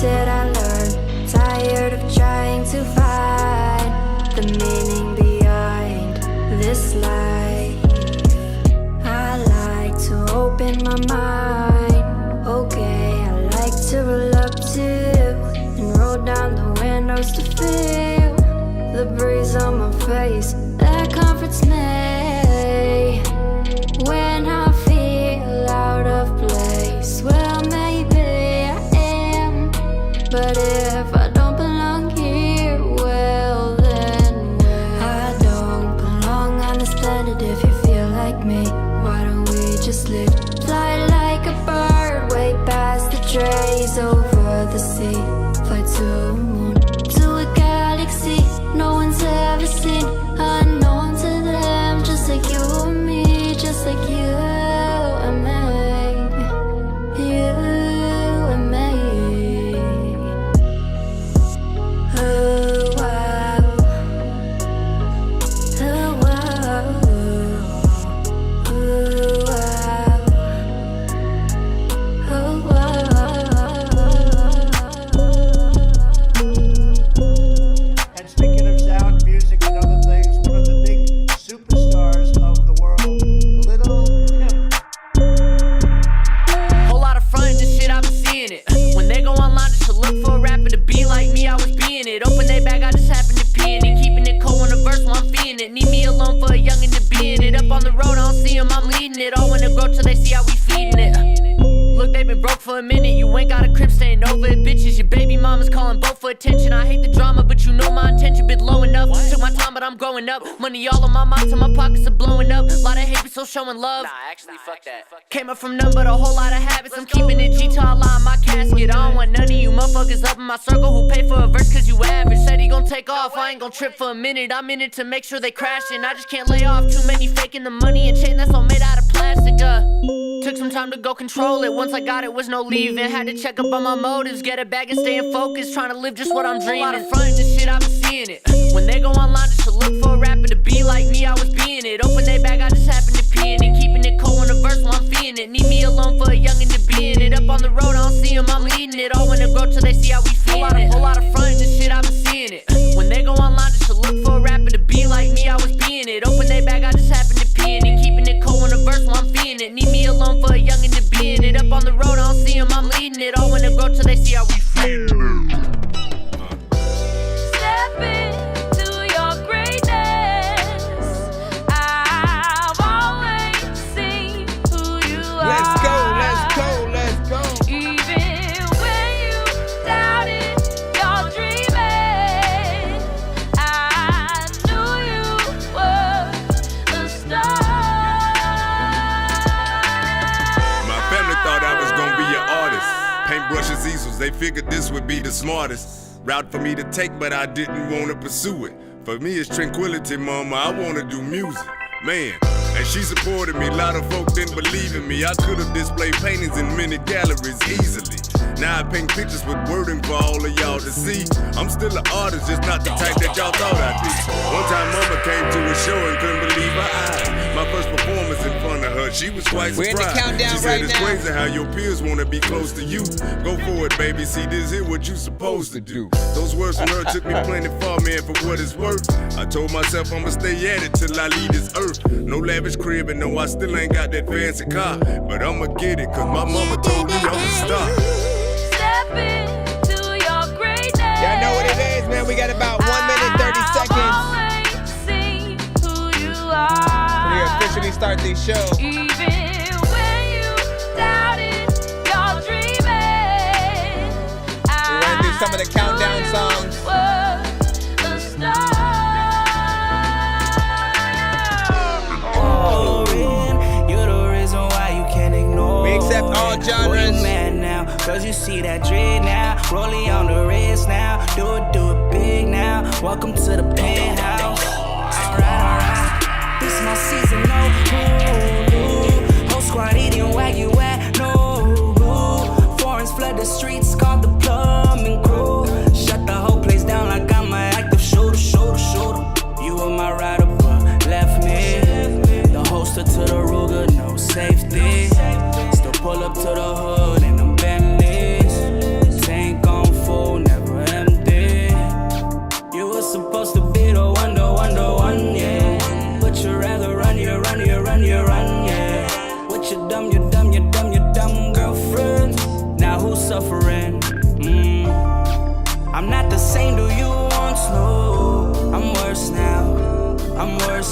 Did I learn? Tired of trying to find the meaning behind this life. I like to open my mind. Okay, I like to roll up too and roll down the windows to feel the breeze on my face that comforts me when I feel out of place. Well, maybe but if I don't belong here, well then I don't belong on this planet. If you feel like me, why don't we just live? Fly like a bird way past the trees over the sea. Fly to a moon, to a galaxy no one's ever seen. Unknown to them, just like you and me, just like you and me. You them, I'm leading it. All when it grow till they see how we feeding it. Look, they been broke for a minute. You ain't got a crib, staying over it, bitches. Your baby mama's calling both for attention. I hate the drama, but you know my intention been low enough. Took my time, but I'm growing up. Money all on my mind, so my pockets are blowing up. Lot of hate, but still showing love. Actually, fuck that. Came up from none but a whole lot of habits. I'm keeping it G till I lie in my casket. I don't want none of you motherfuckers up in my circle who pay for a verse cause you average. Said he gon' take off, I ain't gon' trip for a minute. I'm in it to make sure they crashing. I just can't lay off too many faking the money and chain that's all made out of plastic. Took some time to go control it. Once I got it, was no leaving. Had to check up on my motives, get it back and stay in focus. Trying to live just what I'm dreaming. A lot of frontin' and shit, I've been seeing it. When they go online just to look for a rapper to be like me, I was being it. Open they bag, I just happen to pee in it. Keeping it cold on the verse while I'm feeling it. Need me alone for a youngin' to be in it. Up on the road, I don't see them, I'm leading it. All when it grow till they see how we feeling it. Whole lot of frontin' and shit, I've been seeing it. When they go online just to look for a rapper to be like me, I was being it. Open they bag, I just happen to pee in it. Keeping it cold on the verse while I'm feeling it. Need me alone for a youngin' to be in it. Up on the road, I don't see them, I'm leading it. All when it grow till they see how we feeling it. Step into your greatness. I've always seen who you are. Let's go, let's go, let's go. Even when you doubted your dreaming, I knew you were a star. My family thought I was gonna be an artist. Paintbrushes, easels, they figured this would be the smartest route for me to take, but I didn't wanna pursue it. For me, it's tranquility, mama, I wanna do music. Man, and she supported me, a lot of folk didn't believe in me. I could've displayed paintings in many galleries easily. Now I paint pictures with wording for all of y'all to see. I'm still an artist, just not the type that y'all thought I'd be. One time mama came to a show and couldn't believe her eyes. My first performance in front of her, she was quite We're in surprised. the countdown She said right it's now. crazy how your peers wanna be close to you. Go for it, baby, see this here what you supposed to do. Those words from her took me plenty far, man, for what it's worth. I told myself I'ma stay at it till I leave this earth. No lavish crib and no, I still ain't got that fancy car. But I'ma get it, cause my mama told me I'm a star. Step into your greatness. Y'all know what it is, man. We got about 1 minute, 30 seconds. I've always seen who you are. We officially start these shows. Even when you doubted your dreaming, We're running through some of the countdown songs. You're the reason why you can't ignore. We accept all genres. You mad now, cause you see that dread now. Rolling on the wrist now. Do it big now. Welcome to the penthouse. Alright. This my season, no. Whole squad eating where you at, no. Foreigns flood the streets, called the plumbing crew. Shut the whole place down like I'm an active shooter. You were my rider, but left me. The holster to the Ruger, no safety. Still pull up to the hood in them Bentleys. Tank on full, never empty. You were supposed to be the one, yeah. But you rather run, yeah. What you dumb girlfriend. Now who's suffering? I'm not the same, do you once know? I'm worse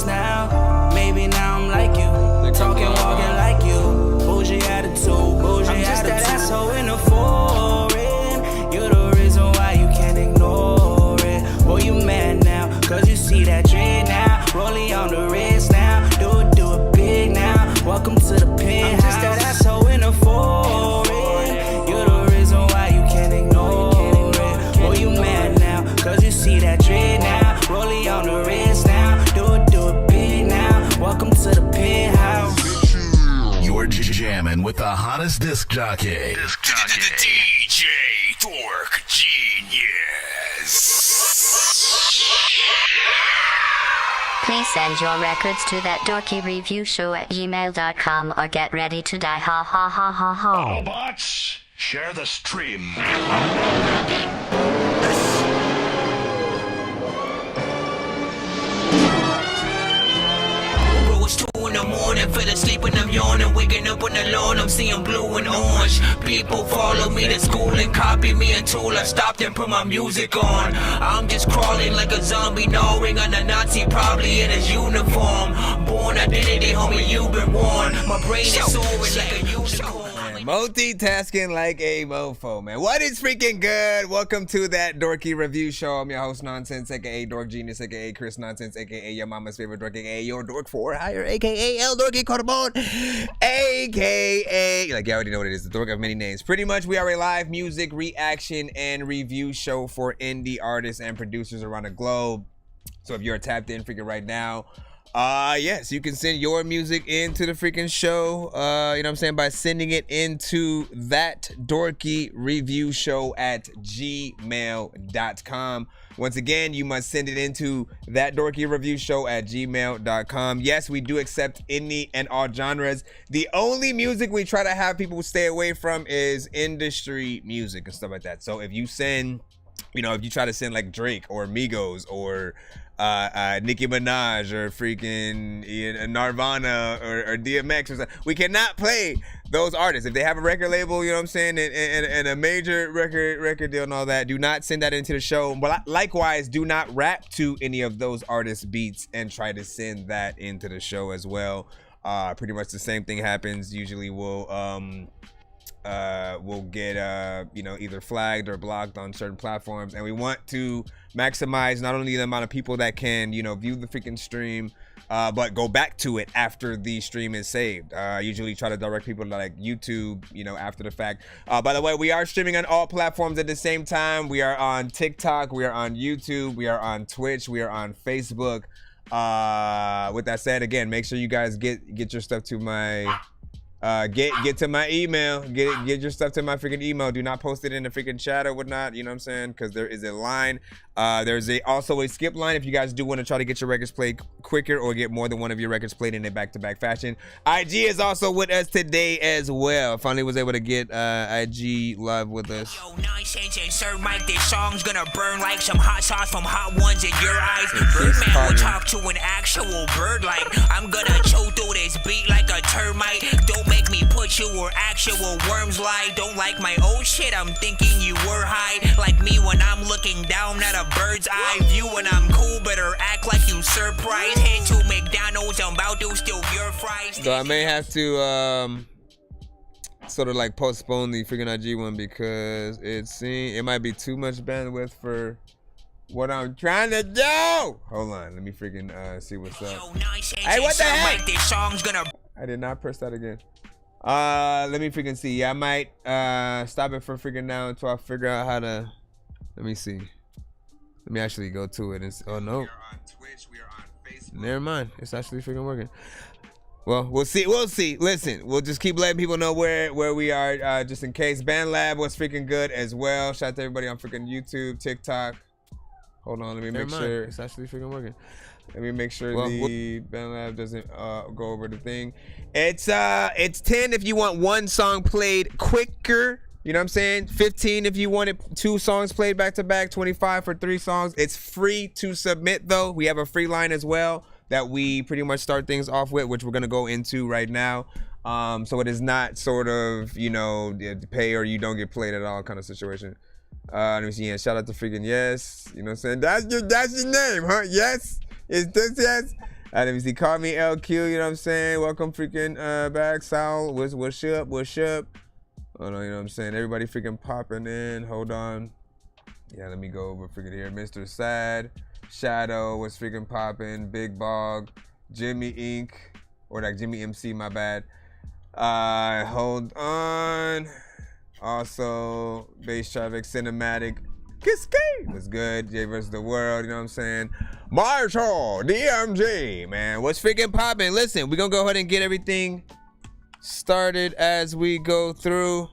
now. Maybe now I'm like you. Talking, walking like you. Bougie attitude. I'm just that asshole in the foreign. You're the reason why you can't ignore it. Boy, you mad now, cause you see that dread now. Rolling on the wrist now. Do it big now. Welcome to the penthouse. I'm just that asshole in the foreign. You're the reason why you can't ignore it. Boy, you mad now, cause you see that dread now. Rolling on the wrist now. Do it big now. Welcome to the penthouse. You're jamming with the hottest disc jockey. DJ Dork Geniuz. Please send your records to that dorky review show at gmail.com or get ready to die. Ha ha ha ha ha. Autobots, share the stream. Bro, it's 2 in the morning, feeling to sleep and I'm yawning. Waking up on the lawn, I'm seeing blue and orange. People follow me to school and copy me until I stopped and put my music on. I'm just crawling like a zombie, gnawing on a Nazi, probably in his uniform. Born identity, homie, you've been warned. My brain is soaring like a unicorn. Multitasking like a mofo, man. What is freaking good? Welcome to that Dorky review show. I'm your host, Nonsenze, aka Dork Genius, aka Chris Nonsense, aka your mama's favorite Dork, aka your Dork for hire, aka El Dorky Carbon, aka, like you already know what it is, the Dork of many names. Pretty much, we are a live music reaction and review show for indie artists and producers around the globe. So if you're tapped in freaking right now, yes, you can send your music into the freaking show, you know what I'm saying, by sending it into that Dorky review show at gmail.com. Once again, you must send it into that Dorky review show at gmail.com. Yes, we do accept any and all genres. The only music we try to have people stay away from is industry music and stuff like that. So if you send, you know, if you try to send like Drake or Migos or Nicki Minaj or freaking Nirvana or DMX or something, we cannot play those artists. If they have a record label, you know what I'm saying, and a major record deal and all that, do not send that into the show. But likewise, do not rap to any of those artists' beats and try to send that into the show as well. Pretty much the same thing happens. Usually we'll get you know, either flagged or blocked on certain platforms, and we want to maximize not only the amount of people that can, you know, view the freaking stream, but go back to it after the stream is saved. Usually try to direct people to like YouTube, you know, after the fact. By the way, we are streaming on all platforms at the same time. We are on TikTok, we are on YouTube, we are on Twitch, we are on Facebook. With that said, again, make sure you guys get your stuff to my get to my email. Get your stuff to my freaking email. Do not post it in the freaking chat or whatnot, you know what I'm saying, because there is a line. There's also a skip line if you guys do want to try to get your records played quicker or get more than one of your records played in a back-to-back fashion. IG is also with us today as well. Finally was able to get IG live with us. Yo, Nonsenze and Sir Mike, this song's gonna burn like some hot sauce from hot ones in your eyes. This man will talk to an actual bird like I'm gonna chew through this beat like a termite. Don't make me put you where actual worms lie. Don't like my old shit, I'm thinking you were high. Like me when I'm looking down at a bird's eye view. When I'm cool, better act like you surprised. Head to McDonald's, I'm about to steal your fries. So I may have to sort of like postpone the freaking IG one because it might be too much bandwidth for what I'm trying to do. Hold on, let me freaking see what's up. Hey, what the heck? This song's gonna... I did not press that again. Let me freaking see. Yeah, I might stop it for freaking now until I figure out how to. Let me see. Let me actually go to it and see. Oh no. We are on Twitch. We are on Facebook. Never mind. It's actually freaking working. Well, we'll see. We'll see. Listen, we'll just keep letting people know where we are, just in case. BandLab was freaking good as well. Shout out to everybody on freaking YouTube, TikTok. Hold on, let me make sure it's actually freaking working. Let me make sure the BandLab doesn't go over the thing. It's 10 if you want one song played quicker. You know what I'm saying? 15 if you wanted 2 songs played back to back. 25 for 3 songs. It's free to submit though. We have a free line as well that we pretty much start things off with, which we're gonna go into right now. So it is not sort of, you know, pay or you don't get played at all kind of situation. Let me see. Yeah, shout out to freaking Yes. You know what I'm saying? That's your name, huh? Yes. Is this Yes? Let me see. Call me LQ. You know what I'm saying? Welcome freaking back. Sal. What's up? What's up? Oh no, you know what I'm saying? Everybody freaking popping in. Hold on. Yeah, let me go over freaking here. Mr. Sad. Shadow was freaking popping. Big Bog. Jimmy Inc. Or like Jimmy MC, my bad. Hold on. Also, Bass Traffic Cinematic. Kiske was good. J vs. the World, you know what I'm saying? Marshall, DMG, man. What's freaking popping? Listen, we're gonna go ahead and get everything started as we go through.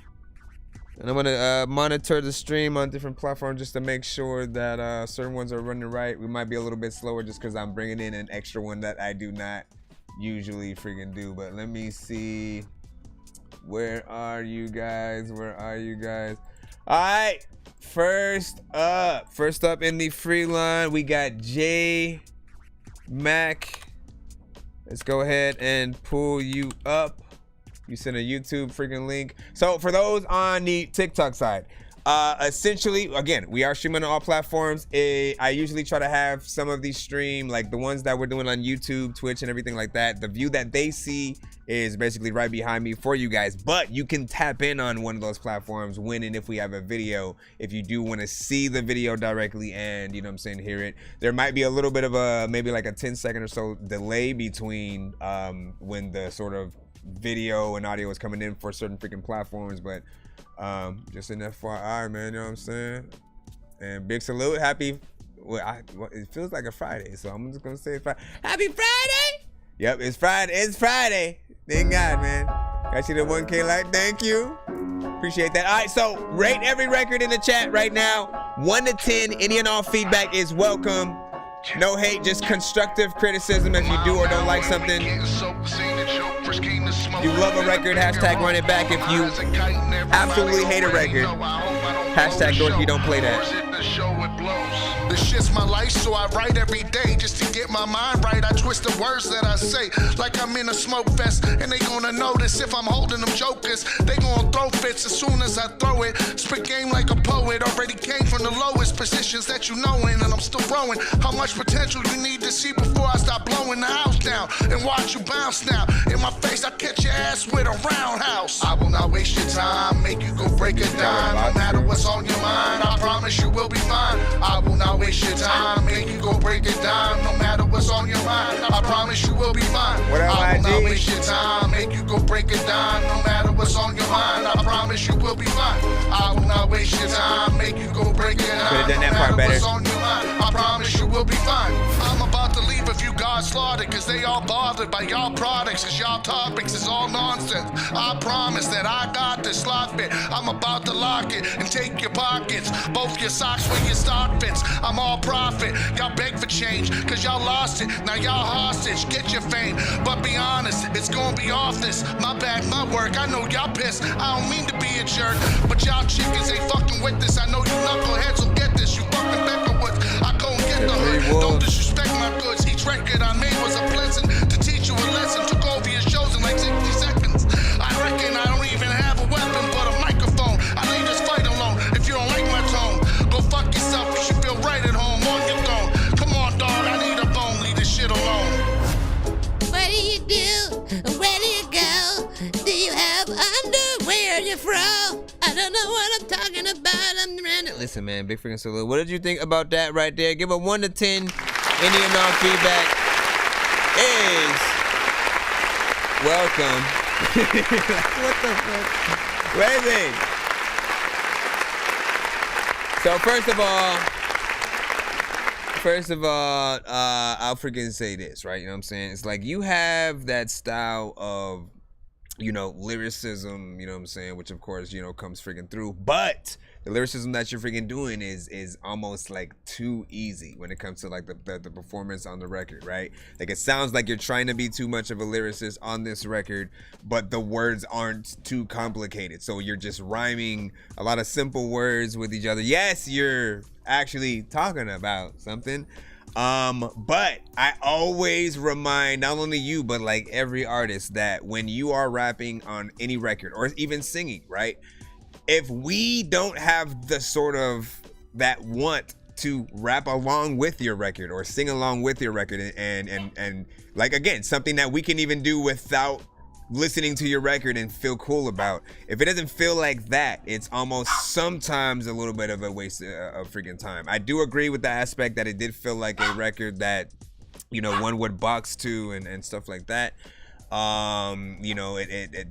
And I'm gonna monitor the stream on different platforms just to make sure that certain ones are running right. We might be a little bit slower just because I'm bringing in an extra one that I do not usually freaking do. But let me see. Where are you guys? Where are you guys? All right. First up in the free line, we got J Mac Let's go ahead and pull you up. You send a YouTube freaking link. So for those on the TikTok side, essentially, again, we are streaming on all platforms. I usually try to have some of these stream, like the ones that we're doing on YouTube, Twitch, and everything like that. The view that they see is basically right behind me for you guys, but you can tap in on one of those platforms when and if we have a video, if you do want to see the video directly and, you know what I'm saying, hear it. There might be a little bit of a, maybe like a 10-second or so delay between when the sort of video and audio is coming in for certain freaking platforms, but just an FYI, man, you know what I'm saying? And big salute, happy, it feels like a Friday, so I'm just gonna say Friday. Happy Friday! Yep, it's Friday. Thank God, man. Got you the 1K like, thank you. Appreciate that. All right, so rate every record in the chat right now. 1 to 10, any and all feedback is welcome. No hate, just constructive criticism if you do or don't like something. You love a record, hashtag run it back. If you absolutely hate a record, hashtag Dorky don't play that. This shit's my life, so I write every day just to get my mind right. I twist the words that I say like I'm in a smoke fest, and they gonna notice if I'm holding them jokers. They gonna throw fits as soon as I throw it. Spit game like a poet, already came from the lowest positions that you know in, and I'm still growing. How much potential you need to see before I stop blowing the house down and watch you bounce now? In my face, I catch your ass with a roundhouse. I will not waste your time, make you go break a dime. No matter what's on your mind, I promise you will be fine. I will not waste your time, make you go break it down. No matter what's on your mind, I promise you will be fine. I will not waste your time, make you go break it down. No matter what's on your mind, I promise you will be fine. I will not waste your time, make you go break it down. No matter what's on your mind, I promise you will be fine. I'm about to leave a few guys slaughtered, cause they all bothered by y'all products, cause y'all topics is all nonsense. I promise that I got this lock bit. I'm about to lock it and take your pockets, both your socks where your stock fits. I'm all profit, y'all beg for change, cause y'all lost it, now y'all hostage, get your fame, but be honest, it's gonna be off this, my bad, my work, I know y'all pissed, I don't mean to be a jerk, but y'all chickens ain't fucking with this, I know you knuckleheads will get this, you fucking Beckerwoods, I go and get the hood, don't disrespect my goods, each record I made was a blessing, to teach you a lesson, took over your shows in like 60 seconds, I reckon I don't even have a weapon, but a microphone, I leave this fight alone, if you don't like my tone, go fuck yourself, you should feel right at home on your throne. Come on, dog, I need a bone, leave this shit alone. What do you do? Where do you go? Do you have underwear you're from? I don't know what I'm talking about. I'm random. Listen, man, big freaking salute. What did you think about that right there? Give a 1 to 10. Any and all feedback is welcome. What the fuck? Crazy. So first of all, I'll freaking say this, right? You know what I'm saying? It's like you have that style of, you know, lyricism, you know what I'm saying? Which of course, you know, comes freaking through. But the lyricism that you're freaking doing is almost like too easy when it comes to like the performance on the record, right? Like it sounds like you're trying to be too much of a lyricist on this record, but the words aren't too complicated. So you're just rhyming a lot of simple words with each other. Yes, you're actually talking about something. But I always remind not only you, but like every artist that when you are rapping on any record or even singing, right? If we don't have the sort of that want to rap along with your record or sing along with your record and like, again, something that we can even do without listening to your record and feel cool about. If it doesn't feel like that, it's almost sometimes a little bit of a waste of freaking time. I do agree with the aspect that it did feel like a record that, you know, one would box to and stuff like that. You know,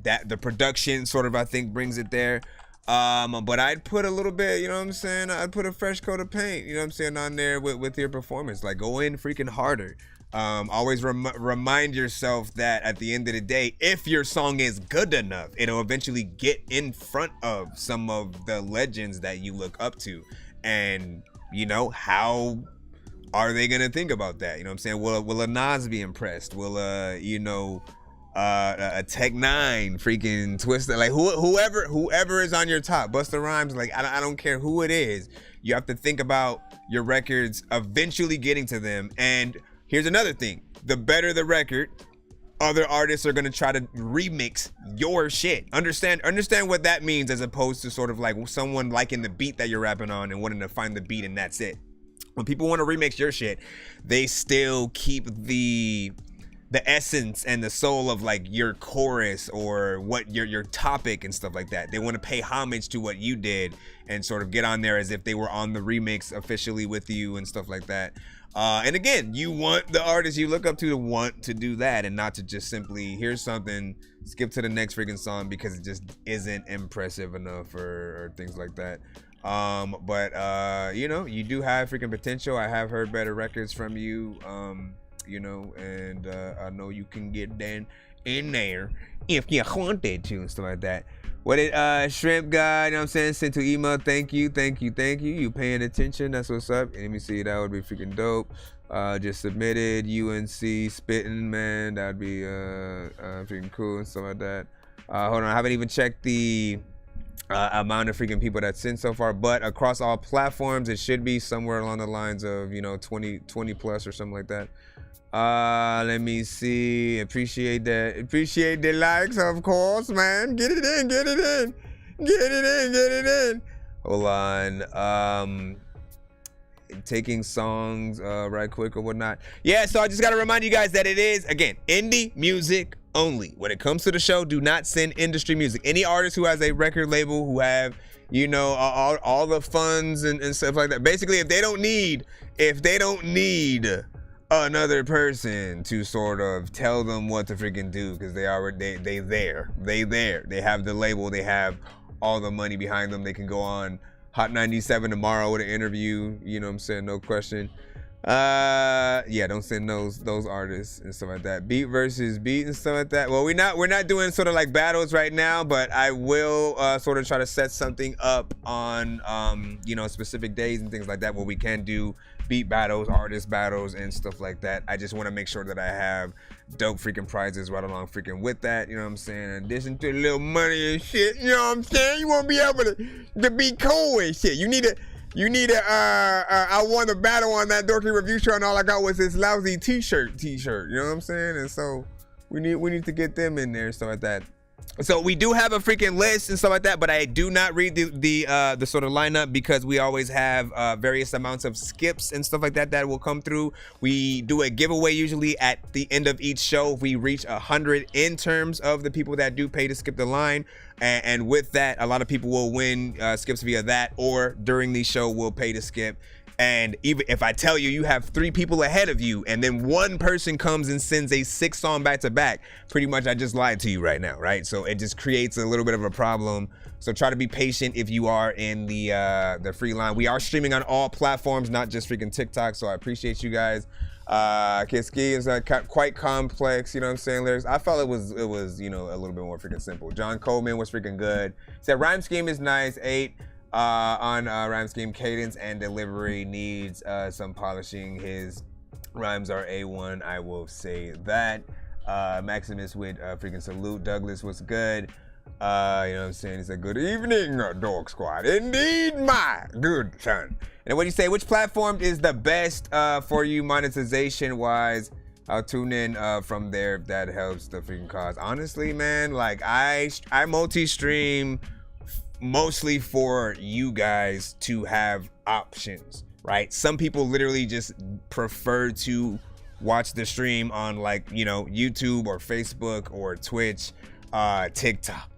that the production sort of, I think, brings it there. But I'd put a little bit, you know what I'm saying? I'd put a fresh coat of paint, you know what I'm saying, on there with your performance. Like, go in freaking harder. Always remind yourself that at the end of the day, if your song is good enough, it'll eventually get in front of some of the legends that you look up to. And, you know, how are they gonna think about that? You know what I'm saying? Will a Nas be impressed? Will you know, a Tech 9 freaking Twister, like whoever is on your top, Busta Rhymes, like I don't care who it is, you have to think about your records eventually getting to them. And here's another thing, the better the record, other artists are gonna try to remix your shit. Understand what that means, as opposed to sort of like someone liking the beat that you're rapping on and wanting to find the beat and that's it. When people want to remix your shit, they still keep the essence and the soul of like your chorus or what your topic and stuff like that. They want to pay homage to what you did and sort of get on there as if they were on the remix officially with you and stuff like that. And again, you want the artists you look up to want to do that and not to just simply here's something, skip to the next freaking song because it just isn't impressive enough or things like that. But you know, you do have freaking potential. I have heard better records from you. You know, and I know you can get in there if you wanted to and stuff like that. What did Shrimp Guy, you know what I'm saying, sent to email, thank you. You paying attention, that's what's up. Let me see, that would be freaking dope. Just submitted, UNC spitting, man, that'd be freaking cool and stuff like that. Hold on, I haven't even checked the amount of freaking people that sent so far, but across all platforms, it should be somewhere along the lines of, you know, 20 plus or something like that. Let me see. Appreciate that. Appreciate the likes, of course, man. Get it in. Hold on. Taking songs right quick or whatnot. Yeah, so I just gotta remind you guys that it is, again, indie music only. When it comes to the show, do not send industry music. Any artist who has a record label, who have, you know, all the funds and stuff like that. Basically, if they don't need another person to sort of tell them what to freaking do, because they have the label, they have all the money behind them, they can go on Hot 97 tomorrow with an interview, you know what I'm saying, no question. Yeah, don't send those artists and stuff like that. Beat versus beat and stuff like that. Well, we're not doing sort of like battles right now, but I will sort of try to set something up on you know, specific days and things like that where we can do beat battles, artist battles and stuff like that. I just want to make sure that I have dope freaking prizes right along freaking with that, you know what I'm saying? In addition to a little money and shit, you know what I'm saying? You won't be able to be cool and shit. You need I won the battle on that Dorky review show and all I got was this lousy t-shirt, you know what I'm saying? And so we need to get them in there and stuff like that. So we do have a freaking list and stuff like that, but I do not read the sort of lineup because we always have various amounts of skips and stuff like that that will come through. We do a giveaway usually at the end of each show if we reach 100 in terms of the people that do pay to skip the line. And with that, a lot of people will win skips via that, or during the show will pay to skip. And even if I tell you you have 3 people ahead of you and then one person comes and sends a 6-song back-to-back, pretty much I just lied to you right now, right? So it just creates a little bit of a problem. So try to be patient if you are in the free line. We are streaming on all platforms, not just freaking TikTok, so I appreciate you guys. Kiski is quite complex, you know what I'm saying, lyrics. I felt it was you know, a little bit more freaking simple. John Coleman was freaking good. Said rhyme scheme is nice. 8 on rhyme scheme. Cadence and delivery needs some polishing. His rhymes are A1, I will say that. Maximus with freaking salute. Douglas was good. You know what I'm saying? He said, good evening, Dork Squad. Indeed, my good son. And what do you say? Which platform is the best for you monetization wise? I'll tune in from there if that helps the freaking cause. Honestly, man, like I multi-stream mostly for you guys to have options, right? Some people literally just prefer to watch the stream on, like, you know, YouTube or Facebook or Twitch, TikTok.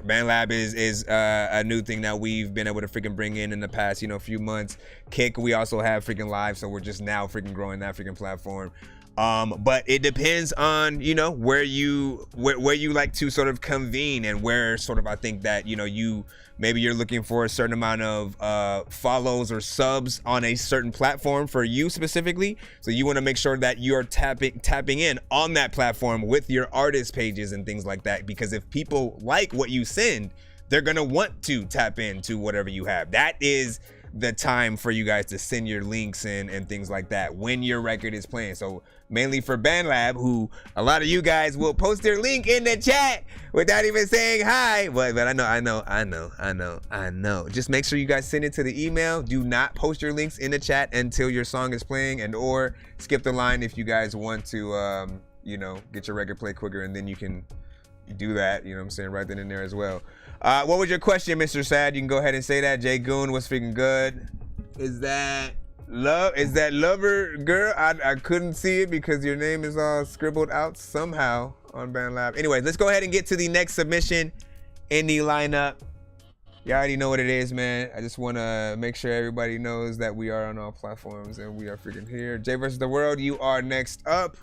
BandLab is a new thing that we've been able to freaking bring in the past, you know, few months. Kick, we also have freaking live, so we're just now freaking growing that freaking platform. But it depends on, you know, where you like to sort of convene, and where sort of I think that, you know, maybe you're looking for a certain amount of follows or subs on a certain platform for you specifically. So you want to make sure that you're tapping in on that platform with your artist pages and things like that, because if people like what you send, they're gonna want to tap into whatever you have. That is the time for you guys to send your links in and things like that when your record is playing. So mainly for BandLab, who a lot of you guys will post their link in the chat without even saying hi. But I know. Just make sure you guys send it to the email. Do not post your links in the chat until your song is playing, and or skip the line if you guys want to you know, get your record played quicker, and then you can do that, you know what I'm saying, right then and there as well. What was your question, Mr. Sad? You can go ahead and say that. Jay Goon was freaking good. Is that lover girl? I couldn't see it because your name is all scribbled out somehow on BandLab. Anyway, let's go ahead and get to the next submission in the lineup. You already know what it is, man. I just want to make sure everybody knows that we are on all platforms and we are freaking here. Jay versus the world, you are next up.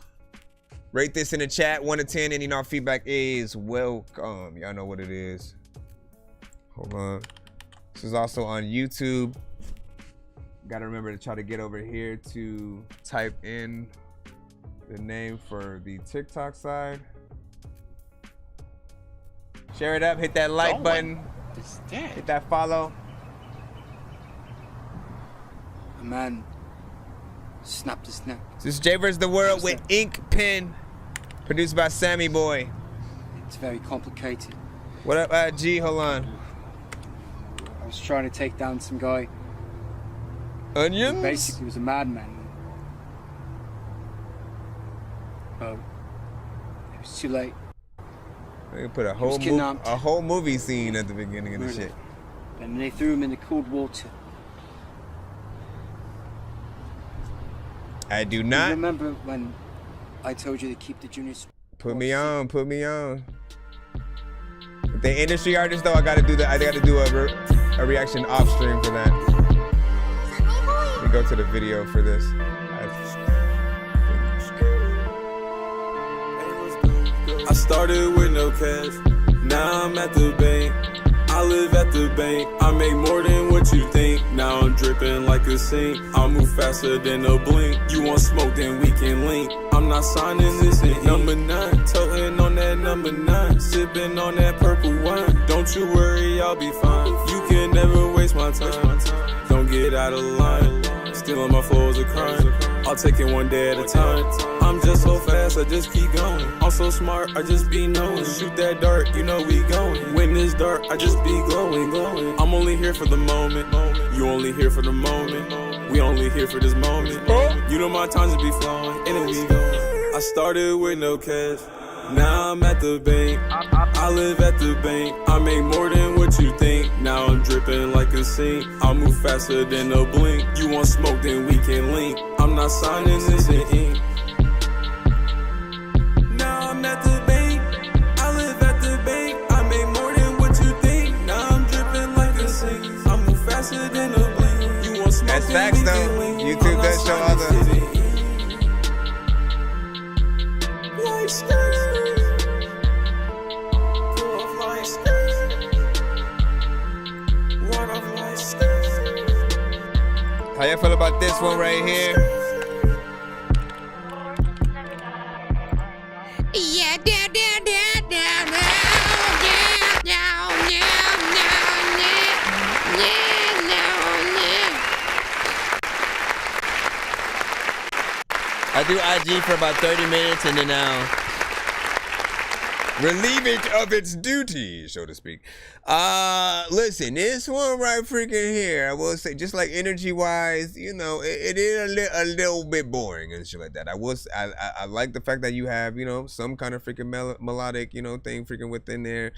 Rate this in the chat, 1 to 10. Any and all feedback is welcome. Y'all know what it is. Hold on. This is also on YouTube. Got to remember to try to get over here to type in the name for the TikTok side. Share it up, hit that like button. Hit that follow. A man snapped a snap. This is Jay vs. the World with Ink Pen, produced by Sammy Boy. It's very complicated. What up, G? Hold on. I was trying to take down some guy. Onions? Who basically was a madman. But it was too late. They put a whole movie scene at the beginning of the shit. And they threw him in the cold water. I do not. You remember when I told you to keep the Geniuz? Put me on. If they industry artists though, I gotta do a reaction off stream for that. Let me go to the video for this. I started with no cash, now I'm at the bank. I live at the bank, I make more than what you think. Now I'm dripping like a sink, I move faster than a blink. You want smoke, then we can link. I'm not signing this in number 9, toting on that number 9, sipping on that purple wine. Don't you worry, I'll be fine. You can never waste my time. Don't get out of line. Stealing my flow is a crime. I'll take it one day at a time. I'm just so fast, I just keep going. I'm so smart, I just be knowing. Shoot that dart, you know we going. When it's dark, I just be glowing. I'm only here for the moment. You only here for the moment. We only here for this moment. You know my time just be flowing, and we going. I started with no cash, now I'm at the bank. I live at the bank, I make more than what you think. Now I'm dripping like a sink, I move faster than a blink. You want smoke, then we can link. I'm not signing this in ink. Now I'm at the bank, I live at the bank. I make more than what you think. Now I'm dripping like a sink, I move faster than a blink. You want smoke, that's facts though. YouTube does show other. How y'all feel about this one right here? Yeah, down, down, down, down, down, down, I do IG for about 30 minutes and then I'll relieve it of its duty, so to speak. Listen, this one right freaking here, I will say, just like energy-wise, you know, it is a little bit boring and shit like that. I like the fact that you have, you know, some kind of freaking melodic, you know, thing freaking within there.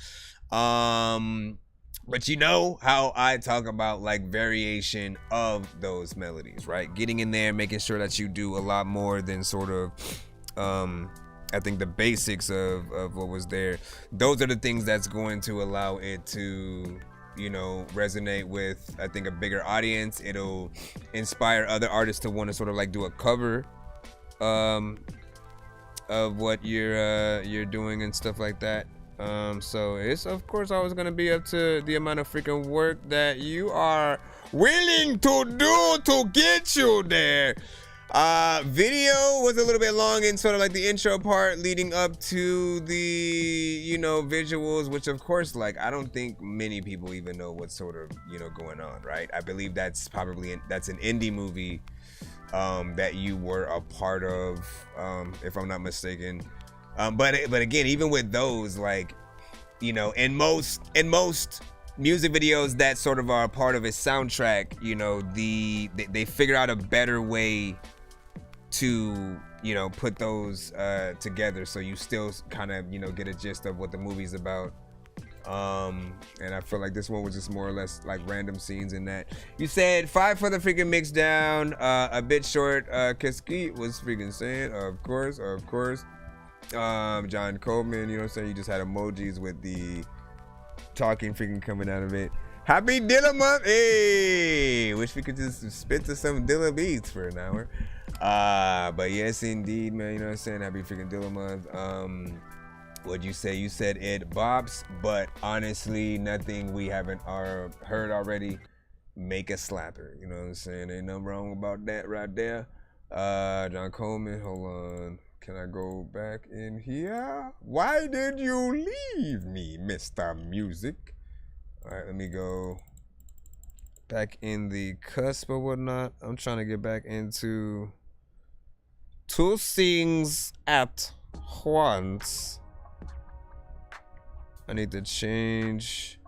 But you know how I talk about like variation of those melodies, right? Getting in there, making sure that you do a lot more than sort of, I think the basics of what was there. Those are the things that's going to allow it to, you know, resonate with, I think, a bigger audience. It'll inspire other artists to want to sort of like do a cover of what you're doing and stuff like that. So it's of course always gonna be up to the amount of freaking work that you are willing to do to get you there. Video was a little bit long in sort of like the intro part leading up to the, you know, visuals, which of course, like, I don't think many people even know what's sort of, you know, going on, right? I believe that's probably, that's an indie movie that you were a part of, if I'm not mistaken. But again, even with those, like, you know, in most music videos that sort of are a part of a soundtrack, you know, they figure out a better way to you know, put those together so you still kind of, you know, get a gist of what the movie's about. And I feel like this one was just more or less like random scenes in that. You said 5 for the freaking mix down, a bit short. Kiski was freaking saying, of course. John Coleman, you know what I'm saying? You just had emojis with the talking freaking coming out of it. Happy Dilla month. Hey, wish we could just spit to some Dilla beats for an hour. But yes, indeed, man. You know what I'm saying? Happy freaking Dilla month. What'd you say? You said it bops, but honestly, nothing we haven't heard already make a slapper. You know what I'm saying? Ain't nothing wrong about that right there. John Coleman, hold on. Can I go back in here? Why did you leave me, Mr. Music? All right, let me go back in the cusp or whatnot. I'm trying to get back into 2 things at once. I need to change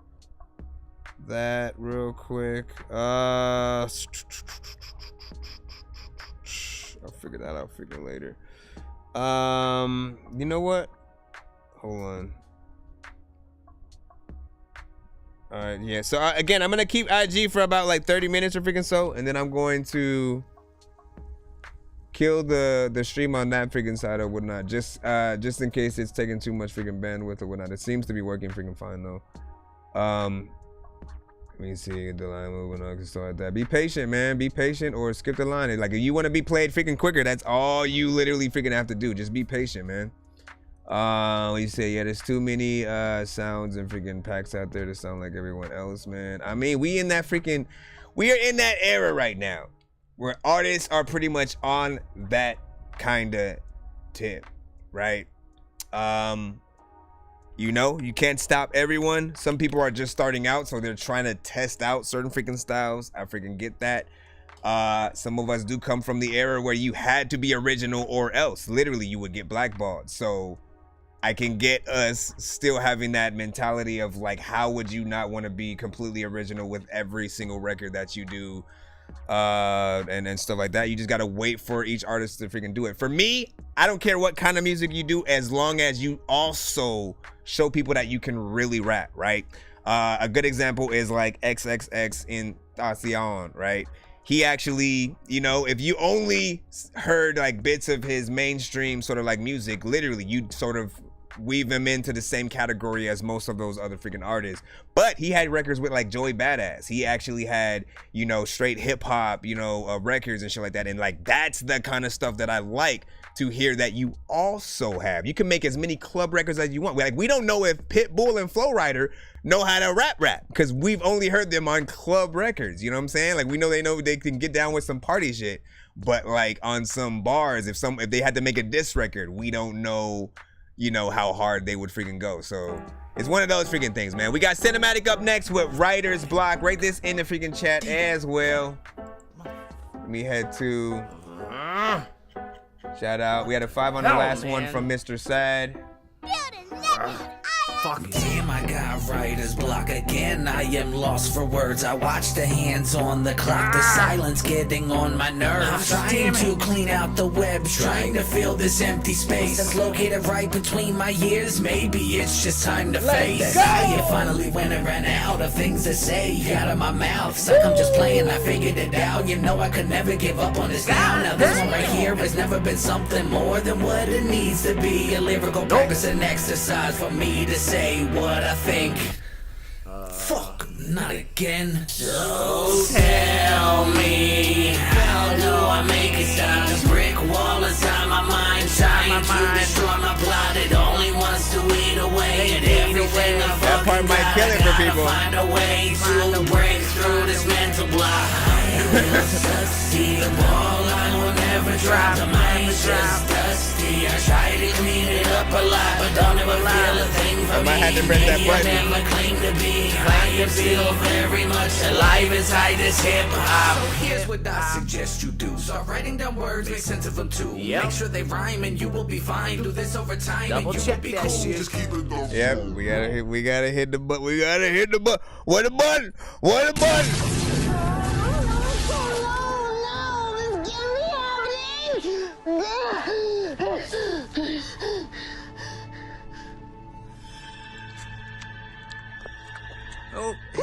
that real quick. I'll figure that out later. You know what? Hold on. All right, yeah. So again, I'm gonna keep IG for about like 30 minutes or freaking so, and then I'm going to kill the stream on that freaking side or whatnot, just in case it's taking too much freaking bandwidth or whatnot. It seems to be working freaking fine though. Let me see the line moving on and stuff like that. Be patient, man. Be patient or skip the line. Like if you want to be played freaking quicker, that's all you literally freaking have to do. Just be patient, man. You say, yeah, there's too many sounds and freaking packs out there to sound like everyone else, man. I mean, we are in that era right now where artists are pretty much on that kind of tip, right? You know, you can't stop everyone. Some people are just starting out, so they're trying to test out certain freaking styles. I freaking get that. Some of us do come from the era where you had to be original or else literally you would get blackballed. So I can get us still having that mentality of like, how would you not want to be completely original with every single record that you do, and stuff like that. You just gotta wait for each artist to freaking do it. For me, I don't care what kind of music you do, as long as you also show people that you can really rap, right? A good example is like XXX in Tentacion, right? He actually, you know, if you only heard like bits of his mainstream sort of like music, literally you'd sort of weave him into the same category as most of those other freaking artists. But he had records with like Joey Badass. He actually had, you know, straight hip hop, you know, records and shit like that. And like, that's the kind of stuff that I like to hear that you also have. You can make as many club records as you want. Like, we don't know if Pitbull and Flow Rider know how to rap because we've only heard them on club records. You know what I'm saying? Like, we know they can get down with some party shit, but like on some bars, if they had to make a diss record, we don't know, you know, how hard they would freaking go. So it's one of those freaking things, man. We got Cinematic up next with Writer's Block. Rate this in the freaking chat as well. Let me head to shout out. We had a 5 on the last one from Mr. Sad. Fuck damn, I got writer's block again. I am lost for words. I watch the hands on the clock, the silence getting on my nerves. I'm trying to clean out the web, trying to fill this empty space that's located right between my ears. Maybe it's just time to face. I finally went and ran out of things to say out of my mouth. Suck, I'm just playing, I figured it out. You know I could never give up on this now. Now this one right here has never been something more than what it needs to be. A lyrical practice and exercise for me to say what I think. Fuck, not again. So tell me, how do I make it stop? This brick wall inside my mind, trying to destroy my plot. It only wants to eat away at everything I That part might kill it for people. Find a way to break through this mental block. I will succeed. The ball line will never drop. The mind's just dusty. I try to clean it up a lot, but don't ever feel a thing for me. I might have to press that button. Never claim to be. I am still very much alive inside this hip hop. So here's what I suggest you do. Start writing down words, make sense of them too. Make sure they rhyme and you will be fine. Do this over time and you will be cool. Just keep it going. Yep, we gotta hit the button. We gotta hit the button. What a button! What a button! Oh, hey,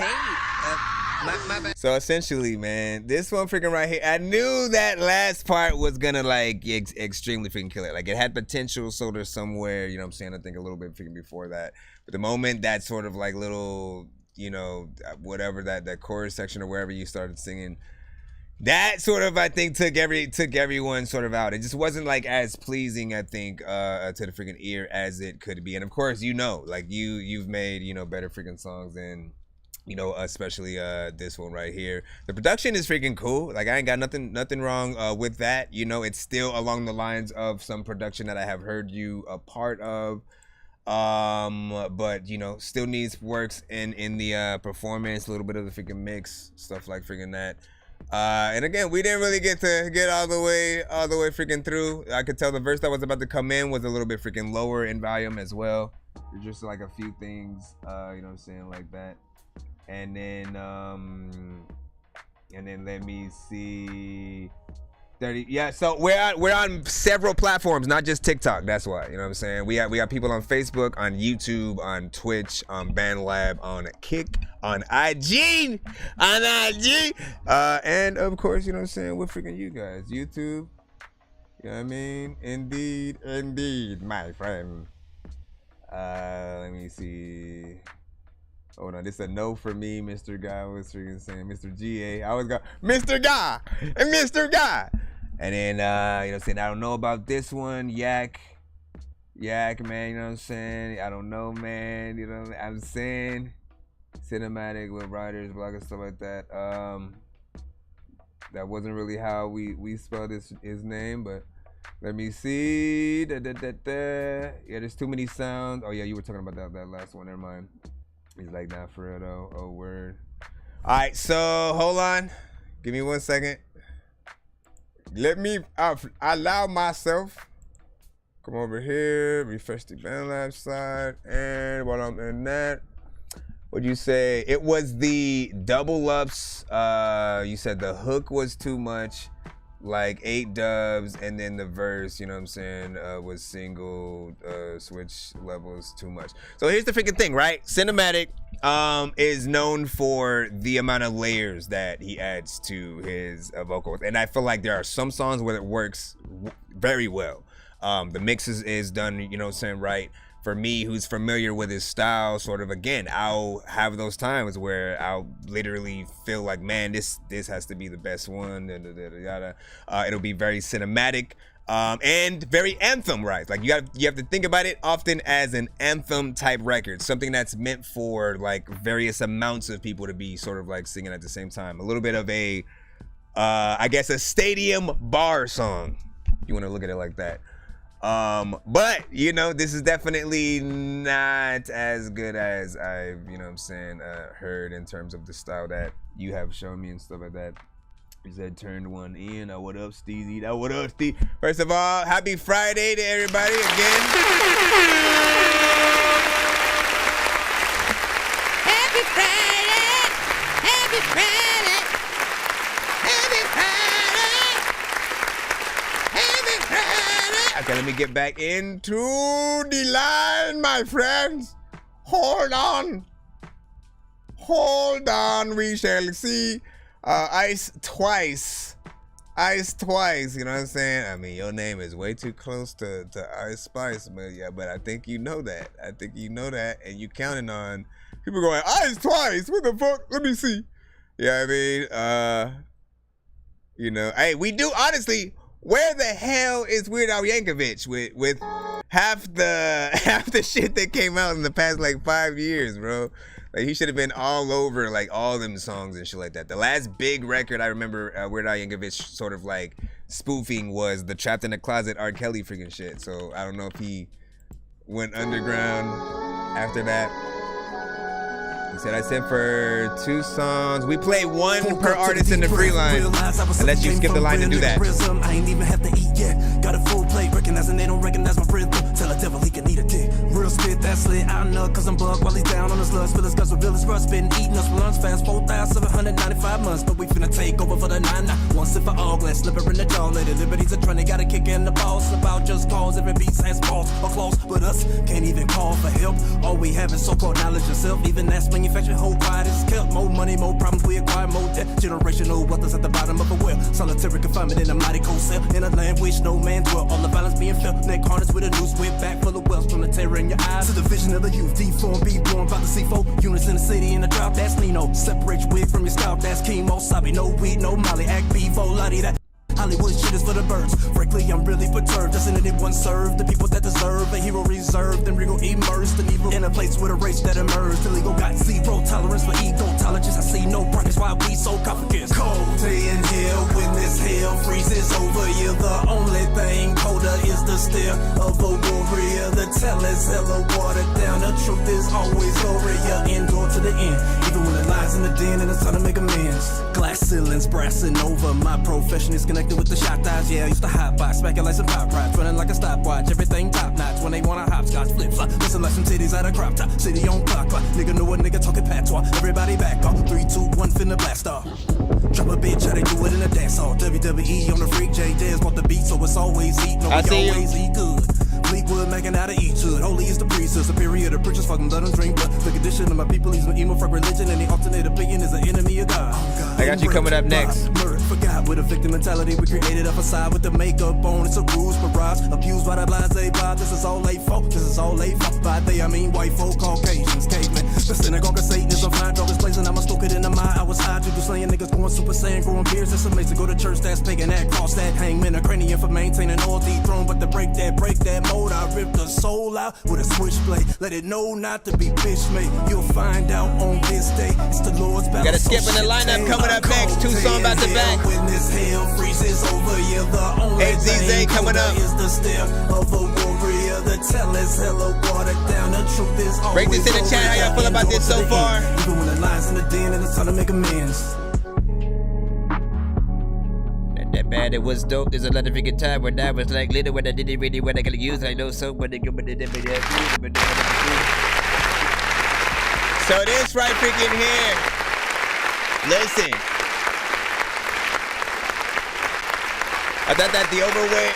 my bad. So essentially, man, this one freaking right here, I knew that last part was gonna like extremely freaking kill it. Like it had potential sort of somewhere, you know what I'm saying? I think a little bit freaking before that. But the moment that sort of like little, you know, whatever that chorus section or wherever you started singing, that sort of, I think, took everyone sort of out. It just wasn't like as pleasing, I think, to the freaking ear as it could be. And of course, you know, like you've made, you know, better freaking songs than, you know, especially this one right here. The production is freaking cool. Like I ain't got nothing wrong with that. You know, it's still along the lines of some production that I have heard you a part of. But you know, still needs works in the performance, a little bit of the freaking mix, stuff like freaking that. And again, we didn't really get all the way freaking through. I could tell the verse that was about to come in was a little bit freaking lower in volume as well. There's just like a few things, you know what I'm saying, like that. And then let me see. 30, yeah, so we're on several platforms, not just TikTok. That's why, you know what I'm saying. We got people on Facebook, on YouTube, on Twitch, on BandLab, on Kick, on IG, and of course, you know what I'm saying, we're freaking you guys, YouTube. You know what I mean? Indeed, my friend. Let me see. Hold on, this is a no for me, Mr. Guy was freaking saying, Mr. GA. I always got Mr. Guy and Mr. Guy. And then, you know what I'm saying, I don't know about this one, Yak, man, you know what I'm saying? I don't know, man, you know what I'm saying? Cinematic with writers, bloggers, stuff like that. That wasn't really how we spelled his name, but let me see. Yeah, there's too many sounds. Oh, yeah, you were talking about that last one, never mind. He's like, nah, for real though. Oh, word. All right, so hold on. Give me 1 second. Let me allow myself. Come over here, refresh the BandLab side, and while I'm in that, what'd you say? It was the double ups. You said the hook was too much, like 8 dubs, and then the verse, you know what I'm saying, was single switch levels too much. So here's the freaking thing, right? Cinematic is known for the amount of layers that he adds to his vocals, and I feel like there are some songs where it works very well. The mix is done, you know what I'm saying, right? For me, who's familiar with his style, sort of, again, I'll have those times where I'll literally feel like, man, this has to be the best one. It'll be very cinematic and very anthem, right? Like you have to think about it often as an anthem type record, something that's meant for like various amounts of people to be sort of like singing at the same time. A little bit of a, I guess, a stadium bar song. If you want to look at it like that. But you know, this is definitely not as good as I've, you know what I'm saying, heard in terms of the style that you have shown me and stuff like that. You said turned one in. What up, Steezy? What up, Steve? First of all, happy Friday to everybody again. Happy Friday! Happy Friday! Happy Friday! Happy Friday! Okay, let me get back into the line, my friends. Hold on. Hold on, we shall see. Ice twice, you know what I'm saying? I mean, your name is way too close to Ice Spice, but yeah, but I think you know that. And you counting on people going, Ice twice, what the fuck? Let me see. Yeah, I mean, you know, hey, we do, honestly, where the hell is Weird Al Yankovic with half the shit that came out in the past like 5 years, bro? Like, he should have been all over like all them songs and shit like that. The last big record I remember Weird Al Yankovic sort of like spoofing was the Trapped in the Closet R. Kelly freaking shit. So I don't know if he went underground after that. He said, I sent for 2 songs. We play 1 per artist in the free line. Unless you skip the line to do that. I ain't even have to eat yet. Got a full plate, recognizing they don't recognize my rhythm. Tell a devil he can eat a dick. Real spit, that's lit. I know, cause I'm bugged while he's down on his lugs. Feel his guts with Village Rust. Been eating us for lunch fast. 4,795 months. But we finna take over for the 9-9. One sip for all glass. Slipper in the jaw. Lady liberties are trying to gotta kick in the balls. About just cause every beat has balls or close. But us can't even call for help. All we have is so-called knowledge of self. Even that's manufactured whole quiet money, more problems, we acquire more debt. Generational wealth is at the bottom of a well. Solitary confinement in a mighty cold cell. In a land which no man dwell. All the violence being felt. Neck harness with a noose, whip back full of wealth. From the terror in your eyes to the vision of the youth. Deformed, be born by the C4. Units in the city in the drought, that's Nino. Separate your wig from your scalp, that's chemo. Sabi, no weed, no molly, act bevo, lottie, that Hollywood shit is for the birds. Frankly, I'm really perturbed. Just in it one serve the people that deserve a hero reserved and regal immersed in evil in a place with a race that emerged. Illegal got zero tolerance for ego tolerance. I see no progress. Why we so complicated? Cold day in hell when this hell freezes over you. The only thing colder is the stare of a warrior. The tell is hella watered down. The truth is always warrior. Endure to the end, even when it lies in the den and it's time to make amends. Glass ceilings brassing over. My profession is connected with the shot eyes, yeah, I used to hot box, smacking like some pop rods, running like a stopwatch, everything top notch. When they wanna hopscotch, flip flop, listen like some titties out of crop top, city on clock, nigga know a nigga talking patois. Everybody back off, 3, 2, 1, finna blast off. Drop a bitch, how they do it in a dance hall. WWE on the freak, J Dez bought the beat, so it's always eat. No, we always eat good. Fleetwood making out of each hood. Holy is the priesthood, superior to preachers, fucking blood and drink blood. The condition of my people, he's an emo fuck religion, and the alternate opinion is an enemy of God. I got you coming up next. Forgot with a victim mentality, we created a facade with the makeup on. It's a ruse, barrage, abused by the blase vibe. This is all they fault, this is all they fault. By they, I mean white folk, Caucasians, cavemen. The synagogue of Satanism, fine drug is blazing. I'm a stoke it in the mind. I was high, to do slaying niggas going super saiyan, growing beards. It's amazing. Go to church, that's pagan, that cross, that hangman, a cranium for maintaining all dethroned. But to break that mold, I rip the soul out with a switchblade. Let it know not to be bitch made. You'll find out on this day. It's the Lord's battle. Got a skip in the lineup coming up next. 2 songs back to back. When this hell freezes over you, the only thing coming up is the stare of a warrior. The tell is hella watered down. The truth is always. Break this in the chat. How y'all feel about this so far? Even when the lies in the den and it's time to make amends. That bad, it was dope. There's a lot of freaking time where that was like little when I didn't really what I gotta use. I know so when they go, so this right freaking here. Listen. I thought that the overweight,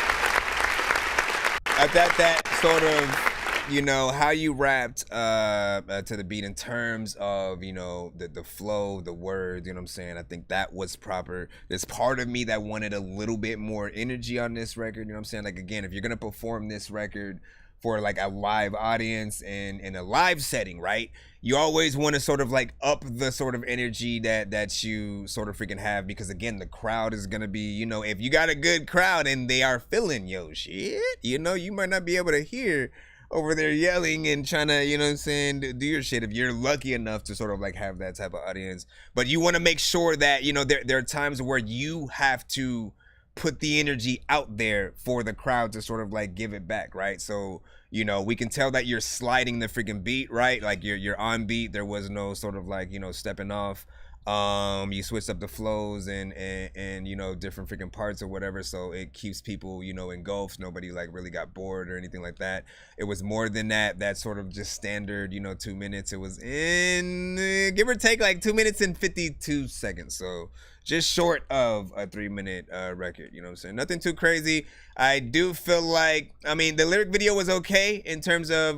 I thought that sort of, you know, how you rapped to the beat in terms of, you know, the flow, the words, you know what I'm saying? I think that was proper. There's part of me that wanted a little bit more energy on this record, you know what I'm saying? Like, again, if you're going to perform this record for like a live audience and in a live setting, right? You always want to sort of like up the sort of energy that you sort of freaking have, because again, the crowd is going to be, you know, if you got a good crowd and they are feeling yo shit, you know, you might not be able to hear over there yelling and trying to, you know what I'm saying, do your shit if you're lucky enough to sort of like have that type of audience. But you want to make sure that, you know, there are times where you have to put the energy out there for the crowd to sort of like give it back, right? So, you know, we can tell that you're sliding the freaking beat, right? Like you're on beat. There was no sort of like, you know, stepping off. You switched up the flows and you know, different freaking parts or whatever, so it keeps people, you know, engulfed. Nobody like really got bored or anything like that. It was more than that sort of just standard, you know, 2 minutes. It was in give or take like 2 minutes and 52 seconds, so just short of a 3-minute record, you know what I'm saying? Nothing too crazy. I do feel like, I mean, the lyric video was okay in terms of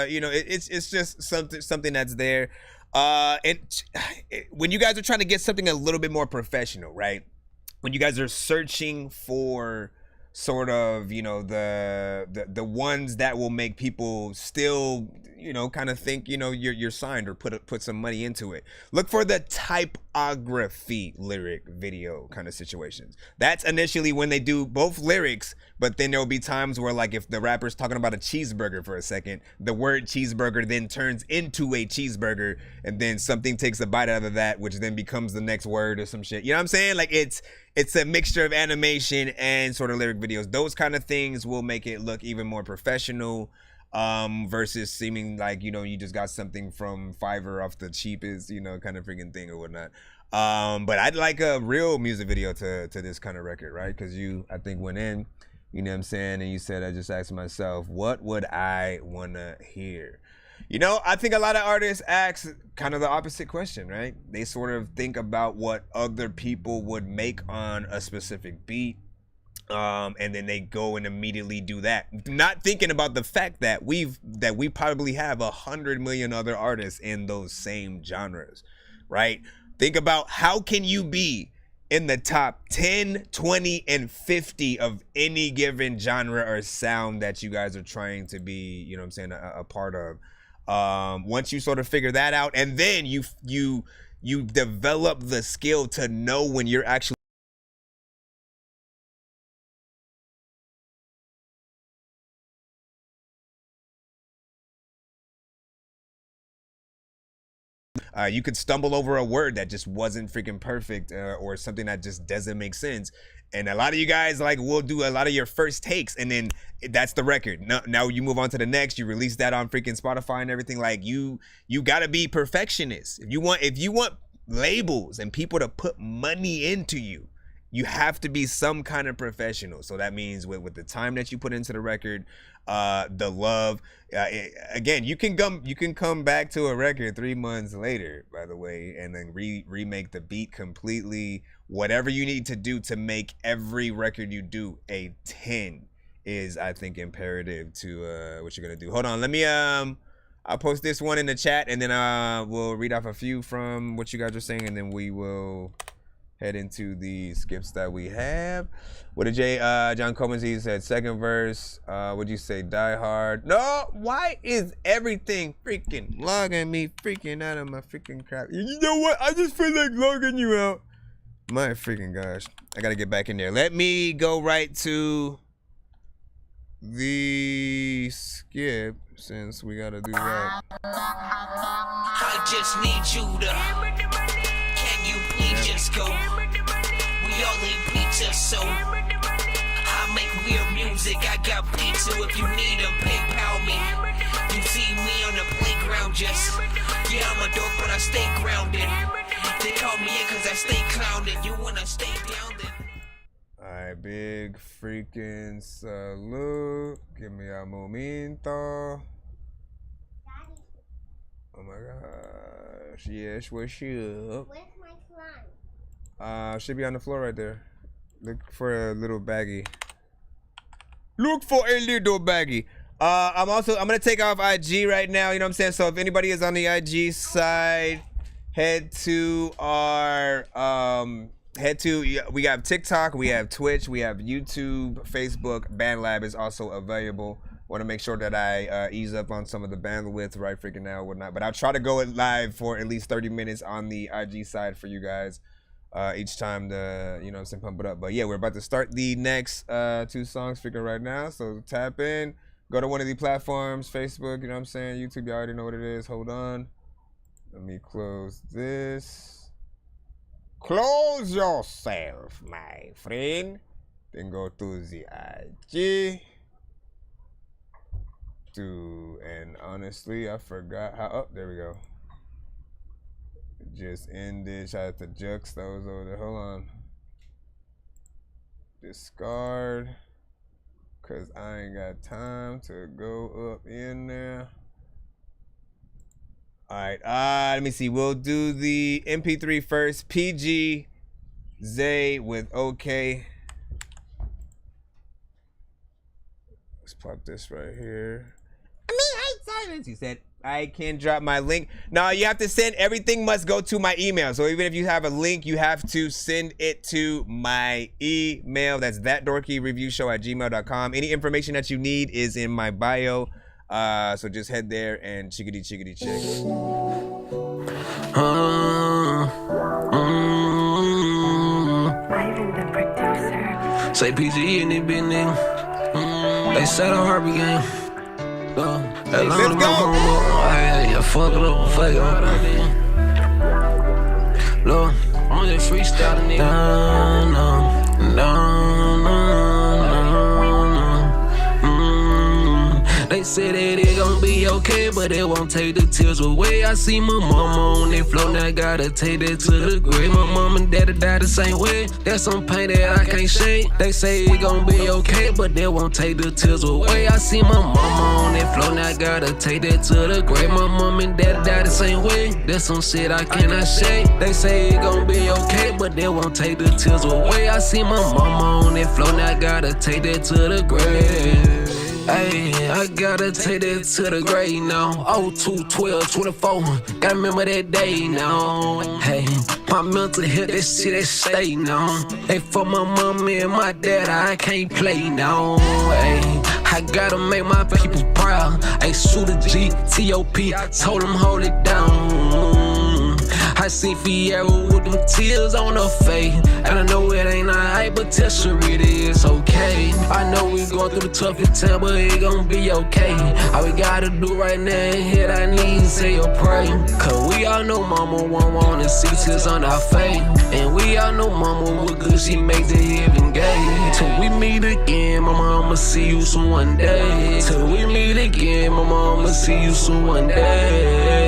you know, it's just something that's there. When you guys are trying to get something a little bit more professional, right? When you guys are searching for sort of, you know, the ones that will make people still, you know, kind of think, you know, you're signed or put some money into it. Look for the typography lyric video kind of situations. That's initially when they do both lyrics, but then there'll be times where, like, if the rapper's talking about a cheeseburger for a second, the word cheeseburger then turns into a cheeseburger, and then something takes a bite out of that, which then becomes the next word or some shit. You know what I'm saying? Like, it's a mixture of animation and sort of lyric videos. Those kind of things will make it look even more professional, versus seeming like, you know, you just got something from Fiverr off the cheapest, you know, kind of freaking thing or whatnot. But I'd like a real music video to this kind of record, right? Because you, I think, went in, you know what I'm saying, and you said, I just asked myself, what would I want to hear? You know, I think a lot of artists ask kind of the opposite question, right? They sort of think about what other people would make on a specific beat, and then they go and immediately do that, not thinking about the fact that we probably have 100 million other artists in those same genres, right? Think about how can you be in the top 10, 20, and 50 of any given genre or sound that you guys are trying to be, you know what I'm saying, a part of. Once you sort of figure that out, and then you develop the skill to know when you're actually you could stumble over a word that just wasn't freaking perfect, or something that just doesn't make sense. And a lot of you guys like will do a lot of your first takes, and then that's the record. Now you move on to the next. You release that on freaking Spotify and everything. Like you gotta be perfectionist. If you want labels and people to put money into you, you have to be some kind of professional. So that means with the time that you put into the record, the love. Again, you can come back to a record 3 months later, by the way, and then remake the beat completely. Whatever you need to do to make every record you do a 10 is, I think, imperative to what you're gonna do. Hold on, let me I'll post this one in the chat, and then we'll read off a few from what you guys are saying, and then we will head into the skips that we have. What did John Coleman said? Second verse. What'd you say? Die Hard. No, why is everything freaking logging me freaking out of my freaking crap? You know what? I just feel like logging you out. My freaking gosh. I gotta get back in there. Let me go right to the skip, since we gotta do that. I just need you to. Can you please just go? We all need pizza, so I make weird music. I got pizza if you need them. PayPal me. You see me on the playground, just yeah, I'm a dork, but I stay grounded. They call me in cause I stay clowned. You wanna stay down then. Alright, big freaking salute. Give me a momento. Oh my gosh. Yes, what's up? Where's my slime? Should be on the floor right there. Look for a little baggie. Look for a little baggie. I'm gonna take off IG right now, you know what I'm saying? So if anybody is on the IG side, head to our we have TikTok, we have Twitch, we have YouTube, Facebook. BandLab is also available. Want to make sure that I ease up on some of the bandwidth right freaking now and whatnot, but I'll try to go live for at least 30 minutes on the IG side for you guys each time to, you know what I'm saying, pump it up. But yeah, we're about to start the next 2 songs freaking right now, so tap in, go to one of the platforms, Facebook, you know what I'm saying, YouTube, you already know what it is. Hold on, let me close this. Close yourself, my friend. Then go to the IG. And honestly, I forgot how. Oh, there we go. Just ended. I had to jux those over there. Hold on. Discard. Cause I ain't got time to go up in there. Alright, let me see. We'll do the MP3 first. PG Zay with OK. Let's pop this right here. I hate silence. He said, I can drop my link. No, you have to send, everything must go to my email. So even if you have a link, you have to send it to my email. That's thatdorkyreviewshow@gmail.com. Any information that you need is in my bio. So just head there and chickadee check. Ivan the producer. Say PG in it, big nigga. They said a Harvey game. Let's go. Hey, fuck it up, fuck it up. Look, I'm just freestyling, nigga. No. They say that it gon' be okay, but it won't take the tears away. I see my mama on that floor, now gotta take that to the grave. My mom and daddy died the same way. That's some pain that I can't shake. They say it gon' be okay, but it won't take the tears away. I see my mama on that floor, now gotta take that to the grave. My mom and daddy died the same way. That's some shit I cannot shake. They say it gon' be okay, but it won't take the tears away. I see my mama on that floor, now gotta take that to the grave. Hey, I gotta take that to the grave now. 02, 12, 24. Gotta remember that day now. Hey, My mental health, that shit, that stay now. Hey, for my mommy and my dad, I can't play now. Hey, I gotta make my people proud. Hey, shoot a G, T.O.P. Told them hold it down. I seen Fiero with them tears on her face. And I know it ain't alright, but tell Sharita it's okay. I know we going through the toughest time, but it gon' be okay. All we gotta do right now is hit our knees and say your prayer. Cause we all know mama won't wanna see tears on our face. And we all know mama was good, she made the heaven gate. Till we meet again, mama, I'ma see you soon one day. Till we meet again, mama, I'ma see you soon one day.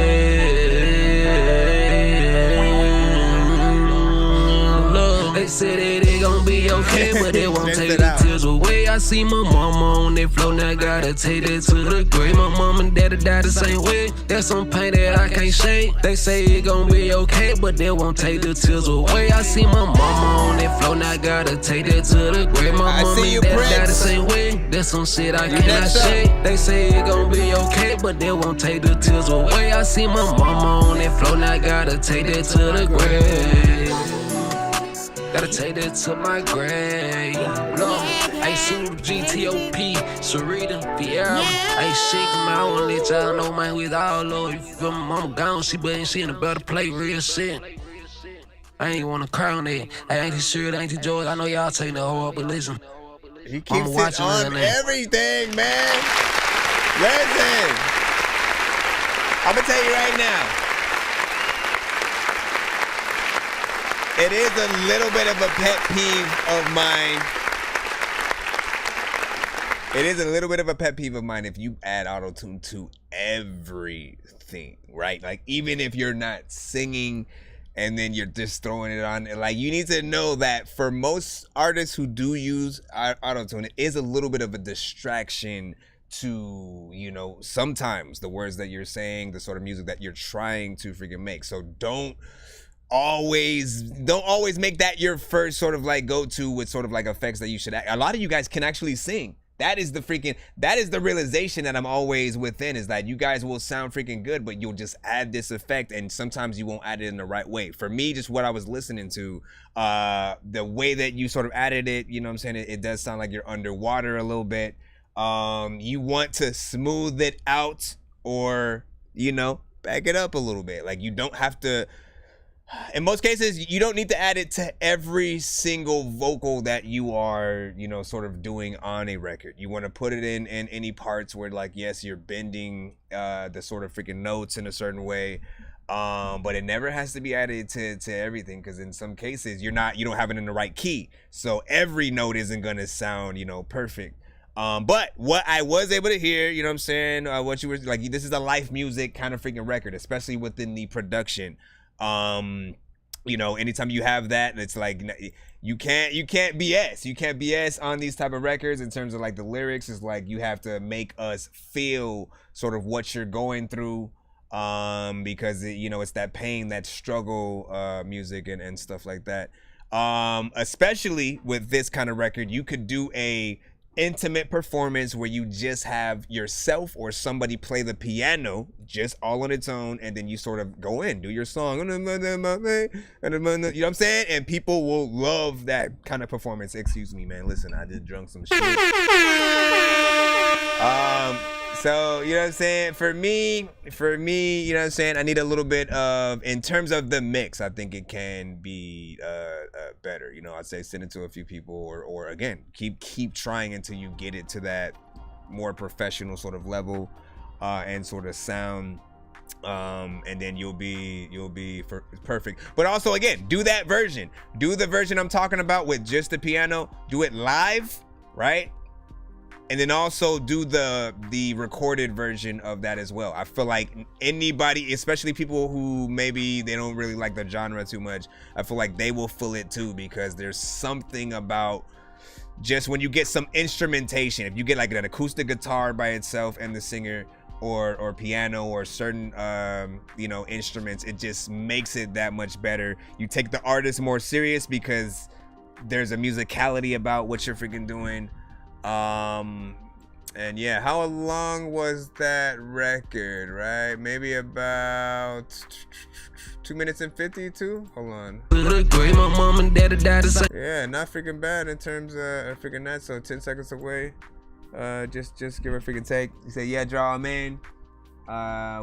They said that it gon' be okay, but it won't take the tears away. I see my mama on that floor, now gotta take that to the grave. My mom and daddy died the same way. There's some pain that I can't shake. They say it gon' be okay, but they won't take the tears away. I see my mama on that floor, now gotta take that to the grave. My mom and daddy died the same way. There's some shit I cannot shake. They say it gon' be okay, but they won't take the tears away. I see my mama on that floor, now gotta take that to the grave. Gotta take that to my grave. Look, I shoot GTOP, Sarita, Fiero. I shake him out, I let y'all know my with all low. You feel my mama gone, she in a better play, real shit. I ain't wanna cry on that. I ain't sure, I ain't George. I know y'all taking the whole up, but listen. He keeps it on everything, man. Listen, I'ma tell you right now. It is a little bit of a pet peeve of mine. It is a little bit of a pet peeve of mine if you add auto-tune to everything, right? Like, even if you're not singing and then you're just throwing it on, like, you need to know that for most artists who do use auto-tune, it is a little bit of a distraction to, you know, sometimes the words that you're saying, the sort of music that you're trying to freaking make. So don't always make that your first sort of like go-to with sort of like effects that you should add. A lot of you guys can actually sing. That is the realization that I'm always within, is that you guys will sound freaking good, but you'll just add this effect, and sometimes you won't add it in the right way. For me, just what I was listening to, the way that you sort of added it, you know what I'm saying, it does sound like you're underwater a little bit. You want to smooth it out, or, you know, back it up a little bit. Like, you don't have to, in most cases, you don't need to add it to every single vocal that you are, you know, sort of doing on a record. You want to put it in any parts where, like, yes, you're bending the sort of freaking notes in a certain way, but it never has to be added to everything, because in some cases you don't have it in the right key, so every note isn't gonna sound, you know, perfect. But what I was able to hear, you know what I'm saying, what you were like, this is a life music kind of freaking record, especially within the production. You know, anytime you have that, it's like you can't BS on these type of records in terms of like the lyrics. Is like you have to make us feel sort of what you're going through, because you know, it's that pain, that struggle music and stuff like that. Especially with this kind of record, you could do a intimate performance where you just have yourself or somebody play the piano just all on its own, and then you sort of go in, do your song, you know what I'm saying, and people will love that kind of performance. Excuse me, man, listen, I just drunk some shit. So, you know what I'm saying, for me, you know what I'm saying, I need a little bit of, in terms of the mix, I think it can be better. You know, I'd say send it to a few people, or again, keep trying until you get it to that more professional sort of level and sort of sound, and then you'll be perfect. But also, again, do the version I'm talking about with just the piano, do it live, right? And then also do the recorded version of that as well. I feel like anybody, especially people who maybe they don't really like the genre too much, I feel like they will feel it too, because there's something about just when you get some instrumentation, if you get like an acoustic guitar by itself and the singer, or piano, or certain you know, instruments, it just makes it that much better. You take the artist more serious because there's a musicality about what you're freaking doing. And yeah, how long was that record, right? Maybe about 2 minutes and 52? Hold on. Yeah, not freaking bad in terms of freaking that. So 10 seconds away. Just give a freaking take. You say, yeah, draw, man.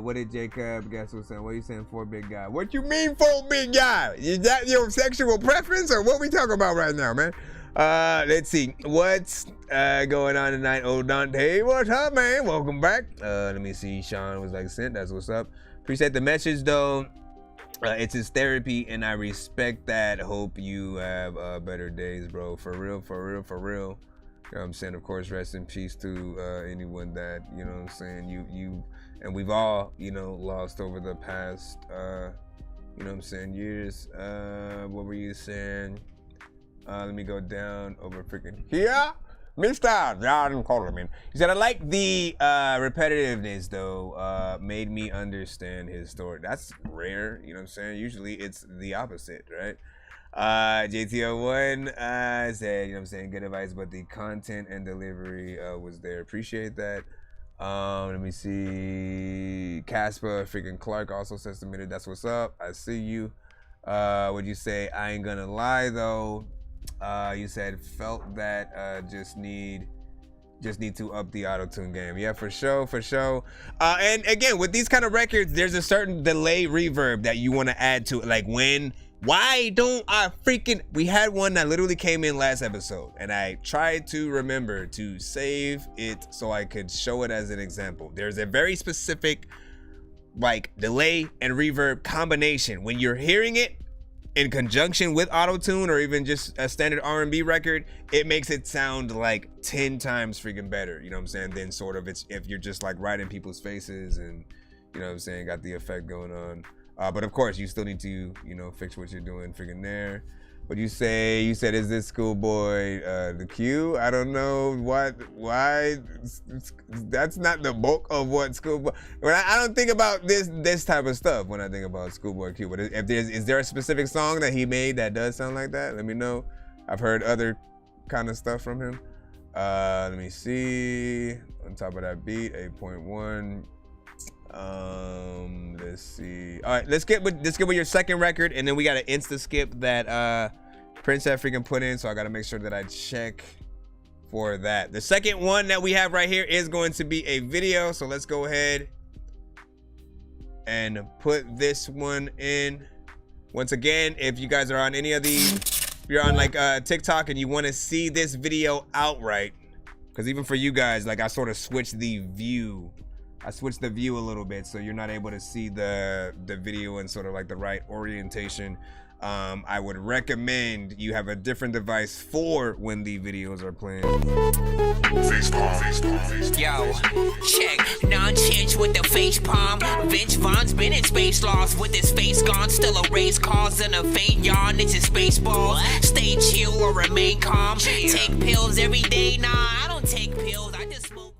What did Jacob guess was saying? What are you saying for big guy? What you mean for big guy? Is that your sexual preference or what we talking about right now, man? Let's see. What's going on tonight? Oh, Dante, what's up, man? Welcome back. Let me see. Sean was like, sent. That's what's up. Appreciate the message, though. It's his therapy, and I respect that. Hope you have better days, bro. For real, for real, for real. You know what I'm saying? Of course, rest in peace to anyone that, you know what I'm saying, you and we've all, you know, lost over the past, you know what I'm saying, years. What were you saying? Let me go down over freaking here. Mr. John Coleman. He said, I like the repetitiveness, though. Made me understand his story. That's rare, you know what I'm saying? Usually it's the opposite, right? JTO1 said, you know what I'm saying, good advice, but the content and delivery was there. Appreciate that. Let me see. Casper freaking Clark also says submitted. That's what's up. I see you. What'd you say? I ain't gonna lie though. You said felt that just need to up the auto-tune game. Yeah, for sure, for sure. And again, with these kind of records, there's a certain delay reverb that you want to add to it. Like why don't I freaking, we had one that literally came in last episode and I tried to remember to save it so I could show it as an example. There's a very specific like delay and reverb combination. When you're hearing it in conjunction with auto-tune or even just a standard R&B record, it makes it sound like 10 times freaking better, you know what I'm saying, than sort of it's if you're just like right in people's faces and, you know what I'm saying, got the effect going on. But of course, you still need to, you know, fix what you're doing freaking there. What you say? You said, is this Schoolboy the Q? I don't know why. That's not the bulk of what Schoolboy. I don't think about this type of stuff when I think about Schoolboy Q. But is there a specific song that he made that does sound like that? Let me know. I've heard other kind of stuff from him. Let me see. On top of that beat, 8.1. Let's see. All right, let's get with your second record, and then we got an insta skip that Prince had freaking put in, so I got to make sure that I check for that. The second one that we have right here is going to be a video, so let's go ahead and put this one in. Once again, if you guys are on any of these, if you're on like TikTok and you want to see this video outright, because even for you guys, like I sort of switched the view. I switched the view a little bit so you're not able to see the video in sort of like the right orientation. I would recommend you have a different device for when the videos are playing. Yo, check. Nonsenze with the face palm. Vince Vaughn's been in space lost with his face gone. Still a race cause and a faint yawn. It's his space balls. Stay chill or remain calm. Take pills every day. Nah, I don't take pills. I just smoke.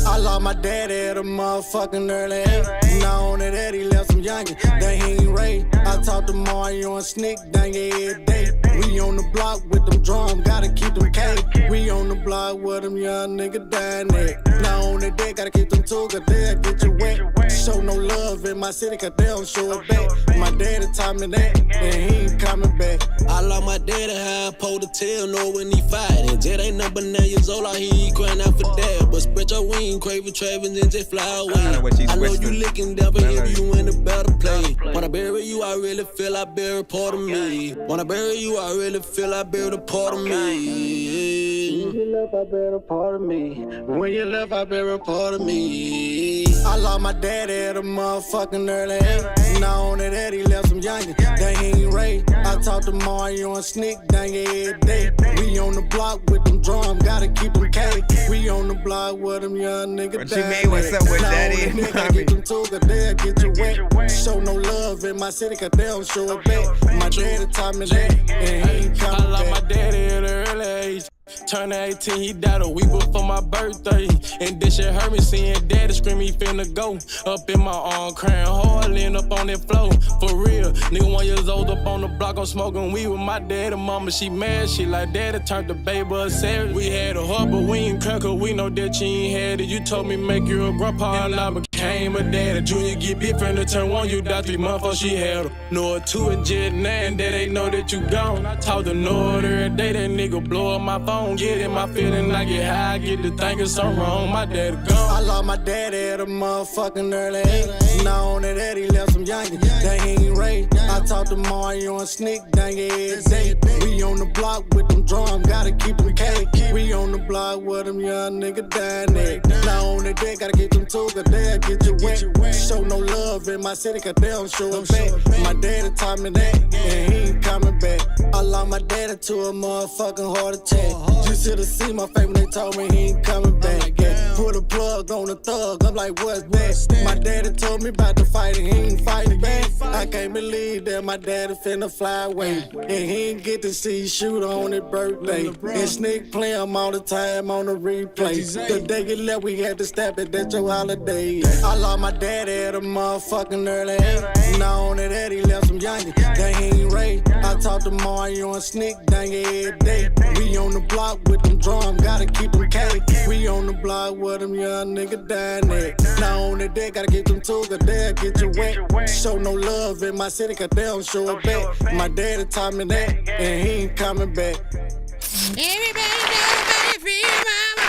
I lost my daddy at a motherfucking early age. Not only that, he left some youngin' that he ain't raised. I talk to Mario and Sneak dang every day. We on the block with them drums, gotta keep them caged. We on the block with them young nigga dying at. Not only that, gotta keep them too, cause they'll get you wet. Show no love in my city, cause they don't show it back. My daddy taught me that, and he ain't coming back. I lost my daddy, how I pulled the tail, know when he fighting. Jet ain't number 9 years old, I hear he crying out for dad. But spread your wings, craving Travis, and just fly away. I know you licking down for him, you in a better place. Wanna bury you, I really feel I bury part of me. Wanna bury you, I really feel I bury a part of me. left, I bet a part of me. When you left, I bet a part of me. I lost my daddy at a motherfucking early age. Now on that head, he left some youngin'. Dang, he ain't raised. I talk to Mario and Sneak, dang it every day. We on the block with them drums, gotta keep them K. We on the block with them young niggas. What you mean, what's up with daddy and mommy? Get them tools, they'll get you wet. Show no love in my city, cause they don't show it back. My daddy taught me that, and he ain't coming back. I lost my daddy at an early age. Turned 18, he died a week before my birthday. And this shit hurt me seeing daddy scream, he finna go. Up in my arm, crying hard, laying up on that floor. For real, nigga 1 year old up on the block, I'm smoking weed with my daddy. Mama, she mad, she like daddy turned the baby a savage. We had a heart, but we ain't crack, cause we know that you ain't had it. You told me make you a grandpa, and I became a daddy. Junior get big from the turn 1, you died 3 months before she had her. Noah 2 and Jet 9, that they know that you gone. I talk to Noah every day, that nigga blow up my phone. Get in my feeling, I get high, I get to thinking something wrong. My daddy gone. I lost my daddy at a motherfucking early age. Now on that head, he left some youngin'. Dang, he ain't raised. I talk to Mario and Sneak, dang it every day. We on the block with them drums, gotta keep them K. We on the block with them young niggas dying there. Now on the deck, gotta get them tools, cause they'll get you wet. Show no love in my city, cause they don't show it back. My daddy taught me that, and he ain't coming back. I lost my daddy to a motherfucking heart attack. You should've seen my face when they told me he ain't coming back. Yeah. Put a plug on the thug, I'm like, what's that? My daddy told me about the fight and he ain't fighting back. I can't believe that my daddy finna fly away. And he ain't get to see shoot on his birthday. And Sneak play him all the time on the replay. The day he left, we had to step it, that's your holiday. I lost my daddy at a motherfucking early age. Now on that head, he left some youngin'. Dang, he ain't raised. I talk to Mario and Sneak, dang it every day. We on the block with them drums, gotta keep them K. We on the block with them young niggas dying there. Now on the deck, gotta get them tools, cause they'll get you wet. Show no love in my city, cause they don't show it back. My daddy taught me that, and he ain't coming back. Everybody know about free mama.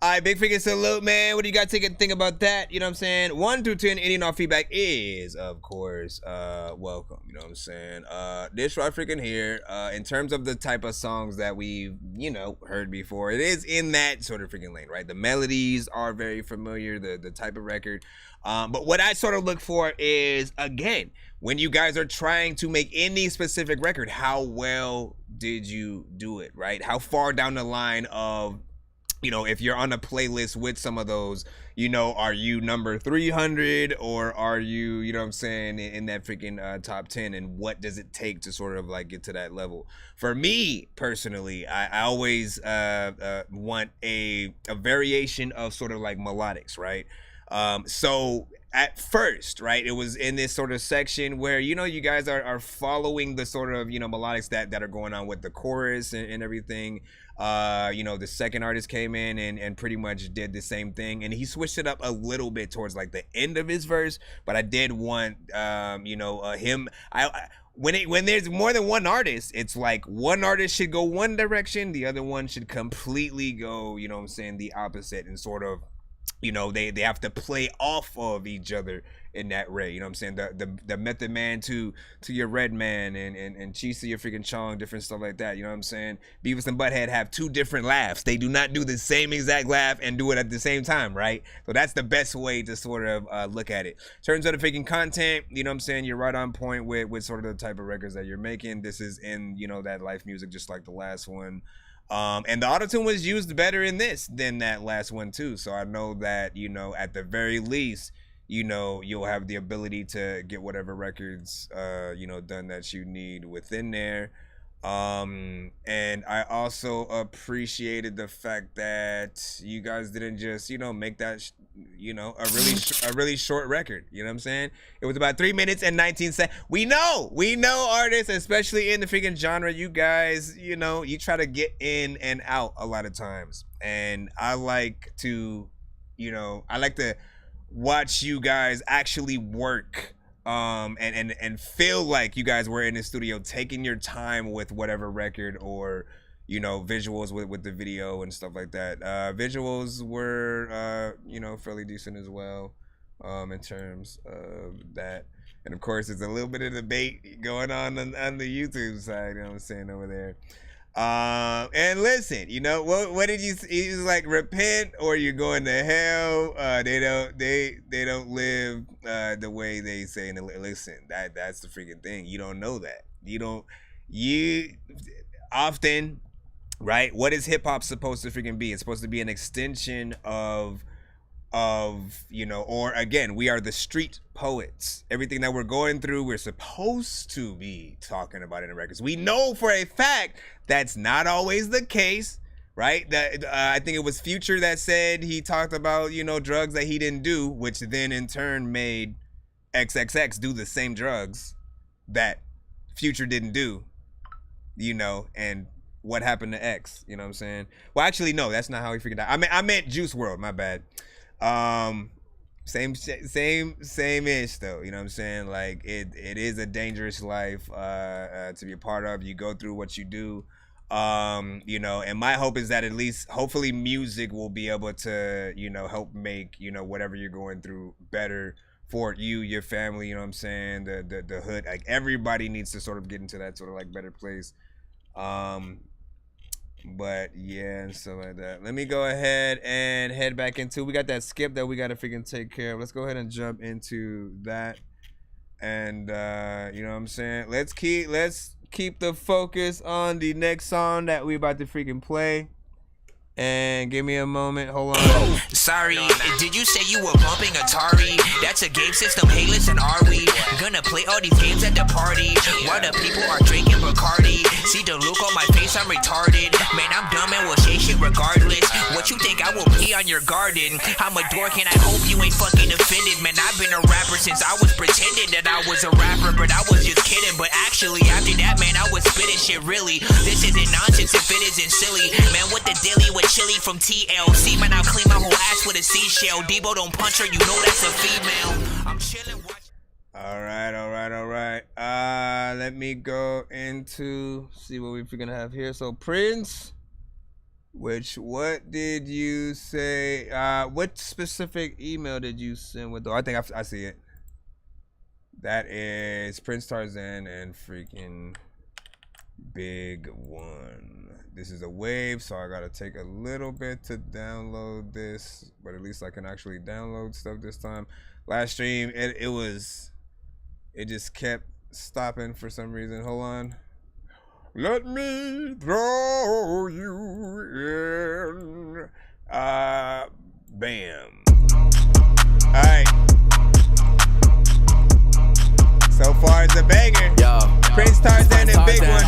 All right, big figure salute, man. What do you guys think about that? You know what I'm saying? 1 through 10, any and all feedback is, of course, welcome. You know what I'm saying? This right freaking here, in terms of the type of songs that we've, you know, heard before, it is in that sort of freaking lane, right? The melodies are very familiar, the type of record. But what I sort of look for is, again, when you guys are trying to make any specific record, how well did you do it, right? How far down the line of, you know, if you're on a playlist with some of those, you know, are you number 300 or are you, you know what I'm saying, in that freaking top 10, and what does it take to sort of like get to that level? For me personally, I always want a variation of sort of like melodics, right? So at first, right, it was in this sort of section where, you know, you guys are following the sort of, you know, melodics that are going on with the chorus and everything. You know, the second artist came in and pretty much did the same thing, and he switched it up a little bit towards like the end of his verse, but I did want you know, him, when there's more than one artist, it's like one artist should go one direction, the other one should completely go, you know what I'm saying, the opposite, and sort of, you know, they have to play off of each other in that way. You know what I'm saying? The Method Man to your Red Man and Cheese to your freaking Chong, different stuff like that. You know what I'm saying? Beavis and Butthead have two different laughs. They do not do the same exact laugh and do it at the same time, right? So that's the best way to sort of look at it. In terms of the freaking content, you know what I'm saying? You're right on point with sort of the type of records that you're making. This is in, you know, that life music, just like the last one. And the autotune was used better in this than that last one too. So I know that, you know, at the very least, you know, you'll have the ability to get whatever records, you know, done that you need within there. And I also appreciated the fact that you guys didn't just, you know, make that, you know, a really short record. You know what I'm saying? It was about 3 minutes and 19 seconds. We know artists, especially in the freaking genre, you guys, you know, you try to get in and out a lot of times. And I like to, you know, watch you guys actually work and feel like you guys were in the studio taking your time with whatever record, or, you know, visuals with the video and stuff like that. Visuals were, you know, fairly decent as well, in terms of that. And of course, there's a little bit of debate going on the YouTube side, you know what I'm saying, over there. And listen, you know, what did you, he was like, repent or you're going to hell. They don't live the way they say. And listen, that's the freaking thing. You don't know that. You often, right? What is hip hop supposed to freaking be? It's supposed to be an extension of, you know, or again, we are the street poets. Everything that we're going through, we're supposed to be talking about in the records. We know for a fact that's not always the case, right? That I think it was Future that said he talked about, you know, drugs that he didn't do, which then in turn made XXX do the same drugs that Future didn't do, you know, and what happened to X, you know what I'm saying? Well, actually, no, that's not how he figured out. I meant Juice WRLD, my bad. Same-ish though, you know what I'm saying? Like it is a dangerous life to be a part of. You go through what you do, you know, and my hope is that at least hopefully music will be able to, you know, help make, you know, whatever you're going through better for you, your family, you know what I'm saying? The hood, like everybody needs to sort of get into that sort of like better place. But yeah, and stuff like that. Let me go ahead and head back into, we got that skip that we got to freaking take care of. Let's go ahead and jump into that. And you know what I'm saying? Let's keep the focus on the next song that we about to freaking play. And give me a moment, hold on. Sorry, did you say you were bumping Atari? That's a game system, hey listen, are we gonna play all these games at the party? While the people are drinking Bacardi. See the look on my face, I'm retarded. Man, I'm dumb and will say shit regardless. What you think I will pee on your garden? I'm a dork and I hope you ain't fucking offended. Man, I've been a rapper since I was pretending that I was a rapper, but I was just kidding. But actually, after that, man, I was spitting shit really. This isn't nonsense if it isn't silly. Man, what the dilly with chili from TLC, man, I'll clean my whole ass with a seashell. Debo don't punch her, you know that's a female. I'm chilling. All right. Let me go into see what we're gonna have here. So Prince, what did you say? What specific email did you send with? I think I see it. That is Prince Tarzan and freaking Big One. This is a wave, so I gotta take a little bit to download this, but at least I can actually download stuff this time. Last stream, it just kept stopping for some reason. Hold on. Let me throw you in. Bam. All right. So far, it's a banger. Yo. Prince Tarzan and Big One.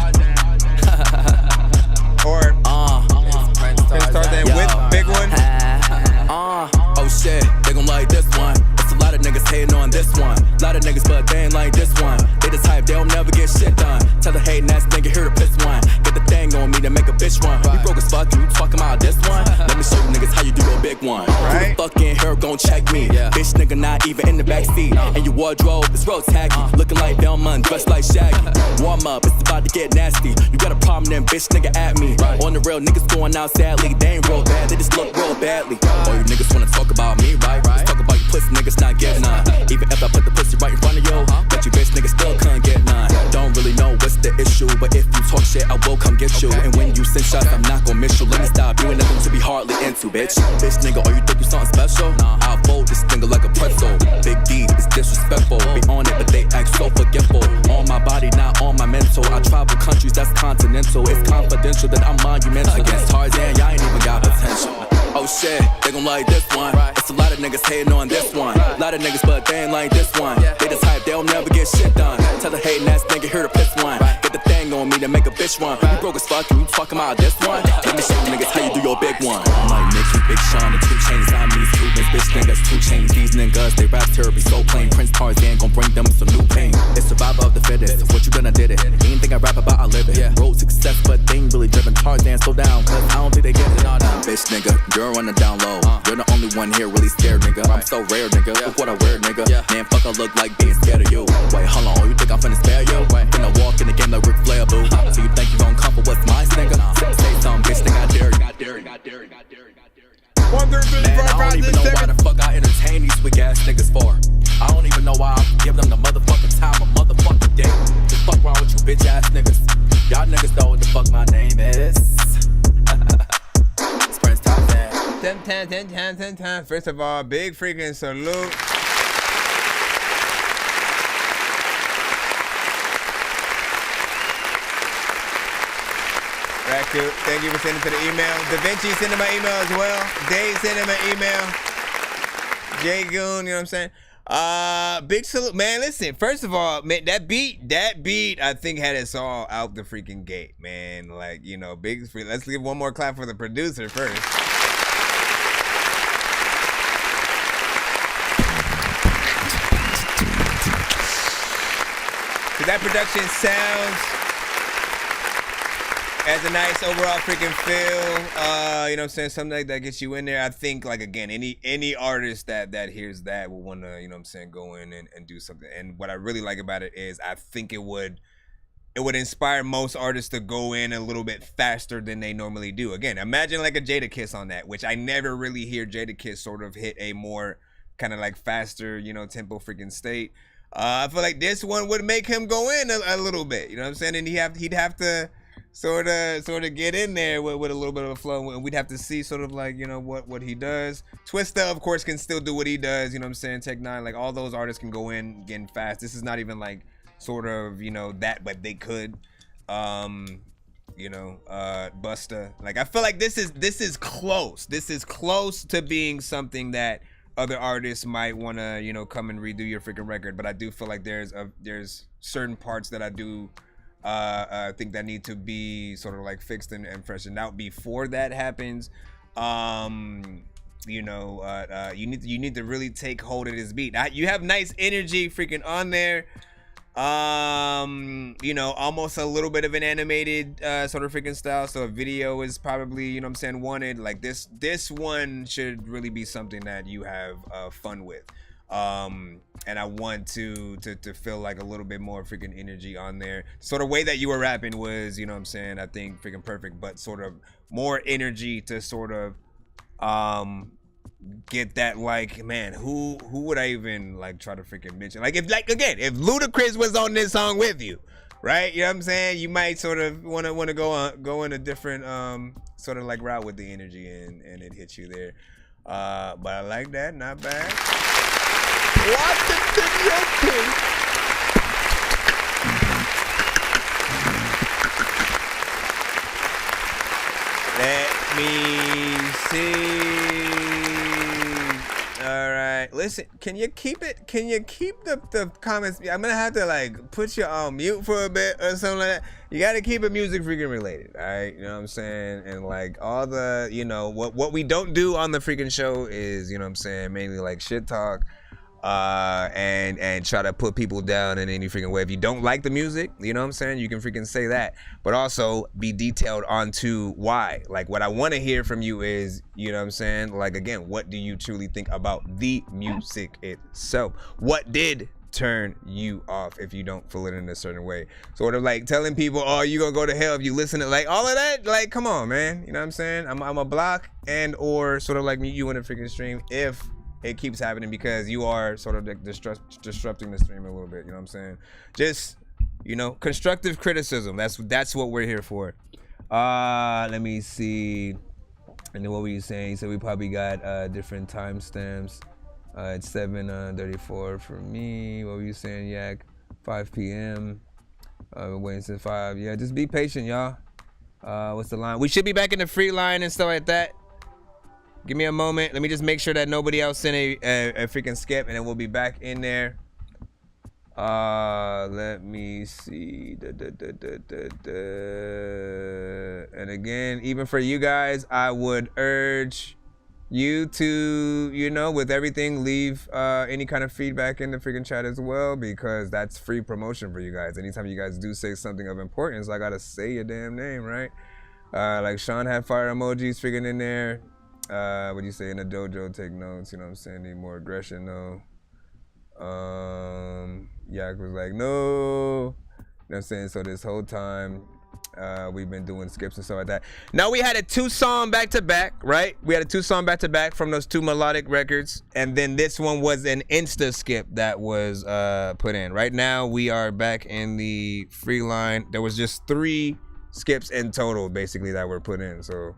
Or Prince Tarzan with Big One. Oh shit, they gon' like this one. It's a lot of niggas hating on this one. A lot of niggas, but they ain't like this one. They the type, they don't never get shit done. Tell the hating ass nigga here to piss one. Get the thing on me to make a bitch run. You broke as fuck, you talking about this one? Let me show you niggas how you do your big one. Right? Who the fuck in here gon' check me? Bitch nigga not even in the backseat. And your wardrobe is real tacky. Looking like Velma, dressed like Shaggy. Warm up, it's about to get nasty. You got a problem then, bitch nigga at me. On the real, niggas going out sadly. They ain't real bad, they just look real badly. All you niggas wanna talk about me, right? Let's talk about you pussy niggas not getting none. Even if I put the pussy right in front of you, but you bitch niggas still couldn't get none. Don't really know what's the issue, but if you talk shit, I will come get you. And when you send shots, I'm not gon' miss you. Let me stop, you ain't nothing to be hardly into, bitch. Bitch nigga, or you think you something special? I'll fold this nigga like a pretzel. Big D is disrespectful. Be on it, but they act so forgetful. On my body, not on my mental. I travel countries, that's continental. It's confidential that I'm monumental. Against Tarzan, y'all ain't even got potential. Oh shit, they gon' like this one. It's a lot of niggas hating on this one. A lot of niggas, but they ain't like this one. They the type, they'll never get shit done. Tell the hating ass nigga here to piss one. Get the thing on me to make a bitch run. You broke as fuck, and you talking about this one? Let me show you niggas how you do your big one. I'm like Nick Big Sean and 2 Chainz, I'm these Cubans, bitch niggas, 2 chains. These niggas, they rap terribly, so plain. Prince Tarzan gon' bring them some new pain. It's survival of the fittest. What you gonna did it? Anything I rap about, I live it. Road success, but they ain't really driven. Tarzan slow down, cause I don't think they get it. Bitch nigga, you're on the down low. You're the only one here really scared, nigga. I'm so rare, nigga. Look what I wear, nigga. Man, fuck, I look like being scared of you. Wait, hold on, you think I'm finna spare you? Finna walk in the game like Ric Flair, boo. So you think you gon' come for what's mine, nigga? Say something, bitch, think I dare you. 1, 2, 3, 4, 5, 6, 7. I don't even know why the fuck I entertain these weak ass niggas for. I don't even know why I give them the motherfucking time of motherfucking day. Just fuck wrong with you bitch ass niggas. Y'all niggas know what the fuck my name is. It's Prince Tarzan. 10 times. First of all, big freaking salute. Raku, thank you for sending to the email. Da Vinci sending my email as well. Dave sending my email. Jay Goon, you know what I'm saying? Big salute, man. Listen, first of all, man, that beat, I think had us all out the freaking gate, man. Like, you know, big. Let's give one more clap for the producer first. Cause that production sounds as a nice overall freaking feel, you know what I'm saying, something like that gets you in there. I think, like, again, any artist that hears that will want to, you know what I'm saying, go in and do something. And what I really like about it is I think it would inspire most artists to go in a little bit faster than they normally do. Again, imagine like a Jadakiss on that, which I never really hear Jadakiss sort of hit a more kind of like faster, you know, tempo freaking state. I feel like this one would make him go in a little bit, you know what I'm saying? And he'd have to sort of get in there with a little bit of a flow, and we'd have to see sort of like, you know, what he does. Twista, of course, can still do what he does, you know what I'm saying? Tech Nine, like all those artists can go in getting fast. This is not even like sort of, you know, that, but they could. You know, Busta. Like, I feel like this is close. This is close to being something that other artists might want to, you know, come and redo your freaking record. But I do feel like there's certain parts that I do think that need to be sort of like fixed and freshened out before that happens. You know, you need to really take hold of this beat. You have nice energy freaking on there. You know, almost a little bit of an animated sort of freaking style, so a video is probably, you know what I'm saying, wanted. Like this one should really be something that you have fun with. And I want to feel like a little bit more freaking energy on there. Sort of way that you were rapping was, you know what I'm saying, I think freaking perfect, but sort of more energy to sort of get that, like, man, who would I even like try to freaking mention? Like, if Ludacris was on this song with you, right? You know what I'm saying? You might sort of want to go in a different sort of like route with the energy, and it hits you there. But I like that, not bad. Washington, let me see. All right, listen. Can you keep it? Can you keep the comments? I'm gonna have to like put you on mute for a bit or something like that. You gotta keep it music freaking related, all right? You know what I'm saying? And like all the, you know, what we don't do on the freaking show is, you know what I'm saying, mainly like shit talk. And try to put people down in any freaking way. If you don't like the music, you know what I'm saying, you can freaking say that, but also be detailed onto why. Like, what I want to hear from you is, you know what I'm saying, like, again, what do you truly think about the music itself? What did turn you off if you don't feel it in a certain way? Sort of like telling people, oh, you gonna go to hell if you listen to, like, all of that. Like, come on, man, you know what I'm saying? I'm a block and or sort of like mute you in a freaking stream if it keeps happening, because you are sort of disrupting the stream a little bit, you know what I'm saying? Just, you know, constructive criticism. That's what we're here for. Let me see. And then what were you saying? You said we probably got different timestamps. It's 7:34 for me. What were you saying, Yak? 5 p.m. Waiting since 5. Yeah, just be patient, y'all. What's the line? We should be back in the free line and stuff like that. Give me a moment. Let me just make sure that nobody else sent a freaking skip, and then we'll be back in there. Let me see. And again, even for you guys, I would urge you to, you know, with everything, leave any kind of feedback in the freaking chat as well, because that's free promotion for you guys. Anytime you guys do say something of importance, I gotta say your damn name, right? Like Sean had fire emojis freaking in there. What do you say in the dojo? Take notes, you know what I'm saying? Need more aggression, though. Yak was like, no. You know what I'm saying? So this whole time, we've been doing skips and stuff like that. Now we had a 2-song back-to-back, right? We had a 2-song back-to-back from those 2 melodic records. And then this one was an insta skip that was put in. Right now, we are back in the free line. There was just 3 skips in total, basically, that were put in. So,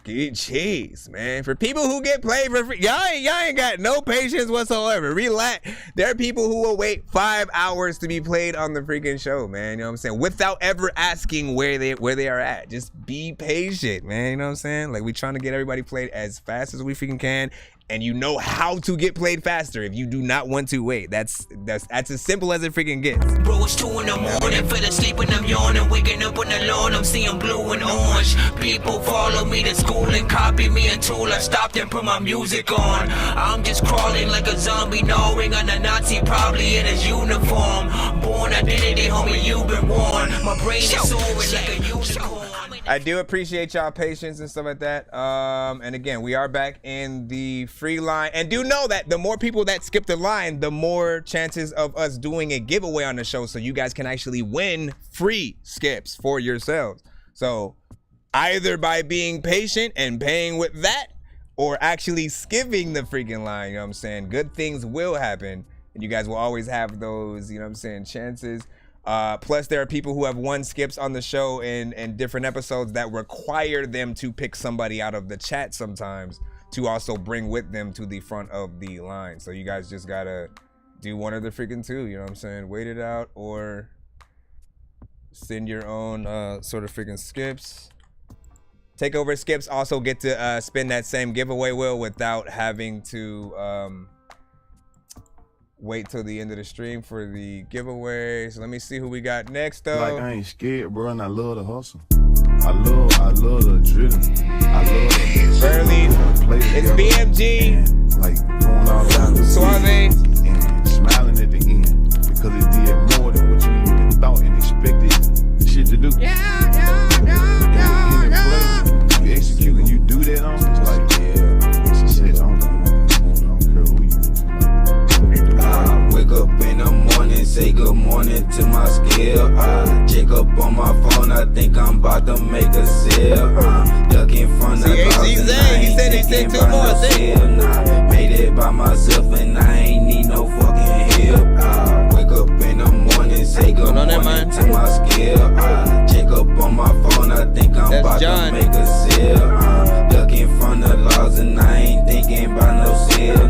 jeez, man. For people who get played for free, y'all ain't got no patience whatsoever. Relax. There are people who will wait 5 hours to be played on the freaking show, man. You know what I'm saying? Without ever asking where they are at. Just be patient, man. You know what I'm saying? Like, we trying to get everybody played as fast as we freaking can. And you know how to get played faster if you do not want to wait. That's as simple as it freaking gets. Bro, it's 2 in the morning, fell asleep and I'm yawning, waking up on the lawn, I'm seeing blue and orange. People follow me to school and copy me until I stopped and put my music on. I'm just crawling like a zombie, gnawing on a Nazi, probably in his uniform. Born identity, homie, you've been warned. My brain is soaring like a unicorn. I do appreciate y'all patience and stuff like that. And again, we are back in the free line. And do know that the more people that skip the line, the more chances of us doing a giveaway on the show, so you guys can actually win free skips for yourselves. So either by being patient and paying with that, or actually skipping the freaking line, you know what I'm saying? Good things will happen, and you guys will always have those, you know what I'm saying, chances. Plus, there are people who have won skips on the show in different episodes that require them to pick somebody out of the chat sometimes to also bring with them to the front of the line. So you guys just gotta do one of the freaking 2, you know what I'm saying? Wait it out or send your own sort of freaking skips. Takeover skips also get to spin that same giveaway wheel without having to wait till the end of the stream for the giveaway. So let me see who we got next, though. Like, I ain't scared, bro, and I love the hustle. I love the adrenaline. I love the early. It's BMG. And, like, going all down the Suave. And smiling at the end because it did more than what you even thought and expected shit to do. You execute and you do that on it, it's like, yeah, she said, I don't care who you I wake up in the morning, say good morning to my skill. I check up on my phone, I think I'm about to make a sale. Duck in front of he said 2 more. Made it by myself and I ain't need no fucking help. I wake up in the morning, say good morning to my skill. I check up on my phone, I think I'm about to make a sale. Duck in front of laws and I ain't thinking about no sale.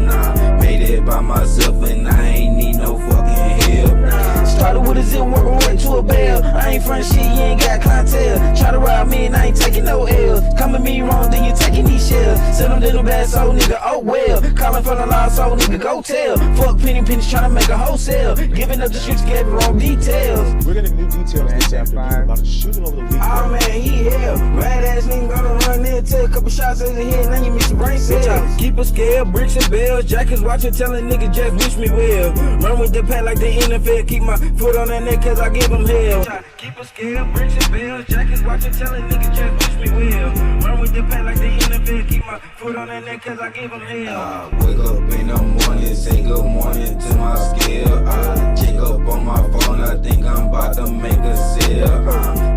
Made it by myself and I ain't need no fucking help. Started with a zip, working way to a bell. I ain't front shit, you ain't got clientele. Try to ride me and I ain't taking no L's. Coming me wrong, then you taking these shells. Send them little bad soul nigga, oh well. Calling from the lost soul nigga, go tell. Fuck pennies trying to make a wholesale. Giving up the streets, gave wrong details. We're getting new details this afternoon about a shooting over the weekend. Oh man, he hell. Rad ass nigga gonna run there, take a couple shots in the head, now you miss your brain cells. Keep a scale, bricks and bells. Jackets watching, telling niggas just wish me well. Run with the pad like the NFL, keep my foot on that neck cause I give them hell. Keep a scale, bricks and bells. Jackets watching, telling niggas just wish me well. Run with the pad like the NFL, keep my foot on that neck cause I give them hell. I wake up in the morning, say good morning to my skill. I check up on my phone, I think I'm about to make a sale.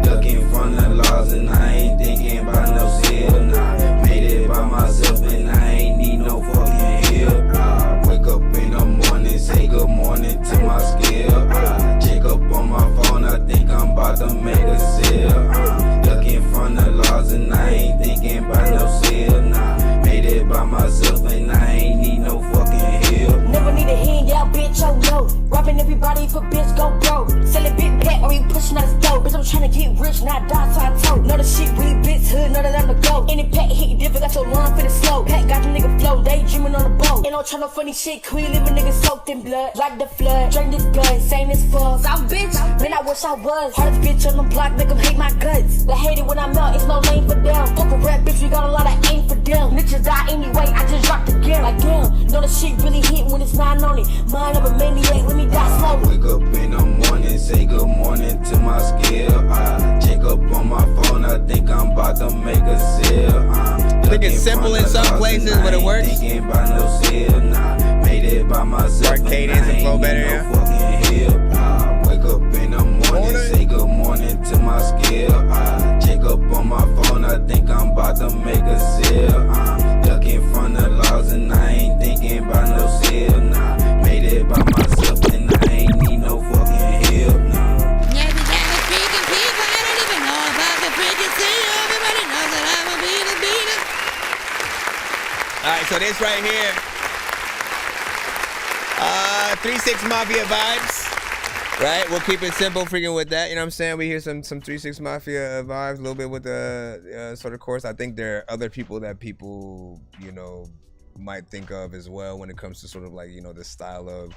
Duck in front of laws and I ain't thinking about no sale. Made it by myself and I ain't need no fucking help. I wake up in the morning, say good morning to my skill. I check up on my phone, I think I'm about to make a sale. Duck in front of laws and I ain't thinking about no sale. Made it by myself and I ain't need no fucking help. Never need a handout, bitch, oh no. Robbing everybody for bitch, go bro. Selling big black or you pushing out the stove. Bitch, I'm trying to get rich, not die, so I told. Know the shit, we bitch hood, know that I'm the go. Any pack hit different, got your line for the slow. Pack got the nigga flow, daydreaming on the boat. Ain't no trying no funny shit, queen living nigga soaked in blood. Like the flood, drink this gun, same as fuck. South bitch, man, I wish I was. Hardest bitch on the block, make them hate my guts. They hate it when I'm out, it's no lane for them. Fuck a rap bitch, we got a lot of aim for them. Niggas on it. Mind of a maniac, let me die slowly. Wake up in the morning, say good morning to my skill. I check up on my phone, I think I'm about to make a sale. I think it's simple in some places, but it works. Thinking about no sale, nah. Made it by myself. Cadence and flow better, yeah. Wake up in the morning, say good morning to my skill. I check up on my phone, I think I'm about to make a sale. Ducking from the laws and I ain't thinking about no sale, nah. Made it by myself and I ain't need no fucking help, nah. Yeah, we got a freaking people. I don't even know about the freaking seal. Everybody knows that I'm a beater. Alright, so this right here. 3-6 Mafia vibes. Right? We'll keep it simple freaking with that. You know what I'm saying? We hear some 3-6 Mafia vibes, a little bit with the sort of chorus. I think there are other people that people, you know, might think of as well when it comes to sort of like, you know, the style of,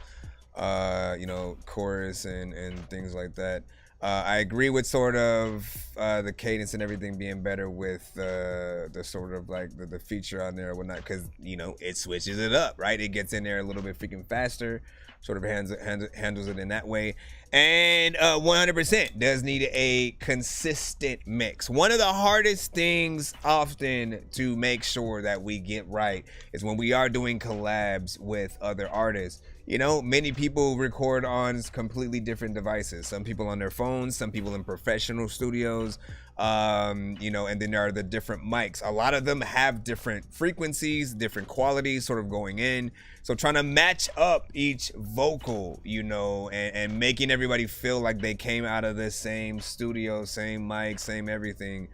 you know, chorus and things like that. I agree with sort of the cadence and everything being better with the sort of like the feature on there or whatnot, because, you know, it switches it up, right? It gets in there a little bit freaking faster, sort of handles it in that way. And 100% does need a consistent mix. One of the hardest things often to make sure that we get right is when we are doing collabs with other artists. You know, many people record on completely different devices. Some people on their phones, some people in professional studios, you know, and then there are the different mics. A lot of them have different frequencies, different qualities sort of going in. So trying to match up each vocal, you know, and making everybody feel like they came out of the same studio, same mic, same everything.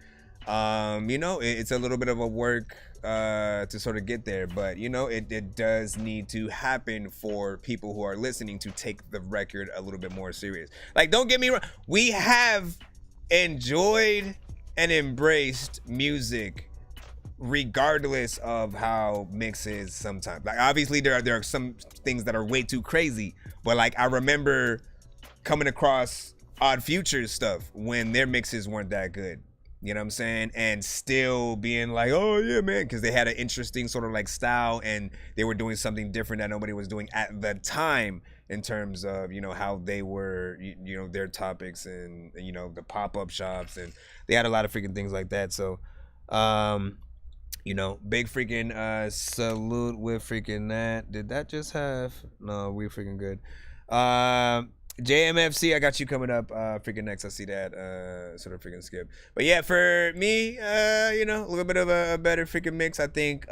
You know, it's a little bit of a work to sort of get there, but you know, it does need to happen for people who are listening to take the record a little bit more serious. Like, don't get me wrong, we have enjoyed and embraced music regardless of how mixes sometimes. Like, obviously there are some things that are way too crazy, but like I remember coming across Odd Future's stuff when their mixes weren't that good. You know what I'm saying? And still being like, oh yeah, man, because they had an interesting sort of like style and they were doing something different that nobody was doing at the time in terms of, you know, how they were, you know, their topics and, you know, the pop-up shops, and they had a lot of freaking things like that. So, you know, big freaking salute with freaking that. Did that just have? No, we freaking good. JMFC, I got you coming up freaking next. I see that sort of freaking skip. But yeah, for me, you know, a little bit of a better freaking mix. I think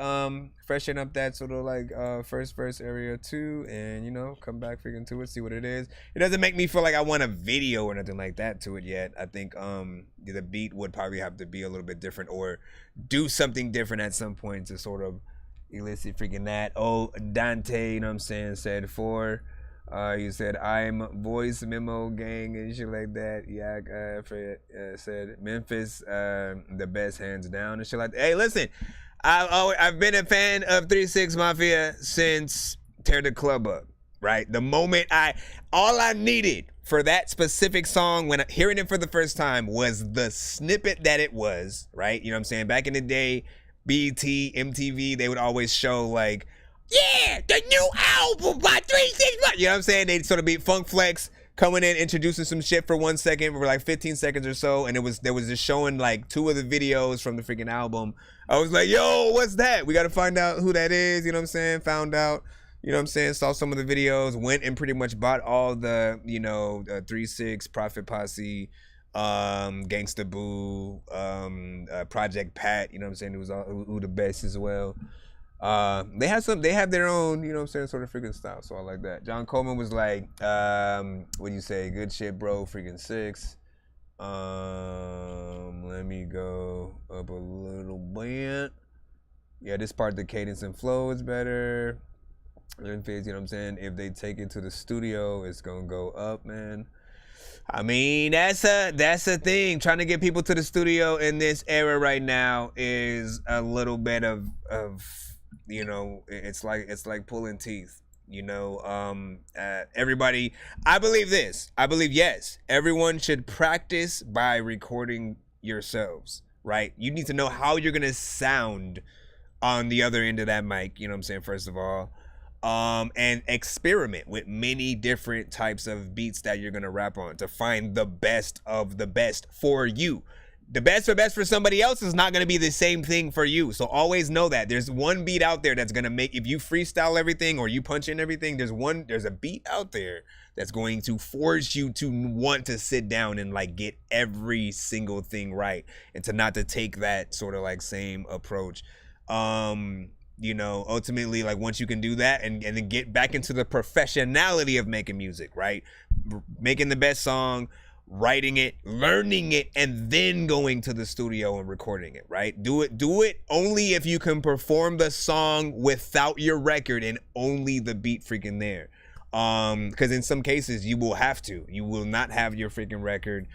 freshen up that sort of like first verse area too, and you know, come back freaking to it, see what it is. It doesn't make me feel like I want a video or nothing like that to it yet. I think the beat would probably have to be a little bit different or do something different at some point to sort of elicit freaking that. Oh, Dante, you know what I'm saying, said for. You said I'm voice memo gang and shit like that. Yeah, said Memphis, the best hands down and shit like that. Hey, listen, I've been a fan of 3-6 Mafia since Tear the Club Up, right? The moment all I needed for that specific song when hearing it for the first time was the snippet that it was, right? You know what I'm saying? Back in the day, BET, MTV, they would always show like, yeah, the new album by 3-6. You know what I'm saying? They'd sort of be Funk Flex coming in, introducing some shit for 1 second, for like 15 seconds or so, and there was just showing like 2 of the videos from the freaking album. I was like, yo, what's that? We got to find out who that is. You know what I'm saying? Found out. You know what I'm saying? Saw some of the videos, went and pretty much bought all the, you know, 3-6, Prophet Posse, Gangsta Boo, Project Pat. You know what I'm saying? It was all who the best as well. They have their own, you know what I'm saying, sort of freaking style, so I like that. John Coleman was like, what do you say, good shit bro, freaking 6. Let me go up a little bit. Yeah, this part, the cadence and flow is better. You know what I'm saying? If they take it to the studio, it's gonna go up, man. I mean, that's a thing. Trying to get people to the studio in this era right now is a little bit of you know, it's like pulling teeth. You know, everybody. I believe yes, everyone should practice by recording yourselves. Right? You need to know how you're gonna sound on the other end of that mic. You know what I'm saying? First of all. and experiment with many different types of beats that you're gonna rap on to find the best of the best for you. The best for somebody else is not gonna be the same thing for you. So always know that there's one beat out there that's gonna make, if you freestyle everything or you punch in everything, there's a beat out there that's going to force you to want to sit down and like get every single thing right, and to not to take that sort of like same approach. You know, ultimately, like once you can do that and then get back into the professionality of making music, right? Making the best song, writing it, learning it, and then going to the studio and recording it, right? Do it only if you can perform the song without your record and only the beat freaking there. Because in some cases you will not have your freaking record,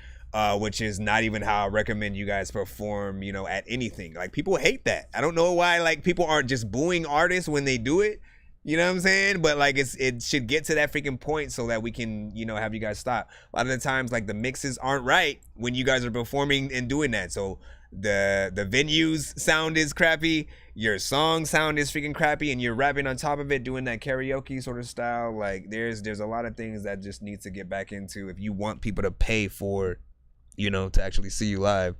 which is not even how I recommend you guys perform, you know, at anything. Like, people hate that. I don't know why, like, people aren't just booing artists when they do it. You know what I'm saying? But like, it should get to that freaking point so that we can, you know, have you guys stop. A lot of the times, like, the mixes aren't right when you guys are performing and doing that. So the venues sound is crappy, your song sound is freaking crappy, and you're rapping on top of it, doing that karaoke sort of style. Like, there's a lot of things that just need to get back into if you want people to pay for, you know, to actually see you live.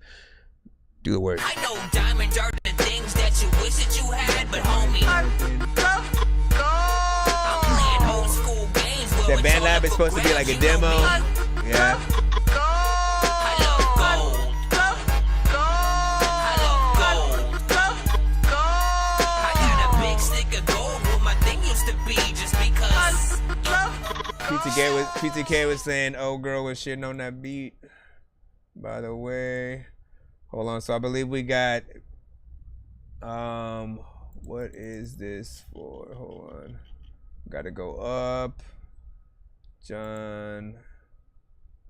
Do the work. I know diamonds are the things that you wish that you had, but homie, that band lab is supposed to be like a demo. Yeah. PTK was saying, "Oh, girl was shitting on that beat." By the way, hold on. So I believe we got. What is this for? Hold on. Got to go up. John.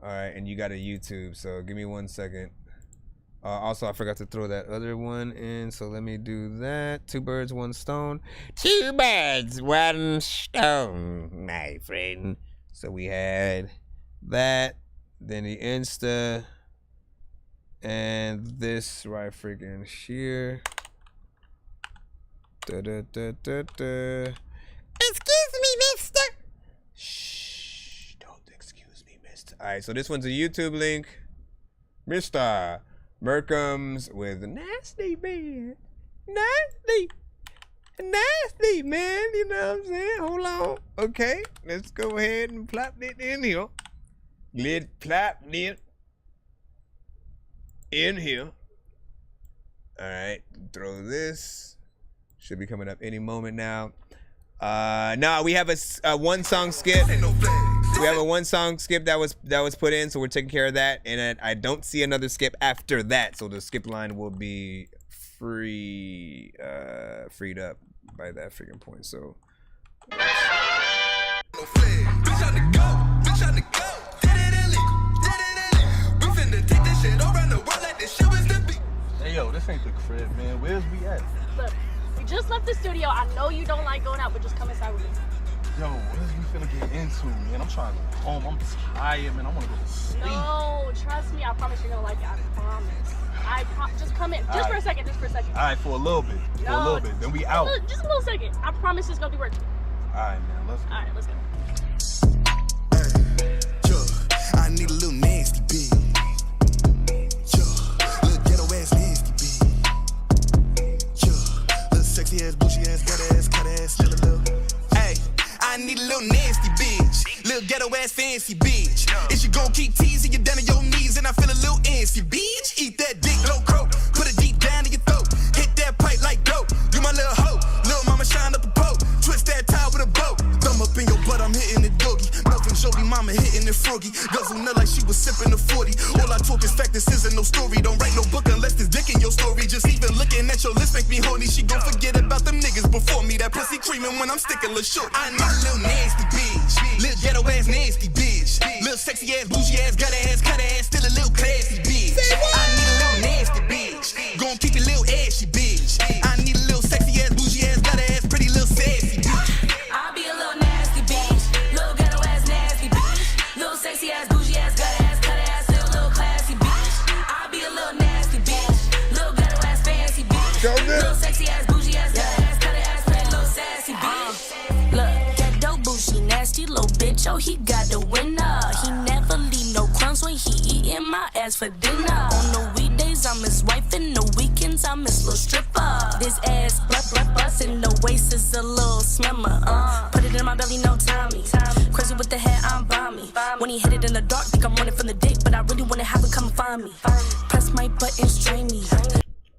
All right, and you got a YouTube. So give me 1 second. Also, I forgot to throw that other one in, so let me do that. 2 birds, 1 stone. 2 birds, 1 stone, my friend. So we had that, then the Insta, and this right freaking here. Excuse me, mister. Shh, don't excuse me, mister. All right, so this one's a YouTube link. Mr. Merkham's with nasty man. Nasty man, you know what I'm saying? Hold on. Okay, let's go ahead and plop it in here. Let's plop it in here. All right, throw this. Should be coming up any moment now. No, we have a 1 song skip. We have a 1 song skip that was put in, so we're taking care of that. And I don't see another skip after that, so the skip line will be freed up by that freaking point. So. Hey yo, this ain't the crib, man. Where's we at? Look, we just left the studio. I know you don't like going out, but just come inside with me. Yo, what is we finna get into, man? I'm trying to go home. I'm tired, man. I wanna go to sleep. No, trust me. I promise you're gonna like it. I promise. Just come in. Just for a second. All right, for a little bit. For a little bit. Then we out. Just a little second. I promise it's gonna be worth it. All right, man. Let's go. All right, let's go. I need a little nasty beat. Little ghetto ass nasty beat. Little sexy ass, bushy ass, gut ass, cut ass, little. Hey, I need a little nasty bitch. Little ghetto ass fancy bitch. If you gon' keep teasing you down on your knees and I feel a little antsy, bitch. Eat that dick, low croak. Put it deep down in your throat. Hit that pipe like dope. You my little hoe. Little mama shine up a poke. Twist that tie with a boat. Thumb up in your butt, I'm hitting it doggy. Melvin Jolie, mama hitting it froggy. Guzzle nut like she was sipping a 40. All I talk is fact, this isn't no story. Don't write no book unless there's dick in your story. Just even looking at your list make me horny. She gon' forget about them niggas before me. That pussy creaming when I'm sticking a short. I need a little nasty bitch. Little ghetto ass nasty bitch. Little sexy ass, bougie ass, gut ass, cut ass. Still a little classy bitch. I need a little nasty bitch. Gon' keep it little ashy bitch. I need a little sexy ass, bougie ass, gut ass, pretty little sassy bitch. I'll be a little nasty bitch. Little ghetto ass nasty bitch. Little sexy ass, bougie ass, gut ass, cut ass, still a little classy bitch. I'll be a little nasty bitch. Little ghetto ass fancy bitch. Little sexy ass, bougie ass, gut ass, cut ass, pretty little sassy bitch. Look. ass for dinner. On the weekdays, I'm his wife, and the weekends, I'm his little stripper. This ass bust, and the waist is a little slimmer. Put it in my belly, no Tommy. Crazy with the head, I'm bomby. When he hit it in the dark, think I'm running from the dick, but I really wanna have it come and find me. Press my button, strain me.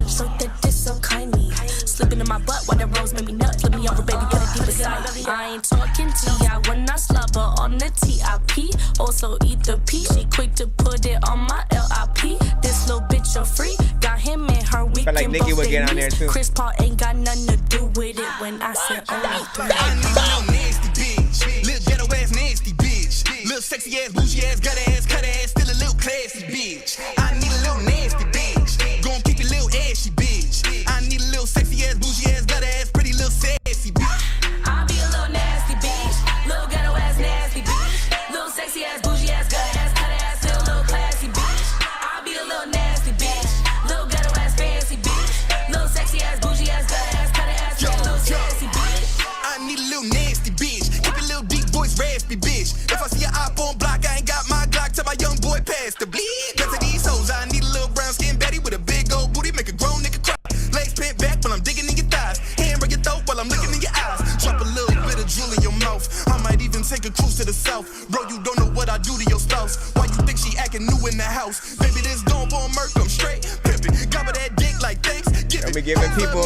So that this so kindly. Slipping in my butt while the rose made me nut. Flip me over, baby, put it deep inside. I ain't talking T.I. when I slobber on the T.I.P. Also eat the P. She quick to put it on my L.I.P. This little bitch a free. Got him in her weekend. Like Nikki would get on there too. Chris Paul ain't got nothing to do with it when I said only three. I need a little nasty bitch. Little ghetto ass nasty bitch. Little sexy ass, bougie ass, gut ass, cut ass. Still a little classy bitch. I need a little nasty bitch. Gon' keep it little ashy bitch. I need a little sexy ass, bougie ass, gut ass, pretty little sassy bitch. I be a little nasty bitch. Little ghetto ass nasty bitch. Little sexy ass, bougie ass, gut ass, cut ass. Still a little classy bitch. I be a little nasty bitch. Little ghetto ass fancy bitch. Little sexy ass, bougie ass, gut ass, cut ass. Still a little sassy bitch. I need a little nasty bitch. Keep it little deep voice raspy bitch. If I see an iPhone block, I ain't got my Glock. Tell my young boy pass the bleed. Cause of these hoes, I need a little brown skin Betty with a big old booty, make a grown nigga cry. Legs bent back while I'm digging in your thighs. Hand on your throat while I'm looking in your eyes. Drop a little bit of jewel in your mouth. I might even take a cruise to the south. Bro, you don't know what I do to your spouse. Why you think she acting new in the house? Baby, this gon' for a murk, I'm straight pimpin'. Gobble that dick like thanks. Let me giving people.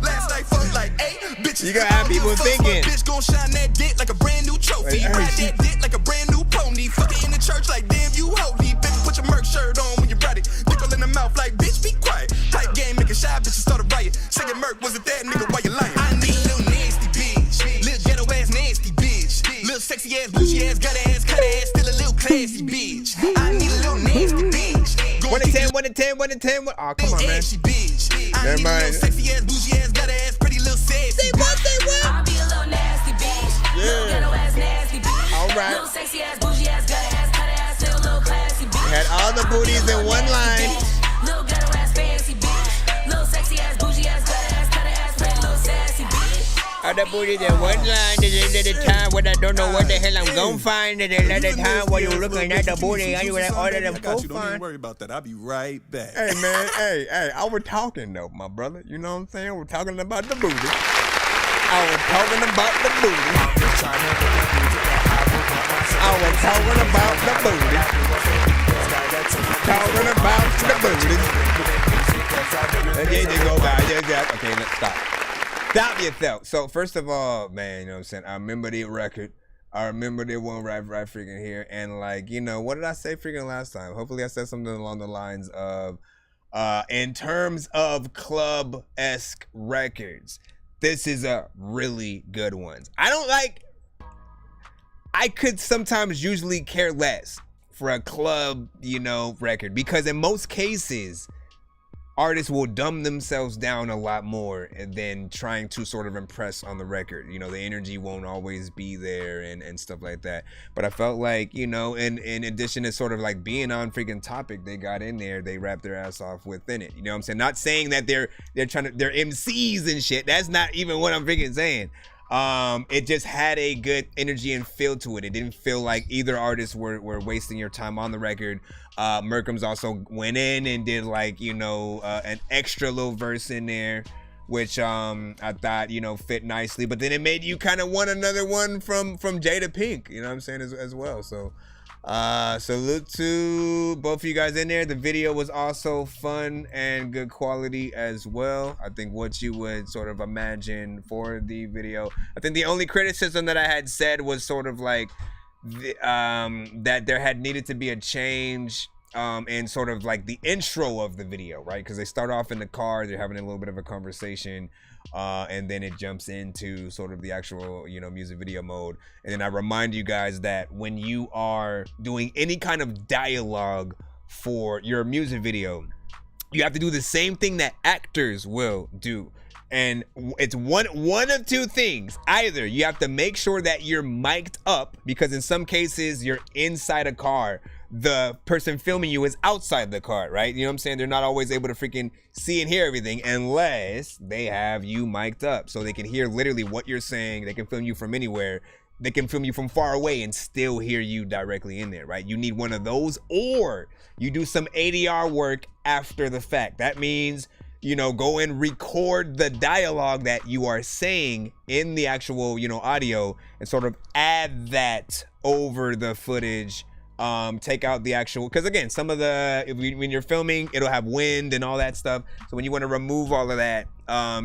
Last night fuck like 8 bitches. You gotta have people thinking. Bitch gon' shine that dick like a brand new trophy. Ride that dick like a brand new pony. Fuck it in the church like damn you holy. Bitch, put your Merc shirt on when you ride it. Nickel in the mouth like bitch, be quiet. Type game, make a shy bitch start a riot. Second Merc wasn't that nigga, why you lying? I need a little nasty bitch. Little ghetto ass nasty bitch. Little sexy ass, bougie ass, gut ass, cut ass. Still a little classy bitch. I need a little nasty bitch. 1 to 10, 1 to 10, 1 to 10. Oh, come on, man. Never mind. Sexy ass, bougie ass, gut ass, pretty little sassy. Say what? I be a little nasty bitch. Little ghetto ass nasty bitch. All right. Little sexy ass, bougie ass, gut ass, cut ass. Still a little classy bitch. Had all the booties in one line. Little ghetto ass fancy bitch. Little sexy ass, bougie ass, gut ass, cut ass. Pretty little sassy bitch. All the booties in one line. There's a time when I don't know what the hell I'm gonna find. There's another time when you're looking at the booty and you're like, order them Don't even worry about that. I'll be right back. Hey, man. Hey, I was talking though, my brother. You know what I'm saying? We're talking about the booty. I was talking about the booty. I was talking about the booty. Talking about the booty. And then go by. Okay, let's stop. Stop yourself. So first of all, man, you know what I'm saying? I remember the record. I remember the one right freaking here. And like, you know, what did I say freaking last time? Hopefully I said something along the lines of, in terms of club-esque records, this is a really good one. I could sometimes usually care less for a club, you know, record, because in most cases, artists will dumb themselves down a lot more than trying to sort of impress on the record. You know, the energy won't always be there and stuff like that. But I felt like, you know, in addition to sort of like being on freaking topic, they got in there, they rapped their ass off within it. You know what I'm saying? Not saying that they're MCs and shit. That's not even what I'm freaking saying. It just had a good energy and feel to it. It didn't feel like either artists were wasting your time on the record. Merkham's also went in and did like, you know, an extra little verse in there, which I thought, you know, fit nicely. But then it made you kind of want another one from Jada Pink, you know what I'm saying, as well. So salute to both of you guys in there. The video was also fun and good quality as well. I think what you would sort of imagine for the video. I think the only criticism that I had said was sort of like that there had needed to be a change in sort of like the intro of the video, right? Because they start off in the car, they're having a little bit of a conversation, and then it jumps into sort of the actual, you know, music video mode. And then I remind you guys that when you are doing any kind of dialogue for your music video, you have to do the same thing that actors will do. And it's one of two things. Either you have to make sure that you're mic'd up, because in some cases you're inside a car, the person filming you is outside the car, right? You know what I'm saying? They're not always able to freaking see and hear everything unless they have you mic'd up, so they can hear literally what you're saying. They can film you from anywhere they can film you from far away and still hear you directly in there, right? You need one of those, or you do some ADR work after the fact. That means, you know, go and record the dialogue that you are saying in the actual, you know, audio, and sort of add that over the footage. Take out the actual, because again, some of the, when you're filming, it'll have wind and all that stuff. So when you want to remove all of that,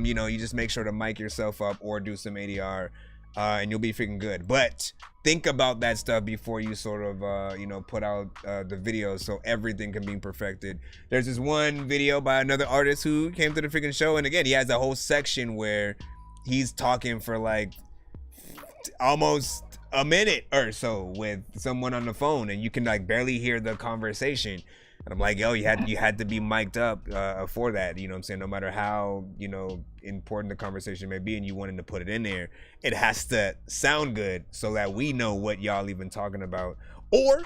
you know, you just make sure to mic yourself up or do some ADR, and you'll be freaking good. But think about that stuff before you sort of, you know, put out the videos, so everything can be perfected. There's this one video by another artist who came to the freaking show, and again, he has a whole section where he's talking for like almost a minute or so with someone on the phone, and you can like barely hear the conversation. And I'm like, yo, you had to be mic'd up for that, you know what I'm saying? No matter how, you know, important the conversation may be and you wanted to put it in there, it has to sound good so that we know what y'all even talking about. Or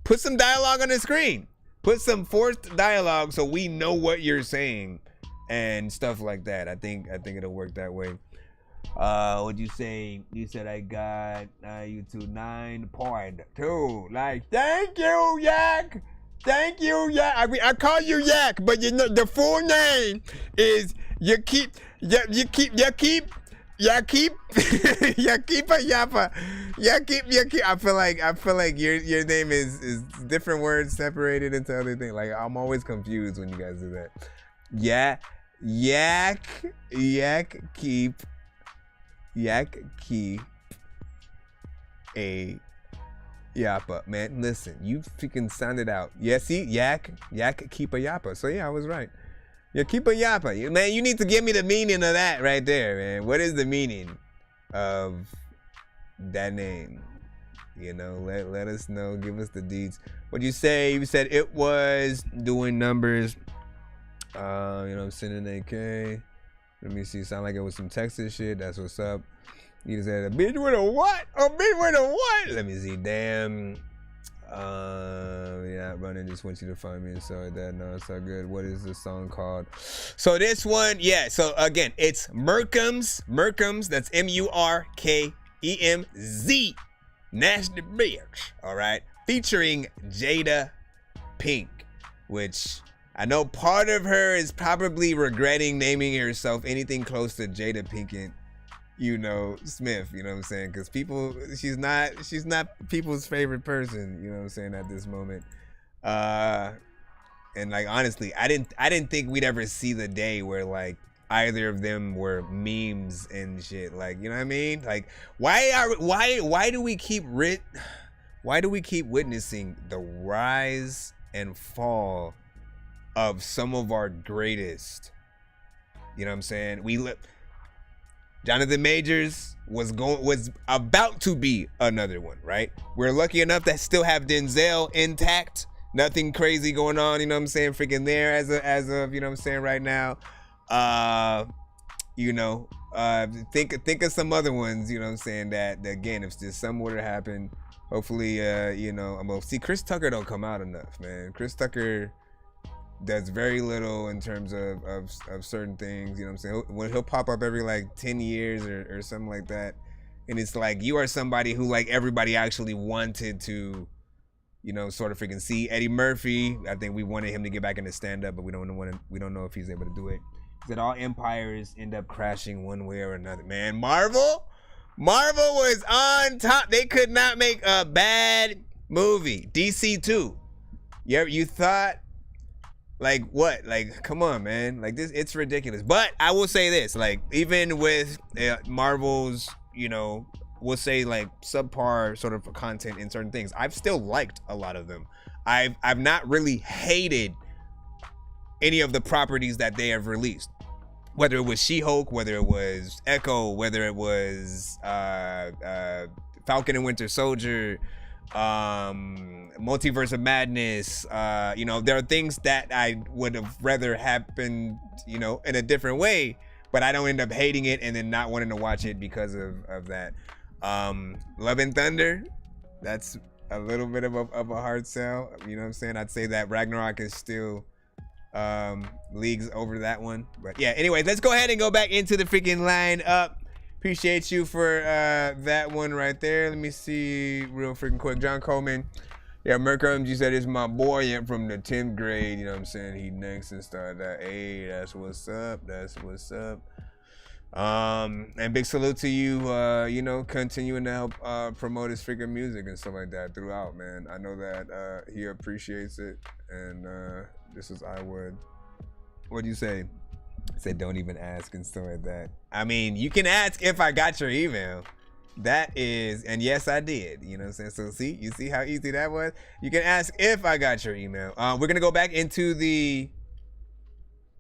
put some dialogue on the screen. Put some forced dialogue so we know what you're saying and stuff like that. I think it'll work that way. What'd you say? You said I got you to 9.2. Like, thank you, Yak. Thank you, Yak. I call you Yak, but you know the full name is Yakeep Yappa. Yakeep. I feel like your name is different words separated into other things. Like, I'm always confused when you guys do that. Yakeep a Yappa. Man, listen, you freaking sounded out. Yeah, see, Yak keep a Yappa. So yeah, I was right. Yeah, keep a Yappa. Man, you need to give me the meaning of that right there, man. What is the meaning of that name? You know, let us know. Give us the deeds. What'd you say? You said it was doing numbers. You know, I'm sending AK. Let me see. Sound like it was some Texas shit. That's what's up. You said a bitch with a what? A bitch with a what? Let me see. Damn. Yeah, running. Just want you to find me. Sorry, that. No, it's all good. What is this song called? So this one, yeah. So again, it's Merkemz. That's MURKEMZ. Nasty Bitch. All right. Featuring Jada Pink, which I know part of her is probably regretting naming herself anything close to Jada Pinkett, you know, Smith, you know what I'm saying? Because she's not people's favorite person, you know what I'm saying, at this moment. And like, honestly, I didn't think we'd ever see the day where like either of them were memes and shit. Like, you know what I mean? Like, why do we keep witnessing the rise and fall of some of our greatest? You know what I'm saying? Jonathan Majors was about to be another one, right? We're lucky enough to still have Denzel intact. Nothing crazy going on, you know what I'm saying, freaking there as of you know what I'm saying, right now. You know, think of some other ones, you know what I'm saying, that again, if just some were to happen, hopefully, you know, well, see, Chris Tucker don't come out enough, man. Chris Tucker does very little in terms of certain things, you know what I'm saying? When he'll pop up every like 10 years or something like that, and it's like, you are somebody who like everybody actually wanted to, you know, sort of freaking see. Eddie Murphy, I think we wanted him to get back into stand-up, but we don't know if he's able to do it. He said all empires end up crashing one way or another. Man, Marvel was on top. They could not make a bad movie. DC too. You thought, like, what? Like, come on, man. Like, this, it's ridiculous. But I will say this, like, even with Marvel's, you know, we'll say like subpar sort of content in certain things, I've still liked a lot of them. I've not really hated any of the properties that they have released, whether it was She-Hulk, whether it was Echo, whether it was Falcon and Winter Soldier, Multiverse of Madness. You know, there are things that I would have rather happened, you know, in a different way, but I don't end up hating it and then not wanting to watch it because of that. Love and Thunder, that's a little bit of a hard sell, you know what I'm saying? I'd say that Ragnarok is still leagues over that one, but yeah, anyway, let's go ahead and go back into the freaking line up. Appreciate you for that one right there. Let me see real freaking quick. John Coleman. Yeah, Merc MG said it's my boy and from the 10th grade. You know what I'm saying? He next and started that. Hey, that's what's up. That's what's up. And big salute to you, you know, continuing to help promote his freaking music and stuff like that throughout, man. I know that he appreciates it. And this is I Would. What do you say? Said don't even ask and stuff like that. I mean, you can ask if I got your email. That is, and yes, I did. You know what I'm saying? So see, you see how easy that was? You can ask if I got your email. We're gonna go back into the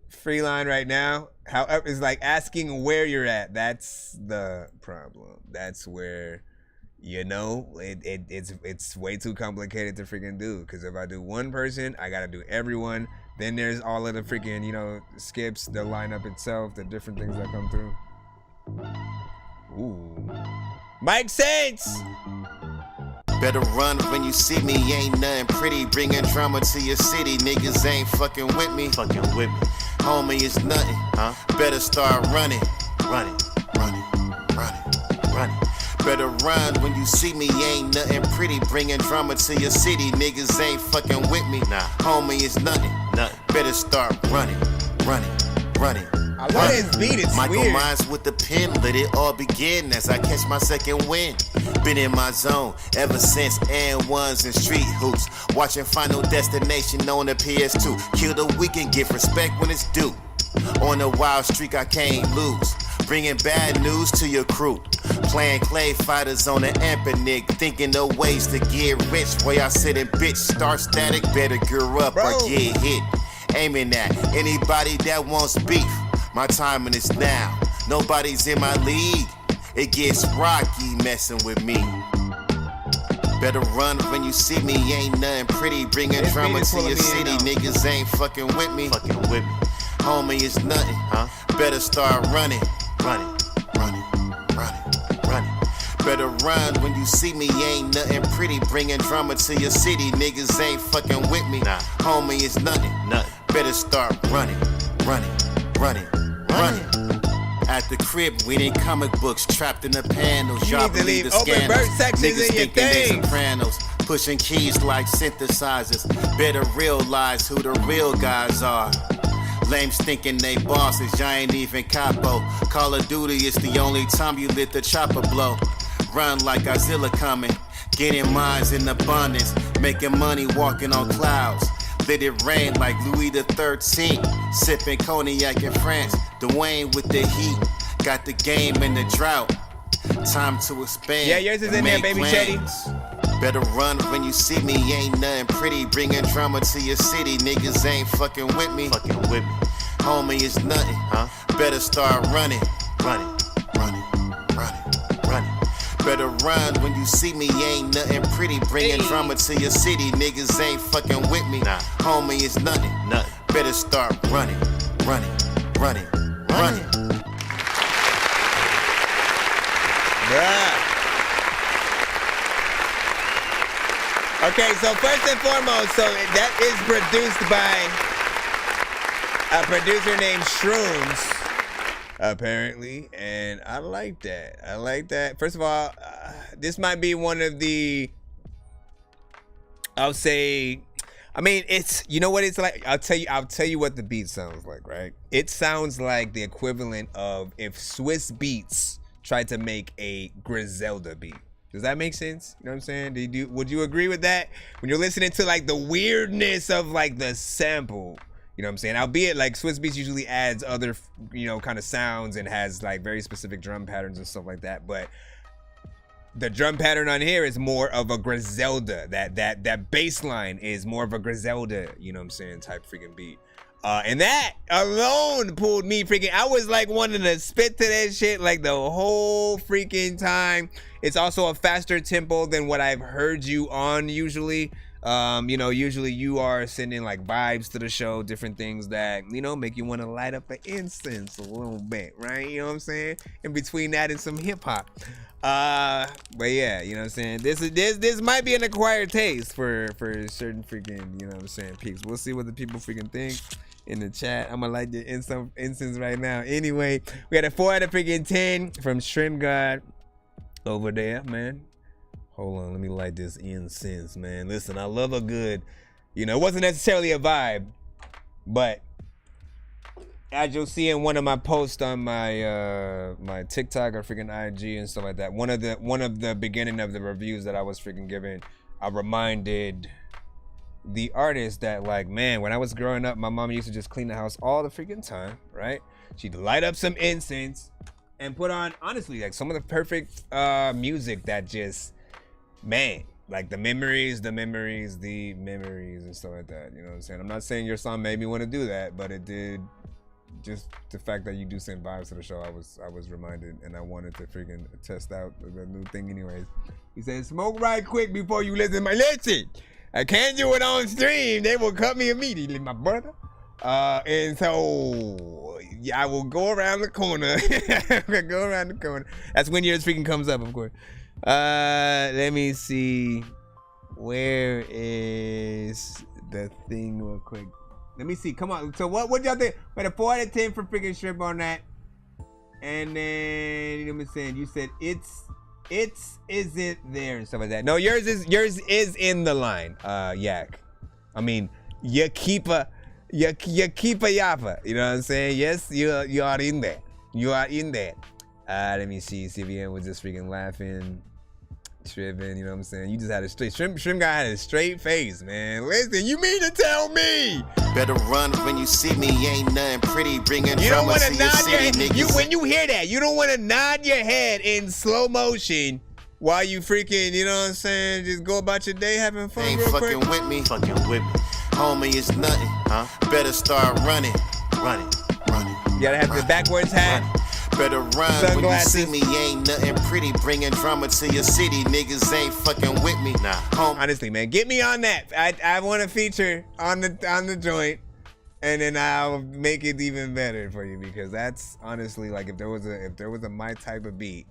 free line right now. However, it's like asking where you're at. That's the problem. That's where, you know, it's way too complicated to freaking do. Because if I do one person, I gotta do everyone. Then there's all of the freaking, you know, skips, the lineup itself, the different things that come through. Ooh. Mike Saints! Better run when you see me, ain't nothing pretty. Bringing drama to your city, niggas ain't fucking with me. Fucking with me. Homie, it's nothing, huh? Better start running. Running, running, running, running. Better run when you see me, ain't nothing pretty. Bringing drama to your city, niggas ain't fucking with me. Nah, homie, it's nothing, nothing. Better start running, running, running. I love his beat, it's Michael weird. Myers with the pen, let it all begin as I catch my second win. Been in my zone ever since and1s and street hoops. Watching Final Destination on the PS2. Kill the weak and give respect when it's due. On a wild streak I can't lose. Bringing bad news to your crew. Playing clay fighters on the Empernick. Thinking of ways to get rich. Where I sit and bitch start static. Better gear up or get hit. Aiming at anybody that wants beef. My timing is now. Nobody's in my league. It gets rocky messing with me. Better run when you see me. Ain't nothing pretty. Bringing drama to your city. Niggas ain't fucking with me. Fucking with me. Homie, it's nothing, huh? Better start running. Running, running, running, running. Better run when you see me. Ain't nothing pretty. Bringing drama to your city. Niggas ain't fucking with me. Nah. Homie, it's nothing, nothing. Better start running, running, running. Running. At the crib, we ain't comic books trapped in the panels. Y'all believe the scandals. Niggas thinking they Sopranos. Pushing keys like synthesizers. Better realize who the real guys are. Lames thinking they bosses. Y'all ain't even capo. Call of Duty is the only time you let the chopper blow. Run like Godzilla coming. Getting mines in abundance. Making money walking on clouds. Let it rain like Louis the 13th. Sipping cognac in France. Dwayne with the heat. Got the game in the drought. Time to expand. Yeah, yours is in there, baby Chetty. Better run when you see me. Ain't nothing pretty. Bringing drama to your city. Niggas ain't fucking with me. Fucking with me. Homie, it's nothing, huh? Better start running. Running, running, running, running. Better run when you see me. Ain't nothing pretty. Bringing drama to your city. Niggas ain't fucking with me. Nah. Homie, it's nothing, nothing. Better start running, running, running, running. Bruh. Okay, so first and foremost, so that is produced by a producer named Shrooms, apparently, and I like that. I like that. First of all, this might be one of the, I'll say, I mean, it's, you know what it's like? I'll tell you what the beat sounds like, right? It sounds like the equivalent of if Swiss Beats tried to make a Griselda beat. Does that make sense? You know what I'm saying? Would you agree with that? When you're listening to like the weirdness of like the sample, you know what I'm saying? Albeit like Swiss Beats usually adds other, you know, kind of sounds and has like very specific drum patterns and stuff like that. But the drum pattern on here is more of a Griselda. That bass line is more of a Griselda, you know what I'm saying, type freaking beat. And that alone pulled me freaking, I was like wanting to spit to that shit like the whole freaking time. It's also a faster tempo than what I've heard you on usually. You know, usually you are sending like vibes to the show, different things that, you know, make you want to light up an incense a little bit, right? You know what I'm saying? In between that and some hip hop. But yeah, you know what I'm saying? This might be an acquired taste for certain freaking, you know what I'm saying, peaks. We'll see what the people freaking think. in the chat. I'm gonna light the incense right now. Anyway, we had a 4 out of freaking 10 from Shrimp God over there, man. Hold on, let me light this incense, man. Listen, I love a good, it wasn't necessarily a vibe, but as you'll see in one of my posts on my my TikTok or freaking IG and stuff like that, one of the beginning of the reviews that I was freaking giving, I reminded the artist that, like, man, when I was growing up, my mom used to just clean the house all the freaking time, right? She'd light up some incense and put on, honestly, like some of the perfect music that just, man, like the memories and stuff like that. You know what I'm saying? I'm not saying your song made me want to do that, but it did. Just the fact that you do send vibes to the show, I was reminded, and I wanted to freaking test out the new thing anyways. He said, smoke right quick before you listen. Listen, I can't do it on stream. They will cut me immediately, my brother. And so I will go around the corner. That's when yours freaking comes up, of course. Let me see. Where is the thing real quick? Let me see. Come on. So what y'all think? We had a 4 out of 10 for freaking Shrimp on that. And then you said is it there and stuff like that. No, yours is in the line. Yak. I mean, you keep a yappa. You know what I'm saying? Yes, you are in there. You are in there. Let me see. CVN was just freaking laughing. Tripping, you know what I'm saying? You just had a straight Shrimp guy had a straight face, man. Listen, you mean to tell me? Better run when you see me, ain't nothing pretty. Bringing you don't want to nod your head. When you hear that, you don't want to nod your head in slow motion while you freaking, you know what I'm saying? Just go about your day having fun. Ain't real fucking quick. with me, homie. It's nothing, huh? Better start running. You gotta have the backwards hat. Better run Sunglasses. when you see me, ain't nothing pretty. Bringing drama to your city, niggas ain't fucking with me. Nah, honestly, man, get me on that. I want to feature on the joint, and then I'll make it even better for you, because that's honestly, like, if there was a my type of beat,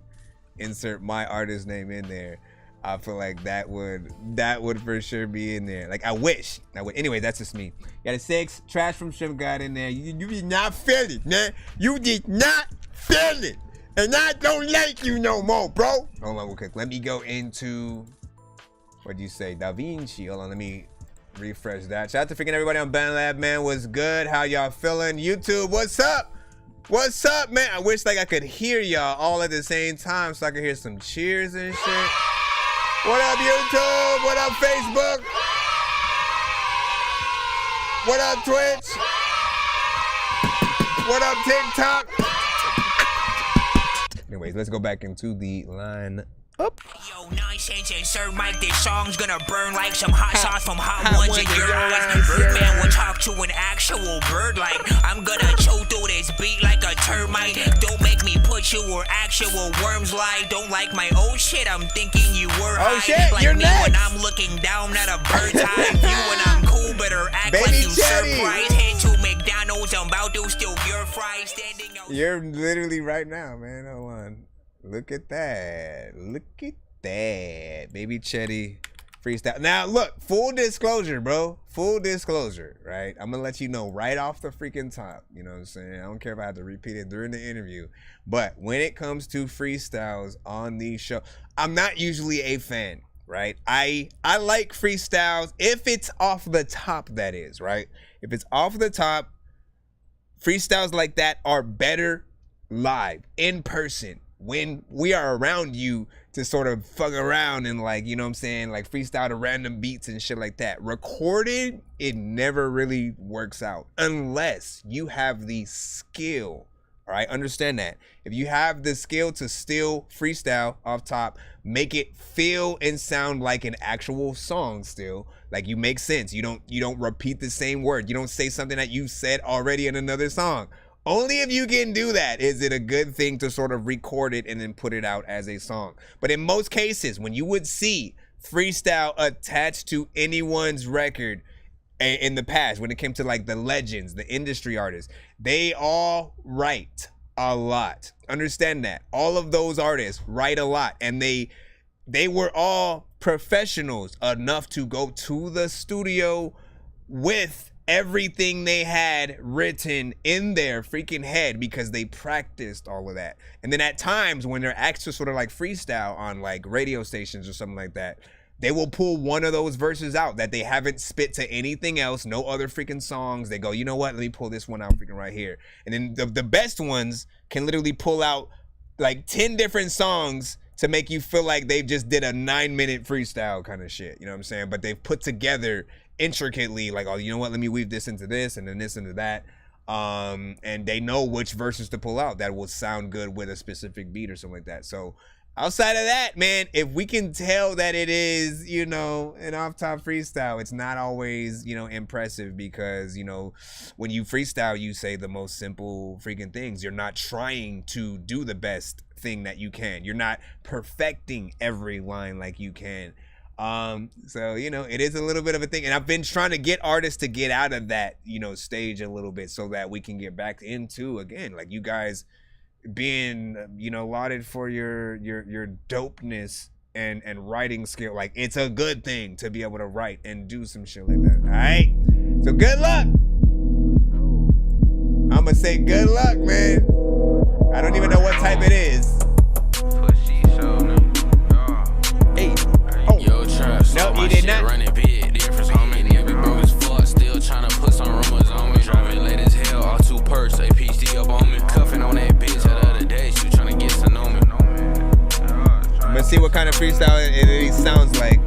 insert my artist name in there. I feel like that would for sure be in there. Like, I wish. Anyway, that's just me. You got a 6 trash from Shrimp God in there. You did not feel it, man. You did not feel it. And I don't like you no more, bro. Hold on real quick. Let me go into, what'd you say? Da Vinci. Hold on, let me refresh that. Shout out to freaking everybody on BandLab, man. What's good? How y'all feeling? YouTube, what's up? What's up, man? I wish like I could hear y'all all at the same time so I could hear some cheers and shit. What up, YouTube? What up, Facebook? What up, Twitch? What up, TikTok? Anyways, let's go back into the line up. Yo, Nonsenze and Sir Mike, this song's gonna burn like some hot sauce from hot ones in your eyes. Birdman will talk to an actual bird like I'm gonna chew through this beat like a termite. Don't make me put you where actual worms lie. Don't like my old shit, I'm thinking you were high. Shit, like you're me next. when I'm looking down at a bird's eye view. When I'm cool, better act Baby like you Chetty. surprised. Head to McDonald's, I'm about to steal your fries. Standing out. You're literally right now, man. Hold on. Look at that. Look at that. Baby Chetty freestyle. Now, look, full disclosure, bro. Full disclosure, right? I'm going to let you know right off the freaking top. You know what I'm saying? I don't care if I have to repeat it during the interview. But when it comes to freestyles on these shows, I'm not usually a fan, right? I like freestyles if it's off the top, that is, right? If it's off the top, freestyles like that are better live, in person, when we are around you to sort of fuck around and, like, you know what I'm saying, like freestyle to random beats and shit like that. Recorded, it never really works out unless you have the skill. All right, understand that. If you have the skill to still freestyle off top, make it feel and sound like an actual song still. Like, you make sense. You don't repeat the same word. You don't say something that you said already in another song. Only if you can do that is it a good thing to sort of record it and then put it out as a song. But in most cases, when you would see freestyle attached to anyone's record in the past, when it came to like the legends, the industry artists, they all write a lot. Understand that. All of those artists write a lot, and they were all professionals enough to go to the studio with everything they had written in their freaking head because they practiced all of that. And then at times when they're asked to sort of like freestyle on like radio stations or something like that, they will pull one of those verses out that they haven't spit to anything else, no other freaking songs. They go, you know what? Let me pull this one out freaking right here. And then the best ones can literally pull out like 10 different songs to make you feel like they've just did a 9-minute freestyle kind of shit. You know what I'm saying? But they've put together intricately like, oh, you know what? Let me weave this into this and then this into that. And they know which verses to pull out that will sound good with a specific beat or something like that. So outside of that, man, if we can tell that it is, you know, an off-top freestyle, it's not always, you know, impressive because, you know, when you freestyle, you say the most simple freaking things. You're not trying to do the best thing that you can. You're not perfecting every line like you can. So, you know, it is a little bit of a thing. And I've been trying to get artists to get out of that, you know, stage a little bit so that we can get back into, again, like you guys being, you know, lauded for your dopeness and writing skill. Like, it's a good thing to be able to write and do some shit like that. All right, so good luck. I'm gonna say good luck, man. I don't even know what type it is. Hey, oh, yo, trap, no, you did not. Running big, difference, homie. Nigga be broke as fuck, still trying to put some rumors on me. Driving late as hell, all 2 perks, a PhD up on me. Cuffing on that bitch the other day, she trying to get to know me. I'm gonna see what kind of freestyle it sounds like.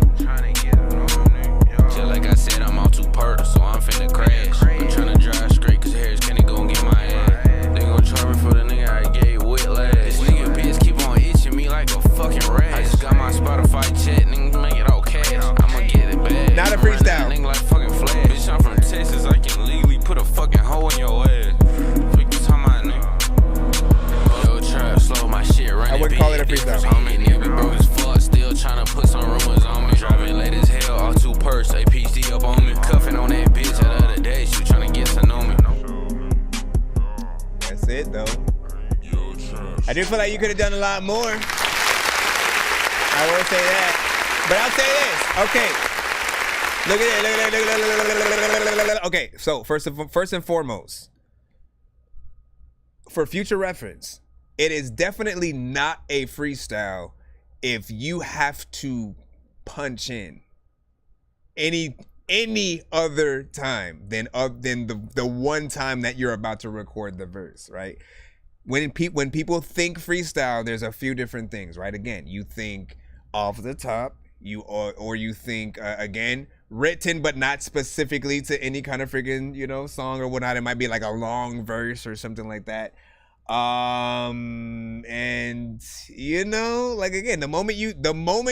Just like I said, I'm all 2 perks, so I'm finna crash. I'm trying to drive straight, cause Harris Kenny gon' get my ass. They gon' charge me for the nigga I gave whiplash. This nigga bitch keep on itching me like a fucking rat. I just got my Spotify check, nigga, make it all cash. I'ma get it back. Not a freestyle. Nigga like fucking Flash. Bitch, I'm from Texas, I can legally put a fucking hole in your ass. What you talking about, nigga? Yo, trap, slow my shit, running. I wouldn't call it a freestyle. Homie, nigga be broke as fuck, still trying to put some rumors on me. Driving late as hell, all 2 perks, a PhD up on me. Cuffing on that bitch the other day, she trying to get to know me. That's it, though. I do feel like you could have done a lot more. I will say that. But I'll say this. Okay. Look at it. Okay, so first and foremost, for future reference, it is definitely not a freestyle if you have to punch in any other time than the one time that you're about to record the verse, right? When people think freestyle, there's a few different things, right? Again, you think off the top, or you think again written but not specifically to any kind of freaking, you know, song or whatnot. It might be like a long verse or something like that. And you know, like again, the moment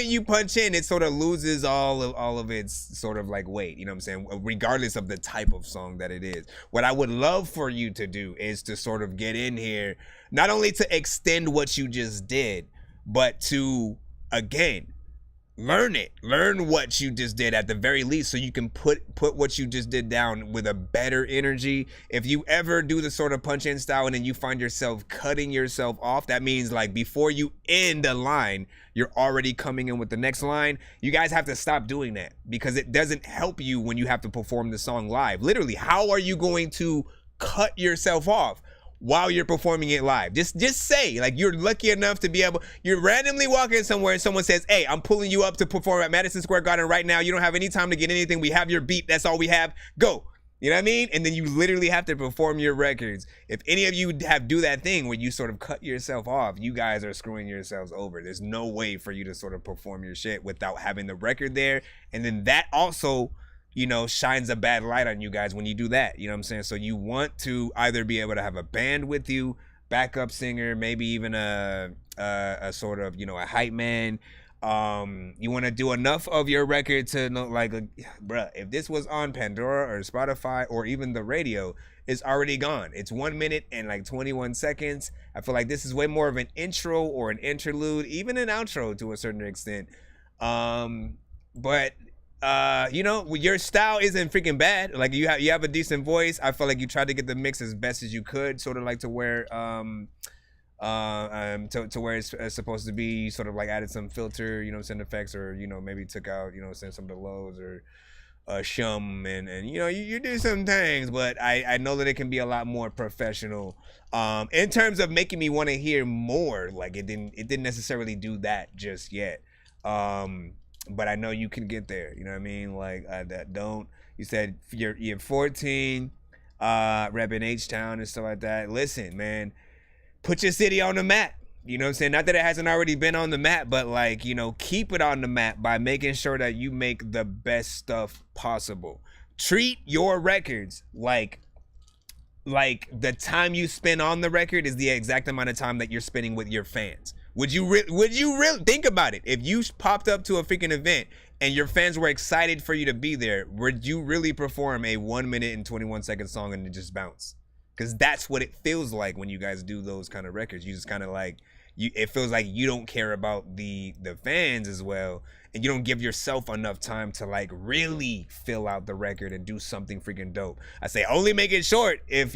you punch in, it sort of loses all of its sort of like weight, you know what I'm saying, regardless of the type of song that it is. What I would love for you to do is to sort of get in here, not only to extend what you just did, but to again learn what you just did at the very least, so you can put what you just did down with a better energy. If you ever do the sort of punch in style and then you find yourself cutting yourself off, that means like before you end a line, you're already coming in with the next line. You guys have to stop doing that because it doesn't help you when you have to perform the song live. Literally, how are you going to cut yourself off while you're performing it live? Just say, like, you're lucky enough to be able, you're randomly walking somewhere and someone says, hey, I'm pulling you up to perform at Madison Square Garden right now. You don't have any time to get anything. We have your beat. That's all we have. Go. You know what I mean? And then you literally have to perform your records. If any of you do that thing where you sort of cut yourself off, you guys are screwing yourselves over. There's no way for you to sort of perform your shit without having the record there. And then that also, you know, shines a bad light on you guys when you do that. You know what I'm saying? So you want to either be able to have a band with you, backup singer, maybe even a sort of, you know, a hype man. You want to do enough of your record to know, like, bruh, if this was on Pandora or Spotify or even the radio, it's already gone. It's 1 minute and like 21 seconds. I feel like this is way more of an intro or an interlude, even an outro to a certain extent. But you know, your style isn't freaking bad. Like you have a decent voice. I feel like you tried to get the mix as best as you could, sort of like to where to where it's supposed to be. You sort of like added some filter, you know, sound effects, or, you know, maybe took out, you know, some of the lows, or shum and you know, you do some things, but I know that it can be a lot more professional. In terms of making me want to hear more, like it didn't necessarily do that just yet. But I know you can get there. You know what I mean? Like you said you're 14, repping H-Town and stuff like that. Listen, man, put your city on the map. You know what I'm saying? Not that it hasn't already been on the map, but like, you know, keep it on the map by making sure that you make the best stuff possible. Treat your records like the time you spend on the record is the exact amount of time that you're spending with your fans. Would you really think about it? If you popped up to a freaking event and your fans were excited for you to be there, would you really perform a 1 minute and 21 second song and just bounce? Because that's what it feels like when you guys do those kind of records. You just kind of like, it feels like you don't care about the fans as well, and you don't give yourself enough time to like really fill out the record and do something freaking dope. I say only make it short if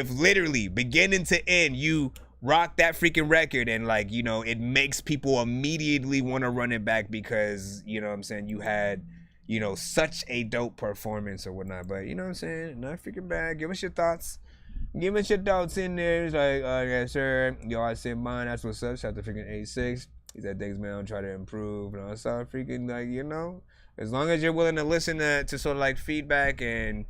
literally beginning to end you rock that freaking record and like, you know, it makes people immediately want to run it back because, you know what I'm saying, you had, you know, such a dope performance or whatnot. But you know what I'm saying, not freaking bad. Give us your thoughts. Give us your thoughts in there. It's like, yes sir, yo, I said mine, that's what's up. Shout out to freaking 86. He said thanks man, I'll try to improve and all that stuff. Freaking like, you know, as long as you're willing to listen to sort of like feedback and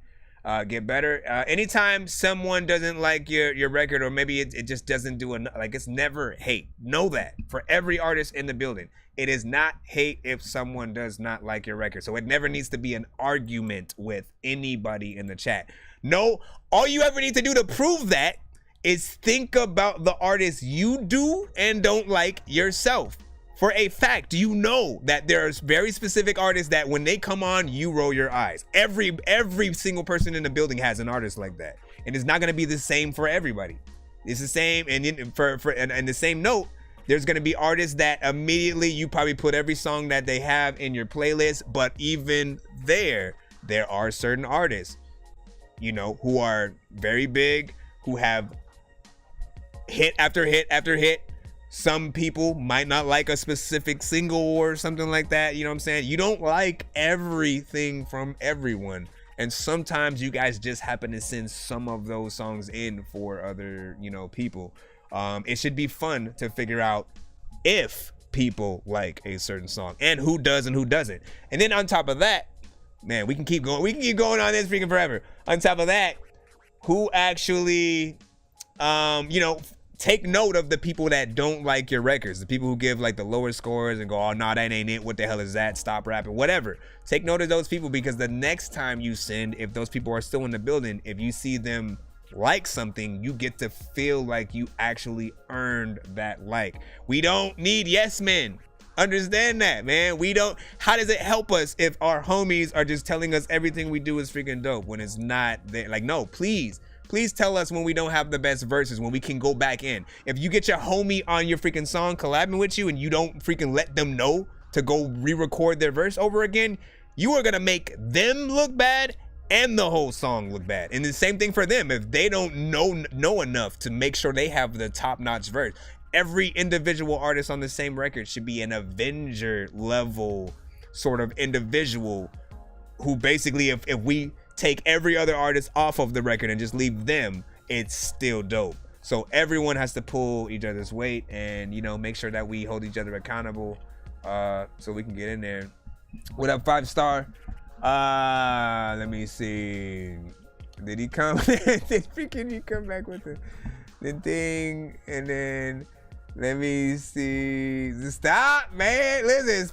get better. Anytime someone doesn't like your record, or maybe it just doesn't do enough, like it's never hate. Know that for every artist in the building, it is not hate if someone does not like your record. So it never needs to be an argument with anybody in the chat. No, all you ever need to do to prove that is think about the artists you do and don't like yourself. For a fact, you know that there's very specific artists that when they come on, you roll your eyes. Every single person in the building has an artist like that. And it's not going to be the same for everybody. It's the same. And and the same note, there's going to be artists that immediately you probably put every song that they have in your playlist. But even there are certain artists, you know, who are very big, who have hit after hit after hit. Some people might not like a specific single or something like that. You know what I'm saying? You don't like everything from everyone. And sometimes you guys just happen to send some of those songs in for other, you know, people. It should be fun to figure out if people like a certain song and who does and who doesn't. And then on top of that, man, we can keep going. We can keep going on this freaking forever. On top of that, who actually, you know, take note of the people that don't like your records, the people who give like the lower scores and go, oh no, that ain't it, what the hell is that, stop rapping, whatever. Take note of those people, because the next time you send, if those people are still in the building, if you see them like something, you get to feel like you actually earned that like. We don't need yes men. Understand that, man. We don't. How does it help us if our homies are just telling us everything we do is freaking dope when it's not there? Like, no, please tell us when we don't have the best verses, when we can go back in. If you get your homie on your freaking song collabing with you and you don't freaking let them know to go re-record their verse over again, you are gonna make them look bad and the whole song look bad. And the same thing for them. If they don't know enough to make sure they have the top-notch verse, every individual artist on the same record should be an Avenger level sort of individual who basically, if we take every other artist off of the record and just leave them, it's still dope. So everyone has to pull each other's weight and, you know, make sure that we hold each other accountable so we can get in there. What up, 5-star? Let me see. Did he come? Did freaking he come back with the thing? And then let me see. Stop, man. Listen,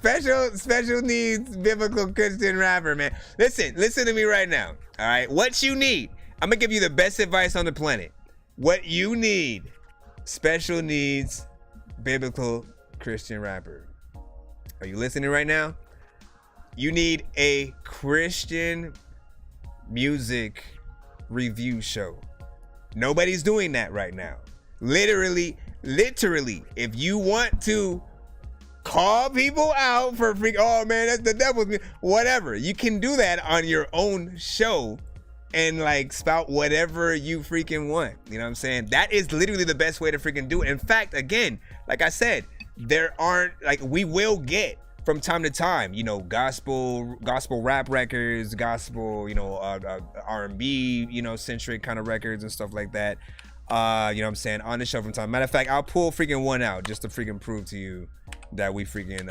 special needs biblical Christian rapper, man. Listen to me right now. All right, what you need. I'm gonna give you the best advice on the planet. What you need, special needs biblical Christian rapper. Are you listening right now? You need a Christian music review show. Nobody's doing that right now. Literally, if you want to call people out for oh man, that's the devil's, whatever, you can do that on your own show and like spout whatever you freaking want. You know what I'm saying? That is literally the best way to freaking do it. In fact, again, like I said, there aren't, like, we will get from time to time, you know, gospel rap records, gospel, you know, R&B, you know, centric kind of records and stuff like that. You know what I'm saying, on the show from time. Matter of fact, I'll pull freaking one out just to freaking prove to you that we freaking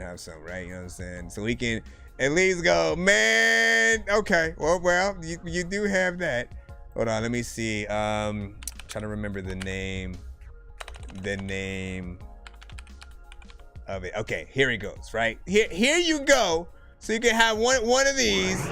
have some, right? You know what I'm saying? So we can at least go, man. Okay, well, you do have that. Hold on, let me see. Trying to remember the name of it. Okay, here it goes. Right here you go. So you can have one of these.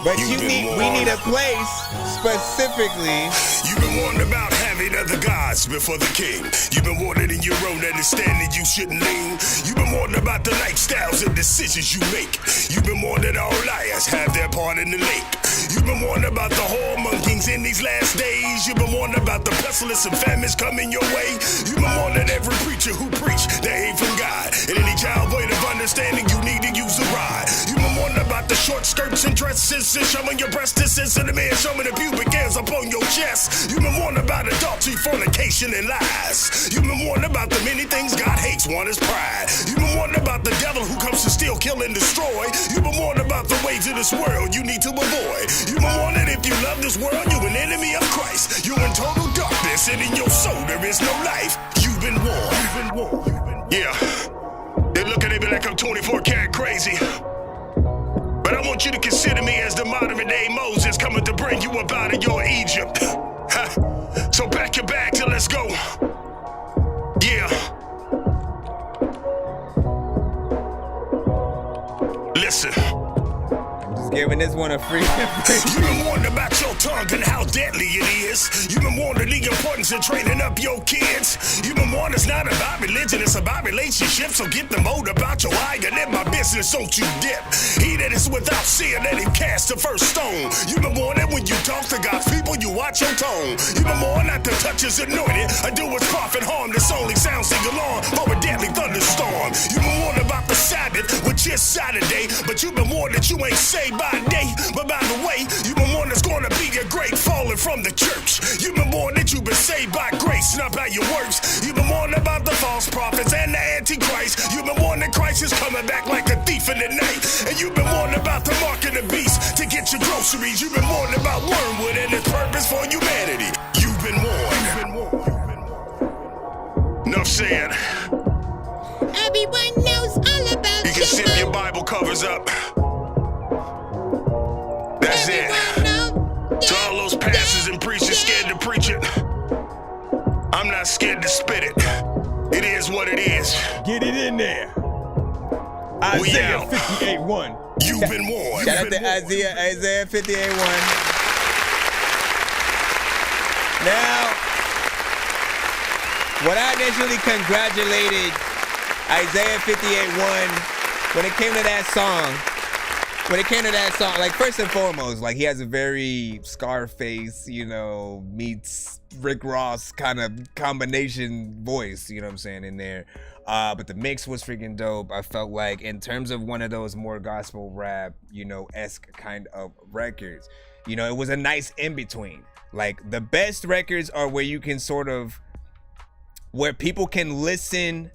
But we need a place specifically. You've been warned about having other gods before the king. You've been warned in your own understanding you shouldn't lean. You've been warned about the lifestyles and decisions you make. You've been warned that all liars have their part in the lake. You've been warned about the whoremongings in these last days. You've been warned about the pestilence and famines coming your way. You've been warned that every preacher who preach they ain't from God. And any child void of understanding, you need to use a rod. You've been warned about the short skirts and dresses and showing your breasts and the man showing the pubic hairs up on your chest. You've been warned about adultery, fornication, and lies. You've been warned about the many things God hates. One is pride. You've been warned about the devil who comes to steal, kill, and destroy. You've been warned about the ways of this world you need to avoid. You've been warned that if you love this world, you're an enemy of Christ. You're in total darkness, and in your soul there is no life. You've been warned. Yeah. They look at me like I'm 24 karat crazy. But I want you to consider me as the modern day Moses coming to bring you up out of your Egypt. So pack your bags and let's go. Yeah. Listen. Giving this one a free. You've been warned about your tongue and how deadly it is. You've been warned of the importance of training up your kids. You've been warned it's not about religion, it's about relationship. So get the mode about your eye and let my business, don't you dip. He that is without sin, let him cast the first stone. You've been warned that when you talk to God's people, you watch your tone. You've been warned not to touch his anointed or do what's profit harm. This only sounds sing along for a deadly thunderstorm. You've been warned about the Sabbath, which is Saturday, but you've been warned that you ain't saved by day. But by the way, you've been warned there's gonna be a great falling from the church. You've been warned that you've been saved by grace, not by your works. You've been warned about the false prophets and the Antichrist. You've been warned that Christ is coming back like a thief in the night. And you've been warned about the mark of the beast to get your groceries. You've been warned about wormwood and its purpose for humanity. You've been warned. Enough said. Everyone knows all about you. You can zip your Bible covers up. That's it. To all those pastors and preachers scared to preach it, I'm not scared to spit it. It is what it is. Get it in there. Isaiah 58:1. You've been warned. Shout out to Isaiah 58:1. Now, what I initially congratulated Isaiah 58:1 when it came to that song. Like, first and foremost, like, he has a very Scarface, you know, meets Rick Ross kind of combination voice, you know what I'm saying, in there. But the mix was freaking dope. I felt like in terms of one of those more gospel rap, you know, esque kind of records, you know, it was a nice in-between. Like, the best records are where you can sort of, where people can listen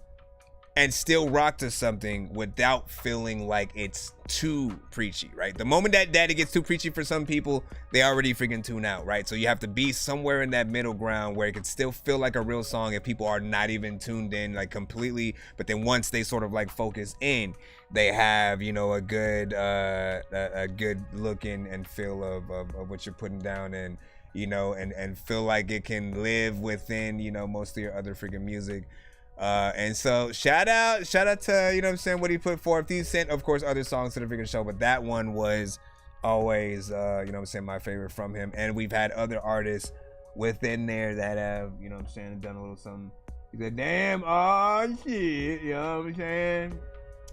and still rock to something without feeling like it's too preachy, right? The moment that it gets too preachy for some people, they already freaking tune out, right? So you have to be somewhere in that middle ground where it can still feel like a real song if people are not even tuned in like completely, but then once they sort of like focus in, they have, you know, a good look in and feel of what you're putting down, and you know, and feel like it can live within, you know, most of your other freaking music. And so shout out to, you know what I'm saying, what he put forth. He sent, of course, other songs to the freaking show, but that one was always, you know what I'm saying, my favorite from him. And we've had other artists within there that have, you know what I'm saying, done a little something. He said, damn, oh shit, you know what I'm saying?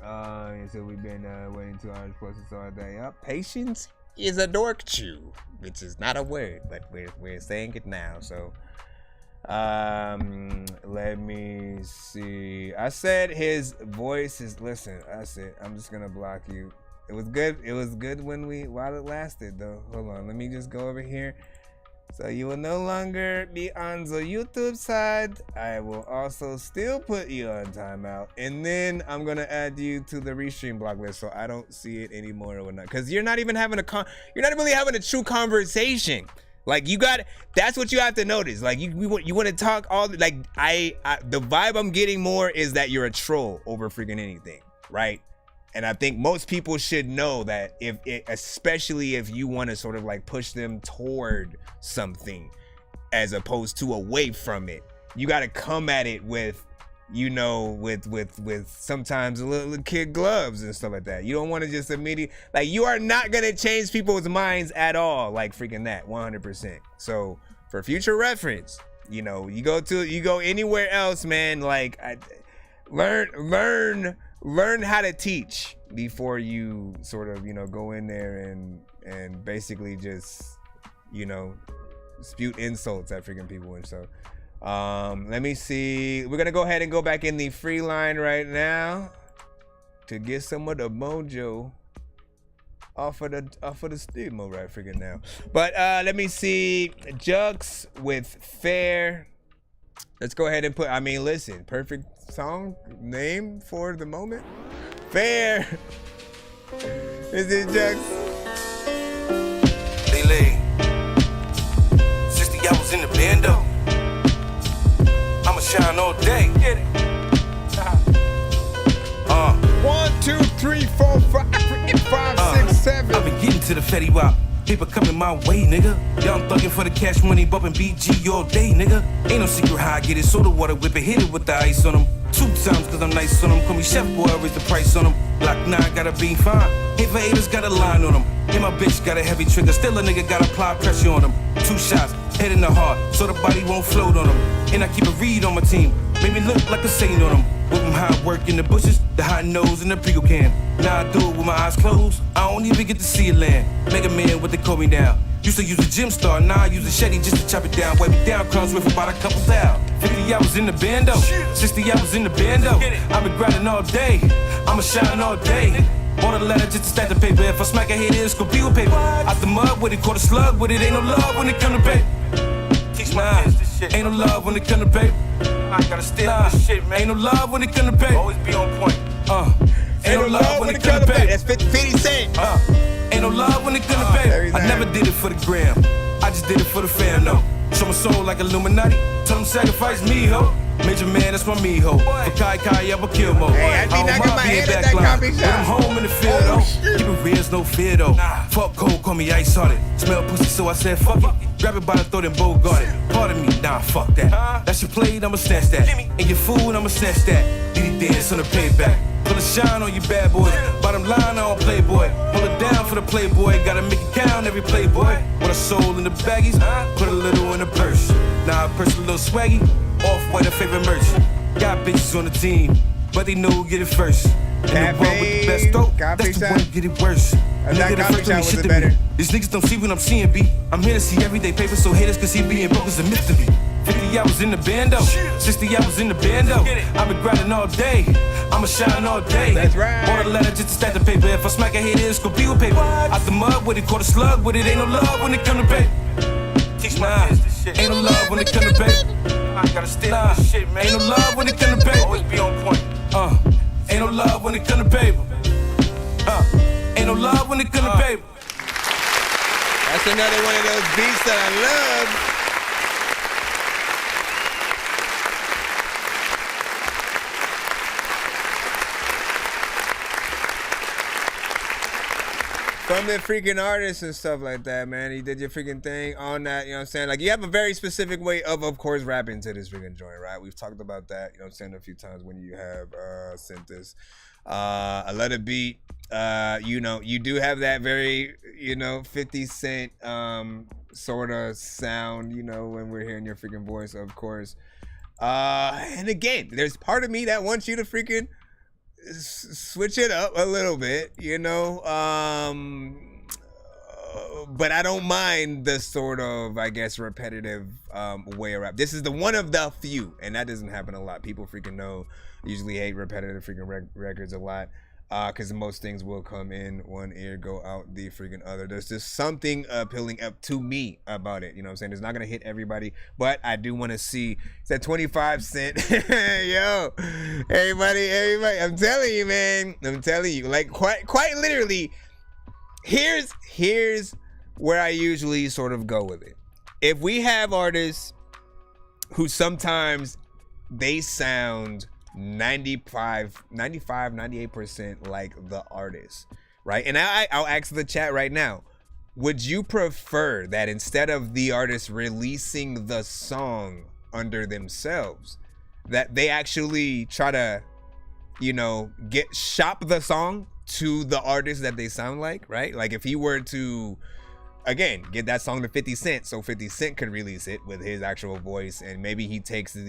And so we've been waiting 2 hours plus or so like that. Yep. Patience is a dork chew, which is not a word, but we're saying it now. So let me see. I said his voice is, listen, I said, I'm just gonna block you. It was good when while it lasted though. Hold on, let me just go over here So you will no longer be on the YouTube side. I will also still put you on timeout. And then I'm going to add you to the restream block list so I don't see it anymore or whatnot. Because you're not even having you're not really having a true conversation. Like that's what you have to notice. Like you want to talk all, like the vibe I'm getting more is that you're a troll over freaking anything, right? And I think most people should know that especially if you want to sort of like push them toward something as opposed to away from it, you got to come at it with, with sometimes a little kid gloves and stuff like that. You don't want to just immediately, like, you are not going to change people's minds at all. Like freaking that 100%. So for future reference, you go anywhere else, man. Like learn how to teach before you sort of, go in there and basically just, spew insults at freaking people and stuff. Let me see. We're gonna go ahead and go back in the free line right now to get some of the mojo off of the steam right freaking now. But let me see. Jux with Fair. Let's go ahead and put, listen, perfect song name for the moment. Fair. Is it Jux? They lay 60 hours in the bando. I'ma shine all day. Get it. 1, 2, 3, 4, 5, 6, 7. I've been getting to the Fetty Wap. Paper coming my way, nigga. Young thuggin' for the cash money, bumpin' BG all day, nigga. Ain't no secret how I get it. Soda water, whip it, hit it with the ice on them. 2 times cause I'm nice on them. Call me chef boy, I raise the price on them. Block 9, got a bean fine. Hit for haters, got a line on them. And my bitch got a heavy trigger. Still a nigga gotta apply pressure on them. 2 shots, head in the heart, so the body won't float on them. And I keep a read on my team. Make me look like a saint on them. With them high work in the bushes, the hot nose and the pickle can. Now I do it with my eyes closed. I don't even get to see it land. Make a man with the Kobe now. Used to use a gym star, now I use a Shetty just to chop it down. Wipe it down, crumbs with about a couple thou. 50 hours in the bando, 60 hours in the bando. I've been grinding all day, I'ma shine all day. Bought a letter just to stack the paper. If I smack a hit, it's gonna be with paper. Out the mud with it, caught a slug with it. Ain't no love when it come to paper. Teach my kids this shit. Ain't no love when it come to paper. I gotta steal this shit, man. Ain't no love when it come to paper. Always be on point. Ain't no love when it come to paper. That's 50 Cent. Ain't no love when it come to paper. I never did it for the gram. I just did it for the fam, no. Show my soul like Illuminati. Tell them sacrifice me, ho. Major man, that's my miho. For Kai, I will kill mo. Hey, I be knocking my head at that coffee shop. I'm home in the field, though. Keep it real, no fear, though. Fuck cold, call me ice hearted. Smell pussy, so I said fuck it. Grab it by the throat and bogart it. Pardon me, nah, fuck that. That's your plate, I'ma snatch that. And your food, I'ma snatch that. Diddy dance on the payback. Put a shine on you bad boys. Bottom line, I don't playboy. Pull it down for the playboy. Gotta make it count, every playboy. With a soul in the baggies, put a little in the purse. Now I purse a little swaggy. Off-white, a favorite merch. Got bitches on the team, but they know who get it first. And the one with the best throat, that's the one who get it worse. Nigga, the first time shit to me. These niggas don't see what I'm seeing, B. I'm here to see everyday paper, so haters can see being broke is a myth to me. 50 hours in the bando, 60 hours in the bando. I've been grinding all day, I'ma shine all day. That's right. Bought a letter just to stack the paper. If I smack a hit, it's gonna be with paper. Out the mud with it, caught a slug with it. Ain't no love when it come to paper. Teach my kids this shit. Ain't no love when it come to paper. I gotta steal this shit, man. Ain't no love when it come to paper. Always be on point. Ain't no love when it come to paper. Ain't no love when it come to paper. That's another one of those beats that I love. From the freaking artists and stuff like that, man. You did your freaking thing on that, you know what I'm saying? Like, you have a very specific way of course, rapping to this freaking joint, right? We've talked about that, you know what I'm saying, a few times when you have sent this. I love the beat. You do have that very, 50 Cent sort of sound, when we're hearing your freaking voice, of course. And again, there's part of me that wants you to freaking switch it up a little bit, but I don't mind the sort of, I guess, repetitive way of rap. This is the one of the few, and that doesn't happen a lot. People freaking know, usually hate repetitive freaking records a lot. because most things will come in one ear, go out the freaking other. There's just something appealing up to me about it. You know what I'm saying? It's not gonna hit everybody, but I do want to see. It's at 25 cents. Yo, everybody, I'm telling you, man. I'm telling you, like quite literally. Here's where I usually sort of go with it. If we have artists who sometimes they sound 98% like the artist, right? And I'll ask the chat right now, would you prefer that instead of the artist releasing the song under themselves, that they actually try to, you know, shop the song to the artist that they sound like, right? Like if he were to, again, get that song to 50 Cent so 50 Cent could release it with his actual voice, and maybe he changes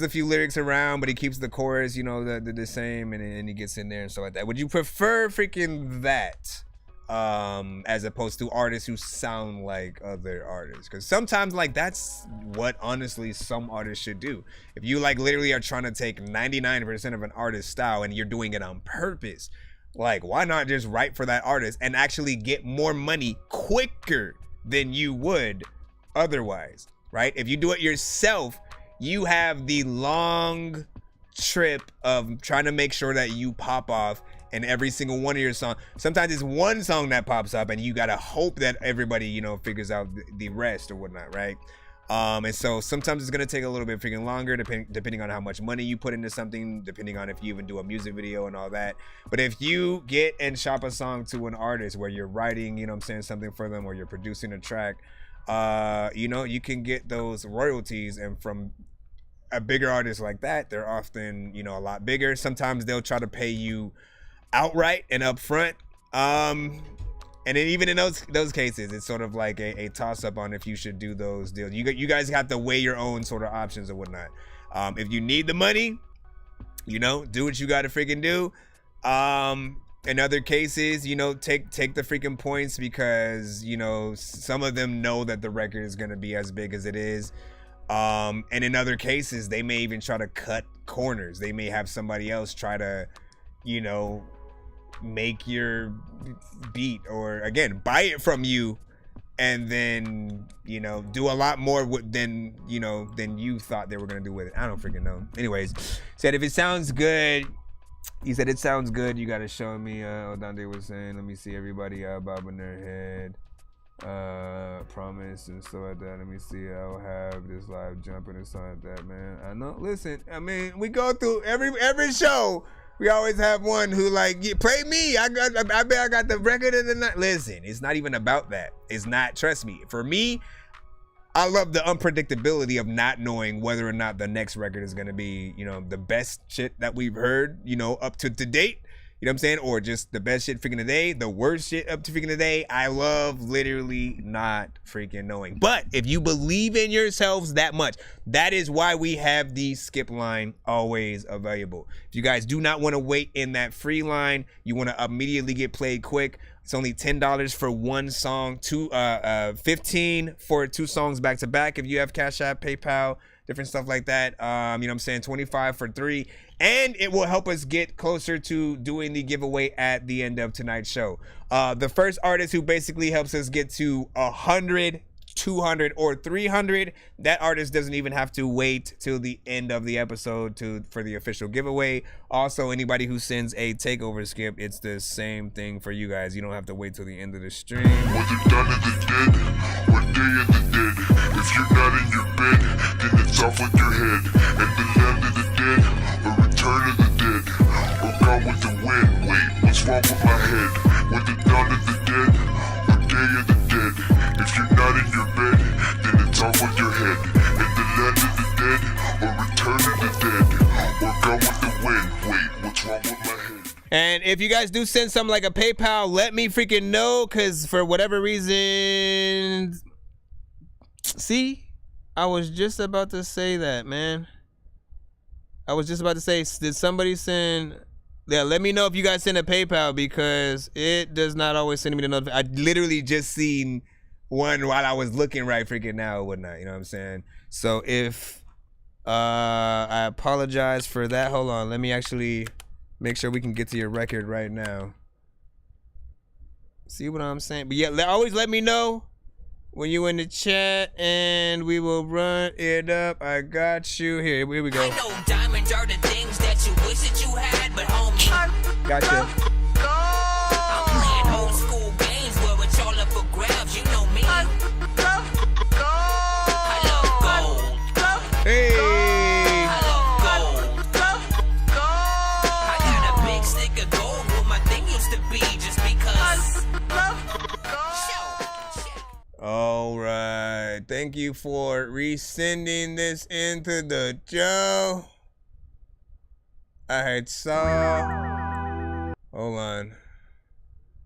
a few lyrics around, but he keeps the chorus, you know, the same, and he gets in there and stuff like that. Would you prefer freaking that as opposed to artists who sound like other artists? Because sometimes, like, that's what honestly some artists should do. If you like literally are trying to take 99% of an artist's style and you're doing it on purpose, like, why not just write for that artist and actually get more money quicker than you would otherwise, right? If you do it yourself, you have the long trip of trying to make sure that you pop off in every single one of your songs. Sometimes it's one song that pops up and you gotta hope that everybody, you know, figures out the rest or whatnot, right? And so sometimes it's gonna take a little bit freaking longer depending on how much money you put into something, depending on if you even do a music video and all that. But if you get and shop a song to an artist where you're writing, you know what I'm saying, something for them, or you're producing a track, you know, you can get those royalties. And from a bigger artist like that, they're often, you know, a lot bigger. Sometimes they'll try to pay you outright and upfront. And then even in those cases, it's sort of like a toss-up on if you should do those deals. You guys have to weigh your own sort of options or whatnot. If you need the money, you know, do what you got to freaking do. In other cases, you know, take the freaking points, because, you know, some of them know that the record is going to be as big as it is. And in other cases, they may even try to cut corners. They may have somebody else try to, you know, make your beat, or again, buy it from you, and then, you know, do a lot more than you thought they were going to do with it. I don't freaking know. Anyways, said if it sounds good, he said it sounds good, you got to show me. Dante was saying, let me see everybody bobbing their head. Promise and stuff like that. Let me see. I'll have this live jumping and stuff like that, man. I know. Listen, I mean, we go through every show. We always have one who like, play me. I bet I got the record of the night. Listen, it's not even about that. It's not. Trust me. For me, I love the unpredictability of not knowing whether or not the next record is gonna be, you know, the best shit that we've heard, you know, up to date. You know what I'm saying? Or just the best shit freaking today, the worst shit up to freaking today. I love literally not freaking knowing. But if you believe in yourselves that much, that is why we have the skip line always available. If you guys do not want to wait in that free line, you want to immediately get played quick, it's only $10 for one song, $15 for 2 songs back to back if you have Cash App, PayPal, different stuff like that. You know what I'm saying? $25 for 3. And it will help us get closer to doing the giveaway at the end of tonight's show. The first artist who basically helps us get to 100, 200, or 300, that artist doesn't even have to wait till the end of the episode for the official giveaway. Also, anybody who sends a takeover skip, it's the same thing for you guys. You don't have to wait till the end of the stream. Was it Dawn of the Dead or Day of the Dead? If you're not in your bed, then it's off with your head. And the Land of the Dead or Return of the Dead or Gone with the Wind. Wait, what's wrong with my head? Was it Dawn of the Dead or Day of the Dead? If you're not in your bed, then it's off with your head. And the Land of the Dead or Return of the Dead or Gone with the Wind. Wait, what's wrong with my head? And if you guys do send something like a PayPal, let me freaking know, because for whatever reason... See? I was just about to say that, man. I was just about to say, did somebody send... Yeah, let me know if you guys send a PayPal, because it does not always send me the notification. I literally just seen one while I was looking right freaking now or whatnot. You know what I'm saying? So if... I apologize for that. Hold on. Let me actually make sure we can get to your record right now. See what I'm saying? But yeah, always let me know when you in the chat and we will run it up. I got you. Here we go. I know diamonds are the things that you wish that you had, but homie, gotcha. I'm playing old school games where it's all up for grabs. You know me. I love gold. Hey. I love gold. I got a big stick of gold where my thing used to be just because. All right. Thank you for resending this into the Joe. I had saw. Hold on.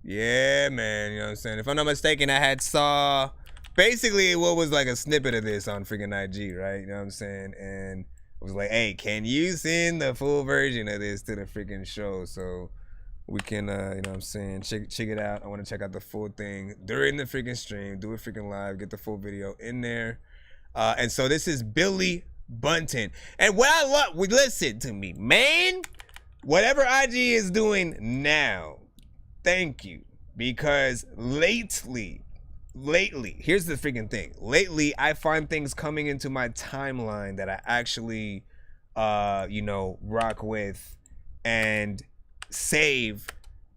Yeah, man. You know what I'm saying? If I'm not mistaken, I had saw basically what was like a snippet of this on freaking IG, right? You know what I'm saying? And it was like, hey, can you send the full version of this to the freaking show? So we can, you know what I'm saying, check it out. I want to check out the full thing during the freaking stream. Do it freaking live. Get the full video in there. And so this is Billy Bunton. And what I love, listen to me, man. Whatever IG is doing now, thank you. Because lately, here's the freaking thing. Lately, I find things coming into my timeline that I actually, you know, rock with and save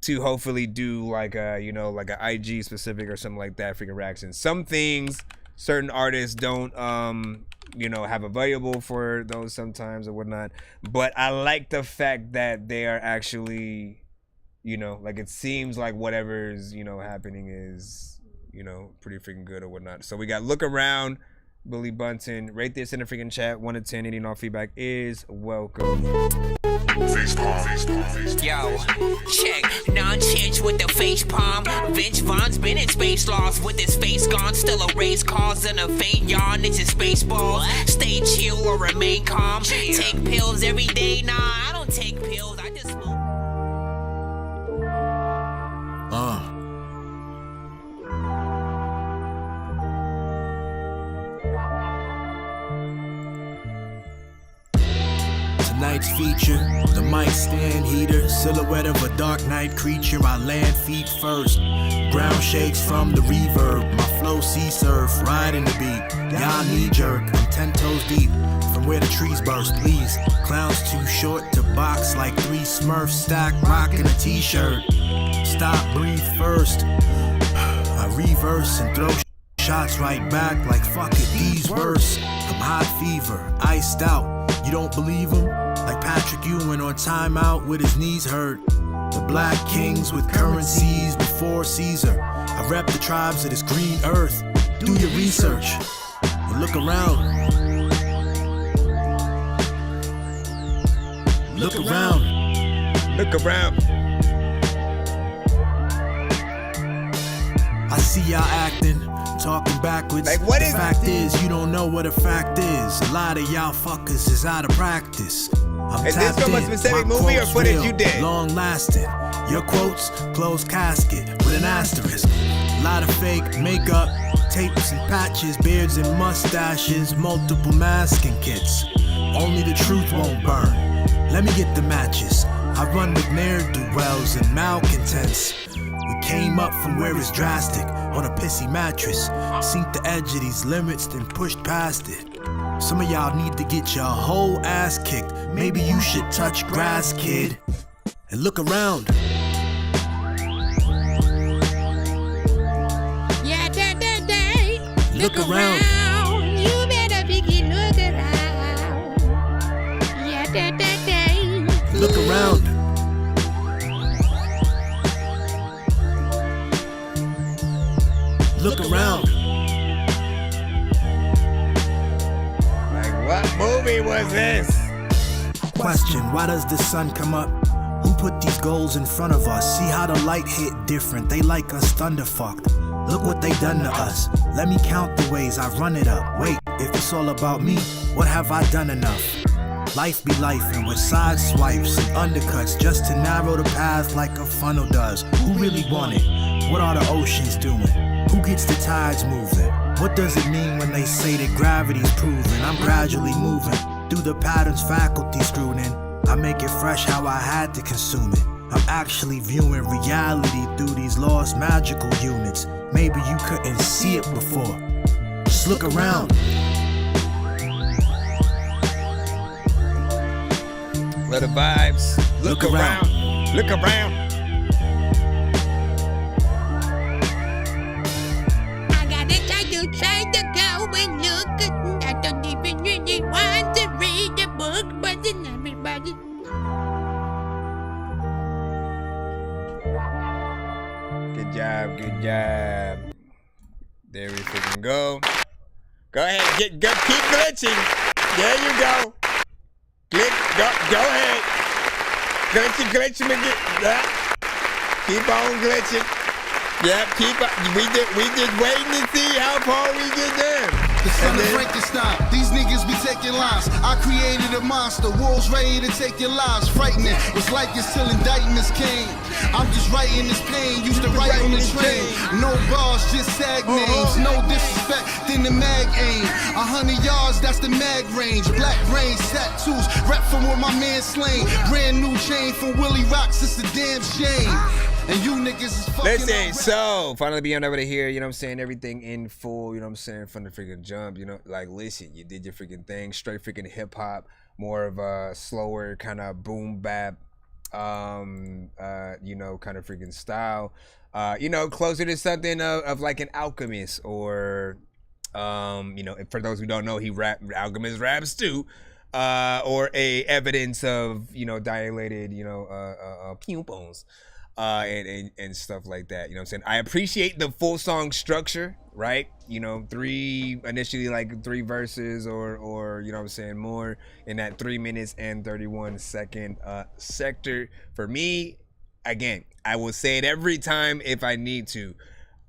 to hopefully do like a, you know, like a IG specific or something like that, freaking reaction. Some things certain artists don't you know, have available for those sometimes or whatnot, but I like the fact that they are actually, you know, like it seems like whatever's, you know, happening is, you know, pretty freaking good or whatnot. So we got Look Around, Billy Bunton. Rate this in the freaking chat. 1 to 10. Any and all feedback is welcome. Yo, check. Nonsense with the face palm. Vince Vaughn's been in space lost with his face gone. Still a race causing a faint yawn. It's his baseball. Stay chill or remain calm. Take pills every day. Nah, I don't take pills. I just smoke. Tonight's feature, the mic stand heater, silhouette of a dark night creature. I land feet first, ground shakes from the reverb. My flow sea surf, riding the beat. Y'all knee jerk, I'm 10 toes deep. From where the trees burst, please. Clowns too short to box like 3 Smurfs stacked, rocking a t-shirt. Stop, breathe first. I reverse and throw shots right back like fuck it, these worse. I'm hot fever, iced out. You don't believe him? Like Patrick Ewing on timeout with his knees hurt. The Black Kings with currencies before Caesar. I rep the tribes of this green earth. Do your research and look around. Look around. Look around. I see y'all acting, talking backwards. Like what is the fact is, you don't know what a fact is. A lot of y'all fuckers is out of practice. Is this from a specific movie or footage you did? Long lasting. Your quotes, closed casket with an asterisk. A lot of fake makeup, tapes and patches, beards and mustaches, multiple masking kits. Only the truth won't burn. Let me get the matches. I run with ne'er-do-wells and malcontents. We came up from where it's drastic, on a pissy mattress. Sink the edge of these limits, then pushed past it. Some of y'all need to get your whole ass kicked. Maybe you should touch grass, kid, and look around. Yeah, Look around. You better begin look around. Yeah, Look around. Look around. Like what movie was this? Question, why does the sun come up? Who put these goals in front of us? See how the light hit different. They like us thunderfucked. Look what they done to us. Let me count the ways I've run it up. Wait, if it's all about me, what have I done enough? Life be life and with side swipes and undercuts just to narrow the path like a funnel does. Who really want it? What are the oceans doing? Who gets the tides moving? What does it mean when they say that gravity's proven? I'm gradually moving through the patterns faculty screwed in. I make it fresh how I had to consume it. I'm actually viewing reality through these lost magical units. Maybe you couldn't see it before. Just look around. Let the vibes. Look around. Look around. I gotta try to go and look. I don't even really want to read the book, but then everybody. Good job, good job. There we freaking go. Go ahead, go, keep glitching. There you go. Glitch, go ahead. Glitching again. Keep on glitching. Yep, we just waiting to see how far we get there. The son of Frankenstein, these niggas be taking lives. I created a monster, wolves ready to take your lives. Frightening, it's like it's till indictments came. I'm just writing this pain, used to write on the train. No bars, just sag names. No disrespect, then the mag aim. 100 yards, that's the mag range. Black brains, tattoos, rep from where my man slain. Brand new chain from Willie Rocks, it's a damn shame. And you niggas is fucking. Listen, so finally being over to here, you know what I'm saying? Everything in full, you know what I'm saying? From the freaking jump, you know, like listen, you did your freaking thing, straight freaking hip hop, more of a slower kind of boom bap, you know, kind of freaking style, you know, closer to something of like an Alchemist or, you know, for those who don't know, Alchemist raps too. Or a evidence of, you know, dilated, you know, pupils. And stuff like that, you know what I'm saying? I appreciate the full song structure, right? You know, initially like three verses or you know what I'm saying, more in that 3 minutes and 31 second sector. For me, again, I will say it every time if I need to.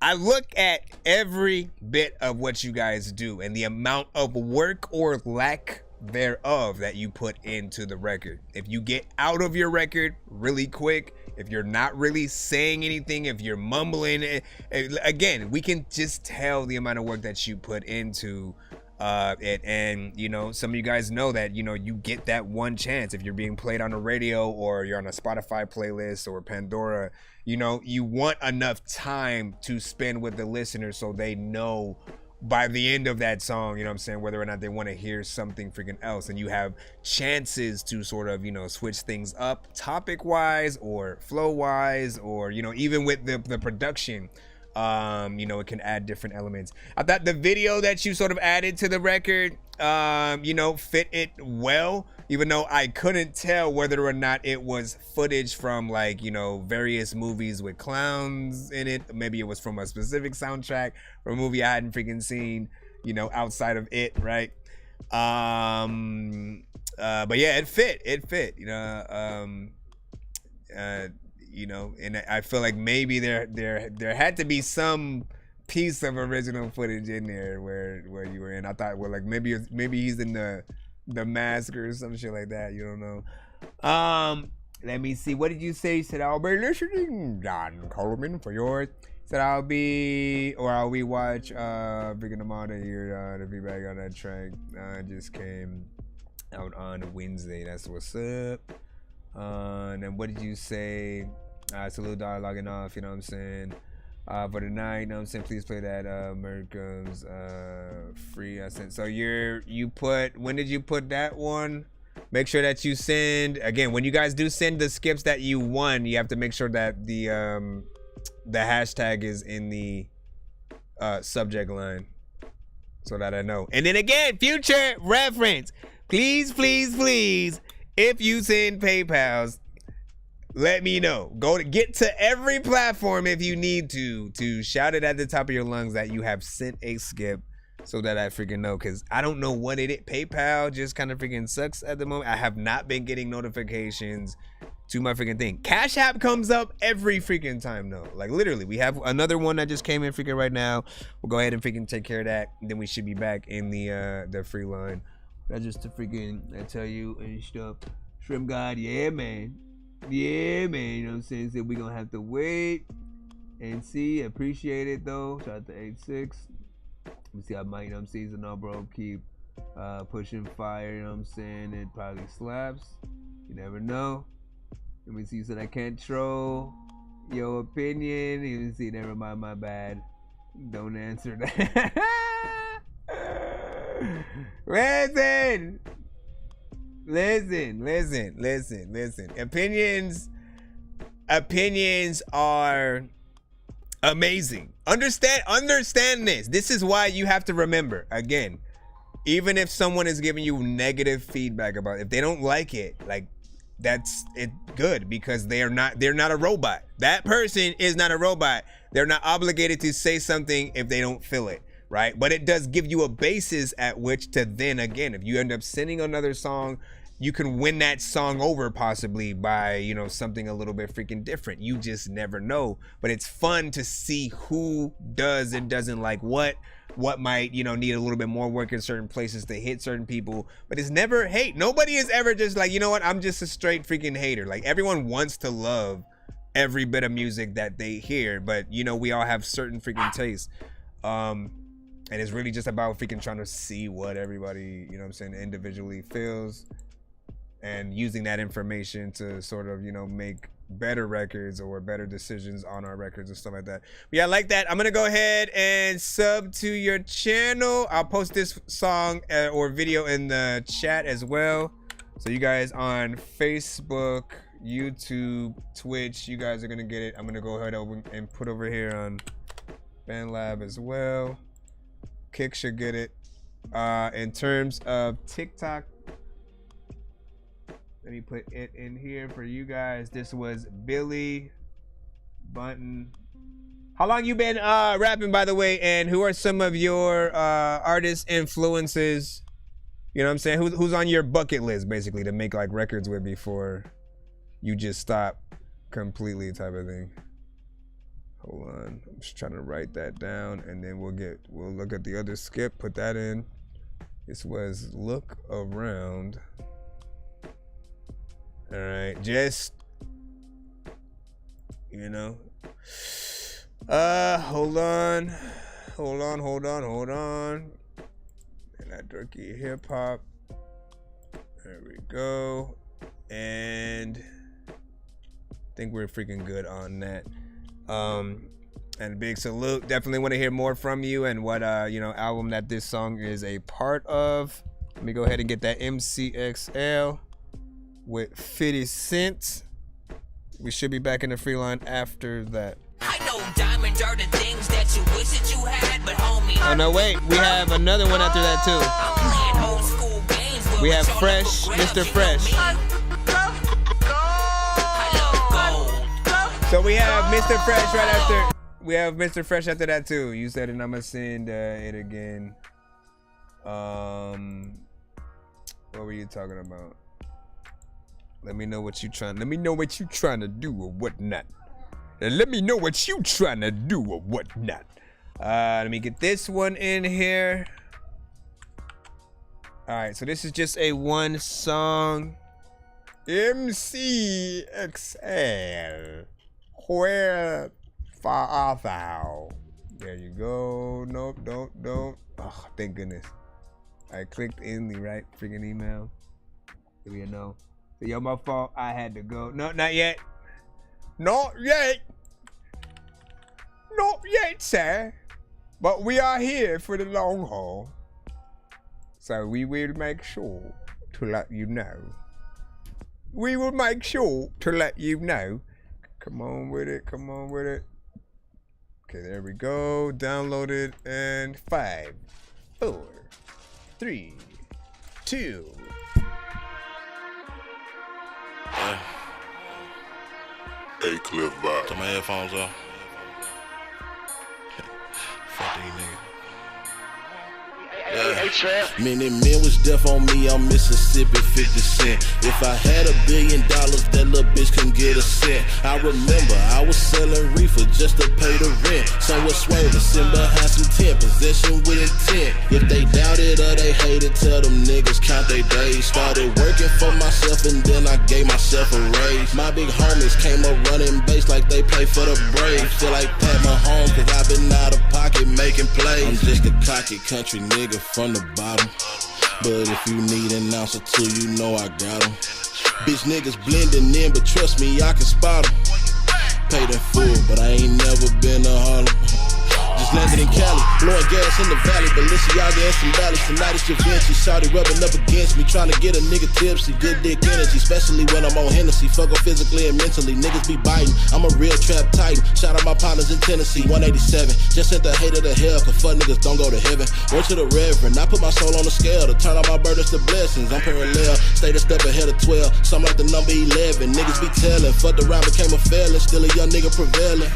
I look at every bit of what you guys do and the amount of work or lack thereof that you put into the record. If you get out of your record really quick, if you're not really saying anything, if you're mumbling, again, we can just tell the amount of work that you put into it. And, you know, some of you guys know that, you know, you get that one chance if you're being played on the radio or you're on a Spotify playlist or Pandora, you know, you want enough time to spend with the listener so they know by the end of that song, you know what I'm saying, whether or not they want to hear something freaking else. And you have chances to sort of, you know, switch things up topic wise or flow wise, or, you know, even with the production, you know, it can add different elements. I thought the video that you sort of added to the record, you know, fit it well, even though I couldn't tell whether or not it was footage from, like, you know, various movies with clowns in it. Maybe it was from a specific soundtrack or a movie I hadn't freaking seen, you know, outside of it, right? But yeah, it fit, you know, you know, and I feel like maybe there had to be some piece of original footage in there where you were in. I thought, well, like maybe he's in the mask or some shit like that. You don't know. Let me see. What did you say? You said I'll be listening, John Coleman, for yours. Said I'll be, or I'll watch Big Amount here to be back on that track. Just came out on Wednesday. That's what's up. And then what did you say? Salute Dog logging off, you know what I'm saying? For tonight, you know what I'm saying? Please play that Merkham's free. I sent. So when did you put that one? Make sure that you send, again, when you guys do send the skips that you won, you have to make sure that the hashtag is in the subject line so that I know. And then again, future reference, please, if you send PayPals, let me know. Get to every platform if you need to shout it at the top of your lungs that you have sent a skip so that I freaking know, because I don't know what it is. PayPal just kind of freaking sucks at the moment. I have not been getting notifications to my freaking thing. Cash App comes up every freaking time though. Like literally, we have another one that just came in freaking right now. We'll go ahead and freaking take care of that. And then we should be back in the free line. That's just to freaking tell you and stuff. Shrimp God, yeah man, you know what I'm saying? So we gonna have to wait and see. Appreciate it though. Shout out to 86. Let me see how Mike, you know what I'm saying, bro, keep pushing fire, you know what I'm saying? It probably slaps. You never know. Let me see. You said I can't troll your opinion. You didn't see. Never mind. My bad. Don't answer that. Listen. Opinions are amazing. Understand this. This is why you have to remember, again, even if someone is giving you negative feedback about it, if they don't like it, like, that's it good, because they're not a robot. That person is not a robot. They're not obligated to say something if they don't feel it, right? But it does give you a basis at which to then, again, if you end up sending another song, you can win that song over possibly by, you know, something a little bit freaking different. You just never know. But it's fun to see who does and doesn't like what might, you know, need a little bit more work in certain places to hit certain people. But it's never hate. Nobody is ever just like, you know what, I'm just a straight freaking hater. Like, everyone wants to love every bit of music that they hear, but, you know, we all have certain freaking tastes. And it's really just about freaking trying to see what everybody, you know what I'm saying, individually feels, and using that information to sort of, you know, make better records or better decisions on our records and stuff like that. But yeah, I like that. I'm gonna go ahead and sub to your channel. I'll post this song or video in the chat as well. So you guys on Facebook, YouTube, Twitch, you guys are gonna get it. I'm gonna go ahead and put over here on BandLab as well. Kick should get it. In terms of TikTok, let me put it in here for you guys. This was Billy Bunton. How long you been rapping, by the way? And who are some of your artist influences? You know what I'm saying? Who's on your bucket list, basically, to make like records with before you just stop completely, type of thing? Hold on, I'm just trying to write that down, and then we'll look at the other skip. Put that in. This was Look Around. All right, just, you know, hold on. And that Dorky hip hop. There we go. And I think we're freaking good on that. And a big salute. Definitely want to hear more from you and what you know, album that this song is a part of. Let me go ahead and get that MCXL with 50 Cent. We should be back in the free line after that. I know diamonds are the things that you wish that you had, but homie. Oh no, wait, we have another one after that too. I'm playing old school games. We have Fresh, Mr. Fresh. So we have Mr. Fresh right after. We have Mr. Fresh after that too. You said it, and I'm gonna send it again. What were you talking about? Let me know what you trying to do or whatnot. And let me know what you trying to do or whatnot. Let me get this one in here. All right, so this is just a one song. MCXL. Where far thou? There you go. Nope, don't. Oh, thank goodness. I clicked in the right freaking email. So you know. So yo, my fault. I had to go. No, not yet. Not yet. Not yet, sir. But we are here for the long haul. So we will make sure to let you know. We will make sure to let you know. Come on with it. Okay, there we go. Download it. And 5, 4, 3, 2. Hey, Cliff Vibe. Turn my headphones off. Fuck these niggas. Many men was deaf on me, I'm Mississippi 50 Cent. If I had $1 billion, that little bitch couldn't get a cent. I remember I was selling reefer just to pay the rent. Somewhat swerving, sitting behind some tent, possession with intent. If they doubted or they hated, tell them niggas count their days. Started working for myself and then I gave myself a raise. My big homies came up running bass like they play for the Braves. Feel like Pat Mahomes cause I been out of pocket making plays. I'm just a cocky country nigga from the bottom. But if you need an ounce or two, you know I got 'em. Bitch niggas blending in, but trust me, I can spot 'em. Paid in full, but I ain't never been to Harlem. Just landed in Cali, blowing gas in the valley. Balenciaga and some valleys. Tonight it's Givenchy. Shawty rubbing up against me, trying to get a nigga tipsy. Good dick energy, especially when I'm on Hennessy. Fuck her physically and mentally. Niggas be biting. I'm a real trap titan. Shout out my partners in Tennessee. 187. Just sent the hater to hell, cause fuck niggas don't go to heaven. Word to the reverend. I put my soul on the scale to turn all my burdens to blessings. I'm parallel. Stayed a step ahead of 12. Something like the number 11. Niggas be telling. Fucked around, became a felon. Still a young nigga prevailing.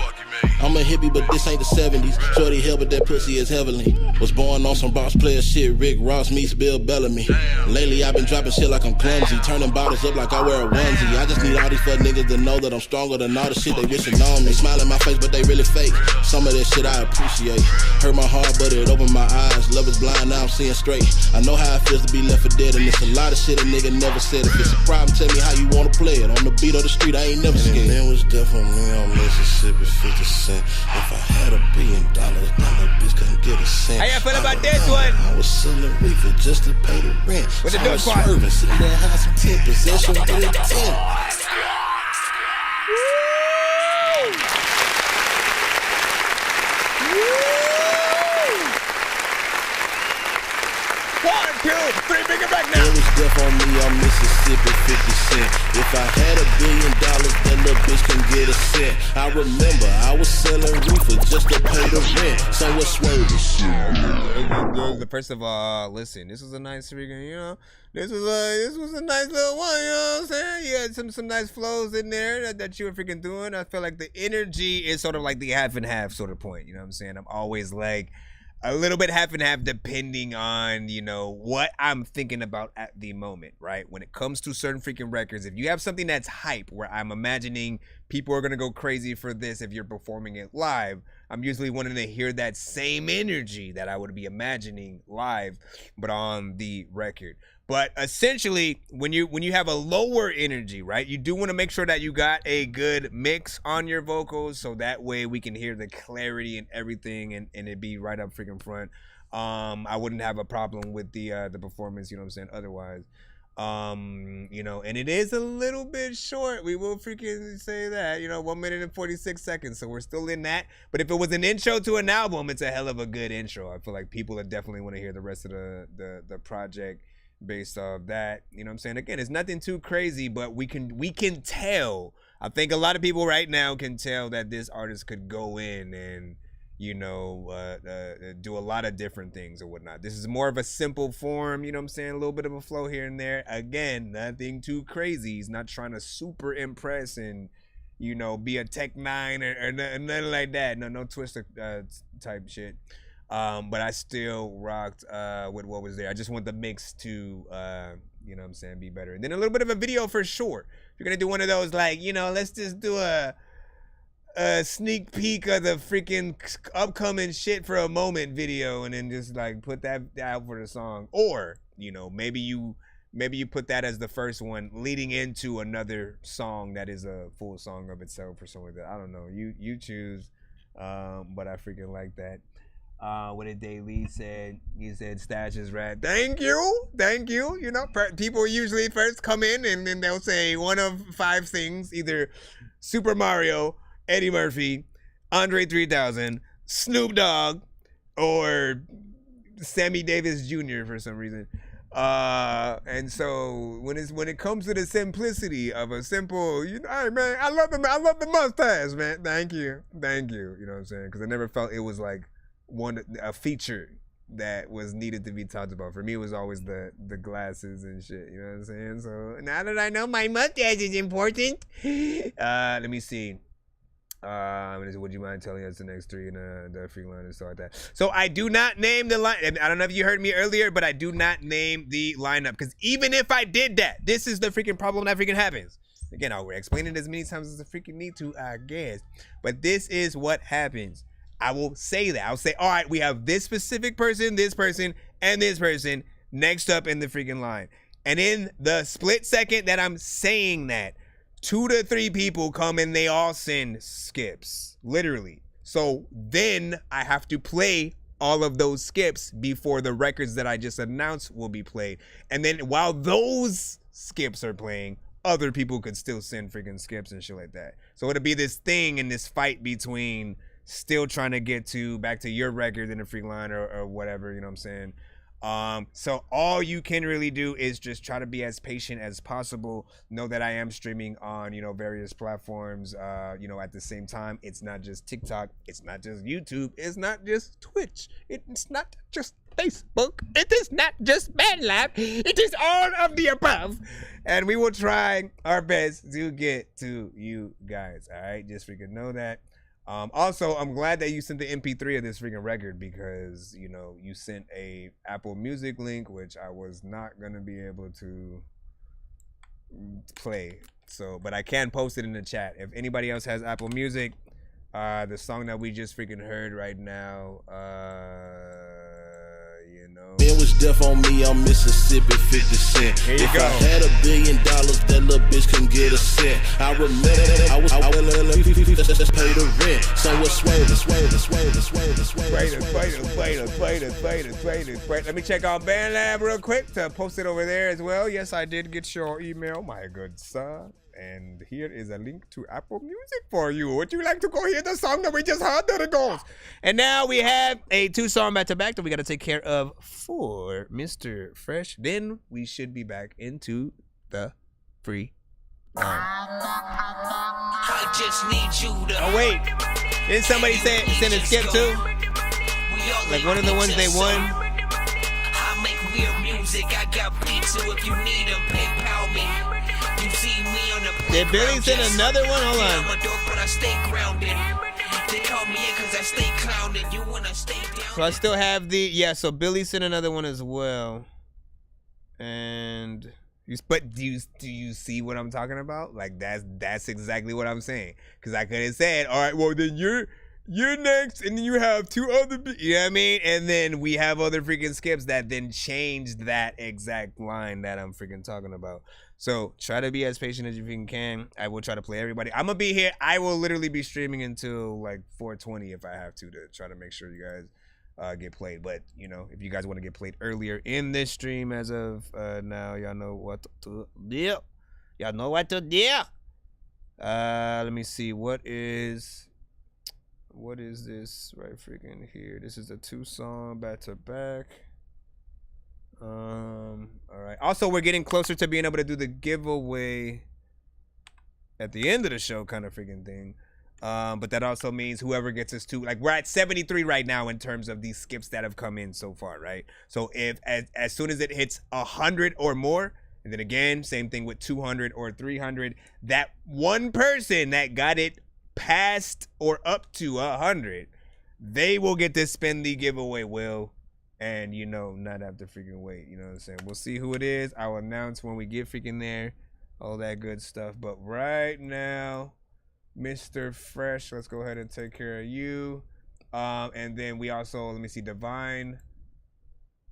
I'm a hippie, but this ain't the 70s. Shorty hell, but that pussy is heavenly. Was born on some boss player shit. Rick Ross meets Bill Bellamy. Lately I've been dropping shit like I'm clumsy. Turning bottles up like I wear a onesie. I just need all these fuck niggas to know that I'm stronger than all the shit they wishing on me. Smile in my face, but they really fake. Some of that shit I appreciate. Hurt my heart, but it opened my eyes. Love is blind, now I'm seeing straight. I know how it feels to be left for dead, and it's a lot of shit a nigga never said. If it's a problem, tell me how you wanna play it. On the beat of the street, I ain't never scared. And then was death on me on Mississippi, 50 cent. If I had $1 billion, then that bitch couldn't get a cent. How y'all feel about this one? I was selling reefer just to pay the rent. With the So I Dork was Squad. swerving, sitting there high some 10 possession with a 10. One, two, three, bring it back now. There was death on me on Mississippi, 50 cent. If I had $1 billion, then the bitch can get a cent. I remember I was selling reefer just to pay the rent. So I was swerving. First of all, listen, this was a nice freaking, you know, this was a nice little one, you know what I'm saying? You had some nice flows in there that you were freaking doing. I feel like the energy is sort of like the half and half sort of point, you know what I'm saying? I'm always like a little bit half and half depending on, you know, what I'm thinking about at the moment, right? When it comes to certain freaking records, if you have something that's hype, where I'm imagining people are going to go crazy for this if you're performing it live, I'm usually wanting to hear that same energy that I would be imagining live, but on the record. But essentially, when you have a lower energy, right, you do want to make sure that you got a good mix on your vocals, so that way we can hear the clarity and everything, and it be right up freaking front. I wouldn't have a problem with the performance, you know what I'm saying, otherwise. You know, and it is a little bit short. We will freaking say that, you know, 1 minute and 46 seconds. So we're still in that. But if it was an intro to an album, it's a hell of a good intro. I feel like people that definitely want to hear the rest of the project based off that. You know what I'm saying? Again, it's nothing too crazy, but we can tell. I think a lot of people right now can tell that this artist could go in and, you know, do a lot of different things or whatnot. This is more of a simple form, you know what I'm saying? A little bit of a flow here and there. Again, nothing too crazy. He's not trying to super impress and, you know, be a Tech 9 or nothing like that. No Twister type shit. But I still rocked with what was there. I just want the mix to, you know what I'm saying, be better. And then a little bit of a video for sure. If you're going to do one of those, like, you know, let's just do a sneak peek of the freaking upcoming shit for a moment video, and then just like put that out for the song. Or, you know, maybe you put that as the first one leading into another song that is a full song of itself or something like that. I don't know, you choose. But I freaking like that. What did Daily said? He said Stash is rad. Thank you. You know, people usually first come in and then they'll say one of 5 things, either Super Mario, Eddie Murphy, Andre 3000, Snoop Dogg, or Sammy Davis Jr. for some reason. And so when it comes to the simplicity of a simple, you know, hey man, I love the mustache, man. Thank you. You know what I'm saying? Because I never felt it was like a feature that was needed to be talked about. For me, it was always the glasses and shit. You know what I'm saying? So now that I know my mustache is important, let me see. Would you mind telling us the next 3 in the free line and stuff like that? So I do not name the line. I don't know if you heard me earlier, but I do not name the lineup, because even if I did that, this is the freaking problem that freaking happens. Again, I'll explain it as many times as I freaking need to, I guess. But this is what happens. I will say that. I'll say, all right, we have this specific person, and this person next up in the freaking line. And in the split second that I'm saying that, 2 to 3 people come and they all send skips, literally. So then I have to play all of those skips before the records that I just announced will be played. And then while those skips are playing, other people could still send freaking skips and shit like that. So it'll be this thing and this fight between still trying to get back to your record in the free line or whatever, you know what I'm saying? So all you can really do is just try to be as patient as possible. Know that I am streaming on, various platforms, at the same time. It's not just TikTok. It's not just YouTube. It's not just Twitch. It's not just Facebook. It is not just BandLab. It is all of the above. And we will try our best to get to you guys. All right. Just freaking know that. Also, I'm glad that you sent the MP3 of this freaking record because, you sent a Apple Music link, which I was not going to be able to play. So, but I can post it in the chat. If anybody else has Apple Music, the song that we just freaking heard right now, Man was deaf on me, I'm Mississippi 50 Cent. Here you if go. I had $1 billion, that little bitch couldn't get a cent. I remember I was just pay the rent. So was Wait. Let me check on BandLab real quick to post it over there as well. Yes, I did get your email, my good son. And here is a link to Apple Music for you. Would you like to go hear the song that we just heard? There it goes. And now we have a 2-song back-to-back that we got to take care of for Mr. Fresh. Then we should be back into the free time. I just need you to. Oh, wait. Didn't somebody send a skip too? Like one of the ones they won? I make weird music. I got beats, so if you need them, PayPal me. You see me on the Did Billy send another one? Hold on. I'm a dork, but I stay grounded. They call me in because I stay clowning. You wanna stay down. So I still have so Billy sent another one as well. And but do you see what I'm talking about? Like that's exactly what I'm saying. Because I could have said, all right, well then you're next, and then you have 2 other, you know what I mean? And then we have other freaking skips that then changed that exact line that I'm freaking talking about. So try to be as patient as you freaking can. I will try to play everybody. I'm gonna be here. I will literally be streaming until like 4:20 if I have to try to make sure you guys get played. But if you guys want to get played earlier in this stream as of now, y'all know what to do. Y'all know what to do. Let me see. What is this right freaking here? This is a 2-song back-to-back. All right. Also, we're getting closer to being able to do the giveaway at the end of the show kind of freaking thing. But that also means whoever gets us to, like, we're at 73 right now in terms of these skips that have come in so far, right? So if as soon as it hits 100 or more, and then again, same thing with 200 or 300, that one person that got it past or up to 100, they will get to spin the giveaway wheel and not have to freaking wait. You know what I'm saying? We'll see who it is. I'll announce when we get freaking there, all that good stuff. But right now, Mr. Fresh, let's go ahead and take care of you. And then we also, let me see, Divine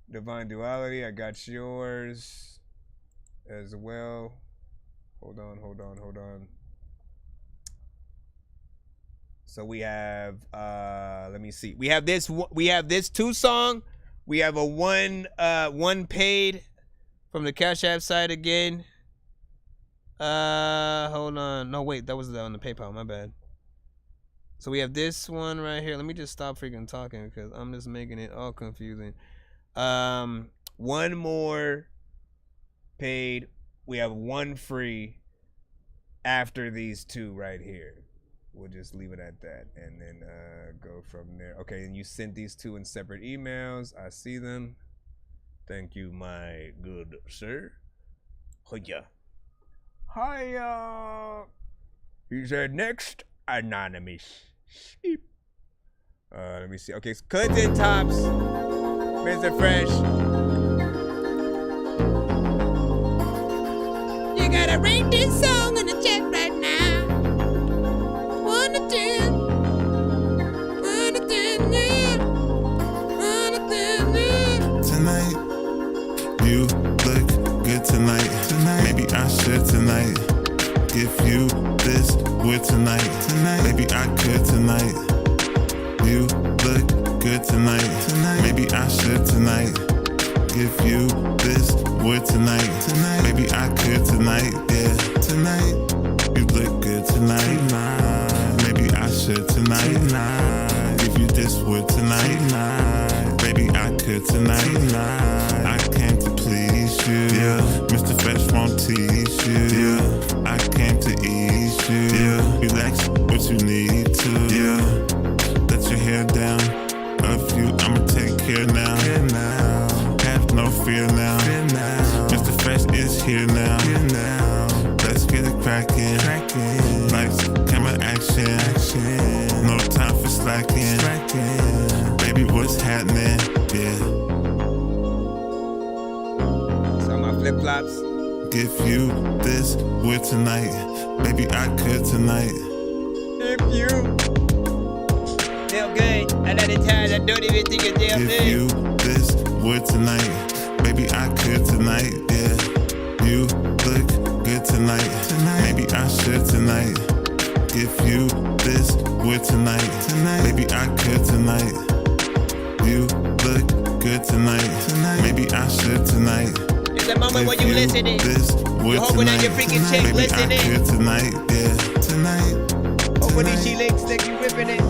Duality, I got yours as well. Hold on. So we have let me see. We have this 2-song. We have a one paid from the Cash App side again. Hold on. No, wait, that was on the PayPal, my bad. So we have this one right here. Let me just stop freaking talking because I'm just making it all confusing. One more paid. We have 1 free after these 2 right here. We'll just leave it at that and then go from there. Okay, and you sent these 2 in separate emails. I see them. Thank you, my good sir. Hiya. Hiya. He said next, anonymous sheep. Let me see. Okay, Clinton Tops, Mr. Fresh. You gotta rate this song in the chat right now. 1 to 10. 1 to 10, yeah. 1 to 10, yeah. Tonight, you look good tonight. Maybe I should tonight. Give you this with tonight. Maybe I could tonight. You look good tonight. Maybe I should tonight. Give you this with tonight. Maybe I could tonight. Yeah. tonight. You look good tonight. Maybe I should tonight. Give you this word tonight. Baby, I could tonight. I came to please you. Mr. Fresh won't tease you. I came to ease you. Relax what you need to. Let your hair down. Of you, I'ma take care now. Have no fear now. Mr. Fresh is here now. Let's get it crackin'. Lights, camera, action. No time for slacking. Baby, what's happening? Yeah. So my flip flops. Give you this with tonight. Baby, I could tonight. If you feel good, another time I don't even think it's damn Give you this with tonight. Baby, I could tonight. Yeah. You look good tonight. Maybe I should tonight. Give you this with tonight. Maybe I could tonight. You look good tonight. Maybe I should tonight. It's the moment when you listening. You hoping that your freaking chick listening. Maybe I could tonight. Yeah. Tonight. Hopefully she licks like you whipping it.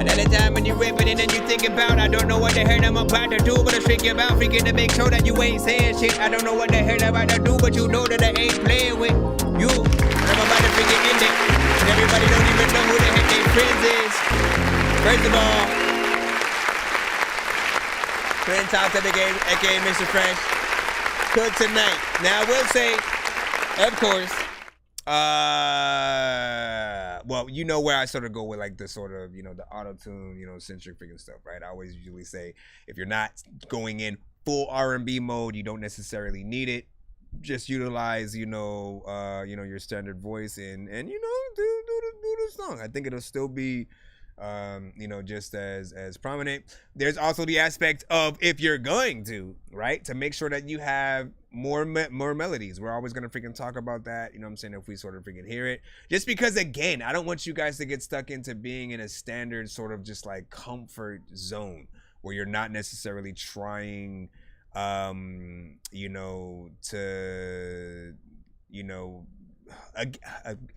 Another time when you whipping it and you think about, I don't know what the hell I'm about to do, but I freak you about, freaking to make sure that you ain't saying shit. I don't know what the hell I'm about to do, but you know that I ain't playing with you. I'm about to freaking end it. And everybody don't even know who the heck their friends is. First of all, Clint Thompson, aka Mr. Fresh, good tonight. Now I will say, of course, well, you know where I sort of go with like the sort of, you know, the auto-tune, you know, centric freaking stuff, right? I always usually say if you're not going in full R&B mode, you don't necessarily need it. Just utilize, you know, your standard voice and you know, do the song. I think it'll still be you know, just as prominent. There's also the aspect of if you're going to, right, to make sure that you have more melodies. We're always gonna freaking talk about that, you know what I'm saying, if we sort of freaking hear it. Just because, again, I don't want you guys to get stuck into being in a standard sort of just like comfort zone where you're not necessarily trying you know, to, you know,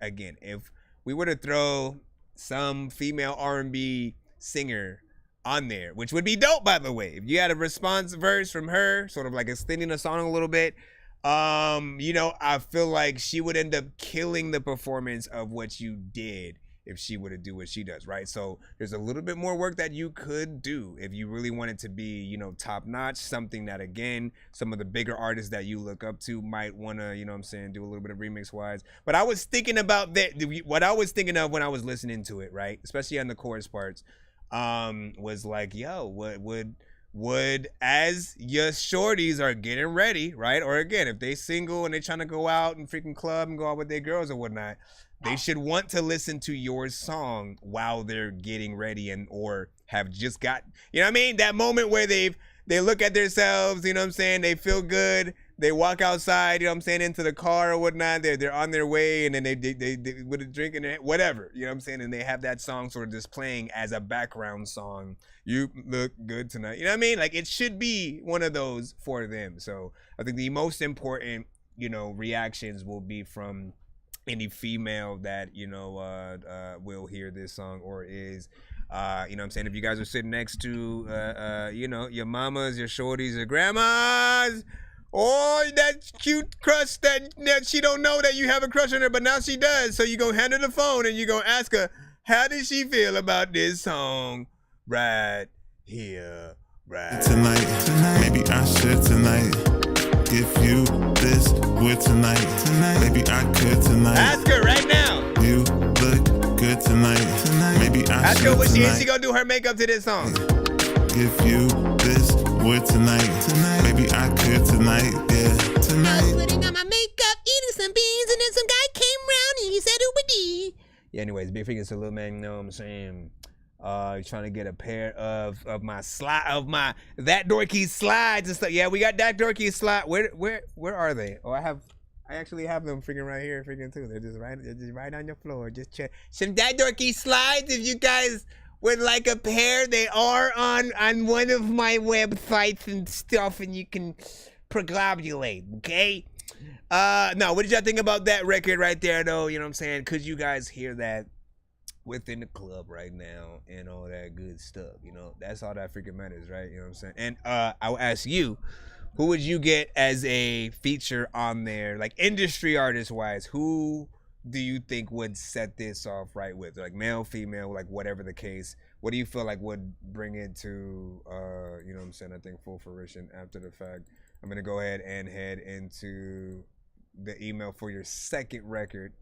again, if we were to throw some female R&B singer on there, which would be dope, by the way, if you had a response verse from her, sort of like extending the song a little bit, you know, I feel like she would end up killing the performance of what you did if she were to do what she does, right? So there's a little bit more work that you could do if you really want it to be, you know, top notch, something that, again, some of the bigger artists that you look up to might want to, you know what I'm saying, do a little bit of remix wise. But I was thinking about that, what I was thinking of when I was listening to it, right? Especially on the chorus parts, was like, yo, what would as your shorties are getting ready, right? Or again, if they single and they trying to go out and freaking club and go out with their girls or whatnot, they should want to listen to your song while they're getting ready and or have just got, you know what I mean? That moment where they look at themselves, you know what I'm saying? They feel good. They walk outside, you know what I'm saying, into the car or whatnot. They're on their way and then they with a drink and whatever, you know what I'm saying? And they have that song sort of just playing as a background song. You look good tonight. You know what I mean? Like it should be one of those for them. So I think the most important, you know, reactions will be from any female that, you know, will hear this song or is, you know what I'm saying, if you guys are sitting next to, you know, your mamas, your shorties, your grandmas, or that cute crush that she don't know that you have a crush on her, but now she does. So you gonna hand her the phone and you gonna ask her, how does she feel about this song right here, right tonight? Maybe I should tonight. Give you this with tonight. Maybe I could tonight. Ask her right now. You look good tonight. Maybe I ask should her what tonight. she gonna do her makeup to this song. Give you this with tonight. Maybe I could tonight. Yeah, tonight. I was putting on my makeup, eating some beans, and then some guy came around and he said, "Who would be?" Yeah, anyways, big freaking so little man, you know what I'm saying? Trying to get a pair of my that Dorky slides and stuff. Yeah, we got that Dorky slide. Where are they? Oh, I actually have them freaking right here, freaking too. They're just right on your floor. Just check some that Dorky slides. If you guys would like a pair, they are on one of my websites and stuff, and you can proglobulate. Okay. No, what did y'all think about that record right there, though? You know what I'm saying? Could you guys hear that within the club right now and all that good stuff? You know, that's all that freaking matters, right? You know what I'm saying? And I will ask you, who would you get as a feature on there, like industry artist wise? Who do you think would set this off right with, like male, female, like whatever the case? What do you feel like would bring it to, you know what I'm saying, I think full fruition after the fact? I'm going to go ahead and head into the email for your second record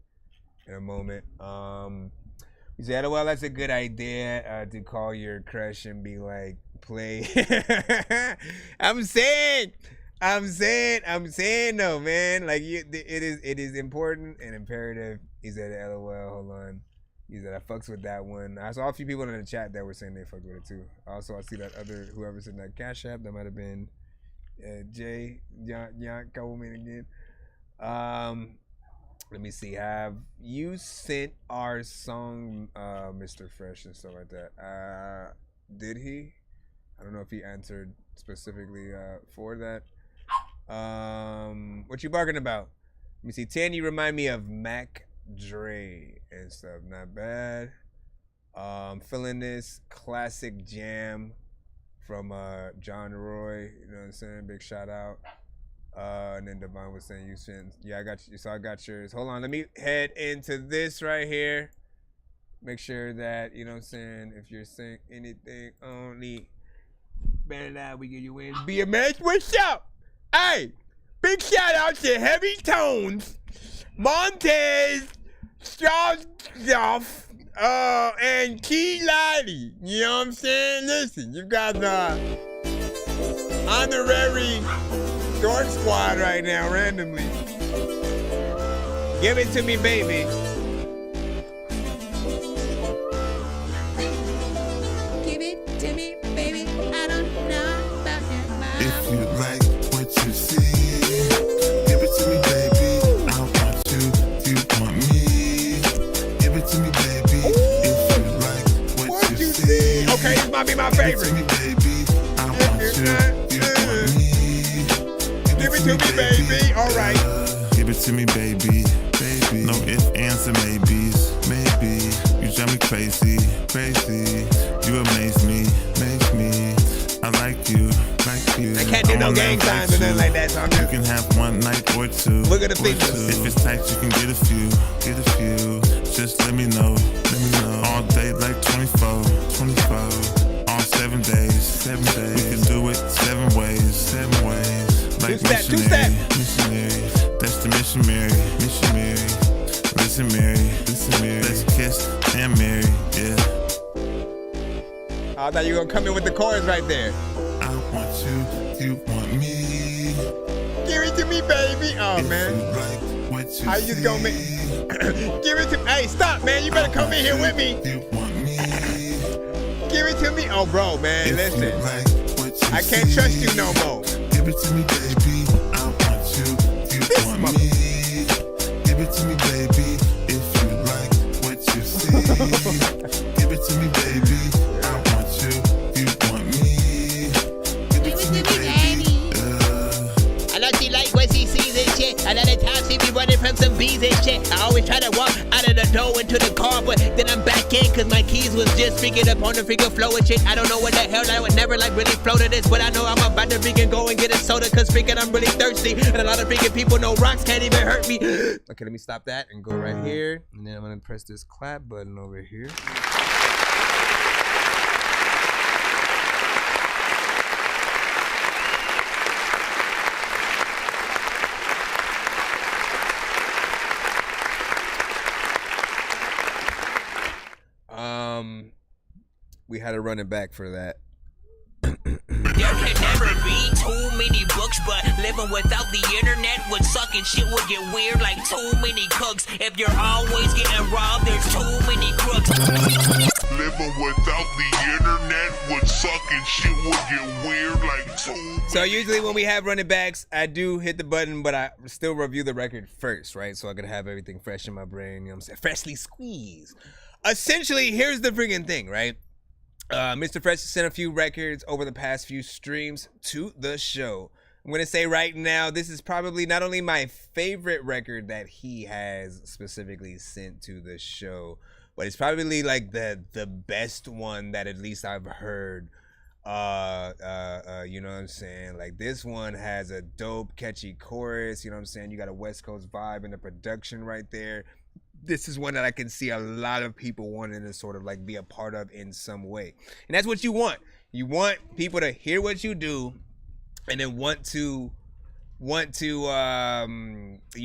in a moment. You said, well, that's a good idea to call your crush and be like, play. I'm saying though, man. Like it is important and imperative. He said, LOL, hold on. He said, I fucks with that one. I saw a few people in the chat that were saying they fucked with it too. Also, I see that other, whoever's in that Cash App, that might have been Jay, Yon Coleman again. Let me see. Have you sent our song, Mr. Fresh and stuff like that? Did he? I don't know if he answered specifically for that. What you barking about? Let me see. 10, you remind me of Mac Dre and stuff. Not bad. Feeling this classic jam from John Roy. You know what I'm saying? Big shout out. And then Devon was saying you sent. Yeah, I got you. So I got yours. Hold on. Let me head into this right here. Make sure that, you know what I'm saying, if you're saying anything only better that we get you in. Be a match. What's up? Hey, big shout out to Heavy Tones, Montez, Stuff, and Key Lottie. You know what I'm saying? Listen, you guys are honorary Dork Squad right now, randomly. Give it to me, baby. Give it to me, baby. I don't know about your mind. If you like what you see, give it to me, baby. I want you, you want me. Give it to me, baby. If you like what you see. Okay, this might be my favorite. Give it to me, baby. I want you, you want me. Give it to me, baby. All right. Give it to me, baby. Baby. No ifs, ands, and maybes. Maybe you drive me crazy, crazy. You amaze me, make me. I like you, like you. I can't do no gang signs or nothing like that, so I'm just... You can have one night or two. Look at the features. If it's tight, you can get a few, get a few. Just let me know, let me know. All day like 24, 24. All 7 days, 7 days. We can do it 7 ways, 7 ways. Like missionary, missionary. That's the missionary, missionary. Listen, Mary, listen, Mary. Let's kiss and marry, yeah. I thought you were gonna come in with the chorus right there. I want you, you want me. Give it to me, baby. Oh, if man. You like what you How you just gonna make... Give it to me. Hey, stop, man. You better come in here with me. You want me. Give it to me. Oh, bro, man, if listen. You like what you I can't trust you no more. Give it to me, baby. I want you, you want me. Give it to me, baby. If you like what you see. Give it to me, baby. I want you, you want me. Give it to me, baby. I know she like what she sees and shit. Another time she be running from some bees and shit. I always try to walk out of the door into the car, but then I'm back in cause my keys was just freaking up on the freaking flow and shit. I don't know what the hell I would never like really flow to this, but I know I'm about to freaking go and get a soda cause freaking I'm really thirsty. And a lot of freaking people know rocks can't even hurt me. Okay, let me stop that and go right here. And then I'm gonna press this clap button over here. We had to run it back for that. There can never be too many books, but living without the internet would suck and shit would get weird like too many cooks. If you're always getting robbed, there's too many crooks. Living without the internet would suck and shit would get weird like too. So usually when we have running backs, I do hit the button, but I still review the record first, right? So I can have everything fresh in my brain, you know what I'm saying? Freshly squeezed. Essentially, here's the freaking thing, right? Mr. Fresh sent a few records over the past few streams to the show. I'm gonna say right now, this is probably not only my favorite record that he has specifically sent to the show, but it's probably like the best one that at least I've heard. You know what I'm saying? Like, this one has a dope, catchy chorus. You know what I'm saying? You got a West Coast vibe in the production right there. This is one that I can see a lot of people wanting to sort of like be a part of in some way. And that's what you want. You want people to hear what you do and then want to you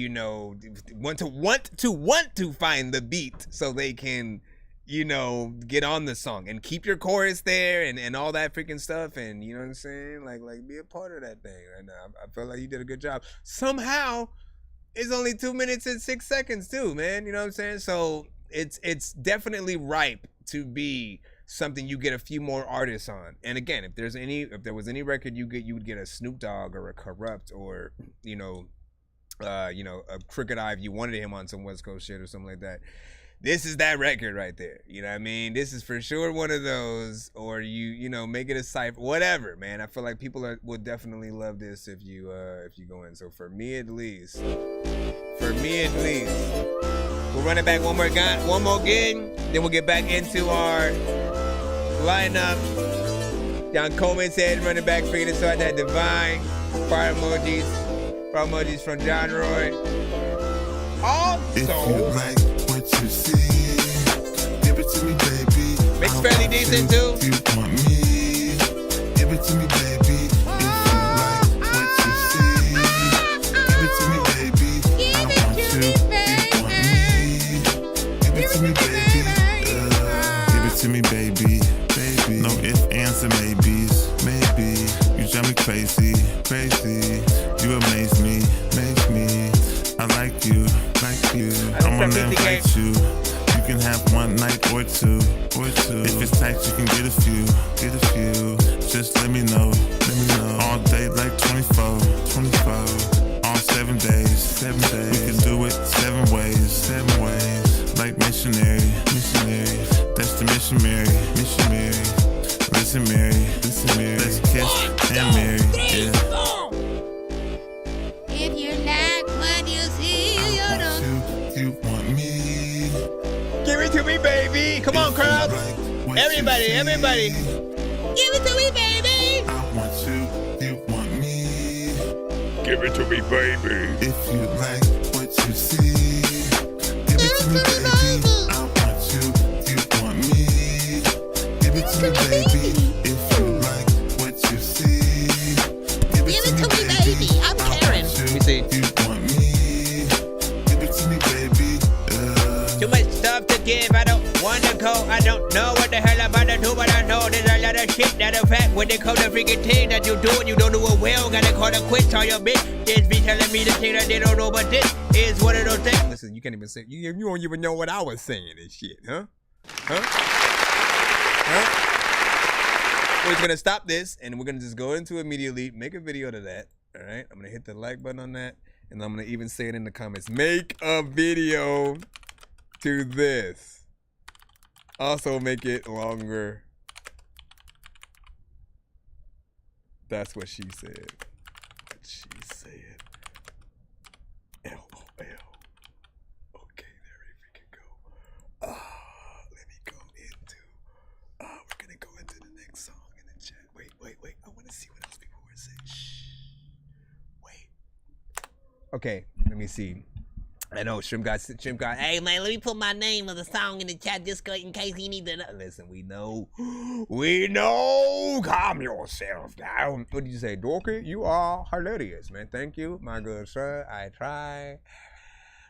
know, want to find the beat so they can, you know, get on the song and keep your chorus there and all that freaking stuff. And you know what I'm saying? Like be a part of that thing right now. I feel like you did a good job. Somehow it's only 2 minutes and 6 seconds too, man. You know what I'm saying? So it's definitely ripe to be something you get a few more artists on. And again, if there was any record you would get a Snoop Dogg or a Corrupt or, you know, a Crooked Eye if you wanted him on some West Coast shit or something like that. This is that record right there. You know what I mean? This is for sure one of those, or you know, make it a cipher, whatever, man. I feel like people would definitely love this if you go in. So for me at least, we'll run it back one more game, then we'll get back into our lineup. John Coleman said, run it back, figured it out that divine. Fire emojis from John Roy. Also, what you see, give it to me, baby. Mix fairly decent too. If you want me, give it to me, baby. If you like what you see, give it to me, baby. I want you. If you want me, give it to me, baby. Give it to me, baby. Baby. No ifs, ands, and maybes. Maybe you drive me crazy. You amaze me. I like you. I'm gonna invite you. You can have one night or two. If it's tight, you can get a few. Just let me know. All day like 24. All 7 days. We can do it 7 ways. Like missionary. That's the mission, Mary. Listen, Mary. Let's kiss and marry. Yeah. If you like what you see, You want me. Give it to me, baby. Come on, crowd. Everybody. Give it to me, baby. I want you want me. Give it to me, baby. If you like what you see, give it to me, baby. I want you want me. Give it to me, baby. If you like what you see, give it to me, baby. I'm Karen. Let me see. You want me. Give it to me, baby. Too much stuff to give, I don't wanna go. I don't know what the hell I'm about to do, but I know there's a lot of shit that affect when it comes to freaking thing that you do and you don't do it well. Gotta call it quits on your bitch. Just be telling me the thing that they don't know, but this is one of those things. Listen, you can't even say, you don't even know what I was saying and shit, huh? We're gonna stop this and we're gonna just go into immediately, make a video to that. All right, I'm gonna hit the like button on that, and I'm gonna even say it in the comments. Make a video to this. Also make it longer. That's what she said. LOL. Okay, there we can go. Let me go into. We're gonna go into the next song in the chat. Wait. I want to see what else people were saying. Shh. Wait. Okay, let me see. I know Shrimp got. Hey man, let me put my name of the song in the chat just in case he needs to know. Listen, we know. Calm yourself down. What did you say, Dorky? You are hilarious, man. Thank you, my good sir. I try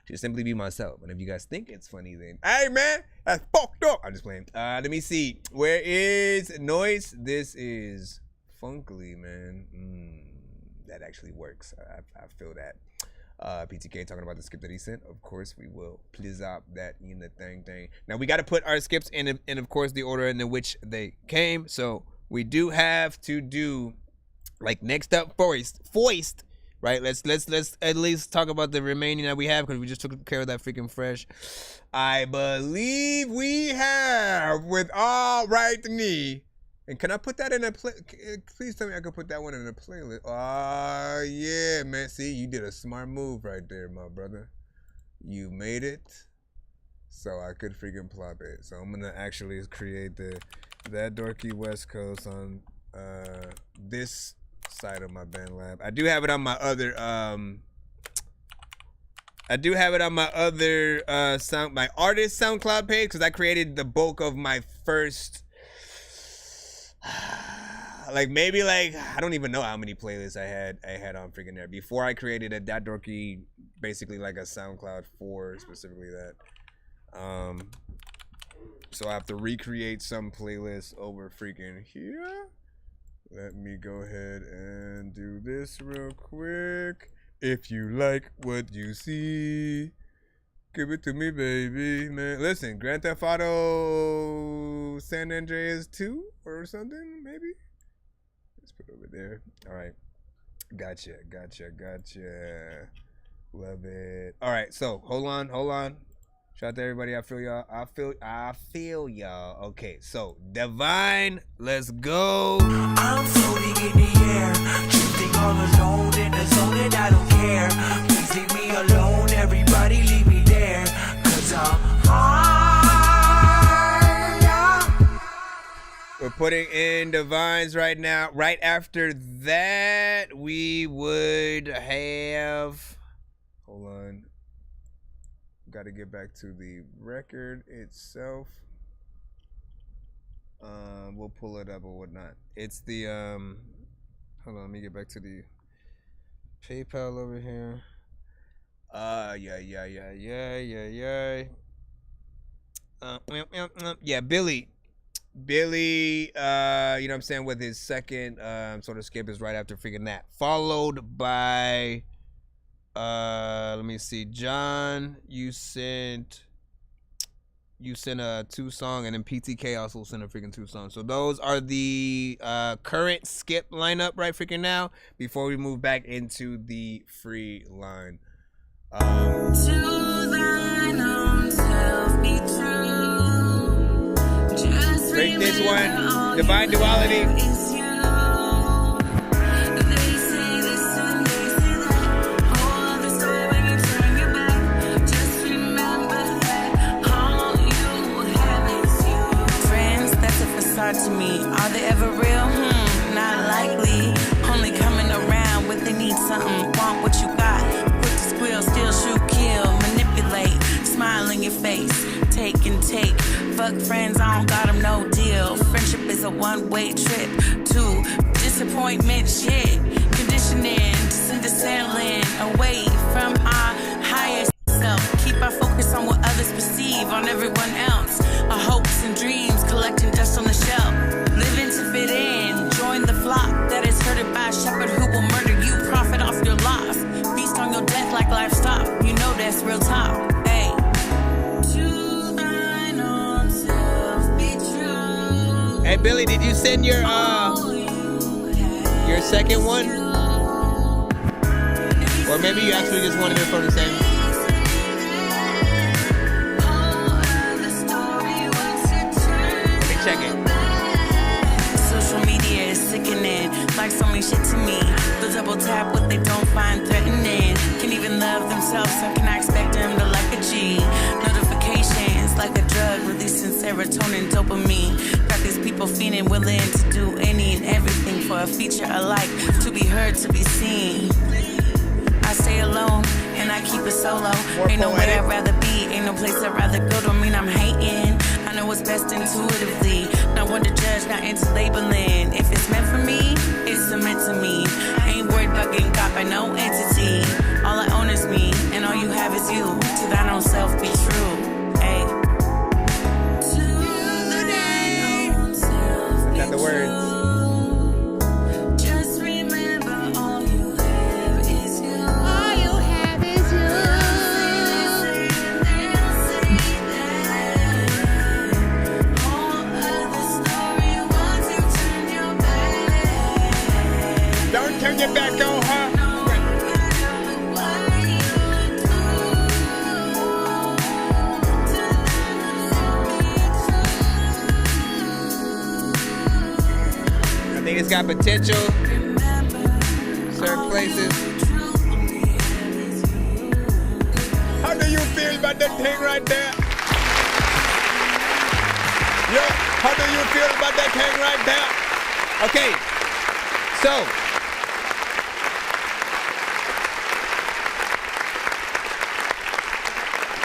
to simply be myself. And if you guys think it's funny, then hey man, that's fucked up. I'm just playing. Let me see. Where is Noise? This is Funkly, man. That actually works. I feel that. PTK talking about the skip that he sent. Of course, we will please up that in the thing. Now we got to put our skips in, of course, the order in which they came. So we do have to do like next up, Foist, right? Let's at least talk about the remaining that we have because we just took care of that freaking fresh. I believe we have with all right knee And can I put that in a play? Please tell me I could put that one in a playlist. Oh, yeah, man. See, you did a smart move right there, my brother. You made it so I could freaking plop it. So I'm going to actually create that Dorky West Coast on this side of my band lab. I do have it on my other my artist SoundCloud page, because I created the bulk of my first like maybe like I don't even know how many playlists I had on freaking there before I created a that Dorky, basically like a SoundCloud for specifically that. So I have to recreate some playlists over freaking here. Let me go ahead and do this real quick. If you like what you see, give it to me, baby, man. Listen, Grand Theft Auto San Andreas 2 or something, maybe? Let's put it over there. All right. Gotcha. Love it. All right, so hold on. Shout out to everybody. I feel y'all. Okay, so Divine, let's go. I'm floating in the air, drifting all alone in the zone, and I don't care. Please leave me alone, everybody leave me there, 'cause I'm high. We're putting in Divines right now. Right after that, we would have, hold on. Got to get back to the record itself. We'll pull it up or whatnot. It's the hold on, let me get back to the PayPal over here. Yeah, Billy, you know what I'm saying, with his second sort of skip is right after freaking that, followed by let me see, John, you sent 2 songs, and then PTK also sent a freaking 2 songs. So those are the current skip lineup right freaking now before we move back into the free line. To thine own self be true. Just break this one, Divine Duality. To me, are they ever real? Not likely. Only coming around when they need something. Want what you got? Quick to squeal, steal, shoot, kill, manipulate. Smile in your face, take and take. Fuck friends, I don't got them, no deal. Friendship is a one-way trip to disappointment, shit. Conditioning, descending away from our higher self. Keep our focus on what others perceive, on everyone else. Our hopes and dreams collecting dust on the shelf. Living to fit in, join the flock that is herded by a shepherd who will murder you, profit off your loss. Feast on your death like livestock. You know that's real talk. Hey. To thine own self be true. Hey Billy, did you send your second one? Or maybe you actually just wanted it from the same. Check it. Social media is sickening, like so many shit to me. The double tap what they don't find threatening. Can even love themselves, so can I expect them to like a G? Notifications like a drug, releasing serotonin, dopamine. Got these people feeling willing to do any and everything for a feature alike, to be heard, to be seen. I stay alone and I keep it solo. Ain't nowhere I'd rather be, ain't no place I'd rather go. Don't mean I'm hating. I know what's best intuitively. Not one to judge, not into labeling. If it's meant for me, it's meant to me. I ain't worried about getting caught by no entity. All I own is me, and all you have is you. To thine own self be true. Hey. Not the words. Turn your back on her. got potential. Certain places. How do you feel about that thing right there? Yo, how do you feel about that thing right there? Okay, so.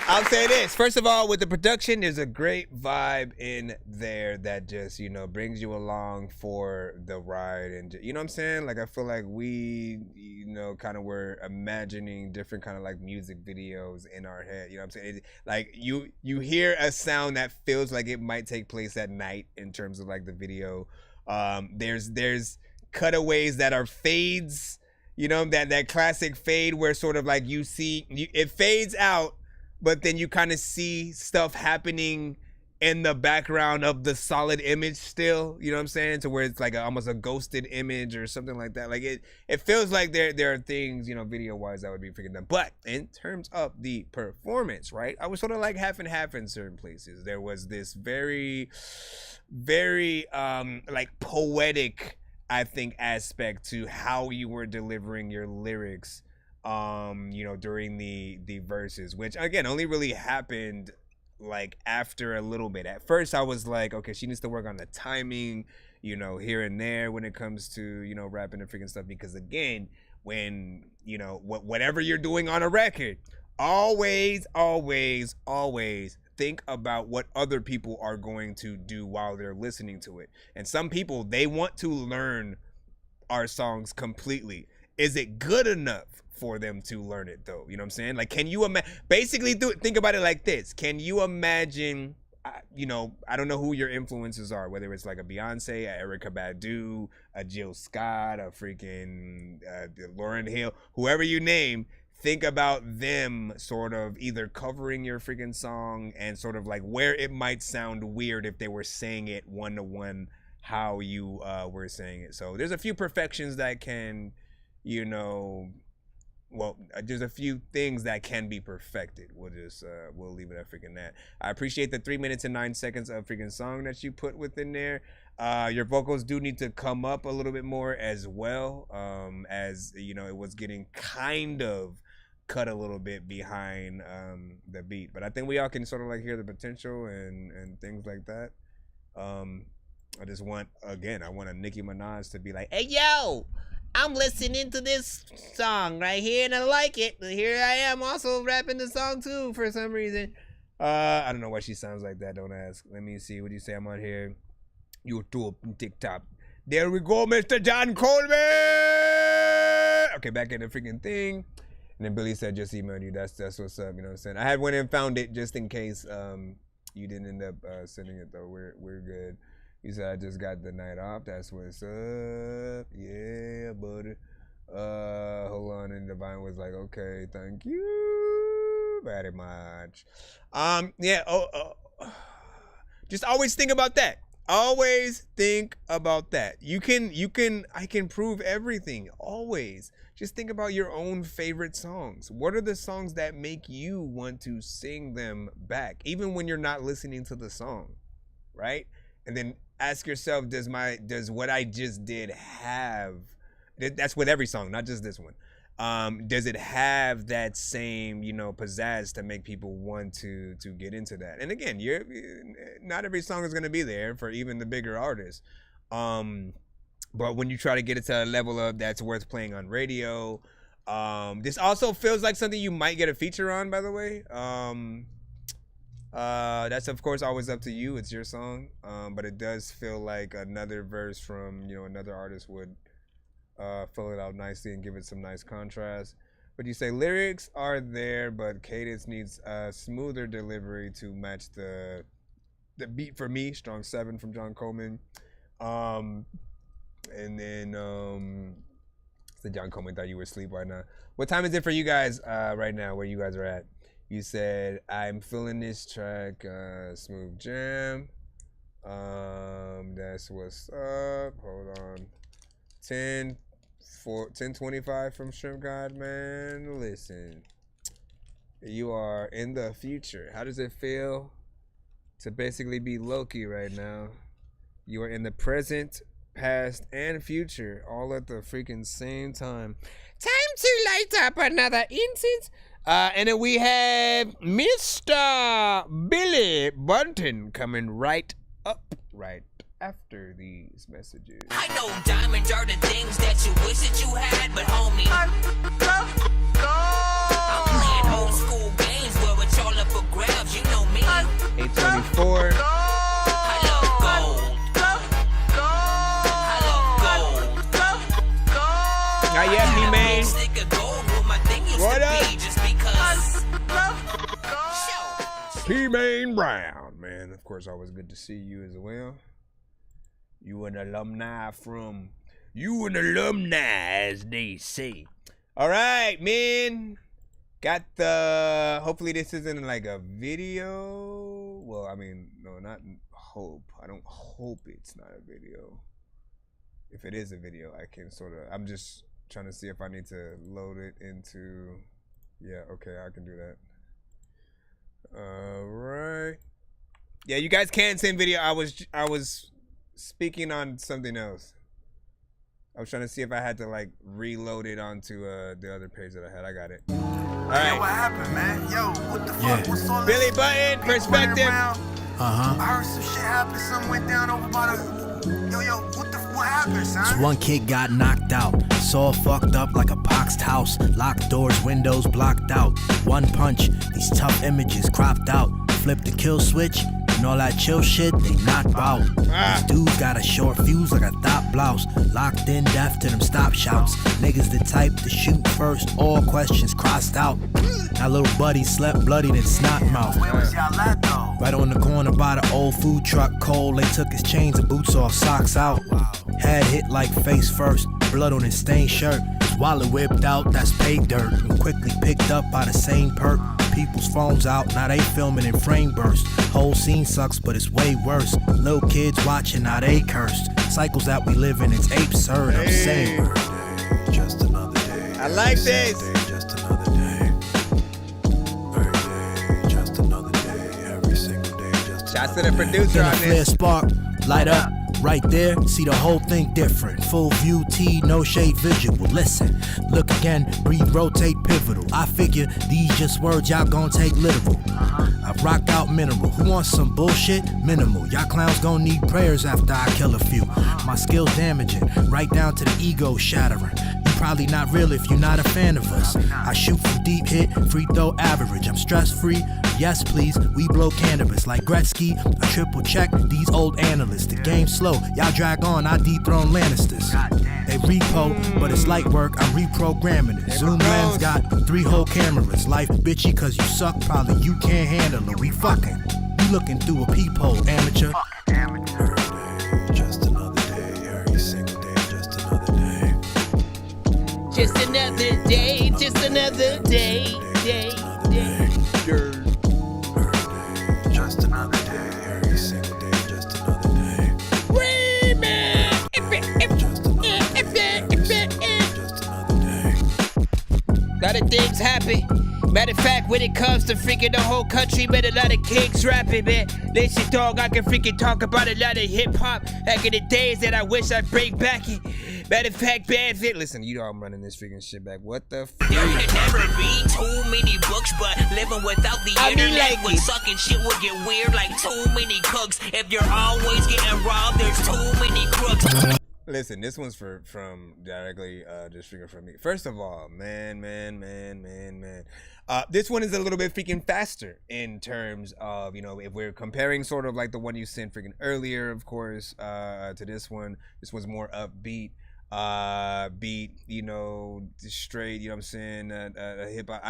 I'll say this. First of all, with the production, there's a great vibe in there that just, you know, brings you along for the ride. And, you know what I'm saying? Like, I feel like we, you know, kind of were imagining different kind of like music videos in our head. You know what I'm saying? Like, you hear a sound that feels like it might take place at night in terms of like the video. There's cutaways that are fades, you know, that classic fade where sort of like you see, it fades out, but then you kind of see stuff happening in the background of the solid image still, you know what I'm saying? To where it's like almost a ghosted image or something like that. Like it feels like there are things, you know, video-wise that would be freaking done. But in terms of the performance, right? I was sort of like half and half in certain places. There was this very, very like poetic, I think, aspect to how you were delivering your lyrics, you know, during the verses, which again only really happened like after a little bit. At first I was like, okay, she needs to work on the timing, you know, here and there when it comes to, you know, rapping and freaking stuff, because again, when, you know, whatever you're doing on a record, always think about what other people are going to do while they're listening to it. And some people, they want to learn our songs completely. Is it good enough for them to learn it though? You know what I'm saying? Like, can you basically think about it like this? Can you imagine, you know, I don't know who your influences are, whether it's like a Beyonce, a Erykah Badu, a Jill Scott, a freaking Lauryn Hill, whoever you name. Think about them sort of either covering your freaking song and sort of like where it might sound weird if they were saying it one-to-one how you were saying it. So there's a few perfections that can, you know, well, there's a few things that can be perfected. We'll leave it at freaking that. I appreciate the 3 minutes and 9 seconds of freaking song that you put within there. Your vocals do need to come up a little bit more as well, as, you know, it was getting kind of cut a little bit behind the beat. But I think we all can sort of like hear the potential and things like that. I just want, again, I want a Nicki Minaj to be like, hey, yo, I'm listening to this song right here and I like it. Here I am also rapping the song too for some reason. I don't know why she sounds like that. Don't ask. Let me see. What do you say? I'm on here. YouTube, TikTok. There we go, Mr. John Coleman. Okay, back in the freaking thing. And then Billy said, just emailed you. That's what's up. You know what I'm saying? I had went and found it just in case you didn't end up sending it though. We're good. He said, I just got the night off. That's what's up. Yeah, buddy. Hold on. And Divine was like, okay, thank you very much. Yeah. Just always think about that. Always think about that. I can prove everything. Always. Just think about your own favorite songs. What are the songs that make you want to sing them back, even when you're not listening to the song, right? And then ask yourself, does what I just did have, that's with every song, not just this one, does it have that same, you know, pizzazz to make people want to get into that? And again, not every song is going to be there for even the bigger artists. But when you try to get it to a level of that's worth playing on radio, this also feels like something you might get a feature on, by the way. That's of course always up to you. It's your song. But it does feel like another verse from, you know, another artist would fill it out nicely and give it some nice contrast. But you say lyrics are there, but cadence needs a smoother delivery to match the beat for me. Strong 7 from John Coleman. And then so John Coleman thought you were asleep right now. What time is it for you guys right now, where you guys are at? You said, I'm feeling this track, smooth jam. That's what's up. Hold on. 10:25 from Shrimp God, man. Listen, you are in the future. How does it feel to basically be Loki right now? You are in the present past, and future, all at the freaking same time. Time to light up another incense. And then we have Mr. Billy Bunton coming right up right after these messages. I know diamonds are the things that you wish that you had, but homie, I'm playing old school games where it's all up for grabs. You know me. 824. I love gold. I love gold. Not yet, me man. Stick of gold where my thing used What to up? be just because. T-Main Brown, man. Of course, always good to see you as well. You an alumni, as they say. All right, man. Got the, hopefully this isn't like a video. Well, I mean, no, not hope. I don't hope it's not a video. If it is a video, I can sort of, I'm just trying to see if I need to load it into, yeah, okay, I can do that. All right. Yeah, you guys can send video. I was speaking on something else. I was trying to see if I had to like reload it onto the other page that I had. I got it. All right. Yo, what happened, man? Yo, what the fuck? What's all Billy this Button, perspective. I heard some shit happen. Something went down over by the. Yo, what happened, son? This one kid got knocked out. Saw fucked up like a boxed house. Locked doors, windows blocked out. One punch, these tough images cropped out. Flip the kill switch. And all that chill shit, they knocked out. This dude got a short fuse like a thought blouse. Locked in, deaf to them stop shouts. Niggas the type to shoot first, all questions crossed out. Now little buddy slept bloodied in snot mouth. Where was y'all at though? Right on the corner by the old food truck. Cold, they took his chains and boots off, socks out. Head hit like face first, blood on his stained shirt. His wallet whipped out, that's pay dirt. And quickly picked up by the same perk. People's phones out, now they filming in frame burst. Whole scene sucks, but it's way worse. Little kids watching, now they cursed. Cycles that we live in, it's absurd. I'm saying. Just another day. I like this. Just another day. Every day, just another day. Every single day, just Shots to the producer on clear this. spark, light up. Right there, see the whole thing different. Full view, T, no shade visual. Listen, look again, breathe, rotate, pivotal. I figure these just words y'all gon' take literal. I rock out mineral. Who wants some bullshit? Minimal. Y'all clowns gon' need prayers after I kill a few. My skills damaging, right down to the ego shattering. You probably not real if you're not a fan of us. I shoot from deep hit, free throw average. I'm stress free. Yes, please, we blow cannabis like Gretzky. I triple check these old analysts. The game's slow, y'all drag on, I dethrone Lannisters. They repo, but it's light work, I'm reprogramming it. Zoom lens got 3 whole cameras. Life bitchy cause you suck, probably you can't handle it. We fucking, you looking through a peephole, amateur. Every day, just another day. Every single day, just another day. Just another day, just another day, day. Just another day, every single day, just another day. Lot of things happen. Matter of fact, when it comes to freaking the whole country, man, a lot of kings rapping, man. Listen, dog, I can freaking talk about a lot of hip hop back in the days that I wish I'd bring back it. Matter of fact, bad fit. Listen, you know I'm running this freaking shit back. What the f? There can never be too many books, but living without the internet when sucking shit would get weird like too many cooks. If you're always getting robbed, there's too many crooks. Listen, this one's from directly just freaking from me. First of all, man. This one is a little bit freaking faster in terms of, you know, if we're comparing sort of like the one you sent freaking earlier, of course, to this one. This one's more upbeat, beat, you know, straight, you know what I'm saying, hip hop.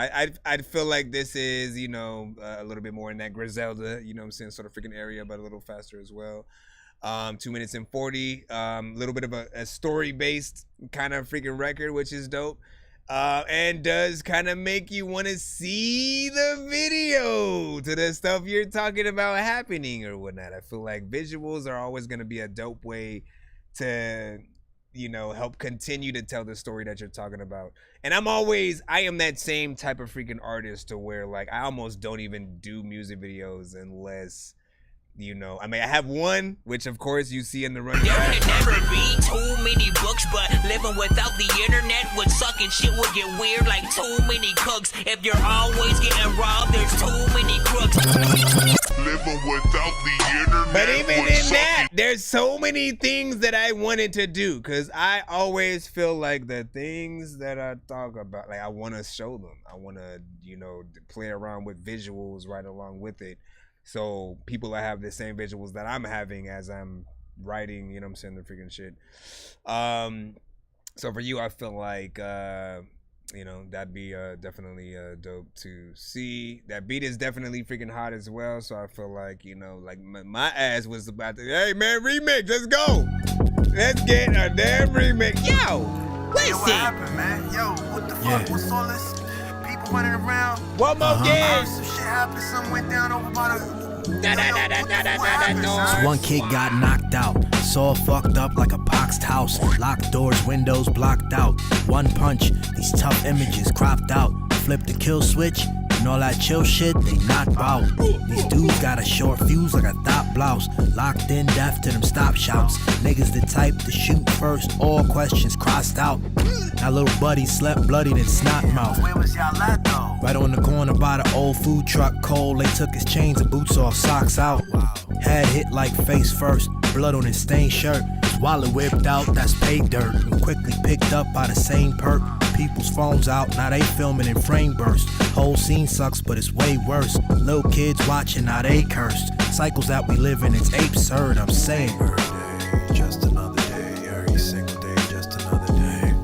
I'd feel like this is, you know, a little bit more in that Griselda, you know what I'm saying, sort of freaking area, but a little faster as well. 2 minutes and 40, little bit of a story-based kind of freaking record, which is dope, and does kind of make you want to see the video to the stuff you're talking about happening or whatnot. I feel like visuals are always going to be a dope way to, you know, help continue to tell the story that you're talking about. And I am that same type of freaking artist to where, like, I almost don't even do music videos unless you know, I mean, I have one, which of course you see in the running. There can never be too many books, but living without the internet would suck and shit would get weird like too many cooks. If you're always getting robbed, there's too many crooks. Living without the internet. But even in that, there's so many things that I wanted to do, because I always feel like the things that I talk about, like I want to show them. I want to, you know, play around with visuals right along with it. So people that have the same visuals that I'm having as I'm writing, you know what I'm saying, the freaking shit. So for you, I feel like, you know, that'd be definitely dope to see. That beat is definitely freaking hot as well. So I feel like, you know, like my ass was about to, hey man, remix, let's go. Let's get a damn remix. Yo, listen. What happened, man? Yo, what the fuck? What's all this? People running around. One more game. Some shit happened. Something went down over by the. One kid got knocked out, saw fucked up like a boxed house. Locked doors, windows blocked out. One punch, these tough images cropped out. Flip the kill switch, and all that chill shit, they knocked out. These dudes got a short fuse like a thought blouse. Locked in, deaf to them stop shouts. Niggas the type to shoot first, all questions crossed out. Now little buddy slept bloodied in snot mouth. Where was y'all at though? Right on the corner by the old food truck, cold. They took his chains and boots off, socks out. Head hit like face first, blood on his stained shirt. His wallet whipped out, that's pay dirt. And quickly picked up by the same perk. People's phones out, now they filming in frame burst. Whole scene sucks, but it's way worse. Little kids watching, now they cursed. Cycles that we live in, it's absurd, I'm saying. Just another day, every single day, just another day.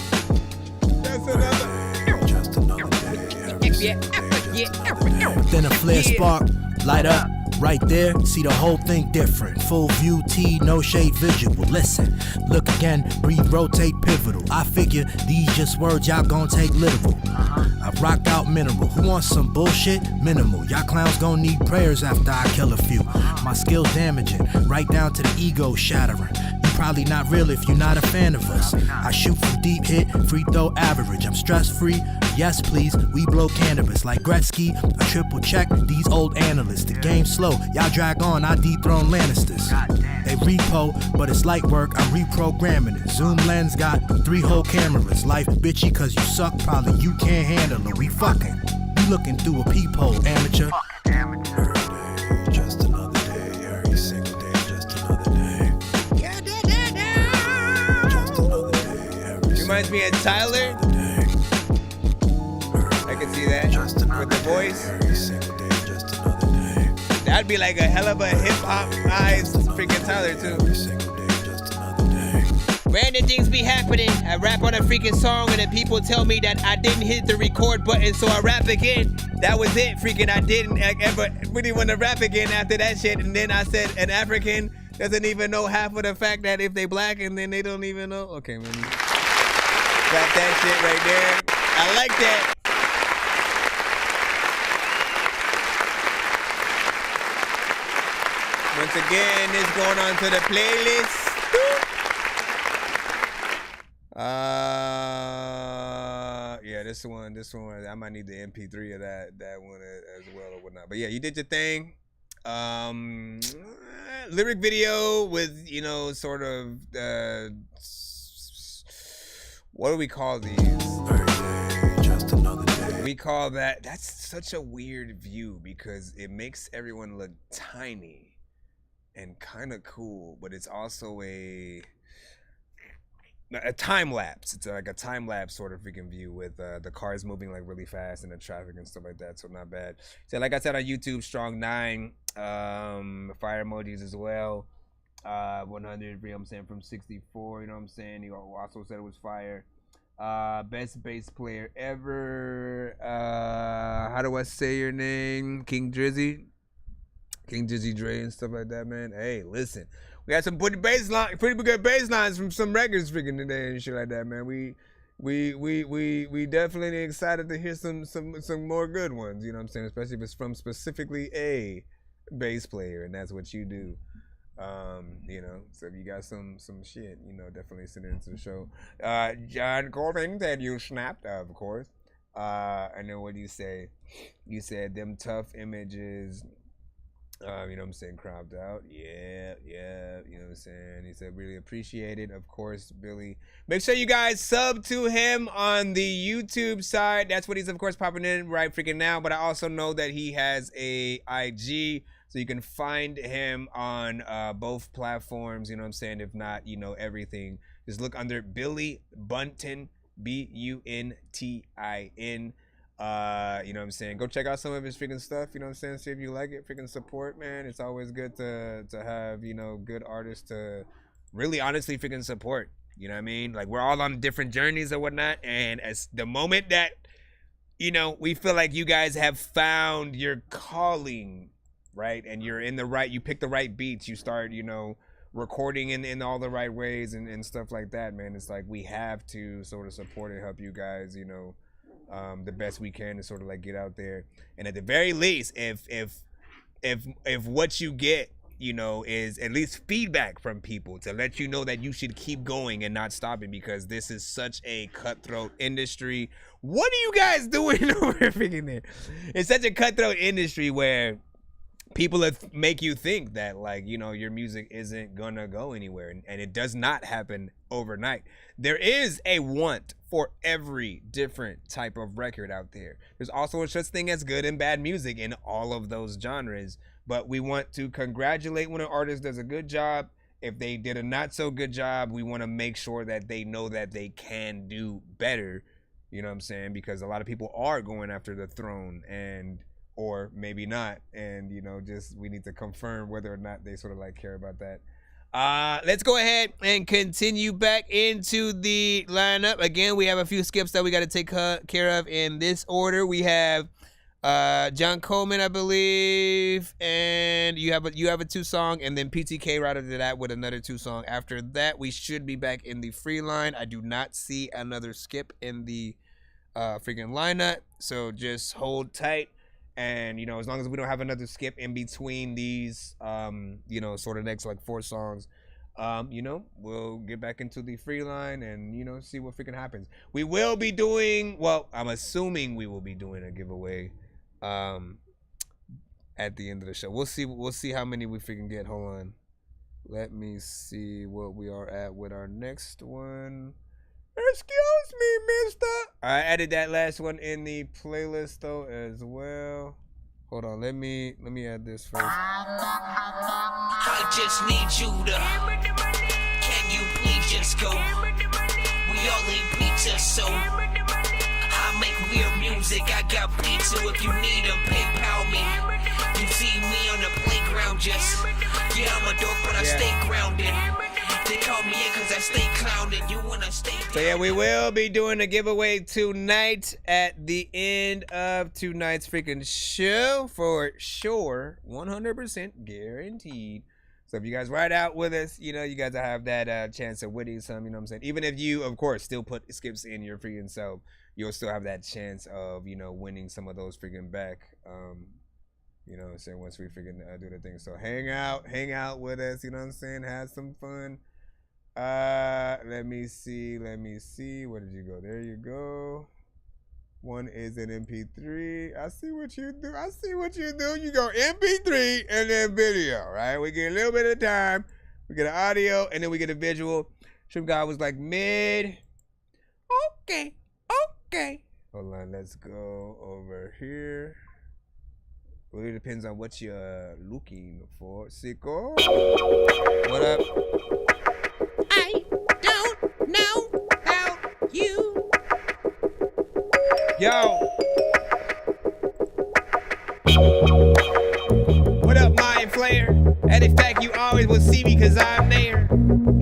That's another. Just another day, every single day, just another day. Then a flare spark, light up. Right there, see the whole thing different. Full view, T, no shade visual. Listen, look again, breathe, rotate, pivotal. I figure these just words y'all gon' take literal. I've rocked out mineral. Who wants some bullshit? Minimal. Y'all clowns gon' need prayers after I kill a few. My skills damaging, right down to the ego shattering. You probably not real if you're not a fan of us. I shoot from deep hit, free throw average. I'm stress free. Yes, please, we blow cannabis like Gretzky. I triple check these old analysts. The game's slow, y'all drag on, I dethrone Lannisters. They repo, but it's light work, I'm reprogramming it. Zoom lens got 3 whole cameras. Life bitchy cause you suck, probably you can't handle it. We fucking, you looking through a peephole, amateur. Just another day, every single day, just another day. Just another day, every Reminds me of Tyler. I can see that with the voice. That'd be like a hell of a hip hop eyes freaking Tyler too. Random things be happening. I rap on a freaking song and then people tell me that I didn't hit the record button, so I rap again. That was it, freaking. I didn't ever really want to rap again after that shit. And then I said an African doesn't even know half of the fact that if they black, and then they don't even know. Okay, man. Got that shit right there. I like that. Once again, this going on to the playlist. Yeah, this one. I might need the MP3 of that one as well or whatnot. But yeah, you did your thing. Lyric video with, you know, sort of what do we call these? Just another day. We call that's such a weird view because it makes everyone look tiny and kind of cool, but it's also a time lapse. It's like a time lapse sort of freaking view with the cars moving like really fast and the traffic and stuff like that. So not bad. So like I said on YouTube, strong 9, fire emojis as well. 100, you know what I'm saying, from 64. You know what I'm saying. He also said it was fire. Best bass player ever. How do I say your name? King Drizzy Dre and stuff like that, man. Hey, listen, we had some pretty good bass lines from some records freaking today and shit like that, man. We definitely excited to hear some more good ones. You know what I'm saying? Especially if it's from specifically a bass player, and that's what you do. You know, so if you got some shit, you know, definitely send it into the show. John Corbin said you snapped, of course. And then what do you say? You said them tough images You know what I'm saying? Cropped out. Yeah. You know what I'm saying? He said, really appreciate it. Of course, Billy. Make sure you guys sub to him on the YouTube side. That's what he's, of course, popping in right freaking now. But I also know that he has a IG. So you can find him on both platforms. You know what I'm saying? If not, you know, everything. Just look under Billy Buntin. Buntin. You know what I'm saying? Go check out some of his freaking stuff. You know what I'm saying? See if you like it. Freaking support, man. It's always good to have, you know, good artists to really honestly freaking support. You know what I mean? Like, we're all on different journeys or whatnot. And as the moment that, you know, we feel like you guys have found your calling, right? And you're in the right, you pick the right beats, you start, you know, recording in all the right ways and stuff like that, man. It's like we have to sort of support and help you guys, you know, the best we can to sort of like get out there. And at the very least, if what you get, you know, is at least feedback from people to let you know that you should keep going and not stopping, because this is such a cutthroat industry. What are you guys doing over freaking there? It's such a cutthroat industry where people make you think that, like, you know, your music isn't gonna go anywhere, and it does not happen overnight. There is a want for every different type of record out there. There's also a such thing as good and bad music in all of those genres, but we want to congratulate when an artist does a good job. If they did a not so good job, we want to make sure that they know that they can do better. You know what I'm saying? Because a lot of people are going after the throne, and or maybe not, and you know, just we need to confirm whether or not they sort of like care about that. Let's go ahead and continue back into the lineup. Again, we have a few skips that we got to take care of in this order. We have John Coleman, I believe, and you have a 2 song, and then PTK right after that with another 2 song. After that, we should be back in the free line. I do not see another skip in the freaking lineup, so just hold tight. And, you know, as long as we don't have another skip in between these, you know, sort of next like 4 songs, you know, we'll get back into the free line and, you know, see what freaking happens. We will be doing, well, I'm assuming we will be doing a giveaway at the end of the show. We'll see how many we freaking get. Hold on. Let me see what we are at with our next one. Excuse me, mister. I added that last one in the playlist though as well. Hold on, let me add this first. I just need you to. Can you please just go? We all eat pizza, so I make weird music. I got pizza if you need them. PayPal me. You see me on the playground, just yeah, I'm a dork, but I stay grounded. They call me in cause I stay clowning. You wanna stay down. So yeah, we will be doing a giveaway tonight at the end of tonight's freaking show for sure. 100% guaranteed. So if you guys ride out with us, you know, you guys will have that chance of winning some, you know what I'm saying? Even if you, of course, still put skips in your freaking self, you'll still have that chance of, you know, winning some of those freaking back. You know what I'm saying? Once we freaking do the thing. So hang out with us, you know what I'm saying? Have some fun. Let me see. Where did you go? There you go. One is an MP3. I see what you do. You go MP3 and then video, right? We get a little bit of time. We get an audio and then we get a visual. Shrimp guy was like mid. Okay. Hold on, let's go over here. Well, it depends on what you're looking for. Sicko. What up? I don't know about you. Yo. What up, Mind Flayer? And in fact, you always will see me cause I'm there.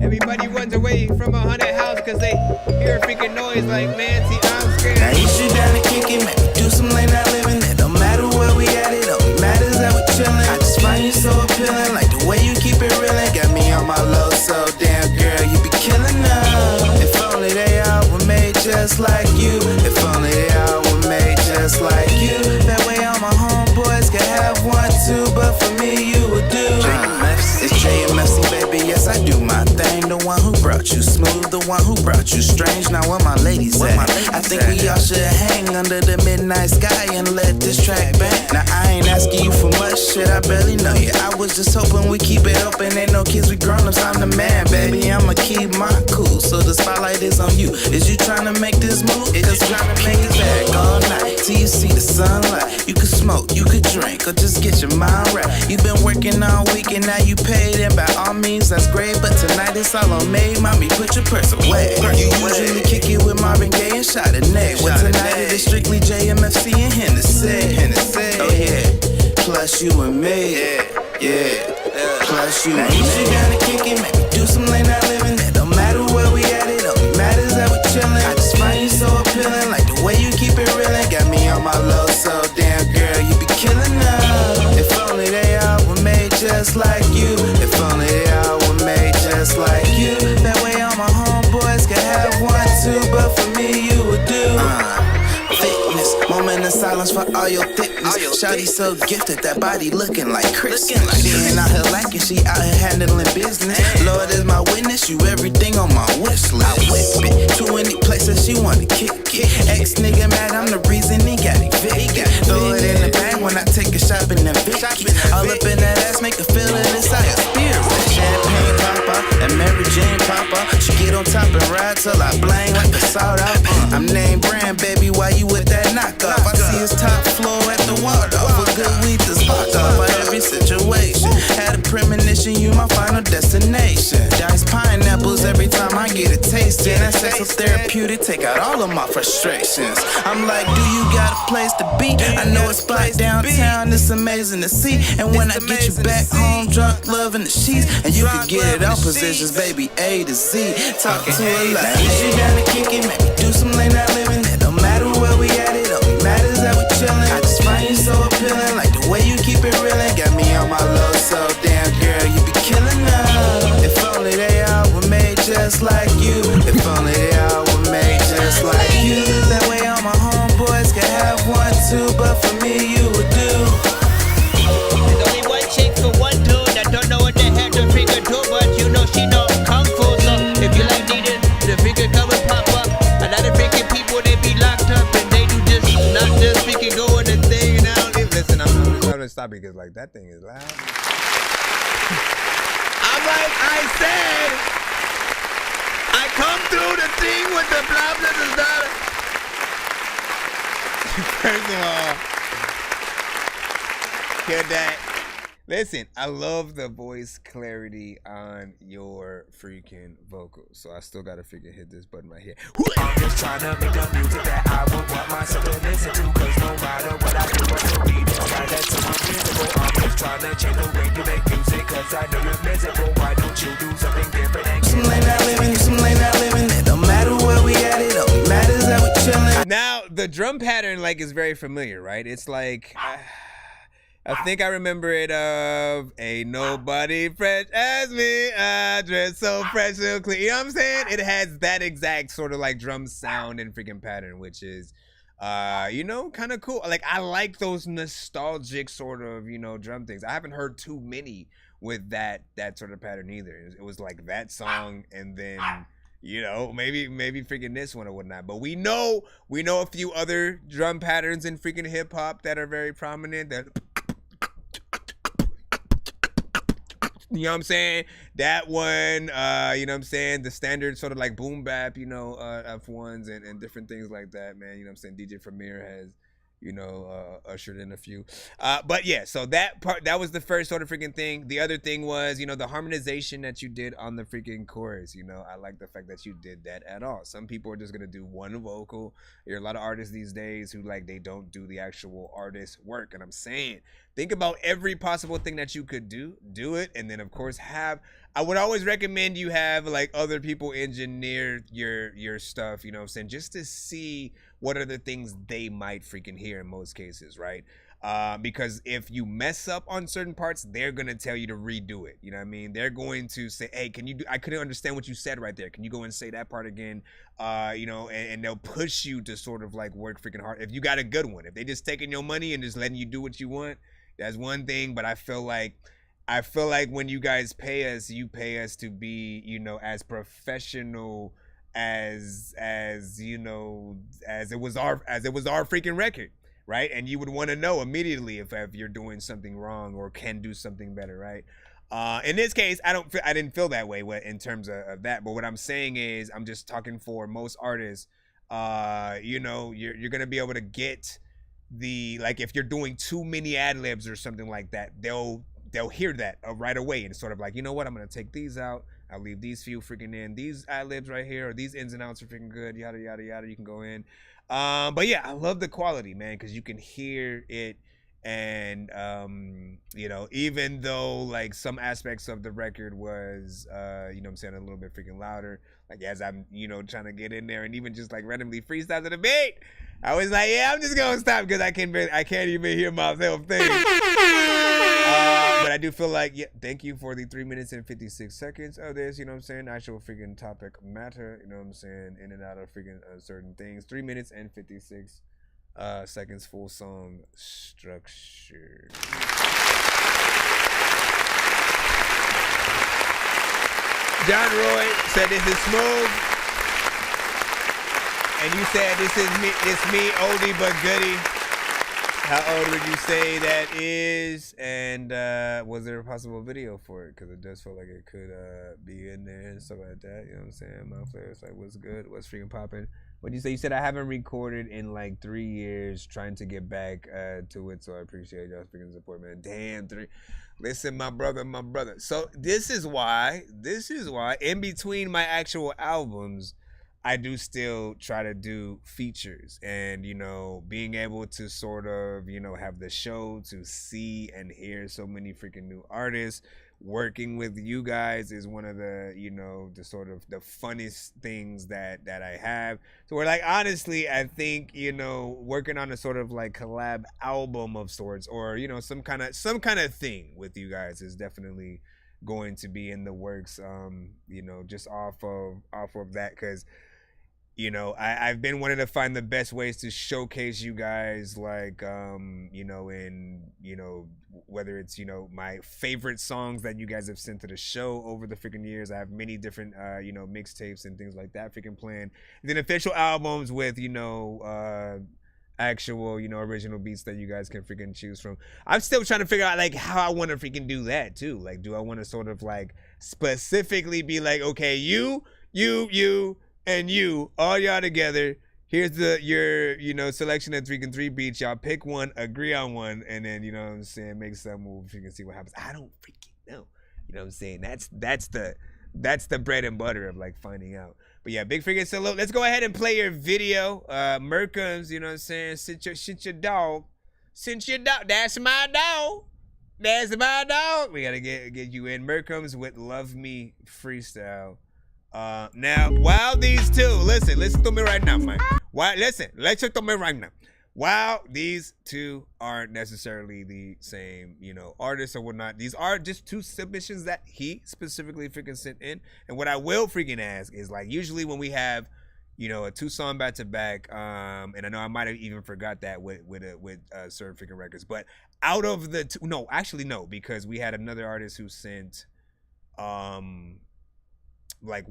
Everybody runs away from a haunted house cause they hear a freaking noise like, man, see, I'm scared. Now you shoot down and kick it, man. Do some late night living. It don't matter where we at, it only matters that we're chillin'. I just find you so appealing, like the way you keep it real. Got me on my low, so damn girl, you be killing them. If only they all were made just like you. If only they all were made just like you. That way all my homeboys can have one too, but for me you would do. It's JMFC, baby, yes I do my thing. The one who brought you smooth, the one who brought you strange. Now where my ladies at? I think we all should hang under the midnight sky and let this track bang. Now I ain't asking you for much, shit, I barely know you. I was just hoping we keep it open. Ain't no kids, we grown-ups, I'm the man, baby. I'ma keep my cool, so the spotlight is on you. Is you tryna make this move? Cause tryna make it back all night till you see the sunlight. You could smoke, you could drink, or just get your mind right. You've been working all week and now you paid, and by all means that's great. But tonight it's all on me, mommy, put your purse away. You usually kick it with Marvin Gaye and Chardonnay. Well, tonight it is strictly JMFC and Hennessy. Oh yeah, plus you and me. Yeah. Plus you and me. Now you gotta kick it, maybe do some late night living. It don't matter where we at, it only matters that we're chillin'. I just find you so appealing, like the way you keep it reelin'. Got me on my low, so damn girl, you be killin' now. If only they all were made just like you. If only they all were made just like you. That way all my homeboys can have one too, but for me you would do. Fitness, moment of silence for all your thickness. Shawty so gifted, that body looking like Christmas. She ain't out here lacking, she out here handling business. Lord is my witness, you everything on my wish list. I whip it, too many places she wanna kick it. Ex nigga mad, I'm the reason he got evicted. Throw it in the bag when I take a shopping and Vicky. All up in that ass, make her feel it inside her spirit. Champagne popper and Mary Jane popper. She get on top and ride till I blang like a sawed off. I'm name brand, baby, why you with that knockoff? I see his top floor at the Waldorf. A good weed to spark off for every situation. Had a premonition, you my final destination. Diced pineapples every time I get a taste. And that sex so therapeutic, take out all of my frustrations. I'm like, do you got a place to be? I know it's spot downtown, it's amazing to see. And when I get you back home, drunk, loving the sheets, and you can get it all positions, baby, A to Z. Talking to a lot. You gotta kick it, maybe do some late night living. It don't matter where we at, it only matters that we're chillin'. I just find you so appealing, like the way you keep it reelin'. Got me on my low, so damn girl, you be killin' now. If only they all were made just like you. If only they all were made just like you. That way all my homeboys can have one too, but for me you would do. There's only one chick for one dude that don't know what the heck the finger do, but you know she know kung fu. So if you like needed, the finger come and pop up. A lot of freaking people they be locked up and they do just not just freaking go in the thing and out. Listen, I'm gonna stop because like that thing is loud. I'm like I said, I come through the thing with the blah blah blah blah. First of all, kill that. Listen, I love the voice clarity on your freaking vocals. So I still gotta freaking hit this button right here. I'm just trying to make the music that I would want myself to listen to. Cause no matter what I do, I don't need it. Try that to invisible. I'm just trying to change the way you make music. Cause I know you're miserable. Why don't you do something different? Some late night living, some late night living. It don't matter where we at, it only matters that we're chilling. Now, the drum pattern like is very familiar, right? It's like... I think I remember it of ain't nobody fresh as me. I dress so fresh and clean. You know what I'm saying? It has that exact sort of like drum sound and freaking pattern, which is, you know, kind of cool. Like I like those nostalgic sort of, you know, drum things. I haven't heard too many with that sort of pattern either. It was like that song and then, you know, maybe freaking this one or whatnot. But we know a few other drum patterns in freaking hip hop that are very prominent. That. You know what I'm saying? That one, you know what I'm saying? The standard sort of like boom bap, you know, F1s and different things like that, man. You know what I'm saying? DJ Premier has, you know, ushered in a few. But yeah, so that part, that was the first sort of freaking thing. The other thing was, you know, the harmonization that you did on the freaking chorus. You know, I like the fact that you did that at all. Some people are just going to do one vocal. There are a lot of artists these days who like, they don't do the actual artist work. And I'm saying, think about every possible thing that you could do it. And then of course I would always recommend you have like other people engineer your stuff, you know what I'm saying? Just to see what are the things they might freaking hear in most cases, right? Because if you mess up on certain parts, they're going to tell you to redo it. You know what I mean? They're going to say, hey, I couldn't understand what you said right there. Can you go and say that part again? You know, and they'll push you to sort of like work freaking hard. If you got a good one, if they just taking your money and just letting you do what you want, that's one thing. But I feel like when you guys pay us, you pay us to be, you know, as professional as you know, as it was our freaking record, right? And you would want to know immediately if you're doing something wrong or can do something better, right? In this case, I didn't feel that way in terms of that. But what I'm saying is, I'm just talking for most artists. You know, you're gonna be able to get like if you're doing too many ad libs or something like that, they'll hear that right away and sort of like, you know what, I'm gonna take these out. I'll leave these few freaking in. These ad libs right here, or these ins and outs are freaking good. Yada yada yada. You can go in. But yeah, I love the quality, man, because you can hear it. And you know, even though like some aspects of the record was you know what I'm saying, a little bit freaking louder, like as I'm, you know, trying to get in there and even just like randomly freestyle to the beat, I was like, yeah, I'm just gonna stop because I can't even hear myself think. But I do feel like, yeah, thank you for the 3 minutes and 56 seconds of this, you know what I'm saying, actual freaking topic matter, you know what I'm saying, in and out of freaking certain things. 3 minutes and 56 seconds, full song structure. John Roy said this is smooth, and you said this is me, oldie but goodie. How old would you say that is? And was there a possible video for it? Because it does feel like it could be in there and stuff like that. You know what I'm saying? My players like, what's good? What's freaking popping? What do you say? You said I haven't recorded in like 3 years, trying to get back to it. So I appreciate y'all freaking support, man. Damn, 3. Listen, my brother. So this is why in between my actual albums, I do still try to do features, and, you know, being able to sort of, you know, have the show to see and hear so many freaking new artists. Working with you guys is one of the, you know, the sort of the funnest things that I have. So we're like, honestly, I think, you know, working on a sort of like collab album of sorts, or, you know, some kind of thing with you guys is definitely going to be in the works. You know, just off of that, because, you know, I've been wanting to find the best ways to showcase you guys, like, you know, in, you know, whether it's, you know, my favorite songs that you guys have sent to the show over the freaking years. I have many different, you know, mixtapes and things like that freaking planned. And then official albums with, you know, actual, you know, original beats that you guys can freaking choose from. I'm still trying to figure out, like, how I want to freaking do that, too. Like, do I want to sort of, like, specifically be like, okay, you, and you, all y'all together, here's your, you know, selection of 3 beats. Y'all pick one, agree on one, and then, you know what I'm saying, make some move. You can see what happens. I don't freaking know. You know what I'm saying? That's the bread and butter of, like, finding out. But yeah, big freaking salute. Let's go ahead and play your video. Merkums, you know what I'm saying? Sit your dog. That's my dog. That's my dog. We gotta get you in. Merkums with Love Me Freestyle. Now, while these two, listen to me right now, man. Listen to me right now. While these two aren't necessarily the same, you know, artists or whatnot, these are just 2 submissions that he specifically freaking sent in. And what I will freaking ask is, like, usually when we have, you know, a 2-song back-to-back, and I know I might have even forgot that with certain freaking records, but out of the 2, no, because we had another artist who sent, like,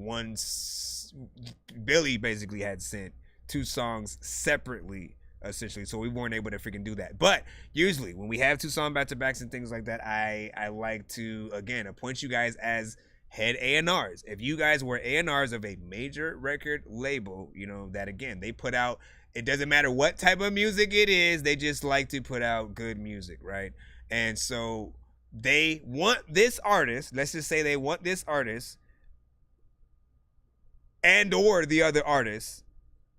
Billy basically had sent 2 songs separately, essentially, so we weren't able to freaking do that. But usually when we have 2-song back-to-backs and things like that, I like to, again, appoint you guys as head A&Rs. If you guys were A&Rs of a major record label, you know, that, again, they put out, it doesn't matter what type of music it is, they just like to put out good music, right? And so they want this artist, let's just say they want this artist and or the other artists,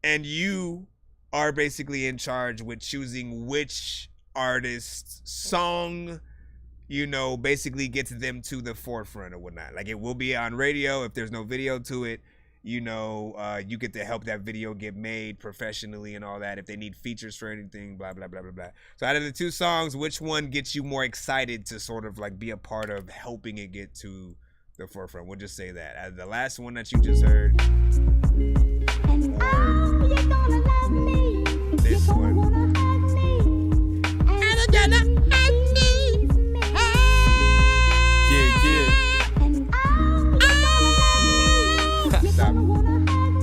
and you are basically in charge with choosing which artist's song, you know, basically gets them to the forefront or whatnot. Like, it will be on radio. If there's no video to it, you know, you get to help that video get made professionally and all that. If they need features for anything, blah, blah, blah, blah, blah. So out of the 2 songs, which one gets you more excited to sort of, like, be a part of helping it get to the forefront? We'll just say that. The last one that you just heard, this one. Stop.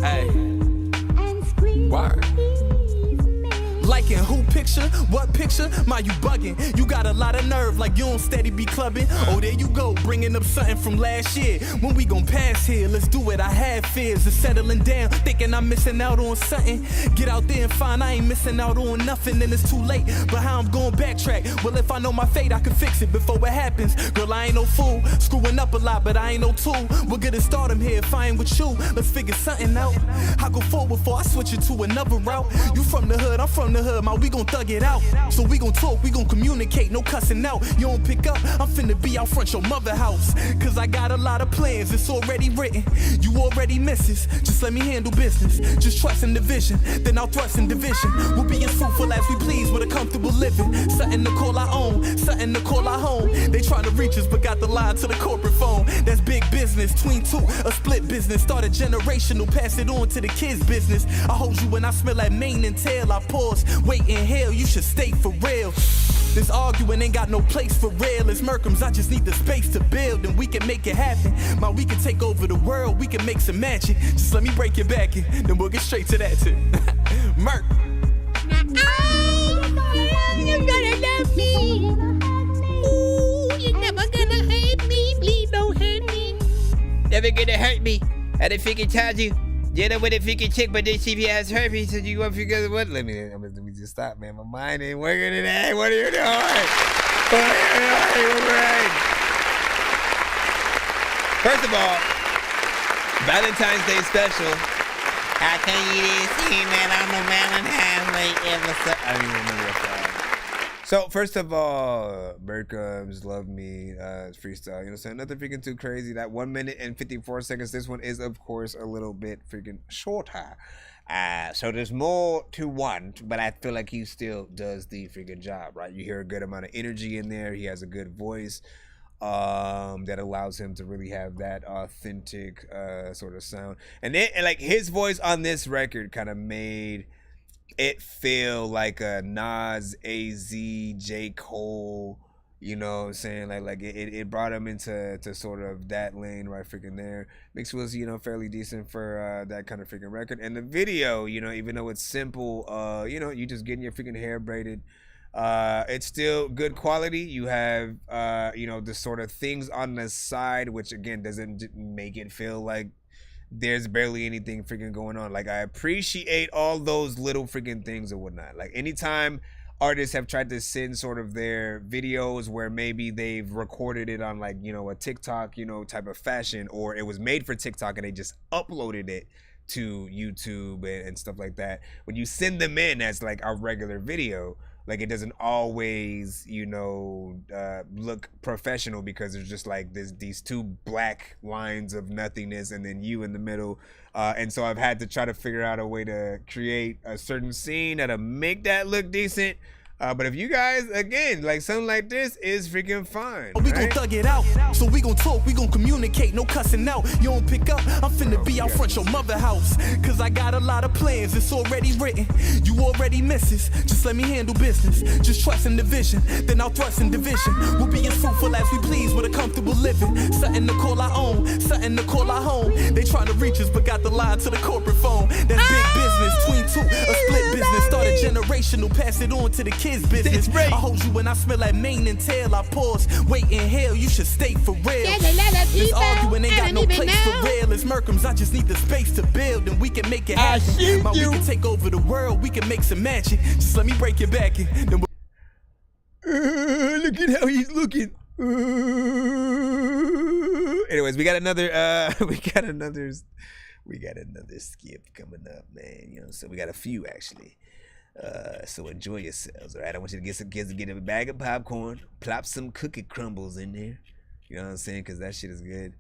Hey. Word. Like Taking who picture? What picture? My, you bugging. You got a lot of nerve like you don't steady be clubbing. Oh, there you go, bringing up something from last year. When we gon' pass here, let's do it. I had fears of settling down, thinking I'm missing out on something. Get out there and find I ain't missing out on nothing, then it's too late. But how I'm gon' backtrack? Well, if I know my fate, I can fix it before it happens. Girl, I ain't no fool, screwing up a lot, but I ain't no tool. We're gonna start him here if I ain't with you. Let's figure something out. I go forward before I switch it to another route. You from the hood, I'm from the hood, man, we gon' thug it out. So we gon' talk, we gon' communicate, no cussing out. You don't pick up, I'm finna be out front your mother house. Cause I got a lot of plans, it's already written. You already misses, just let me handle business. Just trust in the vision, then I'll thrust in division. We'll be as fruitful as we please with a comfortable living. Something to call our own, something to call our home. They tryna reach us, but got the line to the corporate phone. That's big business, tween two, a split business. Started generational, pass it on to the kids' business. I hold you when I smell like mane and tail. I pause, wait, inhale, you should stay for real. This arguing ain't got no place for real. It's Merkham's, I just need the space to build, and we can make it happen. Man, we can take over the world, we can make some magic. Just let me break your back in, then we'll get straight to that too. Merk. You gotta love me. Ooh, you're never gonna hate me. Please don't hurt me. Never gonna hurt me. I done freaking told you. You know with a freaking chick, but then she has herpes, so you want to figure what? Let me just stop, man. My mind ain't working today. What are you doing? What are you doing? First of all, Valentine's Day special. How can you see that on the Valentine's Day episode? I don't even remember that song. So first of all, Berkham's Love Me, it's freestyle, you know what I'm saying? Nothing freaking too crazy. That 1 minute and 54 seconds. This one is, of course, a little bit freaking shorter. So there's more to want, but I feel like he still does the freaking job, right? You hear a good amount of energy in there. He has a good voice that allows him to really have that authentic sort of sound. And then, like, his voice on this record kind of made it feel like a Nas, AZ, J. Cole, you know what I'm saying? Like it brought him into sort of that lane right freaking there. Mix was, you know, fairly decent for that kind of freaking record. And the video, you know, even though it's simple, you know, you just getting your freaking hair braided, it's still good quality. You have, you know, the sort of things on the side, which again doesn't make it feel like there's barely anything freaking going on. Like, I appreciate all those little freaking things and whatnot. Like, anytime artists have tried to send sort of their videos where maybe they've recorded it on, like, you know, a TikTok, you know, type of fashion, or it was made for TikTok and they just uploaded it to YouTube and stuff like that. When you send them in as like a regular video, like, it doesn't always, you know, look professional because there's just like these two black lines of nothingness and then you in the middle. And so I've had to try to figure out a way to create a certain scene that'll make that look decent. But if you guys, again, like, something like this is freaking fine. We gon' thug it out, so we gon' talk, we gon' communicate, no cussing out. You don't pick up, I'm finna be out front your mother house. Cause I got a lot of plans, it's already written. You already misses, just let me handle business. Just trust in the vision, then I'll thrust in division. We'll be as fruitful as we please with a comfortable living. Something to call our own, something to call our home. They tryna reach us, but got the line to the corporate phone. That's big business, tween two, a split business. Started generational, pass it on to the kids' business. I hold you when I smell like mane and tail. I pause, wait, inhale, you should stay for real. This arguing ain't got no place for real. It's Merkham's, I just need the space to build, and we can make it happen. Man, we can take over the world, we can make some magic. Just let me break your back in. Then look at how he's looking. Anyways, we got another skip coming up, man. You know, so we got a few actually. So enjoy yourselves, all right? I want you to get some kids to get a bag of popcorn, plop some cookie crumbles in there. You know what I'm saying? Because that shit is good.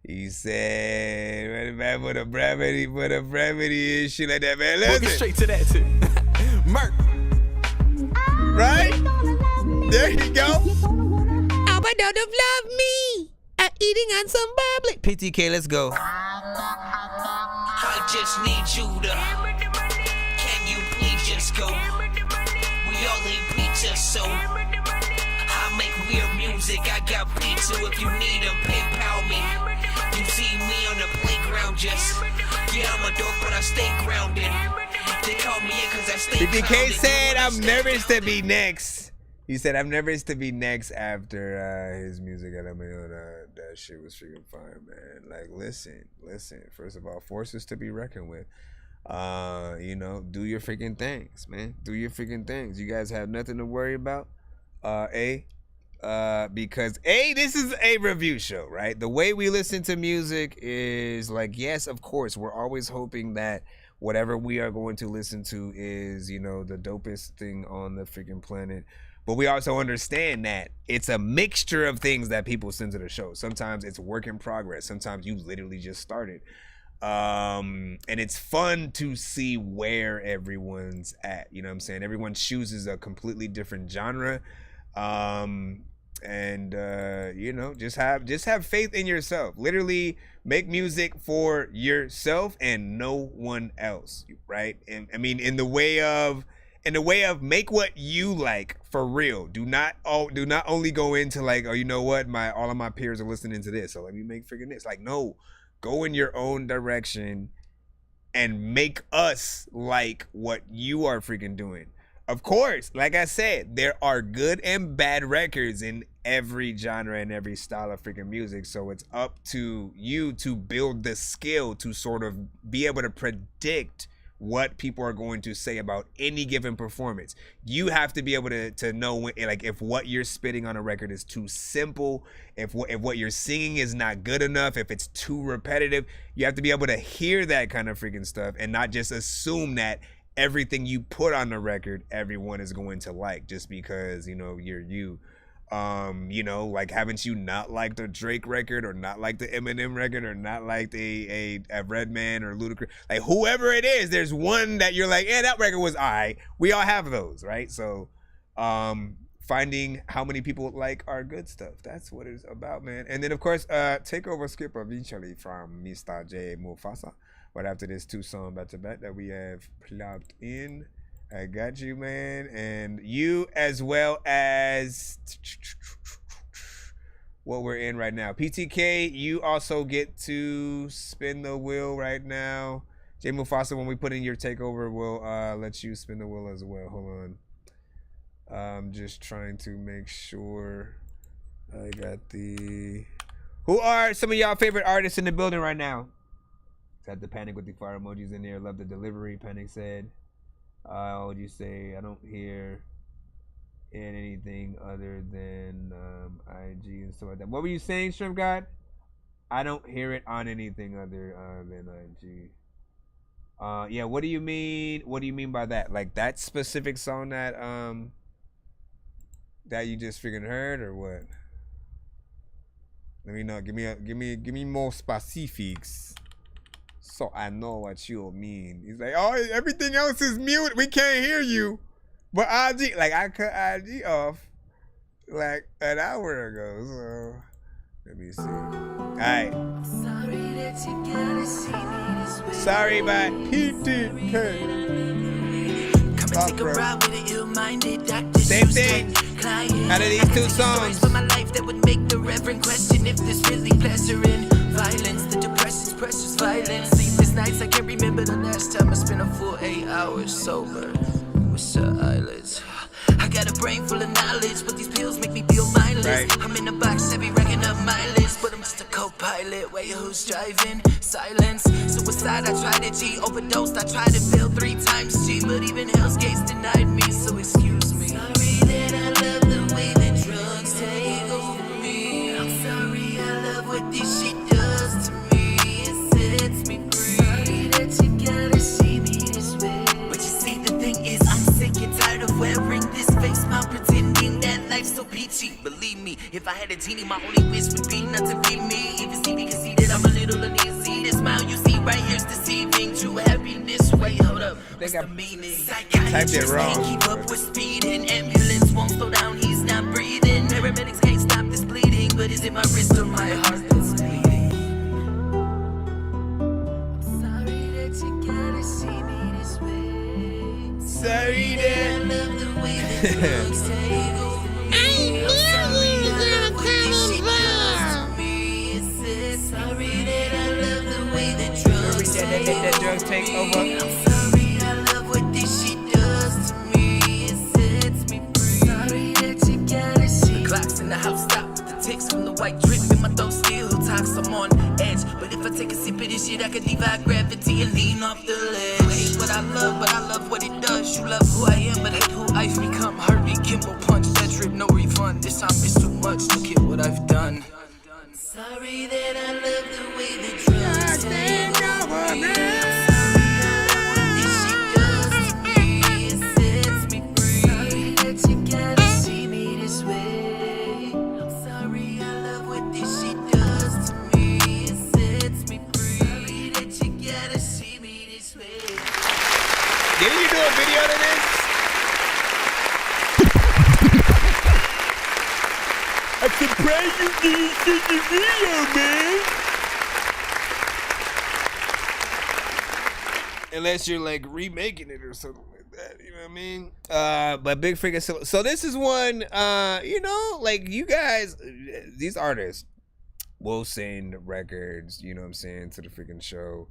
He said, "What about for the brevity and shit like that, man." Listen. We'll get straight to that too. Merk. Right? There you go. How about don't love me? I'm eating on some bubbly. PTK, let's go. I just need you to. Can you please just go? We all eat pizza, so I make weird music. I got pizza if you need them. PayPal me. You see me on the playground, just yeah, I'm a dork, but I stay grounded. They call me in cause I stay 50K said, I'm nervous to be next. He said, I'm nervous to be next after his music at MAO. That shit was freaking fire, man. Like, listen. First of all, forces to be reckoned with. You know, do your freaking things, man. Do your freaking things. You guys have nothing to worry about. Because this is a review show, right? The way we listen to music is like, yes, of course, we're always hoping that whatever we are going to listen to is, you know, the dopest thing on the freaking planet. But we also understand that it's a mixture of things that people send to the show. Sometimes it's work in progress. Sometimes you literally just started. And it's fun to see where everyone's at. You know what I'm saying? Everyone chooses a completely different genre. You know, just have faith in yourself. Literally make music for yourself and no one else, right? And I mean, in the way of make what you like for real. Do not only go into like, oh, you know what, all of my peers are listening to this, so let me make freaking this. Like, no, go in your own direction and make us like what you are freaking doing. Of course, like I said, there are good and bad records in every genre and every style of freaking music. So it's up to you to build the skill to sort of be able to predict what people are going to say about any given performance. You have to be able to know when, like, if what you're spitting on a record is too simple, if what you're singing is not good enough, if it's too repetitive. You have to be able to hear that kind of freaking stuff and not just assume that everything you put on the record everyone is going to like just because, you know, you're you. You know, like, haven't you not liked a Drake record or not liked the Eminem record or not liked a Redman or Ludacris? Like, whoever it is, there's one that you're like, yeah, that record was alright. We all have those, right? So finding how many people like our good stuff, that's what it's about, man. And then of course, Takeover Skip eventually from Mr. J Mufasa. But after this 2-song back-to-back that we have plugged in, I got you, man. And you, as well as what we're in right now. PTK, you also get to spin the wheel right now. J Mufasa, when we put in your takeover, we'll let you spin the wheel as well. Hold on. I'm just trying to make sure I got the... Who are some of y'all favorite artists in the building right now? Got the Panic with the fire emojis in there. Love the delivery, Panic said. What would you say? I don't hear anything other than IG and stuff like that. What were you saying, Shrimp God? I don't hear it on anything other than IG. Yeah, what do you mean? What do you mean by that? Like that specific song that that you just freaking heard, or what? Let me know. Give me more specifics, so I know what you mean. He's like, oh, everything else is mute. We can't hear you. But IG, like, I cut IG off like an hour ago. So let me see. All right. Sorry, but PTK. Take a ride with an ill-minded doctor. Same thing. Out of these 2 songs. For my life that would make the reverend question if this really pleasuring. Violence, the depression's precious violence. Sleepless nights, I can't remember the last time I spent a full 8 hours sober with shut eyelids. I got a brain full of knowledge, but these pills make me feel mindless. Right. I'm in a box, heavy racking up mileage, but I'm just a co-pilot. Wait, who's driving? Silence. Suicide, I tried it, G. Overdosed, I tried to fail 3 times, G. But even Hell's Gates denied me, so excuse me. Sorry that I love the way that drugs take over me. I'm sorry I love what this shit does to me. It sets me free. Sorry that you gotta see me this way. But you see, the thing is, I'm sick and tired of wearing this face, smile, pretending that life's so peachy. Believe me, if I had a genie, my only wish would be not to be me. Even see me can see that I'm a little uneasy. This smile you see right here's deceiving. True happiness, wait, hold up. What's the meaning? Typed it wrong. Can't keep up with speed, and ambulance won't slow down. He's not breathing. Paramedics can't stop this bleeding, but is it my wrist or my heart that's bleeding? Sorry that you gotta see me this way. Sorry that I love the way that drugs take over me. I'm sorry I love what this shit does to me. It says sorry that I love the way that drugs take over me. that drugs take over. I'm sorry I love what shit, I could defy gravity and lean off the ledge. You hate what I love, but I love what it does. You love who I am, but hate who I've become. Heartbeat, Kimbo punch, that trip, no refund. This time it's too much, look at what I've done. Sorry that I love the way the drugs take over me. Didn't you do a video to this? I'm surprised you didn't see the video, man. Unless you're like remaking it or something like that, you know what I mean? But big freaking so this is one, you know, like you guys, these artists will send records, you know what I'm saying, to the freaking show.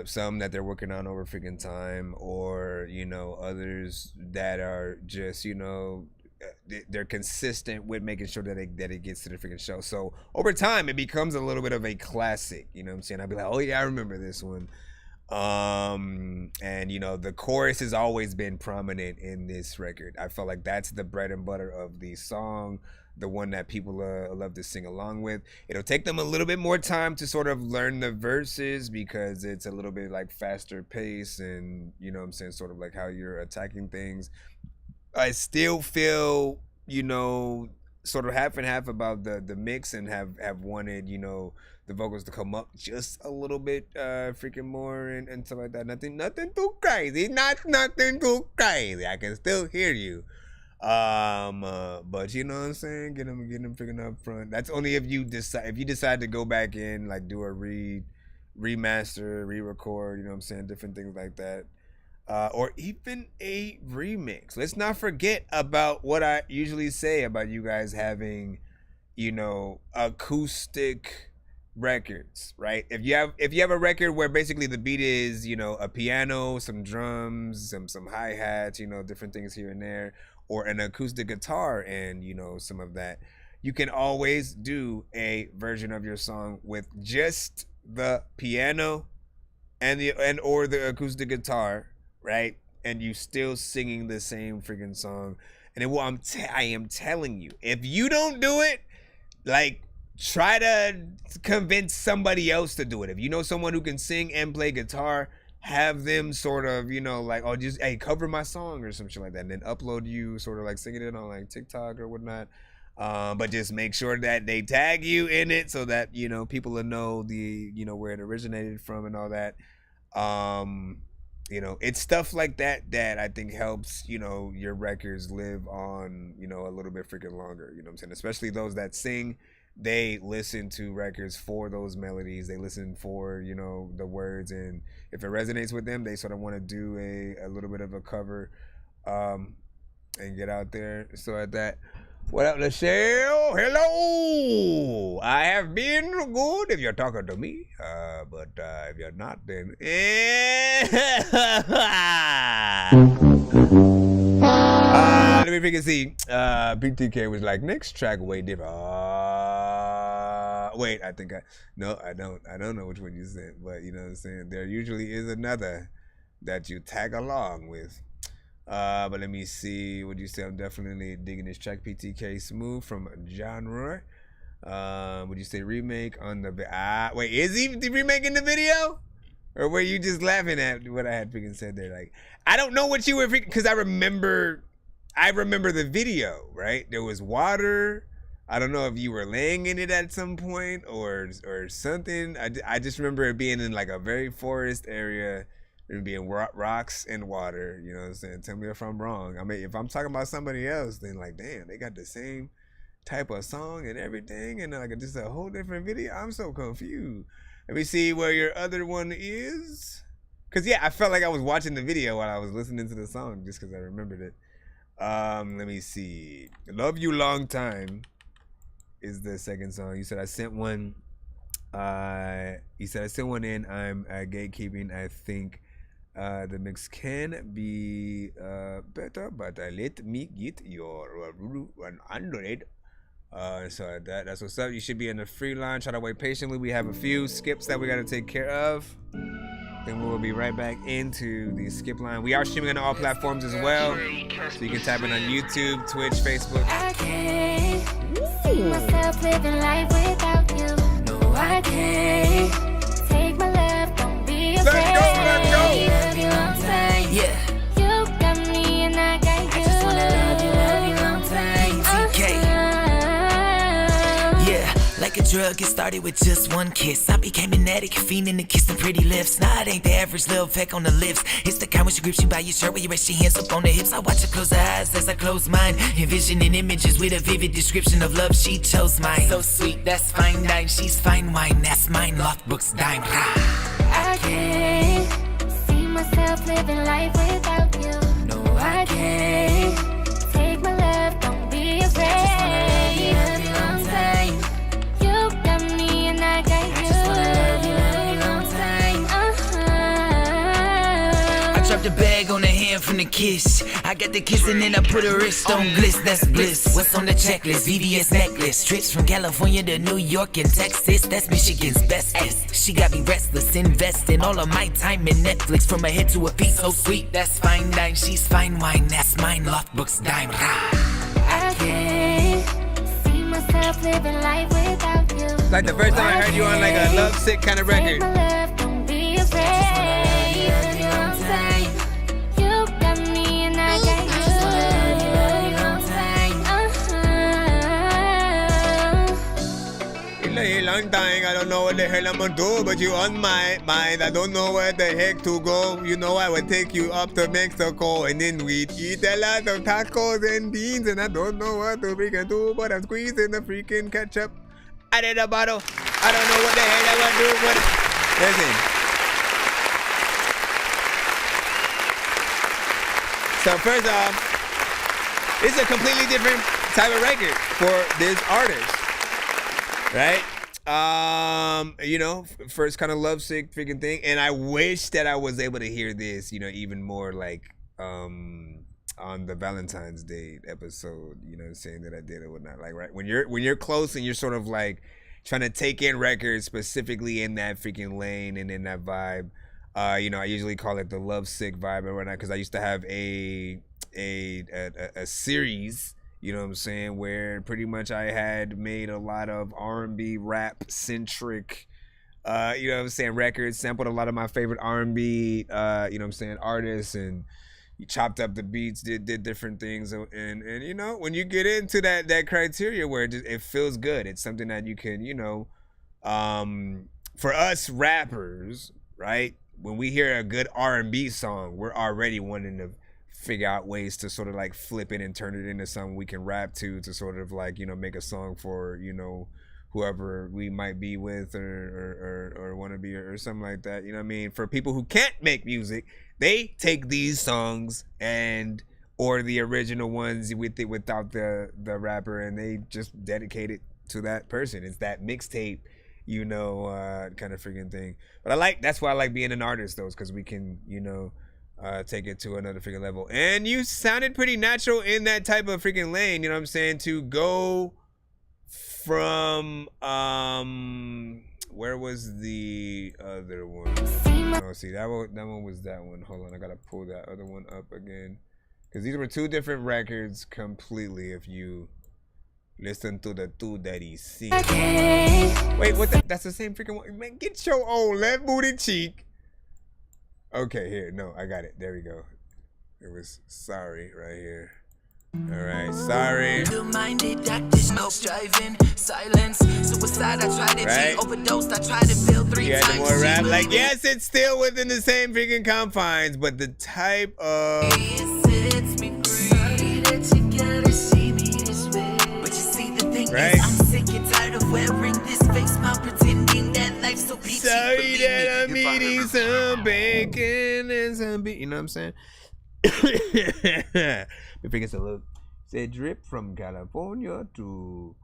Some that they're working on over freaking time, or you know, others that are just, you know, they're consistent with making sure that it gets to the freaking show. So over time it becomes a little bit of a classic, you know what I'm saying? I'll be like, oh yeah, I remember this one. And you know, the chorus has always been prominent in this record. I felt like that's the bread and butter of the song, the one that people love to sing along with. It'll take them a little bit more time to sort of learn the verses because it's a little bit like faster pace, and you know what I'm saying, sort of like how you're attacking things. I still feel, you know, sort of half and half about the mix, and have wanted, you know, the vocals to come up just a little bit freaking more and stuff like that. Nothing too crazy. Nothing too crazy. I can still hear you. But you know what I'm saying? Get them freaking up front. That's only if you decide to go back in, like do a remaster, re-record, you know what I'm saying, different things like that. Or even a remix. Let's not forget about what I usually say about you guys having, you know, acoustic records, right? If you have a record where basically the beat is, you know, a piano, some drums, some hi-hats, you know, different things here and there, or an acoustic guitar and, you know, some of that, you can always do a version of your song with just the piano or the acoustic guitar, right? And you still singing the same freaking song. And I am telling you, if you don't do it, like, try to convince somebody else to do it. If you know someone who can sing and play guitar, have them sort of, you know, like, oh, just, hey, cover my song or some shit like that, and then upload you sort of like singing it on like TikTok or whatnot. But just make sure that they tag you in it so that, you know, people will know you know, where it originated from and all that. You know, it's stuff like that I think helps, you know, your records live on, you know, a little bit freaking longer, you know what I'm saying? Especially those that sing, they listen to records for those melodies. They listen for, you know, the words, and if it resonates with them, they sort of want to do a little bit of a cover, and get out there. So at that, what up, Michelle? Hello. I have been good if you're talking to me, but if you're not, then let me freaking see. PTK was like, next track way different. Wait, I think I don't know which one you said, but you know what I'm saying, there usually is another that you tag along with. But let me see what you say. I'm definitely digging this track. PTK Smooth from Genre. Would you say remake on the wait, is he remaking the video? Or were you just laughing at what I had freaking said there? Like, I don't know what you were freaking, because I remember the video, right? There was water. I don't know if you were laying in it at some point or something. I just remember it being in like a very forest area, and being rocks and water, you know what I'm saying? Tell me if I'm wrong. I mean, if I'm talking about somebody else, then like, damn, they got the same type of song and everything, and like just a whole different video. I'm so confused. Let me see where your other one is. Cause yeah, I felt like I was watching the video while I was listening to the song, just cause I remembered it. Let me see. Love You Long Time is the second song. You said I sent one. You said I sent one in. I'm gatekeeping. I think the mix can be better, but let me get your 100 So that's what's up. You should be in the free line. Try to wait patiently. We have a few skips that we got to take care of. Then we will be right back into the skip line. We are streaming on all platforms as well. So you can type in on YouTube, Twitch, Facebook. I can't see myself living life without you. No, I can't take my love, don't be afraid. Let's go. Love you long time. Yeah. You got me and I got you. I just wanna love you long time. Yeah, like a drug, it started with just one kiss. I became an addict, fiending and kissing pretty lips. Nah, it ain't the average little peck on the lips. It's the kind when she grips you by your shirt, where you rest your hands up on the hips. I watch her close her eyes as I close mine, envisioning images with a vivid description of love. She chose mine. So sweet, that's fine dine. She's fine wine, that's mine. Lost books, dime. I can't see myself living life without you. No, I can't take my love, don't be afraid. I just wanna love you long time. You got me and I got you. I just wanna love you long time. I dropped a bag on her hand from the kiss. I got the kiss and then I put her wrist on bliss. That's bliss. What's on the checklist? VVS necklace. Trips from California to New York and Texas. That's Michigan's bestest. She got me restless, investing all of my time in Netflix. From her head to her feet, so sweet. That's fine dine. She's fine wine. That's mine. Loft books, dime. I can't see myself living life without you. Like the first time I heard you on like a love sick kind of record. Take my love, don't be afraid. Love you long time. You got me and I got you. I just wanna love you long time. In a long time, I don't know what the hell I'm gonna do, but you on my mind. I don't know where the heck to go. You know I would take you up to Mexico, and then we'd eat a lot of tacos and beans, and I don't know what to freaking do, but I'm squeezing the freaking ketchup out of the bottle. I don't know what the hell I want to do, but listen. So first off, it's a completely different type of record for this artist, right? You know, first kind of lovesick freaking thing, and I wish that I was able to hear this, you know, even more like on the Valentine's Day episode, you know what I'm saying, that I did or whatnot. Like, right, when you're close and you're sort of like trying to take in records specifically in that freaking lane and in that vibe. You know, I usually call it the lovesick vibe or whatnot, because I used to have a series, you know what I'm saying, where pretty much I had made a lot of R&B rap centric, you know what I'm saying, records, sampled a lot of my favorite R&B, you know what I'm saying, artists, and you chopped up the beats, did different things, and you know, when you get into that criteria where it feels good, it's something that you can, you know, for us rappers, right? When we hear a good R&B song, we're already wanting to figure out ways to sort of like flip it and turn it into something we can rap to sort of like, you know, make a song for, you know, whoever we might be with or want to be or something like that. You know what I mean? For people who can't make music, they take these songs or the original ones without the rapper, and they just dedicate it to that person. It's that mixtape, you know, kind of freaking thing. But that's why I like being an artist, though, because we can, you know, take it to another freaking level. And you sounded pretty natural in that type of freaking lane, you know what I'm saying, to go from where was the other one? Oh, see, that one was that one. Hold on, I gotta pull that other one up again, because these were two different records completely. If you listen to the two that he sings. Wait, what? That's the same freaking one. Man, get your old left booty cheek. Okay, here. No, I got it. There we go. It was Sorry right here. All right, Sorry. Two-minded doctors, no driving, silence, suicide. I tried it, right? Overdosed. I tried to build 3 you times. had more rap. Like, yes, it's still within the same freaking confines, but the type of right. I'm sick and tired of wearing this face, my pretending that life's so peachy. Sorry that I'm eating some bacon and some beef. You know what I'm saying? Me figure a look. Say drip from California to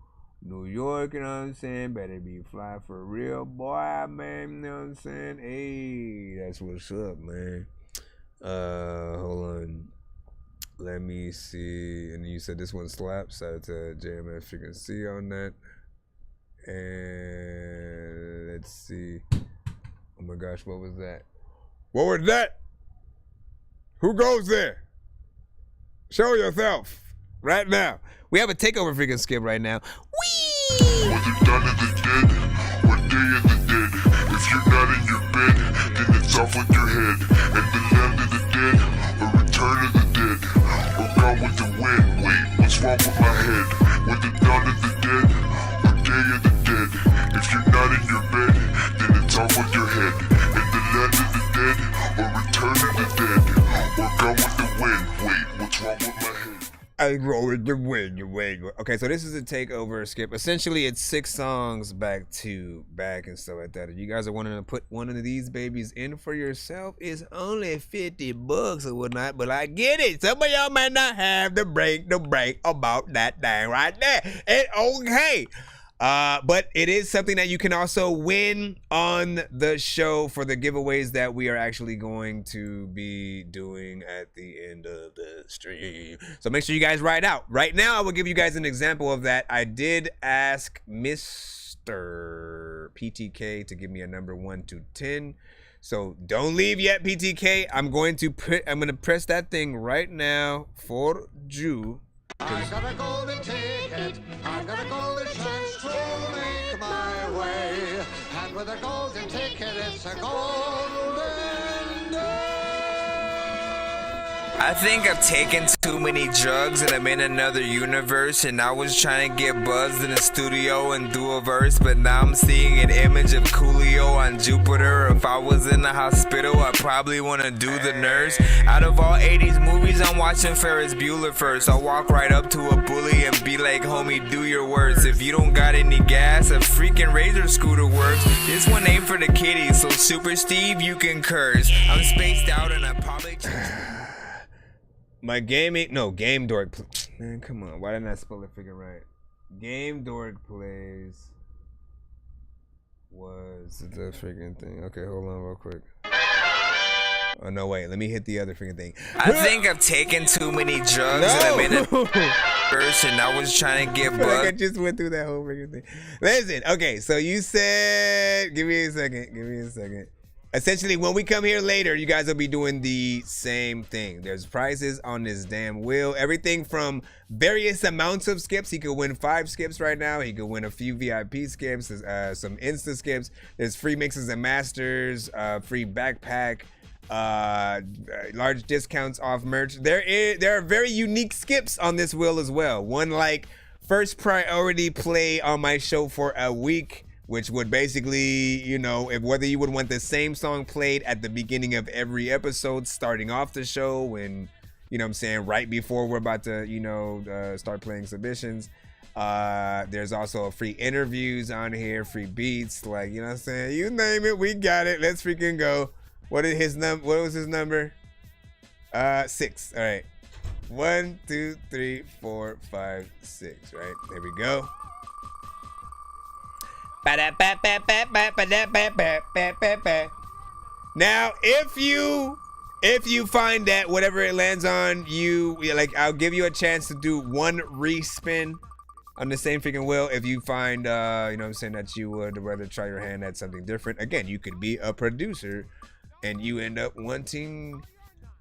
New York, you know what I'm saying? Better be fly for real, boy, man. You know what I'm saying? Hey, that's what's up, man. Hold on. Let me see. And you said this one slaps. Shout out to JMF. You can see on that. And let's see. Oh my gosh, what was that? What was that? Who goes there? Show yourself right now. We have a takeover freaking skip right now. Whee! Whether dawn of the dead or day of the dead, if you're not in your bed, then it's off with your head. And the land of the dead or return of the dead or gone with the wind. Wait, what's wrong with my head? Whether dawn of the dead or day of the dead, if you're not in your bed, then it's off with your head. And the land of the dead or return of the dead or gone with the wind. Wait, what's wrong with my head? I roll with the wind. Okay, so this is a takeover skip. Essentially, it's 6 songs back to back and stuff like that. If you guys are wanting to put one of these babies in for yourself, it's only $50 or whatnot. But I get it. Some of y'all might not have the break about that thing right there. It's okay. But it is something that you can also win on the show for the giveaways that we are actually going to be doing at the end of the stream. So make sure you guys write out. Right now, I will give you guys an example of that. I did ask Mr. PTK to give me a number 1 to 10. So don't leave yet, PTK. I'm going to press that thing right now for you. I got a golden ticket, I got a golden chance to make my way. And with a golden ticket, it's a golden day. I think I've taken too many drugs and I'm in another universe. And I was trying to get buzzed in the studio and do a verse, but now I'm seeing an image of Coolio on Jupiter. If I was in the hospital, I'd probably want to do the nurse. Out of all 80s movies, I'm watching Ferris Bueller first. I'll walk right up to a bully and be like, homie, do your worst. If you don't got any gas, a freaking razor scooter works. This one ain't for the kiddies, so Super Steve, you can curse. I'm spaced out and I probably... My Game Dork. Man, come on. Why didn't I spell it freaking right? Game Dork Plays was the freaking thing. Okay, hold on real quick. Oh, no, wait. Let me hit the other freaking thing. I think I've taken too many drugs and I'm in a person. I was trying to get bugged. I just went through that whole freaking thing. Listen, okay, so you said... Give me a second. Essentially, when we come here later, you guys will be doing the same thing. There's prizes on this damn wheel. Everything from various amounts of skips. He could win 5 skips right now. He could win a few VIP skips, some Insta skips. There's free mixes and masters, free backpack, large discounts off merch. There are very unique skips on this wheel as well. One like first priority play on my show for a week, which would basically, you know, if whether you would want the same song played at the beginning of every episode, starting off the show when, you know what I'm saying, right before we're about to, you know, start playing submissions. There's also free interviews on here, free beats, like, you know what I'm saying? You name it, we got it. Let's freaking go. What was his number? 6. All right. 1, 2, 3, 4, 5, 6. Right. There we go. Now, if you find that whatever it lands on, I'll give you a chance to do 1 respin on the same freaking wheel. If you find, you know what I'm saying, that you would rather try your hand at something different. Again, you could be a producer and you end up wanting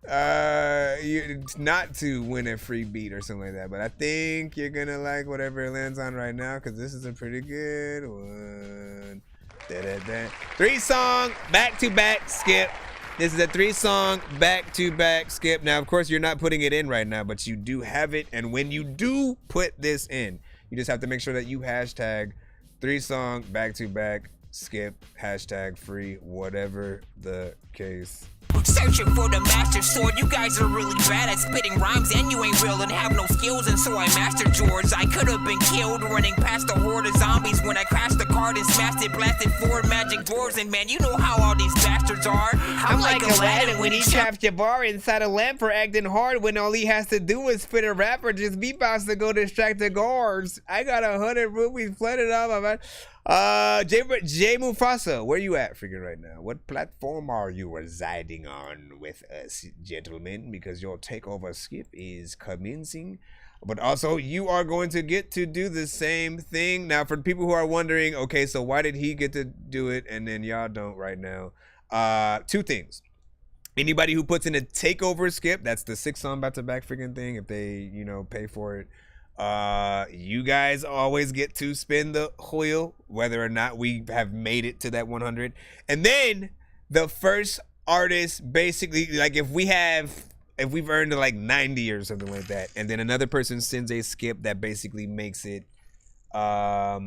not to win a free beat or something like that, but I think you're gonna like whatever it lands on right now because this is a pretty good one. 3-song back-to-back skip. This is a 3-song back-to-back skip. Now, of course, you're not putting it in right now, but you do have it, and when you do put this in, you just have to make sure that you hashtag 3-song back-to-back skip, hashtag free, whatever the case. Searching for the master sword. You guys are really bad at spitting rhymes, and you ain't real and have no skills, and so I mastered yours. I could have been killed running past a horde of zombies when I crashed the card and smashed it, blasted 4 magic doors. And man, you know how all these bastards are. I'm like Aladdin when he traps Jabbar inside a lamp for acting hard when all he has to do is spit a rap or just beatbox to go distract the guards. I got 100 rupees flooded off. Jay Mufasa, where you at freaking right now? What platform are you residing on with us, gentlemen? Because your takeover skip is commencing. But also, you are going to get to do the same thing. Now, for people who are wondering, okay, so why did he get to do it and then y'all don't right now? Two things. Anybody who puts in a takeover skip, that's the 6 song back-to-back freaking thing, if they, pay for it. You guys always get to spin the wheel, whether or not we have made it to that 100. And then the first artist, basically, like if we've earned like 90 or something like that, and then another person sends a skip that basically makes it, that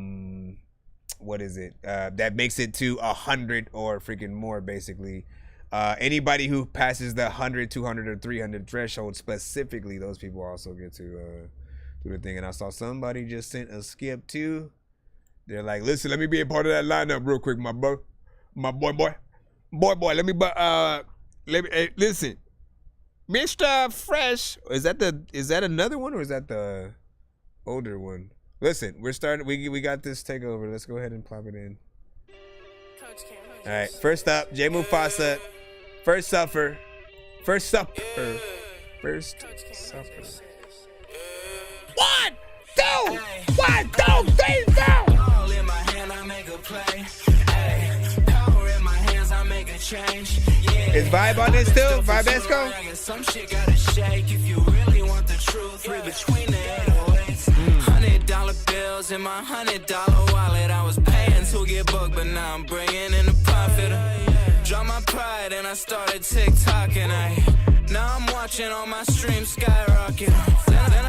makes it to 100 or freaking more, basically. Anybody who passes the 100, 200, or 300 threshold specifically, those people also get to do the thing. And I saw somebody just sent a skip too. They're like, listen, let me be a part of that lineup real quick, my boy. Let me listen. Mr. Fresh, is that another one or is that the older one? Listen, we're starting. We got this takeover. Let's go ahead and plop it in. All right, first up, Jay Mufasa. First supper. One, two, 3, 4. All in my hand, I make a play. Ay, power in my hands, I make a change. Yeah. Is Vibe on this too? Vibe Esco? Some shit gotta shake if you really want the truth. Read between the 808s. $100 bills in my $100 wallet. I was paying to get booked, but now I'm bringing in the profit. Dropped my pride and I started TikToking. Now I'm watching all my streams skyrocket.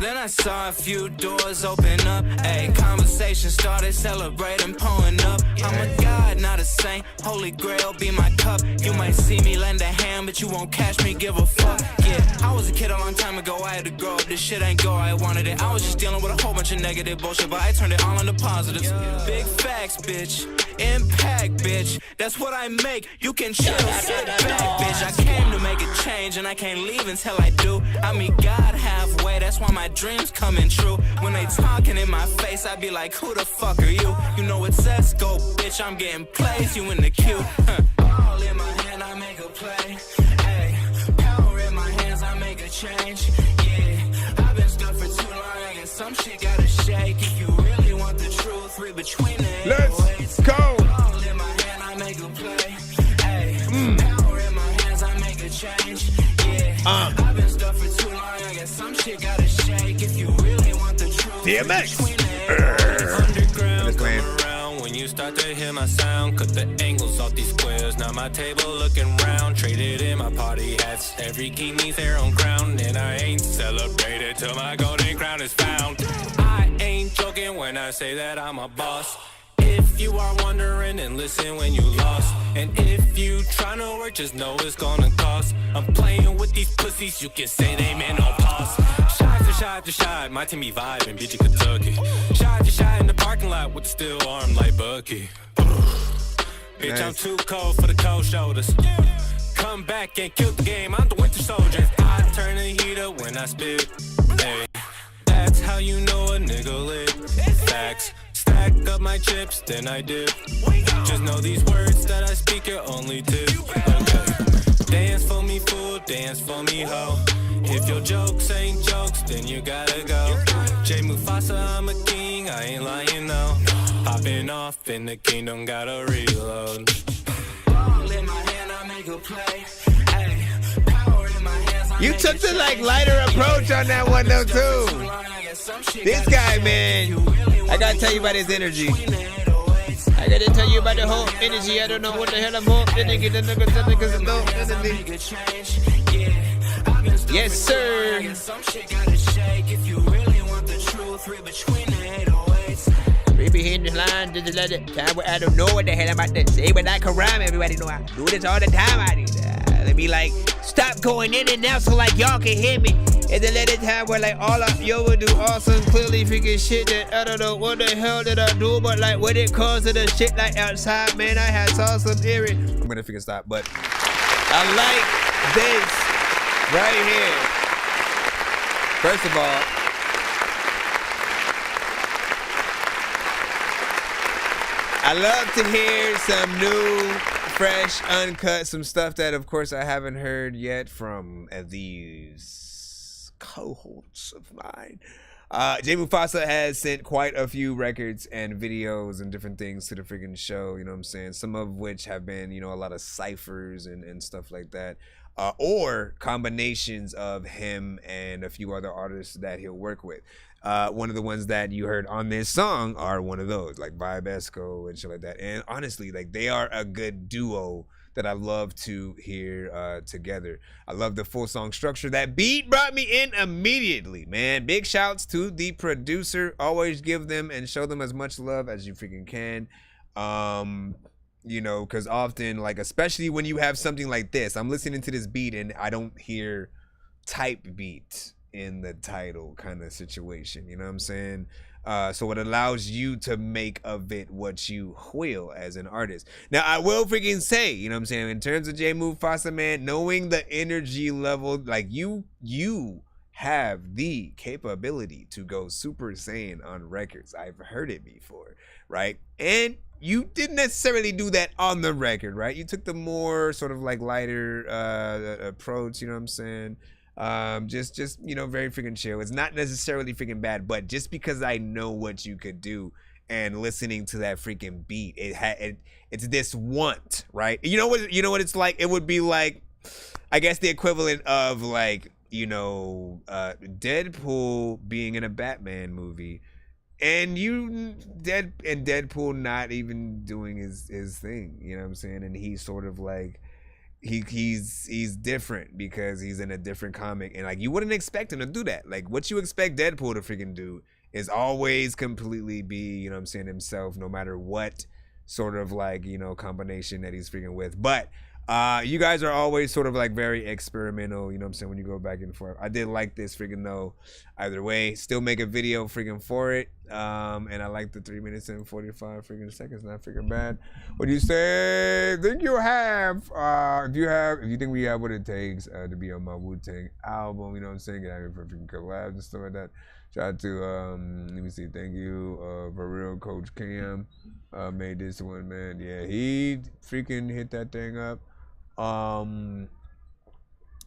Then I saw a few doors open up. Ayy, conversation started celebrating, pulling up. I'm a god, not a saint. Holy grail be my cup. You might see me lend a hand, but you won't catch me, give a fuck. Yeah, I was a kid a long time ago. I had to grow up. This shit ain't go, I wanted it. I was just dealing with a whole bunch of negative bullshit, but I turned it all into positives. Big facts, bitch. Impact, bitch. That's what I make. You can chill, sit back, bitch. I came to make a change, and I can't leave until I do. I meet God halfway. That's why my dreams coming true. When they talking in my face, I be like, who the fuck are you? You know it's Esco, bitch. I'm getting plays. You in the queue. All in my hand, I make a play. Ay, power in my hands, I make a change. Yeah, I've been stuck for too long. I guess some shit gotta shake. If you really want the truth, read between the 808s. Let's go. All in my hand, I make a play. Ay, power in my hands, I make a change. Yeah, I've been stuck for too long. I guess some shit gotta shake. If you really want the truth, DMX. Underground, come around when you start to hear my sound. Cut the angles off these squares. Now my table looking round. Traded in my party hats. Every king needs their own crown, and I ain't celebrated till my golden crown is found. I ain't joking when I say that I'm a boss. If you are wondering, and listen when you lost. And if you tryna work, just know it's gonna cost. I'm playing with these pussies, you can say they meant no pause. Shot to shot, my team be vibing, beat you Kentucky. Shot to shot in the parking lot with the steel arm like Bucky. Bitch, I'm too cold for the cold shoulders. Come back and kill the game, I'm the winter soldier. I turn the heat up when I spit. Hey, that's how you know a nigga lit. Facts. Stack up my chips, then I dip. Just know these words that I speak are only tips. Okay. Dance for me, fool, dance for me, ho. If your jokes ain't jokes, then you gotta go. Jay Mufasa, I'm a king, I ain't lying, no. Popping off in the kingdom, gotta reload. Ball in my hand, I make a play. Ay, power in my hands, I You took the lighter approach on that one though too. This guy, man, I gotta tell you about his energy. I gotta tell you about the whole energy. I don't know what the hell I'm on. Yes, sir. Read between the lines, just let it. I don't know what the hell I'm about to say, but I can rhyme. Everybody know I do this all the time. I do that. Let me like stop going in and out so like y'all can hear me. And then let it time where like all of you will do awesome, clearly freaking shit that I don't know what the hell did I do, but like when it comes to the shit like outside, man, I had saw some eerie. I'm gonna freaking stop, but I like this right here. First of all, I I love to hear some new, fresh, uncut, some stuff that, of course, I haven't heard yet from these cohorts of mine. Jay Mufasa has sent quite a few records and videos and different things to the freaking show, you know what I'm saying? Some of which have been, you know, a lot of ciphers and stuff like that. Or combinations of him and a few other artists that he'll work with. One of the ones that you heard on this song are one of those, like Vibesco and shit like that. And honestly, like, they are a good duo that I love to hear together. I love the full song structure. That beat brought me in immediately, man. Big shouts to the producer. Always give them and show them as much love as you freaking can. You know, because often, like, especially when you have something like this, I'm listening to this beat and I don't hear type beat in the title kind of situation, you know what I'm saying? So it allows you to make of it what you will as an artist. Now, I will freaking say, you know what I'm saying, in terms of Jay Mufasa, man, knowing the energy level, like, you have the capability to go Super Saiyan on records. I've heard it before, right? And you didn't necessarily do that on the record, right? You took the more sort of like lighter approach, you know what I'm saying? Just you know, very freaking chill. It's not necessarily freaking bad, but just because I know what you could do and listening to that freaking beat, it's this want, right? You know what it's like? It would be like, I guess, the equivalent of, like, you know, Deadpool being in a Batman movie. And Deadpool not even doing his thing, you know what I'm saying? And he's sort of like, he's different because he's in a different comic, and like, you wouldn't expect him to do that. Like, what you expect Deadpool to freaking do is always completely be, you know what I'm saying, himself, no matter what sort of, like, you know, combination that he's freaking with. But you guys are always sort of like very experimental, you know what I'm saying, when you go back and forth. I did like this freaking though. Either way, still make a video freaking for it. And I like the 3 minutes and 45 freaking seconds. Not freaking bad. What do you say? Think you have if you think we have what it takes to be on my Wu-Tang album, you know what I'm saying? Get out here for freaking collabs and stuff like that. Shout out to let me see, thank you for real, Coach Cam. Made this one, man. Yeah, he freaking hit that thing up. And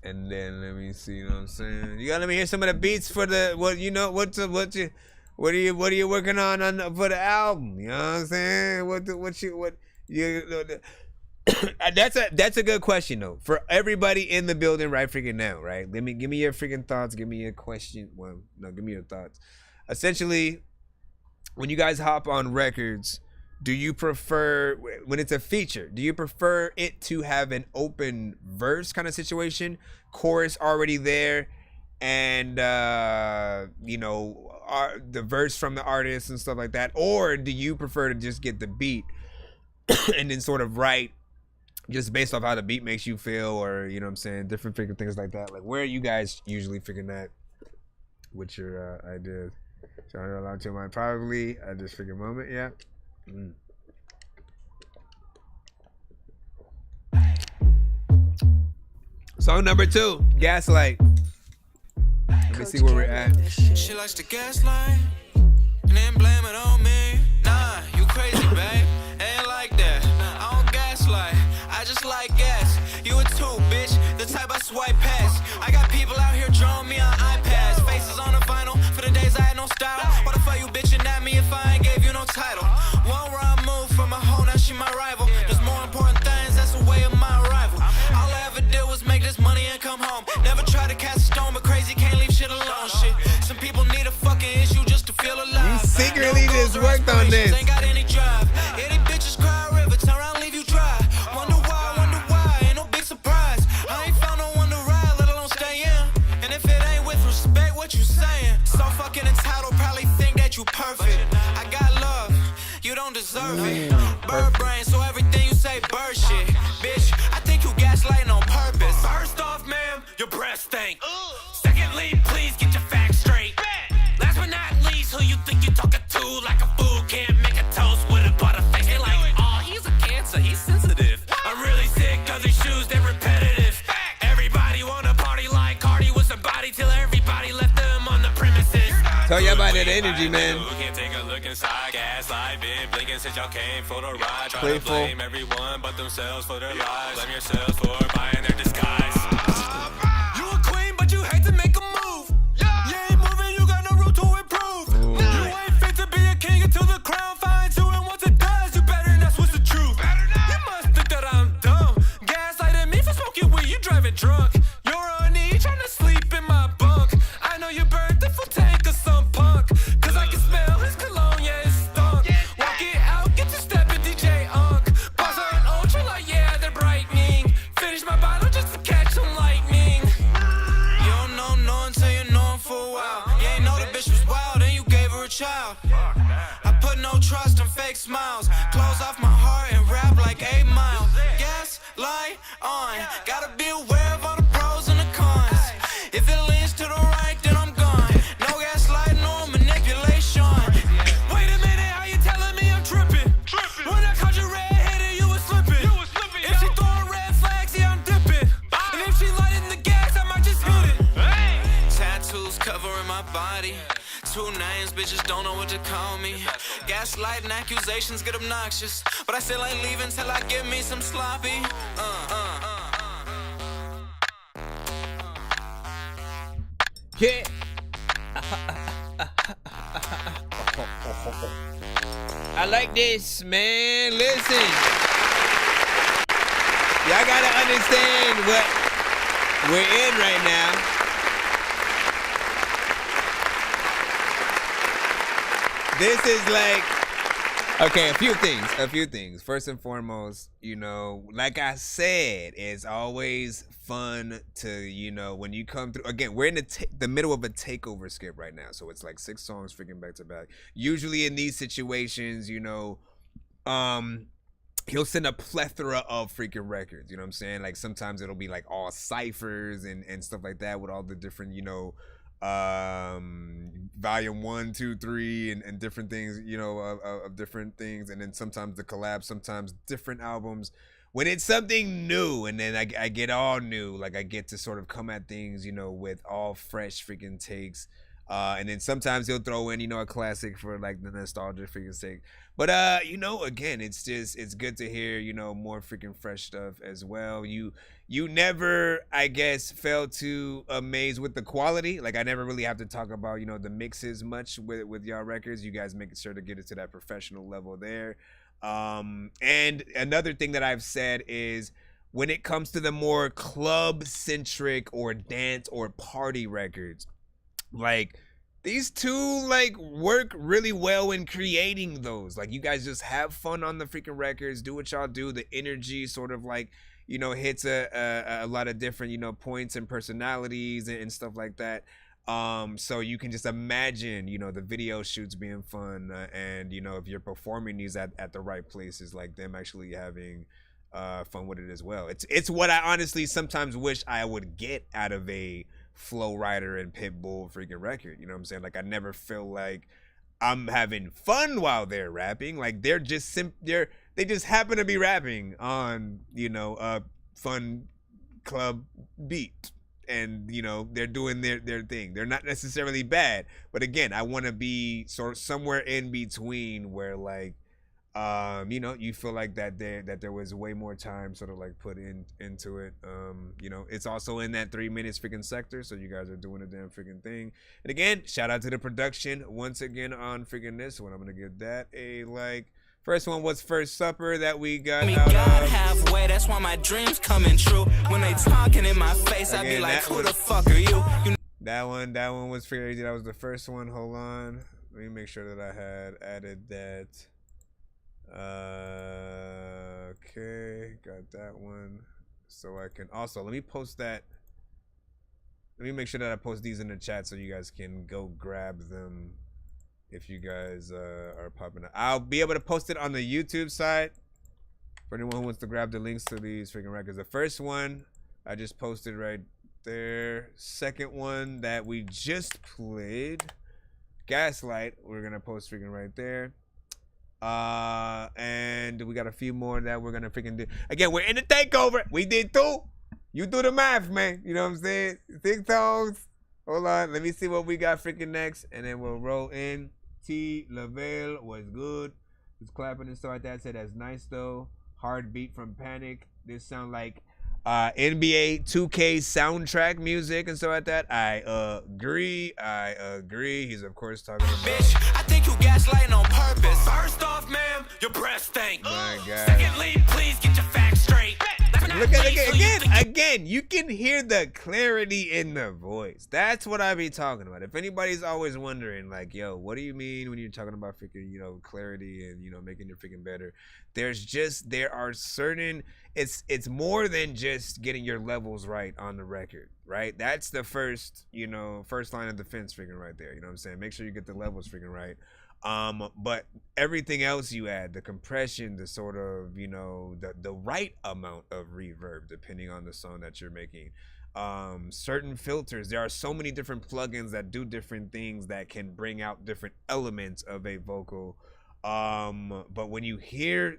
then let me see, you know what I'm saying? You gotta let me hear some of the beats for the what you what are you working on for the album? You know what I'm saying? That's a good question though. For everybody in the building right freaking now, right? Give me your freaking thoughts, give me your question. Well, no, give me your thoughts. Essentially, when you guys hop on records, do you prefer, when it's a feature, do you prefer it to have an open verse kind of situation, chorus already there, and you know, the verse from the artist and stuff like that? Or do you prefer to just get the beat and then sort of write just based off how the beat makes you feel, or, you know what I'm saying, different freaking things like that? Like, where are you guys usually figuring that with your ideas? So I know a lot to mine probably at this freaking moment, yeah. Song number 2, Gaslight. Let me see where we're at. She likes to gaslight and then blame it on me. Nah, you crazy, babe. Ain't like that. I don't gaslight. I just like gas. You a 2, bitch. The type I swipe past. I got people out here drawing me on iPads. Faces on the vinyl for the days I had no style. Why the fuck you bitching at me if I ain't gave you no title? One wrong move from a hoe, now she my rival. There's more important things, that's the way of my arrival. All I ever did was make this money and come home. Never tried to cast a stone, but crazy can't leave shit alone. Shit, some people need a fucking issue just to feel alive. You secretly just worked on this. Ain't got any drive. Yeah, these bitches cry a river, turn around, leave you dry. Wonder why, ain't no big surprise. I ain't found no one to ride, let alone stay in. And if it ain't with respect, what you saying? So fucking entitled, probably think that you perfect. I got love, you don't deserve it. Bird brain, so everything you say bird shit. Bitch, I think you gaslighting on purpose. First off, ma'am, your breath stink. Secondly, please get your facts straight. Last but not least, who you think you talking to? Like a fool can't make a toast with a butterface. They like, oh, he's a cancer, he's sensitive. I'm really sick of these shoes, they're repetitive. Everybody wanna party like Cardi with somebody till everybody left them on the premises. Tell you about that energy, man. Can't take a look inside. Gaslight, been blinking since y'all came for the ride. Try Playful. to blame everyone but themselves for their lies. Blame yourselves for buying their disguise. You a queen, but you hate to make a move. You ain't moving, you got no room to improve. You ain't fit to be a king until the crown finds you. And once it does, you better, and that's what's the truth. You must think that I'm dumb. Gaslighting me for smoking weed, you driving drunk. You're on E, trying to sleep in my bunk. I know you burned the full tank of some punk. Cause I can smell his cologne, yeah, it stunk. Walk it out, get to step in DJ Unk. Buzz on ultra like, yeah, they're brightening. Finish my bottle just to catch some lightning. You don't know no until you know him for a while. You ain't know the bitch was wild and you gave her a child. I put no trust in fake smiles. Close off my heart and rap like 8 Mile. Gas, light on. Gotta be aware of all the pros and the cons. If it leans to the right, then I'm gone. No gaslighting or manipulation. Wait a minute, how you telling me I'm tripping? When I caught you red-headed, you was slipping. If she throwing red flags, yeah, I'm dipping. And if she lighting the gas, I might just hit it. Tattoos covering my body. 2 names, bitches don't know what to call me. Gaslighting accusations get obnoxious. But I still ain't leaving till I get me some sloppy. Yeah. I like this, man. Listen. Y'all gotta understand what we're in right now. This is like, okay, a few things. First and foremost, you know, like I said, it's always fun to, you know, when you come through. Again, we're in the middle of a takeover skip right now, so it's like 6 songs freaking back to back. Usually in these situations, you know, he'll send a plethora of freaking records. You know what I'm saying? Like sometimes it'll be like all ciphers and stuff like that with all the different, you know, volume 1, 2, 3 and different things, you know, of different things, and then sometimes the collabs, sometimes different albums. When it's something new, and then I get all new, like I get to sort of come at things, you know, with all fresh freaking takes. And then sometimes he'll throw in, you know, a classic for like the nostalgia freaking sake. But you know, again, it's good to hear, you know, more freaking fresh stuff as well. You never, I guess, felt too amazed with the quality. Like I never really have to talk about, you know, the mixes much with y'all records. You guys making sure to get it to that professional level there. And another thing that I've said is when it comes to the more club centric or dance or party records, like these two like work really well in creating those. Like you guys just have fun on the freaking records, do what y'all do. The energy sort of like, you know, hits a lot of different, you know, points and personalities and stuff like that. So you can just imagine, you know, the video shoots being fun, and you know, if you're performing these at the right places, like them actually having fun with it as well. It's what I honestly sometimes wish I would get out of a Flow Rider and Pitbull freaking record. You know what I'm saying? Like I never feel like I'm having fun while they're rapping. Like they're just they just happen to be rapping on, you know, a fun club beat, and you know, they're doing their thing. They're not necessarily bad, but again, I want to be sort of somewhere in between where like you know, you feel like that there was way more time sort of like put into it. You know, it's also in that 3 minutes freaking sector, so you guys are doing a damn freaking thing. And again, shout out to the production once again on freaking this one. I'm gonna give that a like. First one was First Supper that we got out of. Halfway, that's why my dreams coming true. When they talking in my face, I be like, who the fuck are you? That one was crazy. That was the first one. Hold on, let me make sure that I had added that. Okay, got that one. So I can also, let me post that. Let me make sure that I post these in the chat so you guys can go grab them if you guys are popping up. I'll be able to post it on the YouTube side for anyone who wants to grab the links to these freaking records. The first one I just posted right there. Second one that we just played, Gaslight, we're gonna post freaking right there. And we got a few more that we're gonna freaking do. Again, we're in the takeover. We did 2. You do the math, man. You know what I'm saying? 6 songs, Hold on, let me see what we got freaking next, and then we'll roll in. T. Lavelle was good. Was clapping and stuff like that. Said that's nice though. Hard beat from Panic. This sound like NBA 2K soundtrack music and stuff like that. I agree. He's of course talking about. Bitch, I think you gaslighting on purpose. First off, ma'am, your breath stink. My God. Secondly, please get your facts straight. Look at it again. You can hear the clarity in the voice. That's what I be talking about. If anybody's always wondering, like, yo, what do you mean when you're talking about freaking, you know, clarity and, you know, making it freaking better? There are certain. It's more than just getting your levels right on the record, right? That's the first line of defense freaking right there. You know what I'm saying? Make sure you get the levels freaking right. But everything else you add, the compression, the sort of, you know, the right amount of reverb, depending on the song that you're making. Certain filters. There are so many different plugins that do different things that can bring out different elements of a vocal. But when you hear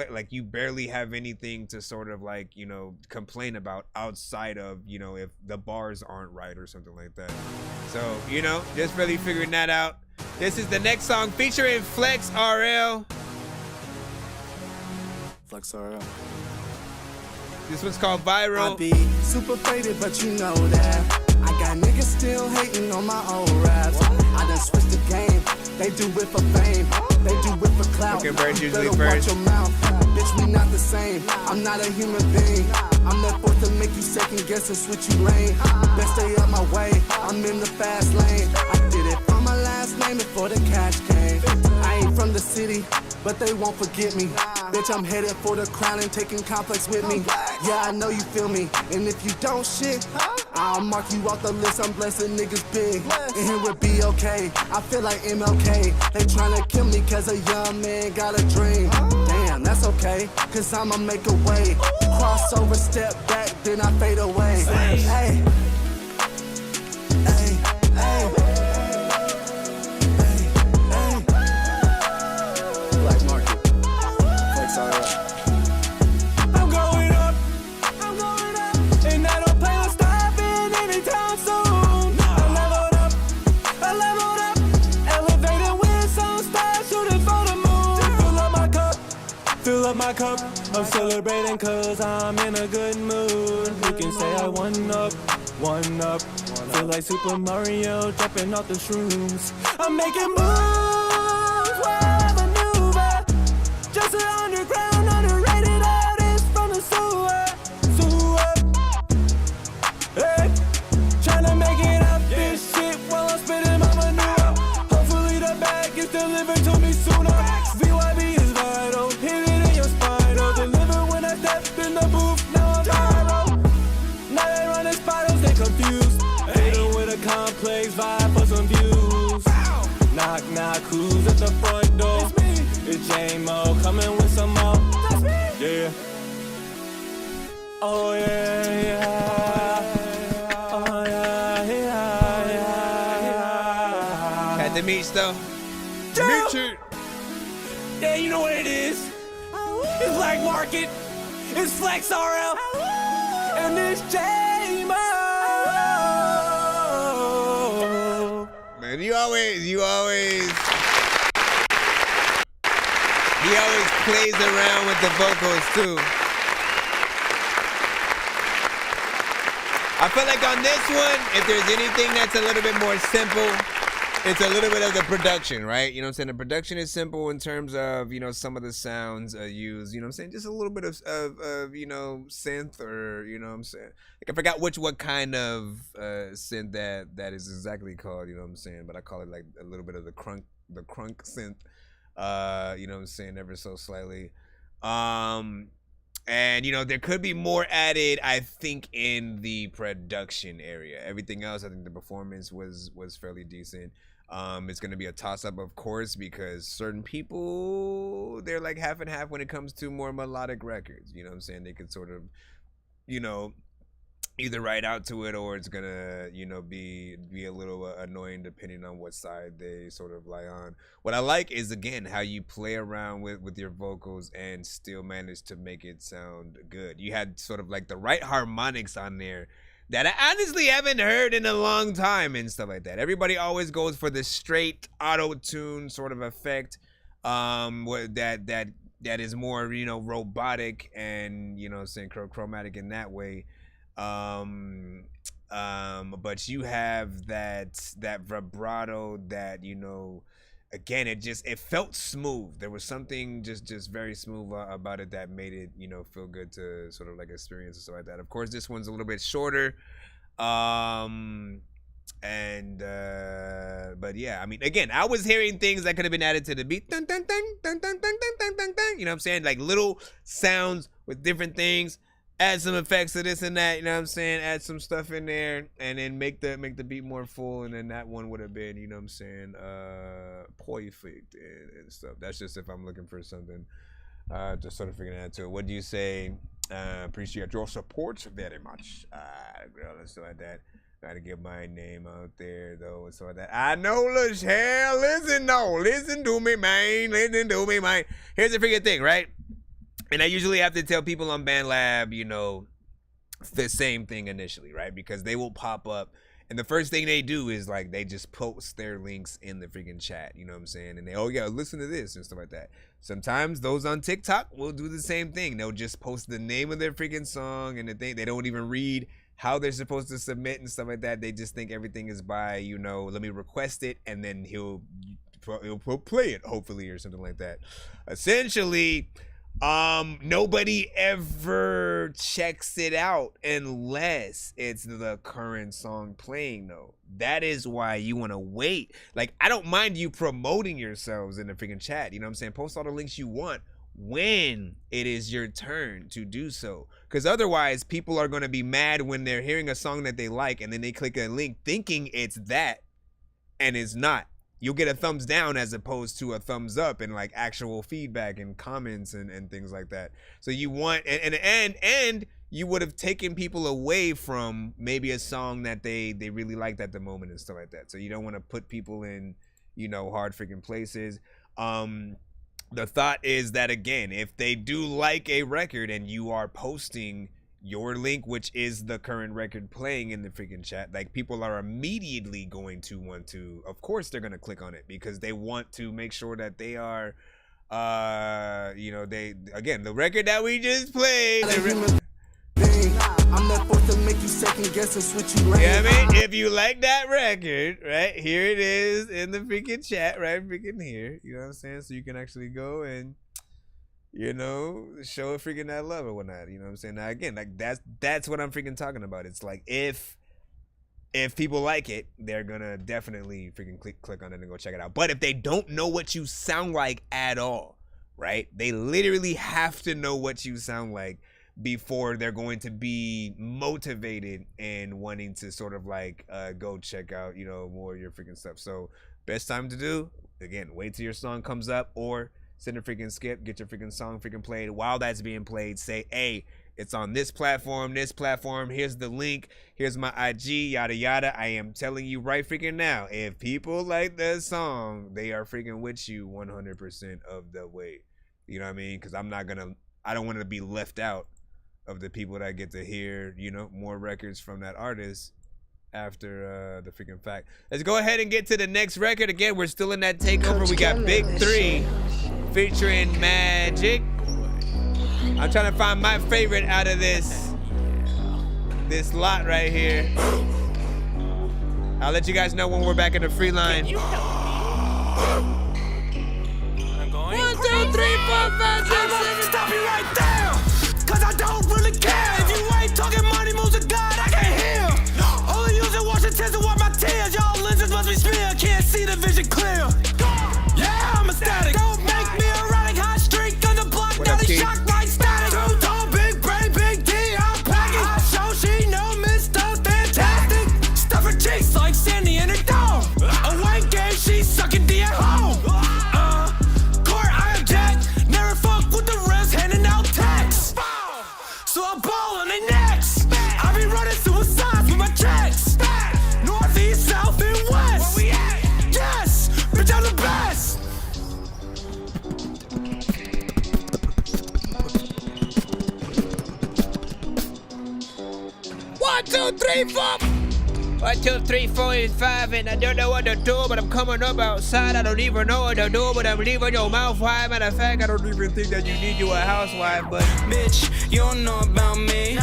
like, you barely have anything to sort of like, you know, complain about outside of, you know, if the bars aren't right or something like that. So, you know, just really figuring that out. This is the next song featuring Flex RL. Flex RL. This one's called Viral. I be super faded, but you know that. I got niggas still hating on my old raps. I done switched the game. They do it for fame. They do it for clout. Okay, Bird, usually Better first. watch your mouth. Bitch, we not the same. I'm not a human being. I'm that force to make you second guess and switch you lane. Best stay out my way. I'm in the fast lane. I did it for my last name before the cash came. I ain't from the city, but they won't forget me. Bitch, I'm headed for the crown and taking complex with me. Yeah, I know you feel me. And if you don't shit, I'll mark you off the list. I'm blessing niggas big. And it would be okay. I feel like MLK. They tryna kill me cause a young man got a dream. Damn, that's okay. Cause I'ma make a way. Crossover, step back, then I fade away. Hey, hey, hey. Black market. Flex RL. I'm going up, and I don't plan on stopping anytime soon. I leveled up, elevated with some stars, shooting for the moon. Fill up my cup, I'm celebrating cause I'm in a good mood. You can say I won up. Feel like Super Mario jumping off the shrooms. I'm making moves, wherever maneuver. Just an underground, underrated artist from the sewer. Hey, tryna make it up this shit while I'm spitting my manure. Hopefully the bag is delivered to me sooner. VYB is vital, hit it in your spinal. Deliver when I step in the booth, now I'm viral. Now they running spirals, they confused. Hit them with a complex vibe for some views. Knock, knock, who's at the front door? It's J-Mo coming with some more. Yeah. Oh yeah, yeah. Oh yeah, yeah. Had the meats though. Yeah, you know what it is. It's Black Market. It's Flex RL. And it's J-Mo. Man, he always plays around with the vocals too. I feel like on this one, if there's anything that's a little bit more simple, it's a little bit of the production, right? You know what I'm saying? The production is simple in terms of, you know, some of the sounds used, you know what I'm saying? Just a little bit of you know, synth, or, you know what I'm saying? Like, I forgot what kind of synth that is exactly called, you know what I'm saying? But I call it like a little bit of the crunk synth, you know what I'm saying, ever so slightly. And, you know, there could be more added, I think, in the production area. Everything else, I think the performance was fairly decent. It's going to be a toss-up, of course, because certain people, they're like half and half when it comes to more melodic records. You know what I'm saying? They could sort of, you know, either ride out to it, or it's going to, you know, be a little annoying depending on what side they sort of lie on. What I like is, again, how you play around with your vocals and still manage to make it sound good. You had sort of like the right harmonics on there that I honestly haven't heard in a long time and stuff like that. Everybody always goes for the straight auto-tune sort of effect, that is more, you know, robotic and, you know, saying chromatic in that way. But you have that vibrato that, you know, again, it felt smooth. There was something just very smooth about it that made it, you know, feel good to sort of like experience and stuff like that. Of course, this one's a little bit shorter. But yeah, I mean, again, I was hearing things that could have been added to the beat. Dun, dun, dun, dun, dun, dun, dun, dun, dun, dun. You know what I'm saying? Like little sounds with different things. Add some effects to this and that, you know what I'm saying? Add some stuff in there and then make the beat more full, and then that one would have been, you know what I'm saying, perfect and stuff. That's just if I'm looking for something, just sort of figuring out to it. What do you say? Appreciate your support very much. Girl, and stuff like that. Gotta get my name out there though and stuff like that. I know, Lachelle, listen to me, man. Here's the freaking thing, right? And I usually have to tell people on BandLab, you know, the same thing initially, right? Because they will pop up, and the first thing they do is like they just post their links in the freaking chat, you know what I'm saying? And they, oh yeah, listen to this and stuff like that. Sometimes those on TikTok will do the same thing. They'll just post the name of their freaking song and the thing. They don't even read how they're supposed to submit and stuff like that. They just think everything is by, you know, let me request it and then he'll play it, hopefully, or something like that. Essentially, nobody ever checks it out unless it's the current song playing though. That is why you want to wait. Like, I don't mind you promoting yourselves in the freaking chat, you know what I'm saying? Post all the links you want when it is your turn to do so, because otherwise people are going to be mad when they're hearing a song that they like and then they click a link thinking it's that and it's not. You'll get a thumbs down as opposed to a thumbs up and like actual feedback and comments and things like that. So you want, and you would have taken people away from maybe a song that they really liked at the moment and stuff like that. So you don't want to put people in, you know, hard freaking places. The thought is that, again, if they do like a record and you are posting your link, which is the current record playing in the freaking chat, like, people are immediately going to want to, of course they're going to click on it because they want to make sure that they are, you know, they, again, the record that we just played. I'm not supposed to make you second guess and switch you lane. Yeah, I mean, if you like that record, right, here it is in the freaking chat, right, freaking here, you know what I'm saying? So you can actually go and, you know, show a freaking that love or whatnot, you know what I'm saying? Now, again, like, that's what I'm freaking talking about. It's like, if people like it, they're gonna definitely freaking click on it and go check it out. But if they don't know what you sound like at all, right, they literally have to know what you sound like before they're going to be motivated and wanting to sort of like go check out, you know, more of your freaking stuff. So best time to do, again, wait till your song comes up, or send a freaking skip, get your freaking song freaking played. While that's being played, say, hey, it's on this platform, here's the link, here's my IG, yada yada. I am telling you right freaking now, if people like that song, they are freaking with you 100% of the way. You know what I mean? Because I don't want to be left out of the people that get to hear, you know, more records from that artist after the freaking fact. Let's go ahead and get to the next record. Again, we're still in that takeover. We got Big 3 featuring Magic. I'm trying to find my favorite out of this lot right here. I'll let you guys know when we're back in the free line. 1, 2, 3, 4, 5, 6, 7. Stop you right there, cause I don't really care. If you ain't talking money moves of God, I can't hear. Only using Washington to wipe my tears. Y'all lenses must be smeared, can't see the vision clear. Yeah, I'm ecstatic. Don't make me erratic. High streak on the block, got a shock like static. Too tall, big brain, big D, I'm packing. I show she know Mr. Fantastic. Stuff her cheeks like Sandy in her dome. A white game, she sucking D at home. Court, I object. Never fuck with the rest, handing out texts. So I ball on their necks. I be running suicides with my checks. Northeast, south, and west. Yes, 3, 4. 1, 2, 3, 4, and 5, and I don't know what to do, but I'm coming up outside. I don't even know what to do, but I'm leaving your mouth wide. Matter of fact, I don't even think that you need you a housewife, but Bitch, you don't know about me.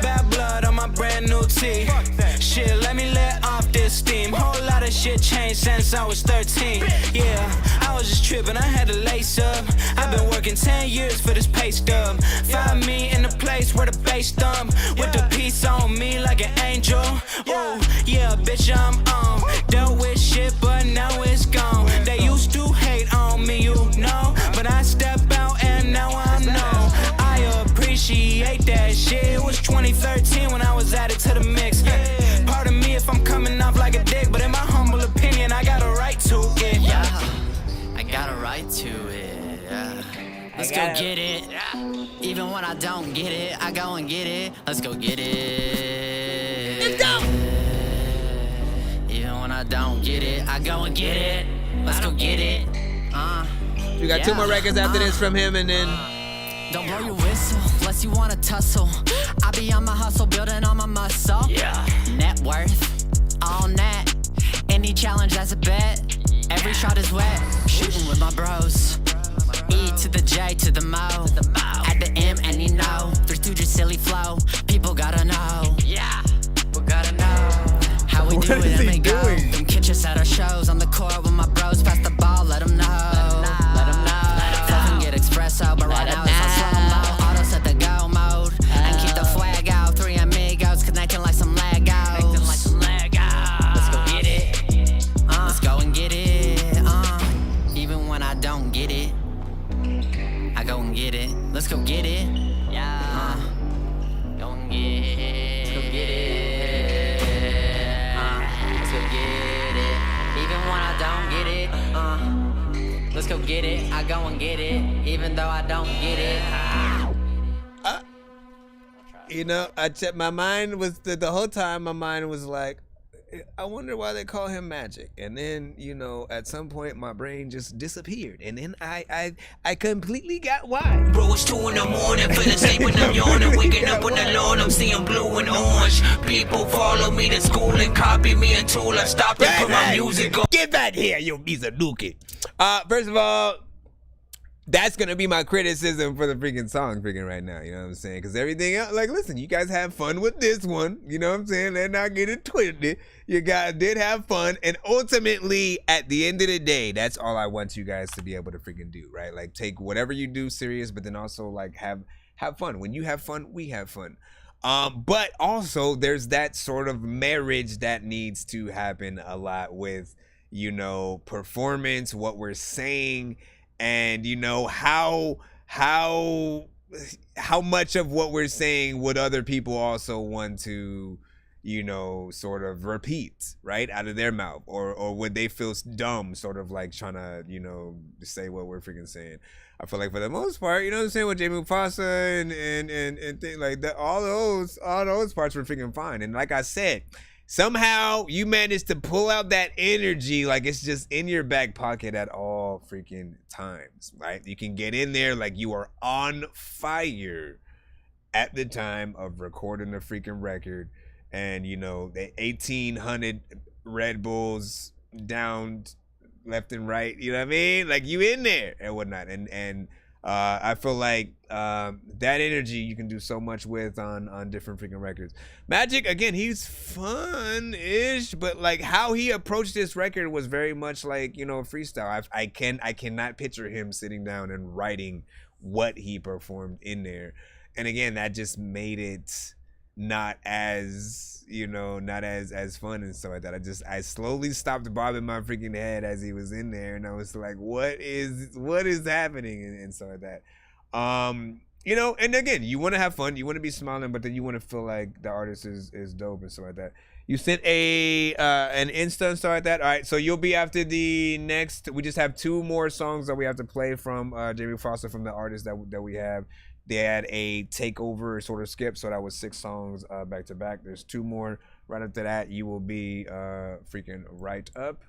Bad blood on my brand new tee. Shit, let me let off this steam. Whole lot of shit changed since I was 13. Yeah, I was just tripping, I had to lace up. I've been working 10 years for this pay stub. Find me in the place where the bass thump, with the peace on me like an angel. Ooh, yeah, bitch, I'm on. Dealt with shit, but now it's gone. They used to hate on me, you know, but I step out and now I'm known. I appreciate that shit. It was 2013 when I was added to the mix. Pardon me if I'm coming off like a dick, but in my humble opinion, I got a right to it. Yeah, I got a right to it. Yeah. Let's go get it. Even when I don't get it, I go and get it. Let's go get it. Let's go. Even when I don't get it, I go and get it. Let's go get it. We got 2 more records after this from him, and then don't blow your whistle unless you wanna tussle. I be on my hustle, building on my muscle. Yeah. Net worth, all net. Any challenge that's a bet. Every shot is wet. Shooting with my bros. E to the J to the Mo. At the M and you know. 3 Stooges silly flow. People gotta know. Yeah. We gotta know how we do it and we go. Come catch us at our shows on the court with my bros. Pass the ball, let them know. Let them know. Fucking get espresso, but right now it's on slow mo. Auto set the go mode and keep the flag out. 3 amigos connecting like some Legos. Let's go get it. Let's go and get it. Even when I don't get it, I go and get it. Let's go get it. Yeah. Go and get it. Let's go get it. Let's go get it. Even when I don't get it. Let's go get it. I go and get it. Even though I don't get it. you know, I checked. My mind was the whole time. My mind was like, I wonder why they call him Magic. And then, you know, at some point my brain just disappeared. And then I completely got why. Bro, it's 2 in the morning, feeling safe when I'm yawning. Waking up on the lawn, I'm seeing blue and orange. People follow me to school and copy me until I stop and put my music on. Get back here, you piece of dookie. First of all, that's going to be my criticism for the freaking song freaking right now. You know what I'm saying? Because everything else, like, listen, you guys have fun with this one. You know what I'm saying? Let's not get it twisted. You guys did have fun. And ultimately, at the end of the day, that's all I want you guys to be able to freaking do, right? Like, take whatever you do serious, but then also, like, have fun. When you have fun, we have fun. But also, there's that sort of marriage that needs to happen a lot with, you know, performance, what we're saying, and, you know, how much of what we're saying would other people also want to, you know, sort of repeat, right, out of their mouth, or would they feel dumb sort of like trying to, you know, say what we're freaking saying. I feel like for the most part, you know what I'm saying, with Jamie Mufasa and things like that, all those parts were freaking fine. And like I said, somehow you managed to pull out that energy like it's just in your back pocket at all freaking times, right? You can get in there like you are on fire at the time of recording the freaking record, and, you know, the 1,800 Red Bulls down left and right, you know what I mean? Like, you in there and whatnot. And I feel like that energy you can do so much with on different freaking records. Magic, again, he's fun-ish, but like how he approached this record was very much like, you know, freestyle. I cannot picture him sitting down and writing what he performed in there. And again, that just made it not as, you know, not as fun and stuff like that. I slowly stopped bobbing my freaking head as he was in there, and I was like, what is happening and stuff like that. You know, and again, you want to have fun, you want to be smiling, but then you want to feel like the artist is dope and stuff like that. You sent an Insta and stuff like that. All right, so you'll be after the next. We just have 2 more songs that we have to play from Jamie Foster, from the artist that we have. They had a takeover sort of skip, so that was 6 songs back to back. There's 2 more right after that. You will be freaking right up.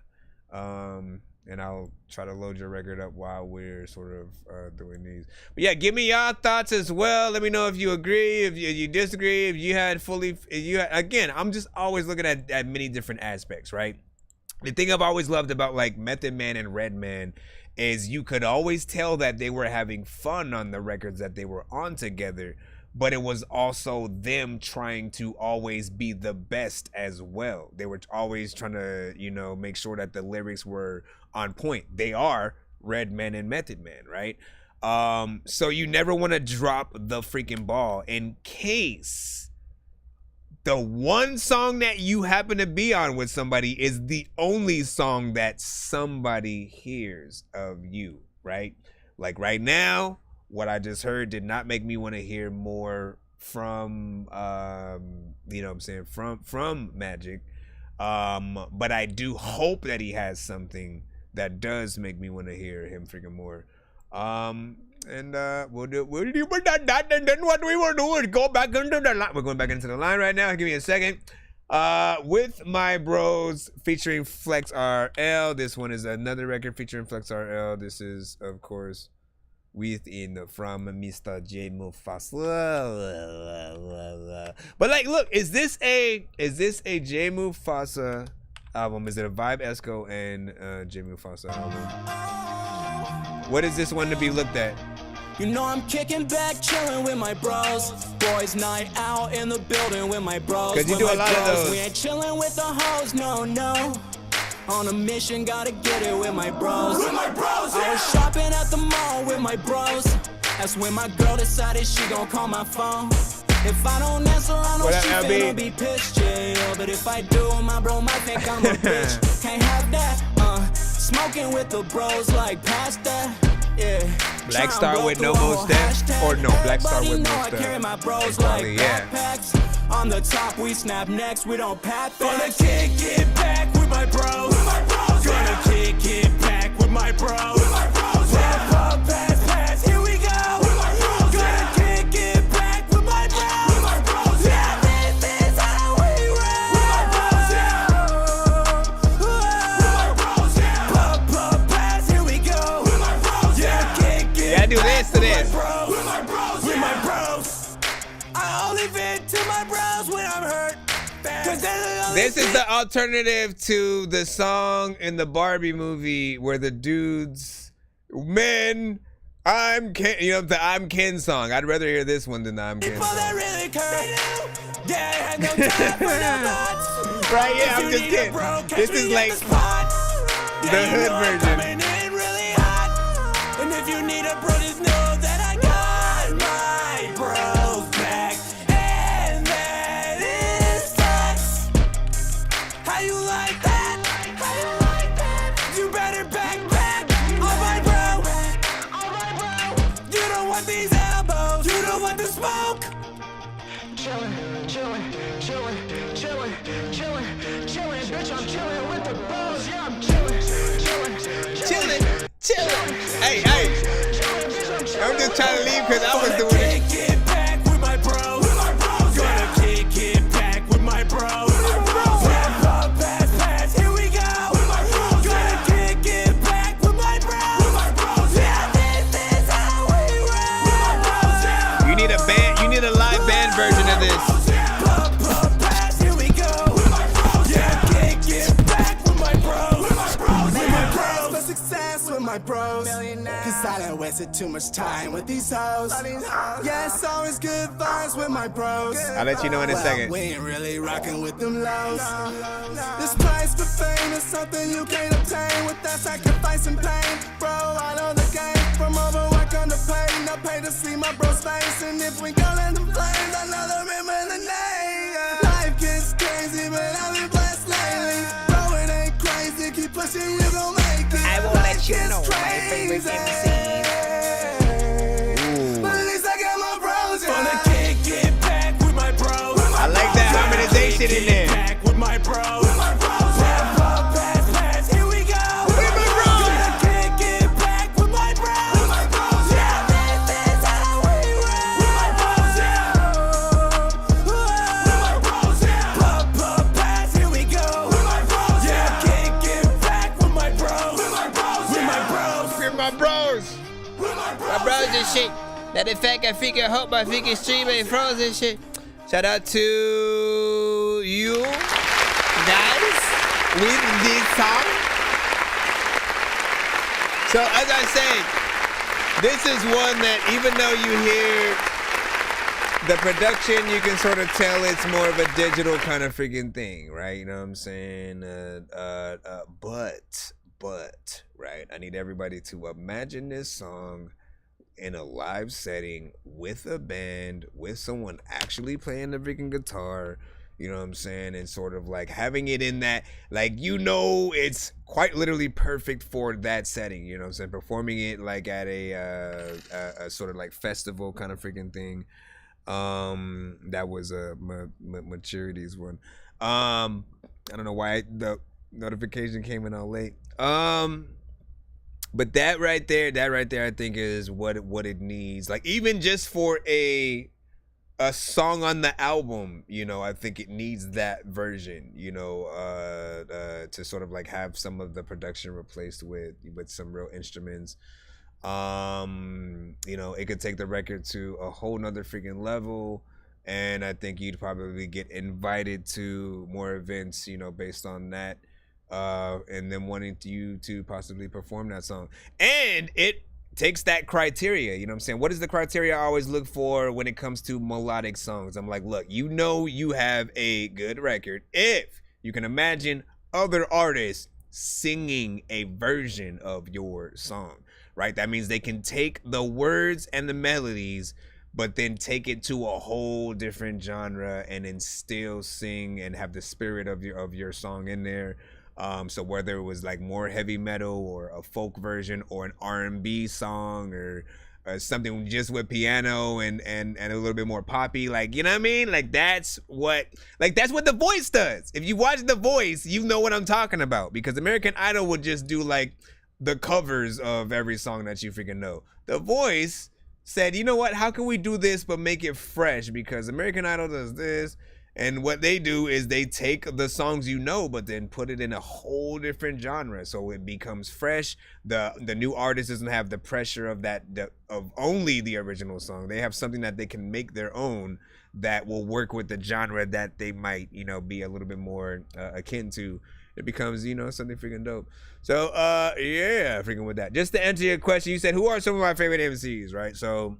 And I'll try to load your record up while we're sort of doing these. But yeah, give me your thoughts as well. Let me know if you agree, if you disagree, if you had again, I'm just always looking at many different aspects, right? The thing I've always loved about like Method Man and Redman is you could always tell that they were having fun on the records that they were on together, but it was also them trying to always be the best as well. They were always trying to, you know, make sure that the lyrics were on point. They are Redman and Method Man, right? So you never want to drop the freaking ball in case the one song that you happen to be on with somebody is the only song that somebody hears of you, right? Like right now, what I just heard did not make me want to hear more from, you know what I'm saying, from Magic. But I do hope that he has something that does make me want to hear him freaking more. And we'll do that, and then what we will do is go back into the line. We're going back into the line right now. Give me a second. With My Bros featuring Flex RL. This one is another record featuring Flex RL. This is, of course, within from Mr. J Mufasa. But like, look, is this a J Mufasa album? Is it a Vibe Esco and J Mufasa album? What is this one to be looked at? You know I'm kicking back, chilling with my bros. Boys night out in the building with my bros. Cause you do a lot of those. We ain't chilling with the hoes, no. On a mission, gotta get it with my bros. With my bros, yeah. I was shopping at the mall with my bros. That's when my girl decided she gon' call my phone. If I don't answer, I know she finna be pissed, yeah. But if I do, my bro might think I'm a bitch. Can't have that, smoking with the bros like past that, yeah. Black Star with no more steps, or no, Black Star with no steps. I carry my bros like backpacks. On the top, we snap necks, we don't pat that. Gonna kick it back with my bros. Gonna kick it back with my bros. Pass, here we go. Gonna kick it back with my bros. Yeah, this is how we roll. Pass, here we go. Yeah, kick it. Yeah, do this to this. With my bros. I only vent to my bros when I'm hurt. This is the alternative to the song in the Barbie movie where the dudes, men, I'm Ken, you know, the I'm Ken song. I'd rather hear this one than the I'm Ken song. Really yeah, no time for right, yeah, I'm just kidding. This is like the hood version. And if you need a bro, just know that I got my bros back. And that is facts. How you like that? You better back on my bro. You don't want these elbows. You don't want the smoke. Chillin'. Bitch, I'm chillin' with the bros. Yeah, I'm chillin'. Hey, I'm just trying to leave because I was doing it. Kick it back with my bros. Gonna kick it back with my bros. Pass, here we go. Gonna kick it back with my bros. Yeah, this is how we roll. You need a band, you need a live band version of this. Pass, here we go. Yeah, kick it back with my bros. For success with my bros. Cause I done wasted too much time with these hoes. Yeah, it's always good vibes with my bros. I'll let you know in a second. We ain't really rocking with them lows. This price for fame is something you can't obtain without sacrifice and pain. Bro, I know the game. From overwork on the pain, I pay to see my bros face. And if we go in the flames, I know they remember the name. Life gets crazy, but I've been blessed lately. Bro, it ain't crazy, keep pushing, you gon' make it. I will let you know my favorite MC. But at least I got my bros. Gonna kick it back with my bros. I like that harmonization in there. Back with my bros. Pass, here we go. Gonna kick it back with my bros. Yeah, this is how we roll. Pass, here we go. Yeah, kick it back with my my bros. My bros and shit. That in fact I freaking hope my freaking stream ain't frozen shit. Shout out to you guys with this song. So as I said, this is one that even though you hear the production, you can sort of tell it's more of a digital kind of freaking thing, right? You know what I'm saying? But, right? I need everybody to imagine this song in a live setting with a band, with someone actually playing the freaking guitar, you know what I'm saying? And sort of like having it in that, like, you know, it's quite literally perfect for that setting, you know what I'm saying? Performing it like at a sort of like festival kind of freaking thing. That was a Maturities one. I don't know why the notification came in all late. But that right there, I think is what it needs. Like even just for a song on the album, you know, I think it needs that version, you know, to sort of like have some of the production replaced with some real instruments. You know, it could take the record to a whole nother freaking level, and I think you'd probably get invited to more events, you know, based on that. And then wanting you to possibly perform that song. And it takes that criteria, you know what I'm saying? What is the criteria I always look for when it comes to melodic songs? I'm like, look, you know you have a good record if you can imagine other artists singing a version of your song, right? That means they can take the words and the melodies, but then take it to a whole different genre and then still sing and have the spirit of your song in there. So whether it was like more heavy metal or a folk version or an R&B song or something just with piano and a little bit more poppy, like, you know what I mean? Like that's what The Voice does. If you watch The Voice, you know what I'm talking about, because American Idol would just do like the covers of every song that you freaking know. The Voice said, you know what? How can we do this but make it fresh? Because American Idol does this. And what they do is they take the songs you know, but then put it in a whole different genre, so it becomes fresh. The new artist doesn't have the pressure of of only the original song. They have something that they can make their own that will work with the genre that they might, you know, be a little bit more akin to. It becomes, you know, something freaking dope. So yeah, freaking with that. Just to answer your question, you said who are some of my favorite MCs, right? So,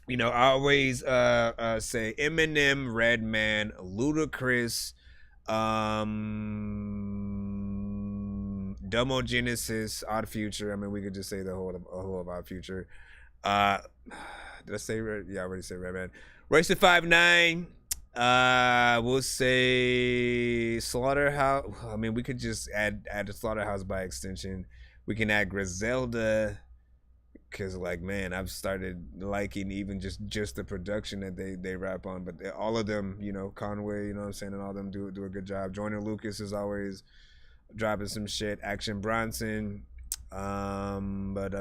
you know, I always say Eminem, Redman, Ludacris, Domo Genesis, Odd Future. I mean, we could just say the whole of Odd Future. Did I say Red? Yeah, I already said Redman. Royce the 5'9". We'll say Slaughterhouse. I mean, we could just add the Slaughterhouse by extension. We can add Griselda. Cause like, man, I've started liking even just the production that they rap on, but all of them, you know, Conway, you know what I'm saying, and all of them do a good job. Joyner Lucas is always dropping some shit. Action Bronson, Twista.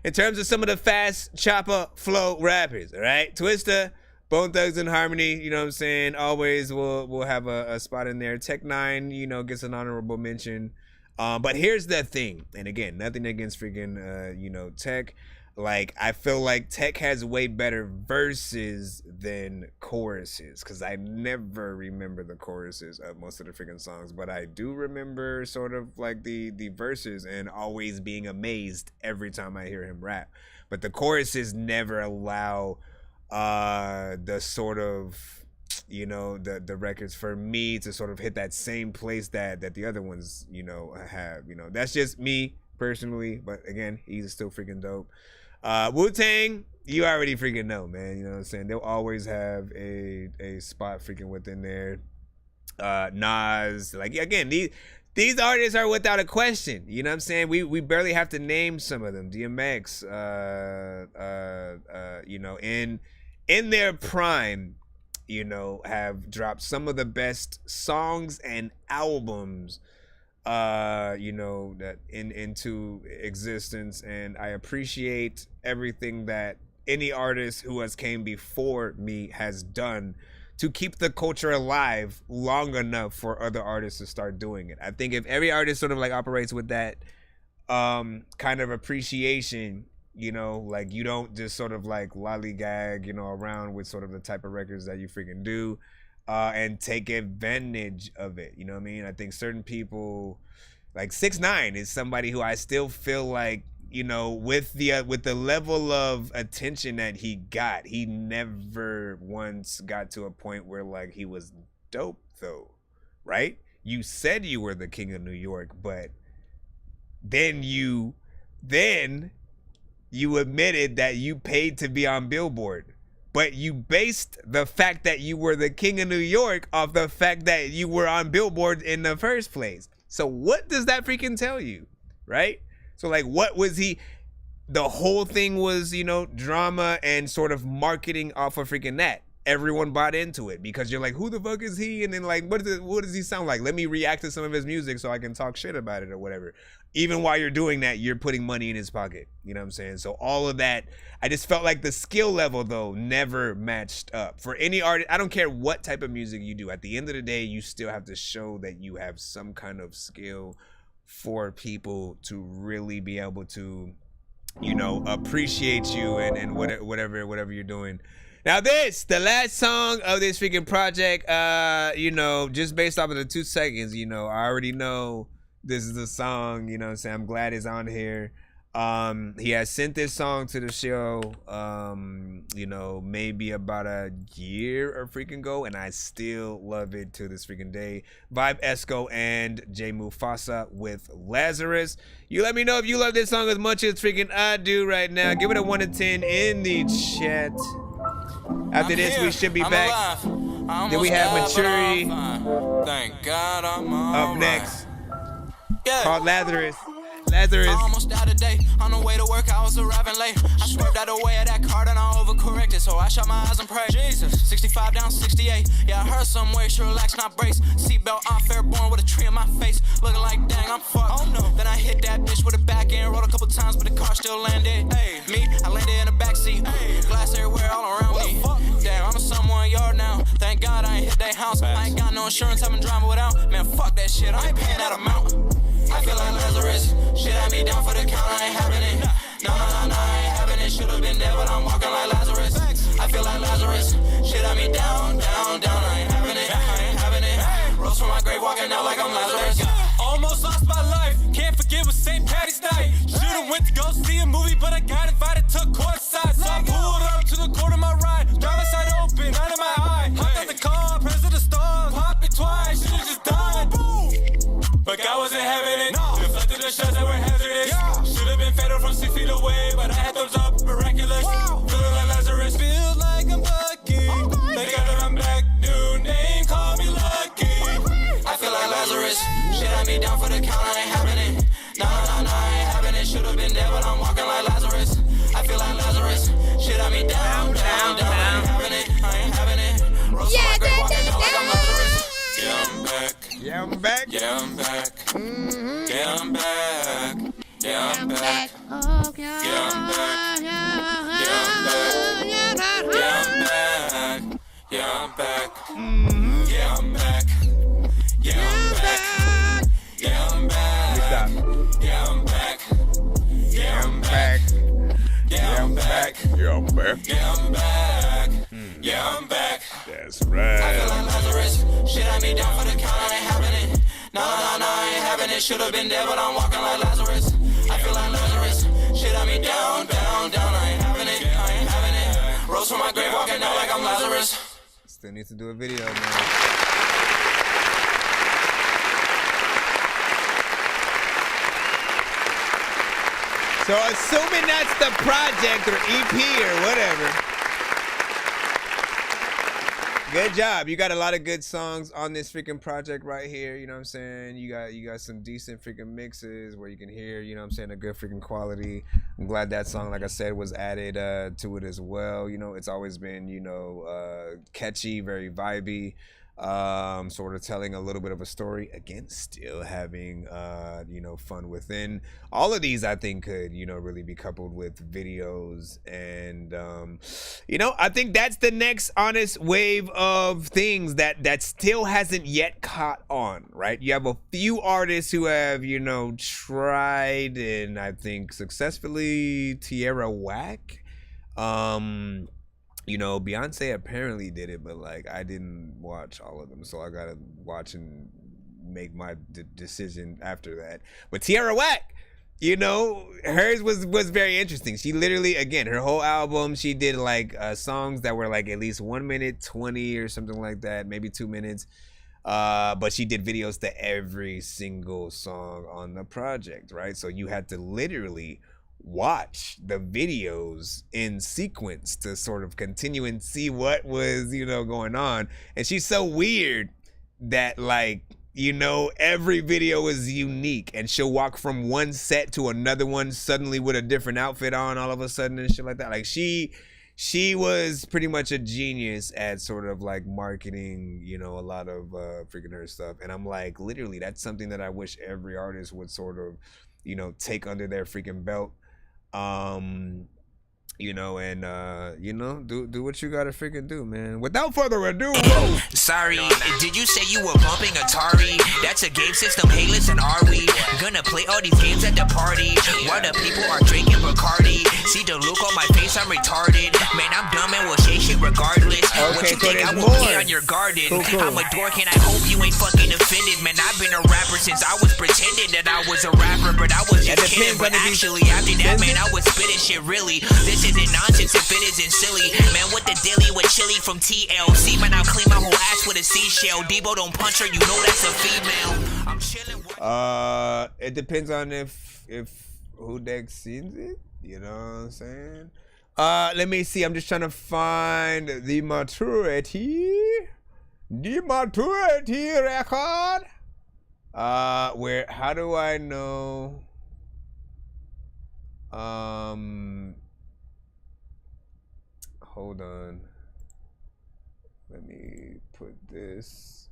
In terms of some of the fast chopper flow rappers, all right, Twista, Bone Thugs and Harmony, you know what I'm saying, always will have a spot in there. Tech 9, you know, gets an honorable mention. But here's the thing, and again, nothing against freaking, you know, Tech. Like, I feel like Tech has way better verses than choruses, because I never remember the choruses of most of the freaking songs, but I do remember sort of like the verses and always being amazed every time I hear him rap. But the choruses never allow the sort of, you know, the records for me to sort of hit that same place that the other ones, you know, have. You know, that's just me personally, but again, he's still freaking dope. Wu-Tang, you already freaking know, man. You know what I'm saying? They'll always have a spot freaking within there. Nas, like, again, these artists are without a question. You know what I'm saying? We barely have to name some of them. DMX, you know, in their prime, you know, have dropped some of the best songs and albums, you know, that into existence. And I appreciate everything that any artist who has came before me has done to keep the culture alive long enough for other artists to start doing it. I think if every artist sort of like operates with that kind of appreciation, you know, like you don't just sort of like lollygag, you know, around with sort of the type of records that you freaking do, and take advantage of it. You know what I mean? I think certain people, like 6ix9ine is somebody who I still feel like, you know, with the level of attention that he got, he never once got to a point where like he was dope though, right? You said you were the king of New York, but then you admitted that you paid to be on Billboard, but you based the fact that you were the king of New York off the fact that you were on Billboard in the first place. So what does that freaking tell you, right? So like, what was he? The whole thing was, you know, drama and sort of marketing off of freaking that. Everyone bought into it because you're like, who the fuck is he? And then like, what does he sound like? Let me react to some of his music so I can talk shit about it or whatever. Even while you're doing that, you're putting money in his pocket. You know what I'm saying? So all of that, I just felt like the skill level though never matched up. For any artist, I don't care what type of music you do. At the end of the day, you still have to show that you have some kind of skill for people to really be able to, you know, appreciate you and whatever you're doing. Now the last song of this freaking project, you know, just based off of the 2 seconds, you know, I already know this is the song, you know what I'm saying? I'm glad it's on here. He has sent this song to the show, you know, maybe about a year or freaking ago, and I still love it to this freaking day. Vibe Esco and J Mufasa with Lazarus. You let me know if you love this song as much as freaking I do right now. Give it a 1 to 10 in the chat. After this, we should be back. Then we have Maturity Thank God I'm up next. Yeah. Called Lazarus. Lazarus. Almost out of day, on the way to work, I was arriving late. I swerved out of the way of that car and I overcorrected, so I shut my eyes and prayed. Jesus, 65 down 68. Yeah, I heard some way, should relax, not brace. Seatbelt on, fair born with a tree in my face. Looking like, dang, I'm fucked. Oh no. Then I hit that bitch with a back end, rolled a couple times, but the car still landed. Hey, me, I landed in the backseat. Hey. Glass everywhere, all around me. Damn, I'm in someone yard now. Thank God I ain't hit that house. I ain't got no insurance, I've been driving without. Man, fuck that shit, I ain't paying that amount. I feel like Lazarus. Shit had me down for the count, I ain't having it. No, I ain't having it. Should've been there, but I'm walking like Lazarus. I feel like Lazarus. Shit had me down. I ain't having it. Rose from my grave, walking out like I'm Lazarus. Almost lost my life. Can't forget with St. Patty's night. Should've went to go see a movie, but I got invited to courtside. So I pulled up to the court of my ride. Driver's side open, out of my eye. Hopped out the car, press of the stars. Popped it twice, should've just died. Boom. But God wasn't having it. Deflected the shots that were hazardous. Should've been fatal from 6 feet away, but I had thumbs up, miraculous. Feeling like Lazarus. Feel like I'm lucky. Thank God that I'm back. New name, call me lucky. I feel like Lazarus. Shit had me down for the count, I ain't having it. No, I ain't having it. Should've been there, but I'm walking like Lazarus. I feel like Lazarus. Shit had me down. I ain't having it. Rose from my grave, walking out like I'm Lazarus. Yeah, I'm back. Yeah, I'm back. Yeah, I'm back. Yeah, I'm back. Yeah, I'm back. Yeah, I'm back. Yeah, I'm back. Yeah, I'm back. Yeah, I'm back. Yeah, I'm back. Yeah, I'm back. Yeah, I'm back. Yeah, I'm back. Yeah, I'm back. Yeah, I'm back. Yeah, I'm back. Yeah, I'm back. Yeah, I'm back. That's right. I feel like Lazarus. Shit had me down for the count, I ain't having it. No, I ain't having it. Should've been there, but I'm walking like Lazarus. I feel like Lazarus. Shit had me down. I ain't having it. Rose from my grave, walking out like I'm Lazarus. Still need to do a video, man. So assuming that's the project or EP or whatever. Good job. You got a lot of good songs on this freaking project right here. You know what I'm saying? You got some decent freaking mixes where you can hear, you know what I'm saying, a good freaking quality. I'm glad that song, like I said, was added to it as well. You know, it's always been, you know, catchy, very vibey. sort of telling a little bit of a story, again still having you know, fun within. All of these I think could, you know, really be coupled with videos, and you know, I think that's the next honest wave of things that still hasn't yet caught on, right? You have a few artists who have, you know, tried, and I think successfully. Tierra Whack, you know, Beyonce apparently did it, but like I didn't watch all of them, so I gotta watch and make my decision after that. But Tierra Whack, you know, hers was very interesting. She literally, again, her whole album, she did like songs that were like at least 1 minute 20 or something like that, maybe 2 minutes. But she did videos to every single song on the project, right? So you had to literally watch the videos in sequence to sort of continue and see what was, you know, going on. And she's so weird that, like, you know, every video is unique, and she'll walk from one set to another one suddenly with a different outfit on all of a sudden and shit like that. Like she was pretty much a genius at sort of like marketing, you know, a lot of freaking her stuff. And I'm like, literally, that's something that I wish every artist would sort of, you know, take under their freaking belt. You know, and you know, do what you gotta freaking do, man. Without further ado, sorry, did you say you were bumping Atari? That's a game system. Hey, listen, are we gonna play all these games at the party while the people are drinking Bacardi? See the look on my face, I'm retarded. Man, I'm dumb and will say shit regardless. Okay, what you so think I will be on your garden? Cool. I'm a dork and I hope you ain't fucking offended. Man, I've been a rapper since I was pretending that I was a rapper, but I was just kidding. But actually, after that, man, I was spitting shit really. This isn't nonsense if it isn't silly. Man, what the dilly with chili from TLC? Man, I'll clean my whole ass with a seashell. Debo don't punch her, you know that's a female. I'm chilling. It depends on if who Dex sings it. You know what I'm saying? Let me see. I'm just trying to find the maturity record. Where? How do I know? Hold on. Let me put this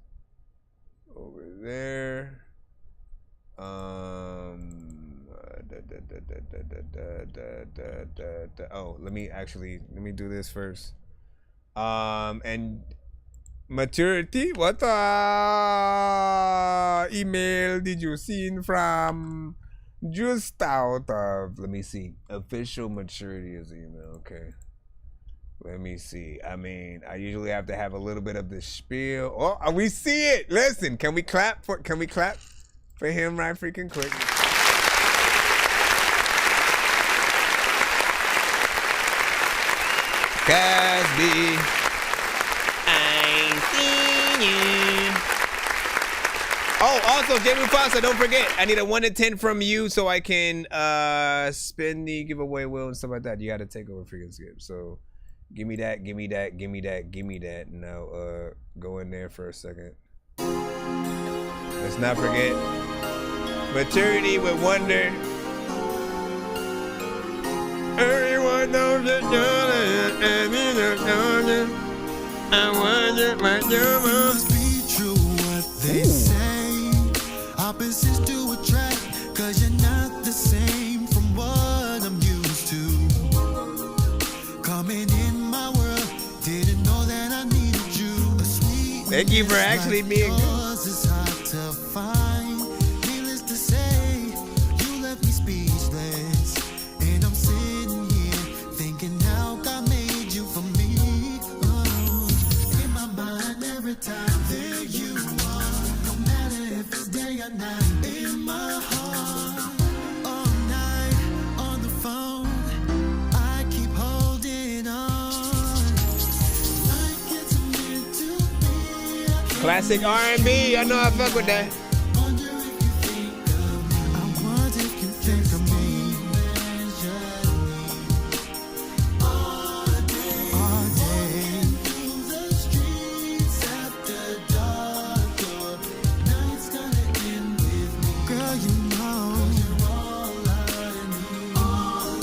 over there. Oh, let me do this first. And maturity, what email did you see from? Just out of, let me see, official maturity is email. Okay, let me see. I mean, I usually have to have a little bit of the spiel. Oh, we see it. Listen, can we clap for him right freaking quick? Casby, I see you. Oh, also, Jamie Foster, don't forget, I need a 1 to 10 from you so I can spin the giveaway wheel and stuff like that. You got to take over freaking Skip. So give me that. Now, go in there for a second. Let's not forget Maturity with Wonder. Everyone knows that I wonder what you must be true what they say. Opposites to attract, cause you're not the same from what I'm used to. Coming in my world, didn't know that I needed you. A sweet thank you for actually being good. It's hard to find. Needless to say, you left me speechless. And I'm sitting here thinking how God made you for me. In my mind every time there you are. No matter if it's day or night. In my heart, all night on the phone, I keep holding on. Like it's meant to be. Classic R&B, I know I fuck with that. Wonder if you think of me. I wonder if you think of me. All day through the streets after dark. Your nights gonna end with me. Girl, you know you're all I need. All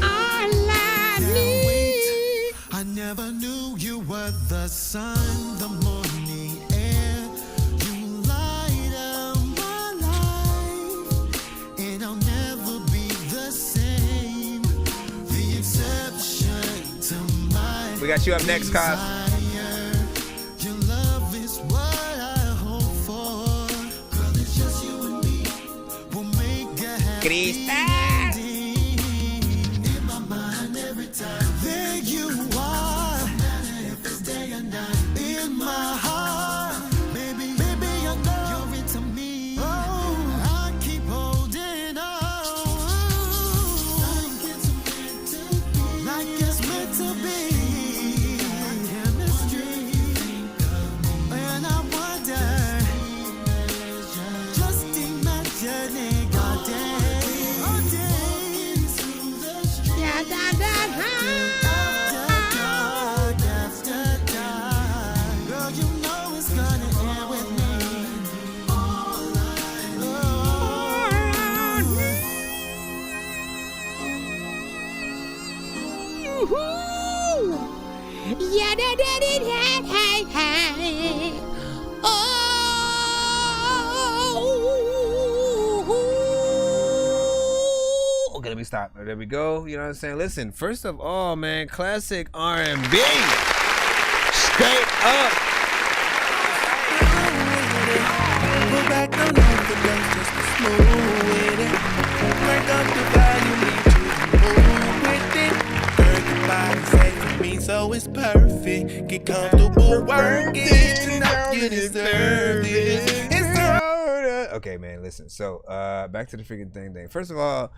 I need. I never knew you were the sun, the moon. We got you up next, Cos. Your love is what I hope for. Girl, it's just you and me. We'll make a happy ending. In my mind every time. There you are. No matter if it's day or night. In my heart. Baby, I know you're into me. Oh, I keep holding on. Like it's meant to be. Like it's meant to be. And I wonder, just imagining all days. Yeah, After dark, girl, you know it's gonna end with me. Yeah, hey. Oh. Okay, let me stop. There we go. You know what I'm saying? Listen, first of all, man, classic R&B. Straight up. Go back on off the dance just to smooth with it. Crank up the volume, need you to move with it. Girl, your body say for me, so it's perfect. Get comfortable, work it. Tonight you deserve it. Okay, man, listen. So, back to the freaking thing. First of all,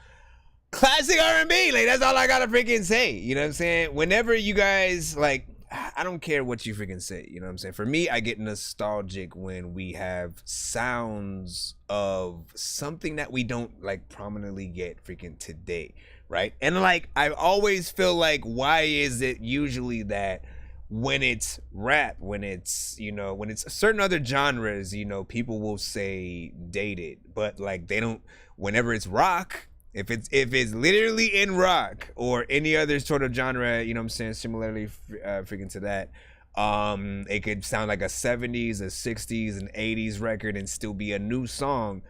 classic R&B. Like, that's all I gotta freaking say. You know what I'm saying? Whenever you guys, like, I don't care what you freaking say. You know what I'm saying? For me, I get nostalgic when we have sounds of something that we don't, like, prominently get freaking today, right? And, like, I always feel like, why is it usually that when it's rap, when it's, you know, when it's certain other genres, you know, people will say dated, but, like, they don't, whenever it's rock, if it's literally in rock or any other sort of genre, you know what I'm saying, similarly freaking to that, it could sound like a 70s, a 60s, an 80s record and still be a new song,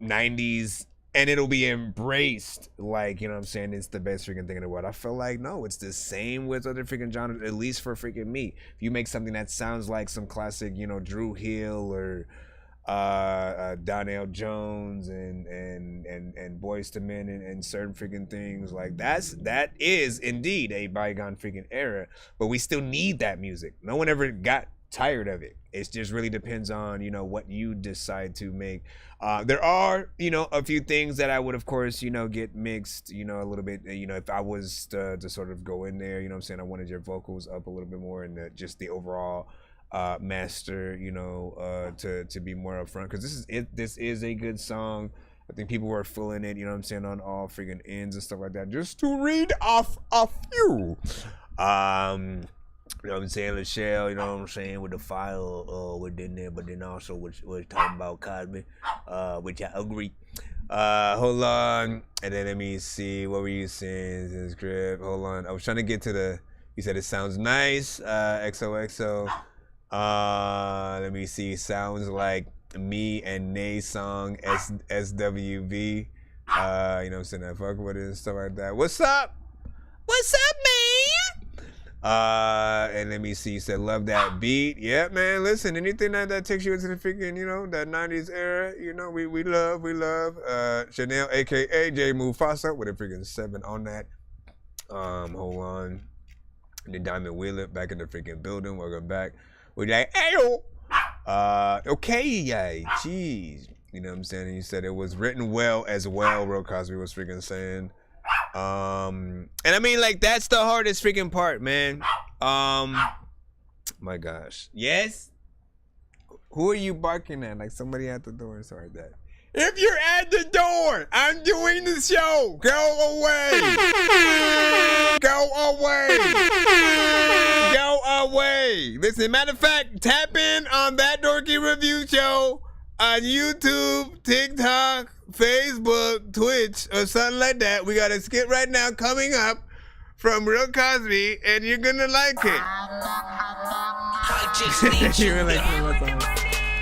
90s, and it'll be embraced like, you know what I'm saying, it's the best freaking thing in the world. I feel like, no, it's the same with other freaking genres, at least for freaking me. If you make something that sounds like some classic, you know, Drew Hill or Donnell Jones and Boyz II Men and certain freaking things, like that is indeed a bygone freaking era, but we still need that music. No one ever got tired of it. It just really depends on, you know, what you decide to make. There are, you know, a few things that I would, of course, you know, get mixed, you know, a little bit, you know, if I was to sort of go in there, you know what I'm saying, I wanted your vocals up a little bit more and just the overall master, you know, to be more upfront, because this is a good song. I think people were feeling it, you know what I'm saying, on all freaking ends and stuff like that. Just to read off a few, you know what I'm saying, Lachelle, you know what I'm saying, with the file within there, but then also we're talking about Cosby, which I agree. Hold on, and then let me see, what were you saying in the script? Hold on, I was trying to get to the, you said it sounds nice, XOXO. Let me see, sounds like me and Nay's song SWV. You know what I'm saying, I fuck with it and stuff like that. What's up, man? And let me see, you said love that beat. Yeah, man, listen, anything that takes you into the freaking, you know, that 90s era, you know, we love. Chanel, aka J Mufasa, with a freaking 7 on that. Hold on. The Diamond Wheeler back in the freaking building. Welcome back. We're like, ayo. Okay, yeah, jeez. You know what I'm saying? And you said it was written well as well, Real Cosby was freaking saying. And I mean, like, that's the hardest freaking part, man. My gosh. Yes? Who are you barking at? Like somebody at the door or something like that. If you're at the door, I'm doing the show. Go away. Go away. Go away. Listen, matter of fact, tap in on That Dorky Review Show on YouTube, TikTok, Facebook, Twitch, or something like that. We got a skit right now coming up from Real Cosby, and you're gonna like it. I just need you.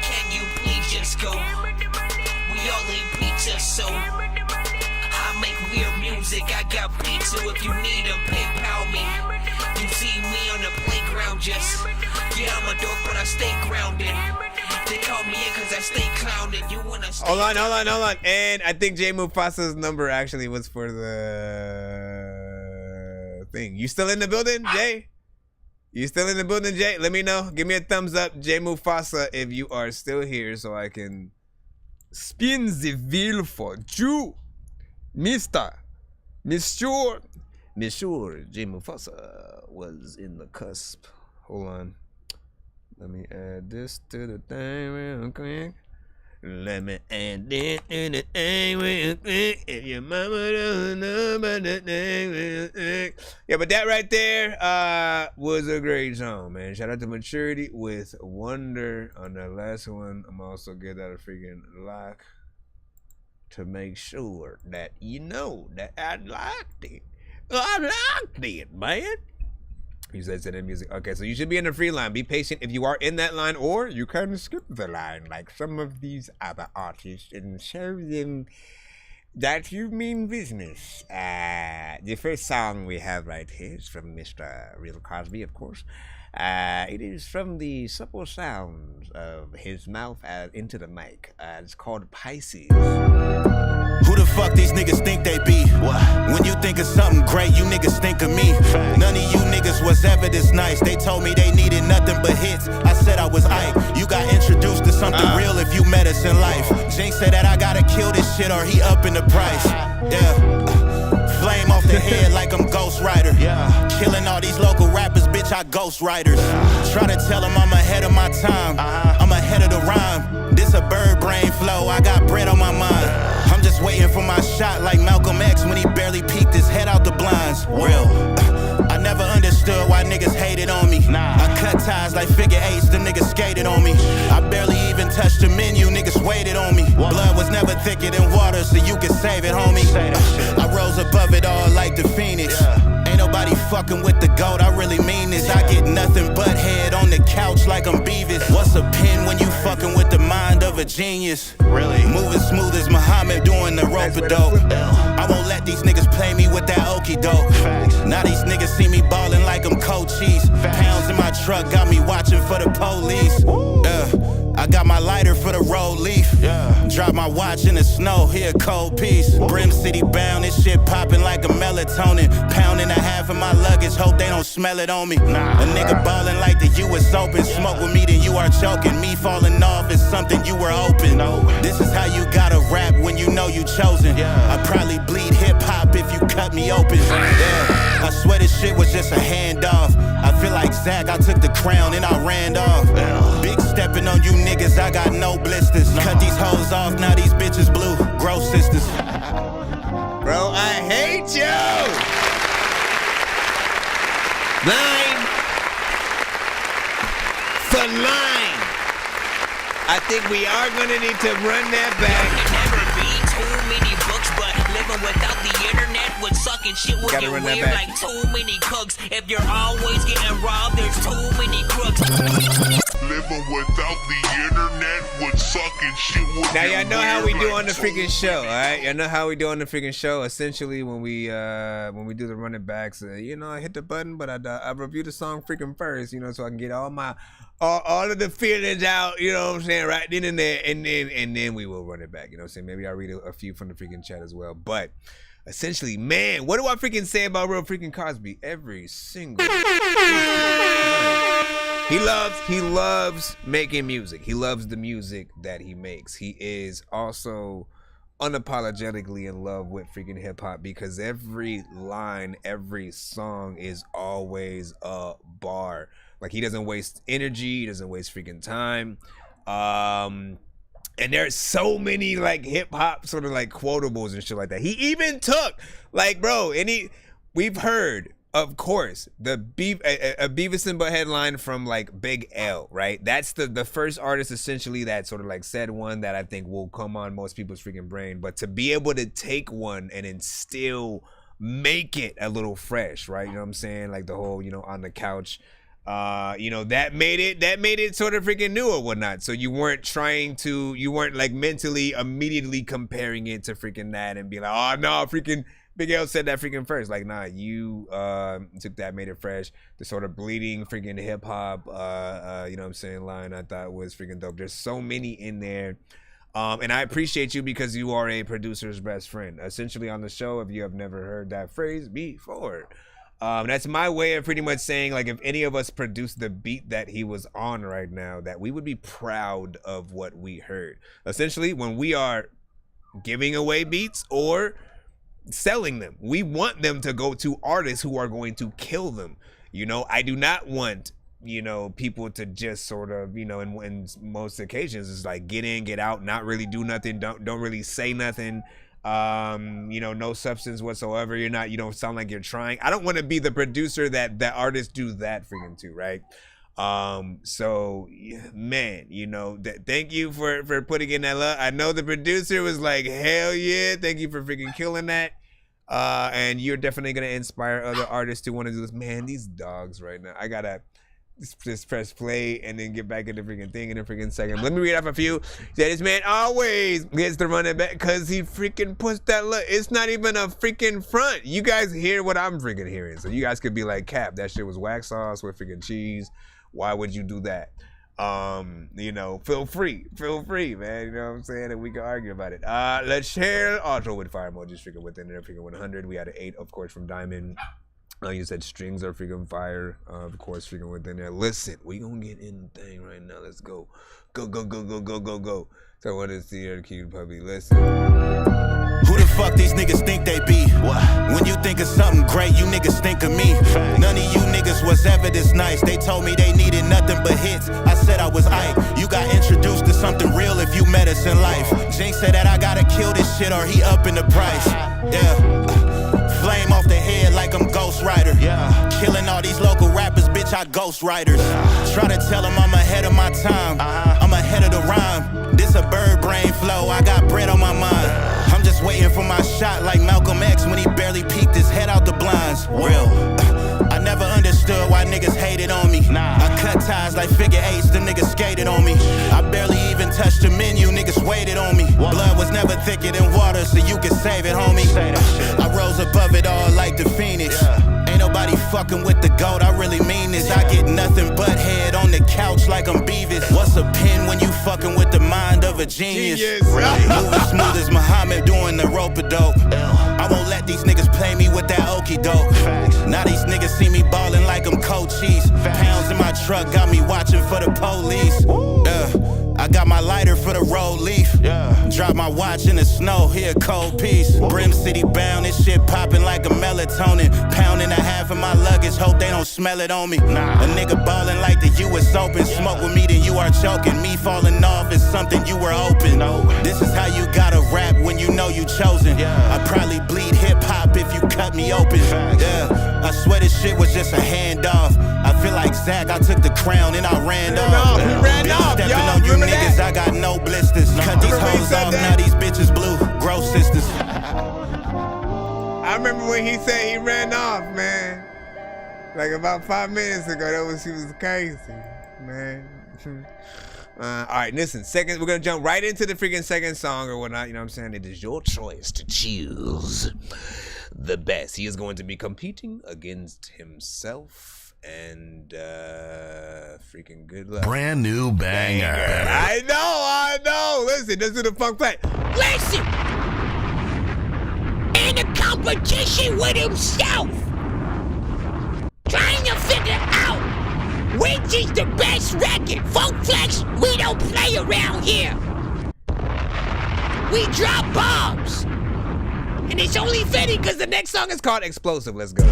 Can you please just go? We all need pizza, so I make weird music. music, I got beats, so if you need them, PayPal me. You see me on the playground just, yeah, I'm a dork, but I stay grounded. They call me in cause I stay clowning. You wanna stay Hold on. And I think Jay Mufasa's number actually was for the thing. You still in the building, Jay? You still in the building, Jay? Let me know. Give me a thumbs up, Jay Mufasa, if you are still here so I can spin the wheel for you. Mr. Jay Mufasa was in the cusp. Hold on. Let me add this to the thing real quick. Let me add this to the thing real quick. If your mama doesn't know about the thing real quick. Yeah, but that right there was a great song, man. Shout out to Maturity with Wonder on that last one. I'm also give that a freaking like to make sure that you know that I liked it. I liked it, man. You said in music. Okay, so you should be in the free line. Be patient if you are in that line, or you can skip the line like some of these other artists and show them that you mean business. The first song we have right here is from Mr. Real Cosby, of course. It is from the supple sounds of his mouth into the mic. It's called Pisces. Who the fuck these niggas think they be? When you think of something great, you niggas think of me. None of you niggas was ever this nice. They told me they needed nothing but hits. I said I was Ike. You got introduced to something real if you met us in life. Jinx said that I gotta kill this shit or he up in the price. Yeah. Flame off the head like I'm Ghost Rider. Killing all these local rappers, bitch, I ghost writers. Try to tell them I'm ahead of my time. I'm ahead of the rhyme. This a bird brain flow, I got bread on my mind. I'm just waiting for my shot like Malcolm X when he barely peeked his head out the blinds. Real. I never understood why niggas hated on me. I cut ties like figure eights, the niggas skated on me. I barely even touched the menu, niggas waited on me. Blood was never thicker than water, so you can save it, homie. I rose above it all like the Phoenix. Ain't nobody fucking with the goat, I really mean this. I get nothing but head on the couch like I'm Beavis. What's a pin when you fucking with the mind of a genius? Really? Moving smooth as Muhammad doing the rope-a-dope. I won't let these niggas play me with that okie doke. Now these niggas see me ballin' like I'm Cochise. Pounds in my truck got me watching for the police. I got my lighter for the roll leaf. Drop my watch in the snow, here a cold piece. Brim City bound, this shit popping like a melatonin. Pound and a half of my luggage, hope they don't smell it on me. A nigga ballin' like the US Open. Smoke with me, then you are choking. Me falling off is something you were open. This is how you gotta rap when you know you chosen. I probably bleed hip hop if you cut me open. I swear this shit was just a handoff. I feel like Zach, I took the crown and I ran off. Big stepping on you niggas, I got no blisters. Cut these hoes off, now these bitches blue. Gross sisters. Bro, I hate you! 9 for 9. I think we are gonna need to run that back. Never be too many books, but living without the internet would suck and shit would get weird like too many cooks. If you're always getting robbed, there's too many crooks. Living without the internet would suck and shit would Now get y'all know how we weird do like on the freaking show, alright? Y'all know how we do on the freaking show. Essentially, when we do the running backs, you know, I hit the button, but I review the song freaking first, you know, so I can get all my all of the feelings out, you know what I'm saying, right then and there, and then we will run it back, you know what I'm saying? Maybe I'll read a few from the freaking chat as well, but essentially, man, what do I freaking say about Real freaking Cosby? Every single He loves making music. He loves the music that he makes. He is also unapologetically in love with freaking hip hop because every line, every song is always a bar. Like, he doesn't waste energy, he doesn't waste freaking time. And there's so many like hip hop sort of like quotables and shit like that. He even took like, bro, we've heard, of course, a Beavis and Butthead line from like Big L, right? That's the first artist essentially that sort of like said one that I think will come on most people's freaking brain. But to be able to take one and then still make it a little fresh, right? You know what I'm saying? Like the whole, you know, on the couch. You know, that made it sort of freaking new or whatnot. So you weren't like mentally immediately comparing it to freaking that and be like, oh no, freaking Big L said that freaking first. Like, nah, you took that, made it fresh. The sort of bleeding freaking hip hop, you know what I'm saying, line I thought was freaking dope. There's so many in there. And I appreciate you because you are a producer's best friend. Essentially on the show, if you have never heard that phrase before, that's my way of pretty much saying, like, if any of us produced the beat that he was on right now, that we would be proud of what we heard. Essentially, when we are giving away beats or selling them, we want them to go to artists who are going to kill them. You know, I do not want, you know, people to just sort of, you know, in most occasions it's like get in, get out, not really do nothing, don't really say nothing, you know, no substance whatsoever. You don't sound like you're trying. I don't want to be the producer that artists do that freaking to, right? So man, you know, thank you for putting in that love. I know the producer was like, hell yeah, thank you for freaking killing that. And you're definitely gonna inspire other artists to want to do this. Man, these dogs right now, I gotta just press play and then get back in the freaking thing in a freaking second. Let me read off a few. That this man always gets to run it back because he freaking puts that look. It's not even a freaking front. You guys hear what I'm freaking hearing. So you guys could be like, Cap, that shit was wax sauce with freaking cheese. Why would you do that? You know, feel free, man. You know what I'm saying? And we can argue about it. Let's share auto with fire emojis freaking within there, freaking 100. We had an 8, of course, from Diamond. You said strings are freaking fire, of course, freaking within there. Listen, we gonna get in the thing right now. Let's go. Go. So I want to see her cute puppy. Listen. Who the fuck these niggas think they be? What? When you think of something great, you niggas think of me. Fact. None of you niggas was ever this nice. They told me they needed nothing but hits. I said I was Ike. You got introduced to something real if you met us in life. Jinx said that I gotta kill this shit or he up in the price. Yeah. Flame off the head like I'm Ghost Rider. Yeah. Killing all these local rappers, bitch, I ghost writers. Try to tell them I'm ahead of my time. I'm ahead of the rhyme. This a bird brain flow, I got bread on my mind. I'm just waiting for my shot like Malcolm X when he barely peeked his head out the blinds. Real. I never understood why niggas hated on me. I cut ties like figure eights, them niggas skated on me. I barely even touched the menu, niggas waited on me. Blood was never thicker than water, so you can save it, homie. I rose above it all like the Phoenix. Ain't nobody fucking with the goat, I really mean this. I get nothing but head on the couch like I'm Beavis. What's a pin when you fucking with the mind of a genius? Right. Moving smooth as Muhammad doing the rope-a-dope. I won't let these niggas play me with that okie doke. Now these niggas see me ballin' like I'm Cochise. Pounds in my truck got me watching for the police. I got my lighter for the roll leaf. Drop my watch in the snow, here cold piece. Brim City bound, this shit poppin' like a melatonin. Pound and a half of my luggage, hope they don't smell it on me. A nigga ballin' like the US Open. Smoke with me, then you are choking. Me falling off is something you were open. This is how you gotta rap when you know you chosen. I probably bleed hip-hop if you cut me open. I swear this shit was just a handoff. I feel like Zach, I took the crown and I ran off. Stepping on you niggas, I got no blisters. Cut these hoes off, now these bitches blue. Gross sisters. I remember when he said he ran off, man. Like about 5 minutes ago, he was crazy, man. All right, listen, we're gonna jump right into the freaking second song or whatnot. You know what I'm saying? It is your choice to choose the best. He is going to be competing against himself and freaking good luck. Brand new banger. I know. Listen, let's do the funk play. Listen! In a competition with himself, trying to figure out which is the best record. Funk Flex, we don't play around here. We drop bombs. And it's only fitting because the next song is called Explosive. Let's go.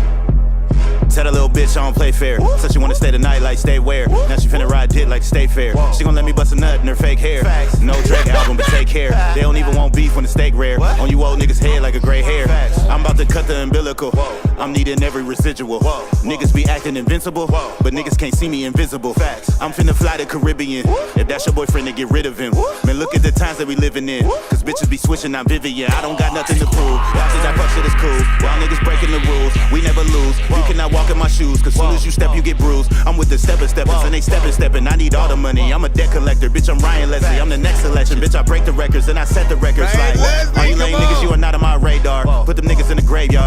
Tell that little bitch I don't play fair. Said she wanna stay the night like stay where. Now she finna ride dick like stay fair. She gon' let me bust a nut in her fake hair. No Drake album, but take care. They don't even want beef when the steak rare. On you old niggas' head like a gray hair. I'm about to cut the umbilical. I'm needing every residual. Niggas be acting invincible, but niggas can't see me invisible. I'm finna fly the Caribbean. If that's your boyfriend, then get rid of him. Man, look at the times that we living in. Cause bitches be switching, I'm Vivian. I don't got nothing to prove. Watch that fuck shit is cool. Y'all niggas breaking the rules. We never lose. You cannot walk in my shoes, cause soon as you step, you get bruised. I'm with the steppers, and they stepping. I need all the money. I'm a debt collector, bitch. I'm Ryan Leslie. I'm the next selection, bitch. I break the records and I set the records. Like, all you lame niggas, you are not on my radar. Put them niggas in the graveyard.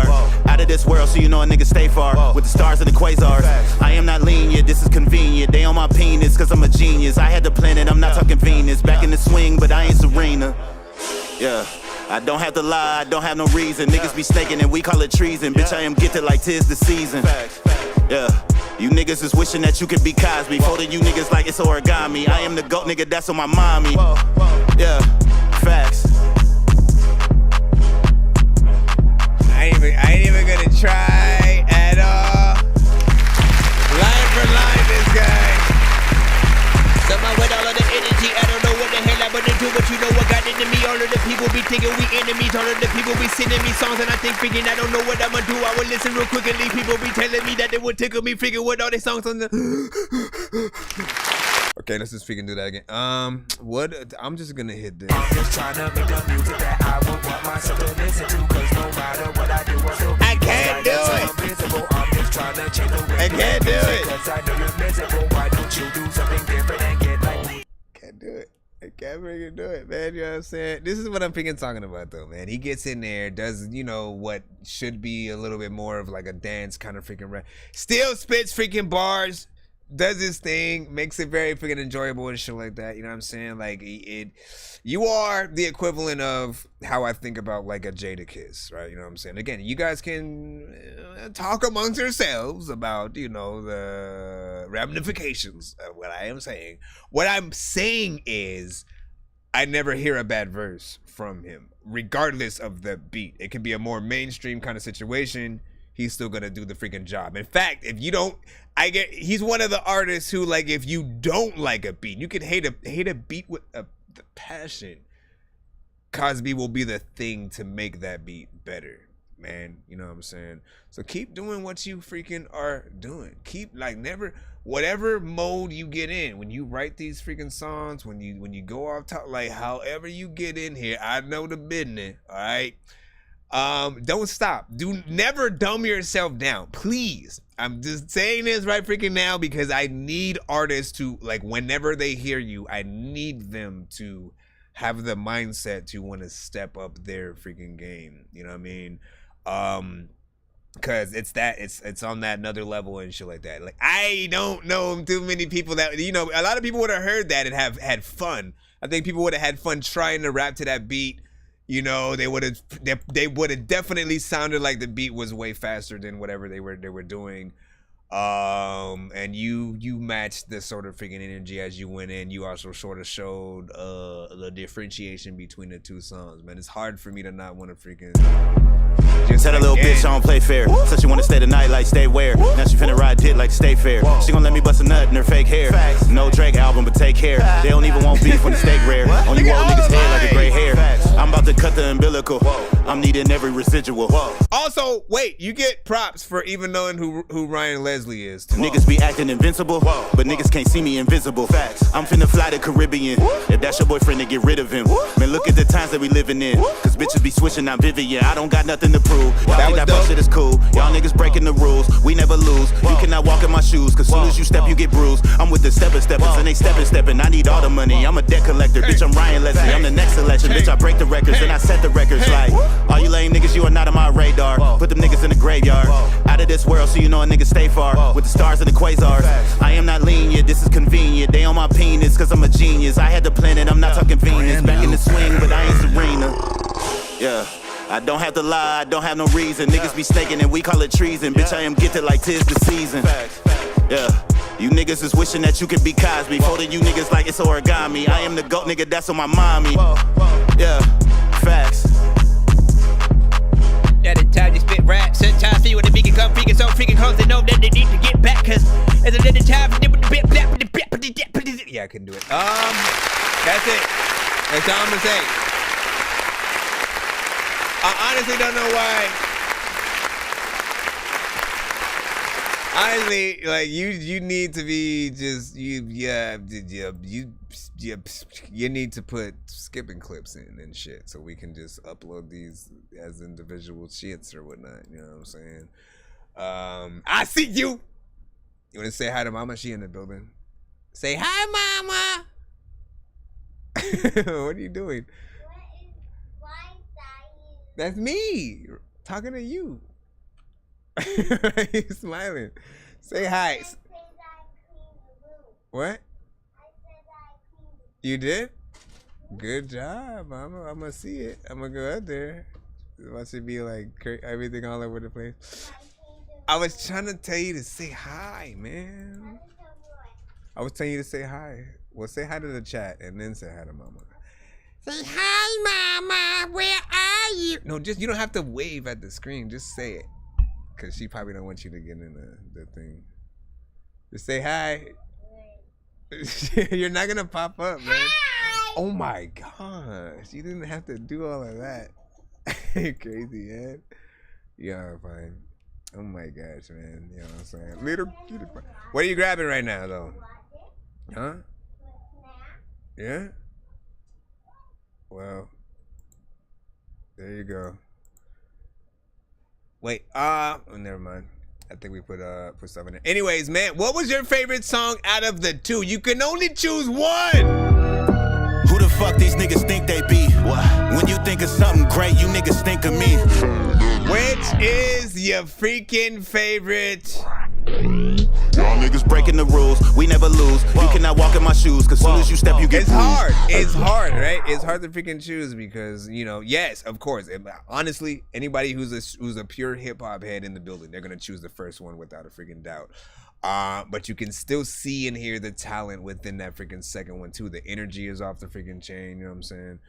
you know a nigga stay far. With the stars and the quasars. I am not lenient, this is convenient. They on my penis, cause I'm a genius. I had the planet, I'm not talking Venus. Back in the swing, but I ain't Serena. Yeah. I don't have to lie, I don't have no reason. Niggas be snaking and we call it treason. Bitch, I am gifted like 'tis the season. Yeah. You niggas is wishing that you could be Cosby. Folding you niggas like it's origami. I am the GOAT nigga, that's on my mommy. Yeah, facts. I ain't even gonna try at all. Line for line, this guy. Somehow with all of the energy, I don't know what the hell I'm gonna do, but you know what got into me. All of the people be thinking we enemies. All of the people be sending me songs, and I think freaking I don't know what I'm gonna do. I will listen real quickly. People be telling me that they would tickle me, freaking with all these songs on the. Okay, let's just freaking do that again. What? I'm just gonna hit this. I'm just trying to make the music that I would want myself to listen to, cause no matter what I do, I can't do it. I'm just trying to change the way I can't do it. Cause I know you're miserable. Why don't you do something different and get like me? Can't do it. I can't freaking do it, man. You know what I'm saying? This is what I'm freaking talking about, though, man. He gets in there, does, you know, what should be a little bit more of like a dance kind of freaking rap. Still spits freaking bars. Does his thing, makes it very freaking enjoyable and shit like that. You know what I'm saying? Like you are the equivalent of how I think about like a Jadakiss, right? You know what I'm saying? Again, you guys can talk amongst yourselves about, you know, the ramifications of what I am saying. What I'm saying is, I never hear a bad verse from him, regardless of the beat. It could be a more mainstream kind of situation. He's still gonna do the freaking job. In fact, if you don't, he's one of the artists who, like, if you don't like a beat, you can hate a beat with the passion. Cosby will be the thing to make that beat better, man. You know what I'm saying? So keep doing what you freaking are doing. Keep, like, never, whatever mode you get in, when you write these freaking songs, when you go off top, like, however you get in here, I know the business, all right? Don't stop. Never dumb yourself down, please. I'm just saying this right freaking now because I need artists to, like, whenever they hear you, I need them to have the mindset to want to step up their freaking game. You know what I mean? Cause it's on that another level and shit like that. Like, I don't know too many people that, you know, a lot of people would have heard that and have had fun. I think people would have had fun trying to rap to that beat. You know, they would have definitely sounded like the beat was way faster than whatever they were doing. And you matched the sort of freaking energy as you went in. You also sort of showed the differentiation between the two songs, man. It's hard for me to not want to freaking just tell a little bitch I don't play fair. Said she wanna stay the night like stay where. Now she finna ride dick like stay fair. She gon' let me bust a nut in her fake hair. No Drake album, but take care. They don't even want beef when the steak rare. On you old niggas head like a gray hair. I'm about to cut the umbilical. I'm needing every residual. Also, wait, you get props for even knowing who Ryan Leslie is. Niggas be acting invincible, but niggas can't see me invisible. I'm finna fly to Caribbean. If that's your boyfriend, then get rid of him. Man, look at the times that we living in. Cause bitches be switching, I'm Vivian. I don't got nothing to prove. Y'all think that fuck shit is cool. Y'all niggas breaking the rules. We never lose. You cannot walk in my shoes. Cause soon as you step, you get bruised. I'm with the steppers and they stepping. I need all the money. I'm a debt collector. Bitch, I'm Ryan Leslie. I'm the next selection. Bitch, I break the records and I set the records. Like, all you lame niggas, you are not on my radar. Put them niggas in the graveyard. Out of this world, so you know a nigga stay far. With the stars and the quasars. I am not lenient, this is convenient. They on my penis, cause I'm a genius. I had the planet, I'm not talking Venus. Back in the swing, but I ain't Serena. Yeah. I don't have to lie, I don't have no reason. Niggas be snaking and we call it treason. Bitch, I am gifted like 'tis the season. Yeah. You niggas is wishing that you could be Cosby. Folding you niggas like it's origami. I am the GOAT nigga, that's on my mommy. Yeah. Facts. At the time you spit rap, sometimes feel when the beat can come freaking so freaking close, they know that they need to get back. Cause it's a little time for them to be yeah, I couldn't do it. That's it. That's all I'm gonna say. I honestly don't know why. Honestly, like you need to be just you need to put skipping clips in and shit so we can just upload these as individual shits or whatnot. You know what I'm saying? I see you. You want to say hi to Mama? She in the building. Say hi, Mama. What are you doing? That's me talking to you. He's smiling. Say hi. What? You did? Good job. I'm gonna see it. I'm gonna go out there. Watch it be like everything all over the place. I was trying to tell you to say hi, man. I was telling you to say hi. Well, say hi to the chat and then say hi to mama. Say hi, mama. Where are you? No, just you don't have to wave at the screen. Just say it, cause she probably don't want you to get in the thing. Just say hi. You're not gonna pop up, man. Hi. Oh my gosh, you didn't have to do all of that. Crazy, man. Yeah, fine. Oh my gosh, man. You know what I'm saying? Little cutie pie. What are you grabbing right now, though? Huh? Yeah? Well, there you go. Wait, never mind. I think we put stuff in there. Anyways, man, what was your favorite song out of the two? You can only choose one. Who the fuck these niggas think they be? What? When you think of something great, you niggas think of me. Which is your freaking favorite? Y'all niggas breaking the rules, we never lose. You cannot walk in my shoes, cause soon as you step, you get It's bruised. hard. It's hard, right? It's hard to freaking choose because, you know, yes, of course. Honestly, anybody who's a pure hip hop head in the building, they're gonna choose the first one without a freaking doubt. But you can still see and hear the talent within that freaking second one too. The energy is off the freaking chain, you know what I'm saying?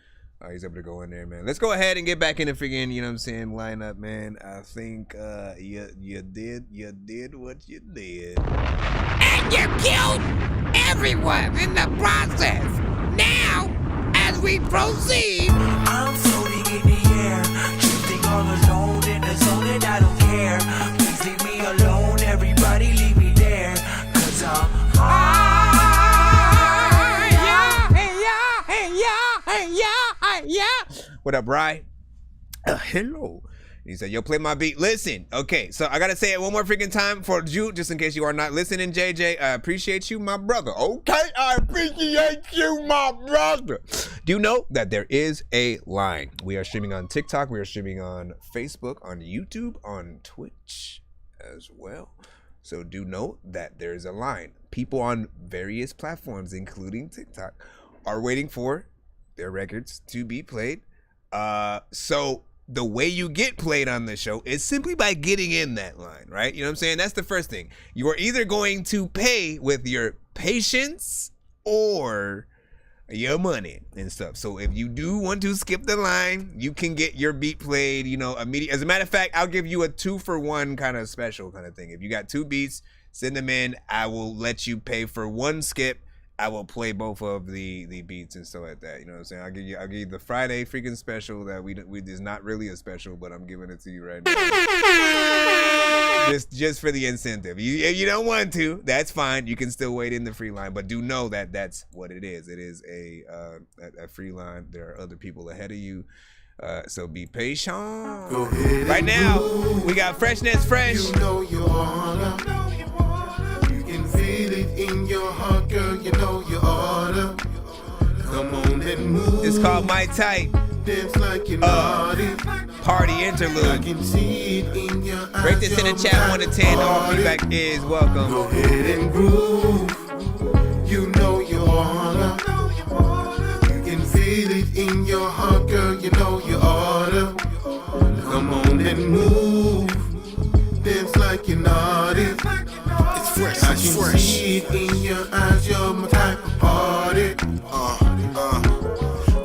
He's able to go in there, man. Let's go ahead and get back in the freaking, you know what I'm saying, lineup, man. I think you did what you did. And you killed everyone in the process. Now, as we proceed, I'm floating in the air, drifting all alone in the zone, and I don't care. Please leave me alone, everybody leave me there, cause I'm high. What up, Bri? Hello. He said, yo, play my beat. Listen, okay, so I gotta say it one more freaking time for you, just in case you are not listening, JJ. I appreciate you, my brother. Okay, I appreciate you, my brother. Do you know that there is a line? We are streaming on TikTok. We are streaming on Facebook, on YouTube, on Twitch as well. So do know that there is a line. People on various platforms, including TikTok, are waiting for their records to be played. So the way you get played on the show is simply by getting in that line, right? You know what I'm saying? That's the first thing. You are either going to pay with your patience or your money and stuff. So if you do want to skip the line, you can get your beat played, you know, immediately. As a matter of fact, I'll give you a 2-for-1 kind of special kind of thing. If you got 2 beats, send them in. I will let you pay for 1 skip. I will play both of the beats and stuff like that. You know what I'm saying? I'll give you the Friday freaking special that we is not really a special, but I'm giving it to you right now. just for the incentive. If you don't want to, that's fine. You can still wait in the free line, but do know that that's what it is. It is a free line. There are other people ahead of you. So be patient. Right now, we got Freshness Fresh. You know you oughta. You can feel it in your heart, girl. You know you oughta. Come on and move. It's called My Type. Dance like you're naughty. Party interlude. I can see it in your eyes. Rate this in the chat 1 to 10. All feedback is welcome. Go ahead and groove. You know you oughta. You can feel it in your heart, girl. You know you oughta. Come on and move. Dance like you're naughty. It's fresh, I it's can fresh. see it in your eyes. You're my type of party.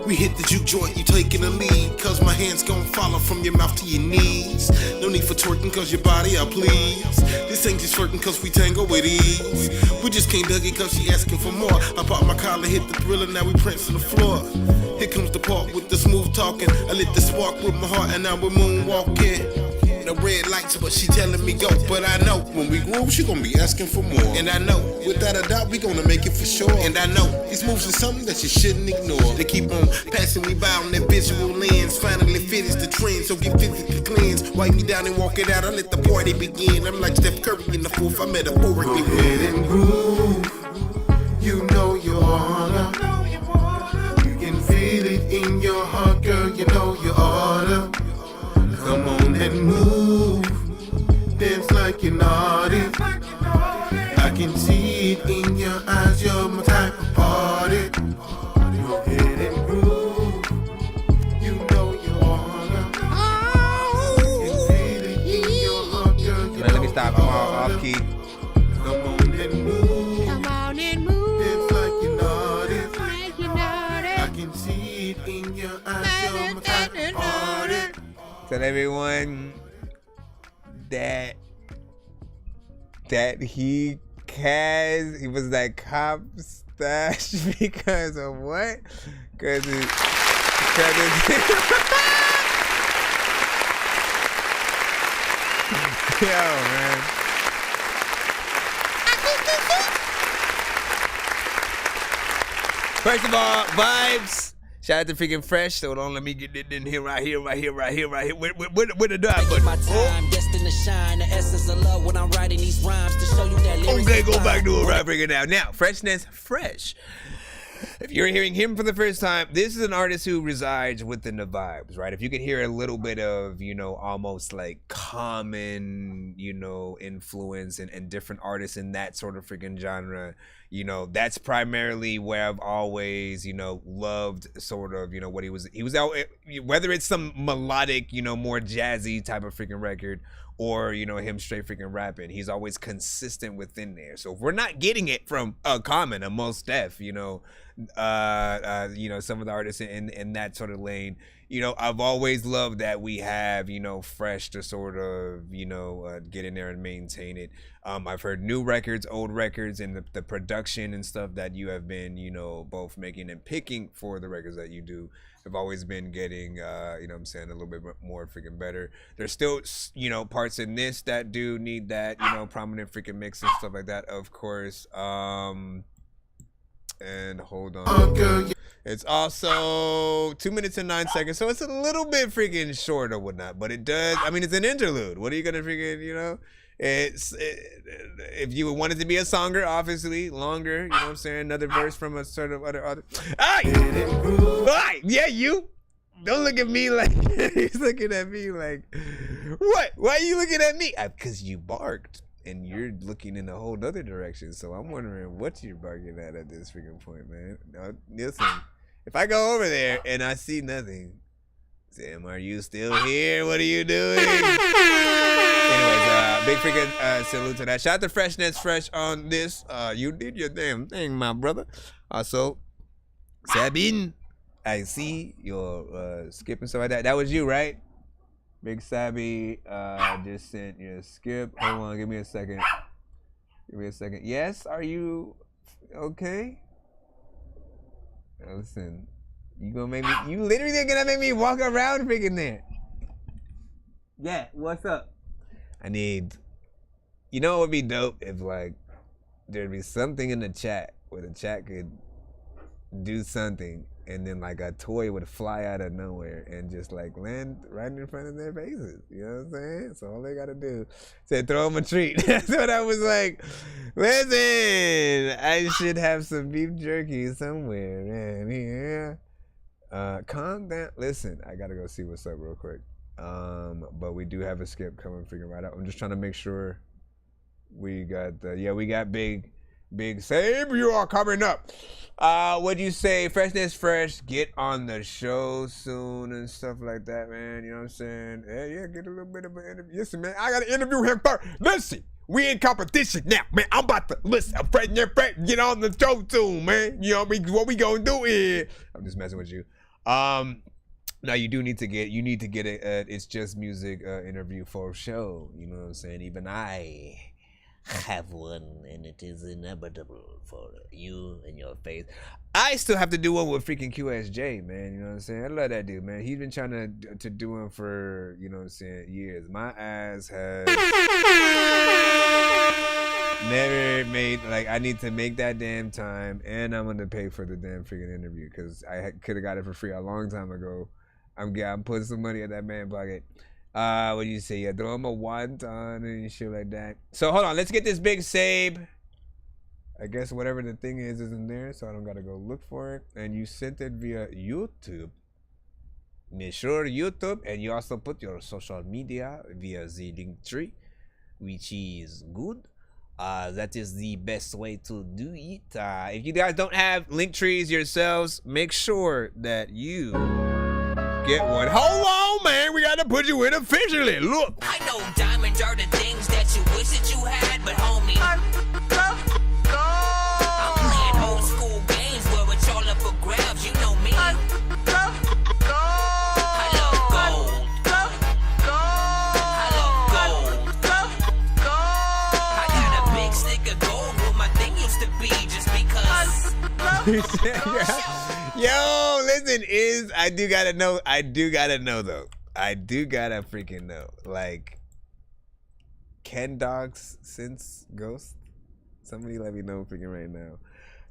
We hit the juke joint, you taking the lead. Cause my hands gon' follow from your mouth to your knees. No need for twerking cause your body I please. This ain't just flirting cause we tango with ease. We just can't dug it cause she asking for more. I pop my collar, hit the thriller, now we prance on the floor. Here comes the part with the smooth talking. I lit the spark with my heart and now we're moonwalking. No red lights, but she telling me go. But I know when we groove, she gonna be asking for more. And I know, without a doubt, we gonna make it for sure. And I know, these moves are something that you shouldn't ignore. They keep on passing me by on that visual lens. Finally fit is the trend, so get physically cleansed. Wipe me down and walk it out, I let the party begin. I'm like Steph Curry in the fourth, I metaphorically Go ahead and groove. You know you oughta. You can feel it in your heart, girl. You know you oughta. Come on and move. Dance Dorky. Come on and move. Come on and move. It's like you know it. Like you know it. I can see it in your eyes. You're my kind of artist. Tell everyone that he was that cop stash because of what? Because yo, man. First of all, vibes. Shout out to freaking Fresh. So don't let me get it in here, right here. With the dot button. My time, destined to shine. The essence of love when I'm writing these rhymes to show you that lyrics. Okay, go back to it right, bring it down. Now, Freshness Fresh. If you're hearing him for the first time, this is an artist who resides within the vibes, right? If you could hear a little bit of, almost like common, influence and different artists in that sort of freaking genre, that's primarily where I've always, loved sort of, what he was out, whether it's some melodic, more jazzy type of freaking record or, him straight freaking rapping, he's always consistent within there. So if we're not getting it from a Common, a Mos Def, some of the artists in that sort of lane, I've always loved that we have, Fresh to sort of, get in there and maintain it. I've heard new records, old records, and the production and stuff that you have been, both making and picking for the records that you do have always been getting, a little bit more freaking better. There's still, parts in this that do need that, prominent freaking mix and stuff like that, of course. And hold on. It's also 2 minutes and 9 seconds, so it's a little bit freaking short or whatnot, but it does. I mean, it's an interlude. What are you gonna freaking, if you want it to be a songer, obviously longer. You know what I'm saying? Another verse from a sort of other. Yeah, you. Don't look at me like he's looking at me like, what? Why are you looking at me? Because you barked. And you're looking in a whole other direction, so I'm wondering what you're barking at this freaking point, man. Listen, if I go over there and I see nothing, Sam, are you still here? What are you doing? Anyways, big freaking salute to that. Shout out to Freshness Fresh on this. You did your damn thing, my brother. Also, Sabine, I see your skip and stuff like that. That was you, right? Big Sabby just sent you a skip. Hold on, give me a second. Yes, are you okay? Listen, you literally gonna make me walk around freaking there. Yeah, what's up? What would be dope if like there'd be something in the chat where the chat could do something and then like a toy would fly out of nowhere and just like land right in front of their faces. You know what I'm saying? So all they gotta do is throw them a treat. That's what I was like. Listen, I should have some beef jerky somewhere, man. Yeah. Calm down. Listen, I gotta go see what's up real quick. But we do have a skip coming, figuring right out. I'm just trying to make sure we got we got big Save, you are coming up. What'd you say? Freshness Fresh, get on the show soon and stuff like that, man. You know what I'm saying? Yeah, get a little bit of an interview. Listen, man, I gotta interview him first. Listen, we in competition now, man. I'm about to listen. Fresh, get on the show soon, man. You know what we gonna do here? I'm just messing with you. Now you do need to get a It's Just Music interview for a show. You know what I'm saying? Even I have one, and it is inevitable for you and your face. I still have to do one with freaking QSJ, man. You know what I'm saying? I love that dude, man. He's been trying to do one for, you know what I'm saying, years. My ass has never made, like, I need to make that damn time, and I'm gonna pay for the damn freaking interview because I could have got it for free a long time ago. I'm putting some money in that man pocket. What do you say? Yeah, throw him a wonton and shit like that. So hold on, let's get this big Sabe. I guess whatever the thing is in there, so I don't gotta go look for it. And you sent it via YouTube. Make sure YouTube, and you also put your social media via the link tree, which is good. That is the best way to do it. If you guys don't have link trees yourselves, make sure that you get one. Hold on, man. We got to put you in officially. Look. I know diamonds are the thing things that you wish that you had, but homie, I'm playing old school games where it's all up for grabs. You know me. I love gold. I love gold. I got a big stick of gold where my thing used to be just because. Yo, listen, I do gotta know though. I do gotta freaking know. Like, can dogs sense ghosts? Somebody let me know freaking right now.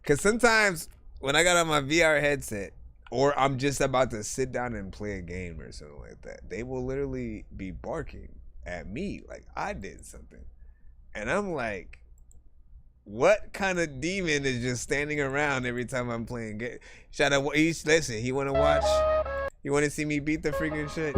Cause sometimes when I got on my VR headset, or I'm just about to sit down and play a game or something like that, they will literally be barking at me like I did something. And I'm like, what kind of demon is just standing around every time I'm playing game? Shout out, listen, he wanna watch? You wanna see me beat the freaking shit?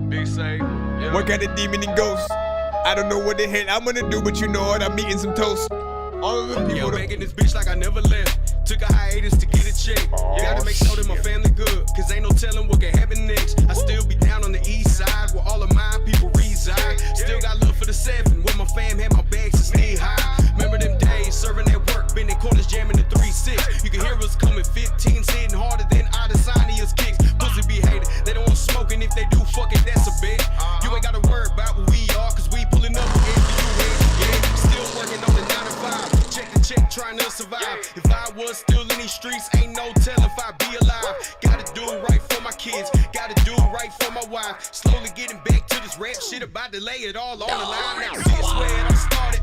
Big say, yeah. What kind of demon and ghost? I don't know what the hell I'm gonna do, but you know what? I'm eating some toast. All of the people. Yo, making this bitch like I never left. Took a hiatus to get a check. You gotta make sure that my family good, cause ain't no telling what can happen next. I still be down on the east side where all of my people reside. Still got love for the 7 where my fam had my bags to stay high. Remember them days serving at work, bending corners jamming the 3-6. You can hear us coming 15, hitting harder than Adesania's kicks. Pussy be hated, they don't want smoking. If they do, fuck it, that's a bet. You ain't gotta worry about what we are, cause we pulling up with you. Yeah, still working on the 9 to 5. Check the check, trying to survive. If I was still in these streets, ain't no telling if I'd be alive. Gotta do right for my kids, gotta do right for my wife. Slowly getting back to this rap shit, about to lay it all on the line. Now this where I started,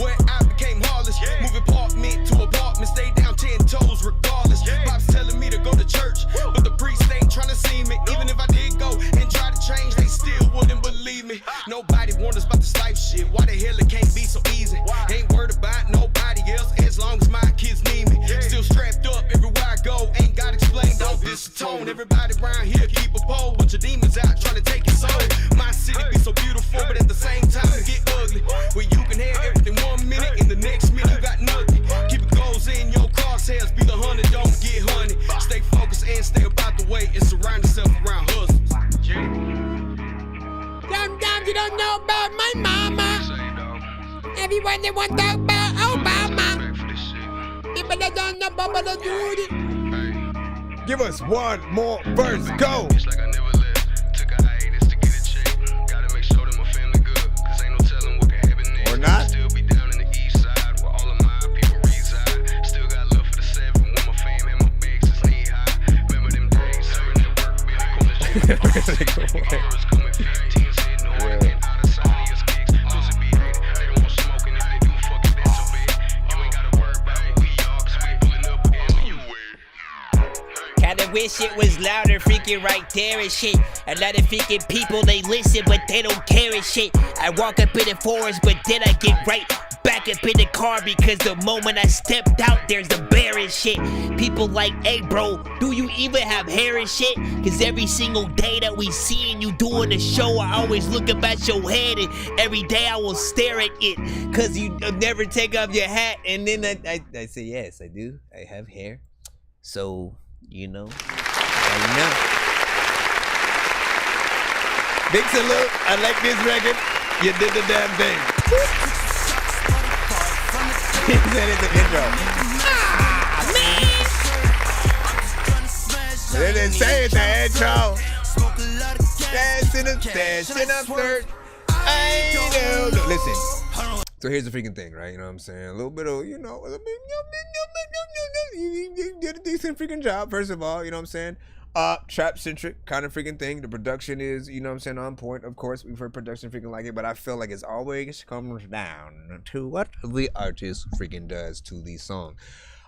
where I became heartless. Moving apartment to apartment, stay down 10 toes regardless. Pops telling me to go to church, but the priest ain't trying to see me. Even if I did go and try to change, they still wouldn't believe me. Nobody warned us about this life shit. Why the hell it can't be so easy? Ain't worried about nobody else as long as my kids need me. Still strapped up everywhere I go, ain't got explained, don't disatone. Everybody around here keep a pole, bunch of demons out trying to take your soul. My city be so beautiful, but at the same time it get ugly. Where you can have everything 1 minute, in the next minute you got nothing. Keep it goals in your crosshairs, be the honey, don't get honey. Stay focused and stay about the way and surround yourself around hustlers. Sometimes you don't know about my mama. Everyone they want to talk about Obama. People that don't know about the duty. Give us one more verse, go. Like I never left, took a hiatus to get a check. Gotta make sure that my family good, cause ain't no telling what can happen next. Or not. Still be down in the east side where all of my people reside. Still got love for the 7 when my fam and my bags is knee high. Remember them days, serving at work, being a corner jamming. Coming 15, sitting hard and out of Sonia's kicks. Pussy be hated, they don't want smoking. If they do, fuck it, that's so big. You ain't gotta worry about what we are, cause we pulling up wherever you wear. Kinda wish it was louder, freaking right there and shit. A lot of freaking people, they listen, but they don't care and shit. I walk up in the forest, but then I get right back up in the car because the moment I stepped out, there's a bear and shit. People like, hey bro, do you even have hair and shit? Cause every single day that we seeing you doing the show, I always look up at your head and every day I will stare at it. Cause you never take off your hat. And then I say, yes, I do. I have hair. So, you know, you know. Big salute. I like this record. You did the damn thing. He said it's an intro. They didn't say it's an intro. Dancing up third. I know. Listen. So here's the freaking thing, right? You know what I'm saying? A little bit of, you did a decent freaking job, first of all, you know what I'm saying? Trap centric kind of freaking thing. The production is, you know what I'm saying, on point. Of course, we've heard production freaking like it, but I feel like it's always comes down to what the artist freaking does to the song.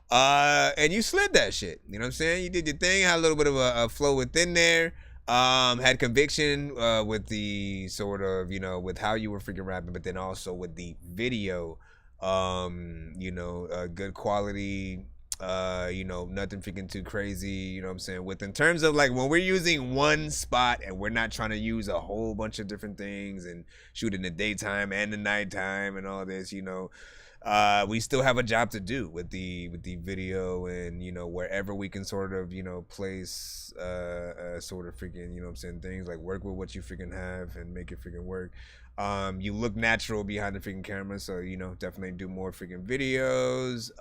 And you slid that shit, you know what I'm saying? You did your thing, had a little bit of a flow within there. Had conviction with the sort of, you know, with how you were freaking rapping, but then also with the video, you know, good quality, you know, nothing freaking too crazy, you know what I'm saying? With in terms of like when we're using one spot and we're not trying to use a whole bunch of different things and shoot in the daytime and the nighttime and all this, you know, we still have a job to do with the video, and you know, wherever we can sort of, you know, place sort of freaking, you know what I'm saying, things like work with what you freaking have and make it freaking work. You look natural behind the freaking camera, so you know, definitely do more freaking videos.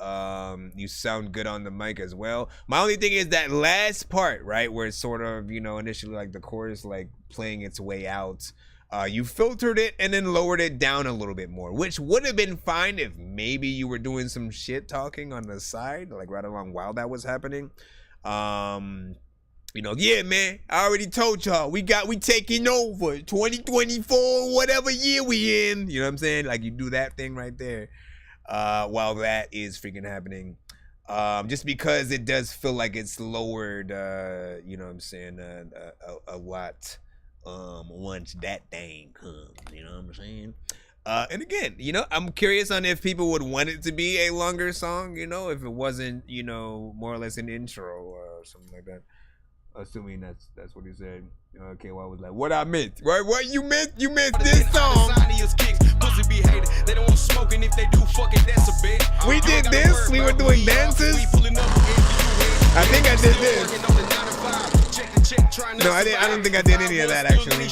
You sound good on the mic as well. My only thing is that last part, right, where it's sort of, you know, initially like the chorus like playing its way out. You filtered it and then lowered it down a little bit more, which would have been fine if maybe you were doing some shit talking on the side, like right along while that was happening. You know, yeah, man, I already told y'all, we taking over 2024, whatever year we in, you know what I'm saying? Like, you do that thing right there while that is freaking happening. Just because it does feel like it's lowered, you know what I'm saying, a lot once that thing comes, you know what I'm saying? And again, you know, I'm curious on if people would want it to be a longer song, you know, if it wasn't, you know, more or less an intro or something like that. Assuming that's what he said. Okay, well, I was like, what I meant? What you meant? You meant this song. They don't want smoking if they do fucking that's a bit. We did this. We were doing dances. I think I did this. No, I don't think I did any of that actually.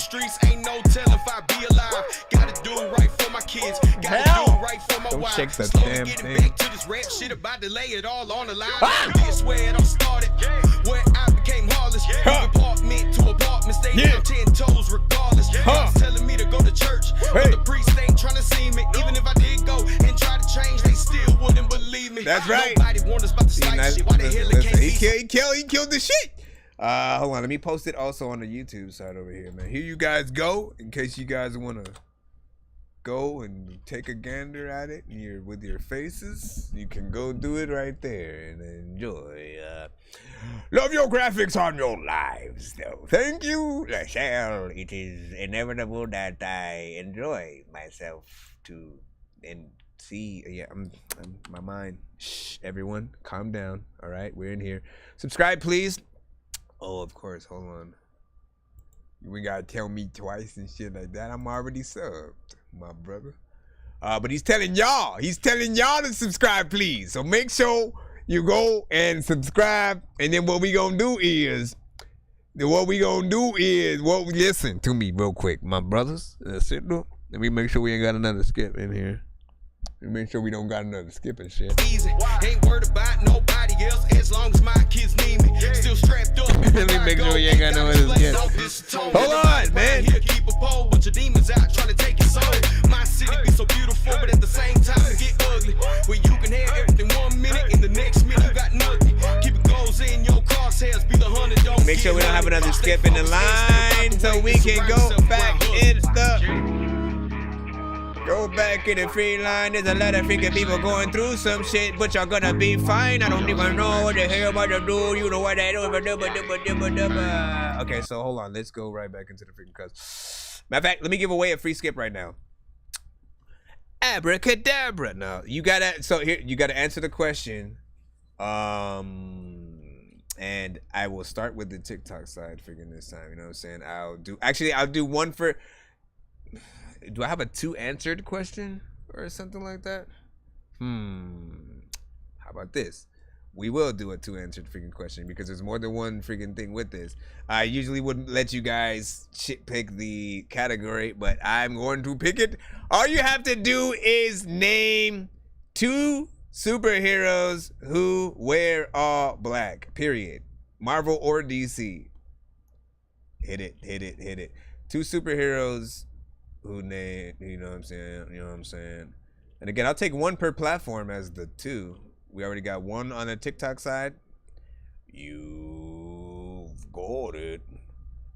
Hell! Don't shake the damn thing. Apartment to apartment, stay down 10 toes regardless. Telling me to go to church, but the priest ain't trying to see me. Even if I did go and try to change, they still wouldn't believe me. That's right. Nobody warned us about the shit. Why the hell it can't be? He killed the shit. Hold on, let me post it also on the YouTube side over here, man. Here you guys go, in case you guys want to go and take a gander at it with your faces. You can go do it right there and enjoy. Love your graphics on your lives, though. Thank you, Lachelle. It is inevitable that I enjoy myself too, and see. Yeah, I'm my mind. Shh, everyone, calm down. All right, we're in here. Subscribe, please. Oh, of course. Hold on. We gotta tell me twice and shit like that. I'm already subbed, my brother. But he's telling y'all to subscribe, please. So make sure you go and subscribe. And then what we gonna do is, listen to me real quick, my brothers. Sit down. Let me make sure we ain't got another skip in here. Let me make sure we don't got another skip and shit. Easy. Ain't worried about nobody else as long as my kids need me. Still strapped up. Let me make sure we ain't got no other skip. Hold on, man. Keep a pole, bunch of demons out trying to take your soul. My city be so beautiful, but at the same time it get ugly. Where you can have everything 1 minute, in the next minute you got nothing. Keep it goals in your crosshairs, be the 100. Don't make sure we don't have another skip in the line, so we can go back in the. Go back in the free line. There's a lot of freaking people going through some shit, but y'all gonna be fine. I don't even know what the hell I'm about to do. You know what I do. Okay, so hold on. Let's go right back into the freaking cuss. Matter of fact, let me give away a free skip right now. Abracadabra. Now you gotta answer the question. And I will start with the TikTok side freaking this time. You know what I'm saying? I'll do one for. Do I have a 2 answered question or something like that? How about this? We will do a 2 answered freaking question because there's more than one freaking thing with this. I usually wouldn't let you guys pick the category, but I'm going to pick it. All you have to do is name 2 superheroes who wear all black, period. Marvel or DC. Hit it. 2 superheroes who name, you know what I'm saying? And again, I'll take 1 per platform as the 2. We already got 1 on the TikTok side. You've got it,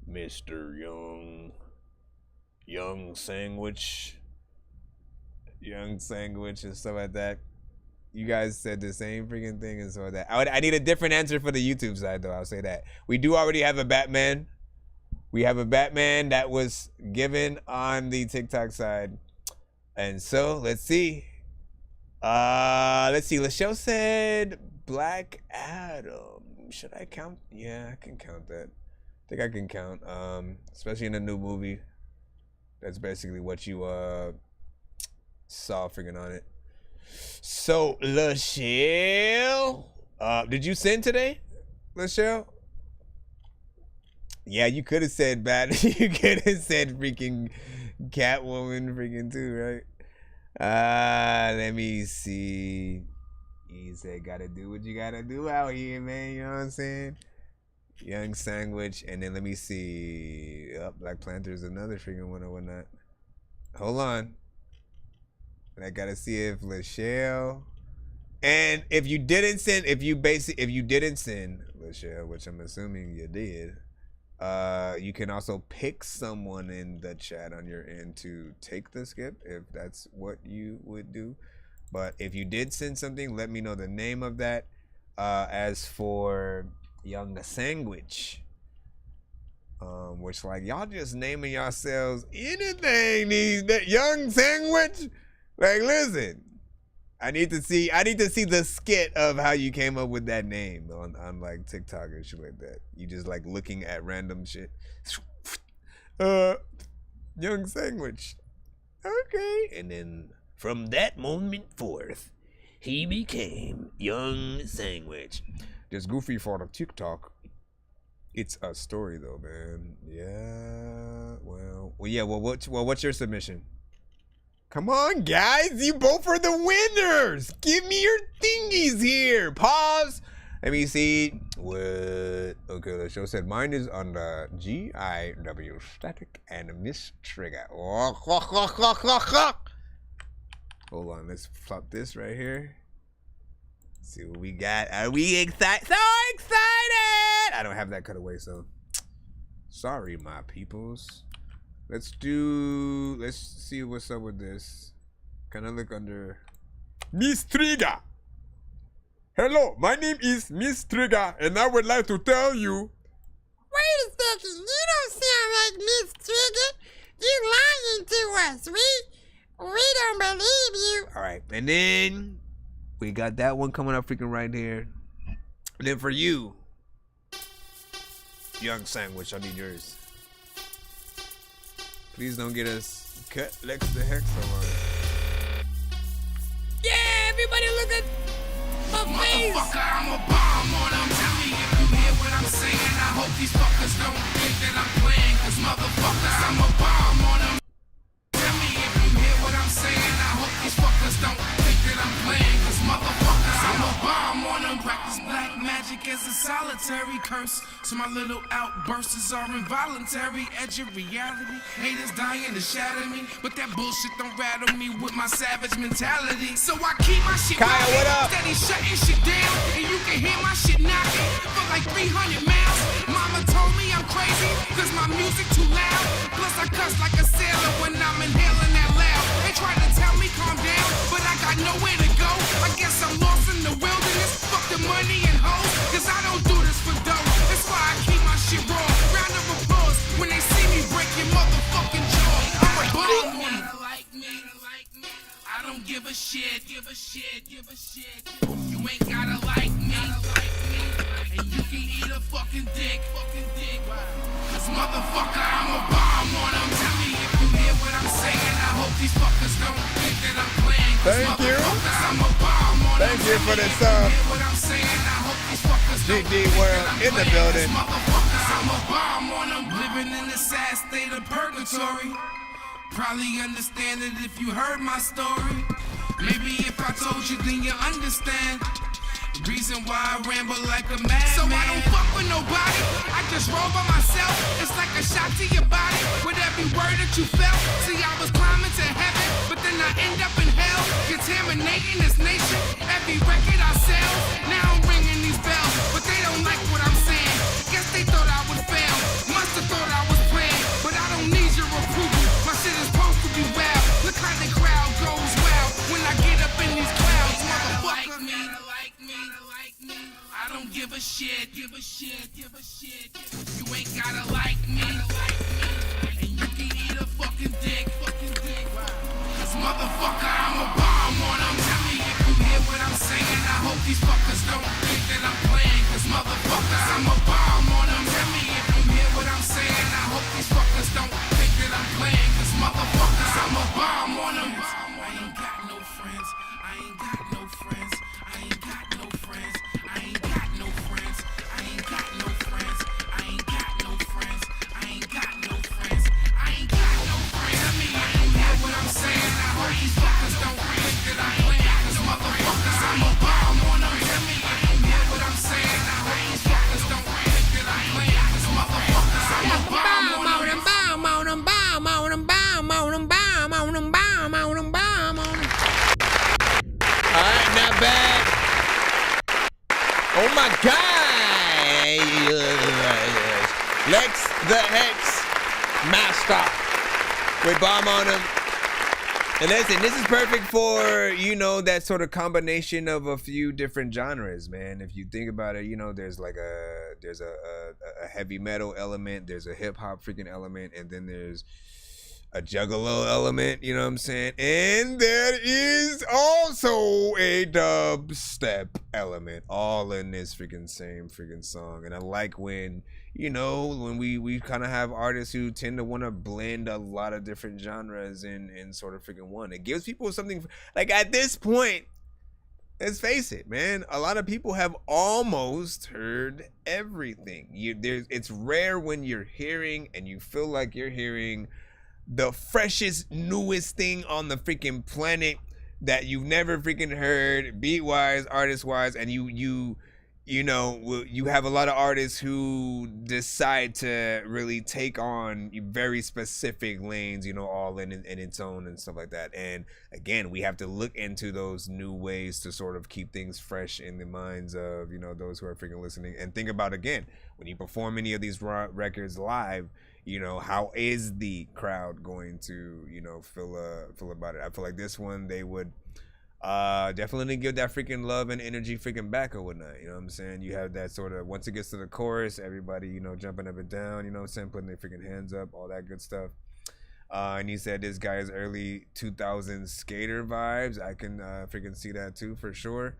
Mr. Young Sandwich and stuff like that. You guys said the same freaking thing and so like that. I need a different answer for the YouTube side though, I'll say that. We do already have a Batman. We have a Batman that was given on the TikTok side. And so, let's see. Lachelle said Black Adam. Should I count? Yeah, I can count that. I think I can count. Especially in a new movie. That's basically what you saw freaking on it. So, Lachelle, did you send today, Lachelle? Yeah, you could have said bad. You could have said freaking Catwoman freaking too, right? Let me see. You said gotta do what you gotta do out here, man. You know what I'm saying? Young Sandwich, and then let me see. Black Panther's another freaking one or whatnot. Hold on. I gotta see if Lachelle, and if you didn't send, if you didn't send Lachelle, which I'm assuming you did, you can also pick someone in the chat on your end to take the skip if that's what you would do. But if you did send something, let me know the name of that. As for Young Sandwich, which like y'all just naming yourselves anything these that Young Sandwich. Like, listen, I need to see the skit of how you came up with that name on like TikTok and shit like that. You just like looking at random shit. Young Sandwich. Okay. And then from that moment forth, he became Young Sandwich. Just goofy for the TikTok. It's a story though, man. Yeah. Well, what's your submission? Come on, guys. You both are the winners. Give me your thingies here. Pause. Let me see. What? Okay, the show said mine is on the GIW static and miss trigger. Hold on. Let's flop this right here. See what we got. Are we excited? So excited! I don't have that cutaway, so sorry, my peoples. Let's see what's up with this. Can I look under Miss Trigger? Hello, my name is Miss Trigger, and I would like to tell you. Wait a second, you don't sound like Miss Trigger. You lying to us. We don't believe you. All right, and then we got that one coming up freaking right here. And then for you, Young Sandwich, I need yours. Please don't get us cut Lex the Hex along. Yeah, everybody look at my face. Motherfucker, I'm a bomb on them. Tell me if you hear what I'm saying. I hope these fuckers don't think that I'm playing. Cause motherfucker, I'm a bomb on them. Tell me if you hear what I'm saying. I hope these fuckers don't think that I'm playing. Cause motherfucker, I'm a bomb on them. Practice black magic as a solitary curse. So my little outbursts are involuntary. Edge of reality. Haters dying to shatter me. But that bullshit don't rattle me with my savage mentality. So I keep my shit rocking. Steady shutting shit down. And you can hear my shit knocking for like 300 miles. Mama told me I'm crazy. Cause my music too loud. Plus I cuss like a sailor when I'm inhaling that loud. They try to tell me calm down. But I got nowhere to go. I guess I'm lost in the wilderness. Fuck the money and hoes. Cause I don't do this for dough. That's why I keep my shit raw. Round of applause when they see me break your motherfucking jaw. I'm a bomb. I don't give a shit. You ain't gotta like me. And you can eat a fucking dick. Cause motherfucker, I'm a bomb on them. Tell me if you hear what I'm saying. I hope these fuckers don't think that I'm playing. Thank you. I'm a bomb on them. Thank you for this GD World in the building. I'm a bomb on them. Living in a sad state of purgatory. Probably understand it if you heard my story. Maybe if I told you, then you understand. Reason why I ramble like a madman. So I don't fuck with nobody. I just roll by myself. It's like a shot to your body. With every word that you felt. See, I was climbing to heaven, but then I end up in hell. Contaminating this nation. Every record I sell. Now I'm ringing these bells, but they don't like what I'm saying. Guess they thought I would fail. Must have thought I was playing, but I don't need your approval. My shit is supposed to be wild. Look how the crowd goes wild when I get up in these clouds, motherfucker. I don't give a shit. You ain't gotta like me. And you can eat a fucking dick. Cause motherfucker, I'm a bomb on them. Tell me if you hear what I'm saying. I hope these fuckers don't think that I'm playing. Cause motherfucker, I'm a bomb on them. Tell me if you hear what I'm saying. I hope these fuckers don't think that I'm playing. Cause motherfucker, I'm a bomb on them. I ain't got no friends. I ain't got the Hex Master with Bomb on him. And listen, this is perfect for, you know, that sort of combination of a few different genres, man. If you think about it, you know, there's like a heavy metal element, there's a hip hop freaking element, and then there's a juggalo element, you know what I'm saying? And there is also a dubstep element, all in this freaking same freaking song. And I like when, you know, when we kind of have artists who tend to want to blend a lot of different genres in sort of freaking one. It gives people something, like at this point, let's face it, man, a lot of people have almost heard everything. It's rare when you're hearing and you feel like you're hearing the freshest, newest thing on the freaking planet that you've never freaking heard, beat-wise, artist-wise, and you know, you have a lot of artists who decide to really take on very specific lanes, you know, all in its own and stuff like that. And again, we have to look into those new ways to sort of keep things fresh in the minds of, you know, those who are freaking listening. And think about, again, when you perform any of these records live, you know, how is the crowd going to, you know, feel about it? I feel like this one, they would definitely give that freaking love and energy freaking back or whatnot. You know what I'm saying? You have that sort of, once it gets to the chorus, everybody, you know, jumping up and down, you know what I'm saying, putting their freaking hands up, all that good stuff. And he said this guy is early 2000s skater vibes. I can freaking see that too, for sure.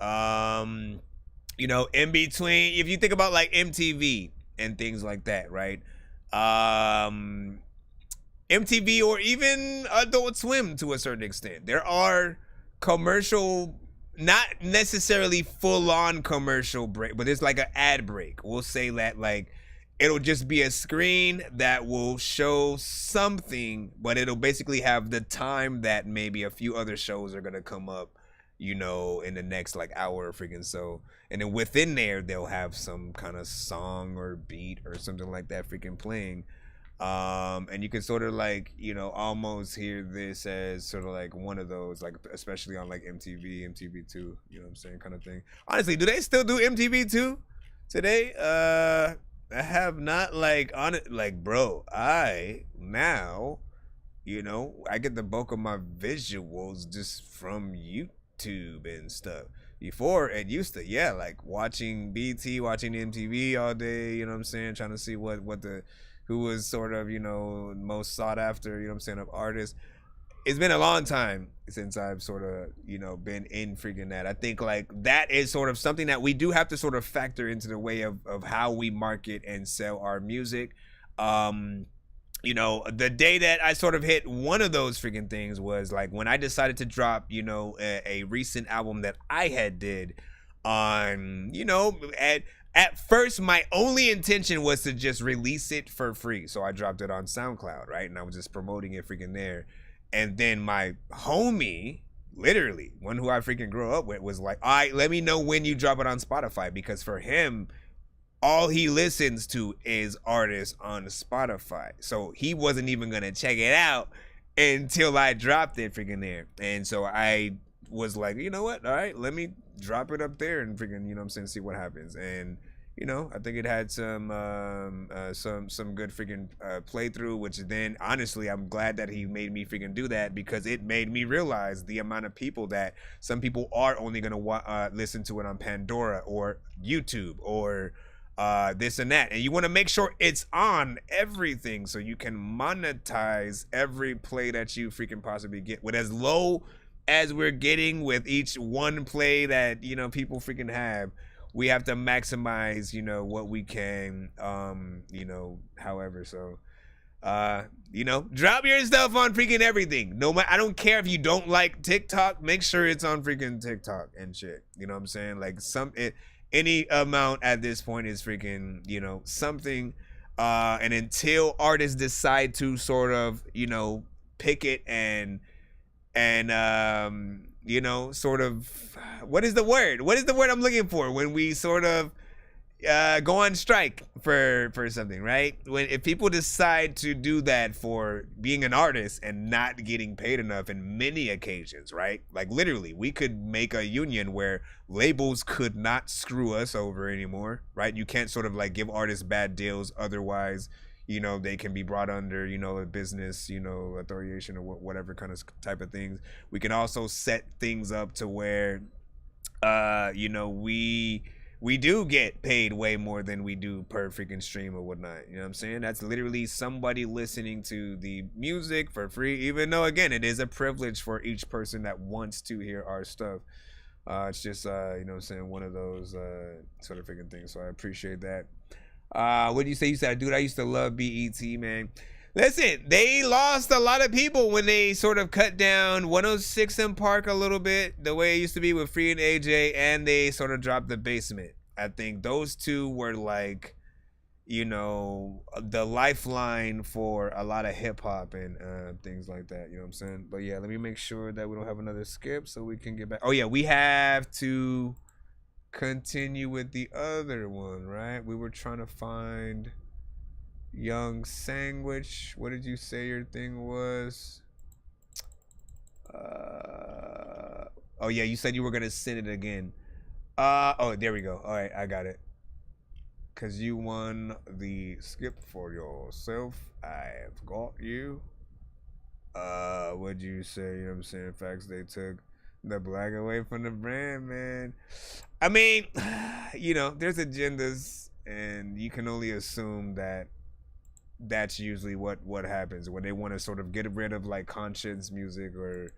You know, in between, if you think about like MTV and things like that, right? MTV or even Adult Swim to a certain extent, there are commercial, not necessarily full-on commercial break, but it's like an ad break. We'll say that, like, it'll just be a screen that will show something, but it'll basically have the time that maybe a few other shows are gonna come up, you know, in the next like hour or freaking so. And then within there, they'll have some kind of song or beat or something like that freaking playing. And you can sort of like, you know, almost hear this as sort of like one of those, like, especially on like MTV, MTV2, you know what I'm saying, kind of thing. Honestly, do they still do MTV2 today? I have not, like, on it, like, bro, I now, you know, I get the bulk of my visuals just from YouTube and stuff. Before, it used to, yeah, like watching BT, watching MTV all day, you know what I'm saying, trying to see who was sort of, you know, most sought after, you know what I'm saying, of artists. It's been a long time since I've sort of, you know, been in freaking that. I think like that is sort of something that we do have to sort of factor into the way of how we market and sell our music. You know, the day that I sort of hit one of those freaking things was like when I decided to drop, you know, a recent album that I had did on, you know, at first my only intention was to just release it for free. So I dropped it on SoundCloud, right? And I was just promoting it freaking there. And then my homie, literally, one who I freaking grew up with, was like, all right, let me know when you drop it on Spotify. Because for him, all he listens to is artists on Spotify. So he wasn't even going to check it out until I dropped it freaking there. And so I was like, you know what? All right, let me drop it up there and freaking, you know what I'm saying, see what happens. And, you know, I think it had some good freaking playthrough, which then, honestly, I'm glad that he made me freaking do that because it made me realize the amount of people that some people are only going to listen to it on Pandora or YouTube or this and that, and you want to make sure it's on everything so you can monetize every play that you freaking possibly get with as low as we're getting with each one play that, you know, people freaking have. We have to maximize, you know, what we can, you know, however. So you know, drop your stuff on freaking everything. No matter, I don't care if you don't like TikTok, make sure it's on freaking TikTok and shit, you know what I'm saying? Like any amount at this point is freaking, you know, something. And until artists decide to sort of, you know, pick it and you know, sort of, what is the word I'm looking for when we sort of go on strike for something, right? If people decide to do that for being an artist and not getting paid enough in many occasions, right? Like literally, we could make a union where labels could not screw us over anymore, right? You can't sort of like give artists bad deals, otherwise, you know, they can be brought under, you know, a business, you know, authoriation or whatever kind of type of things. We can also set things up to where, you know, we do get paid way more than we do per freaking stream or whatnot. You know what I'm saying? That's literally somebody listening to the music for free, even though, again, it is a privilege for each person that wants to hear our stuff. It's just, you know what I'm saying, one of those sort of freaking things. So I appreciate that. What do you say? You said, dude, I used to love BET, man. Listen, they lost a lot of people when they sort of cut down 106 and Park a little bit, the way it used to be with Free and AJ, and they sort of dropped The Basement. I think those two were like, you know, the lifeline for a lot of hip hop and things like that. You know what I'm saying? But yeah, let me make sure that we don't have another skip so we can get back. Oh yeah, we have to continue with the other one, right? We were trying to find Young Sandwich. What did you say your thing was? Oh yeah, you said you were gonna send it again. Oh, there we go. All right, I got it. Cause you won the skip for yourself. I've got you. What'd you say? You know what I'm saying? Facts, they took the black away from the brand, man. I mean, you know, there's agendas, and you can only assume that that's usually what happens when they want to sort of get rid of like conscience music or,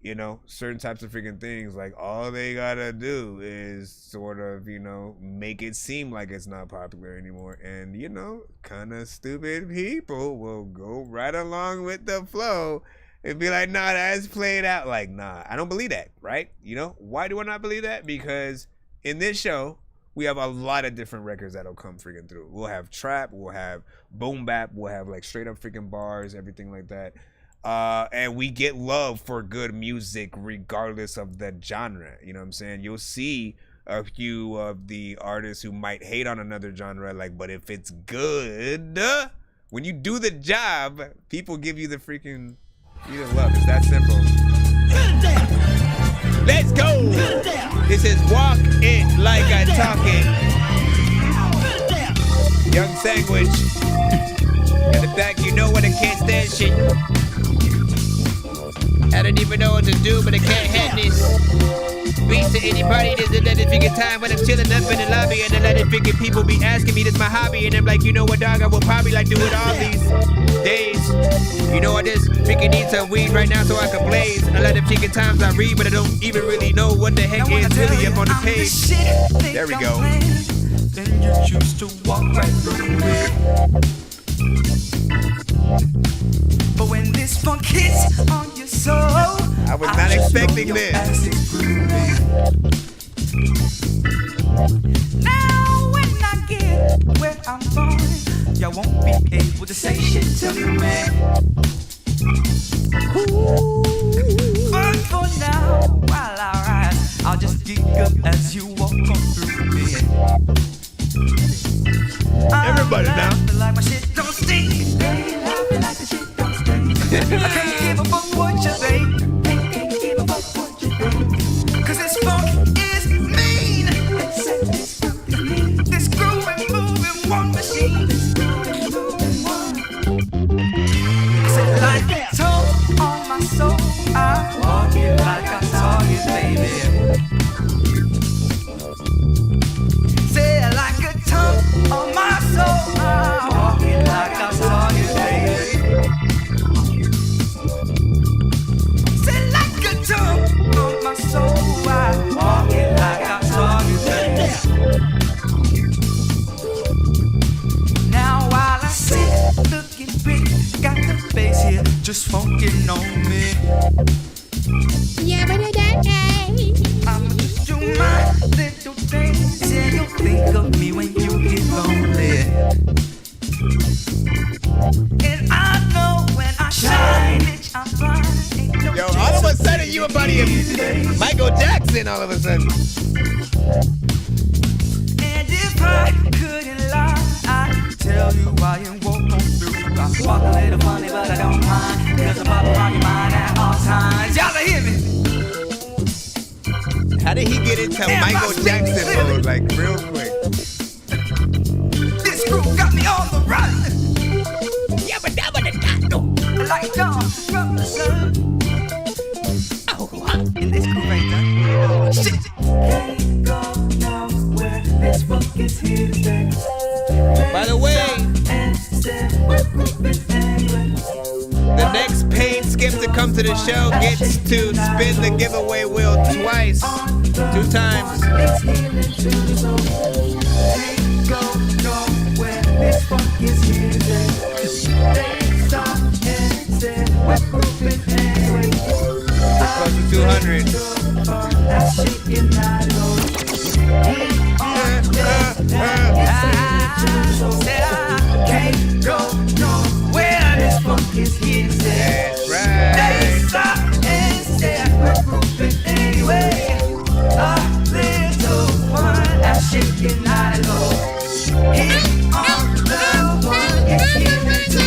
you know, certain types of freaking things. Like all they gotta do is sort of, you know, make it seem like it's not popular anymore, and you know, kind of stupid people will go right along with the flow and be like, nah, that's played out. Like, nah, I don't believe that, right? You know, why do I not believe that? Because in this show, we have a lot of different records that'll come freaking through. We'll have trap, we'll have boom bap, we'll have like straight up freaking bars, everything like that. And we get love for good music regardless of the genre. You know what I'm saying? You'll see a few of the artists who might hate on another genre, like, but if it's good, when you do the job, people give you the freaking, you the love. It's that simple. Let's go. This is Walk It Like I Talk It. Young Sandwich. And the fact you know what I can't stand shit. I don't even know what to do, but I can't have this. Beats to anybody, there's another freaking time when I'm chilling up in the lobby and a lot of freaking people be asking me, this my hobby, and I'm like, you know what, dog, I will probably like do it all these days. You know, I just freaking need some weed right now so I can blaze. A lot of freaking times I read, but I don't even really know what the heck is really up on the page. There we go. Then you choose to walk right through it. But when this funk hits on your soul, I was not expecting this. Now when I get where I'm going, y'all won't be able to say shit to me. But for now, while I ride, I'll just gig up as you walk on through me. Everybody now. Like my shit don't stink. They laughing like the shit don't stink. I can't give a fuck what you think. Can't give a fuck what you think. Cause this funk is mean. This grooving, moving one machine. Say like that toe on my soul. I walk it like I saw it, baby. Say like a tongue on my soul. I walk it like I saw you, baby. Say like a tongue on my soul. I walk it like I saw you, baby. Now while I sit looking pretty, got the bass here just funkin' on me. Yeah, but I'ma just do my little things, and you'll think of me when you get lonely. And I know when I shine, bitch, I'm fine. No Yo, all of a sudden you a buddy of Michael Jackson all of a sudden. And if I couldn't lie, I'd tell you why you walk on through. I walk a little funny, but I don't mind, cause I'm up on your mind at all times. Y'all hear me? How did he get into Michael Jackson mode, like, real quick? This group got me on the run. The next paid skip to come to the show gets to spin the giveaway wheel twice. 2 times. Close to 200. Can't go nowhere. This funk is here. That's right. They stop and stare. We're grouping anyway. A little fun. I'm shaking high low. Hit on the one. It's here to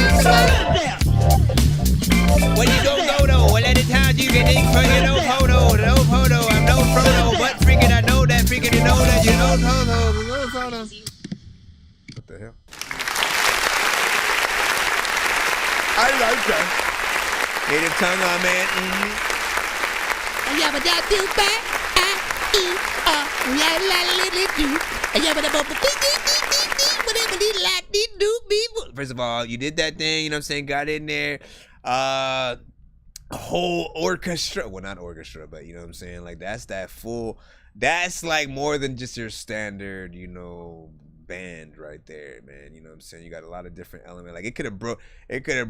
When you don't go though, well, any time you can dig for your no photo, no photo, I'm no photo, but freaking I know that, freaking you know that, you know photo. What the hell? I like that. Native tongue on, man. Yeah, but that do back. La la la do. Yeah, but the First of all, you did that thing, you know what I'm saying? Got in there. A whole orchestra. Well, not orchestra, but you know what I'm saying? Like, that's that full. That's like more than just your standard, you know, band right there, man. You know what I'm saying? You got a lot of different elements. Like, it could have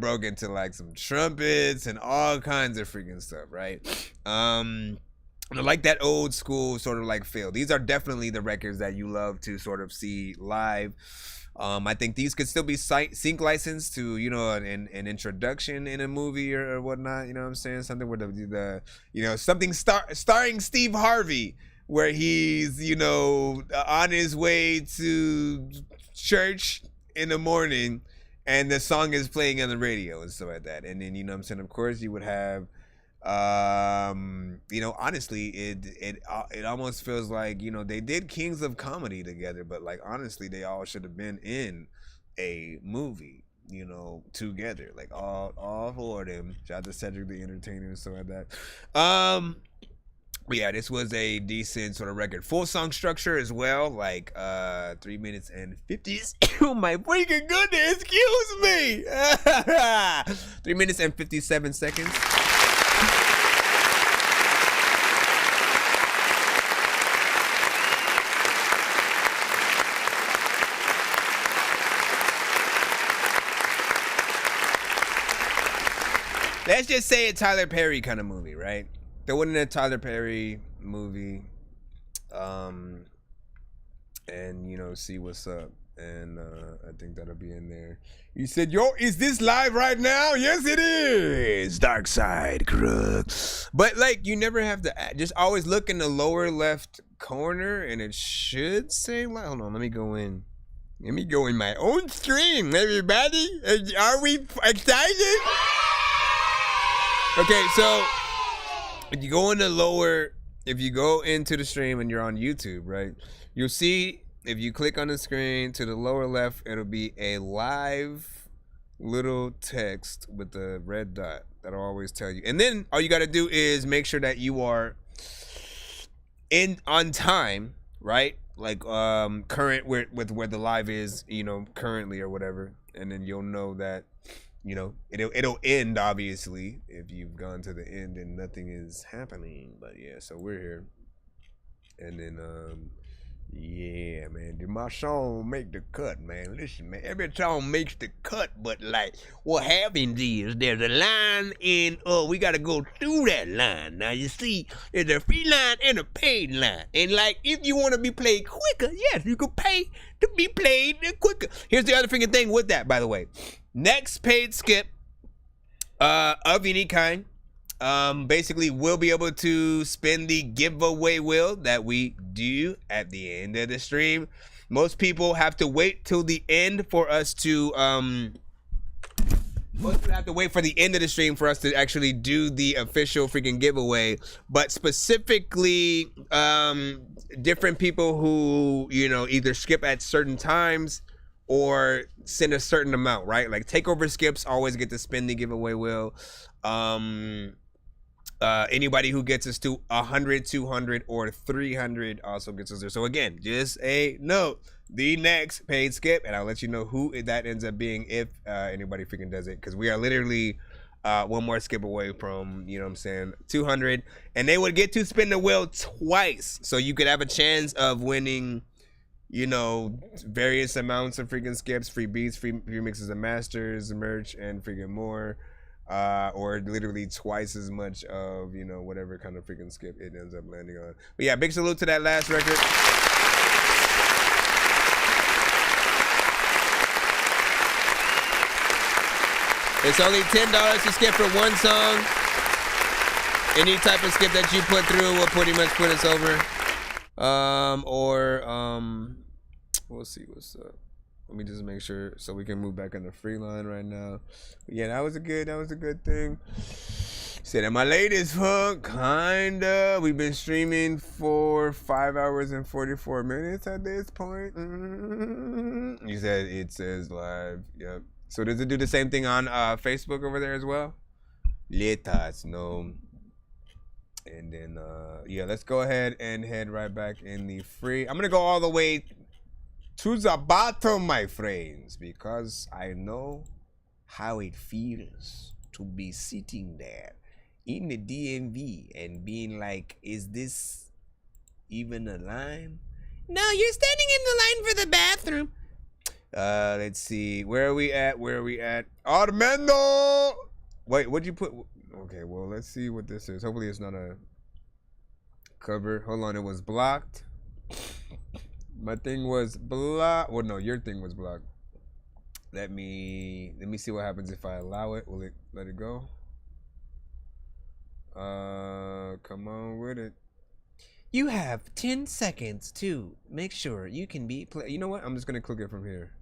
broke into like some trumpets and all kinds of freaking stuff, right? Like that old school sort of like feel. These are definitely the records that you love to sort of see live. I think these could still be sync licensed to, you know, an introduction in a movie or whatnot. You know what I'm saying? Something where the you know, something starring Steve Harvey, where he's, you know, on his way to church in the morning and the song is playing on the radio and stuff like that. And then, you know what I'm saying, of course you would have, you know, honestly, it almost feels like, you know, they did Kings of Comedy together, but like, honestly, they all should have been in a movie, you know, together, like all 4 of them. Shout out to Cedric the Entertainer and stuff like that. But yeah, this was a decent sort of record. Full song structure as well, like 3 minutes and 50. Oh my freaking goodness, excuse me. 3 minutes and 57 seconds. Let's just say a Tyler Perry kind of movie, right? There wasn't a Tyler Perry movie, and you know, see what's up, and I think that'll be in there. You said, "Yo, is this live right now?" Yes, it is. Dark Side Crook. But like, you never have to just always look in the lower left corner, and it should say live. Hold on, let me go in. Let me go in my own stream, everybody. Are we excited? Okay, so if you go in the lower, if you go into the stream and you're on YouTube, right, you'll see, if you click on the screen to the lower left, it'll be a live little text with the red dot that'll always tell you. And then all you got to do is make sure that you are on time, right? Like current with where the live is, you know, currently or whatever. And then you'll know that, you know, it'll end, obviously, if you've gone to the end and nothing is happening. But yeah, so we're here. And then yeah, man, did my song make the cut, man? Listen, man, every song makes the cut, but like, what happens is there's a line and we gotta go through that line. Now you see, there's a free line and a paid line. And like, if you want to be played quicker, yes, you can pay to be played quicker. Here's the other freaking thing with that, by the way. Next paid skip of any kind, basically we'll be able to spin the giveaway wheel that we do at the end of the stream. Most people have to wait till the end for us to most people have to wait for the end of the stream for us to actually do the official freaking giveaway. But specifically, different people who, you know, either skip at certain times or send a certain amount, right? Like takeover skips always get to spin the giveaway wheel. Anybody who gets us to 100, 200, or 300 also gets us there. So again, just a note, the next paid skip, and I'll let you know who that ends up being if anybody freaking does it, because we are literally one more skip away from, you know what I'm saying, 200, and they would get to spin the wheel twice, so you could have a chance of winning, you know, various amounts of freaking skips, free beats, free mixes and masters, merch, and freaking more. Or literally twice as much of, you know, whatever kind of freaking skip it ends up landing on. But yeah, big salute to that last record. It's only $10 to skip for one song. Any type of skip that you put through will pretty much put us over. We'll see what's up. Let me just make sure so we can move back on the free line right now. But yeah, that was a good thing. Said that my latest hook, kinda. We've been streaming for 5 hours and 44 minutes at this point. You said it says live. Yep. So does it do the same thing on Facebook over there as well? Let us know. And then yeah, let's go ahead and head right back in the free. I'm gonna go all the way to the bottom, my friends, because I know how it feels to be sitting there in the DMV and being like, is this even a line? No, you're standing in the line for the bathroom. Let's see. Where are we at? Armando! Wait, what'd you put? Okay, well, let's see what this is. Hopefully it's not a cover. Hold on, it was blocked. My thing was blocked. Well, no, your thing was blocked. Let me see what happens if I allow it. Will it let it go? Come on with it. You have 10 seconds to make sure you can be You know what? I'm just gonna click it from here.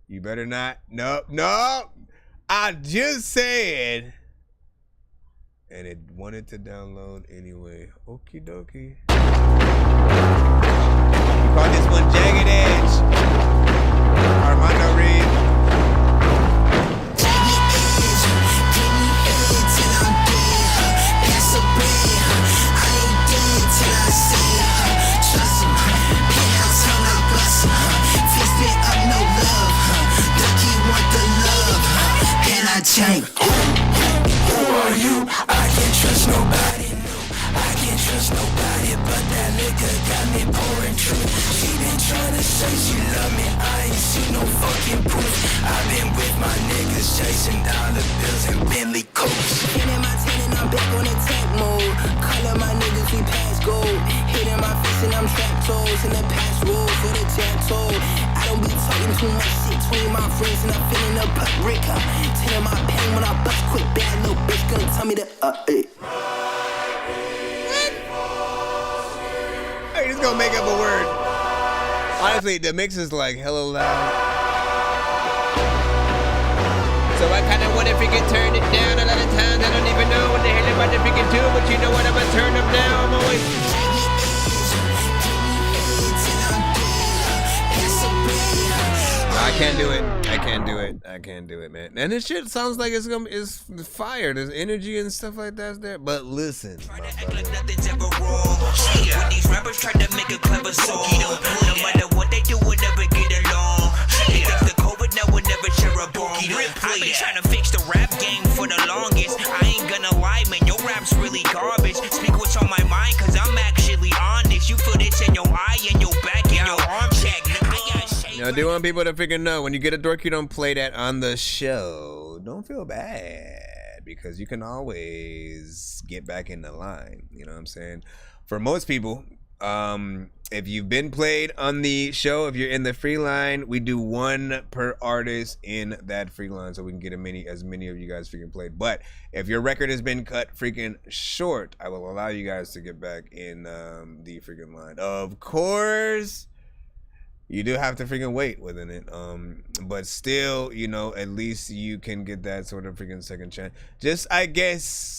You better not. No. I just said. And it wanted to download anyway. Okie dokie. Call this one Jagged Edge. Armando Reed. Who are you? I can't trust nobody. I can't trust nobody, but that liquor got me pouring truth. She been trying to say she love me, I ain't seen no fucking proof. I've been with my niggas chasing dollar bills and Bentley coats. Hitting my 10 and I'm back on attack mode. Calling my niggas, we pass gold. Hitting my fist and I'm trapped toes in the past road for the tattoo. I don't be talking too much shit between my friends and I'm feeling a butt brick. Telling my pain when I bust quick, bad little bitch gonna tell me to Hey, just gonna make up a word. Honestly, the mix is like hella loud. So I kinda wonder if you can turn it down. A lot of times I don't even know what the hell I'm about to freaking do, but you know what, I'm gonna turn them down. I'm always. I can't do it. I can't do it, man. And this shit sounds like it's fire. There's energy and stuff like that there. But listen, When these rappers try to make a clever song, no matter what they do, we'll never get along. They think the COVID now will never share a bomb. I've been trying to fix the rap game for the longest. I ain't gonna lie, man, your rap's really garbage. Speak what's on my mind, cause I'm actually honest. You feel this in your eye and your back and your arm check. I do want people to freaking know, when you get a dork, you don't play that on the show. Don't feel bad, because you can always get back in the line. You know what I'm saying? For most people, if you've been played on the show, if you're in the free line, we do one per artist in that free line, so we can get as many of you guys freaking played. But if your record has been cut freaking short, I will allow you guys to get back in the freaking line. Of course, you do have to freaking wait within it, but still, you know, at least you can get that sort of freaking second chance. Just, I guess,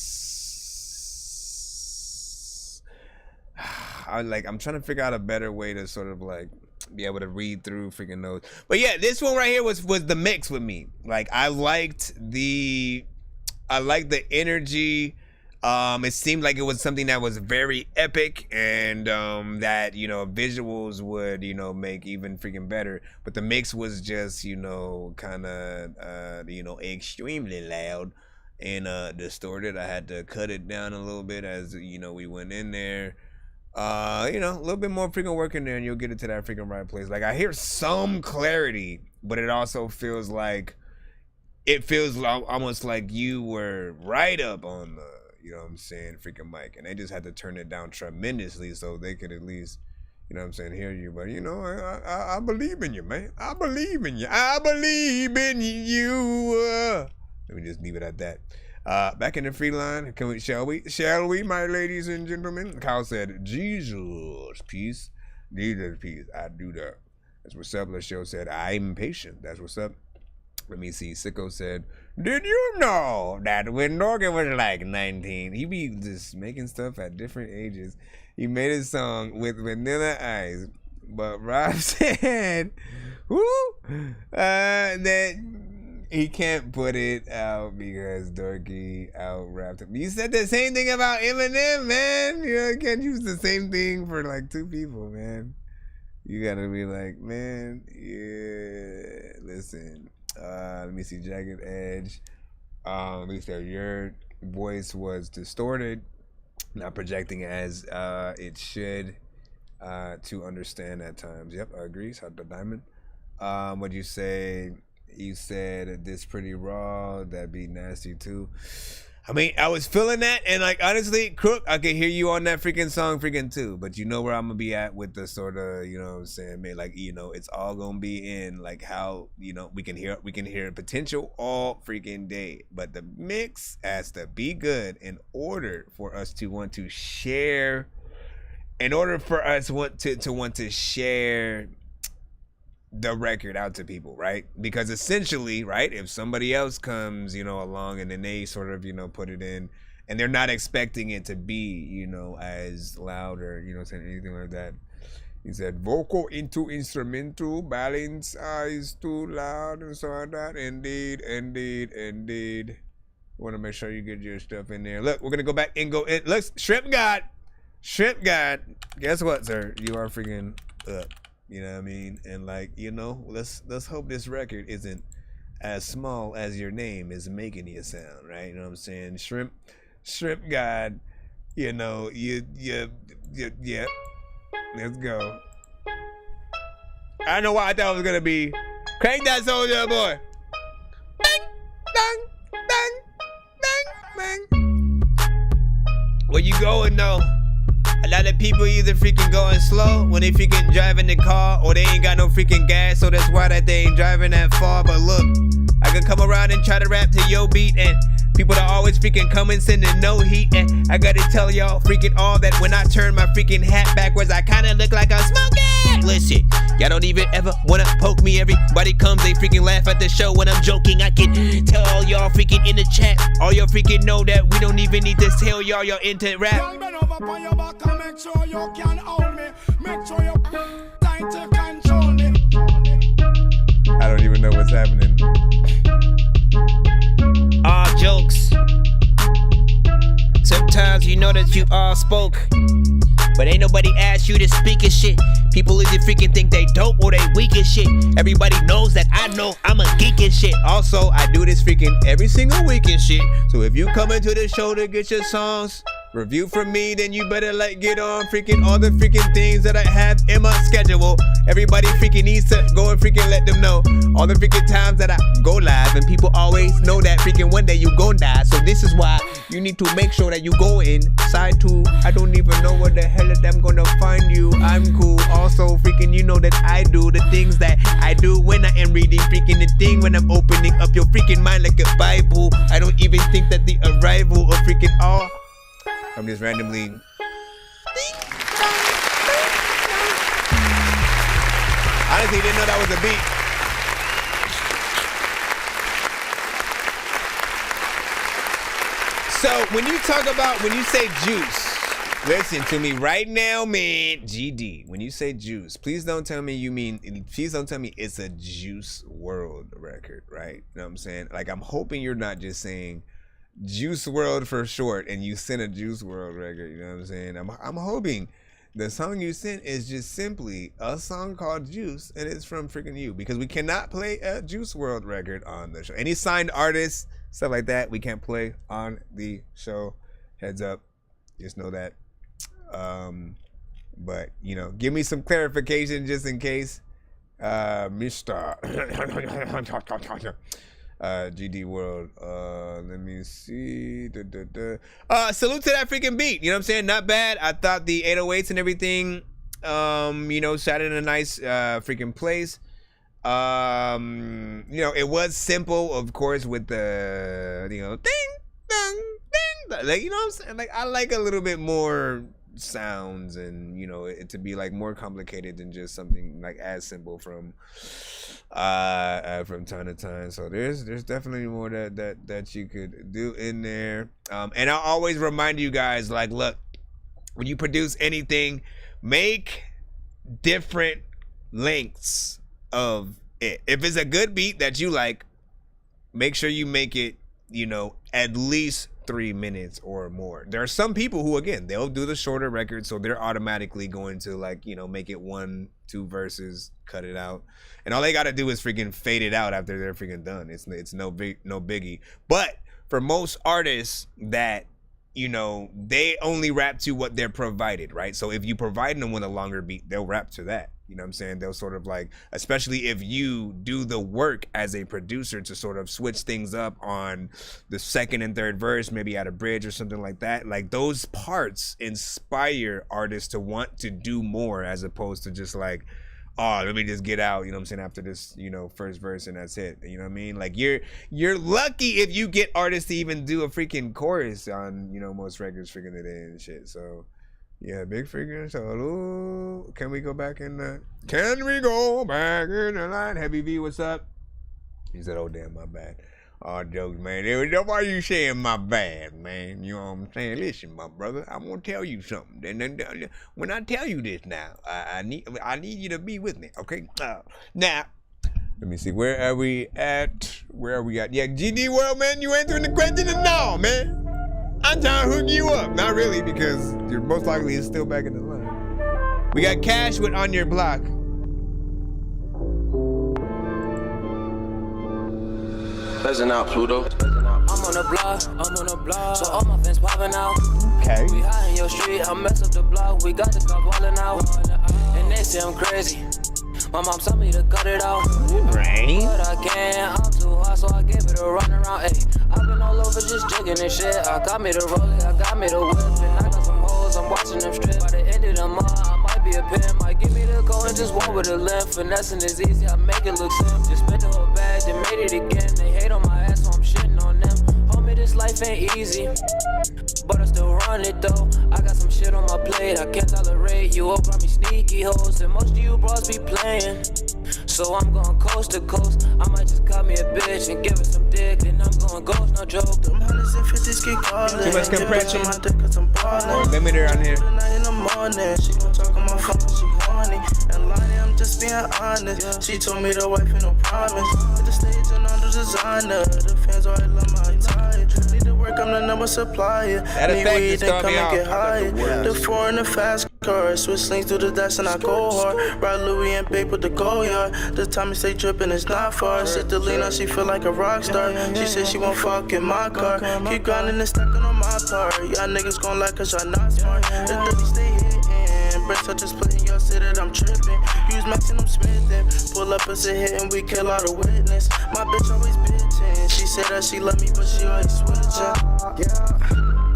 I'm trying to figure out a better way to sort of like be able to read through freaking notes. But yeah, this one right here was the mix with me. Like, I liked the energy. It seemed like it was something that was very epic and that, you know, visuals would, you know, make even freaking better. But the mix was just, you know, kind of, you know, extremely loud and distorted. I had to cut it down a little bit as, you know, we went in there. You know, a little bit more freaking work in there and you'll get it to that freaking right place. Like, I hear some clarity, but it also feels like, almost like you were right up on the, you know what I'm saying, freaking mic, and they just had to turn it down tremendously so they could at least, you know what I'm saying, hear you. But you know, I believe in you, man. I believe in you. I believe in you. Let me just leave it at that. Back in the free line, shall we, my ladies and gentlemen? Kyle said, Jesus peace. Jesus peace. I do that. That's what's up. LaShow said, I'm patient. That's what's up. Let me see. Sicko said, did you know that when Dorky was like 19, he be just making stuff at different ages? He made a song with Vanilla Ice, but Rob said, that he can't put it out because Dorky out-rapped him. You said the same thing about Eminem, man. You know, you can't use the same thing for like two people, man. You gotta be like, man, yeah, listen. Let me see, Jagged Edge. Let me say your voice was distorted, not projecting as it should to understand at times. Yep, I agree. Shot the diamond. What'd you say? You said this pretty raw. That'd be nasty too. I mean, I was feeling that, and like honestly, Crook, I could hear you on that freaking song freaking too. But you know where I'm gonna be at with the sort of, you know what I'm saying, man, like, you know, it's all gonna be in like how, you know, we can hear potential all freaking day. But the mix has to be good in order for us to want to share, in order for us want to share the record out to people, right? Because essentially, right, if somebody else comes, you know, along and then they sort of, you know, put it in and they're not expecting it to be, you know, as loud or, you know, saying anything like that. He said vocal into instrumental balance is too loud and so on that. Indeed. Want to make sure you get your stuff in there. Look, we're gonna go back and go in. Look, Shrimp God. Guess what, sir? You are freaking up. You know what I mean? And like, you know, let's hope this record isn't as small as your name is making you sound, right? You know what I'm saying? Shrimp God, you know, yeah. Let's go. I don't know why I thought it was gonna be crank that soldier boy. Bang. Where you going though? A lot of people either freaking going slow when they freaking driving the car, or they ain't got no freaking gas, so that's why that they ain't driving that far. But look, I can come around and try to rap to your beat, and people that always freaking coming sending no heat. And I gotta tell y'all freaking all that when I turn my freaking hat backwards, I kinda look like I'm smoking. Listen, y'all don't even ever wanna poke me. Everybody comes, they freaking laugh at the show when I'm joking. I can tell all y'all freaking in the chat, all y'all freaking know that we don't even need to tell y'all into rap. On your back and make sure you can hold me. Make sure you time to control me. I don't even know what's happening. All jokes. Sometimes you know that you all spoke, but ain't nobody asked you to speak and shit. People either freaking think they dope or they weak and shit. Everybody knows that I know I'm a geek and shit. Also, I do this freaking every single week and shit. So if you come into the show to get your songs review from me, then you better like get on freaking all the freaking things that I have in my schedule. Everybody freaking needs to go and freaking let them know all the freaking times that I go live, and people always know that freaking one day you gon' die. So this is why you need to make sure that you go inside to, I don't even know where the hell that I'm gonna find you. I'm cool. Also freaking, you know that I do the things that I do when I am reading freaking the thing, when I'm opening up your freaking mind like a Bible. I don't even think that the arrival of freaking all, I'm just randomly. Honestly, didn't know that was a beat. So when you talk about, when you say juice, listen to me right now, man. GD, when you say juice, please don't tell me it's a Juice WRLD record, right? You know what I'm saying? Like, I'm hoping you're not just saying Juice WRLD for short, and you sent a Juice WRLD record, you know what I'm saying? I'm hoping the song you sent is just simply a song called Juice, and it's from freaking you, because we cannot play a Juice WRLD record on the show. Any signed artists, stuff like that, we can't play on the show. Heads up, just know that. But you know, give me some clarification just in case, Mr. GD World. Let me see. Salute to that freaking beat. You know what I'm saying? Not bad. I thought the 808s and everything, you know, sat in a nice freaking place. You know, it was simple, of course, with the, you know, ding, dong, ding, like, you know what I'm saying? Like, I like a little bit more sounds, and you know, it to be like more complicated than just something like as simple from time to time. So there's definitely more that you could do in there. And I'll always remind you guys, like, look, when you produce anything, make different lengths of it. If it's a good beat that you like, make sure you make it, you know, at least 3 minutes or more. There are some people who, again, they'll do the shorter record, so they're automatically going to, like, you know, make it 1-2 verses, cut it out, and all they got to do is freaking fade it out after they're freaking done. It's no biggie. But for most artists that, you know, they only rap to what they're provided, right? So if you provide them with a longer beat, they'll rap to that. You know what I'm saying? They'll sort of like, especially if you do the work as a producer to sort of switch things up on the second and third verse, maybe at a bridge or something like that. Like, those parts inspire artists to want to do more, as opposed to just like, oh, let me just get out, you know what I'm saying, after this, you know, first verse and that's it. You know what I mean? Like, you're lucky if you get artists to even do a freaking chorus on, you know, most records freaking today and shit. So yeah, big figure. So, ooh, can we go back in the line? Heavy V, what's up? He said, oh damn, my bad. Oh, jokes, man. Why you saying my bad, man? You know what I'm saying? Listen, my brother, I'm gonna tell you something. When I tell you this now, I need you to be with me, okay? Now, let me see. Where are we at? Yeah, GD World, man, you answering the question and no, man. I'm trying to hook you up. Not really, because you're most likely still back in the line. We got Cash with On Your Block. Listen out, Pluto. I'm on the block, so all my fans popping out. Okay. We high in your street, I mess up the block, we got the cup wallin' out. And they say I'm crazy, my mom told me to cut it out. Right. But I can't, I'm too hot, so I gave it a run around. Ayy, I've been all over just jigging and shit. I got me the roller, I got me the whip, and I got some hoes, I'm watching them strip. By the end of the month, I might be a pimp. Might give me the go and just walk with a limp. Finessing is easy, I make it look simple. Just spent the whole bag, then made it again. They hate on my ass, so I'm shitting on them. Homie, this life ain't easy, but I still run it though. I got some shit on my plate, I can't tolerate. You all brought me sneaky hoes, and most of you bros be playing. So I'm going coast to coast. I might just cut me a bitch and give her some dick, then I'm going ghost, no joke. Them hundreds and fifties keep calling. Too much compression or limiter on here. In the morning, she gon' talk on my phone, she horny. And lying, I'm just being honest. She told me the wife ain't no promise. At the stage and under designer, the fans already love my attire. Need to work, I'm the number supplier. That Need effect weed, just then throw come me and off. get higher. The foreign, the fast car, switch slings through the dash and I go hard. Ride Louis and babe with the Goyard. The time you stay dripping, it's not far. Sit the lean on, she feel like a rock star. She said she won't fuck in my car. Keep grinding and stacking on my part. Y'all niggas gon' like cause y'all not smart. The dirty stay hitting. Breaks I just put in y'all say that I'm tripping. Use maximum smithing. Pull up as a hit and we kill all the witness. My bitch always bitching. She said that she love me but she always switching. Yeah.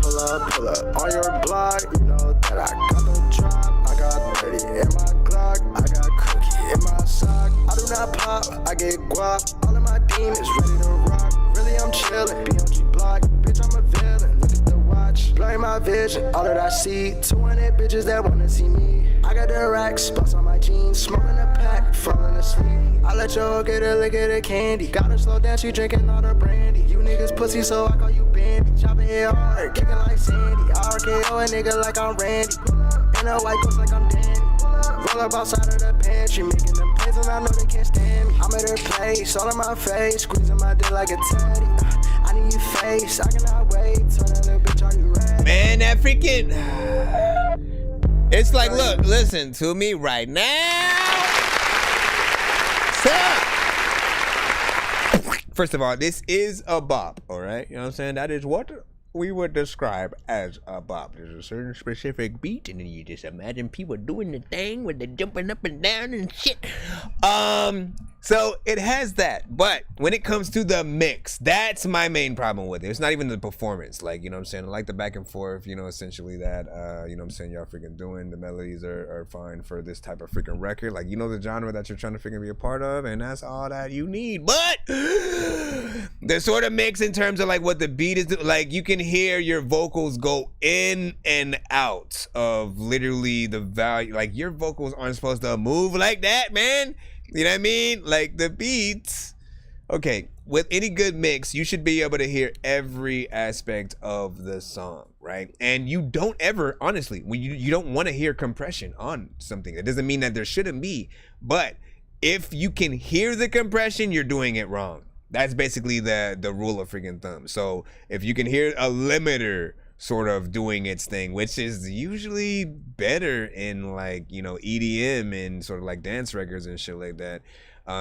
Pull up on your block. You know that I got the drop. I got 30 in my Glock. I got cookie in my sock. I do not pop, I get guap. All of my demons ready to rock. Really, I'm chillin'. BMG block. Bitch, I'm a villain. Look at the watch. Blurring my vision. All that I see. 200 bitches that wanna see me. I got the racks. Spots on my jeans. Smoking a pack. Falling asleep. I let your get a lick of the candy. Gotta slow down. She drinking all the brandy. You niggas pussy, so I call you Bambi. Chopping it hard. Kicking like Sandy. I RKO a nigga like I'm Randy. In a white ghost like I'm Danny. Roll up outside of the pantry, making them plays and I know they can't stand me. I'm at her place, all in my face, squeezing my dick like a teddy. I need face. I cannot wait. Tell that little bitch, are you ready? Man, that freaking. It's like, look, listen to me right now. Stop. First of all, this is a bop, all right? You know what I'm saying? That is what we would describe as a bop. There's a certain specific beat, and then you just imagine people doing the thing with the jumping up and down and shit. So it has that, but when it comes to the mix, that's my main problem with it. It's not even the performance, like, you know what I'm saying? I like the back and forth, you know, essentially that, you know what I'm saying, y'all freaking doing. The melodies are fine for this type of freaking record. Like, you know the genre that you're trying to freaking be a part of, and that's all that you need. But the sort of mix in terms of like what the beat is, like you can hear your vocals go in and out of literally the value. Like your vocals aren't supposed to move like that, man. You know what I mean? Like the beats. Okay, with any good mix, you should be able to hear every aspect of the song, right? And you don't ever, honestly, when you don't want to hear compression on something. It doesn't mean that there shouldn't be, but if you can hear the compression, you're doing it wrong. That's basically the rule of freaking thumb. So if you can hear a limiter sort of doing its thing, which is usually better in like, you know, EDM and sort of like dance records and shit like that.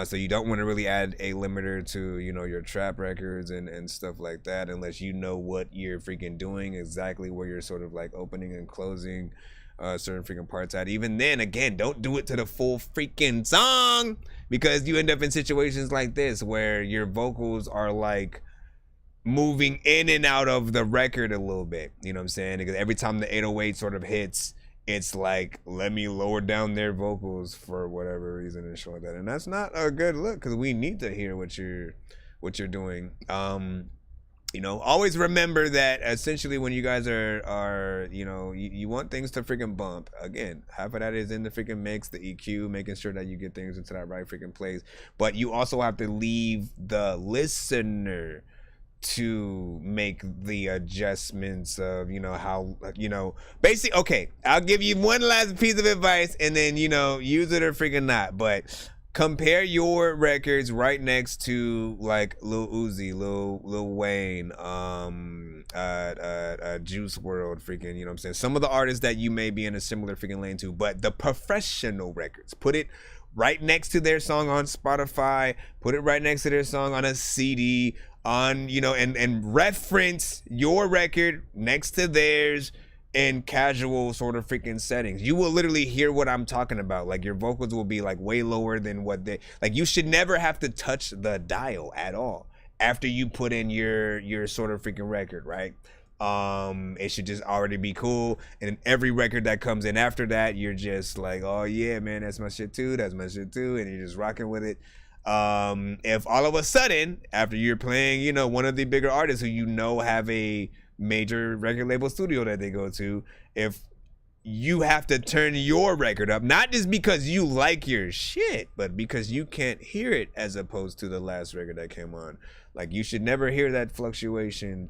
So you don't want to really add a limiter to, you know, your trap records and stuff like that, unless you know what you're freaking doing, exactly where you're sort of like opening and closing certain freaking parts at. Even then, again, don't do it to the full freaking song, because you end up in situations like this where your vocals are like moving in and out of the record a little bit, you know what I'm saying? Because every time the 808 sort of hits, it's like, let me lower down their vocals for whatever reason and shit like that. And that's not a good look, because we need to hear what you're doing. You know, always remember that essentially when you guys are you know, you want things to freaking bump. Again, half of that is in the freaking mix, the EQ, making sure that you get things into that right freaking place. But you also have to leave the listener to make the adjustments of, you know, how, you know, basically, okay, I'll give you one last piece of advice and then, you know, use it or freaking not, but compare your records right next to like Lil Uzi, Lil Wayne, Juice WRLD, freaking, you know what I'm saying? Some of the artists that you may be in a similar freaking lane to, but the professional records, put it right next to their song on Spotify, put it right next to their song on a CD, on, you know, and reference your record next to theirs in casual sort of freaking settings. You will literally hear what I'm talking about. Like your vocals will be like way lower than what they, like you should never have to touch the dial at all after you put in your sort of freaking record, right? It should just already be cool, and every record that comes in after that, you're just like, oh yeah, man, that's my shit too, and you're just rocking with it. If all of a sudden, after you're playing, you know, one of the bigger artists who you know have a major record label studio that they go to, if you have to turn your record up, not just because you like your shit, but because you can't hear it as opposed to the last record that came on. Like you should never hear that fluctuation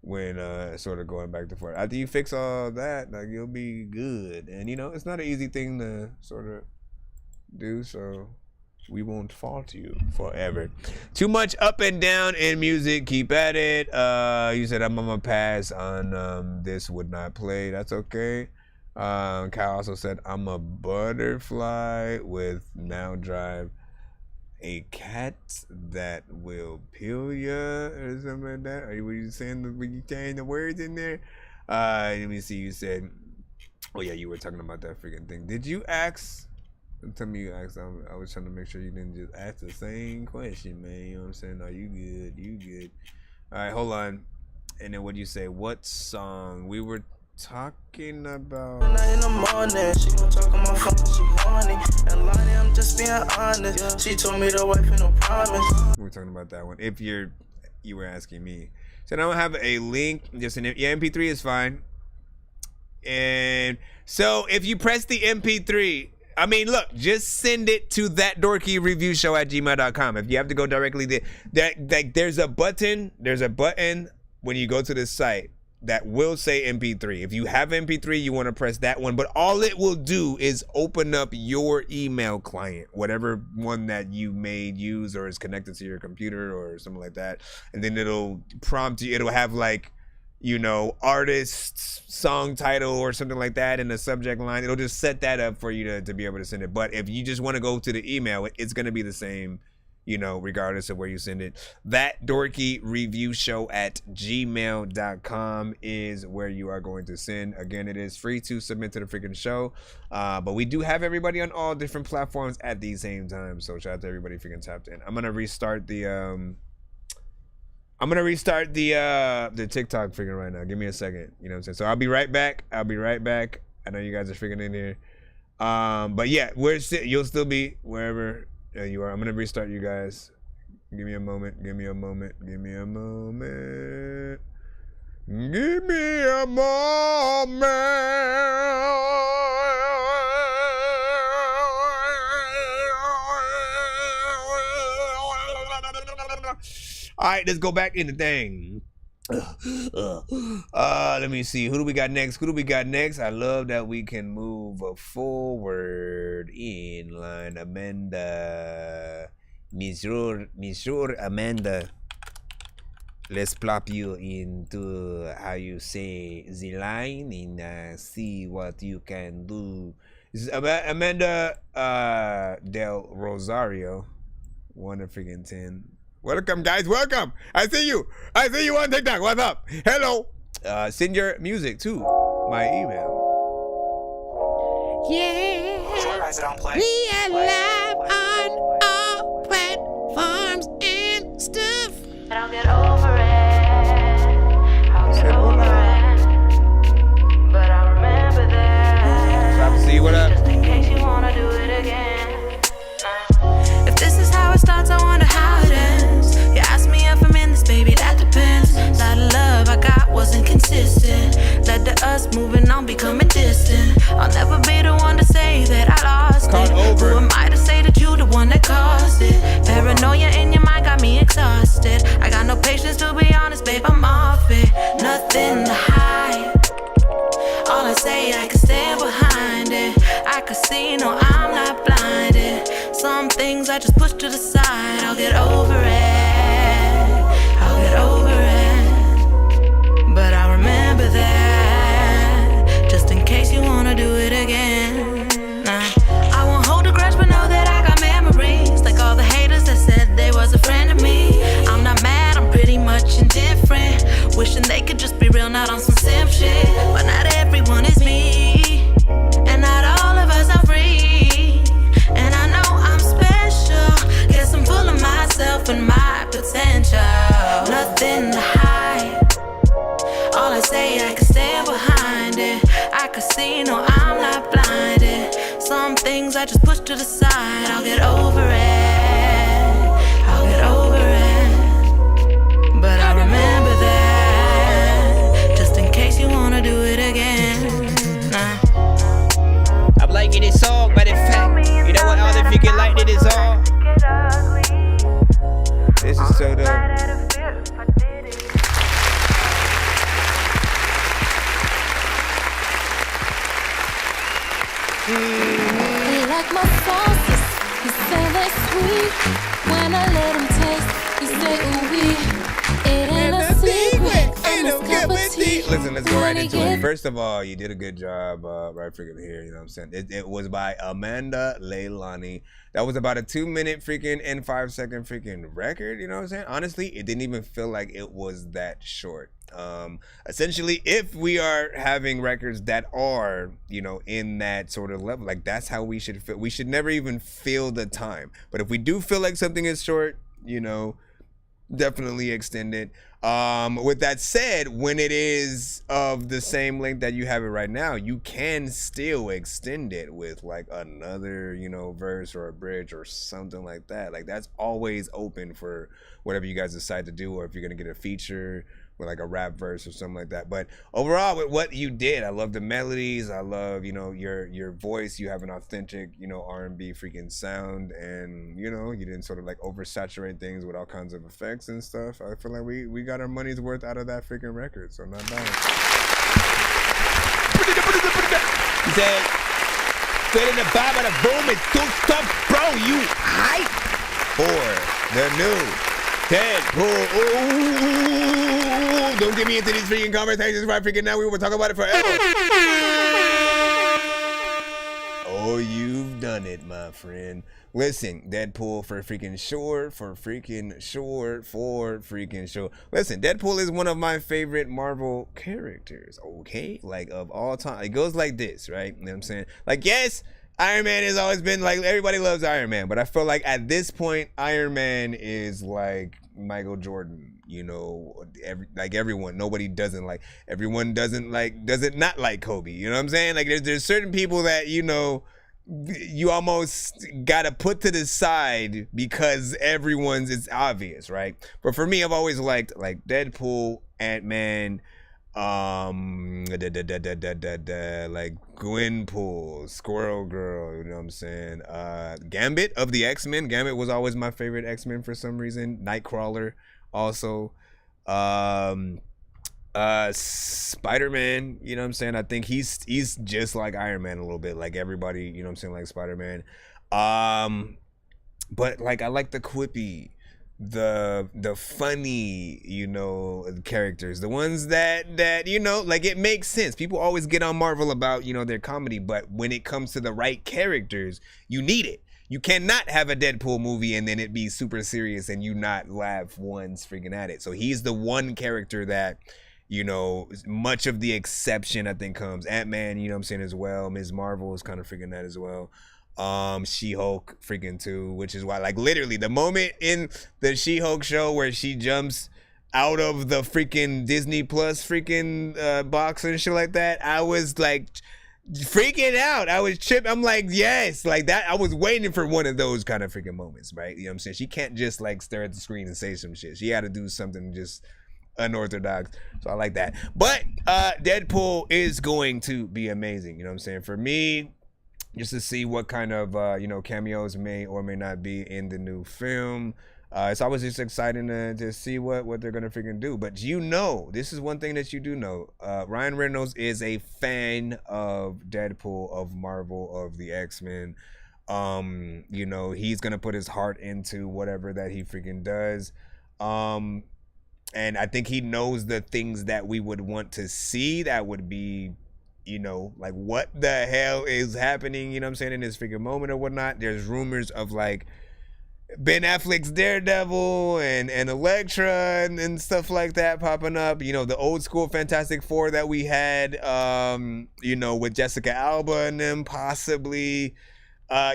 when sort of going back and forth. After you fix all that, like you'll be good. And you know, it's not an easy thing to sort of do, so we won't fault you forever. Too much up and down in music. Keep at it. You said I'm gonna pass on this would not play. That's okay. Kyle also said I'm a butterfly with now drive a cat that will peel ya or something like that. Were you saying when you change the words in there? Let me see. You said, oh yeah, you were talking about that freaking thing. Did you ask? Tell me you asked. I was trying to make sure you didn't just ask the same question, man. You know what I'm saying? No, you good. You good. All right, hold on. And then what'd you say? What song? We were talking about. In the morning, she gon' talk on my phone, she horny. And lying, I'm just being honest. She told me the wife ain't no promise. We're talking about that one. If you were asking me. So now I have a link. Just an MP3 is fine. And so if you press the MP3, I mean, look, just send it to thatdorkyreviewshow@gmail.com. If you have to go directly there, there's a button when you go to this site that will say MP3. If you have MP3, you want to press that one, but all it will do is open up your email client, whatever one that you made, use, or is connected to your computer or something like that. And then it'll prompt you. It'll have like, you know, artist, song title or something like that in the subject line. It'll just set that up for you to be able to send it. But if you just want to go to the email, it's going to be the same, you know, regardless of where you send it. That Dorky review show at gmail.com is where you are going to send. Again, it is free to submit to the freaking show. But we do have everybody on all different platforms at the same time. So shout out to everybody freaking tapped in. I'm gonna restart the TikTok freaking right now. Give me a second. You know what I'm saying? So I'll be right back. I know you guys are freaking in here. But yeah, you'll still be wherever you are. I'm gonna restart you guys. Give me a moment. All right, let's go back in the thing. Let me see. Who do we got next? I love that we can move forward in line. Amanda. Monsieur Amanda. Let's plop you into how you say the line and see what you can do. This is Amanda Del Rosario. 1 to freaking 10. Welcome, guys. Welcome. I see you on TikTok. What's up? Hello. Send your music to my email. Yeah. We are live on all platforms and stuff. I don't get over it. But I remember that. See what up? Just in case you wanna do it again. If this is how it starts, I wonder how it ends. You asked me if I'm in this, baby, that depends. Lot of love I got wasn't consistent. Led to us moving on, becoming distant. I'll never be the one to say that I lost it. Who am I to say that you the one that caused it? Paranoia in your mind got me exhausted. I got no patience to be honest, babe, I'm off it. Nothing to hide. All I say, I can stand behind it. I can see, no, I'm not blinded. Some things I just push to the side. I'll get over it. But I remember that. Just in case you wanna do it again. I won't hold a grudge, but know that I got memories. Like all the haters that said they was a friend of me. I'm not mad, I'm pretty much indifferent. Wishing they could just be real, not on some simp shit. But not everyone is me. And not all of us are free. And I know I'm special. Guess I'm full of myself and my potential. Nothing to hide. All I say, I can stand behind it. I can see, no, I'm not blinded. Some things I just push to the side. I'll get over it. But I remember that. Just in case you wanna do it again. I'm liking this song, but in fact, you know what other freaking like this song? This is so dope. He like my sauces, he say they're sweet. When I let him taste, he say ooh wee. It ain't a secret, I'm his cup of tea. Listen, let's go right into it. First of all, you did a good job right freaking here, you know what I'm saying? It was by Amanda Leilani. That was about a 2-minute freaking and 5-second freaking record, you know what I'm saying? Honestly, it didn't even feel like it was that short. Essentially, if we are having records that are, you know, in that sort of level, like that's how we should feel. We should never even feel the time. But if we do feel like something is short, you know, definitely extend it. With that said, when it is of the same length that you have it right now, you can still extend it with like another, you know, verse or a bridge or something like that. Like that's always open for whatever you guys decide to do, or if you're gonna get a feature with like a rap verse or something like that. But overall, with what you did, I love the melodies. I love, you know, your voice. You have an authentic, you know, R&B freaking sound, and you know, you didn't sort of like oversaturate things with all kinds of effects and stuff. I feel like we got our money's worth out of that freaking record, so not bad. He said, "Fit in the vibe of the boom, it's too tough, bro. You hype for the new Deadpool." Ooh, don't get me into these freaking conversations right freaking now. We will talk about it forever. Oh, you've done it, my friend. Listen, Deadpool for freaking sure, Listen, Deadpool is one of my favorite Marvel characters, okay? Like, of all time. It goes like this, right? You know what I'm saying? Like, yes, Iron Man has always been, like, everybody loves Iron Man, but I feel like at this point, Iron Man is like Michael Jordan, you know, everyone, nobody doesn't like, everyone doesn't not like Kobe, you know what I'm saying? Like, there's certain people that, you know, you almost gotta put to the side because it's obvious, right? But for me, I've always liked like Deadpool, Ant-Man, like Gwenpool, Squirrel Girl, you know what I'm saying? Gambit of the X-Men. Gambit was always my favorite X-Men for some reason. Nightcrawler also. Spider-Man, you know what I'm saying? I think he's just like Iron Man a little bit, like everybody, you know what I'm saying, like Spider-Man. But like I like the quippy, the funny, you know, characters, the ones that you know, like it makes sense. People always get on Marvel about, you know, their comedy, but when it comes to the right characters, you need it. You cannot have a Deadpool movie and then it be super serious and you not laugh once freaking at it. So he's the one character that, you know, much of the exception I think comes. Ant-Man, you know what I'm saying, as well. Ms. Marvel is kind of freaking that as well. She-Hulk freaking too, which is why, like, literally the moment in the She-Hulk show where she jumps out of the freaking Disney Plus freaking box and shit like that, I was like freaking out. I was tripping. I'm like, yes, like that. I was waiting for one of those kind of freaking moments, right? You know what I'm saying? She can't just like stare at the screen and say some shit. She had to do something just unorthodox, so I like that. But Deadpool is going to be amazing, you know what I'm saying, for me, just to see what kind of you know, cameos may or may not be in the new film. It's always just exciting to see what they're gonna freaking do. But you know, this is one thing that you do know, Ryan Reynolds is a fan of Deadpool, of Marvel, of the X-Men. You know, he's gonna put his heart into whatever that he freaking does. And I think he knows the things that we would want to see that would be, you know, like what the hell is happening, you know what I'm saying, in this freaking moment or whatnot. There's rumors of like Ben Affleck's Daredevil and Elektra and stuff like that popping up. You know, the old school Fantastic Four that we had, you know, with Jessica Alba and them possibly.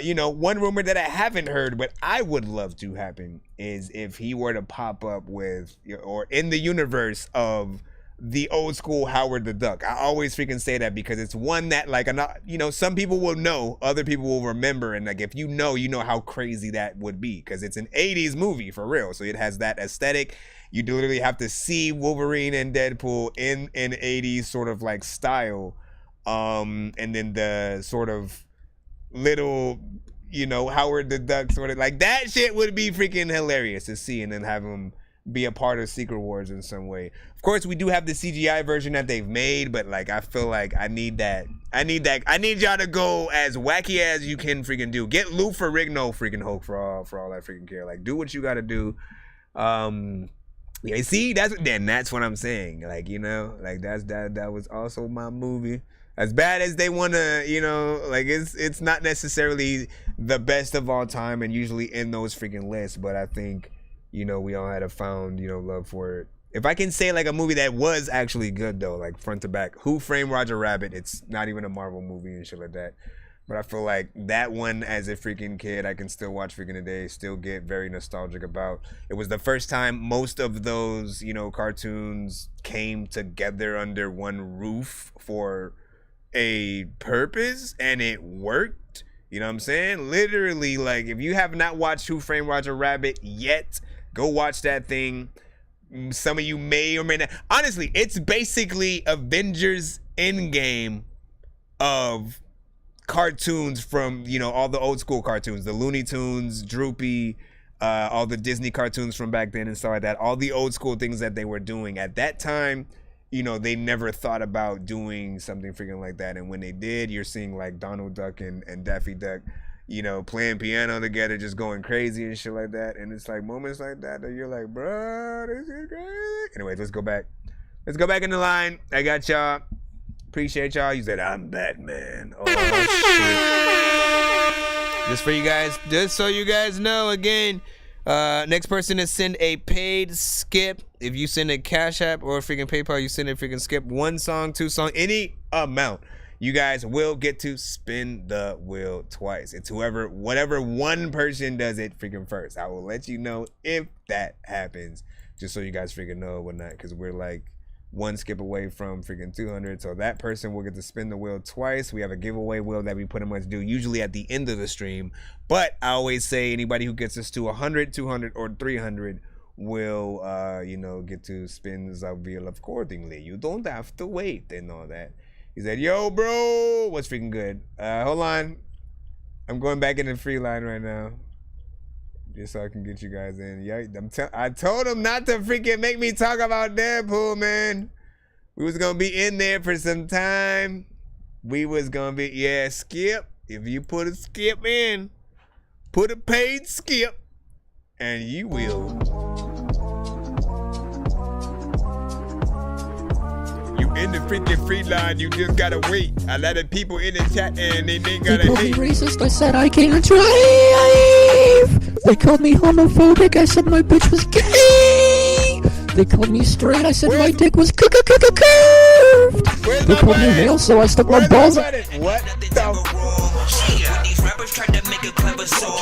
You know, one rumor that I haven't heard, but I would love to happen, is if he were to pop up with, or in the universe of the old school Howard the Duck. I always freaking say that because it's one that, like, you know, some people will know, other people will remember, and like if you know how crazy that would be, because it's an 80s movie for real, so it has that aesthetic. You do literally have to see Wolverine and Deadpool in an 80s sort of like style, and then the sort of little, you know, Howard the Duck sort of like that shit would be freaking hilarious to see, and then have him be a part of Secret Wars in some way. Of course, we do have the CGI version that they've made, but like I feel like I need that. I need y'all to go as wacky as you can freaking do. Get Lou Ferrigno freaking Hulk for all that freaking care. Like, do what you gotta do. Yeah, see, that's what I'm saying. Like, you know, like that was also my movie. As bad as they want to, you know, like it's not necessarily the best of all time and usually in those freaking lists, but I think, you know, we all had a found, you know, love for it. If I can say like a movie that was actually good though, like front to back, Who Framed Roger Rabbit, it's not even a Marvel movie and shit like that. But I feel like that one, as a freaking kid, I can still watch freaking today, still get very nostalgic about. It was the first time most of those, you know, cartoons came together under one roof for a purpose, and it worked. You know what I'm saying? Literally, like, if you have not watched Who Framed Roger Rabbit yet, Go watch that thing. Some of you may or may not. Honestly, it's basically Avengers Endgame of cartoons from, you know, all the old school cartoons, the Looney Tunes, Droopy, all the Disney cartoons from back then and stuff like that. All the old school things that they were doing at that time, you know, they never thought about doing something freaking like that. And when they did, you're seeing like Donald Duck and Daffy Duck, you know, playing piano together, just going crazy and shit like that. And it's like moments like that you're like, bro, this is crazy. Anyways, let's go back. Let's go back in the line. I got y'all. Appreciate y'all. You said, I'm Batman. Oh, shit. Just for you guys, just so you guys know, again, next person to send a paid skip. If you send a Cash App or a freaking PayPal, you send a freaking skip. 1 song, 2 song, any amount. You guys will get to spin the wheel twice. It's whatever one person does it freaking first. I will let you know if that happens, just so you guys freaking know whatnot, because we're like 1 skip away from freaking 200. So that person will get to spin the wheel twice. We have a giveaway wheel that we pretty much do usually at the end of the stream. But I always say anybody who gets us to 100, 200, or 300 will, you know, get to spin the wheel accordingly. You don't have to wait and all that. He said, yo, bro, what's freaking good? Hold on. I'm going back in the free line right now. Just so I can get you guys in. Yeah, I told him not to freaking make me talk about Deadpool, man. We was going to be in there for some time. We was going to be, yeah, skip. If you put a skip in, put a paid skip, and you will. In the freaking free line, you just gotta wait. A lot of people in the chat and they gotta called hate. me racist, I said I can't drive. They called me homophobic, I said my bitch was gay. They called me straight, I said my dick was curved. They called me male, so I stuck my balls out. What When these rappers try to make a clever song,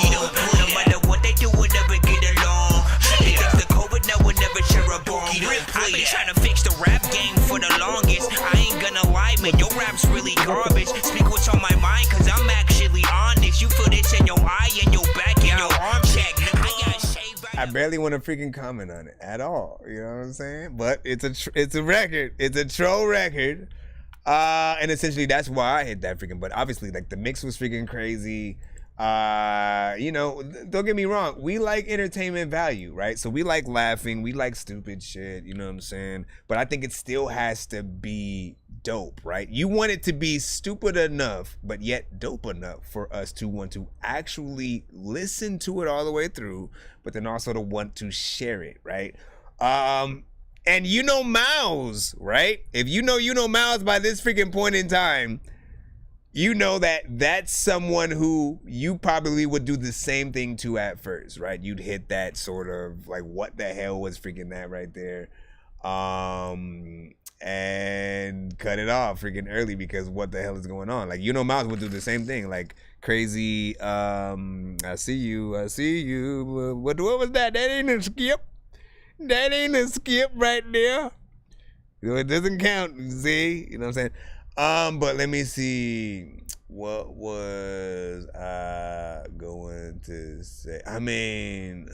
no matter what they do, we'll never get along. They think the COVID now will never share a bomb. I've been trying to fix the rap game for the longest. I ain't gonna lie, man, your rap's really garbage. Speak what's on my mind, cause I'm actually honest. You feel this in your eye and your back and your arm check. I barely want to freaking comment on it at all. You know what I'm saying? But it's a record. It's a troll record. And essentially that's why I hit that freaking. But obviously, like, the mix was freaking crazy. You know, don't get me wrong, we like entertainment value, right? So we like laughing, we like stupid shit, you know what I'm saying? But I think it still has to be dope, right? You want it to be stupid enough, but yet dope enough for us to want to actually listen to it all the way through, but then also to want to share it, right? And you know Miles, right? If you know Miles by this freaking point in time, you know that that's someone who you probably would do the same thing to at first, right? You'd hit that sort of like, what the hell was freaking that right there? And cut it off freaking early because what the hell is going on? Like, you know, Miles would do the same thing, like crazy. I see you. What was that? That ain't a skip. That ain't a skip right there. It doesn't count. See, you know what I'm saying? But let me see. What was I going to say? I mean,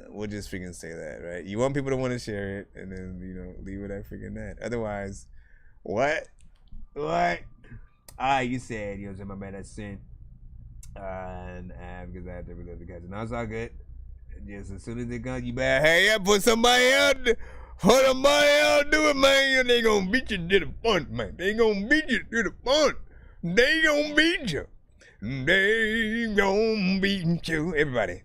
we'll just freaking say that, right? You want people to want to share it, and then, you know, leave it at freaking that. Otherwise, what? You said, you know what I'm saying? My man, that's sin. And because I have to reload the catch. Now it's all good. Just as soon as they come, you better hurry up, put somebody out there. Hold somebody out, do it, man. They gonna beat you to the punch, man. They gonna beat you to the punch. They gonna beat you. They gonna beat you. Everybody.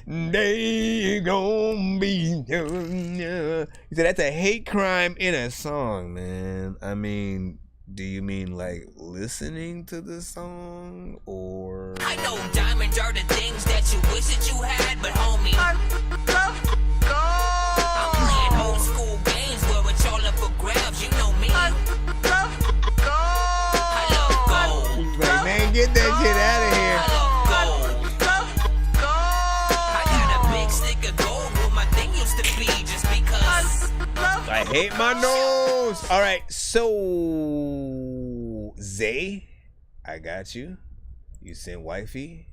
They gonna beat you. He said that's a hate crime in a song, man. I mean, do you mean like listening to the song, or? I know diamonds are the things that you wish that you had, but homie, I'm playing old school games where it's all up for grabs. You know me. I love gold. He's like, man, get that shit out of here. I got a big stick of gold where my thing used to be, just because I hate my nose. All right, so Zay, I got you. You sent wifey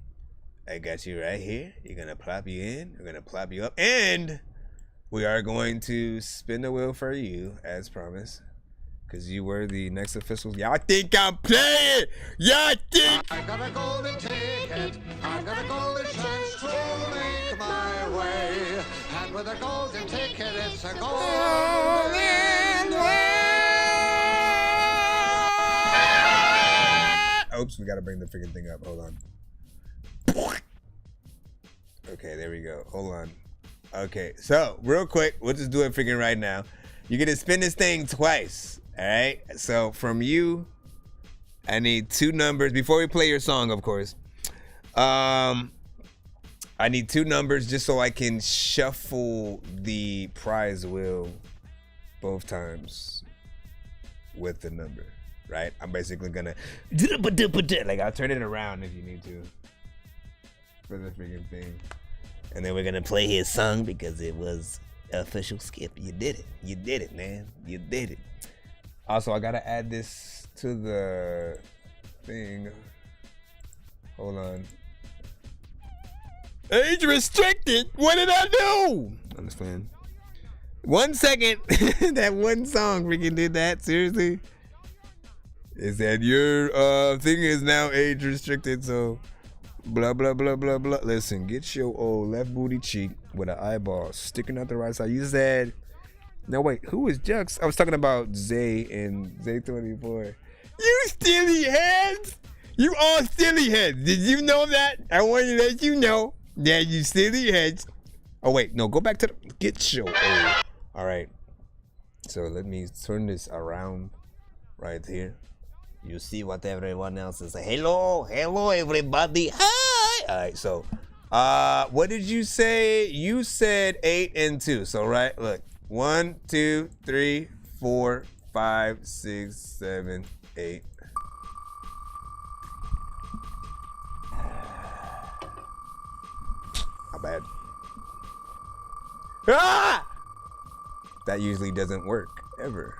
I got you right here. You're gonna plop you in. We're gonna plop you up, and we are going to spin the wheel for you, as promised, because you were the next official. Y'all think I'm playing? Y'all think? I got a golden ticket. I got a golden chance to make my way. And with a golden ticket, it's a golden way. Oops, we gotta bring the freaking thing up. Hold on. Okay, there we go. Hold on. Okay, so real quick, we'll just do it freaking right now. You're gonna spin this thing twice. All right. So from you, I need 2 numbers before we play your song, of course. I need 2 numbers just so I can shuffle the prize wheel both times with the number. Right? I'm basically gonna like I'll turn it around if you need to for the freaking thing. And then we're gonna play his song because it was official skip. You did it. You did it, man. You did it. Also, I gotta add this to the thing. Hold on. Age restricted. What did I do? I'm just playing. 1 second. That one song freaking did that. Seriously. It said your thing is now age restricted, so blah blah blah blah blah. Listen, get your old left booty cheek with an eyeball sticking out the right side. You said, no wait, who was Jux? I was talking about Zay and Zay24. You silly heads! You all silly heads. Did you know that? I want to let you know that you silly heads. Oh wait, no, go back to the get your old. All right. So let me turn this around right here. You see what everyone else is saying. Hello, hello everybody. Hi. All right, so what did you say? You said 8 and 2. So right, look. 1, 2, 3, 4, 5, 6, 7, 8. How bad? Ah! That usually doesn't work ever.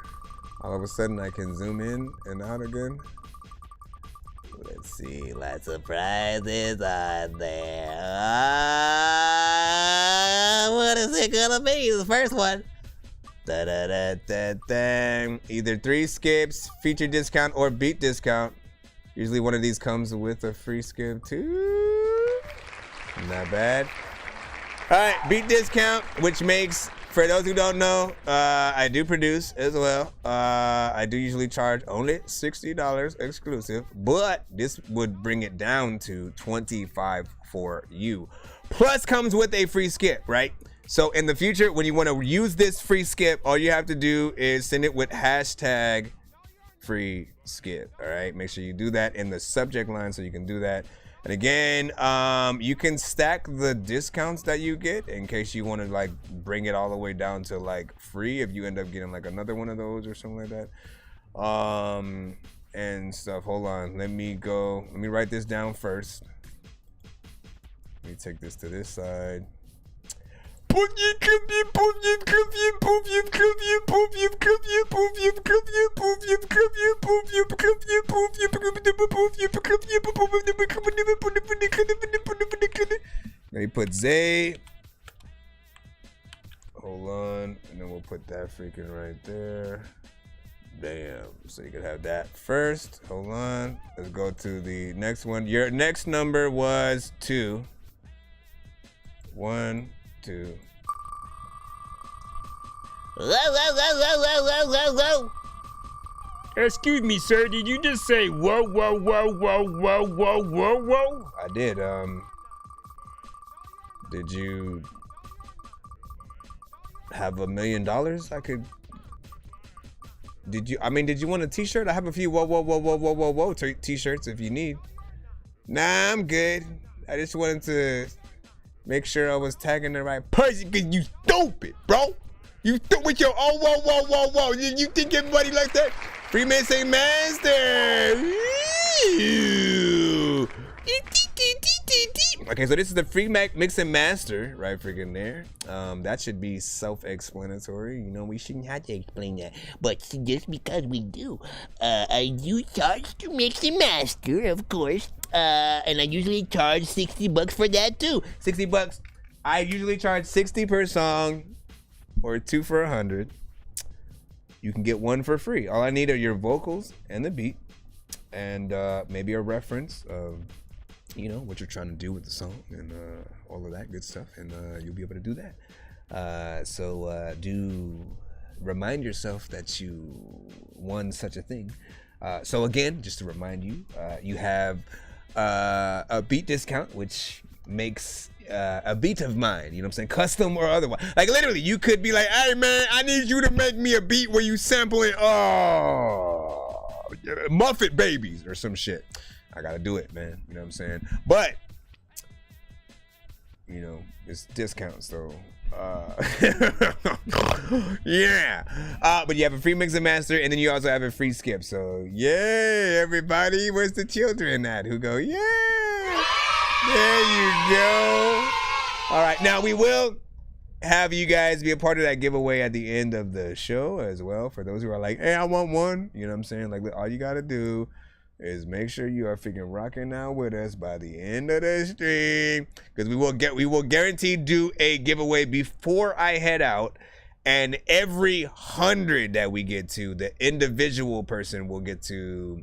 All of a sudden, I can zoom in and out again. Let's see, lots of prizes on there. What is it gonna be? The first one. Da da da da da. Either 3 skips, feature discount, or beat discount. Usually one of these comes with a free skip too. Not bad. All right, beat discount, which makes, for those who don't know, I do produce as well. I do usually charge only $60 exclusive, but this would bring it down to $25 for you. Plus comes with a free skip, right? So in the future, when you want to use this free skip, all you have to do is send it with hashtag free skip. All right, make sure you do that in the subject line so you can do that. And again, you can stack the discounts that you get in case you want to like bring it all the way down to like free if you end up getting like another one of those or something like that. And stuff. Hold on, let me write this down first. Let me take this to this side. Let me put Zay. Hold on, and then we'll put that freaking right there. Bam. So you can have that first. Hold on. Let's go to the next one. Your next number was 2. 1, 2. Excuse me, sir. Did you just say whoa, whoa, whoa, whoa, whoa, whoa, whoa, whoa? I did. Did you have $1 million? I could. Did you? I mean, did you want a T-shirt? I have a few whoa, whoa, whoa, whoa, whoa, whoa, whoa T-shirts if you need. Nah, I'm good. I just wanted to make sure I was tagging the right person because you stupid, bro. You stupid with your oh, whoa, whoa, whoa, whoa. You think everybody like that? Freemason Master. Okay, so this is the free mix and master, right? Freaking there. That should be self-explanatory. You know, we shouldn't have to explain that, but just because we do, I do charge to mix and master, of course. and I usually charge $60 for that too. $60. I usually charge 60 per song, or 2 for 100. You can get 1 for free. All I need are your vocals and the beat, and maybe a reference of, you know, what you're trying to do with the song and all of that good stuff, and you'll be able to do that. So do remind yourself that you won such a thing. So again, just to remind you, you have a beat discount, which makes a beat of mine, you know what I'm saying, custom or otherwise. Like literally, you could be like, hey man, I need you to make me a beat where you sampling Muffet Babies or some shit. I gotta do it, man. You know what I'm saying? But you know, it's discounts, so yeah. But you have a free mix and master, and then you also have a free skip. So yay, everybody. Where's the children at who go, yeah? There you go. All right, now we will have you guys be a part of that giveaway at the end of the show as well. For those who are like, hey, I want one. You know what I'm saying? Like, all you gotta do is make sure you are freaking rocking out with us by the end of the stream, because we will guarantee do a giveaway before I head out, and every 100 that we get to, the individual person will get to,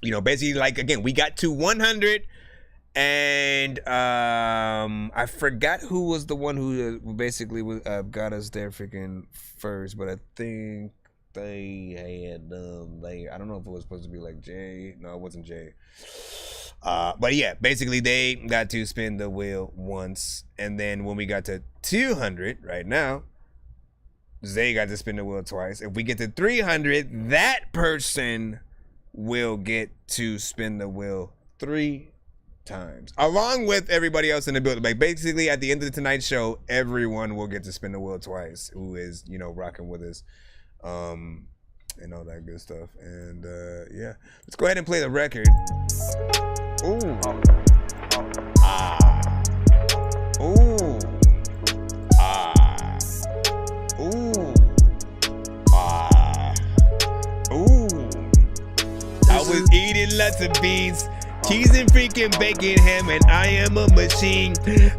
you know, basically, like, again, we got to 100, and I forgot who was the one who basically got us there freaking first, but I think they had I don't know if it was supposed to be like Jay. No, it wasn't Jay. But yeah, basically they got to spin the wheel once, and then when we got to 200 right now, Zay got to spin the wheel twice. If we get to 300, that person will get to spin the wheel 3 times, along with everybody else in the building. Like basically at the end of tonight's show, everyone will get to spin the wheel twice who is, you know, rocking with us. And all that good stuff. And yeah, let's go ahead and play the record. Ooh. Ah. Ooh. Ah. Ooh. Ah. Ooh. I was eating lots of beans, cheese and freaking bacon, ham, and I am a machine.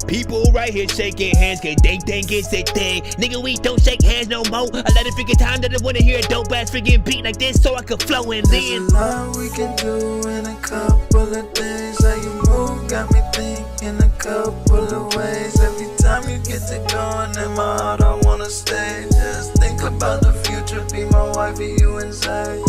People right here shaking hands, cause they think it's a thing. Nigga, we don't shake hands no more. A lot of freaking time that I wanna hear a dope ass freaking beat like this so I can flow and lean. There's a lot we can do in a couple of days. How you move got me thinking a couple of ways. Every time you get to going in my heart, I wanna stay. Just think about the future, be my wife, be you and Zay.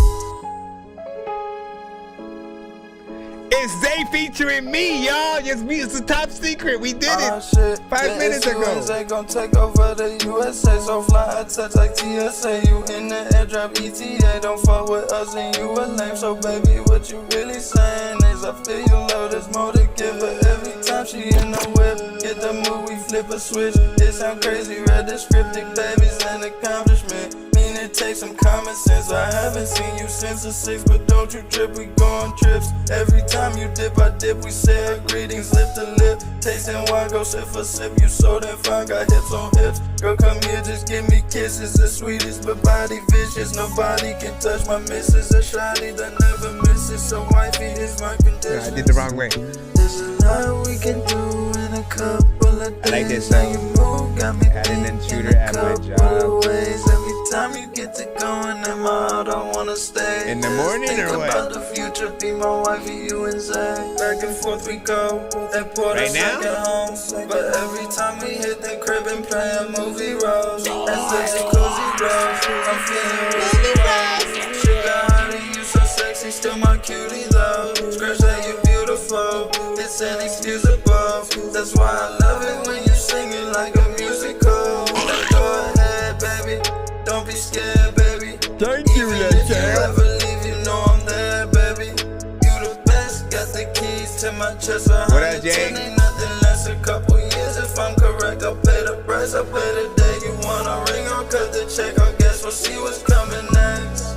It's Zay featuring me, y'all. It's a top secret. We did it shit. 5 minutes ago. They gon' take over the USA, so fly a touch like TSA. You in the airdrop ETA, don't fuck with us and you a lame. So baby, what you really saying is I feel you love, there's more to give. But every time she in the whip, get the move, we flip a switch. It sound crazy, read the script, baby's an accomplishment. It takes some common sense. I haven't seen you since the 6, but don't you trip, we go on trips. Every time you dip, I dip, we say our greetings, lip to lip. Tasting wine, go sip for sip, you so damn fine, got hips on hips. Girl, come here, just give me kisses, the sweetest, but body vicious. Nobody can touch my missus, a shawty that never misses. So wifey is my condition. Yeah, I did the wrong way. There's a lot we can do in a couple of days. I like this song. Adding in shooter at my job. Every time you get to going in my heart, I wanna stay. In the morning think or what? About the future, be my wife, you and Zay. Back and forth we go, that port Right us now? at home. But every time we hit the crib and play a movie rolls, that's the jacuzzi rolls. I'm feeling really low. Sugar honey, you so sexy, still my cutie though. Scratch that you beautiful, it's inexcusable. That's why I love it when you sing it like a musical. Go ahead, baby. Don't be scared, baby. Thank you, Even if you ever leave, you know I'm there, baby. You the best, got the keys to my chest. What up, Jay? Ain't nothing less, a couple years. If I'm correct, I'll pay the price. I'll pay the day you want a ring. I'll cut the check. I guess we'll see what's coming next.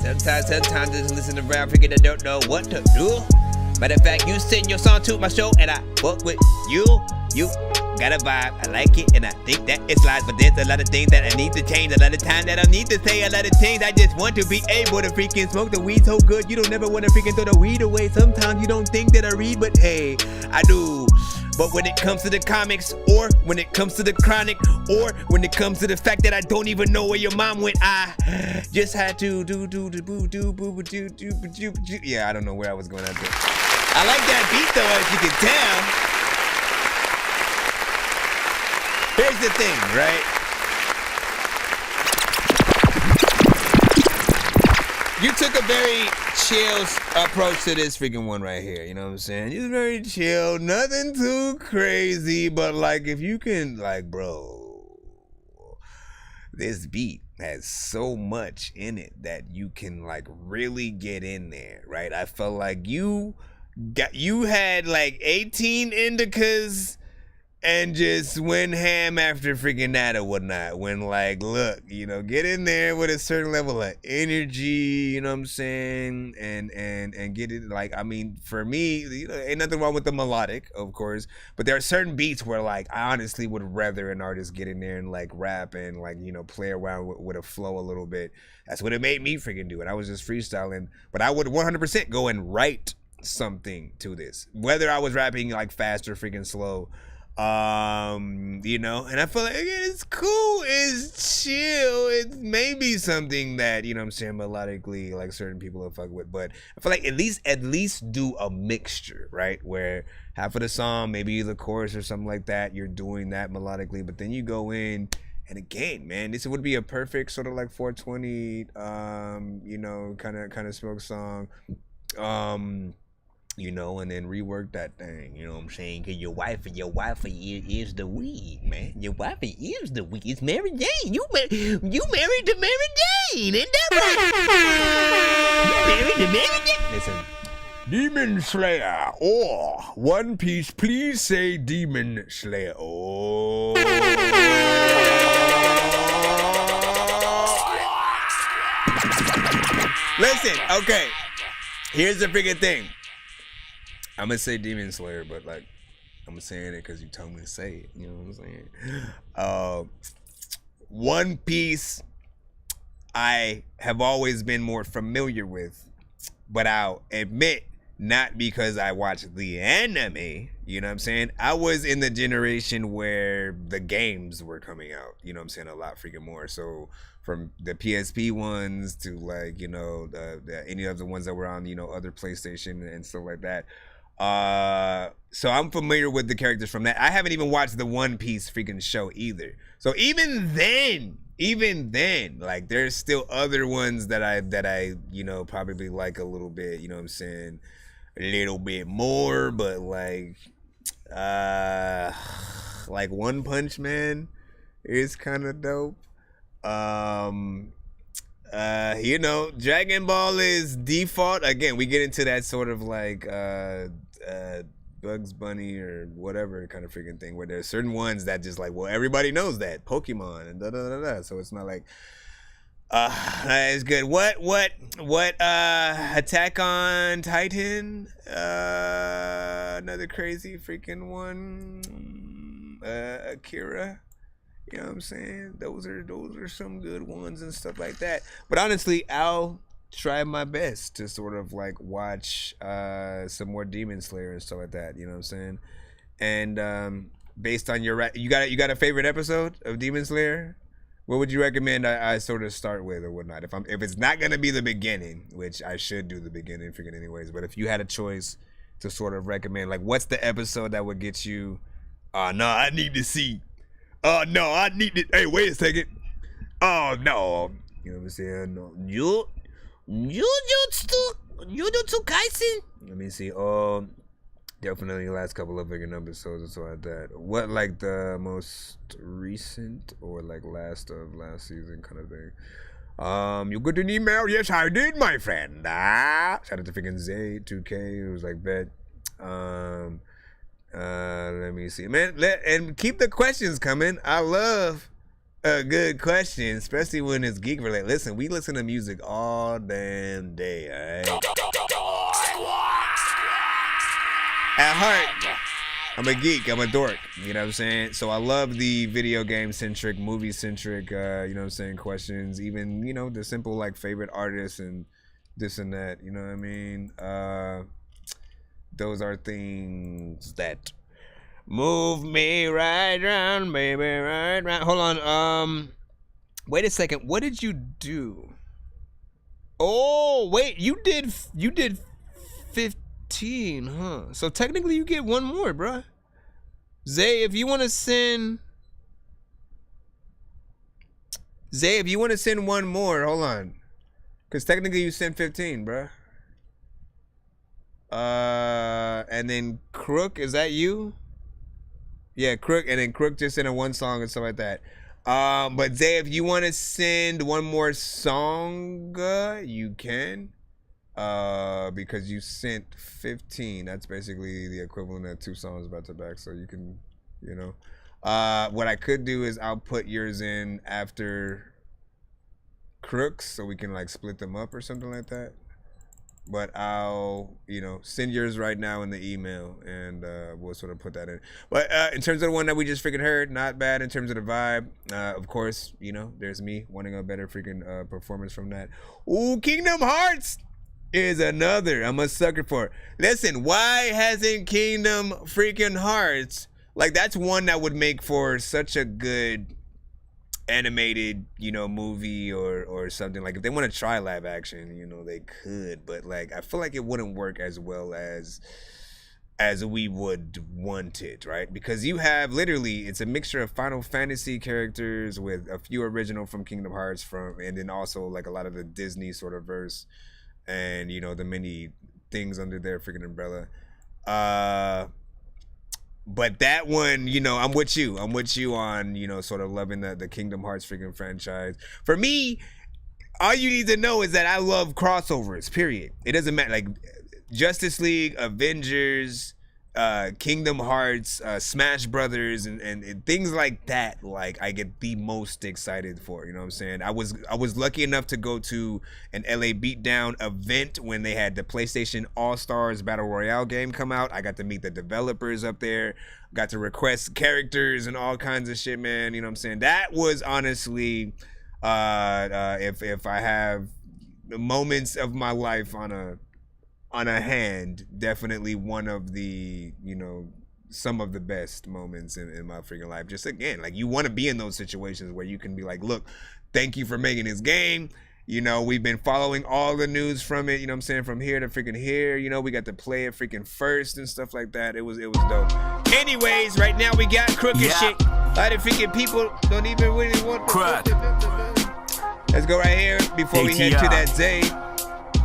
Sometimes I just listen to rap, figure I don't know what to do. Matter of fact, you send your song to my show and I fuck with you. got a vibe, I like it, and I think that it slides. But there's a lot of things that I need to change, a lot of time that I need to say, a lot of things. I just want to be able to freaking smoke the weed so good. You don't ever want to freaking throw the weed away. Sometimes you don't think that I read, but hey, I do. But when it comes to the comics, or when it comes to the chronic, or when it comes to the fact that I don't even know where your mom went, I just had to do. Yeah, I don't know where I was going at there. I like that beat though, as you can tell. Here's the thing, right? You took a very chill approach to this freaking one right here. You know what I'm saying? It's very chill, nothing too crazy, but like if you can, like, bro, this beat has so much in it that you can like really get in there, right? I felt like you had like 18 indicas and just went ham after freaking that or whatnot. When like, look, you know, get in there with a certain level of energy, you know what I'm saying? And get it, like, I mean, for me, you know, ain't nothing wrong with the melodic, of course, but there are certain beats where like, I honestly would rather an artist get in there and like rap and like, you know, play around with a flow a little bit. That's what it made me freaking do it. I was just freestyling, but I would 100% go and write something to this, whether I was rapping like fast or freaking slow. You know, and I feel like it's cool, it's chill, it's maybe something that, you know what I'm saying, melodically like certain people will fuck with, but I feel like at least do a mixture, right, where half of the song, maybe the chorus or something like that, you're doing that melodically, but then you go in, and again, man, this would be a perfect sort of like 420 you know, kind of smoke song, you know, and then rework that thing, you know what I'm saying? Cause your wife is the weed, man. Your wife is the weed. It's Mary Jane. You married to Mary Jane, ain't that right? You married to Mary Jane. Listen, Demon Slayer. Oh, One Piece. Please say Demon Slayer. Oh. Listen, okay. Here's the freaking thing. I'm gonna say Demon Slayer, but like, I'm saying it because you told me to say it. You know what I'm saying? One Piece, I have always been more familiar with, but I'll admit, not because I watched the anime. You know what I'm saying? I was in the generation where the games were coming out. You know what I'm saying? A lot freaking more. So from the PSP ones to like, you know, any of the ones that were on, you know, other PlayStation and stuff like that. So I'm familiar with the characters from that. I haven't even watched the One Piece freaking show either. So even then, like there's still other ones that I, you know, probably like a little bit, you know what I'm saying? A little bit more, but like One Punch Man is kind of dope. You know, Dragon Ball is default. Again, we get into that sort of like Bugs Bunny or whatever kind of freaking thing where there's certain ones that just like, well, everybody knows that Pokemon and da. So it's not like it's good. What Attack on Titan? Another crazy freaking one. Akira. You know what I'm saying? Those are some good ones and stuff like that. But honestly, I'll try my best to sort of like watch some more Demon Slayer and stuff like that. You know what I'm saying? And based on your you got a favorite episode of Demon Slayer? What would you recommend I sort of start with or whatnot? If it's not gonna be the beginning, which I should do the beginning freaking anyways. But if you had a choice to sort of recommend, like, what's the episode that would get you? No, I need to see. No, I need it. Hey, wait a second. Oh, no. You know what I'm saying? No. Jujutsu Kaisen? Let me see. Definitely the last couple of freaking episodes or something like that. What, like the most recent or like last season kind of thing? You got an email? Yes, I did, my friend. Shout out to freaking Zay 2K. It was like that. Let me see, man. And keep the questions coming. I love a good question, especially when it's geek related. Listen, we listen to music all damn day, alright? At heart, I'm a geek. I'm a dork. You know what I'm saying? So I love the video game centric, movie centric, you know what I'm saying, questions. Even, you know, the simple like favorite artists and this and that. You know what I mean? Those are things that move me right round, baby, right round. Hold on. Wait a second. What did you do? Oh, wait. You did 15, huh? So technically you get one more, bruh. Zay, if you want to send one more, hold on. Because technically you sent 15, bruh. And then Crook, is that you? Yeah, Crook, and then Crook just sent a one song and stuff like that. But Zay, if you want to send one more song, you can. Because you sent 15. That's basically the equivalent of 2 songs back to back. So you can, you know. What I could do is I'll put yours in after Crook's so we can like split them up or something like that. But I'll, you know, send yours right now in the email and we'll sort of put that in. But in terms of the one that we just freaking heard, not bad in terms of the vibe. Of course, you know, there's me wanting a better freaking performance from that. Ooh, Kingdom Hearts is another I'm a sucker for. Listen, why hasn't Kingdom freaking Hearts, like that's one that would make for such a good animated, you know, movie or something. Like if they want to try live action, you know, they could, but like I feel like it wouldn't work as well as we would want it, right? Because you have literally, it's a mixture of Final Fantasy characters with a few original from Kingdom Hearts and then also like a lot of the Disney sort of verse and, you know, the many things under their freaking umbrella. But that one, you know, I'm with you on, you know, sort of loving the Kingdom Hearts freaking franchise. For me, all you need to know is that I love crossovers, period. It doesn't matter, like Justice League, Avengers, Kingdom Hearts, Smash Brothers, and things like that. Like I get the most excited for. You know what I'm saying? I was lucky enough to go to an LA Beatdown event when they had the PlayStation All Stars Battle Royale game come out. I got to meet the developers up there. Got to request characters and all kinds of shit, man. You know what I'm saying? That was honestly, if I have moments of my life on a hand, definitely one of the, you know, some of the best moments in my freaking life. Just again, like you want to be in those situations where you can be like, look, thank you for making this game. You know, we've been following all the news from it, you know what I'm saying, from here to freaking here. You know, we got to play it freaking first and stuff like that. It was dope. Anyways, right now we got crooked shit. A lot of freaking people don't even really want to. Let's go right here before we head to that Zay.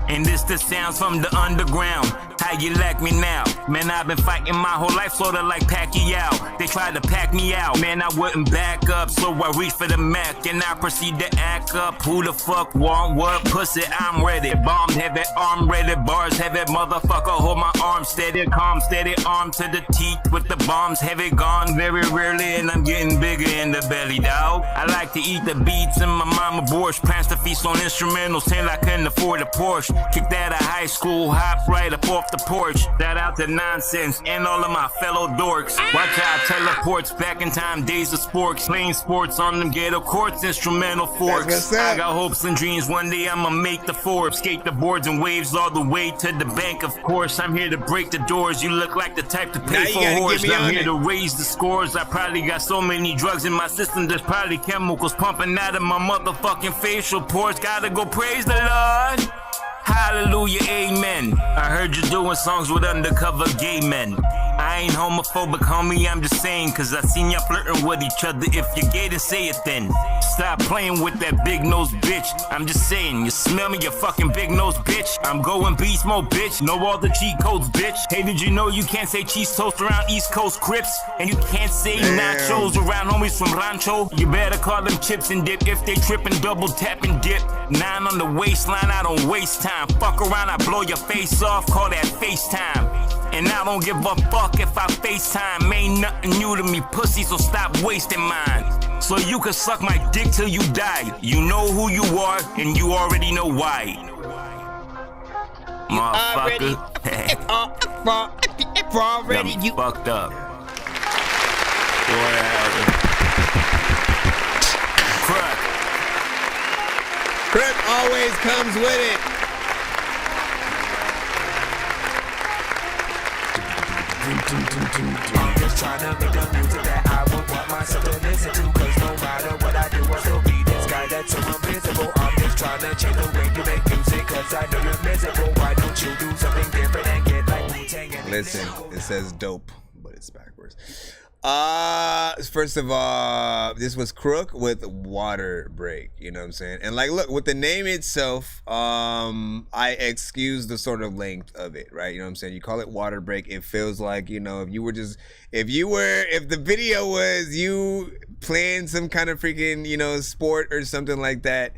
And this the sounds from the underground. How you like me now? Man, I've been fighting my whole life, sorta like Pacquiao. They tried to pack me out, man, I wouldn't back up. So I reach for the Mac and I proceed to act up. Who the fuck want what? Pussy, I'm ready. Bomb heavy, arm ready, bars heavy. Motherfucker, hold my arm steady. Calm, steady, arm to the teeth with the bombs heavy. Gone very rarely and I'm getting bigger in the belly, dog. I like to eat the beats and my mama borscht. Plans to feast on instrumentals till I couldn't afford a Porsche. Kicked out of high school, hop right up off the porch. Shout out to Nonsenze and all of my fellow dorks. Watch out, teleports back in time, days of sports. Playing sports on them ghetto courts, instrumental forks. I got hopes and dreams, one day I'ma make the Forbes. Skate the boards and waves all the way to the bank, of course. I'm here to break the doors, you look like the type to pay for a horse. I'm here to raise the scores, I probably got so many drugs in my system. There's probably chemicals pumping out of my motherfucking facial pores. Gotta go praise the Lord. Hallelujah, amen. I heard you doing songs with undercover gay men. I ain't homophobic, homie, I'm just saying, cause I seen y'all flirting with each other. If you're gay, then say it then. Stop playing with that big nose bitch. I'm just saying, you smell me, you fucking big nose bitch. I'm going beast mode, bitch. Know all the cheat codes, bitch. Hey, did you know you can't say cheese toast around East Coast Crips? And you can't say nachos around homies from Rancho? You better call them chips and dip if they trippin', double tap and dip. 9 on the waistline, I don't waste time. Fuck around, I blow your face off, call that FaceTime. And I don't give a fuck if I FaceTime. Ain't nothing new to me, pussy, so stop wasting mine. So you can suck my dick till you die. You know who you are, and you already know why. Motherfucker. Already, you fucked up. Crip always comes with it. I'm just trying to make the music that I would want myself to listen to. Cause no matter what I do, I still be this guy that's so invisible. I'm just trying to change the way you make music. Cause I know you're miserable. Why don't you do something different and get like Wu-Tang and Listen, it says dope, but it's backwards. First of all, this was Crook with Water Break, you know what I'm saying? And like, look, with the name itself, I excuse the sort of length of it, right? You know what I'm saying? You call it Water Break, it feels like, you know, if the video was you playing some kind of freaking, you know, sport or something like that,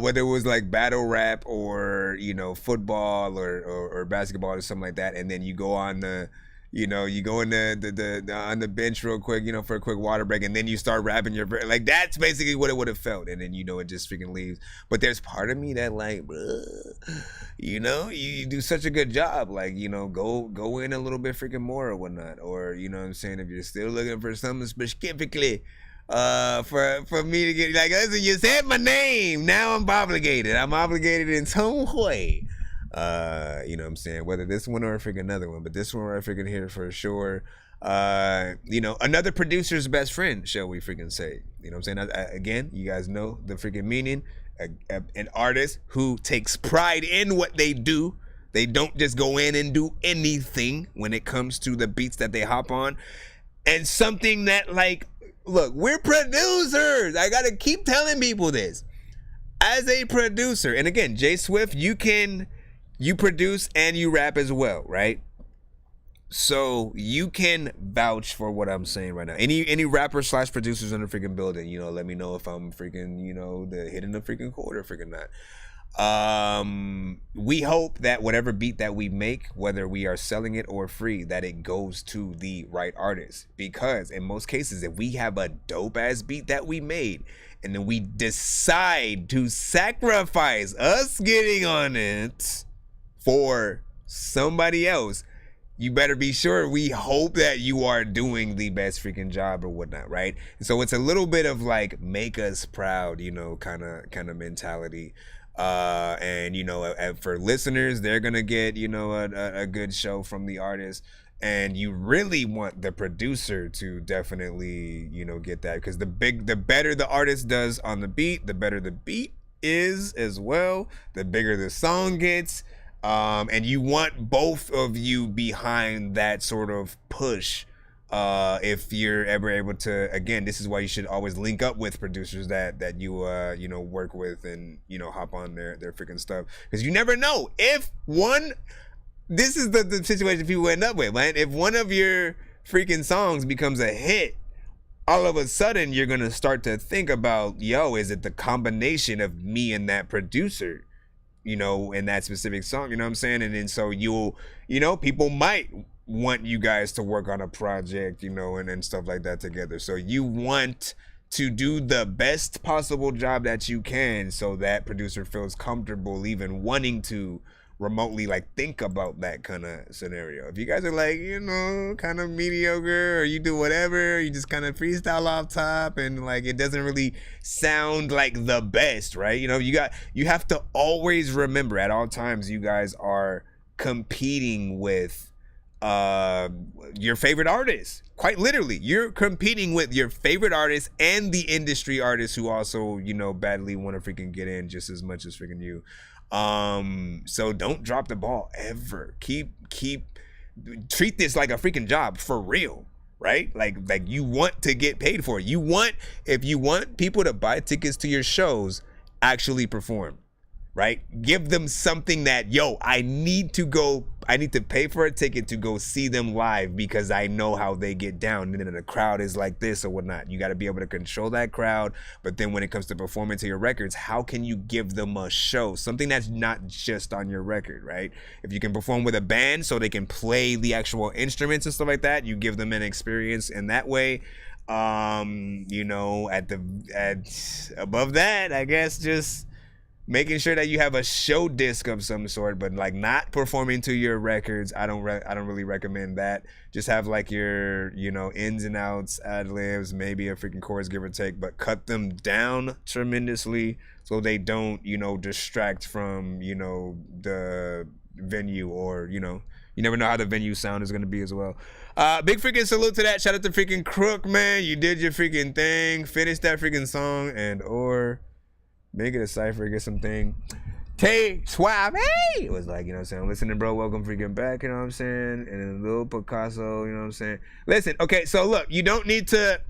whether it was like battle rap or, you know, football or basketball or something like that, and then you go on the, you know, you go in the on the bench real quick, you know, for a quick water break, and then you start rapping your, like, that's basically what it would have felt, and then, you know, it just freaking leaves. But there's part of me that like, bruh, you know, you do such a good job, like, you know, go in a little bit freaking more or whatnot, or, you know what I'm saying, if you're still looking for something specifically for me to get, like, listen, you said my name, now I'm obligated in some way. You know what I'm saying, whether this one or a freaking another one, but this one I freaking hear for sure. You know, another producer's best friend, shall we freaking say. You know what I'm saying? Again, you guys know the freaking meaning. An artist who takes pride in what they do. They don't just go in and do anything when it comes to the beats that they hop on. And something that, like, look, we're producers. I gotta keep telling people this. As a producer, and again, Jay Swift, you produce and you rap as well, right? So you can vouch for what I'm saying right now. Any rapper / producers in the freaking building, you know, let me know if I'm freaking, you know, hitting the freaking chord or freaking not. We hope that whatever beat that we make, whether we are selling it or free, that it goes to the right artist. Because in most cases, if we have a dope ass beat that we made, and then we decide to sacrifice us getting on it for somebody else, you better be sure we hope that you are doing the best freaking job or whatnot, right? And so it's a little bit of like, make us proud, you know, kind of mentality. And, you know, for listeners, they're gonna get, you know, a good show from the artist. And you really want the producer to definitely, you know, get that, because the better the artist does on the beat, the better the beat is as well, the bigger the song gets. And you want both of you behind that sort of push. If you're ever able to, again, this is why you should always link up with producers that you you know, work with, and, you know, hop on their freaking stuff, because you never know if one. This is the situation people end up with, man. If one of your freaking songs becomes a hit, all of a sudden you're gonna start to think about, yo, is it the combination of me and that producer, you know, in that specific song, you know what I'm saying? And then so you know, people might want you guys to work on a project, you know, and stuff like that together. So you want to do the best possible job that you can, so that producer feels comfortable even wanting to remotely like think about that kind of scenario. If you guys are like, you know, kind of mediocre, or you do whatever, you just kind of freestyle off top, and like it doesn't really sound like the best, right? You know, you have to always remember at all times you guys are competing with your favorite artists. Quite literally, you're competing with your favorite artists and the industry artists who also, you know, badly want to freaking get in just as much as freaking you. So don't drop the ball ever. Keep treat this like a freaking job for real, right? Like you want to get paid for it. If you want people to buy tickets to your shows, actually perform, right? Give them something that, yo, I need to pay for a ticket to go see them live, because I know how they get down, and then the crowd is like this or whatnot. You got to be able to control that crowd. But then when it comes to performing to your records, how can you give them a show, something that's not just on your record, right? If you can perform with a band so they can play the actual instruments and stuff like that, you give them an experience in that way. You know, above that, I guess, just making sure that you have a show disc of some sort, but like not performing to your records. I don't really recommend that. Just have like your, you know, ins and outs, ad libs, maybe a freaking chorus, give or take, but cut them down tremendously so they don't, you know, distract from, you know, the venue, or, you know, you never know how the venue sound is going to be as well. Big freaking salute to that. Shout out to freaking Crook, man. You did your freaking thing. Finish that freaking song and or make it a cipher, get something. Tay Suave was like, you know what I'm saying, listening, bro, welcome freaking back, you know what I'm saying, and a little Picasso, you know what I'm saying. Listen, okay, so look, you don't need to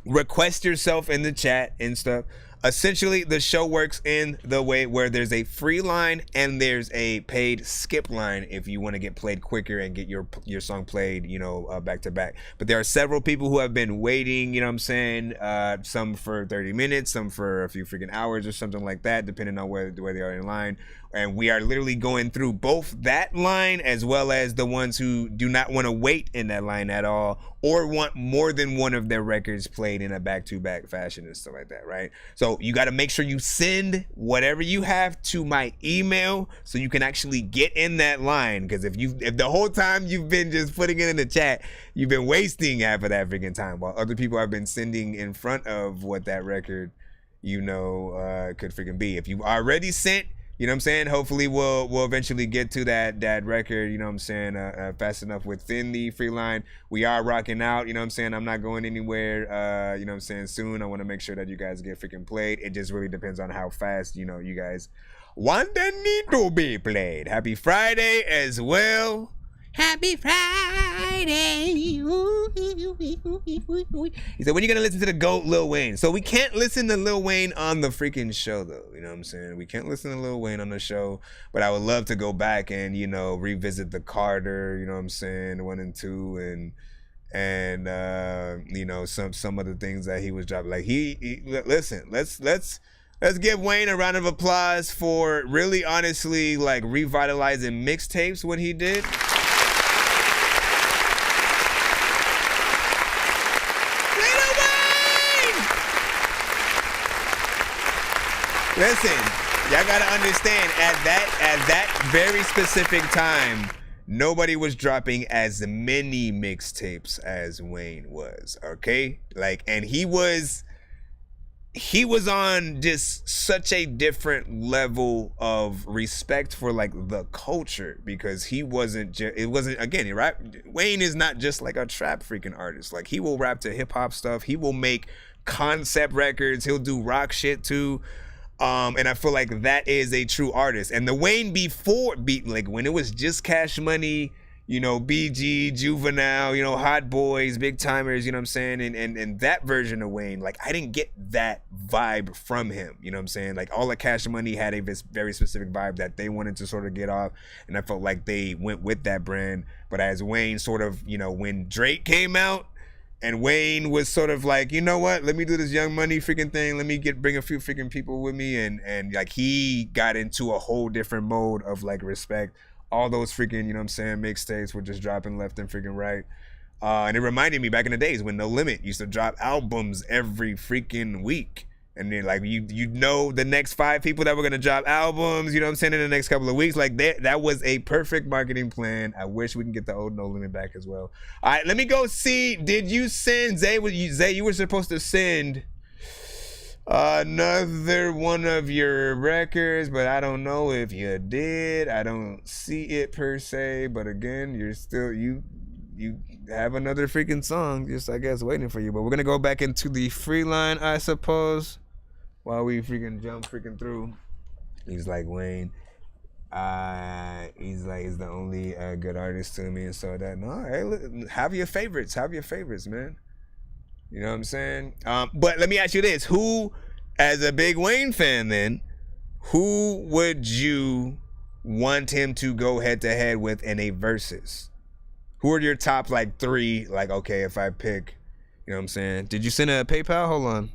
request yourself in the chat and stuff. Essentially, the show works in the way where there's a free line and there's a paid skip line if you want to get played quicker and get your song played, you know, back to back. But there are several people who have been waiting, you know what I'm saying, some for 30 minutes, some for a few freaking hours or something like that, depending on where they are in line. And we are literally going through both that line as well as the ones who do not want to wait in that line at all, or want more than one of their records played in a back-to-back fashion and stuff like that, right? So you got to make sure you send whatever you have to my email so you can actually get in that line. Because if the whole time you've been just putting it in the chat, you've been wasting half of that freaking time while other people have been sending in front of what that record, you know, could freaking be. If you've already sent, you know what I'm saying, hopefully we'll eventually get to that record, you know what I'm saying, fast enough within the free line. We are rocking out, you know what I'm saying. I'm not going anywhere, you know what I'm saying, soon. I want to make sure that you guys get freaking played. It just really depends on how fast, you know, you guys want and need to be played. Happy Friday as well. Happy Friday. He said, when are you going to listen to the GOAT Lil Wayne? So we can't listen to Lil Wayne on the freaking show, though. You know what I'm saying? We can't listen to Lil Wayne on the show. But I would love to go back and, you know, revisit the Carter, you know what I'm saying, 1 and 2, and you know, some of the things that he was dropping. Like, listen, let's give Wayne a round of applause for really, honestly, like, revitalizing mixtapes, what he did. Listen, y'all gotta understand, at that very specific time, nobody was dropping as many mixtapes as Wayne was, okay? Like, and he was on just such a different level of respect for like the culture, because he wasn't again, right? Wayne is not just like a trap freaking artist. Like, he will rap to hip hop stuff. He will make concept records. He'll do rock shit too. And I feel like that is a true artist. And the Wayne before, like when it was just Cash Money, you know, BG, Juvenile, you know, Hot Boys, Big Timers, you know what I'm saying? And that version of Wayne, like, I didn't get that vibe from him, you know what I'm saying? Like, all of Cash Money had a very specific vibe that they wanted to sort of get off, and I felt like they went with that brand. But as Wayne sort of, you know, when Drake came out, and Wayne was sort of like, you know what? Let me do this Young Money freaking thing. Let me bring a few freaking people with me. And like, he got into a whole different mode of like respect. All those freaking, you know what I'm saying, mixtapes were just dropping left and freaking right. And it reminded me back in the days when No Limit used to drop albums every freaking week. And then like, you know the next 5 people that were going to drop albums, you know what I'm saying, in the next couple of weeks. Like, that was a perfect marketing plan. I wish we can get the old No Limit back as well. All right, let me go see. Did you send, Zay, you were supposed to send another one of your records, but I don't know if you did. I don't see it per se, but again, you're still, you have another freaking song just, I guess, waiting for you. But we're going to go back into the free line, I suppose, while we freaking jump freaking through. He's like, Wayne, he's the only good artist to me and so that. No, hey, have your favorites, man. You know what I'm saying? But let me ask you this. Who, as a big Wayne fan then, who would you want him to go head to head with in a versus? Who are your top like 3? Like, okay, if I pick, you know what I'm saying? Did you send a PayPal? Hold on.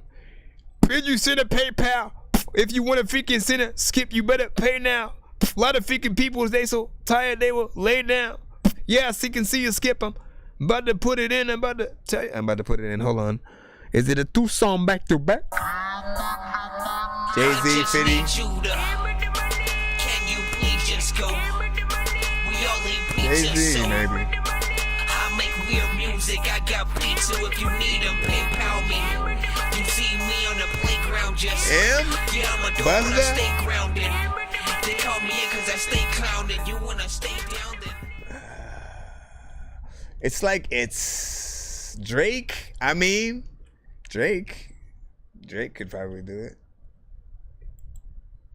Did you send a PayPal? If you want to freaking send a skip, you better pay now. A lot of freaking people, they so tired they will lay down. Yeah, so you can see you skip them. I'm about to put it in. I'm about to tell you. I'm about to put it in. Hold on. Is it a 2 song back to back? Jay-Z, 50. go. We all eat pizza, Jay-Z, so maybe. I make weird music. I got pizza if you need them. PayPal me. You see me on the playground just. Yeah, I'm a dog when I stay grounded. They call me in cause I stay clowning. You wanna stay down then. It's like it's Drake. I mean, Drake could probably do it.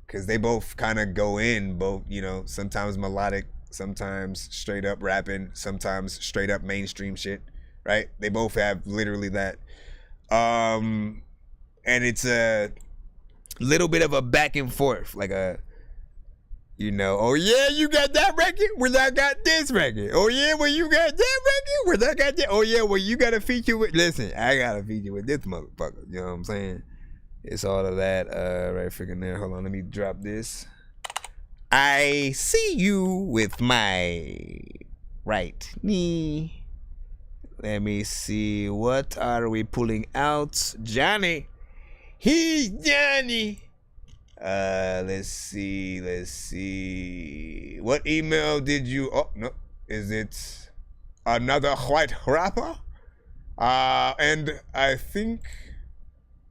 Because they both kind of go in, both, you know, sometimes melodic, sometimes straight up rapping, sometimes straight up mainstream shit, right? They both have literally that. And it's a little bit of a back and forth, like a, you know, oh yeah, you got that record? Well, I got this record. Oh yeah, well, you got that record? Well, I got that. Oh yeah, well, you got a feature with, listen, I got a feature with this motherfucker. You know what I'm saying? It's all of that right freaking there. Hold on, let me drop this. I see you with my right knee. Let me see. What are we pulling out? Johnny. He's Johnny. Let's see. What email did you... Oh, no. Is it another white rapper? And I think...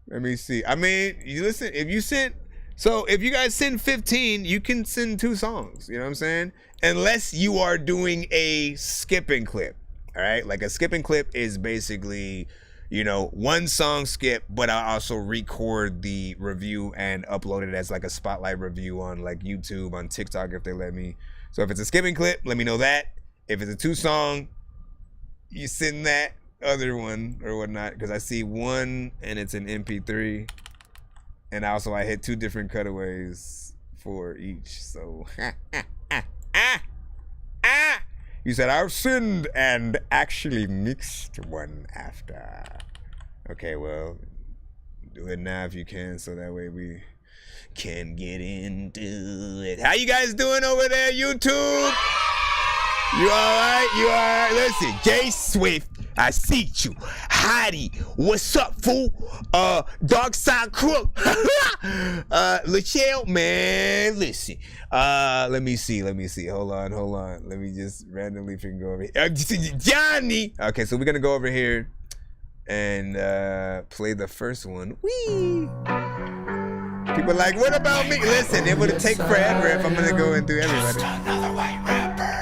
Let me see. I mean, you listen, if you guys send 15, you can send 2 songs. You know what I'm saying? Unless you are doing a skipping clip. All right? Like a skipping clip is basically, you know, 1 song skip, but I also record the review and upload it as like a spotlight review on like YouTube, on TikTok if they let me. So if it's a skipping clip, let me know that. If it's a 2 song, you send that other one or whatnot, because I see 1 and it's an MP3, and also I hit 2 different cutaways for each. So you said I've sinned and actually mixed one after. Okay, well, do it now if you can, so that way we can get into it. How you guys doing over there, YouTube? You alright? You alright? Listen, Jay Swift, I see you. Hottie, what's up, fool? Dark Side Crook. Lachelle, man, listen. Let me see. Hold on. Let me just randomly freaking go over here. Johnny. Okay, so we're gonna go over here and play the first one. Whee! People are like, what about me? Listen, it would take forever if I'm gonna go and do everybody. Another white rapper.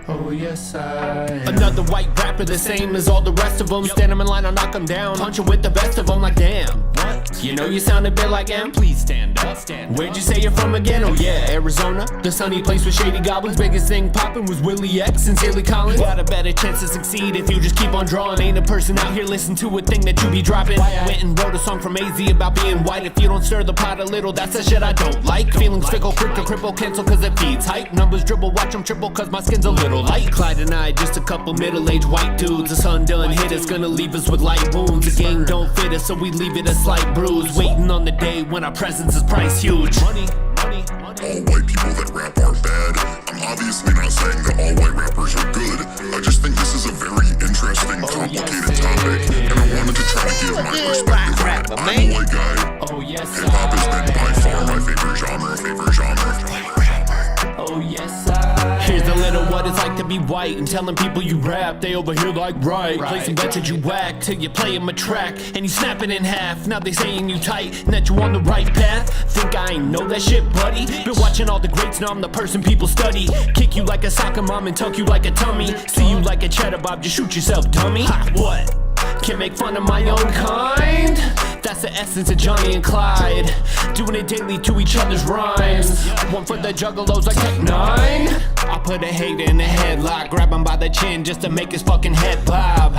Oh yes, Another white rapper, the same as all the rest of them. Stand him in line, I'll knock him down. Punch him with the best of them, like damn. What? You know you sound a bit like him? Please stand up. Where'd you say you're from again? Oh yeah, Arizona. The sunny place with shady goblins. Biggest thing poppin' was Willie X. Sincerely Collins. Got a better chance to succeed if you just keep on drawing. Ain't a person out here listen to a thing that you be dropping. Went and wrote a song from AZ about being white. If you don't stir the pot a little, that's the shit I don't like. Feelings fickle, quick to cripple, cancel cause it feeds hype. Numbers dribble, watch them triple cause my skin's a little light. Clyde and I, just a couple middle-aged white dudes. A sun done hit us, gonna leave us with light wounds. The game don't fit us, so we leave it a slight bruise. Waiting on the day when our presence is price huge. Money. All white people that rap are bad. I'm obviously not saying that all white rappers are good. I just think this is a very interesting, complicated topic, and I wanted to try to give my perspective on it. I'm a white guy. Hip-hop has been by far my favorite genre. Oh yes, here's a little what it's like to be white and telling people you rap. They over here like right. Play some bets that you whack till you play them a track and you snap it in half. Now they saying you tight and that you on the right path. Think I ain't know that shit, buddy? Been watching all the greats, now I'm the person people study. Kick you like a soccer mom and tuck you like a tummy. See you like a cheddar bob, just shoot yourself, dummy. Ha, what? Can't make fun of my own kind. That's the essence of Johnny and Clyde. Doing it daily to each other's rhymes. One for the juggalos like Tech 9. I put a hater in a headlock, grab him by the chin just to make his fucking head bob.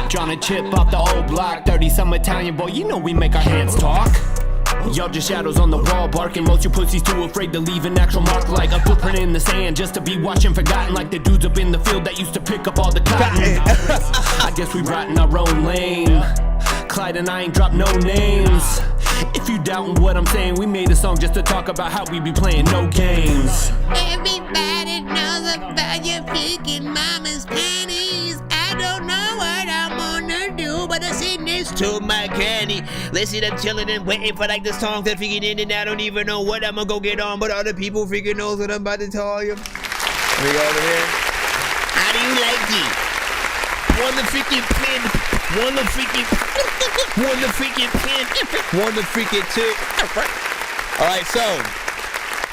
Drawn a chip off the old block. 30-some Italian boy, you know we make our hands talk. Y'all just shadows on the wall barking. Most you pussies too afraid to leave an actual mark, like a footprint in the sand just to be watched and forgotten, like the dudes up in the field that used to pick up all the cotton. I guess we rot in our own lane. Clyde and I ain't dropped no names. If you doubting what I'm saying, we made a song just to talk about how we be playing no games. Everybody knows about you picking mama's panties. I don't know what I'm gonna do, but I seen this just told my granny. Listen, I'm chilling and waiting for like the song to freaking end, and I don't even know what I'm gonna go get on, but all the people freaking knows what I'm about to tell you. We go over here. How do you like it? One the freaking pin, one the freaking, one the freaking pin, one the freaking two. All right, so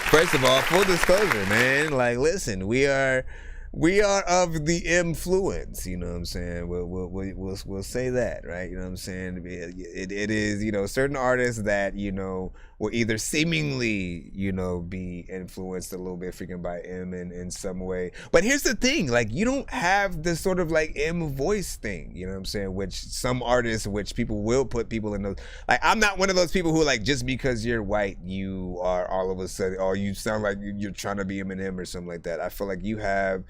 first of all, full disclosure, man. Like, listen, we are of the influence. You know what I'm saying? We'll say that, right? You know what I'm saying? It is, you know, certain artists that, you know, will either seemingly, you know, be influenced a little bit freaking by M in some way. But here's the thing, like, you don't have this sort of like M voice thing, you know what I'm saying? Which some artists, which people will put people in those, like, I'm not one of those people who, like, just because you're white, you are all of a sudden, or you sound like you're trying to be Eminem or something like that. I feel like you have,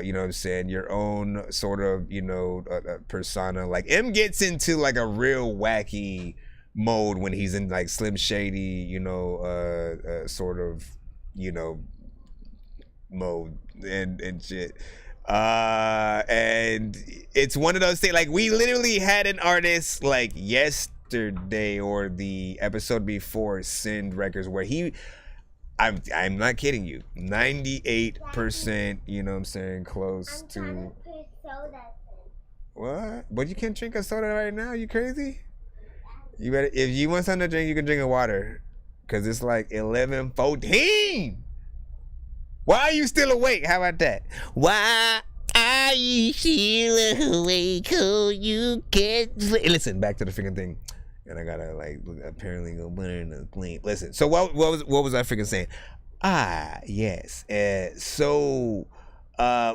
you know what I'm saying, your own sort of, you know, persona. Like, M gets into like a real wacky mode when he's in like Slim Shady, you know, sort of, you know, mode and shit. And it's one of those things, like, we literally had an artist like yesterday or the episode before, Send Records, where I'm not kidding you, 98%, you know what I'm saying, close to what? But you can't drink a soda right now, you crazy? You better, if you want something to drink, you can drink a water, because it's like 11:14. Why are you still awake? How about that? Why are you still awake? Oh, you can't sleep. Listen, back to the freaking thing. And I gotta like apparently go butter in the plane. Listen, so what was I freaking saying? Yes. So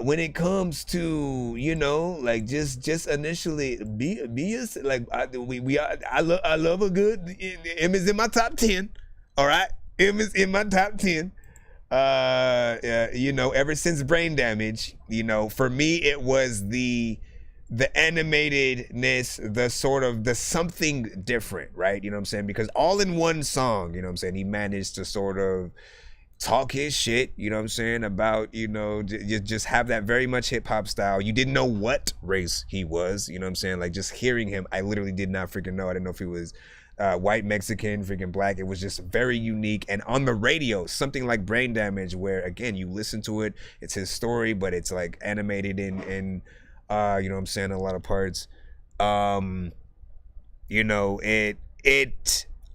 when it comes to, you know, like just initially be like, I love a good M is in my top 10. All right, M is in my top 10. You know, ever since Brain Damage, you know, for me it was the animatedness, the sort of the something different, right? You know what I'm saying? Because all in one song, you know what I'm saying, he managed to sort of talk his shit, you know what I'm saying, about, you know, just have that very much hip hop style. You didn't know what race he was, you know what I'm saying? Like, just hearing him, I literally did not freaking know. I didn't know if he was white, Mexican, freaking black. It was just very unique. And on the radio, something like Brain Damage, where again, you listen to it, it's his story, but it's like animated in you know what I'm saying, a lot of parts. You know, it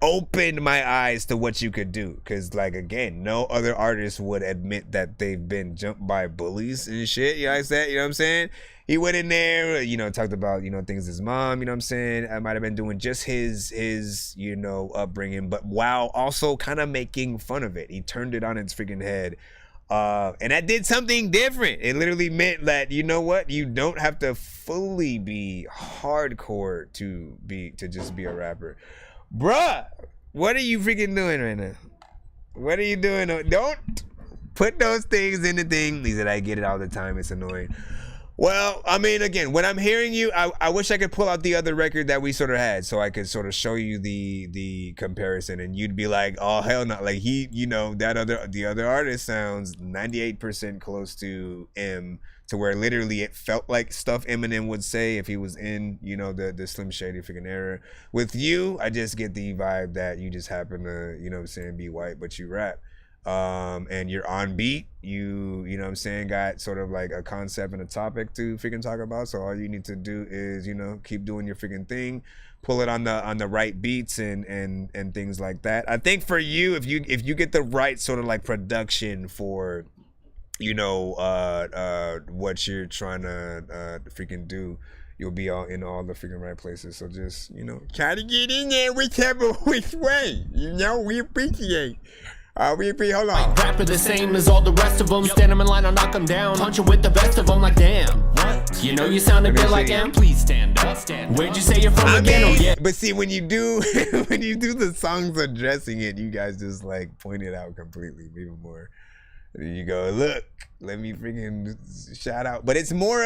opened my eyes to what you could do, because like, again, no other artist would admit that they've been jumped by bullies and shit. You know what I'm saying? You know what I'm saying? He went in there, you know, talked about, you know, things his mom, you know what I'm saying, I might have been doing just his you know, upbringing, but while also kind of making fun of it. He turned it on its freaking head. And that did something different. It literally meant that, you know what, you don't have to fully be hardcore to just be a rapper. Bruh, what are you freaking doing right now? What are you doing? Don't put those things in the thing. He said, I get it all the time, it's annoying. Well, I mean, again, when I'm hearing you, I wish I could pull out the other record that we sort of had, so I could sort of show you the comparison, and you'd be like, oh hell no, like he, you know, the other artist sounds 98% close to M, to where literally it felt like stuff Eminem would say if he was in, you know, the Slim Shady freaking era. With you, I just get the vibe that you just happen to, you know what I'm saying, be white, but you rap. And you're on beat, you know what I'm saying, got sort of like a concept and a topic to freaking talk about. So all you need to do is, you know, keep doing your freaking thing, pull it on the right beats and things like that. I think for you, if you get the right sort of like production for, you know, what you're trying to freaking do, you'll be all in all the freaking right places. So just, you know, try to get in there whichever which way, you know, we appreciate. Hold on. Rapper the same as all the rest of them. Stand him in line, I'll knock him down. Punch him with the best of them, like damn. What? You know you sound a bit like M. Please stand up. Where'd you say you're from again? Oh yeah. But see, when you do the songs addressing it, you guys just like point it out completely, even more. And you go, look, let me freaking shout out. But it's more,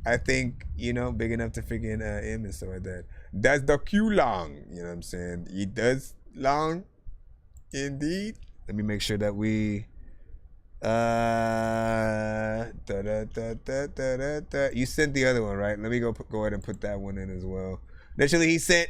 I think, you know, big enough to freaking M and stuff like that. That's the Q long. You know what I'm saying? It does long. Indeed. Let me make sure that we You sent the other one, right? Let me go ahead and put that one in as well. Initially, he sent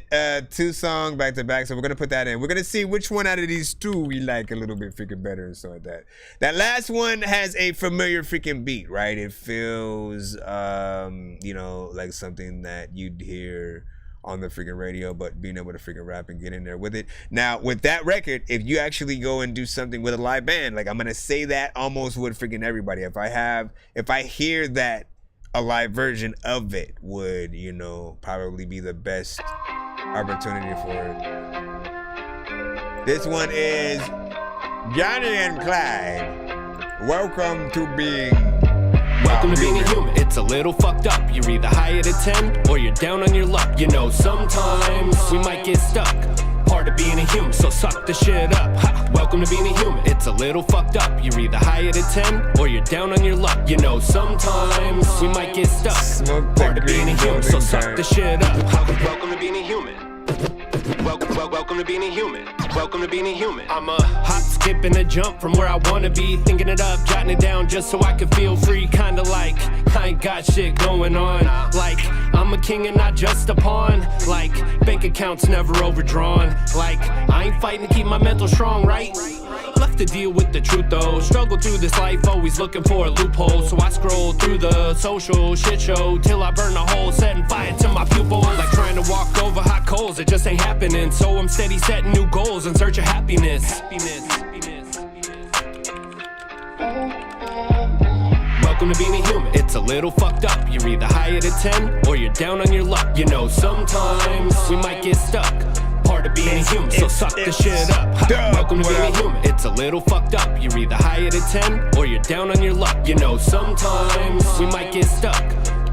2 songs back to back, so we're gonna put that in. We're gonna see which one out of these 2 we like a little bit freaking better and stuff like that. That last one has a familiar freaking beat, right? It feels, you know, like something that you'd hear on the freaking radio, but being able to freaking rap and get in there with it. Now, with that record, if you actually go and do something with a live band, like I'm gonna say that almost with freaking everybody. If I hear that a live version of it would, you know, probably be the best opportunity for it. This one is Johnny and Clyde. Welcome to being a human. It's a little fucked up. You're either high at a 10 or you're down on your luck. You know, sometimes we might get stuck. Part of being a human, so suck the shit up. Ha. Welcome to being a human. It's a little fucked up. You're either high at a 10 or you're down on your luck. You know, sometimes we might get stuck. Part of being a human, so suck the shit up. Ha. Welcome to being a human. Welcome to being a human. Welcome to being a human. I'm a hop, skip, and a jump from where I wanna be. Thinking it up, jotting it down just so I can feel free. Kinda like I ain't got shit going on. Like I'm a king and not just a pawn. Like bank accounts never overdrawn. Like I ain't fighting to keep my mental strong, right? Left to deal with the truth though. Struggle through this life, always looking for a loophole. So I scroll through the social shit show till I burn a hole, setting fire to my pupils. Like trying to walk over hot coals, it just ain't happening. So I'm steady setting new goals in search of happiness. Welcome to being a human. It's a little fucked up. You're either high at a 10 or you're down on your luck. You know, sometimes we might get stuck. Part of being a human, so suck the shit up. Ha. Welcome to being a human. It's a little fucked up. You're either high at a 10 or you're down on your luck. You know, sometimes we might get stuck.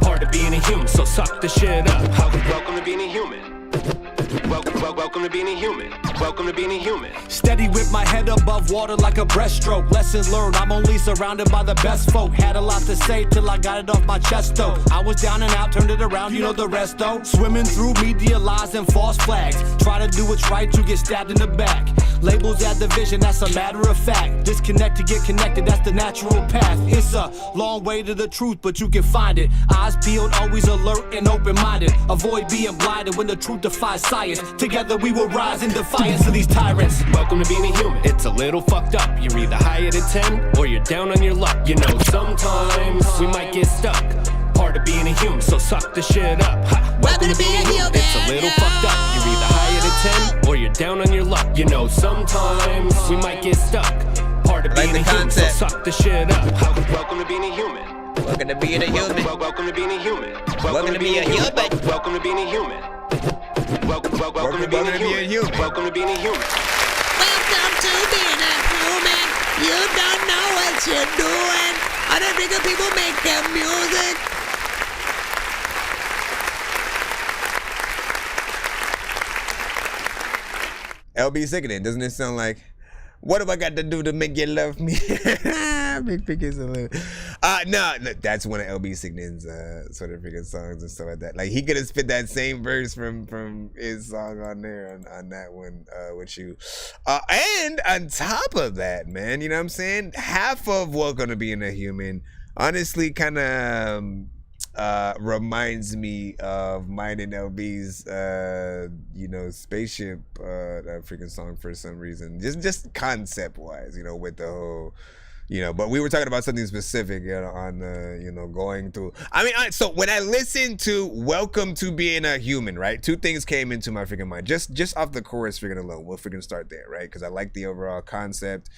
Part of being a human, so suck the shit up. Ha. Welcome to being a human. Welcome to being a human. Welcome to being a human. Steady with my head above water like a breaststroke. Lessons learned, I'm only surrounded by the best folk. Had a lot to say till I got it off my chest though. I was down and out, turned it around, you know the rest though. Swimming through media lies and false flags. Try to do what's right to get stabbed in the back. Labels add division, that's a matter of fact. Disconnect to get connected, that's the natural path. It's a long way to the truth, but you can find it. Eyes peeled, always alert and open-minded. Avoid being blinded when the truth defies science. Together we will rise in defiance of these tyrants. Welcome to being a human. It's a little fucked up. You're either high at a 10 or you're down on your luck. You know, sometimes we might get stuck. Part of being a human, so suck the shit up. Ha. Welcome to being a human. It's a little fucked up. You're either high at a 10 or you're down on your luck. You know, sometimes we might get stuck. Part of being a human, so suck the shit up. Ha. Welcome to being a human. Welcome to being a human. Welcome to being a human. Welcome to being a human. Welcome to being a human. Welcome to being a human. Welcome to being a human. Welcome to being a human. You don't know what you're doing. Other bigger people make their music. LB sickening, doesn't it sound like, what have I got to do to make you love me? Big pickets a little. No, that's one of LB Signan's sort of freaking songs and stuff like that. Like he could have spit that same verse from his song on there on that one with you. And on top of that, man, you know what I'm saying? Half of Welcome to Being a Human honestly kind of reminds me of mine and LB's spaceship that freaking song for some reason. Just concept wise, with the whole but we were talking about something specific on going through. I mean, so when I listened to Welcome to Being a Human, right, two things came into my freaking mind just off the chorus freaking alone. We'll freaking start there, right? Because I like the overall concept.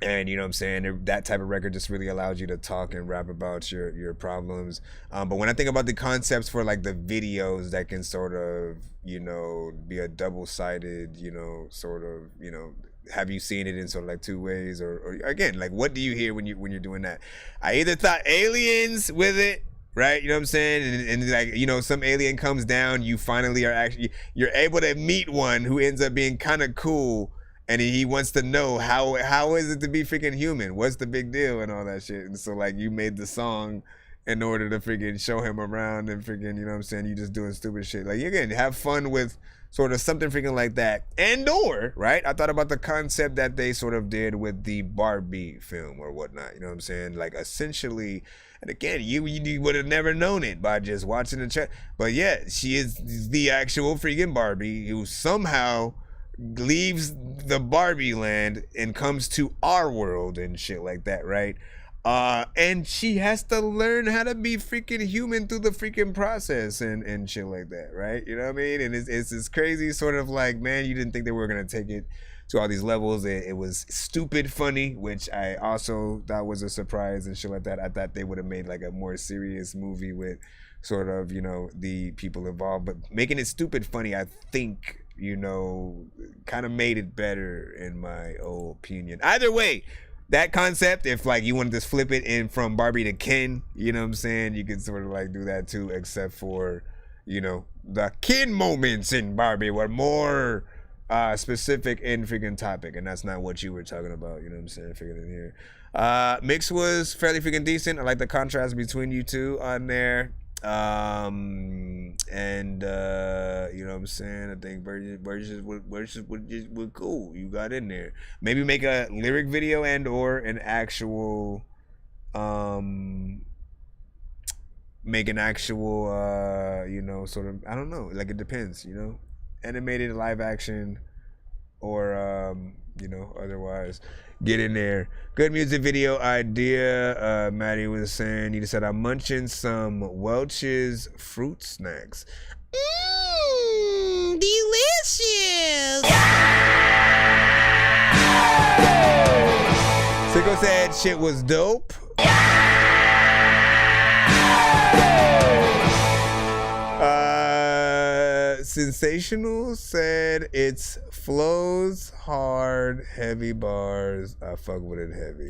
And you know what I'm saying, that type of record just really allows you to talk and rap about your problems. But when I think about the concepts for like the videos that can sort of, be a double-sided, sort of, have you seen it in sort of like two ways, or again, like what do you hear when you're doing that? I either thought aliens with it, right? You know what I'm saying? And like, some alien comes down, you finally you're able to meet one who ends up being kind of cool. And he wants to know how is it to be freaking human? What's the big deal and all that shit? And so like you made the song in order to freaking show him around and freaking, you know what I'm saying? You just doing stupid shit. Like again, have fun with Sort of something freaking like that. And or, right? I thought about the concept that they sort of did with the Barbie film or whatnot. You know what I'm saying? Like essentially, and again, you would have never known it by just watching the chat. But yeah, she is the actual freaking Barbie who somehow leaves the Barbie land and comes to our world and shit like that, right? And she has to learn how to be freaking human through the freaking process and shit like that, right? You know what I mean? And it's this crazy sort of like, man, you didn't think they were gonna take it to all these levels. It was stupid funny, which I also thought was a surprise and shit like that. I thought they would have made like a more serious movie with sort of, you know, the people involved, but making it stupid funny, I think, you know, kind of made it better in my opinion. Either way, that concept, if like you wanted to flip it in from Barbie to Ken, you know what I'm saying, you could sort of like do that too, except for, you know, the Ken moments in Barbie were more specific in freaking topic, and that's not what you were talking about, you know what I'm saying, figured in here. Mix was fairly freaking decent. I like the contrast between you two on there. And you know what I'm saying, I think verses were cool. You got in there. Maybe make a lyric video and or an actual make an actual you know, sort of, I don't know, like it depends, you know, animated, live action, or you know, otherwise get in there. Good music video idea. Maddie was saying, you said, I'm munching some Welch's fruit snacks. Delicious. Sicko said shit was dope. Sensational said it's flows hard, heavy bars. I fuck with it heavy.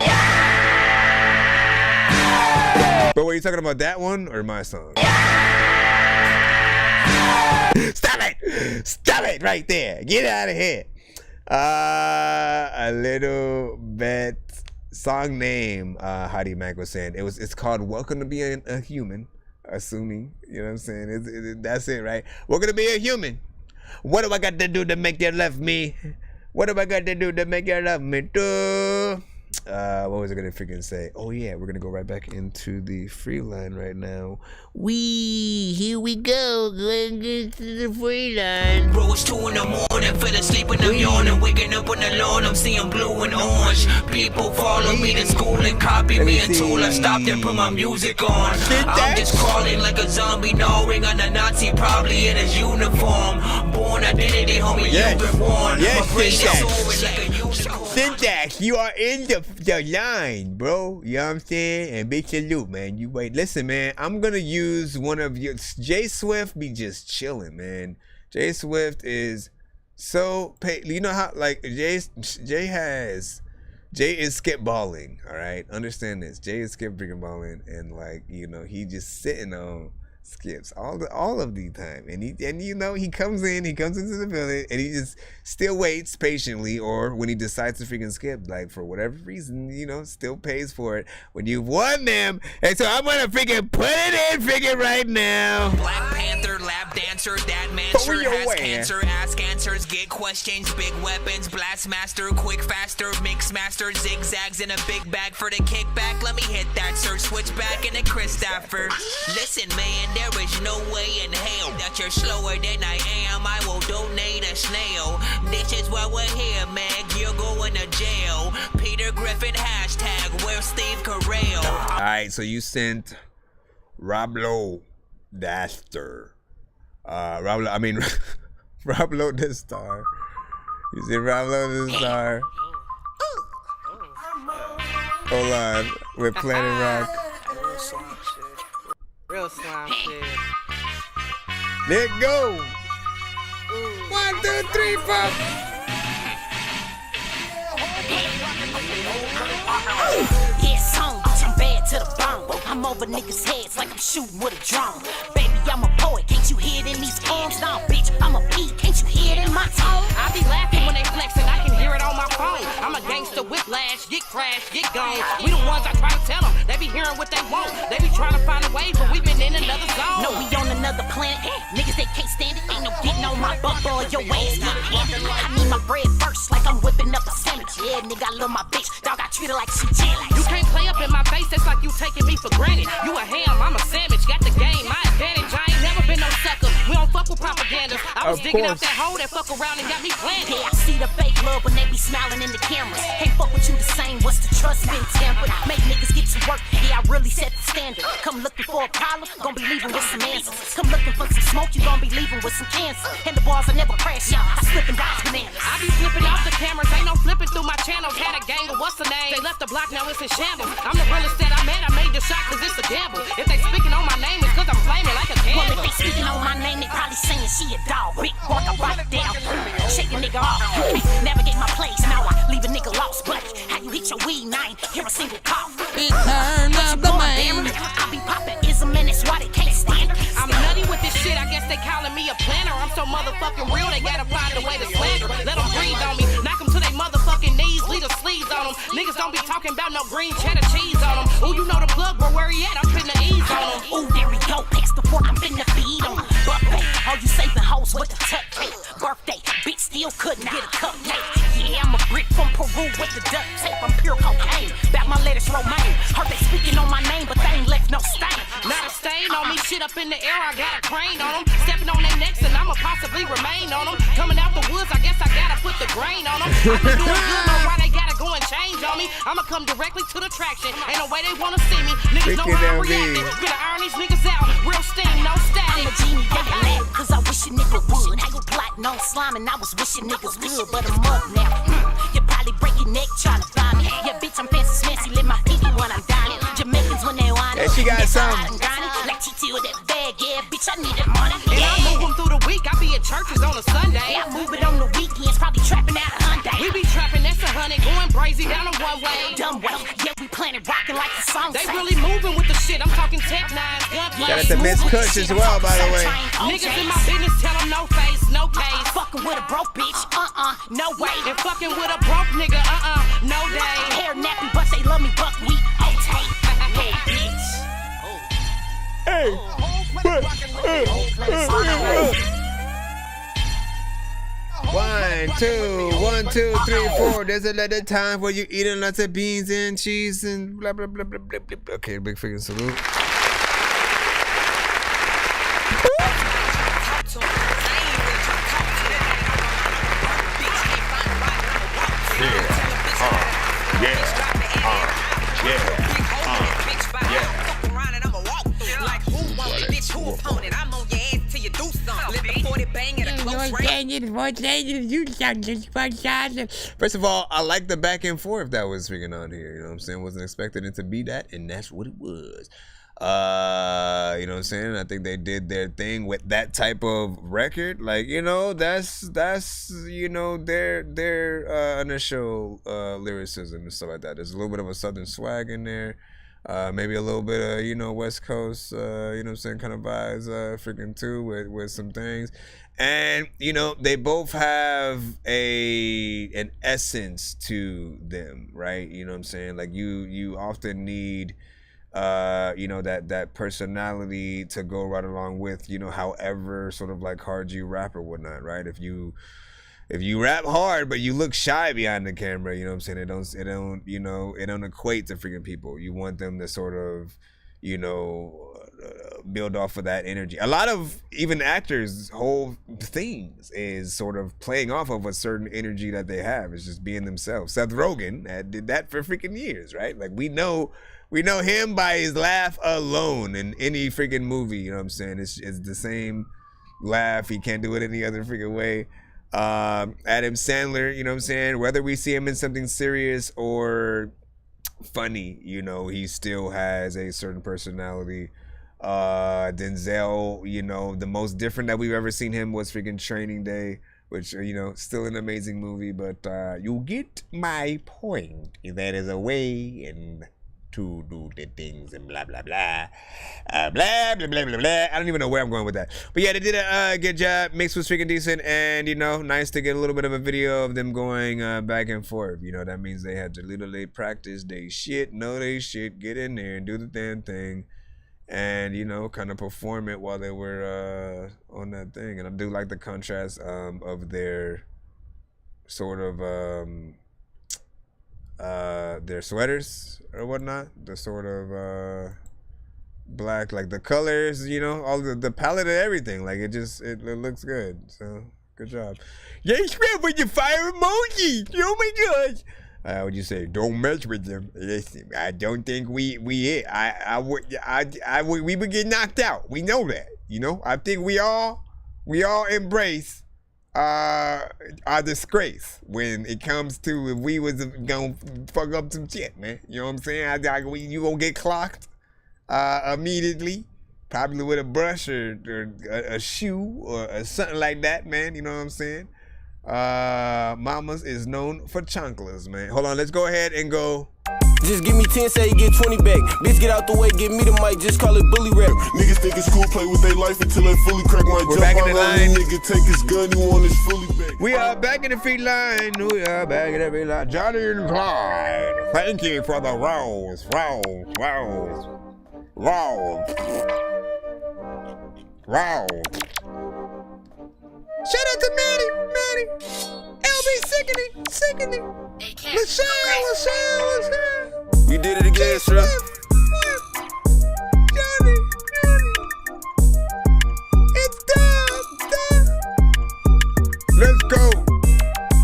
But were you talking about that one or my song? Stop it! Stop it right there! Get out of here! A little bit song name. Heidi Mac was saying it's called "Welcome to Being a Human." Assuming, you know what I'm saying, that's it, right? Welcome to Be a Human. What do I got to do to make you love me? What do I got to do to make you love me too? What was I gonna freaking say? Oh yeah, we're gonna go right back into the free line right now. Here we go, going into the free line. Bro, it's 2 in the morning, fell asleep and I'm yawning, waking up on the lawn, I'm seeing blue and orange. People follow me to school and copy me until I stopped and put my music on. I'm just crawling like a zombie, gnawing on a Nazi, probably in his uniform. Born identity, homie, you've been warned. My brain is soaring like a unicorn. Syntax, you are in the line, bro. You know what I'm saying? And big salute, man. You wait. Listen, man, I'm gonna use one of your Jay Swift be just chilling, man. Jay Swift is so you know how like Jay is skip balling, all right? Understand this. Jay is skip freaking balling, and like, you know, he just sitting on skips all of the time, and you know, he comes into the building and he just still waits patiently, or when he decides to freaking skip, like for whatever reason, you know, still pays for it when you've won them. And so I'm gonna freaking put it in freaking right now. Black Panther, lap dancer, that mancer, has cancer, ask answers, get questions, big weapons, blast master, quick faster, mix master, zigzags in a big bag for the kickback. Let me hit that search, switch back into Christopher. Listen, man, there is no way in hell that you're slower than I am. I will donate a snail. This is why we're here, man. You're going to jail. Peter Griffin hashtag, where's Steve Carell? Alright, so you sent Roblo Daster. Roblo the Star. You said Roblo the Star. Hold on. We're Planet Rock. Real slime shit. Let go. 1, 2, 3, 4. Yes, home, I'm bad to the bone. I'm over niggas' heads like I'm shooting with a drone. Baby, I'm a poet, can't you hear it in these arms? Nah, bitch, I'm a beat, can't you hear it in my tone? I be laughing when they flexing, I can hear it on my phone. I'm a gangster, whiplash, get crashed, get gone. We the ones I try to tell them, they be hearing what they want. They be trying to find a way, but we been in another zone. No, we on another planet. Niggas, they can't stand it. Ain't no getting on my butt, boy. Your ass get handed. I need my bread first, like I'm whipping up a sandwich. Yeah, nigga, I love my bitch. Dog, I treat her like she jelly. You can't play up in my face, that's like you taking me for granted. You a ham, I'm a sandwich. Got the game, my advantage. I ain't never been no sucker. We don't fuck with propaganda. I was digging out that hole that fuck around and got me planted. Yeah, I see the fake love when they be smiling in the cameras. Can't fuck with you the same, what's the trust been tampered? Make niggas get to work, yeah, I really set the standard. Come looking for a problem, gon' be leaving with some answers. Come looking for some smoke, you gon' be leaving with some cancer. And the bars I never crash, y'all, I slip and dodge bananas. I be flipping off the cameras, ain't no flipping through my channels. Had a gang of what's the name? They left the block, now it's in shambles. I'm the realest that I'm at, I made the shot cause it's a gamble. If they speaking on my name, it's cause I'm flaming like a candle. Well, if they speaking on my name, they probably saying she a dog. Big walk, I write it down. Shake a nigga off. You can't navigate my place, now I leave a nigga lost. But how you hit your weed, I ain't hear a single cough. Return of the man. I be poppin' ism and that's why they can't stand it. I'm nutty with this shit, I guess they calling me a planner. I'm so motherfucking real, they gotta find a way to slander. Let them breathe on me, knock them to their motherfucking knees, leave the sleeves on them. Niggas don't be talking about no green cheddar cheese on them. Ooh, you know the plug, but where he at? I'm finna ease on them. Ooh, there we go, past the fork, I'm finna feed on them. Buffet, all you saving hoes with the tuck cake. Birthday, bitch still couldn't get a cupcake. Yeah, I'm a brick from Peru with the duct tape. I'm pure cocaine, back my letters romaine. Heard they speaking on my name, but they ain't left no stain. Not a stain on me, shit up in the air, I got a crane on them. Stepping on their necks and I'ma possibly remain on them. Coming out the woods, I guess I gotta put the grain on them. I been doing good, know why they gotta go and change on me. I'ma come directly to the traction, ain't no way they wanna see me. Niggas know how I'm reacting, better iron these niggas out. Real steam, no static. I'm a genie, yeah, I laugh, cause I wish a nigga would. How you plotting on slime and I was wishing niggas would, but I'm up now. You probably break your neck trying to find me. Yeah, bitch, I'm fancy, smancy, live my piggy when I'm dining. Jamaicans when they whine. Yeah, she got some. Like TT with that bag, yeah, bitch, I need that money. And I move them through the week, I be at churches on a Sunday. I move it on the weekends, probably trapping out a Hyundai. We be trapping, that's 100, going brazy down the one way. Dumb way, yeah, we planning rocking like the song. They really moving with the shit, I'm talking tech nines, gunplay. Shout out to Miss Kush as well, by the way. Niggas in my business, tell them no face, no case. Fucking with a broke bitch, no way. And fucking with a broke nigga, no day. Hair nappy, but they love me buckwheat, okay. Hey, bitch. Hey. One, two, 3, 4. There's a lot of time where you eating lots of beans and cheese and blah blah blah blah blah blah. Okay, big figure salute. First of all, I like the back and forth that was freaking on here. You know what I'm saying? Wasn't expecting it to be that, and that's what it was. You know what I'm saying? I think they did their thing with that type of record. Like, you know, that's you know, their initial lyricism and stuff like that. There's a little bit of a southern swag in there. Maybe a little bit of, you know, West Coast, you know what I'm saying, kind of vibes, freaking too, with some things. And, you know, they both have an essence to them, right? You know what I'm saying? Like, you often need, you know, that personality to go right along with, you know, however sort of like hard you rap or whatnot, right? If you rap hard but you look shy behind the camera, you know what I'm saying, it don't equate to freaking people. You want them to sort of, you know, build off of that energy. A lot of even actors' whole things is sort of playing off of a certain energy that they have. It's just being themselves. Seth Rogen did that for freaking years, right? Like, we know him by his laugh alone in any freaking movie, you know what I'm saying? It's the same laugh. He can't do it any other freaking way. Adam Sandler, you know what I'm saying, whether we see him in something serious or funny, you know, he still has a certain personality. Denzel, you know, the most different that we've ever seen him was freaking Training Day, which, you know, still an amazing movie, but you get my point. That is a way, and to do the things and blah blah blah, blah blah blah blah blah. I don't even know where I'm going with that, but yeah, they did a good job. Mix was freaking decent, and you know, nice to get a little bit of a video of them going back and forth. You know, that means they had to literally practice they shit, know they shit, get in there and do the damn thing, and you know, kind of perform it while they were on that thing. And I do like the contrast of their sort of their sweaters or whatnot, the sort of black, like the colors, you know, all the palette of everything, like it looks good. So good job. Yes, man, with your fire emoji. Oh my gosh. Would you say don't mess with them? Listen, I don't think we would get knocked out. We know that, you know. I think we all embrace our disgrace when it comes to if we was gonna fuck up some shit, man. You know what I'm saying? You gonna get clocked immediately, probably with a brush or a shoe or something like that, man. You know what I'm saying? Mamas is known for chanclas, man. Hold on, let's go ahead and go. Just give me 10, say you get 20 back. Bitch, get out the way, give me the mic, just call it bully rap. Niggas think it's cool, play with their life until they fully crack my jump back in the line. Nigga take his gun, he want his fully back. We are back in the feet line. We are back in the feet line. Johnny and Clyde. Thank you for the rose. Shout out to Maddie. LB sickening. Michelle. You did it again, sir. Johnny. It's done. Let's go.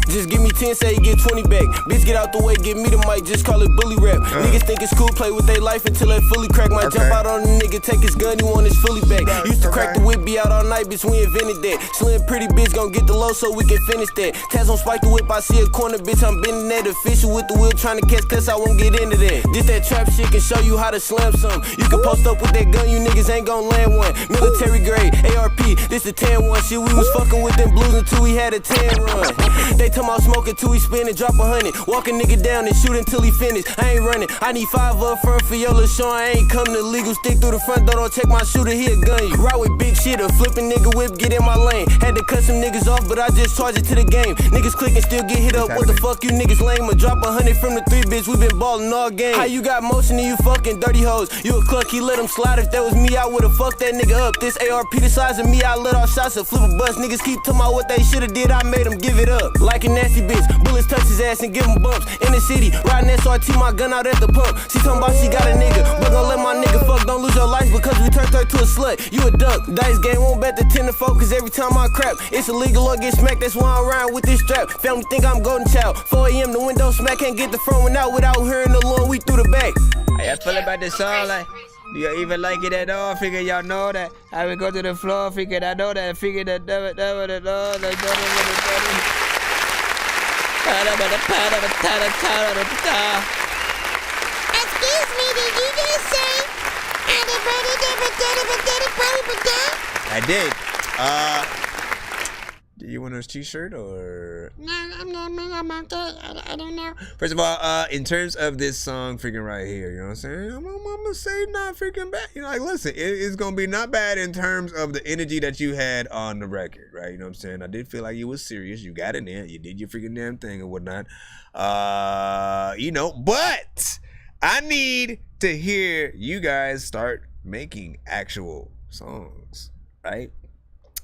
Just give me 10, say you get 20 back. Bitch, get out the way, give me the mic, just call it bully rap. Niggas think it's cool, play with their life until they fully crack. Might jump out on the nigga, take his gun, he want his fully back. Used to crack the whip, be out all night, bitch, we invented that. Slim, pretty bitch, gon' get the low so we can finish that. Taz on spike the whip, I see a corner, bitch, I'm bending that. Official with the wheel, trying to catch cuss, I won't get into that. Just that trap shit can show you how to slam some. You can post up with that gun, you niggas ain't gon' land one. Military grade, ARP, this the 10-1. Shit, we was fucking with them blues until we had a 10 run. They talking about smoking till we spin and drop 100. Walk a nigga down and shoot until he finished. I ain't running. I need 5 up front for your little show. I ain't coming to legal. Stick through the front door. Don't check my shooter. He'll gun you. Ride with big shit. A flipping nigga whip. Get in my lane. Had to cut some niggas off, but I just charge it to the game. Niggas click and still get hit up. What the fuck you niggas lame? Drop 100 from the 3, bitch. We been ballin' all game. How you got motion and you fucking dirty hoes? You a cluck. He let him slide. If that was me, I would've fucked that nigga up. This ARP the size of me. I let off shots and flip a bus. Niggas keep talking about what they shoulda did. I made them give it up. Like a nasty bitch. Bullets touch his ass and give him bumps. In the city, riding SRT, my gun out at the pump. She talking about she got a nigga, but gon' let my nigga fuck. Don't lose your life because we turned her to a slut. You a duck. Dice game won't bet the 10 to 4, cause every time I crap, it's illegal or get smacked. That's why I'm riding with this strap. Family think I'm golden child. 4 a.m. the window smack, can't get the front one out without hearing the Lord. We through the back. How y'all feel about this song? Like, do you even like it at all? Figure y'all know that. I would go to the floor, figure I know that. Figure that. Excuse me, did you just say I did. Do you want a t-shirt or? No, I'm okay. I don't know. First of all, in terms of this song freaking right here, you know what I'm saying? I'm gonna say not freaking bad. You know, like listen, it's gonna be not bad in terms of the energy that you had on the record, right? You know what I'm saying? I did feel like you was serious. You got in there. You did your freaking damn thing and whatnot. You know, but I need to hear you guys start making actual songs, right?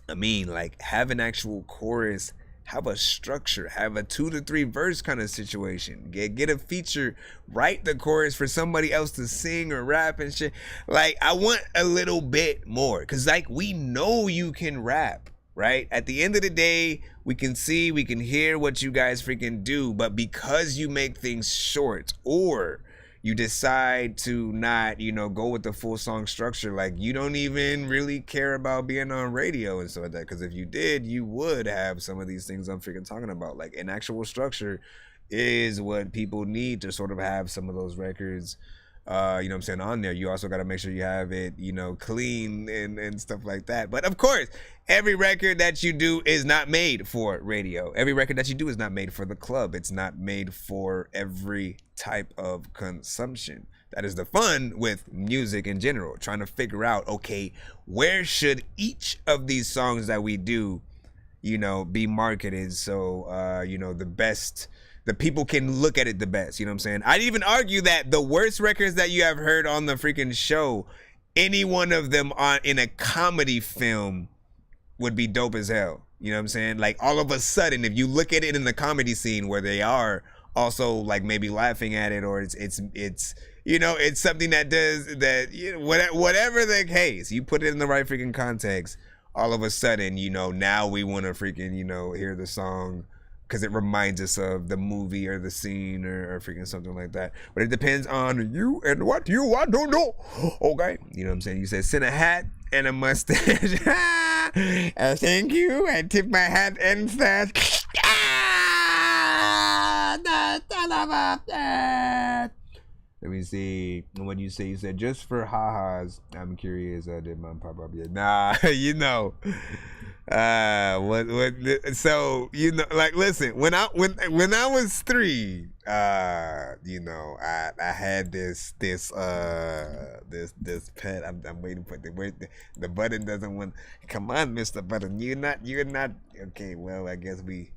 I mean, like, have an actual chorus, have a structure, have a 2 to 3 verse kind of situation. Get a feature, write the chorus for somebody else to sing or rap and shit. Like, I want a little bit more, because, like, we know you can rap, right? At the end of the day, we can see, we can hear what you guys freaking do, but because you make things short, or you decide to not, you know, go with the full song structure, like you don't even really care about being on radio and stuff like that. Because if you did, you would have some of these things I'm freaking talking about. Like an actual structure is what people need to sort of have some of those records, you know what I'm saying, on there. You also got to make sure you have it, you know, clean and stuff like that. But of course, every record that you do is not made for radio. Every record that you do is not made for the club. It's not made for every type of consumption. That is the fun with music in general, trying to figure out, okay, where should each of these songs that we do, you know, be marketed so, you know, the people can look at it the best, you know what I'm saying? I'd even argue that the worst records that you have heard on the freaking show, any one of them in a comedy film would be dope as hell. You know what I'm saying? Like, all of a sudden, if you look at it in the comedy scene where they are also like maybe laughing at it, or it's you know, it's something that does that, you know, whatever the case, you put it in the right freaking context, all of a sudden, you know, now we want to freaking, you know, hear the song because it reminds us of the movie or the scene or freaking something like that. But it depends on you and what you want to do. Okay. You know what I'm saying? You said send a hat and a mustache. Thank you. And tip my hat and stash. Let me see. What do you say? You said just for ha-has. I'm curious. Did mine pop up yet? Nah, you know. So, you know, like, listen, when I was 3, you know, I had this pet. I'm waiting for the button doesn't want. Come on, Mr. Button, you're not okay. Well, I guess we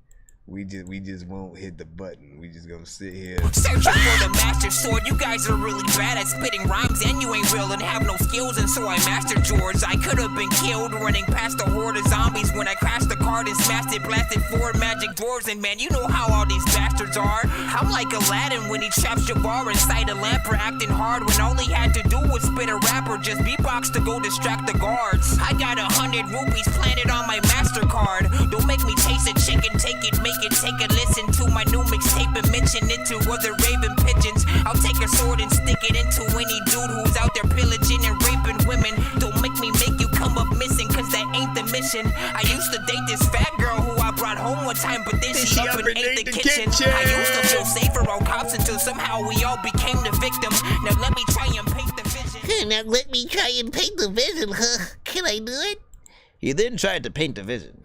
just won't hit the button. We just gonna sit here. Searching for the master sword. You guys are really bad at spitting rhymes, and you ain't real and have no skills. And so I mastered yours. I could have been killed running past a horde of zombies when I crashed the card and smashed it, blasted 4 magic doors. And man, you know how all these bastards are. I'm like Aladdin when he traps Jabbar inside a lamp for acting hard when all he had to do was spit a rap or just beatbox to go distract the guards. I got 100 rupees planted on my MasterCard. Don't make me chase a chicken, take it, make it, take a listen to my new mixtape and mention it to other raven pigeons. I'll take a sword and stick it into any dude who's out there pillaging and raping women. Don't make me make you come up missing, cause that ain't the mission. I used to date this fat girl who I brought home one time, but then she up and ate the kitchen. I used to feel safer on cops until somehow we all became the victim. Now let me try and paint the vision. Now let me try and paint the vision, huh? Can I do it? He then tried to paint the vision.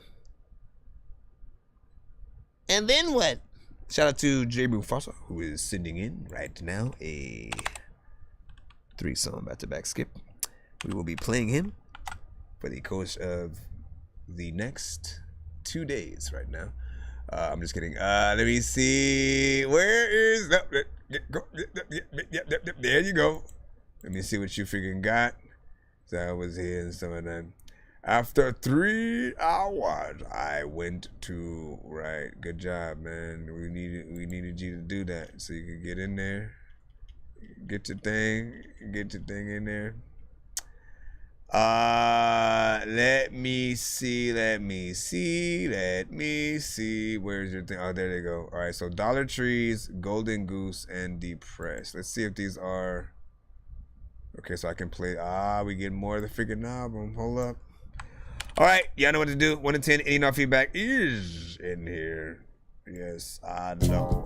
And then what? Shout out to J. Mufasa, who is sending in right now a 3-song back-to-back skip. We will be playing him for the course of the next 2 days right now. I'm just kidding. Let me see. Where is that? There you go. Let me see what you freaking got. So I was here and some of that. After 3 hours, I went to, right, good job, man. We needed you to do that so you could get in there, get your thing in there. Let me see. Where's your thing? Oh, there they go. All right, so Dollar Trees, Golden Goose, and Depressed. Let's see if these are, okay, so I can play, we get more of the freaking album. Hold up. All right, y'all know what to do. 1 to 10, any no feedback is in here. Yes, I know.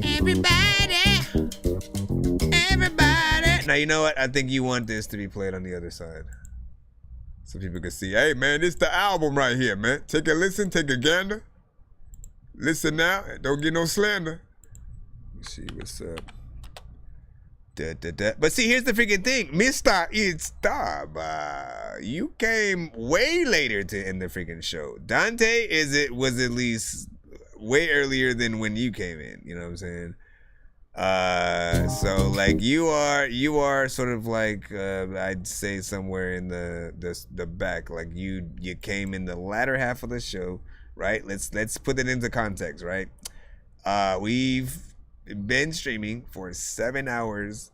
Everybody. Now, you know what? I think you want this to be played on the other side. So people can see, hey, man, this the album right here, man. Take a listen, take a gander. Listen now, don't get no slander. Let's see what's up. But see, here's the freaking thing, Mr. It's you came way later to end the freaking show. Dante was at least way earlier than when you came in. You know what I'm saying? So like you are sort of like I'd say somewhere in the back. Like you came in the latter half of the show, right? Let's put it into context, right? We've been streaming for 7 hours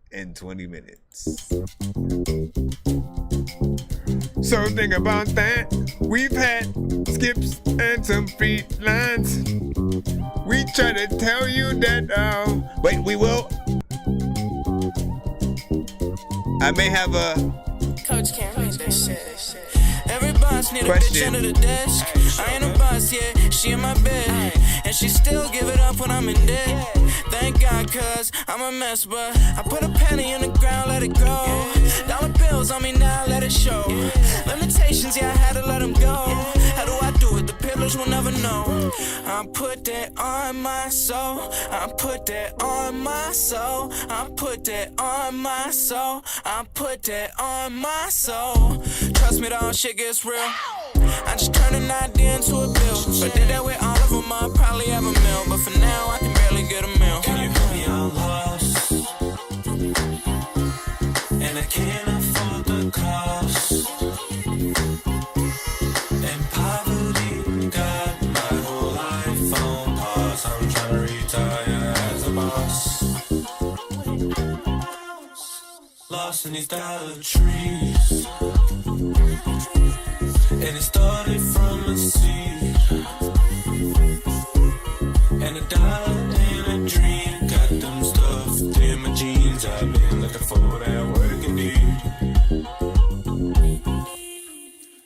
and 20 minutes. So think about that. We've had skips and some free lines. We try to tell you that, wait, we will. I may have a Coach can't read this shit. Every boss need a bitch under the desk. I ain't a boss yet, she in my bed. And she still give it up when I'm in debt. Thank God, cause I'm a mess, but I put a penny in the ground, let it go. Dollar bills on me now, let it show. Limitations, yeah, I had to let them go. How do I do it? The pillar but you'll never know. I put that on my soul. I put that on my soul. I put that on my soul. I put that on my soul. Trust me, the shit gets real. I just turned an idea into a bill. If I did that with all of them, I'd probably have a meal. But for now, I can barely get a meal. Can you help me? I'm lost, and I can't afford the cost. And poverty got my whole life on pause. I'm trying to retire as a boss. Lost in these dollar trees. And it started from a seed. And a dollar and a dream. Got them stuffed in my jeans. I've been looking for that work indeed.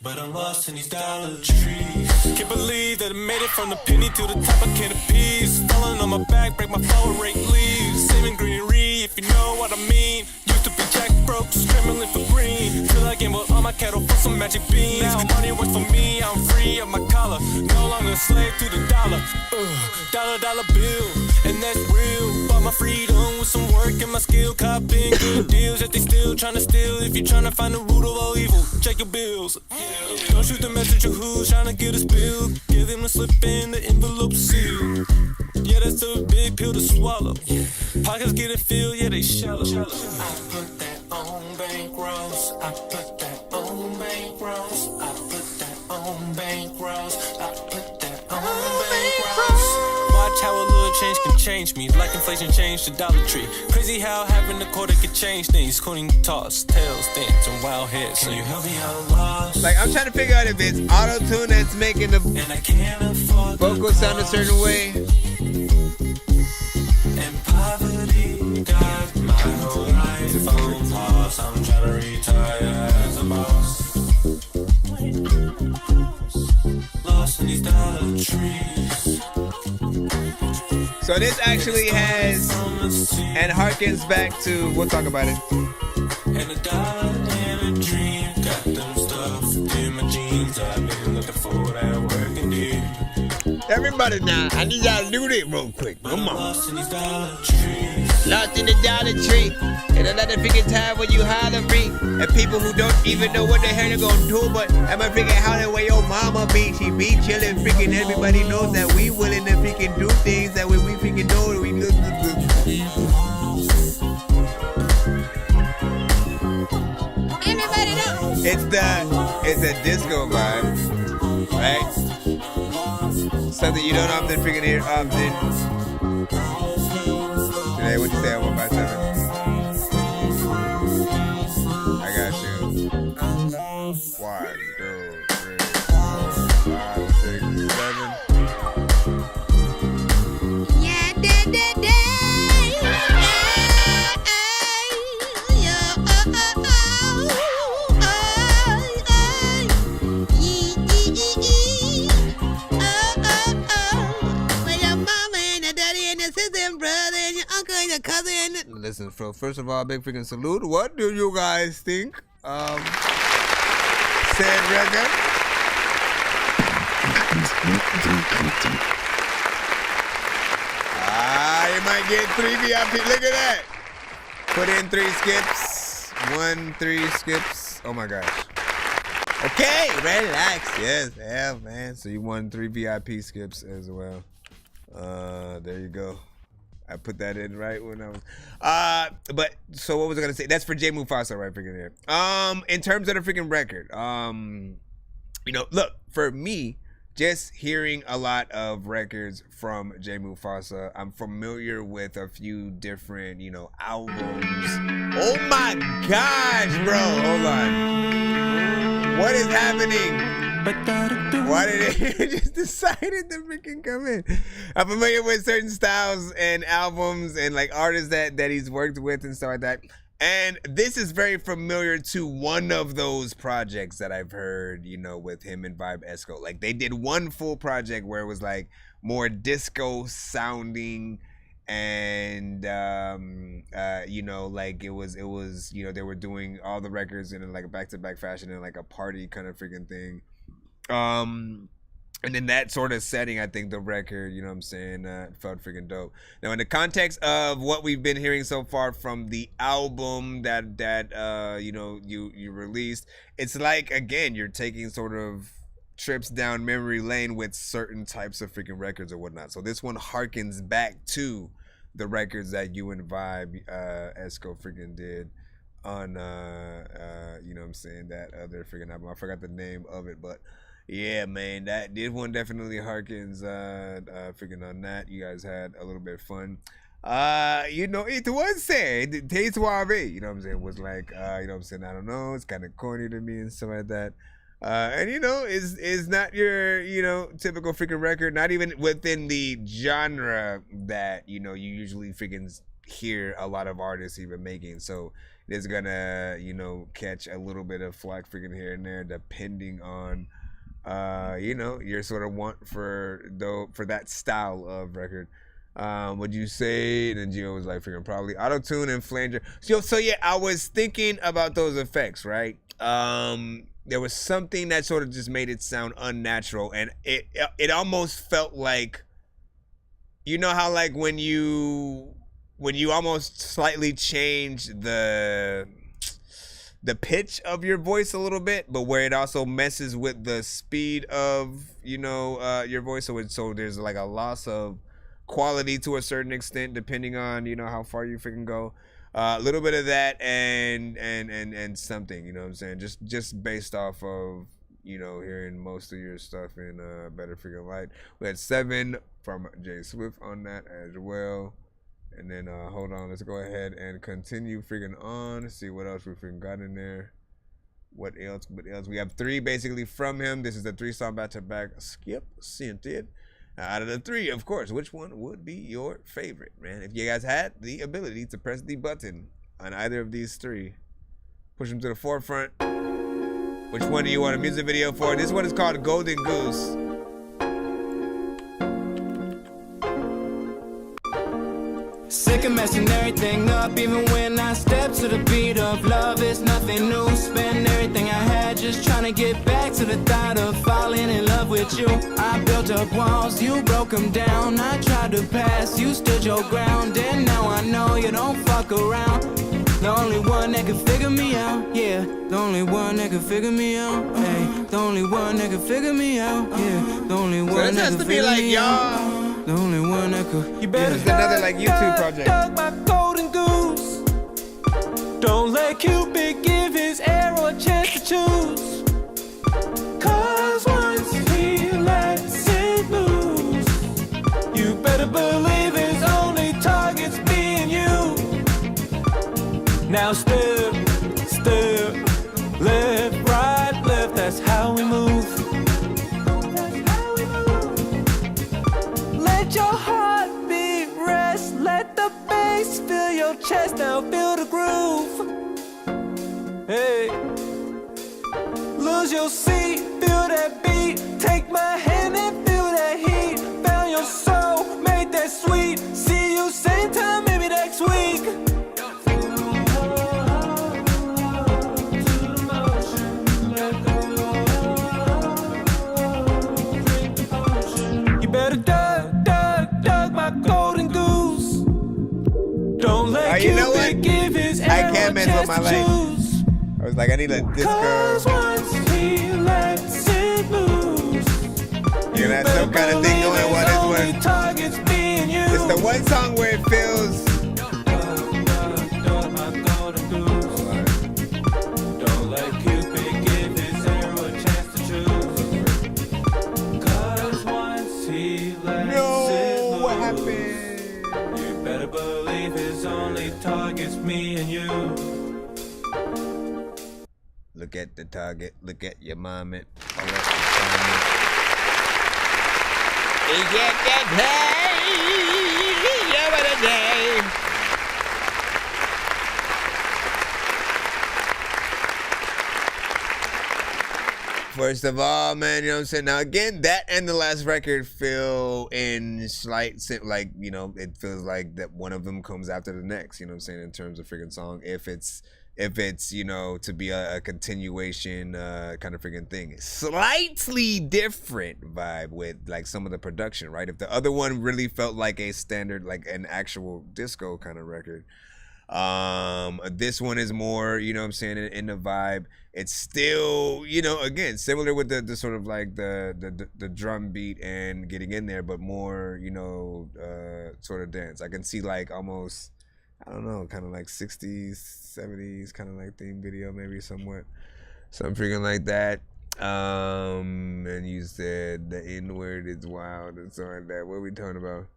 But I'm lost in these dollar trees. Can't believe that I made it from the penny to the top. I can't appease. Falling on my back, break my flower rate leaves. Saving greenery, if you know what I mean. Used to be jack broke, scrambling for green. Till I gambled all my cattle for some magic beans. Now money works for me, I'm free of my collar. No longer a slave to the dollar. Dollar bill, and that's real. Bought my freedom with some work and my skill. Copping good deals that they still trying to steal. If you're trying to find the root of all evil, check your bills. Don't shoot the messenger who's trying to get us billed. Give them a slip in the envelope sealed. Yeah, that's a big pill to swallow. Pockets getting filled, yeah, they shallow. I put that on bankrolls. I put that on bankrolls. I put that on bankrolls. I put that on bankrolls. Watch how a little change can change me. Like inflation changed the Dollar Tree. Crazy how having a quarter could change things. Cooning toss, tails, dance, and wild heads. Can you help me out lost? Like, I'm trying to figure out if it's auto-tune that's making the vocals sound a certain way. And poverty got my whole life on pause. I'm trying to retire as a boss. Lost in these dollar trees. So this actually has and harkens back to, we'll talk about it. And a dollar and a dream. Got them stuff in my jeans. I've been looking for that work indeed. Everybody now, I need y'all to do this real quick. Come on. Lost in these dollar trees. Lost in the Dollar Tree. And another freaking time when you holler free. And people who don't even know what the hell they're gonna do, but I'm a freaking holler where your mama be. She be chillin', freaking everybody knows that we willing to freaking do things that when we freaking know we do. Everybody know. It's a disco vibe, right? Something you don't often freaking hear often. Today, what you say on 157? I got you. 1, 2, 3, 4, 5, 6, 7. Yeah, With your mama and your daddy and your sister and brother and your uncle and your cousin. Listen, first of all, big freaking salute. What do you guys think? Said record. You might get 3 VIP. Look at that. Put in 3 skips. 1, 3 skips. Oh my gosh. Okay, relax. Yes, yeah, man. So you won 3 VIP skips as well. There you go. I put that in right when I was. But so what was I gonna say? That's for Jay Mufasa, right? Freaking there. In terms of the freaking record, you know, look, for me, just hearing a lot of records from Jay Mufasa, I'm familiar with a few different, you know, albums. Oh my gosh, bro! Hold on. What is happening? Why did it just decided to freaking come in? I'm familiar with certain styles and albums and like artists that he's worked with and stuff like that. And this is very familiar to one of those projects that I've heard, you know, with him and Vibe Esco. Like they did one full project where it was like more disco sounding and you know, like it was you know, they were doing all the records in like a back-to-back fashion in like a party kind of freaking thing. And in that sort of setting, I think the record, you know what I'm saying, felt freaking dope. Now, in the context of what we've been hearing so far from the album that you know, you released, it's like, again, you're taking sort of trips down memory lane with certain types of freaking records or whatnot. So this one harkens back to the records that you and Vibe Esco freaking did on, you know what I'm saying, that other freaking album. I forgot the name of it, but yeah, man, this one definitely harkens freaking on that. You guys had a little bit of fun. You know, it was said, Tay Suave, you know what I'm saying, was like, you know what I'm saying, I don't know, it's kind of corny to me and stuff like that. And you know, is not your, you know, typical freaking record, not even within the genre that, you know, you usually freaking hear a lot of artists even making. So it's gonna, you know, catch a little bit of flack freaking here and there, depending on you know, your sort of want for that style of record. Would you say? And then Gio was like, freaking probably auto-tune and flanger. So yeah, I was thinking about those effects, right? There was something that sort of just made it sound unnatural, and it almost felt like, you know how like when you almost slightly change the pitch of your voice a little bit, but where it also messes with the speed of, you know, your voice. So there's like a loss of quality to a certain extent, depending on, you know, how far you freaking go. A little bit of that and something, you know what I'm saying? Just based off of, you know, hearing most of your stuff in Better Freaking Light. We had 7 from Jay Swift on that as well. And then, hold on, let's go ahead and continue freaking on. See what else we freaking got in there. What else? We have 3 basically from him. This is the 3-song back-to-back. Skip sent it. Out of the 3, of course, which one would be your favorite, man? If you guys had the ability to press the button on either of these 3, push them to the forefront. Which one do you want a music video for? This one is called Golden Goose. Sick of messing everything up, even when I step to the beat of love. It's nothing new, spend everything I had just trying to get back to the thought of falling in love with you. I built up walls, you broke them down. I tried to pass, you stood your ground. And now I know you don't fuck around. The only one that can figure me out, yeah. The only one that can figure me out, hey. The only one that can figure me out, yeah. The only one that can figure me out. The only one that could. You better it's another like YouTube project. Dug my golden goose. Don't let Cupid give his arrow a chance to choose. Cause once he lets it loose, you better believe his only target's me and you. Now step, left, right, left, that's how we move. Let your heartbeat rest, let the bass fill your chest, now feel the groove. Hey, lose your seat, feel that beat, take my hand and feel that heat. Found your soul, made that sweet, see you same time, maybe next week. You better dug my golden goose. Don't let you know what? Give his I can't mess with my legs. I was like, I need a disco. You know, some kind of thing going on this one. It's the one song where it feels. Don't let Cupid give his arrow a chance to choose. Cause once he lets it loose, what happened? You better believe his only target's me and you. Look at the target, look at your moment. Get that First of all, man, you know what I'm saying? Now, again, that and the last record feel in slight, like, you know, it feels like that one of them comes after the next, you know what I'm saying, in terms of freaking song. If it's if it's, you know, to be a continuation kind of freaking thing. Slightly different vibe with like some of the production, right? If the other one really felt like a standard, like an actual disco kind of record, this one is more, you know what I'm saying, in the vibe. It's still, you know, again, similar with the sort of like the drum beat and getting in there, but more, you know, sort of dance. I can see like almost, I don't know, kind of like 60s, 70s kind of like theme video, maybe somewhat, something freaking like that. And you said the N word is wild and so like that. What are we talking about?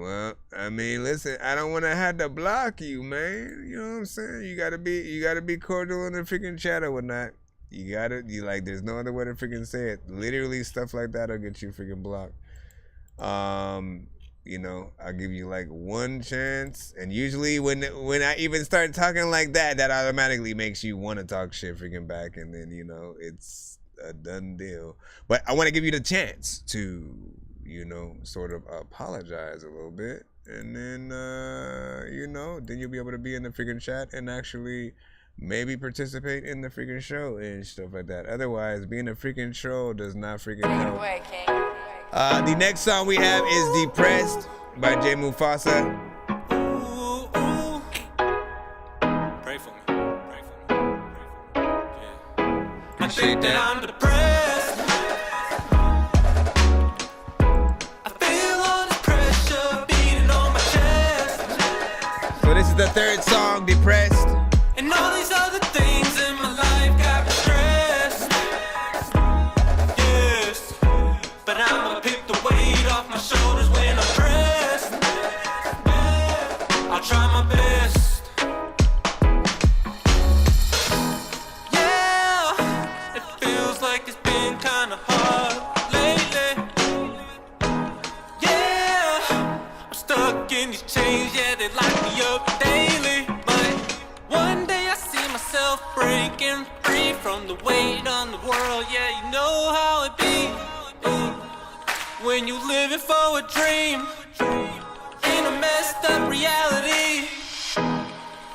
Well, I mean, listen, I don't want to have to block you, man. You know what I'm saying? You gotta be cordial in the freaking chat or whatnot. You like, there's no other way to freaking say it. Literally, stuff like that'll get you freaking blocked. You know, I'll give you like one chance, and usually when I even start talking like that, that automatically makes you want to talk shit freaking back, and then, you know, it's a done deal. But I want to give you the chance to, you know, sort of apologize a little bit, and then you know, then you'll be able to be in the freaking chat and actually maybe participate in the freaking show and stuff like that. Otherwise, being a freaking troll does not freaking help. The next song we have is Depressed by J Mufasa. Pray for me. Pray for me. Yeah. I think that I'm depressed. I feel all this pressure beating on my chest. So this is the third song, Depressed. And all these other things in my life got me stressed. Yes. But I'ma pick the weight off my shoulders when I'm pressed. I'll try my best. Yeah, it feels like it's been kinda hard lately. Yeah, I'm stuck in these chains, yeah, they lock me up daily. But one day I see myself breaking free from the weight on the world, yeah, you know how it be. When you living for a dream in a messed up reality.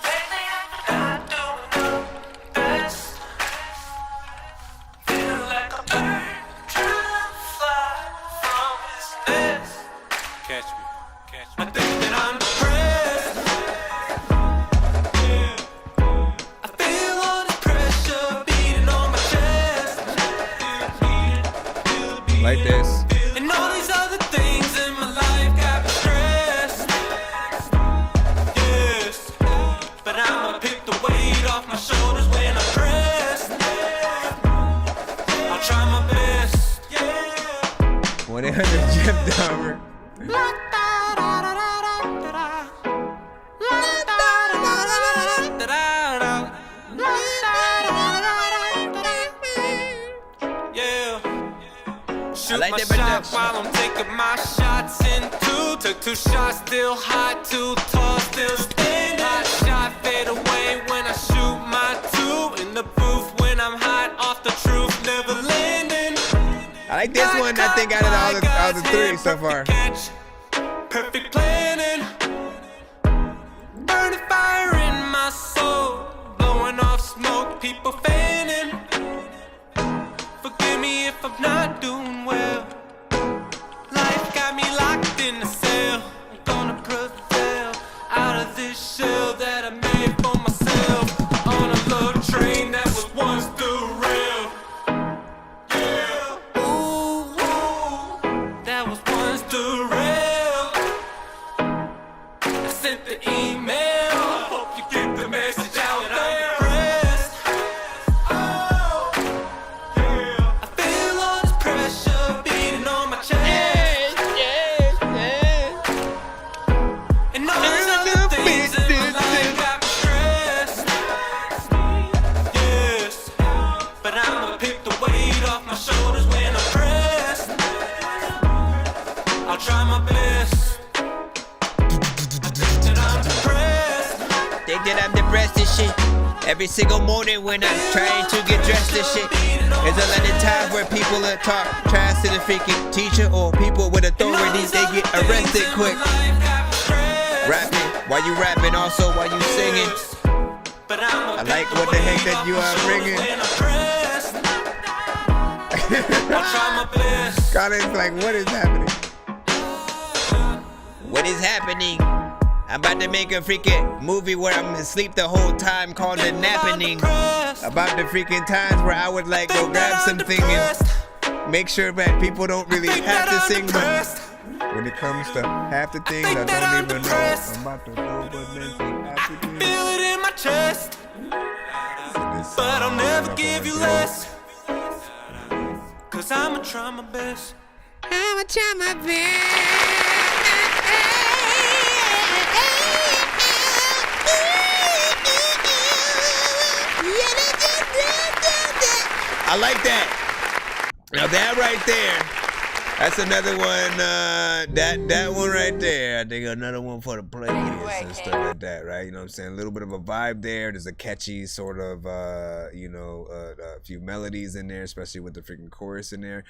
Lately I've been not doing the best. Feel like a bird trying to fly from its nest. Catch me, catch me. I think that I'm depressed. Yeah. I feel all this pressure beating on my chest. Like this. And all these other things in my life got me stressed. Yes, but I'ma pick the weight off my shoulders when I'm pressed. I'll try my best. 1-800 Jeff Dahmer. Shoot my shot while I'm taking my shots in two. Took 2 shots, still hot, 2 tall, still standing. Hot shot, fade away when I shoot my 2. In the booth when I'm hot, off the truth, never landing. I like this one, I think, out of all the 3 so far. Catch, perfect planning. Burning fire in my soul. Blowing off smoke, people fanning. Forgive me if I'm not doing well. Life got me locked in the cell. I'm gonna prevail out of this shell that I made for myself. On a love train that was once derailed. Yeah, ooh, that was once derailed. I sent the email. I hope you get the message out there. Try my best. Think that I'm depressed and shit. Every single morning when I'm trying to get dressed and shit. There's a lot of times where people are talk trash to the freaking teacher or people with authority. They get arrested quick. Rapping While you rapping, also while you singing. I like what the heck that you are bringing. Colin's like, what is happening? What is happening? I'm about to make a freaking movie where I'm asleep the whole time called The Nappening. About the freaking times where I would like go grab something and make sure that people don't really have to sing, but when it comes to half the things I don't even know, I'm about to go, but then half the things. Feel it in my chest, but I'll never give you less. Cause I'ma try my best. I'ma try my best. I like that. Now that right there, that's another one. That one right there, I think another one for the playlist and stuff like that, right? You know what I'm saying? A little bit of a vibe there. There's a catchy sort of, a few melodies in there, especially with the freaking chorus in there.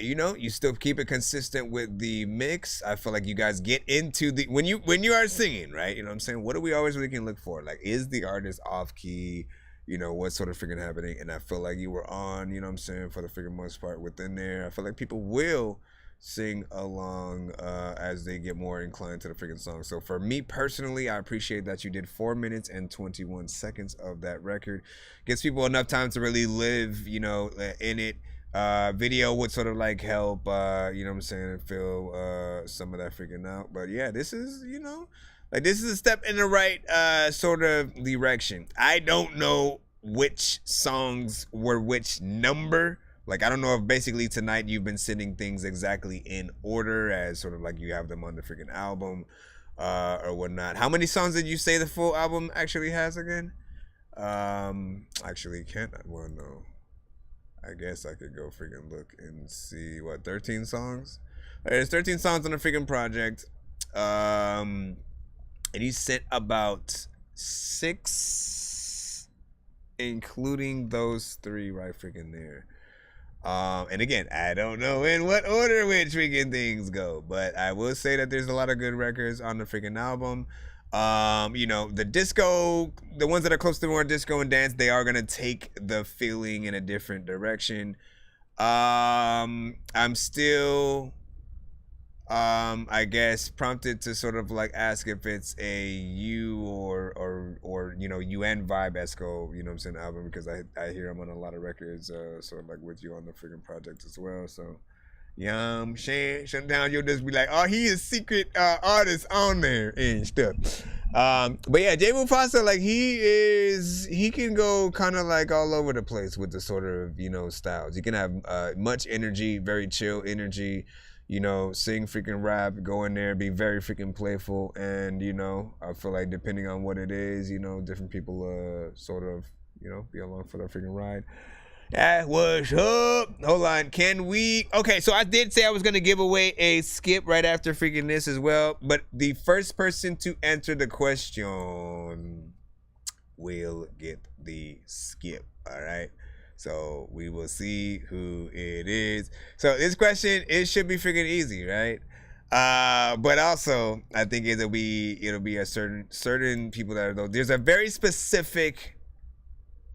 You still keep it consistent with the mix. I feel like you guys get into the when you are singing, right? You know what I'm saying? What do we always really can look for? Like, is the artist off key? You know, what's sort of freaking happening? And I feel like you were on, you know what I'm saying, for the freaking most part within there. I feel like people will sing along as they get more inclined to the freaking song. So for me personally, I appreciate that you did 4 minutes and 21 seconds of that record. Gives people enough time to really live, you know, in it. Video would sort of like help, you know what I'm saying, fill some of that freaking out. But yeah, this is, you know, like this is a step in the right sort of direction. I don't know which songs were which number. Like, I don't know if basically tonight you've been sending things exactly in order as sort of like you have them on the freaking album or whatnot. How many songs did you say the full album actually has again? Actually, can't I? Well, no. I guess I could go freaking look and see, what, 13 songs? There's 13 songs on the freaking project. And he sent about 6, including those 3 right freaking there. And again, I don't know in what order which freaking things go, but I will say that there's a lot of good records on the freaking album. You know, the disco, the ones that are close to more disco and dance, they are gonna take the feeling in a different direction. I'm still I guess prompted to sort of like ask if it's a you or you know, UN vibe Esco, you know what I'm saying, album, because I hear him on a lot of records, sort of like with you on the freaking project as well. So sometimes you'll just be like, oh, he is secret artist on there and stuff. But yeah, Jay Mufasa, like he can go kind of like all over the place with the sort of, you know, styles. He can have much energy, very chill energy, you know, sing freaking rap, go in there, be very freaking playful. And, you know, I feel like depending on what it is, you know, different people sort of, you know, be along for the freaking ride. That was up. Hold on. Can we? Okay, so I did say I was going to give away a skip right after freaking this as well. But the first person to answer the question will get the skip. All right. So we will see who it is. So this question, it should be freaking easy, right? But also, I think it'll be a certain people that are though. There's a very specific.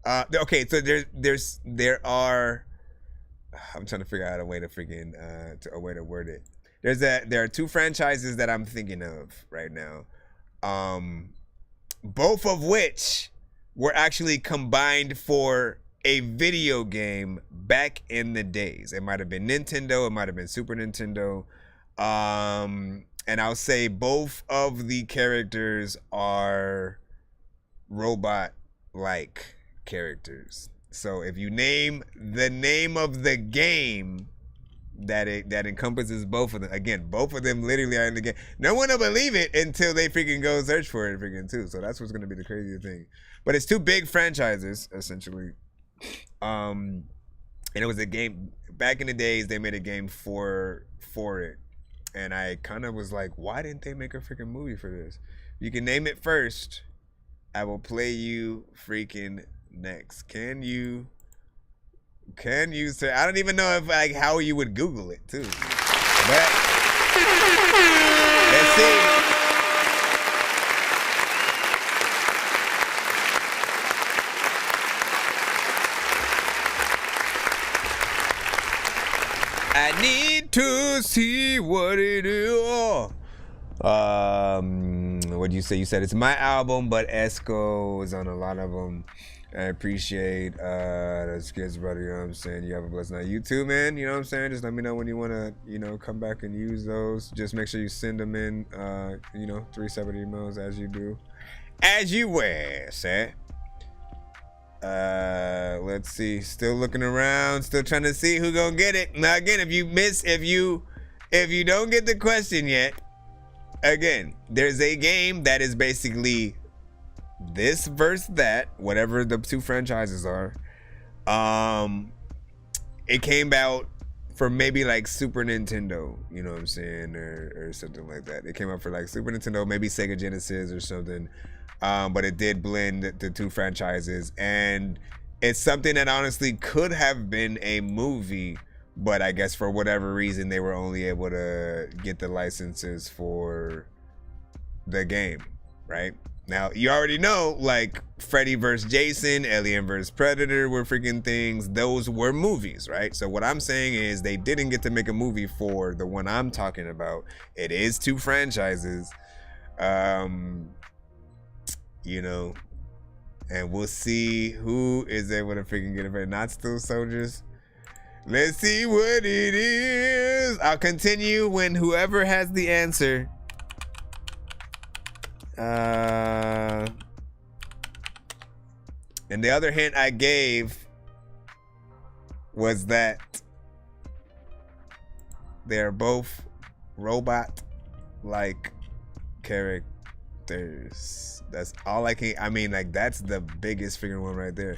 Okay, so there are. I'm trying to figure out a way to freaking a way to word it. There are 2 franchises that I'm thinking of right now. Both of which were actually combined for a video game back in the days. It might have been Nintendo, it might have been Super Nintendo. And I'll say both of the characters are robot-like characters. So if you name the name of the game that encompasses both of them, again, both of them literally are in the game. No one will believe it until they freaking go search for it freaking too. So that's what's gonna be the crazy thing. But it's 2 big franchises essentially. And it was a game back in the days. They made a game for it, and I kind of was like, why didn't they make a freaking movie for this? You can name it first. I will play you freaking next. Can you say? I don't even know if like how you would Google it too. But let's see. I need to see what it is. What do you say? You said it's my album, but Esco is on a lot of them. I appreciate those kids, brother. You know what I'm saying? You have a blessed night. You too, man. You know what I'm saying? Just let me know when you want to, you know, come back and use those. Just make sure you send them in, you know, 3 separate emails as you do. As you wear, say. Let's see. Still looking around. Still trying to see who gonna get it. Now, again, if you don't get the question yet, again, there's a game that is basically this versus that, whatever the 2 franchises are. It came out for maybe like Super Nintendo, you know what I'm saying, or something like that. It came out for like Super Nintendo, maybe Sega Genesis or something. But it did blend the 2 franchises, and it's something that honestly could have been a movie, but I guess for whatever reason they were only able to get the licenses for the game, right? Now, you already know, like, Freddy vs. Jason, Alien vs. Predator were freaking things. Those were movies, right? So what I'm saying is they didn't get to make a movie for the one I'm talking about. It is 2 franchises. You know, and we'll see who is able to freaking get it. Not Still Soldiers. Let's see what it is. I'll continue when whoever has the answer. And the other hint I gave was that they're both robot-like characters. That's all I can. I mean, like, that's the biggest figure one right there.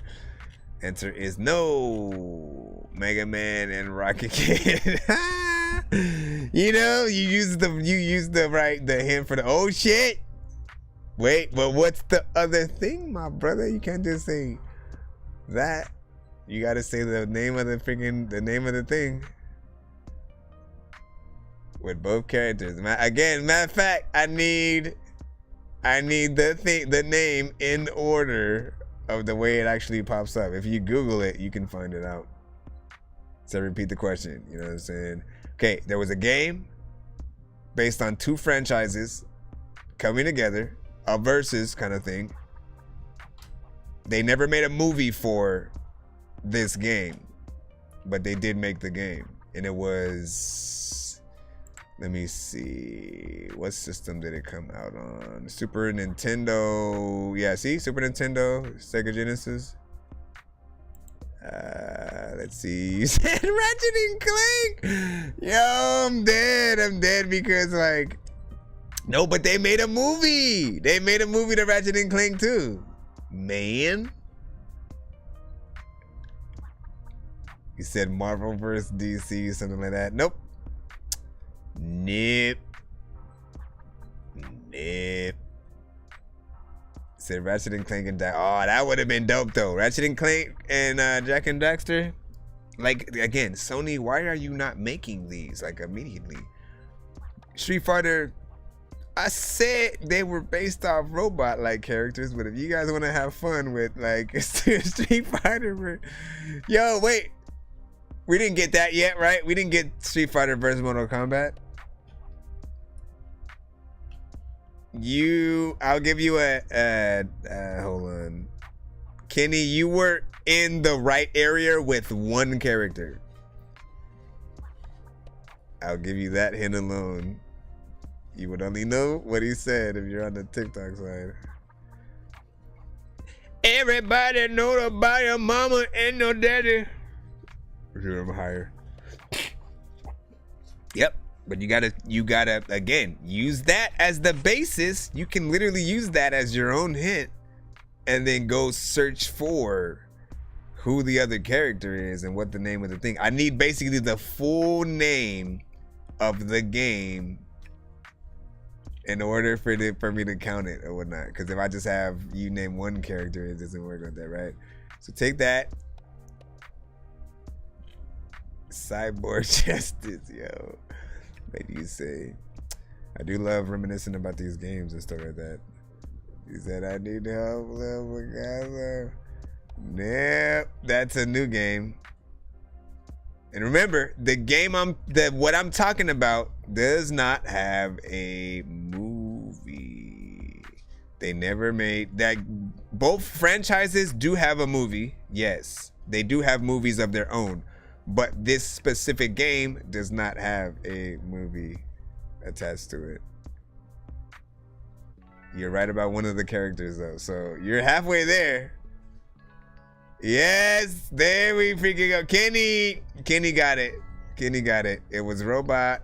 Answer is no. Mega Man and Rocket Kid. You know, you use the hint for the oh shit. Wait, but what's the other thing, my brother? You can't just say that. You gotta say the name of the thing. With both characters. Again, matter of fact, I need the name in order of the way it actually pops up. If you Google it, you can find it out. So repeat the question, you know what I'm saying? Okay, there was a game based on 2 franchises coming together, a versus kind of thing. They never made a movie for this game, but they did make the game. And it was, let me see, what system did it come out on? Super Nintendo. Yeah, see, Super Nintendo, Sega Genesis. Let's see. You said Ratchet and Clank. Yo, I'm dead because, like, no, but they made a movie. They made a movie to Ratchet and Clank too. Man. You said Marvel vs. DC, something like that. Nope. Nope. Said Ratchet and Clank and oh, that would have been dope though. Ratchet and Clank and Jack and Daxter. Like, again, Sony, why are you not making these like immediately? Street Fighter, I said they were based off robot-like characters, but if you guys want to have fun with like Street Fighter, yo, wait, we didn't get that yet, right? We didn't get Street Fighter versus Mortal Kombat. I'll give you a hold on, Kenny. You were in the right area with 1 character. I'll give you that hint alone. You would only know what he said if you're on the TikTok side. Everybody know about your mama and your daddy. I'm higher. Yep. But you gotta again use that as the basis. You can literally use that as your own hint, and then go search for who the other character is and what the name of the thing. I need basically the full name of the game in order for me to count it or whatnot. Because if I just have you name 1 character, it doesn't work like that, right? So take that. Cyborg Justice, yo. What do you say? I do love reminiscing about these games and stuff like that. He said, I need help, little guy. Nope, that's a new game. And remember, the game what I'm talking about does not have a movie. They never made that. Both franchises do have a movie. Yes, they do have movies of their own, but this specific game does not have a movie attached to it. You're right about one of the characters though, so you're halfway there. Yes, there we freaking go. Kenny got it. Kenny got it. It was RoboCop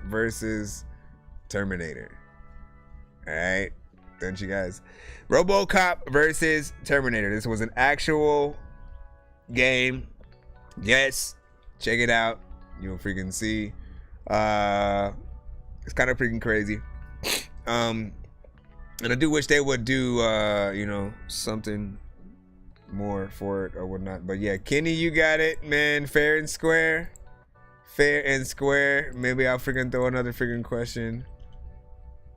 versus Terminator. All right, don't you guys? RoboCop versus Terminator. This was an actual game. Yes, check it out. You'll freaking see. It's kind of freaking crazy. And I do wish they would do, you know, something more for it or whatnot. But yeah, Kenny, you got it, man. Fair and square. Fair and square. Maybe I'll freaking throw another freaking question.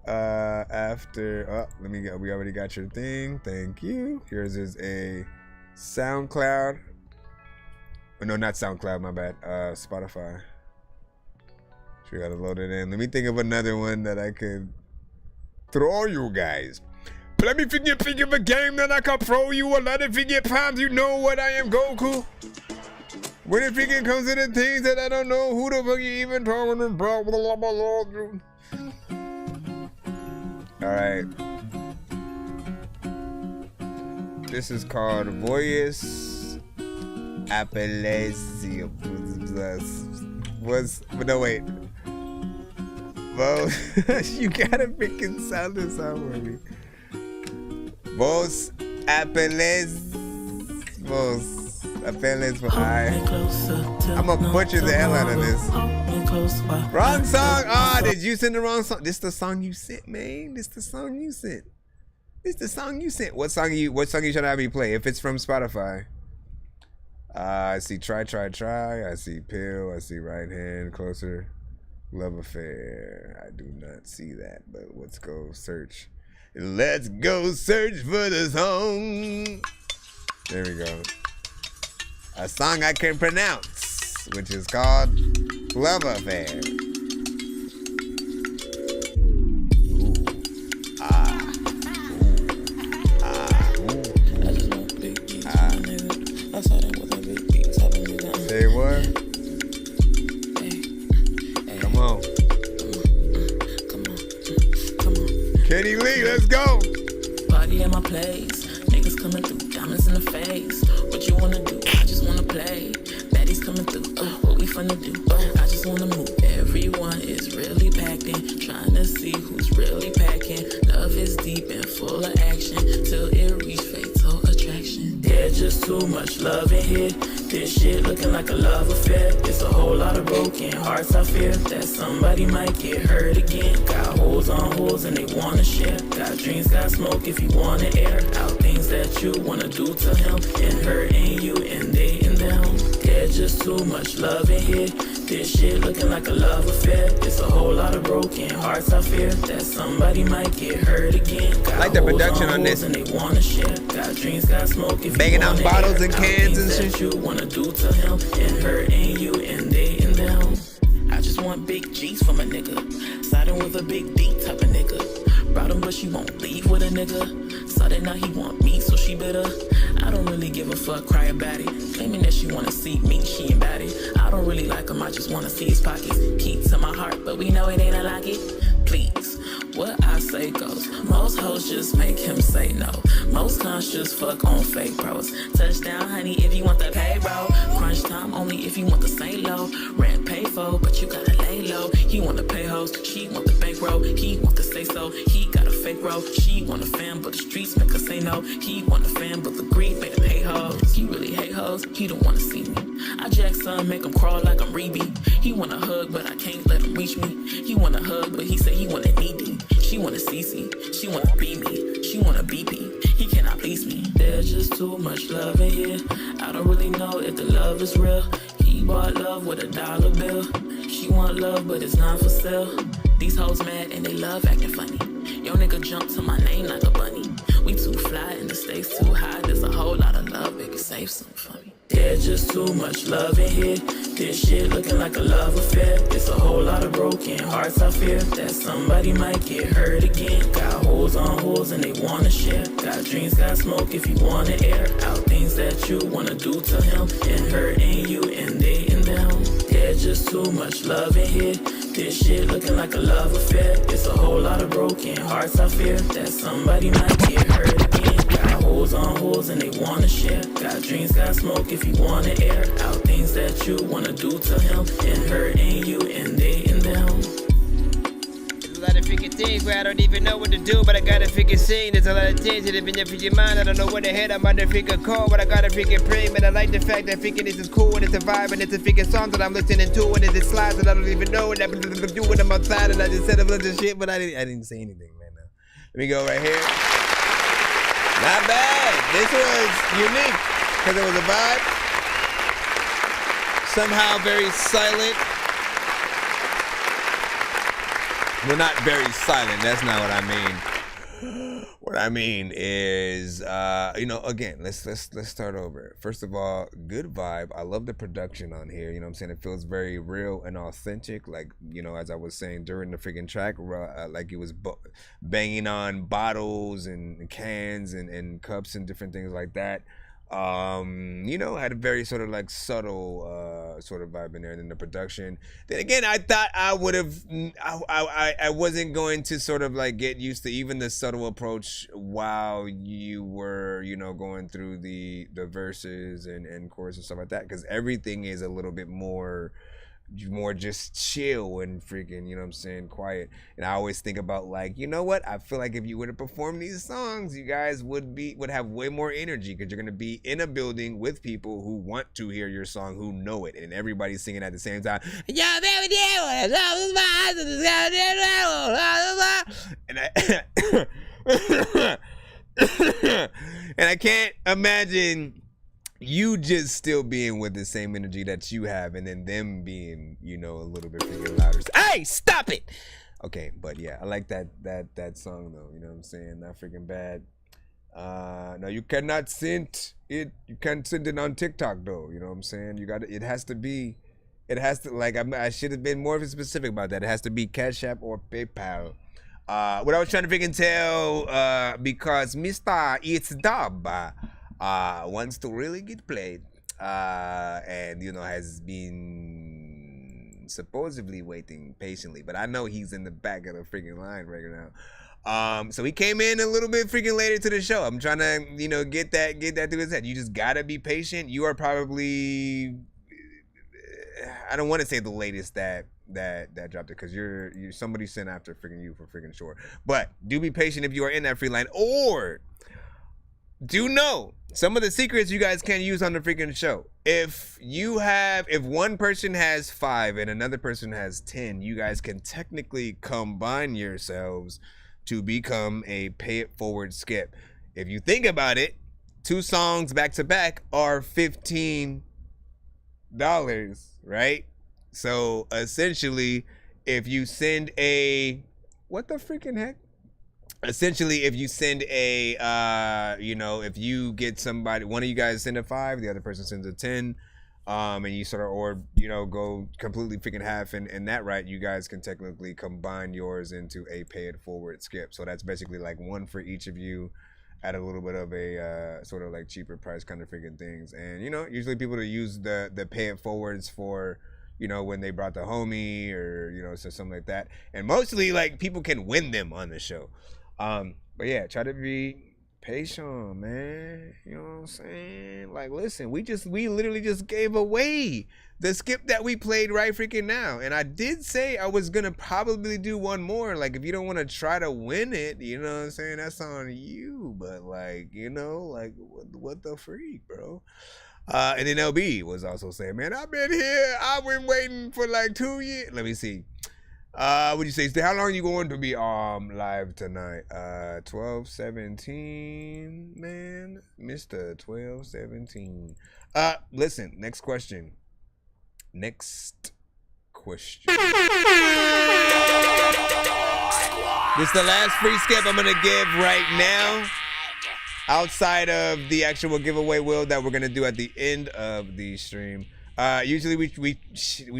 After, let me go. We already got your thing. Thank you. Yours is a SoundCloud. Oh, no, not SoundCloud. My bad. Spotify. Sure, gotta load it in. Let me think of another one that I could throw you guys. But let me think of a game that I can throw you a lot of freaking times. You know what I am, Goku. When it freaking comes to the things that I don't know who the fuck you even talking about. Alright. This is called Voyous Appalachia. No, wait. Well, you gotta freaking sound this out for me. Vos Appalachia. I'm gonna butcher the hell out of this. Wrong song. Ah, did you send the wrong song? This the song you sent, man. This the song you sent. What song you trying to have me play? If it's from Spotify. I see try. I see pill. I see right hand closer. Love affair. I do not see that, but let's go search. Let's go search for the song. There we go. A song I can pronounce, which is called Love Affair. Say what? Come on. Kenny Lee, let's go. Party at my place. Niggas coming through, diamonds in the face. What you wanna do? I just wanna play. Baddies coming through, what we finna do? I just wanna move. Everyone is really packed in. Trying to see who's really packing. Love is deep and full of action. Till it reach fatal attraction. There's just too much love in here. This shit looking like a love affair. It's a whole lot of broken hearts. I fear that somebody might get hurt again. Got holes on holes and they wanna share. Got dreams, got smoke if you wanna air out things that you wanna do to him. And her and you and they and them. There's just too much love in here. This shit looking like a love affair. It's a whole lot of broken hearts. I fear that somebody might get hurt again. Got like the production on this. And they wanna share. Got dreams, got smoke if banging you out wanna bottles air and cans and shit. That you wanna do to him and her and you and they and them. I just want big G's from a nigga. Siding with a big D type of nigga. Brought him but she won't leave with a nigga. Saw that now he want me so she bitter. I don't really give a fuck, cry about it. Claiming that she wanna see me, she ain't about it. I don't really like him, I just wanna see his pockets. Keep to my heart, but we know it ain't a like it. Please, what I say goes. Most hoes just make him say no. Most cons just fuck on fake bros. Touchdown, honey, if you want the payroll. Crunch time only if you want the stay low. Rent pay for, but you gotta lay low. He want to pay hoes, she want the bankroll. He want to say so, he got a fake roll. She want a fan, but the streets make her say no. He want a fan, but the greed make him hate hoes. He really hate hoes, he don't wanna see me. I jack some, make him crawl like I'm Reeby. He want a hug, but I can't let him reach me. He want a hug, but he say he want a needy. She want a CC, she want to be me. She want a BP, he cannot please me. There's just too much love in here. I don't really know if the love is real. He bought love with a dollar bill. She want love, but it's not for sale. These hoes mad and they love acting funny. Yo nigga jump to my name like a bunny. We too fly and the stakes too high. There's a whole lot of love, baby, save some for me. There's just too much love in here. This shit looking like a love affair. It's a whole lot of broken hearts. I fear that somebody might get hurt again. Got holes on holes and they wanna share. Got dreams, got smoke if you wanna air out things that you wanna do to him. And hurting you and they and them. There's just too much love in here. This shit looking like a love affair. It's a whole lot of broken hearts. I fear that somebody might get hurt again. Got holes on holes and they wanna share. Got dreams, got smoke if you wanna air out things that you wanna do to him. And hurting you and they and them. There's a lot of freaking things where I don't even know what to do, but I gotta freaking sing. There's a lot of things that have been up in your mind. I don't know where the head I'm under freaking call, but I gotta freaking pray. Man, I like the fact that freaking this is cool and it's a vibe and it's a freaking song that I'm listening to and it's slides that I don't even know and I'm doing them outside and I just said a bunch of shit, but I didn't say anything, man. No. Let me go right here. Not bad. This was unique because it was a vibe. Somehow very silent. Well, not very silent. That's not what I mean. What I mean is, again, let's start over. First of all, good vibe. I love the production on here. You know what I'm saying? It feels very real and authentic. Like, as I was saying during the freaking track, like it was banging on bottles and cans and cups and different things like that. Had a very sort of like subtle sort of vibe in there, and then the production. Then again, I thought I would have, I wasn't going to sort of like get used to even the subtle approach while you were, going through the verses and chorus and stuff like that, because everything is a little bit more just chill and freaking, quiet. And I always think about like, what? I feel like if you were to perform these songs, you guys would have way more energy because you're going to be in a building with people who want to hear your song, who know it, and everybody's singing at the same time. And I can't imagine you just still being with the same energy that you have, and then them being, a little bit freaking louder. Hey, stop it! Okay, but yeah, I like that song though. You know what I'm saying? Not freaking bad. No, you cannot send it. You can't send it on TikTok though. You know what I'm saying? You got it has to like I should have been more specific about that. It has to be Cash App or PayPal. What I was trying to freaking tell, because Mr. It's Dub wants to really get played, and has been supposedly waiting patiently, but I know he's in the back of the freaking line right now. So he came in a little bit freaking later to the show. I'm trying to get that through his head. You just gotta be patient. You are probably, I don't want to say the latest that dropped it, because you're somebody sent after freaking you for freaking sure, but do be patient if you are in that free line, or do know some of the secrets you guys can use on the freaking show. If one person has 5 and another person has 10, you guys can technically combine yourselves to become a pay it forward skip. If you think about it, 2 songs back to back are $15, right? So essentially, if you send what the freaking heck? Essentially, if you send if you get somebody, one of you guys send a 5, the other person sends a 10, and you sort of, go completely freaking half in that, right? You guys can technically combine yours into a pay it forward skip. So that's basically like one for each of you at a little bit of a sort of like cheaper price kind of freaking things. And, usually people to use the pay it forwards for, when they brought the homie or, so something like that. And mostly like people can win them on the show. But yeah, try to be patient, man. You know what I'm saying? Like, listen, we literally just gave away the skip that we played right freaking now. And I did say I was gonna probably do one more. Like, if you don't want to try to win it, you know what I'm saying? That's on you. But like, what the freak, bro? And then LB was also saying, man, I've been here. I've been waiting for like 2 years. Let me see. Would you say, how long are you going to be live tonight? 12:17, man. Mr. 12:17. Listen, next question. This is the last free skip I'm gonna give right now. outside of the actual giveaway wheel that we're gonna do at the end of the stream. Usually we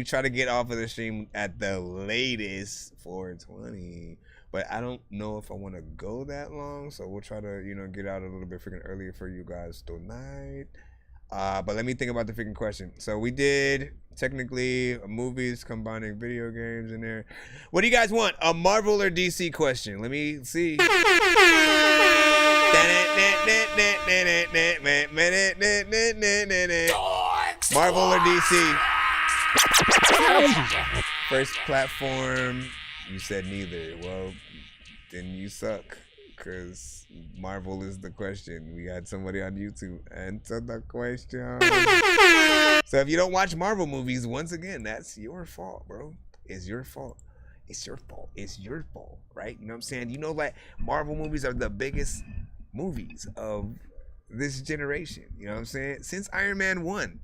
try to get off of the stream at the latest 4:20, but I don't know if I want to go that long, so we'll try to, you know, get out a little bit freaking earlier for you guys tonight. But let me think about the freaking question. So we did technically movies combining video games in there. What do you guys want? A Marvel or DC question? Let me see. Marvel or DC? First platform. You said neither. Well, then you suck, because Marvel is the question. We had somebody on YouTube answer the question. So if you don't watch Marvel movies, once again, that's your fault, bro. It's your fault. It's your fault. It's your fault, right? You know what I'm saying? You know, like, Marvel movies are the biggest movies of this generation. You know what I'm saying? Since Iron Man 1,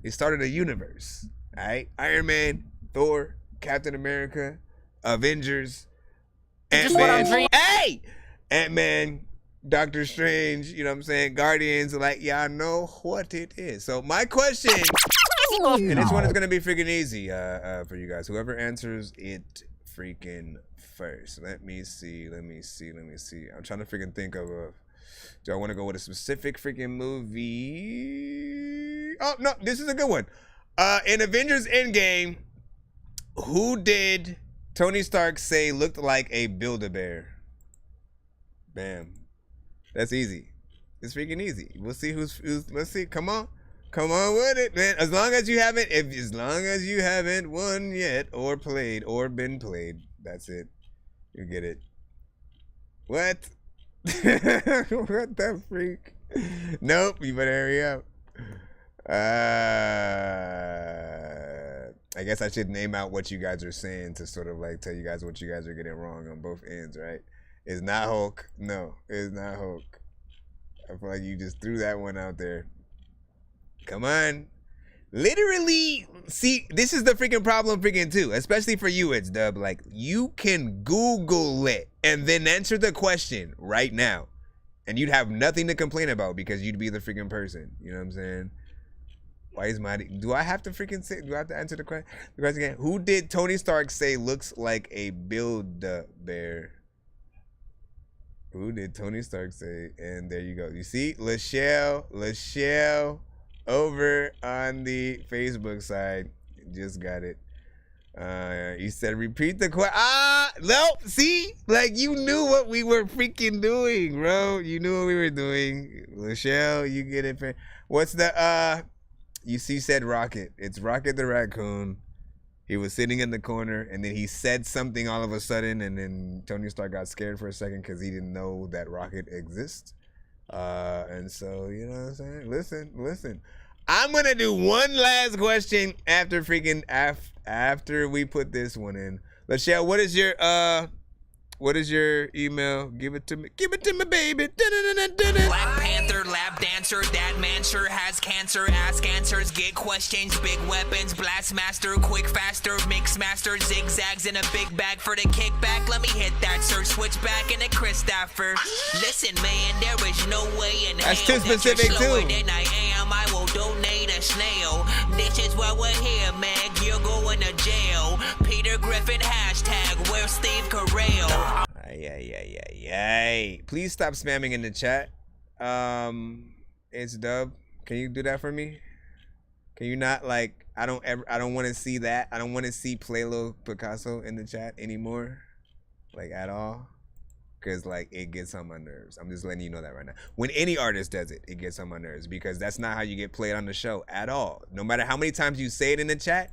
it started a universe, all right? Iron Man, Thor, Captain America, Avengers, Ant-Man. Hey! Ant-Man, Doctor Strange, you know what I'm saying? Guardians, like, y'all know what it is. So my question, and this one is going to be freaking easy for you guys. Whoever answers it freaking first. Let me see. I'm trying to freaking think of a... Do I want to go with a specific freaking movie? Oh, no, this is a good one. In Avengers Endgame, who did Tony Stark say looked like a Build-A-Bear? Bam. That's easy. It's freaking easy. We'll see who's let's see. Come on with it, man. As long as you haven't won yet or played or been played, that's it. You get it. What? What the freak? Nope, you better hurry up. I guess I should name out what you guys are saying to sort of like tell you guys what you guys are getting wrong on both ends, right? It's not Hulk. No, it's not Hulk. I feel like you just threw that one out there. Come on. Literally, see, this is the freaking problem freaking too, especially for you, it's Dub. Like, you can Google it and then answer the question right now, and you'd have nothing to complain about because you'd be the freaking person. You know what I'm saying? Why is my... Do I have to freaking say... Do I have to answer the question again? Who did Tony Stark say looks like a Build-A-Bear? Who did Tony Stark say? And there you go. You see? Lachelle over on the Facebook side. Just got it. You said repeat the question. Nope. See? Like, you knew what we were freaking doing, bro. You knew what we were doing. Lachelle, you get it. What's the... You see, said Rocket. It's Rocket the Raccoon. He was sitting in the corner, and then he said something all of a sudden, and then Tony Stark got scared for a second because he didn't know that Rocket exists. And so, you know what I'm saying? Listen. I'm going to do one last question after freaking... After we put this one in. Lachelle, what is your email? Give it to me, baby. Black Panther, lap dancer, that man sure has cancer. Ask answers, get questions, big weapons, blast master, quick faster, mix master, zigzags in a big bag for the kickback. Let me hit that sir, switch back into Christopher. Listen, man, there is no way in hell that's too specific that you're slower too. than I am. I will donate a snail. This is why we're here, man. You're going to jail. Peter Griffin hashtag where's Steve Carell? Ay. Please stop spamming in the chat. It's Dub. Can you do that for me? Can you not, like, I don't want to see that. I don't want to see Playlo Picasso in the chat anymore. Like, at all. Because, like, it gets on my nerves. I'm just letting you know that right now. When any artist does it, it gets on my nerves. Because that's not how you get played on the show at all. No matter how many times you say it in the chat,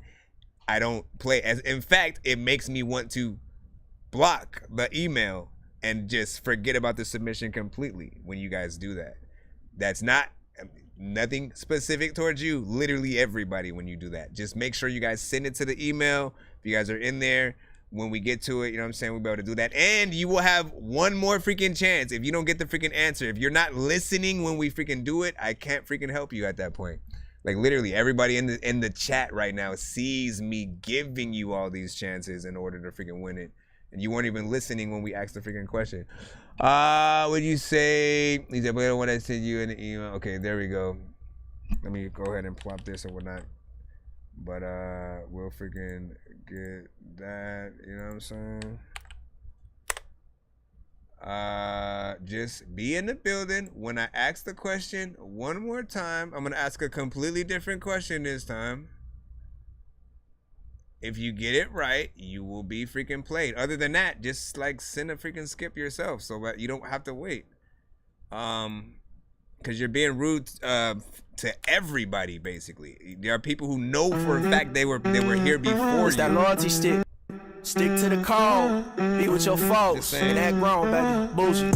I don't play. In fact, it makes me want to block the email and just forget about the submission completely when you guys do that. That's nothing specific towards you. Literally everybody when you do that. Just make sure you guys send it to the email. If you guys are in there, when we get to it, you know what I'm saying, we'll be able to do that. And you will have one more freaking chance. If you don't get the freaking answer, if you're not listening when we freaking do it, I can't freaking help you at that point. Like, literally everybody in the chat right now sees me giving you all these chances in order to freaking win it. and you weren't even listening when we asked the freaking question. Would you say? He said, "But I don't want to send you an email." Okay, there we go. Let me go ahead and plop this or whatnot. But we'll freaking get that. You know what I'm saying? Just be in the building when I ask the question one more time. I'm gonna ask a completely different question this time. If you get it right, you will be freaking played. Other than that, just like send a freaking skip yourself so that you don't have to wait. Because you're being rude to everybody basically. There are people who know for a fact they were here before It's you. that loyalty stick. Stick to the call. Be with your folks and act grown, baby. Bullshit.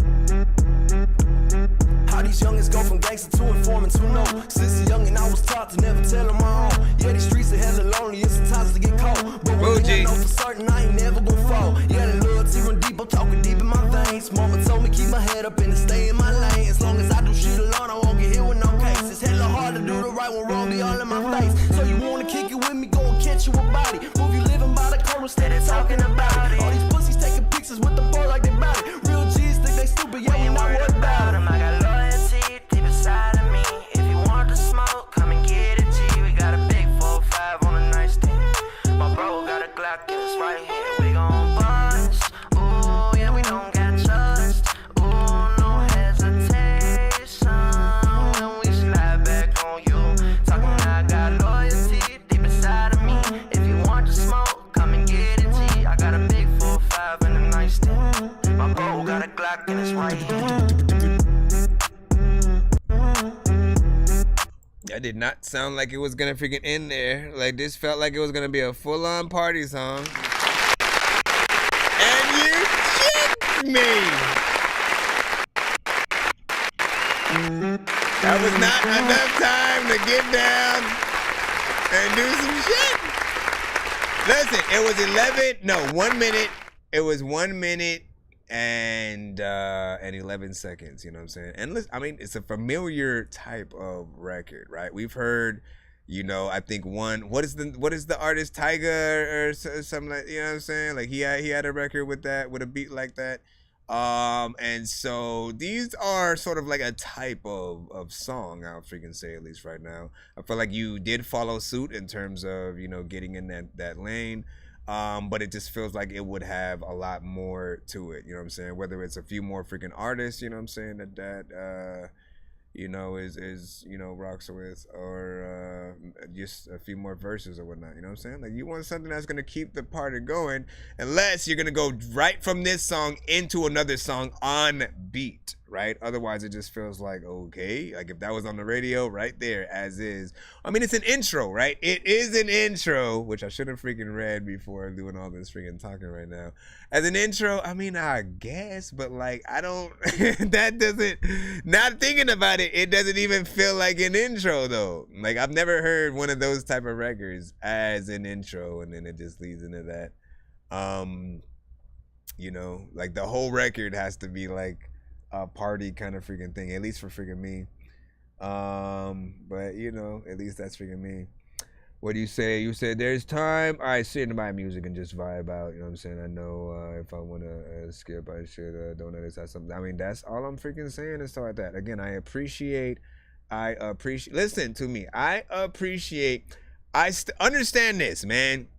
How these youngins go from gangster to informant, who know? Since a youngin' I was taught to never tell them my own. Yeah, these streets are hella lonely, it's sometimes to get caught. But one thing I know for certain, I ain't never gon' fall. Yeah, the loyalty run deep, I'm talking deep in my veins. Mama told me keep my head up and to stay in my lane. As long as I do shit alone, I won't get hit with no case. It's hella hard to do the right when wrong be all in my face. So you wanna kick it with me, go and catch you a body. Move you living by the corner, instead of talking about it. All these pussies taking pictures with the boy like they bout it. Real G's think they stupid, yeah, we not worried about them. I got loyalty deep inside of me. If you want to smoke, come and get it, G. We got a big 4-5 on the nightstand. My bro got a Glock and it's right here. We gon' bust. Ooh, yeah, we don't got trust. Ooh, no hesitation when we slide back on you. Talking I got loyalty deep inside of me. If you want to smoke, come and get it, G. I got a big 4-5 in the nightstand. My bro got a Glock and it's right here. That did not sound like it was gonna freaking end there. Like this felt like it was gonna be a full-on party song. And you tricked me. That was not enough time to get down and do some shit. Listen, it was 1 minute. It was 1 minute and 11 seconds, you know what I'm saying? And listen, I mean, it's a familiar type of record, right? We've heard, you know, I think what is the artist, Tyga or something like, you know what I'm saying? Like he had a record with that, with a beat like that. And so these are sort of like a type of song, I'll freaking say, at least right now. I feel like you did follow suit in terms of, you know, getting in that lane. But it just feels like it would have a lot more to it, you know what I'm saying? Whether it's a few more freaking artists, you know what I'm saying, that you know, is you know, rocks with, or just a few more verses or whatnot, you know what I'm saying? Like, you want something that's gonna keep the party going, unless you're gonna go right from this song into another song on beat, right? Otherwise it just feels like, okay, like if that was on the radio right there as is. I mean, it's an intro, right? It is an intro, which I should have freaking read before doing all this freaking talking right now. As an intro, I mean, I guess, but like, I don't, that doesn't, not thinking about it, it doesn't even feel like an intro though. Like, I've never heard one of those type of records as an intro and then it just leads into that. You know, like the whole record has to be like a party kind of freaking thing, at least for freaking me. But you know, at least that's freaking me. What do you say? You said there's time. All right, sit and buy music and just vibe out. You know what I'm saying? I know if I want to skip, I should donate this or something. I mean, that's all I'm freaking saying and stuff like that. Again, I appreciate. Listen to me. I appreciate. Understand this, man.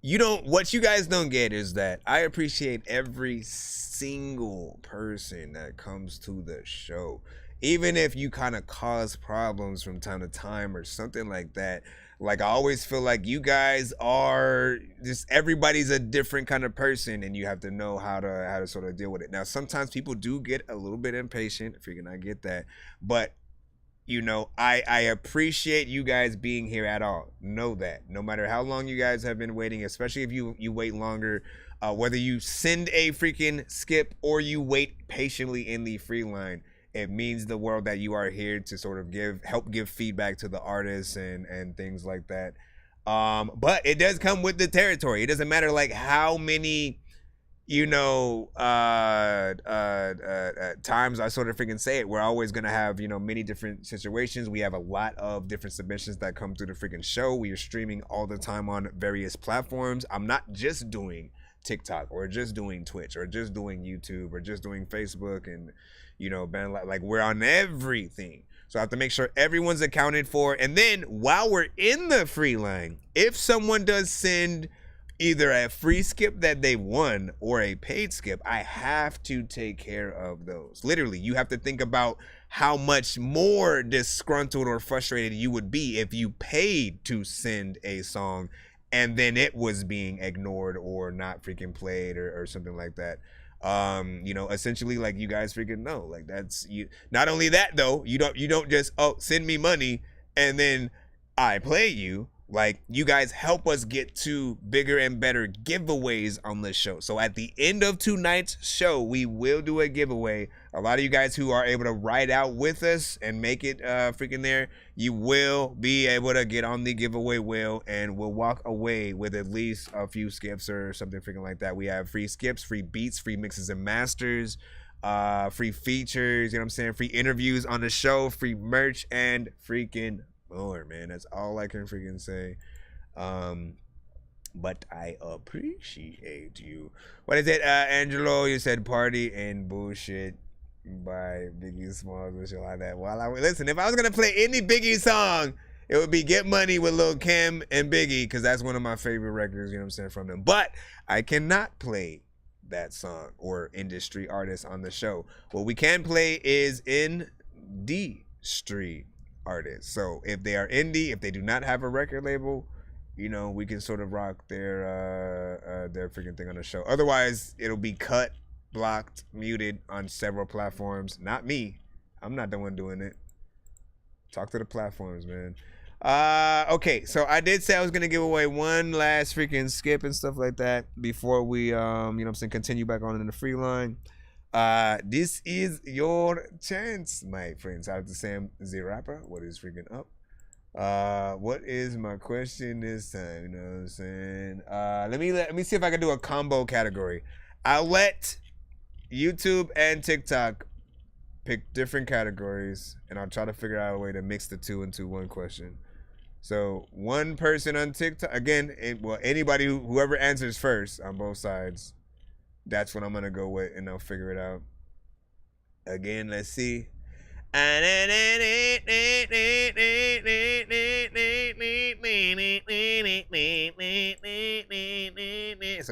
What you guys don't get is that I appreciate every single person that comes to the show. Even if you kind of cause problems from time to time or something like that. Like, I always feel like you guys are just, everybody's a different kind of person and you have to know how to sort of deal with it. Now, sometimes people do get a little bit impatient. Freaking, I get that. But, you know, I appreciate you guys being here at all. Know that. No matter how long you guys have been waiting, especially if you wait longer, whether you send a freaking skip or you wait patiently in the free line, it means the world that you are here to sort of help give feedback to the artists and things like that. But it does come with the territory. It doesn't matter like how many, you know, times I sort of freaking say it. We're always gonna have, you know, many different situations. We have a lot of different submissions that come through the freaking show. We are streaming all the time on various platforms. I'm not just doing TikTok or just doing Twitch or just doing YouTube or just doing Facebook and, you know, like we're on everything. So I have to make sure everyone's accounted for. And then while we're in the free line, if someone does send either a free skip that they won or a paid skip, I have to take care of those. Literally, you have to think about how much more disgruntled or frustrated you would be if you paid to send a song and then it was being ignored or not freaking played or something like that. You know, essentially, like, you guys freaking know, like, that's you. Not only that though, you don't just, oh, send me money and then I play you. Like, you guys help us get to bigger and better giveaways on this show. So at the end of tonight's show, we will do a giveaway. A lot of you guys who are able to ride out with us and make it freaking there, you will be able to get on the giveaway wheel and we'll walk away with at least a few skips or something freaking like that. We have free skips, free beats, free mixes and masters, free features, you know what I'm saying? Free interviews on the show, free merch, and freaking more, man. That's all I can freaking say. But I appreciate you. What is it, Angelo? You said Party and Bullshit by Biggie Smalls and shit like that. While listen, if I was gonna play any Biggie song, it would be Get Money with Lil Kim and Biggie, because that's one of my favorite records, you know what I'm saying, from them. But I cannot play that song or industry artists on the show. What we can play is indie street artists. So if they are indie, if they do not have a record label, you know, we can sort of rock their freaking thing on the show. Otherwise, it'll be cut, blocked, muted on several platforms. Not me. I'm not the one doing it. Talk to the platforms, man. Okay, so I did say I was gonna give away one last freaking skip and stuff like that before we you know what I'm saying, continue back on in the free line. This is your chance, my friends. Out to Sam the Rapper. What is freaking up? What is my question this time? You know what I'm saying? Let me see if I can do a combo category. I'll let YouTube and TikTok pick different categories, and I'll try to figure out a way to mix the two into one question. So one person on TikTok, again, well, anybody whoever answers first on both sides, that's what I'm gonna go with, and I'll figure it out. Again, let's see. So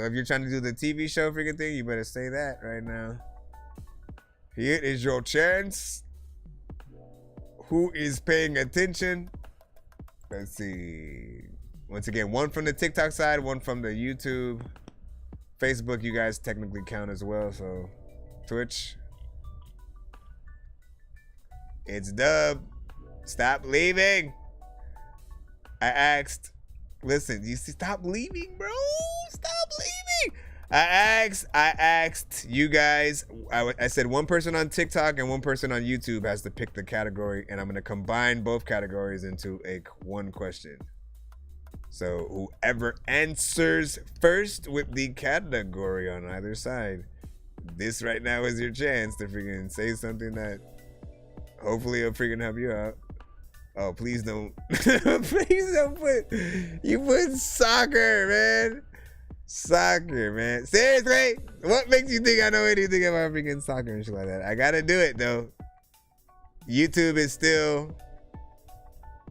if you're trying to do the TV show freaking thing, you better say that right now. Here is your chance. Who is paying attention? Let's see. Once again, one from the TikTok side, one from the YouTube. Facebook, you guys technically count as well, so Twitch. It's Dub. Stop leaving. I asked. Listen, you see, stop leaving, bro. Stop leaving. I asked you guys. I said one person on TikTok and one person on YouTube has to pick the category, and I'm gonna combine both categories into one question. So whoever answers first with the category on either side, this right now is your chance to freaking say something that hopefully it'll freaking help you out. Oh, please don't. Please don't you put soccer, man. Soccer, man. Seriously? What makes you think I know anything about freaking soccer and shit like that? I gotta do it though. YouTube is still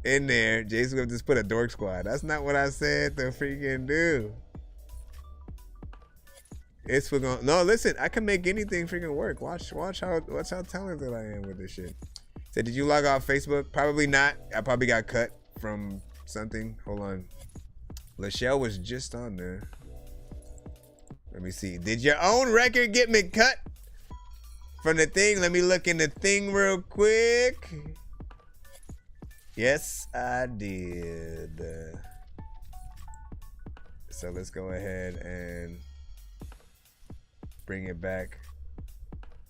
in there. Jason will just put a Dork Squad. That's not what I said to freaking do. It's for going. No, listen, I can make anything freaking work. Watch how talented I am with this shit. So did you log off Facebook? Probably not. I probably got cut from something. Hold on. Lachelle was just on there. Let me see. Did your own record get me cut from the thing? Let me look in the thing real quick. Yes, I did. So let's go ahead and bring it back.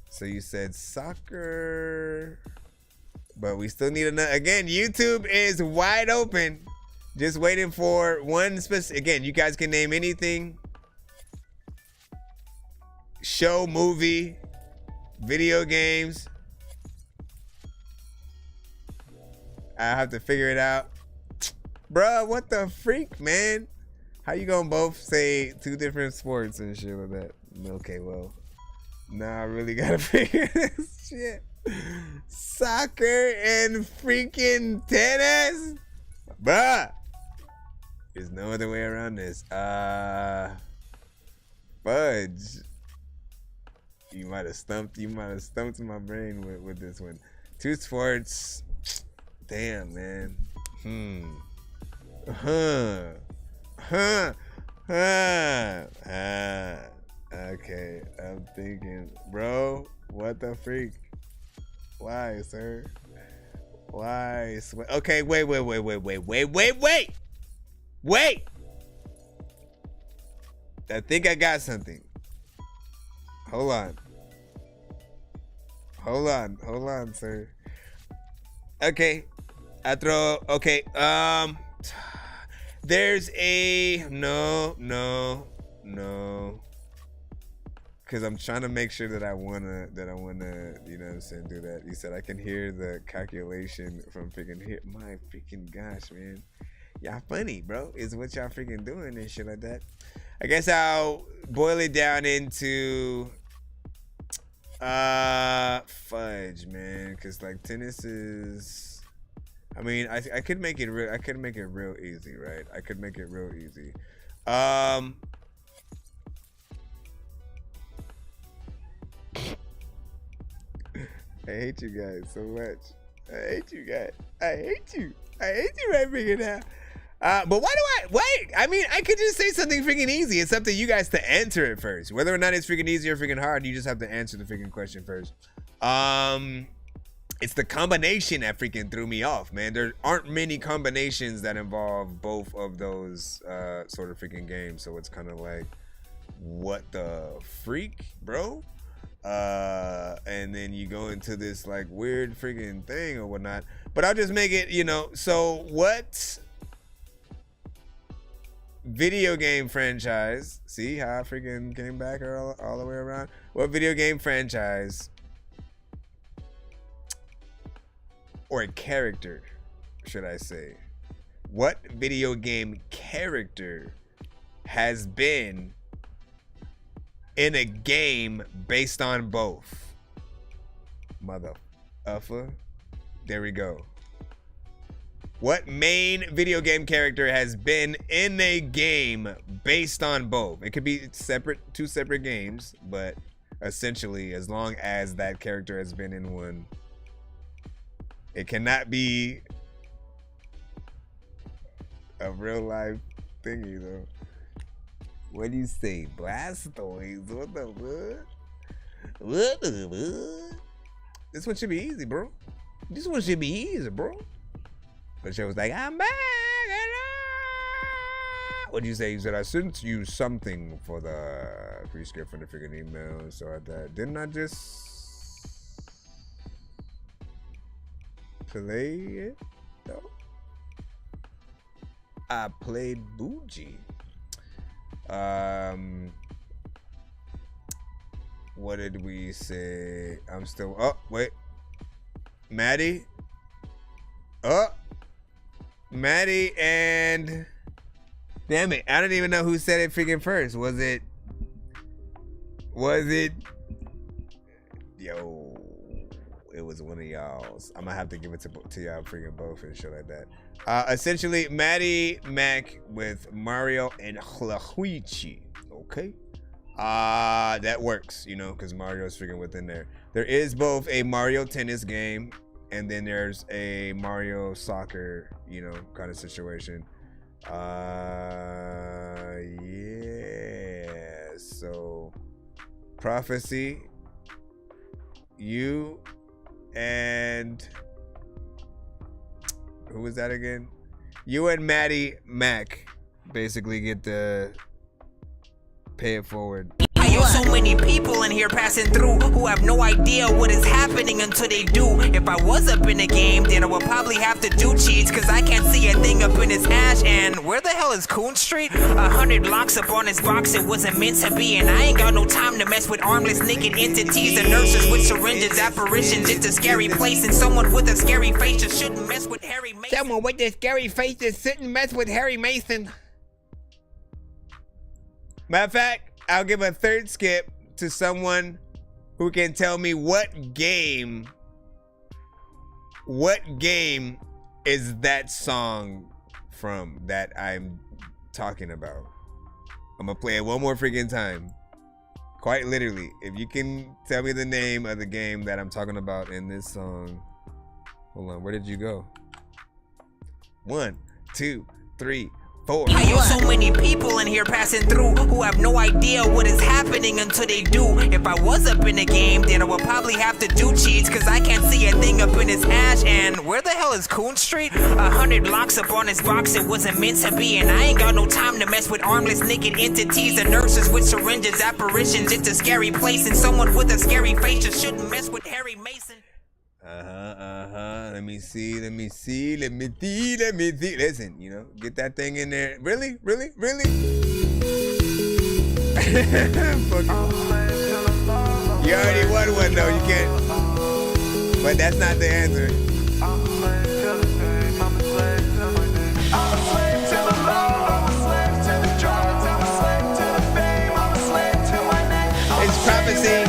So you said soccer, but we still need another. Again, YouTube is wide open. Just waiting for one specific. Again, you guys can name anything. Show, movie, video games. I have to figure it out. Bruh, what the freak, man? How you gonna both say two different sports and shit like that? Okay, well, now I really gotta figure this shit. Soccer and freaking tennis? Bruh! There's no other way around this. Fudge. You might have stumped my brain with this one. Two sports. Damn, man. Okay, I'm thinking, bro, what the freak? Why, sir? Why? Okay, wait. I think I got something. Hold on, sir. Okay, there's a no, because I'm trying to make sure that I wanna, you know what I'm saying, do that. You said I can hear the calculation from freaking here. My freaking gosh, man, y'all funny, bro. Is what y'all freaking doing and shit like that. I guess I'll boil it down into fudge, man, because like tennis is, I mean, I could make it real. I could make it real easy, right? I could make it real easy. I hate you guys so much. I hate you guys. I hate you right freaking now. But why do I wait? I mean, I could just say something freaking easy. It's up to you guys to answer it first. Whether or not it's freaking easy or freaking hard, you just have to answer the freaking question first. It's the combination that freaking threw me off, man. There aren't many combinations that involve both of those sort of freaking games. So it's kind of like, what the freak, bro? And then you go into this like weird freaking thing or whatnot. But I'll just make it, you know. So what video game franchise? See how I freaking came back all the way around? What video game franchise or character, should I say? What video game character has been in a game based on both? Mother uffa. There we go. What main video game character has been in a game based on both? It could be two separate games, but essentially, as long as that character has been in one, it cannot be a real life thingy though. What do you say? Blastoise? What the fuck? What the fuck? This one should be easy, bro. This one should be easy, bro. But she was like, I'm back. What do you say? You said, I sent you something for the free script from the freaking email. So I thought, didn't I just play it? No. I played Bougie. What did we say? I'm still, oh, wait. Maddie? Oh. Maddie and, damn it, I don't even know who said it freaking first. Was it, yo, it was one of y'all's. I'm gonna have to give it to y'all freaking both and shit like that. Essentially, Maddie Mac with Mario and Luigi. Okay. That works, you know, because Mario's freaking within there. There is both a Mario tennis game and then there's a Mario soccer, you know, kind of situation. Yeah. So, Prophecy, you and who was that again? You and Maddie Mac basically get to pay it forward. So many people in here passing through who have no idea what is happening until they do. If I was up in the game, then I would probably have to do cheats, cause I can't see a thing up in his hash. And where the hell is Coon Street? 100 locks up on his box, it wasn't meant to be. And I ain't got no time to mess with armless naked entities and nurses with syringes, apparitions. It's a scary place, and someone with a scary face just shouldn't mess with Harry Mason. Someone with a scary face just shouldn't mess with Harry Mason. Matter of fact, I'll give a third skip to someone who can tell me what game is that song from that I'm talking about. I'm gonna play it one more freaking time. Quite literally, if you can tell me the name of the game that I'm talking about in this song. Hold on, where did you go? 1, 2, 3, 4. I know so many people in here passing through who have no idea what is happening until they do. If I was up in the game, then I would probably have to do cheats, cause I can't see a thing up in his hash. And where the hell is Coon Street? 100 blocks up on his box, it wasn't meant to be. And I ain't got no time to mess with armless naked entities and nurses with syringes, apparitions. It's a scary place, and someone with a scary face just shouldn't mess with Harry Mason. Let me see. Listen, you know, get that thing in there. Really? You already won one though, you can't. But that's not the answer. It's prophecy.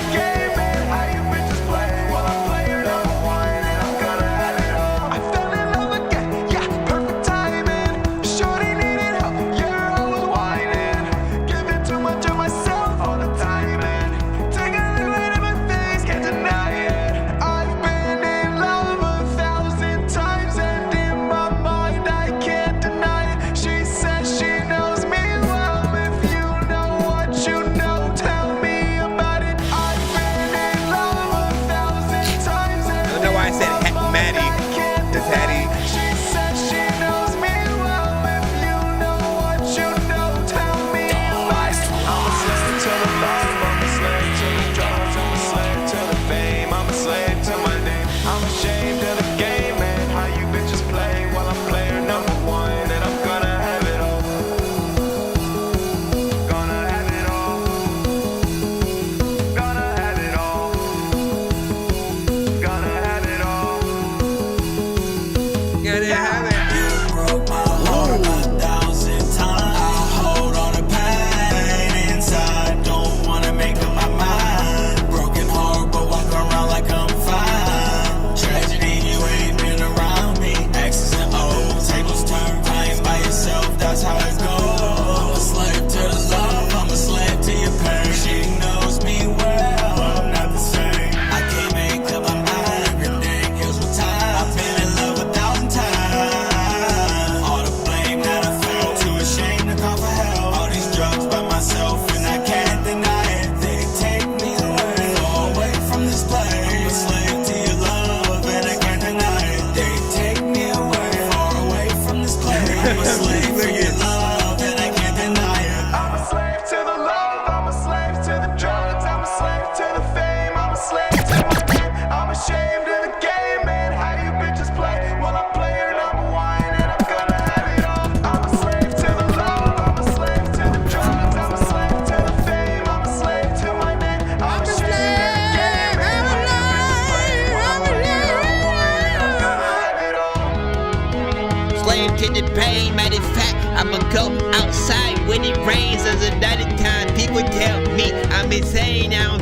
To the pain, matter of fact, I'ma go outside when it rains. There's another time people tell me I'm insane. I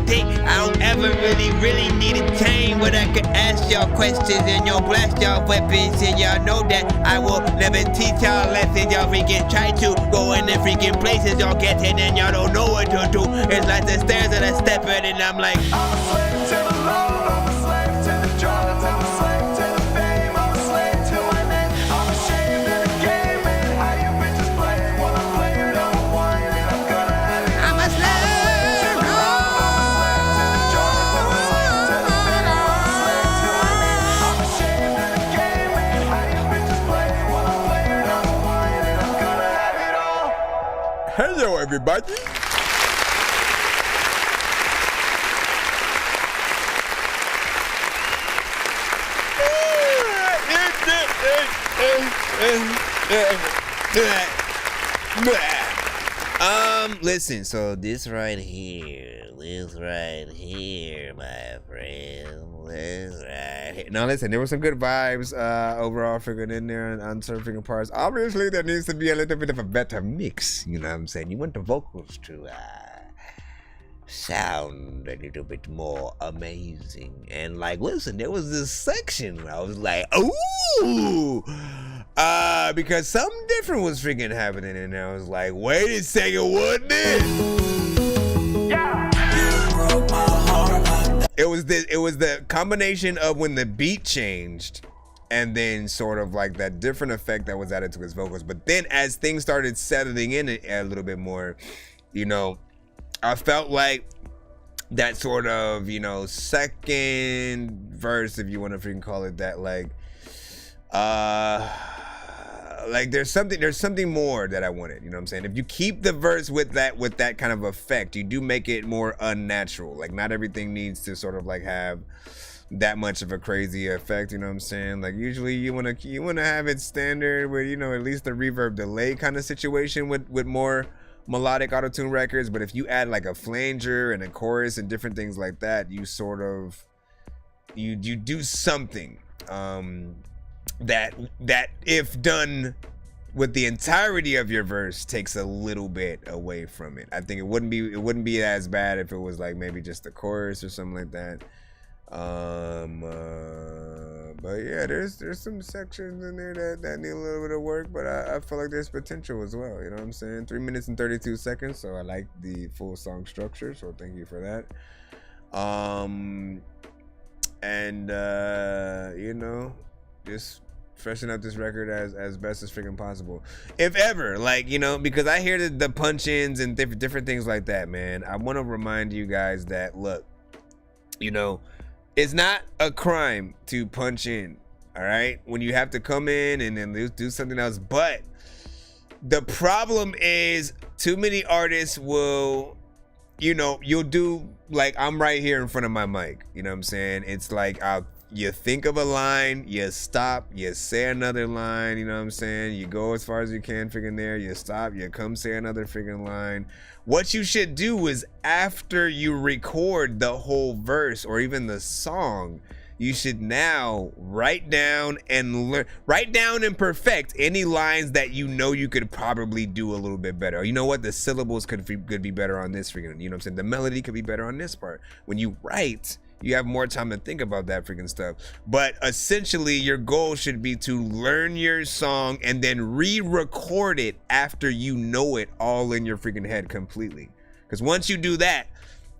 don't ever really need a chain. But I could ask y'all questions and y'all blast y'all weapons, and y'all know that I will never teach y'all lessons. Y'all freaking try to go in the freaking places y'all get in and y'all don't know what to do. It's like the stairs that I step in and I'm like, I'm a slave to the love, I'm a slave to the drugs, I'm a slave to the fame, I'm a slave to my name. I'm ashamed of the game and how you bitches play. While I'm player number one and I'm gonna have it. I'm a slave to the love, I'm a slave to the drugs, I'm a slave to the fame, I'm a slave to my name. I'm ashamed of the game and how you bitches play. While I'm player number one and I'm gonna have it all. Hello, everybody. Listen, so this right here, This right here, my friend. This right here. Now listen, there were some good vibes overall figured in there on certain freaking parts. Obviously, there needs to be a little bit of a better mix. You know what I'm saying? You want the vocals to sound a little bit more amazing. And like, listen, there was this section where I was like, ooh, because something different was freaking happening, and I was like, wait a second, what this? It was the combination of when the beat changed and then sort of like that different effect that was added to his vocals. But then as things started settling in a little bit more, you know, I felt like that sort of, you know, second verse, if you want to freaking call it that, like there's something more that I wanted, you know what I'm saying? If you keep the verse with that kind of effect, you do make it more unnatural. Like not everything needs to sort of like have that much of a crazy effect, you know what I'm saying? Like usually you want to have it standard with, you know, at least the reverb delay kind of situation with more melodic autotune records. But if you add like a flanger and a chorus and different things like that, you sort of you do something that if done with the entirety of your verse takes a little bit away from it. I think it wouldn't be as bad if it was like maybe just the chorus or something like that. But yeah, there's some sections in there that need a little bit of work, but I feel like there's potential as well, you know what I'm saying? 3 minutes and 32 seconds, so I like the full song structure, so thank you for that. You know, just freshen up this record as best as freaking possible, if ever, like, you know, because I hear the punch-ins and different things like that, man. I want to remind you guys that, look, you know, it's not a crime to punch in, all right, when you have to come in and then do something else. But the problem is too many artists will, you know, you'll do like, I'm right here in front of my mic, you know what I'm saying? It's like you think of a line, you stop, you say another line, you know what I'm saying? You go as far as you can freaking there, you stop, you come say another freaking line. What you should do is after you record the whole verse or even the song, you should now write down and perfect any lines that you know you could probably do a little bit better. Or you know what? The syllables could be better on this freaking, you know what I'm saying? The melody could be better on this part. When you write, you have more time to think about that freaking stuff. But essentially, your goal should be to learn your song and then re-record it after you know it all in your freaking head completely. Because once you do that,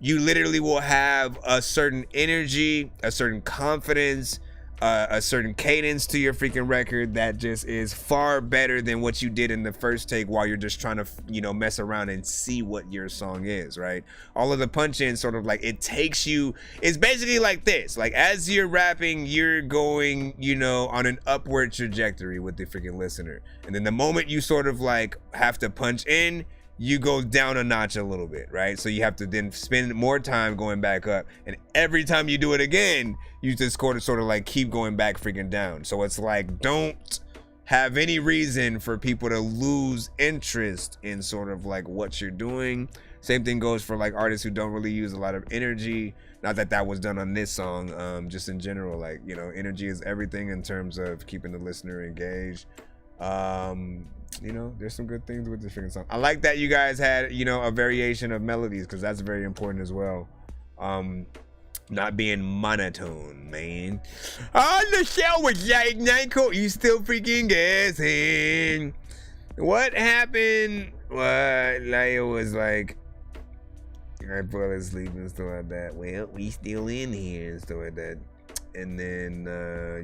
you literally will have a certain energy, a certain confidence, a certain cadence to your freaking record that just is far better than what you did in the first take while you're just trying to, you know, mess around and see what your song is, right? All of the punch-ins sort of like, it takes you, it's basically like this, like as you're rapping, you're going, you know, on an upward trajectory with the freaking listener. And then the moment you sort of like have to punch in, you go down a notch a little bit, right? So you have to then spend more time going back up, and every time you do it again, you just sort of like keep going back freaking down. So it's like, don't have any reason for people to lose interest in sort of like what you're doing. Same thing goes for like artists who don't really use a lot of energy. Not that that was done on this song, just in general, like, you know, energy is everything in terms of keeping the listener engaged. You know, there's some good things with this freaking song. I like that you guys had, you know, a variation of melodies, because that's very important as well. Not being monotone, man. On the show with like Nyko, you still freaking guessing. What happened? What? Like, it was like, I fell asleep and stuff like that. Well, we still in here and stuff like that. And then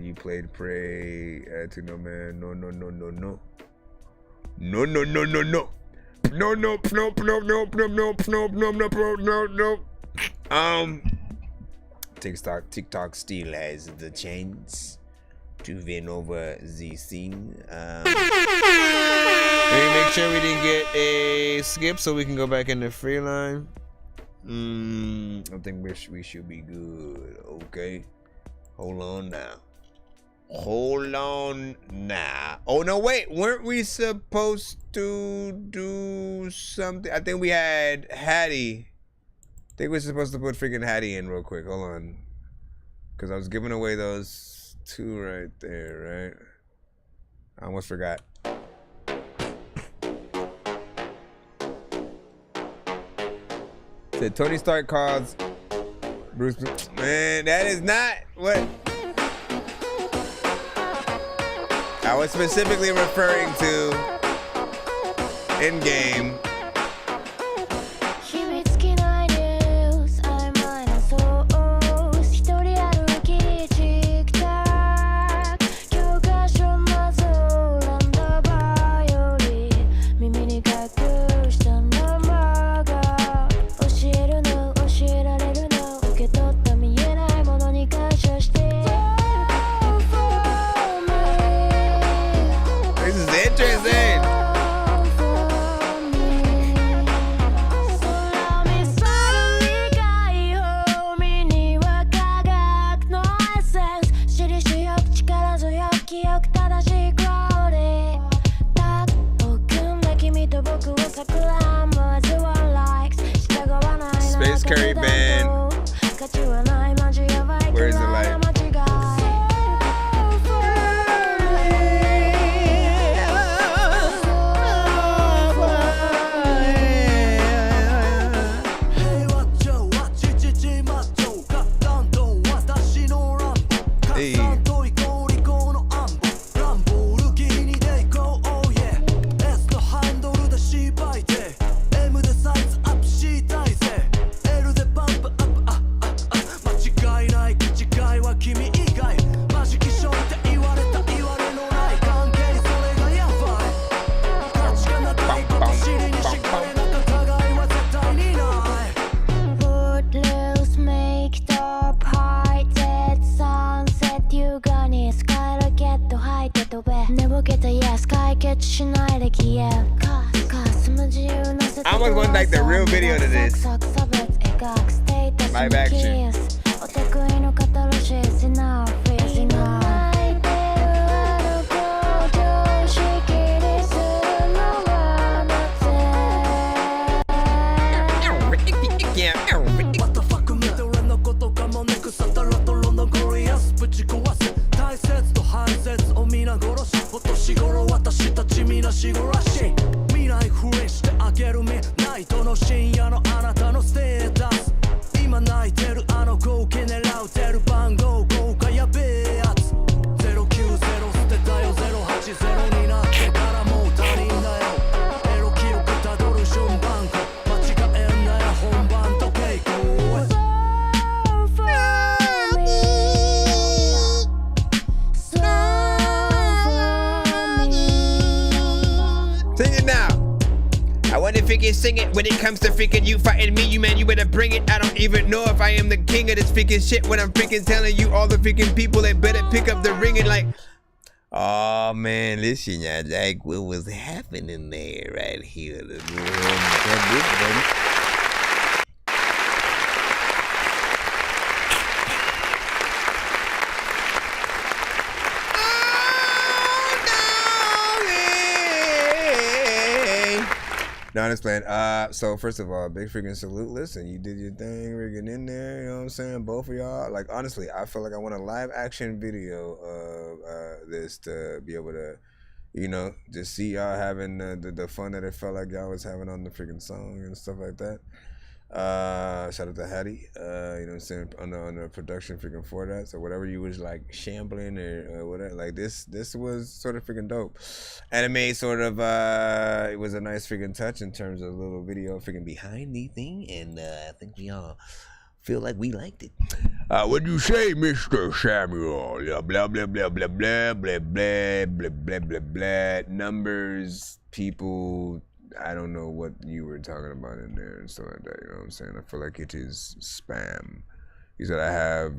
you played Pray to No Man. No. No. TikTok still has the chance to win over the scene. Let me make sure we didn't get a skip so we can go back in the free line. I think we should be good. Okay. Hold on now. Oh no, wait, weren't we supposed to do something? I think we had Hattie think we're supposed to put freaking Hattie in real quick. Hold on. Because I was giving away those 2 right there, right? I almost forgot. Said Tony Stark calls Bruce. Man, that is not what I was specifically referring to in game. Space Curry Band. Where is the light? I almost want like the real video to this. Live action. Sing it when it comes to freaking you fighting me, you man, you better bring it. I don't even know if I am the king of this freaking shit when I'm freaking telling you all the freaking people that better pick up the ring and like, oh man, listen, y'all, like what was happening there right here. No, I'm just playing. So first of all, big freaking salute. Listen, you did your thing, rigging in there. You know what I'm saying? Both of y'all. Like honestly, I feel like I want a live action video of this to be able to, you know, just see y'all having the fun that it felt like y'all was having on the freaking song and stuff like that. Shout out to Hattie. You know what I'm saying, on the production freaking for that. So whatever you was like shambling or whatever, like this was sort of freaking dope. Anime sort of it was a nice freaking touch in terms of a little video freaking behind the thing, and I think we all feel like we liked it. What do you say, Mr. Samuel? Yeah, blah blah blah blah blah blah blah blah blah blah blah. Numbers, people. I don't know what you were talking about in there and stuff like that, you know what I'm saying? I feel like it is spam. He said I have,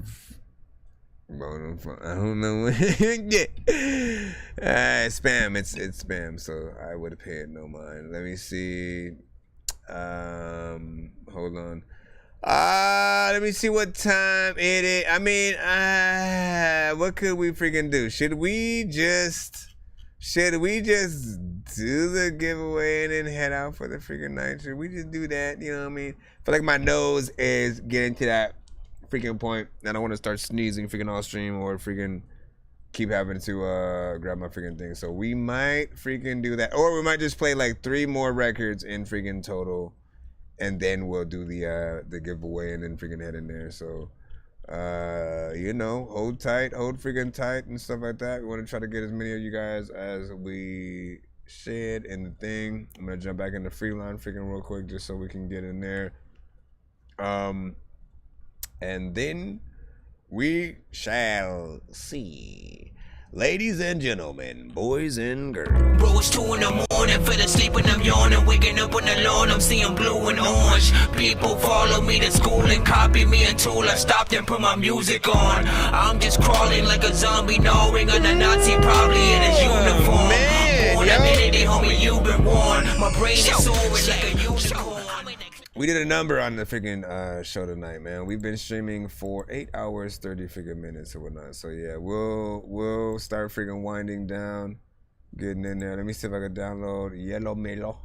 I don't know what, spam, it's spam, so I would pay it no mind. Let me see, hold on. Let me see what time it is. I mean, what could we freaking do? Should we just should we just do the giveaway and then head out for the freaking night? Should we just do that? You know what I mean? I feel like my nose is getting to that freaking point. I don't want to start sneezing freaking off stream or freaking keep having to grab my freaking thing. So we might freaking do that. Or we might just play like 3 more records in freaking total. And then we'll do the giveaway and then freaking head in there. So, you know, hold freaking tight and stuff like that. We want to try to get as many of you guys as we should in the thing. I'm going to jump back into Freeline freaking real quick just so we can get in there. And then we shall see. Ladies and gentlemen, boys and girls. Bro, it's 2 in the morning, fell asleep and I'm yawning. Waking up on the lawn, I'm seeing blue and orange. People follow me to school and copy me until I stopped and put my music on. I'm just crawling like a zombie, gnawing on a Nazi, probably in his uniform. Born identity, homie, you've been warned. My brain is soaring like a unicorn. We did a number on the freaking show tonight, man. We've been streaming for 8 hours, 30 freaking minutes or whatnot. So yeah, we'll start freaking winding down, getting in there. Let me see if I can download Yellow Melo.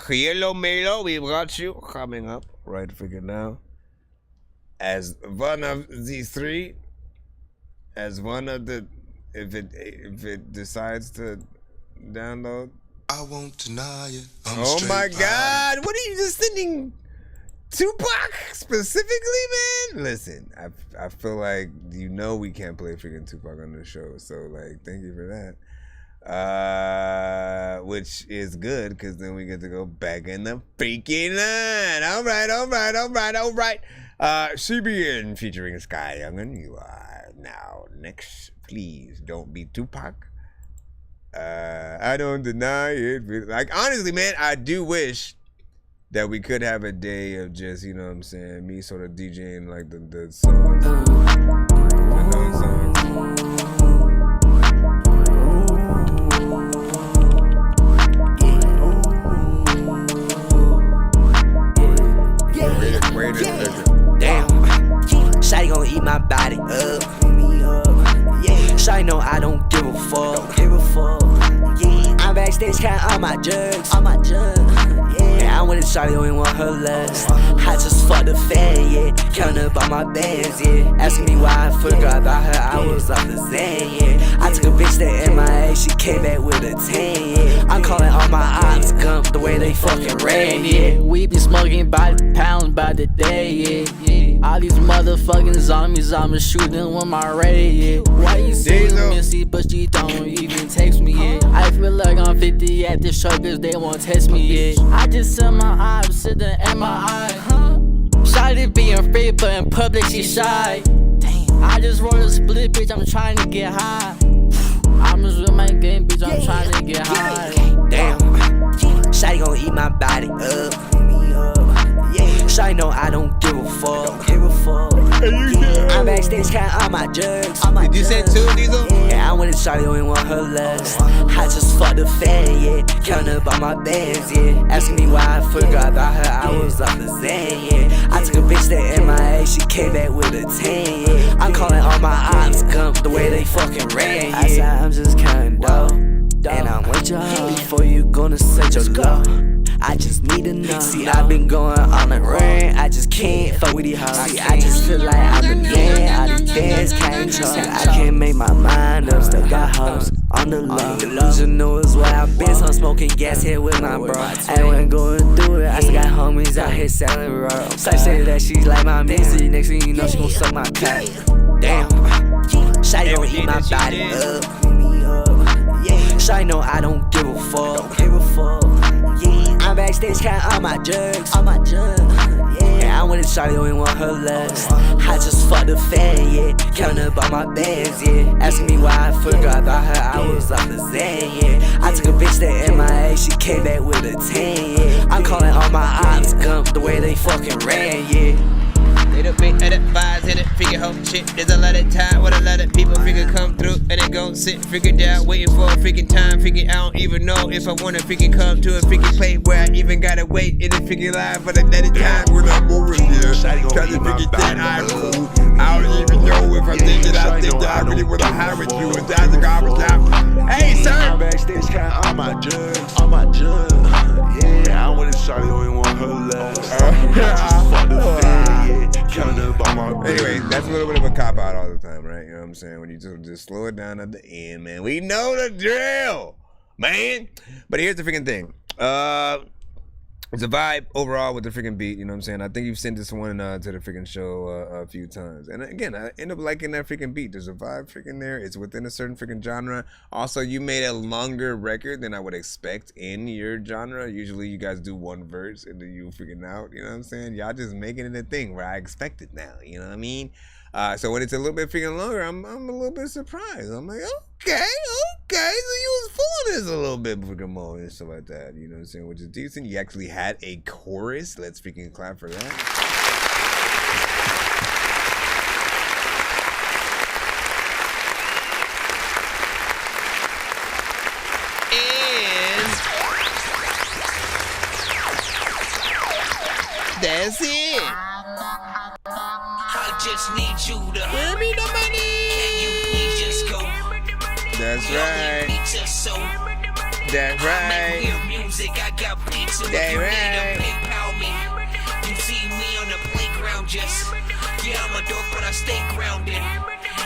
Yellow Melo, we've got you coming up right freaking now. As one of these 3, as one of the, if it decides to download. I won't deny it. Oh my God! What are you just sending Tupac specifically, man? Listen, I feel like we can't play freaking Tupac on the show, so like, thank you for that. Which is good because then we get to go back in the freaking line. All right. CBN featuring Sky Youngin. You are now next. Please don't be Tupac. I don't deny it. Like, honestly, man, I do wish that we could have a day of just, you know what I'm saying, me sort of DJing like the songs, the non-songs. Damn, Shawty gon' eat my body up. Shawty know I don't give a fuck. I'm backstage counting all my drugs. Yeah, I'm with a shawty, only want her lust. I just fucked the fan, yeah. Counting up all my bands, yeah. Asking me why I forgot about her, I was off the Zan, yeah. I took a bitch to MIA, she came back with a 10, yeah. I'm calling all my ops gump the way they fucking ran, yeah. We be smoking by the pound, by the day, yeah. All these motherfucking zombies, I'ma shoot them with my ray, yeah. Why you say Missy, but she don't even text me, yeah. I feel like I'm 50 at the show, cause they won't test me, yeah. I just sell my eyes, sit the MRI, Shawty being free, but in public she shy. Damn. I just rolled a split, bitch, I'm trying to get high. I'm just with my game, bitch, I'm trying to get high. Damn, Shawty gon' eat my body up. Shawty know I don't give a fuck. I'm backstage counting all my drugs. Did you say 2, Diesel? Yeah, I'm with a shawty, only want her lust. I just fucked the fan, yeah. Counting up all my bands, yeah. Asking me why I forgot about her, I was off the Zan, yeah. I took a bitch to MIA, she came back with a 10, yeah. I'm calling all my ops gump the way they fucking ran, yeah. I said I'm just counting dough, and I'm with y'all before you gonna set your low. I just need to know. See, I've been going on a rant. I just can't fuck with these hoes. See, I just feel like I've been all these bands can't talk. I can't make my mind up. Still got hoes on the low. Delusional is what I've been. So I'm smoking gas here with my bro. I wasn't going through it. I still got homies out here selling raw. So I say that she's like my music. Next thing you know, she gon' suck my cock. Damn, Shawty gon' eat my body up. Shawty know I don't give a fuck. I'm backstage counting all my drugs. Yeah, I'm with a shawty, only want her lust. I just fucked the fan, yeah. Counting up all my bands, yeah. Asking me why I forgot about her, I was off the Zan, yeah. I took a bitch to MIA, she came back with a 10, yeah. I'm calling all my ops gump the way they fucking ran, yeah. Hit up me, hit up vibes, hit it, figure home shit. There's a lot of time when a lot of people figure come through and they gon' sit, figure down, waiting for a freaking time. Figure I don't even know if I wanna freaking come to a freaking place where I even gotta wait in the freaking line for another time. When I'm moving here, trying to figure that I move. I don't even know if I'm thinking I think that I really wanna hide with you. And that's the garbage out. Hey, sir! I'm backstage, kind of on my judge, on my judge. Yeah, I want to shawty, only want her last. Anyway, that's a little bit of a cop out all the time, right? You know what I'm saying? When you just slow it down at the end, man. We know the drill, man. But here's the freaking thing. It's a vibe overall with the freaking beat, you know what I'm saying? I think you've sent this one to the freaking show a few times. And again, I end up liking that freaking beat. There's a vibe freaking there. It's within a certain freaking genre. Also, you made a longer record than I would expect in your genre. Usually you guys do one verse and then you freaking out, you know what I'm saying? Y'all just making it a thing where I expect it now, you know what I mean? So when it's a little bit freaking longer, I'm a little bit surprised. I'm like, okay, so you was fooling this a little bit freaking more and stuff like that, you know what I'm saying, which is decent. You actually had a chorus. Let's freaking clap for that. And that's it. I just need you to give me the money. Can you please just go? That's right. That's right. Music, I got beats, so if you need to PayPal me. You see me on the playground, just yeah, I'm a dork, but I stay grounded.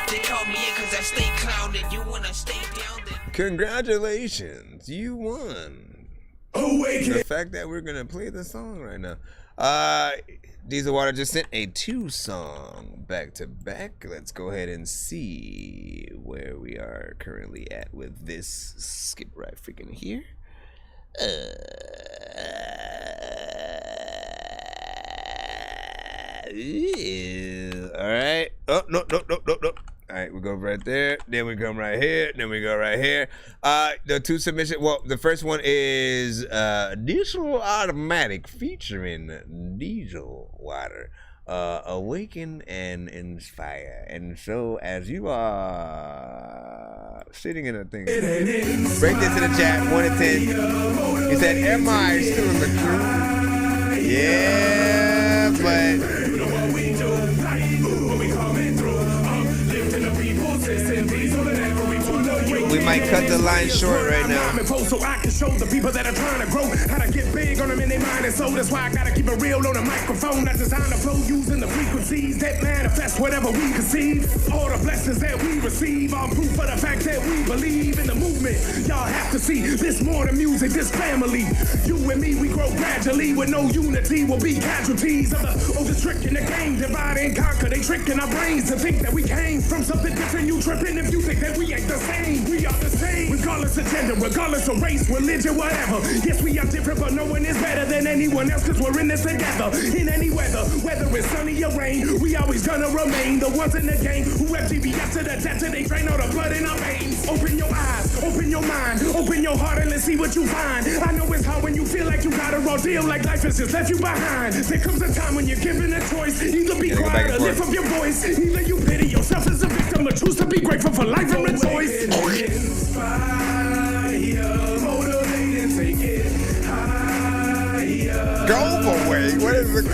They call me in cause I stay clowned. You wanna stay down there. Congratulations, you won. The fact that we're gonna play the song right now. Diesel Water just sent a 2-song back to back. Let's go ahead and see where we are currently at with this. Skip right freaking here. All right. Oh, no. All right, we go right there. Then we come right here. Then we go right here. The 2 submissions. Well, the first one is Diesel Automatic featuring Diesel Water. Awaken and inspire. And so, as you are sitting in a thing, break this in the chat. 1 to 10. He said, "Am I still in the crew?" Yeah, but. We might cut the line short right now. So I can show the people that are trying to grow how to get big on them in their mind and soul. That's why I gotta keep it real on the microphone. That's designed to flow using the frequencies that manifest whatever we conceive. All the blessings that we receive are proof of the fact that we believe in the movement. Y'all have to see this more than music, this family. You and me, we grow gradually with no unity. We'll be casualties of the oldest trick in the game. Divide and conquer. They tricking our brains to think that we came from something different. You tripping if you think that we ain't the same. We are the same, regardless of gender, regardless of race, religion, whatever. Yes, we are different, but no one is better than anyone else, cause we're in this together. In any weather, whether it's sunny or rain, we always gonna remain the ones in the game who FGBS to the death till they drain all the blood in our veins. Open your eyes, open your mind, open your heart and let's see what you find. I know it's hard when you feel like you got a raw deal, like life has just left you behind. There comes a time when you're given a choice, either be quiet or lift up your voice. Either you pity yourself as a victim or choose to be grateful for life and rejoice. Go away. What is it?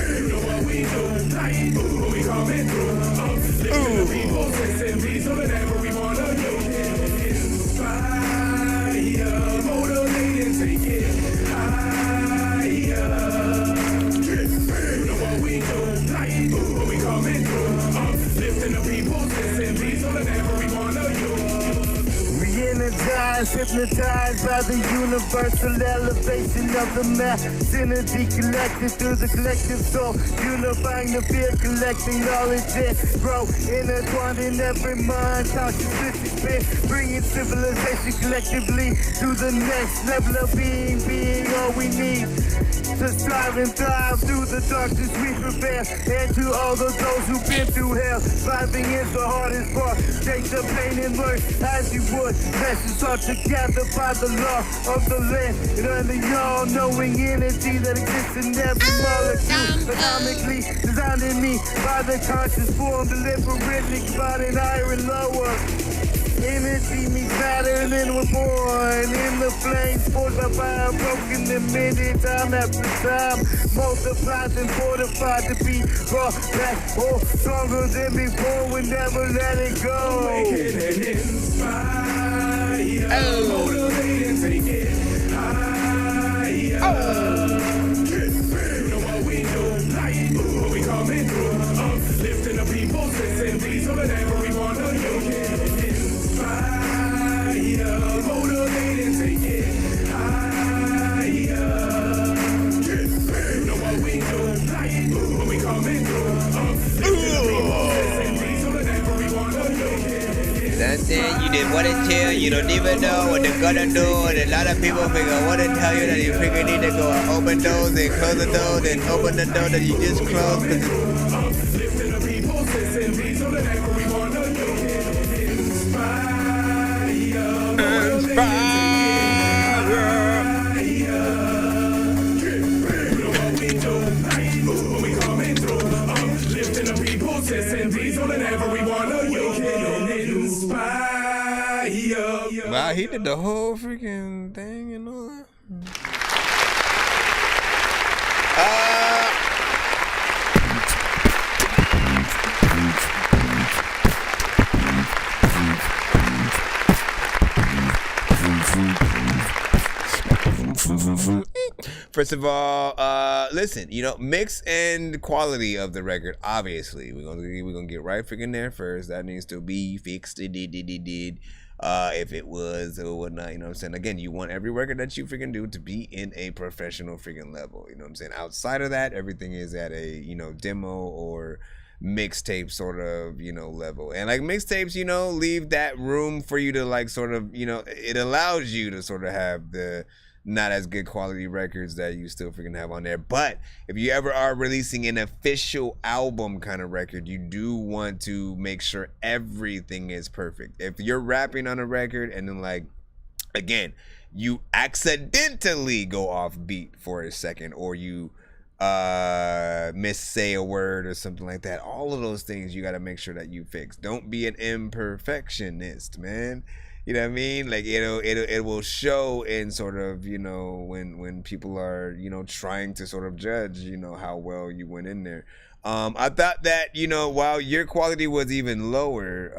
Hypnotized by the universal elevation of the mass synergy collected through the collective soul, unifying the fear, collecting knowledge and grow, intertwined in every mind, consciousness, bringing civilization collectively to the next level of being all we need to strive and thrive through the darkness we prepare, and to all of those who've been through hell, surviving is the hardest part. Take the pain and learn as you would. Lessons are to gathered by the law of the land and under y'all knowing energy that exists in every molecule. Atomically designed in me by the conscious form, deliberately divided iron lower. Energy meets matter and then we're born in the flames, forced by fire, broken emitted time after time, multiplied and fortified to be brought back, or stronger than before, we never let it go. Awaken and inspire, motivate and take it higher. You know what we do, like what we coming through, lifting the people's senses, so that we wanna do. Motivate and take it higher. You know what we do, like when we coming through, Something you didn't want to tell, you don't even know what they're gonna do, and a lot of people figure want to tell you that you figure need to go and open doors and close the door, then open the door that you just closed. Lifting the people's senses, so that we wanna do. Wow, he did the whole freaking thing and all that. First of all, listen, you know, mix and quality of the record, obviously. We're gonna get right freaking there first. That needs to be fixed. If it was or whatnot, you know what I'm saying? Again, you want every record that you freaking do to be in a professional freaking level. You know what I'm saying? Outside of that, everything is at a, you know, demo or mixtape sort of, you know, level. And like mixtapes, you know, leave that room for you to like sort of, you know, it allows you to sort of have the not as good quality records that you still freaking have on there. But if you ever are releasing an official album kind of record, you do want to make sure everything is perfect. If you're rapping on a record and then like, again, you accidentally go off beat for a second, or you missay a word or something like that, all of those things you got to make sure that you fix. Don't be an imperfectionist, man. You know what I mean? Like it will show in sort of, you know, when people are, you know, trying to sort of judge, you know, how well you went in there. I thought that, you know, while your quality was even lower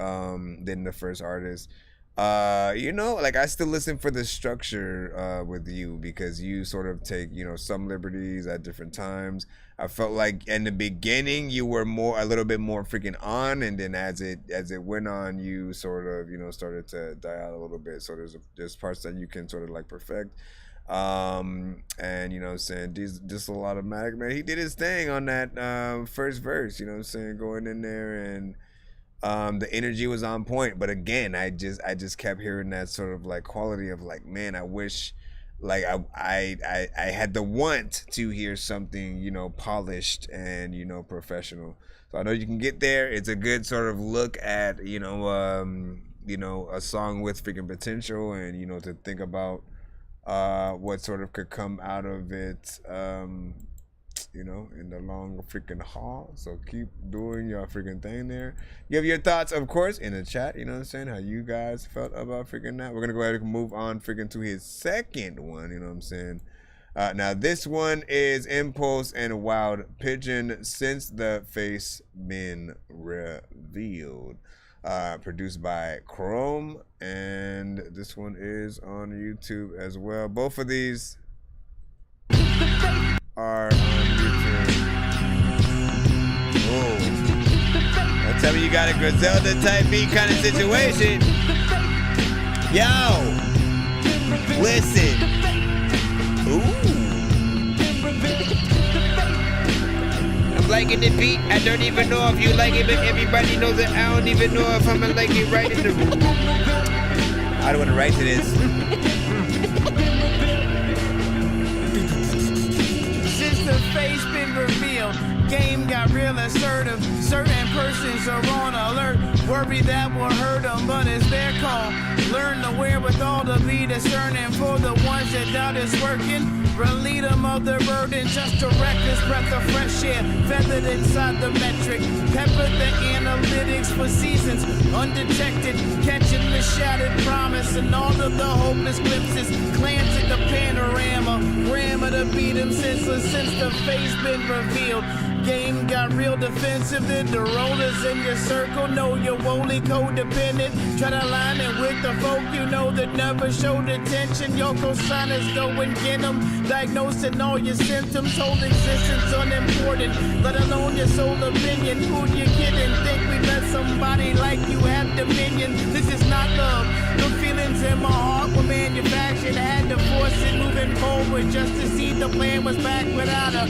than the first artist, you know, like I still listen for the structure with you, because you sort of take, you know, some liberties at different times. I felt like in the beginning you were a little bit more freaking on, and then as it went on, you sort of, you know, started to die out a little bit. So there's parts that you can sort of like perfect. And you know what I'm saying, just a lot of Matic, man. He did his thing on that first verse, you know what I'm saying, going in there, and the energy was on point. But again, I just kept hearing that sort of like quality of like, man, I wish like I had the want to hear something, you know, polished and, you know, professional. So I know you can get there. It's a good sort of look at, you know, a song with freaking potential, and, you know, to think about what sort of could come out of it, you know, in the long freaking haul. So keep doing your freaking thing there. Give your thoughts, of course, in the chat, you know what I'm saying, how you guys felt about freaking that. We're gonna go ahead and move on freaking to his second one, you know what I'm saying. Now this one is Impulse and Wild Pigeon, Since the Face Been Revealed. Produced by Chrome, and this one is on YouTube as well. Both of these are on YouTube. Oh, don't tell me you got a Griselda type beat kind of situation. Yo, listen. Ooh. I'm liking the beat. I don't even know if you like it, but everybody knows it. I don't even know if I'm gonna like it right in the room. I don't want to write to this. Since the face been revealed, game got real assertive. Certain persons are on alert, worried that will hurt them, but it's their call. Learn the wherewithal to be discerning for the ones that doubt is working. Relieve them of their burden, just a reckless breath of fresh air, feathered inside the metric. Pepper the analytics for seasons, undetected, catching the shattered promise and all of the hopeless glimpses. Glance at the panorama, grammar to beat them senseless since the face been revealed. Game got real defensive, then the rollers in your circle know you're only codependent. Try to line it with the folk you know that never showed attention. Your cosigners go and get them, diagnosing all your symptoms. Whole existence unimportant, let alone your sole opinion. Who you kidding? Think we let somebody like you have dominion? This is not love. The feelings in my heart were manufactured. Had to force it moving forward just to see the plan was back without a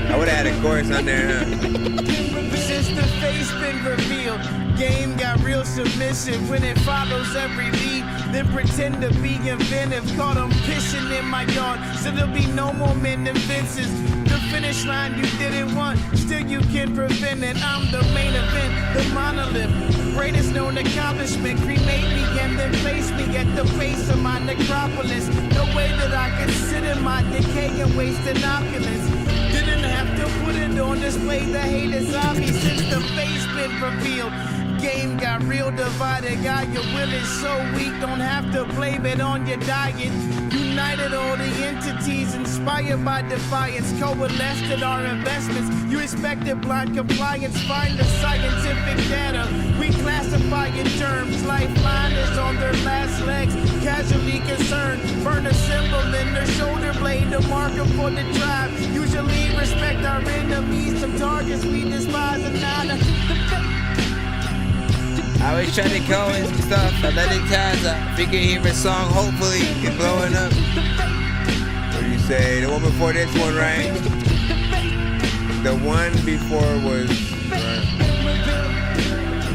I would have had a chorus on there, huh? Since the face been revealed, game got real submissive when it follows every lead. Then pretend to be inventive, caught them pissing in my yard, so there'll be no more men than fences. The finish line you didn't want, still you can prevent it. I'm the main event, the monolith, greatest known accomplishment. Cremate me and then place me at the base of my necropolis. No way that I could sit in my decay and waste an opulence. Didn't have to put it on display, the hate is obvious since the face been revealed. Game got real divided, got your will is so weak, don't have to blame it on your diet. United all the entities inspired by defiance, coalesced in our investments. You expected blind compliance, find the scientific data. We classify in terms, lifeline is on their last legs, casually concerned. Burn a symbol in their shoulder blade, the marker for the tribe. Usually respect our enemies, some targets we despise and not I was trying to go and stuff. I let it pass. If you can hear a song, hopefully it's blowing up. What do you say? The one before this one, right? The one before was. Right.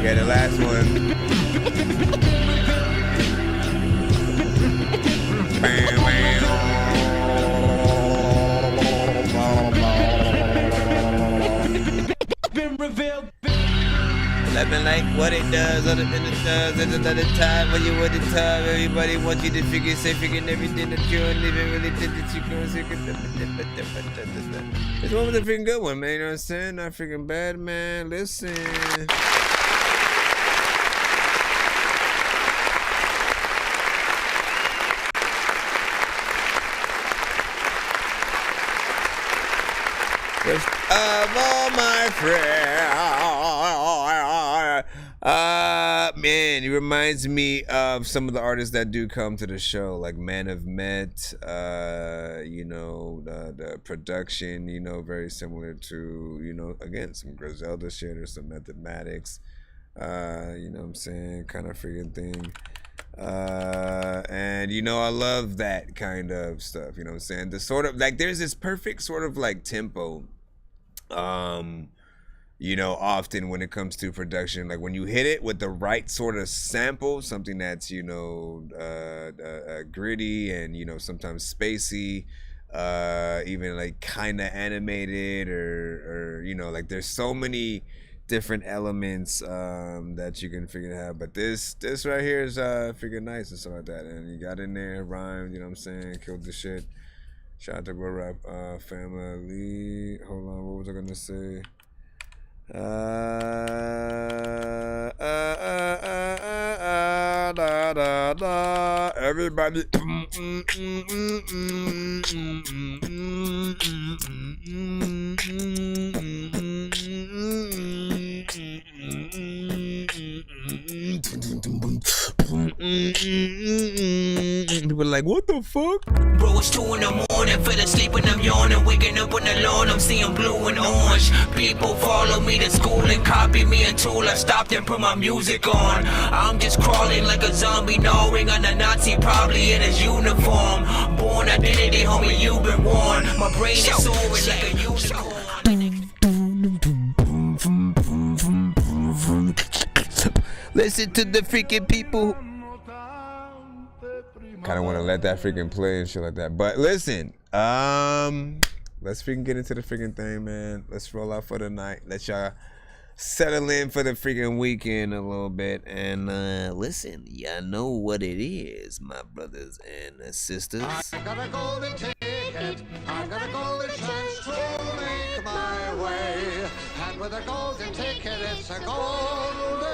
Yeah, the last one. Bam, bam. been revealed. Living like what it does, other than it does at another time when you were the time. Everybody wants you to figure, say, figuring everything that you don't even really did that you can say. This one was a freaking good one, man. You know what I'm saying? Not freaking bad, man. Listen. First of all, my friend. Man, it reminds me of some of the artists that do come to the show, like Man of Met, you know, the production, you know, very similar to, you know, again, some Griselda shit or some Mathematics, you know what I'm saying, kind of freaking thing. And, you know, I love that kind of stuff, you know what I'm saying? The sort of, like, there's this perfect sort of, like, tempo, you know, often when it comes to production, like when you hit it with the right sort of sample, something that's, you know, gritty and, you know, sometimes spacey, even like kind of animated or, you know, like there's so many different elements that you can figure out. But this right here is figure nice and stuff like that. And you got in there, rhymed, you know what I'm saying, killed the shit. Shout out to Go Rap family. Hold on, what was I gonna say? Everybody. people are like, what the fuck? Bro, it's 2 in the morning, fell asleep and I'm yawning. Waking up on the lawn, I'm seeing blue and orange. People follow me to school and copy me until I stopped and put my music on. I'm just crawling like a zombie, gnawing on a Nazi, probably in his uniform. Born identity, homie, you've been warned. My brain is soaring like a unicorn. Listen to the freaking people. Kind of want to let that freaking play and shit like that. But listen, let's freaking get into the freaking thing, man. Let's roll out for the night. Let y'all settle in for the freaking weekend a little bit. And listen, y'all know what it is, my brothers and sisters. I got a golden ticket. I got a golden chance to make my way. And with a golden ticket, it's a golden day.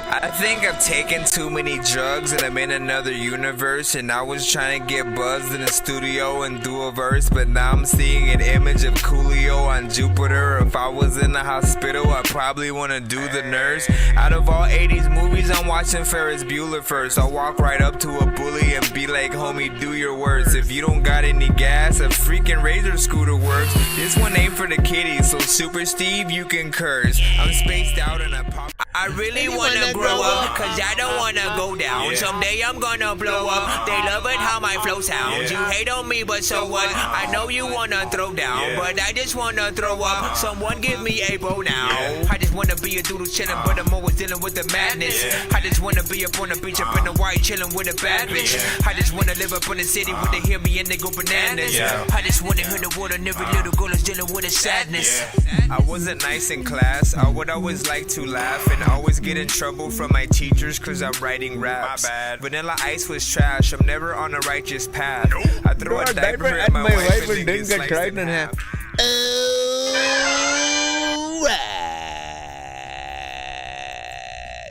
I think I've taken too many drugs and I'm in another universe. And I was trying to get buzzed in the studio and do a verse, but now I'm seeing an image of Coolio on Jupiter. If I was in the hospital, I'd probably want to do the nurse. Out of all 80s movies, I'm watching Ferris Bueller first. I'll walk right up to a bully and be like, homie, do your worst. If you don't got any gas, a freaking razor scooter works. This one ain't for the kiddies, so Super Steve, you can curse. I'm spaced out and I pop. I really wanna grow up, cause I don't wanna go down. Someday I'm gonna blow up. They love it how my flow sounds. You hate on me, but so what? I know you wanna throw down, but I just wanna throw up. Someone give me a bow now. I just wanna be a doodle chillin', but I'm always dealing with the madness. I just wanna be up on the beach, up in the white, chillin' with a bad bitch. I just wanna live up in the city where they hear me and they go bananas. I just wanna hear the word and every little girl is dealing with a sadness. I wasn't nice in class. I would always like to laugh and always get in trouble from my teachers cause I'm writing raps. My bad. Vanilla Ice was trash. I'm never on a righteous path. I threw a diaper at my wife and didn't get cried in half.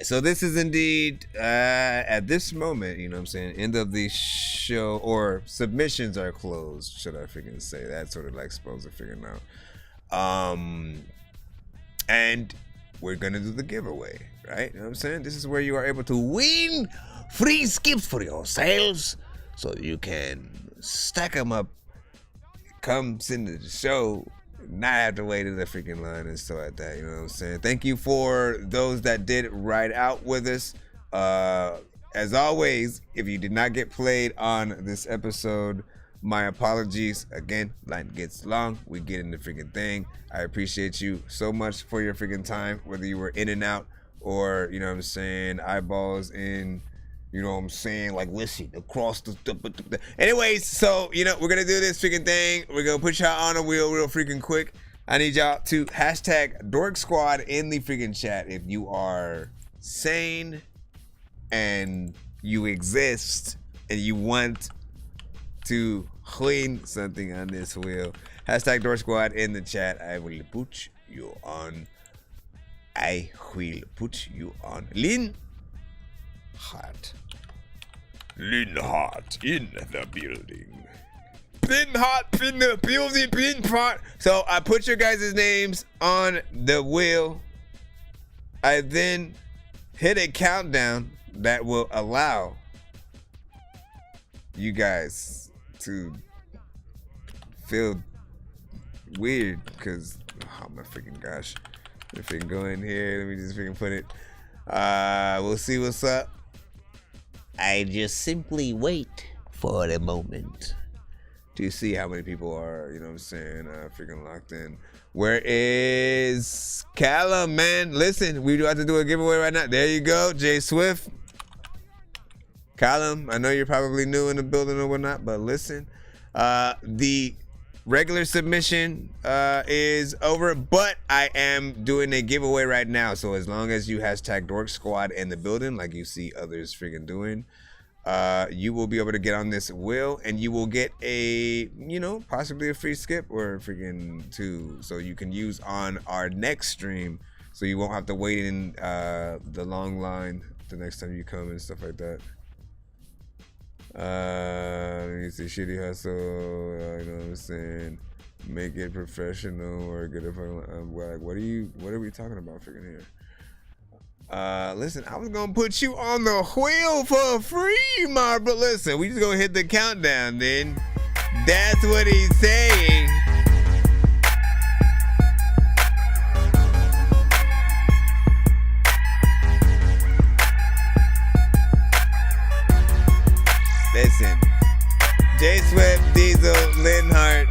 So this is indeed at this moment, you know what I'm saying, end of the show, or submissions are closed, should I freaking say. That's sort of like supposed to figure out. And we're gonna do the giveaway, right? You know what I'm saying? This is where you are able to win free skips for yourselves so you can stack them up, come send to the show, not have to wait in the freaking line and stuff like that. You know what I'm saying? Thank you for those that did ride out with us. As always, if you did not get played on this episode, my apologies. Again, line gets long. We get in the freaking thing. I appreciate you so much for your freaking time, whether you were in and out or, you know what I'm saying, eyeballs in, you know what I'm saying, like, listen, across the... Anyways, so, you know, we're going to do this freaking thing. We're going to put y'all on a wheel real freaking quick. I need y'all to hashtag Dork Squad in the freaking chat if you are sane and you exist and you want to clean something on this wheel. Hashtag Dork Squad in the chat. I will put you on. I will put you on. Lynn Hart. Lynn Hart in the building. Lynn Hart in the building. Lynn Hart. So I put your guys' names on the wheel. I then hit a countdown that will allow you guys to feel weird because, oh my freaking gosh. Let me freaking go in here. Let me just freaking put it. We'll see what's up. I just simply wait for a moment to see how many people are, you know what I'm saying, freaking locked in. Where is Callum, man? Listen, we do have to do a giveaway right now. There you go, Jay Swift. Callum, I know you're probably new in the building or whatnot, but listen, the regular submission is over, but I am doing a giveaway right now. So as long as you hashtag Dork Squad in the building, like you see others freaking doing, you will be able to get on this wheel and you will get a, you know, possibly a free skip or freaking two, so you can use on our next stream, so you won't have to wait in the long line the next time you come and stuff like that. Let me see, shitty hustle, you know what I'm saying, make it professional or get a like, what are we talking about freaking here? Listen, I was gonna put you on the wheel for free, but listen, we just gonna hit the countdown then. That's what he's saying. Listen, J Swift, Diesel, Linhart.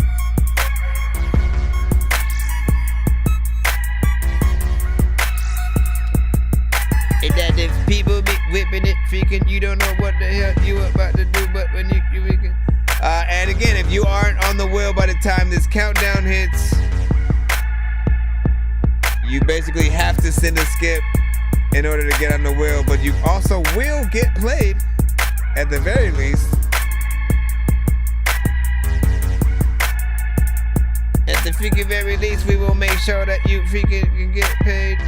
And that if people be whipping it, freaking, you don't know what the hell you about to do, but when you freaking. And again, if you aren't on the wheel by the time this countdown hits, you basically have to send a skip in order to get on the wheel, but you also will get played at the very least. At the freaking very least, we will make sure that you freaking can get paid.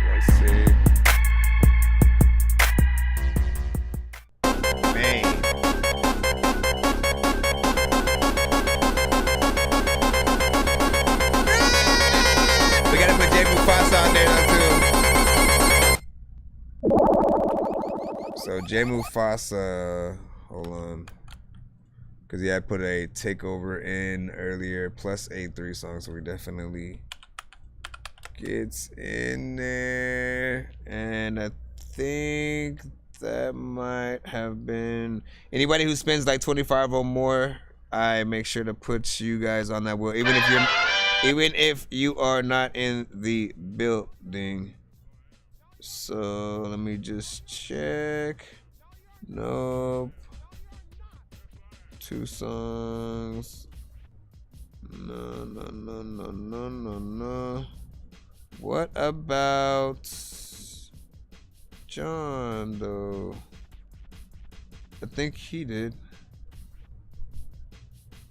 Let's see. Man. We gotta put J Mufasa on there now too. So J Mufasa, hold on. Cause yeah, I put a takeover in earlier, plus a 3 song, so we definitely gets in there. And I think that might have been anybody who spends like 25 or more. I make sure to put you guys on that wheel, even if you are not in the building. So let me just check. Nope. 2 songs. No. What about John though? I think he did.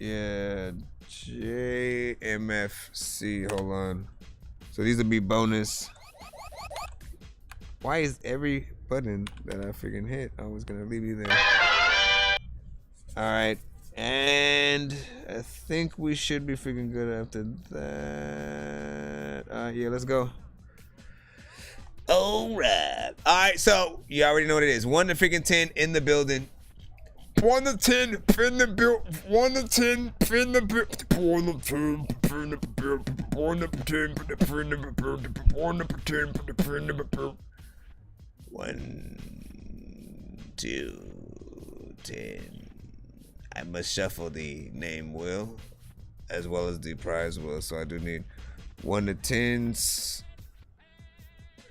Yeah, JMFC. Hold on. So these will be bonus. Why is every button that I freaking hit always gonna leave you there? Alright, and I think we should be freaking good after that. Yeah, let's go. Alright. Alright, so you already know what it is. 1 to freaking 10 in the building. 1 to 10 in the build. 1 to 10 in the build. 1 to 10 in the build. 1 to 10 in the build. 1 to 10 in the build. 1, 2, 10. I must shuffle the name wheel as well as the prize wheel, so I do need 1 to 10s.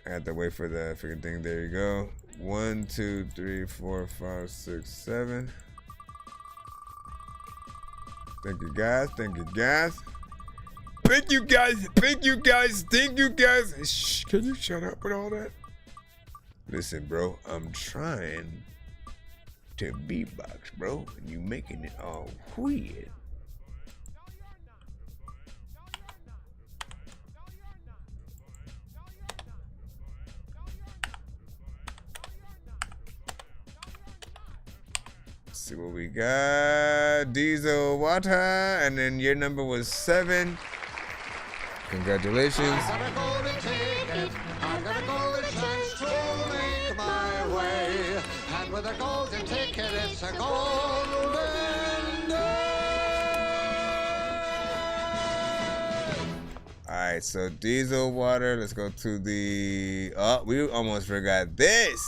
I have to wait for the freaking thing. There you go. 1, 2, 3, 4, 5, 6, 7. Thank you guys. Thank you guys. Thank you guys. Thank you guys. Thank you guys. Shh, can you shut up with all that? Listen, bro, I'm trying to beatbox, bro, and you making it all weird. Let's see what we got. Diesel Water, and then your number was 7. Congratulations. I got a golden ticket, I got a golden chance to make my way. And with a golden ticket, it's a golden day. Alright, so Diesel Water, let's go to the, oh, we almost forgot this.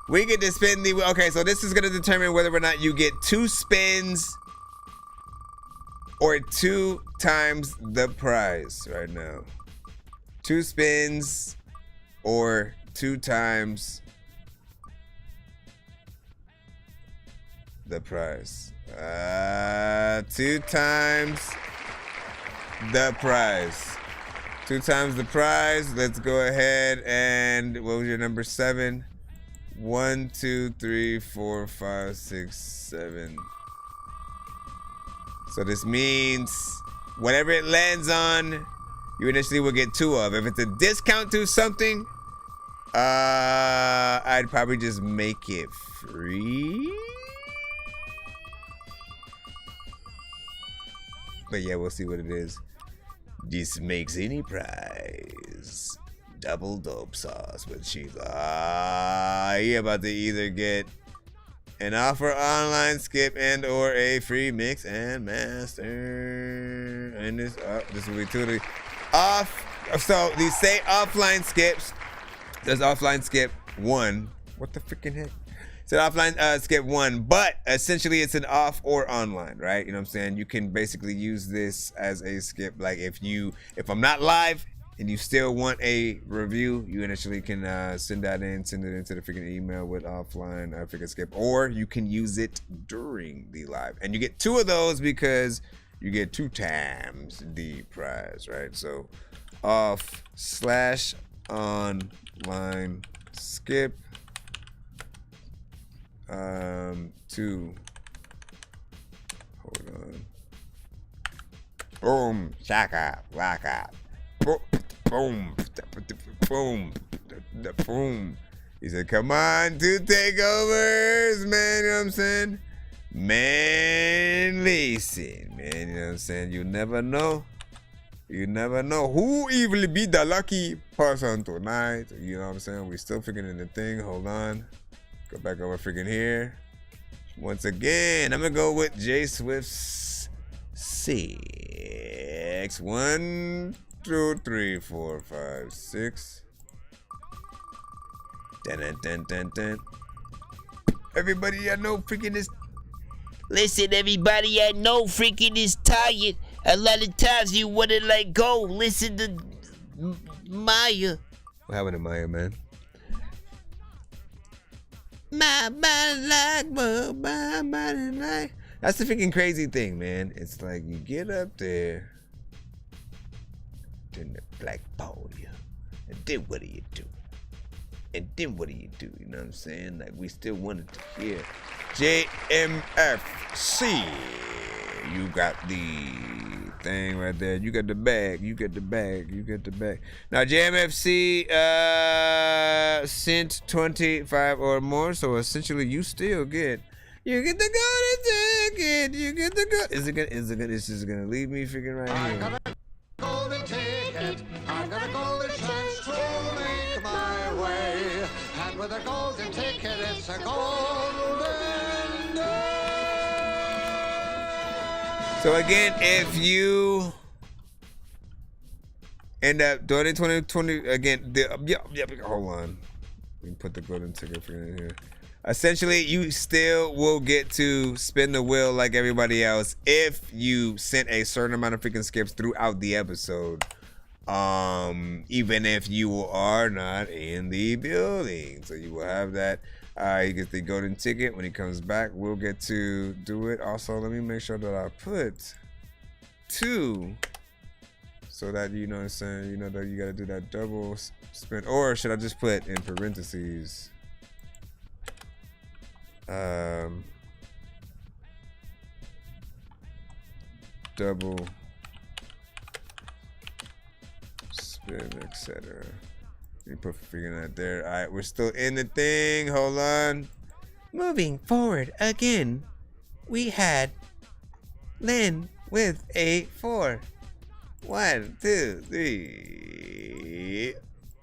We get to spin the, okay, so this is gonna determine whether or not you get 2 spins or 2 times the prize right now. 2 spins or 2 times the prize. 2 times the prize. 2 times the prize. Let's go ahead and, what was your number? 7? 1, 2, 3, 4, 5, 6, 7. So this means whatever it lands on, you initially will get 2 of. If it's a discount to something, I'd probably just make it free. But yeah, we'll see what it is. This makes any prize. Double dope sauce with cheese. You're about to either get an offer online skip and or a free mix and master. And this will be totally off. So these say offline skips. There's offline skip 1. What the freaking heck? It's an offline skip 1, but essentially it's an off or online, right? You know what I'm saying? You can basically use this as a skip. Like if I'm not live and you still want a review, you initially can send it into the freaking email with offline freaking skip, or you can use it during the live. And you get 2 of those because you get 2 times the prize, right? So off/online skip 2. Hold on. Boom, shaka, waka. Boom, boom, boom. He said, come on, 2 takeovers, man. You know what I'm saying? Man, listen, man. You know what I'm saying? You never know. You never know who will be the lucky person tonight. You know what I'm saying? We still figuring the thing. Hold on. Go back over freaking here. Once again, I'm gonna go with J Swift's 6. 1, 2, 3, 4, 5, 6. Dun. Everybody, I know freaking is. Listen, everybody, I know freaking is tired. A lot of times you wanna let go. Listen to Maya. What happened to Maya, man? My body like, my body like. That's the freaking crazy thing, man. It's like you get up there, then the blackball you, and then what do you do? And then what do you do? You know what I'm saying? Like we still wanted to hear JMFC. You got the thing right there. You got the bag. You get the bag. You get the bag. Now JMFC sent 25 or more, so essentially you still get. You get the golden ticket. You get the golden. It's just gonna leave me freaking right here. I got a golden ticket. I got a golden chance to make my way. And with a golden ticket, it's a golden day. So again, if you end up doing it 2020 again, hold on. Let me put the golden ticket in here. Essentially, you still will get to spin the wheel like everybody else if you sent a certain amount of freaking skips throughout the episode. Even if you are not in the building. So you will have that. You get the golden ticket. When he comes back, we'll get to do it. Also, let me make sure that I put 2 so that you know what I'm saying, you know that you gotta do that double spin. Or should I just put in parentheses? Double spin, etc. You put figuring that there. All right, we're still in the thing. Hold on. Moving forward again, we had Lynn with a 4. 1, 2, 3,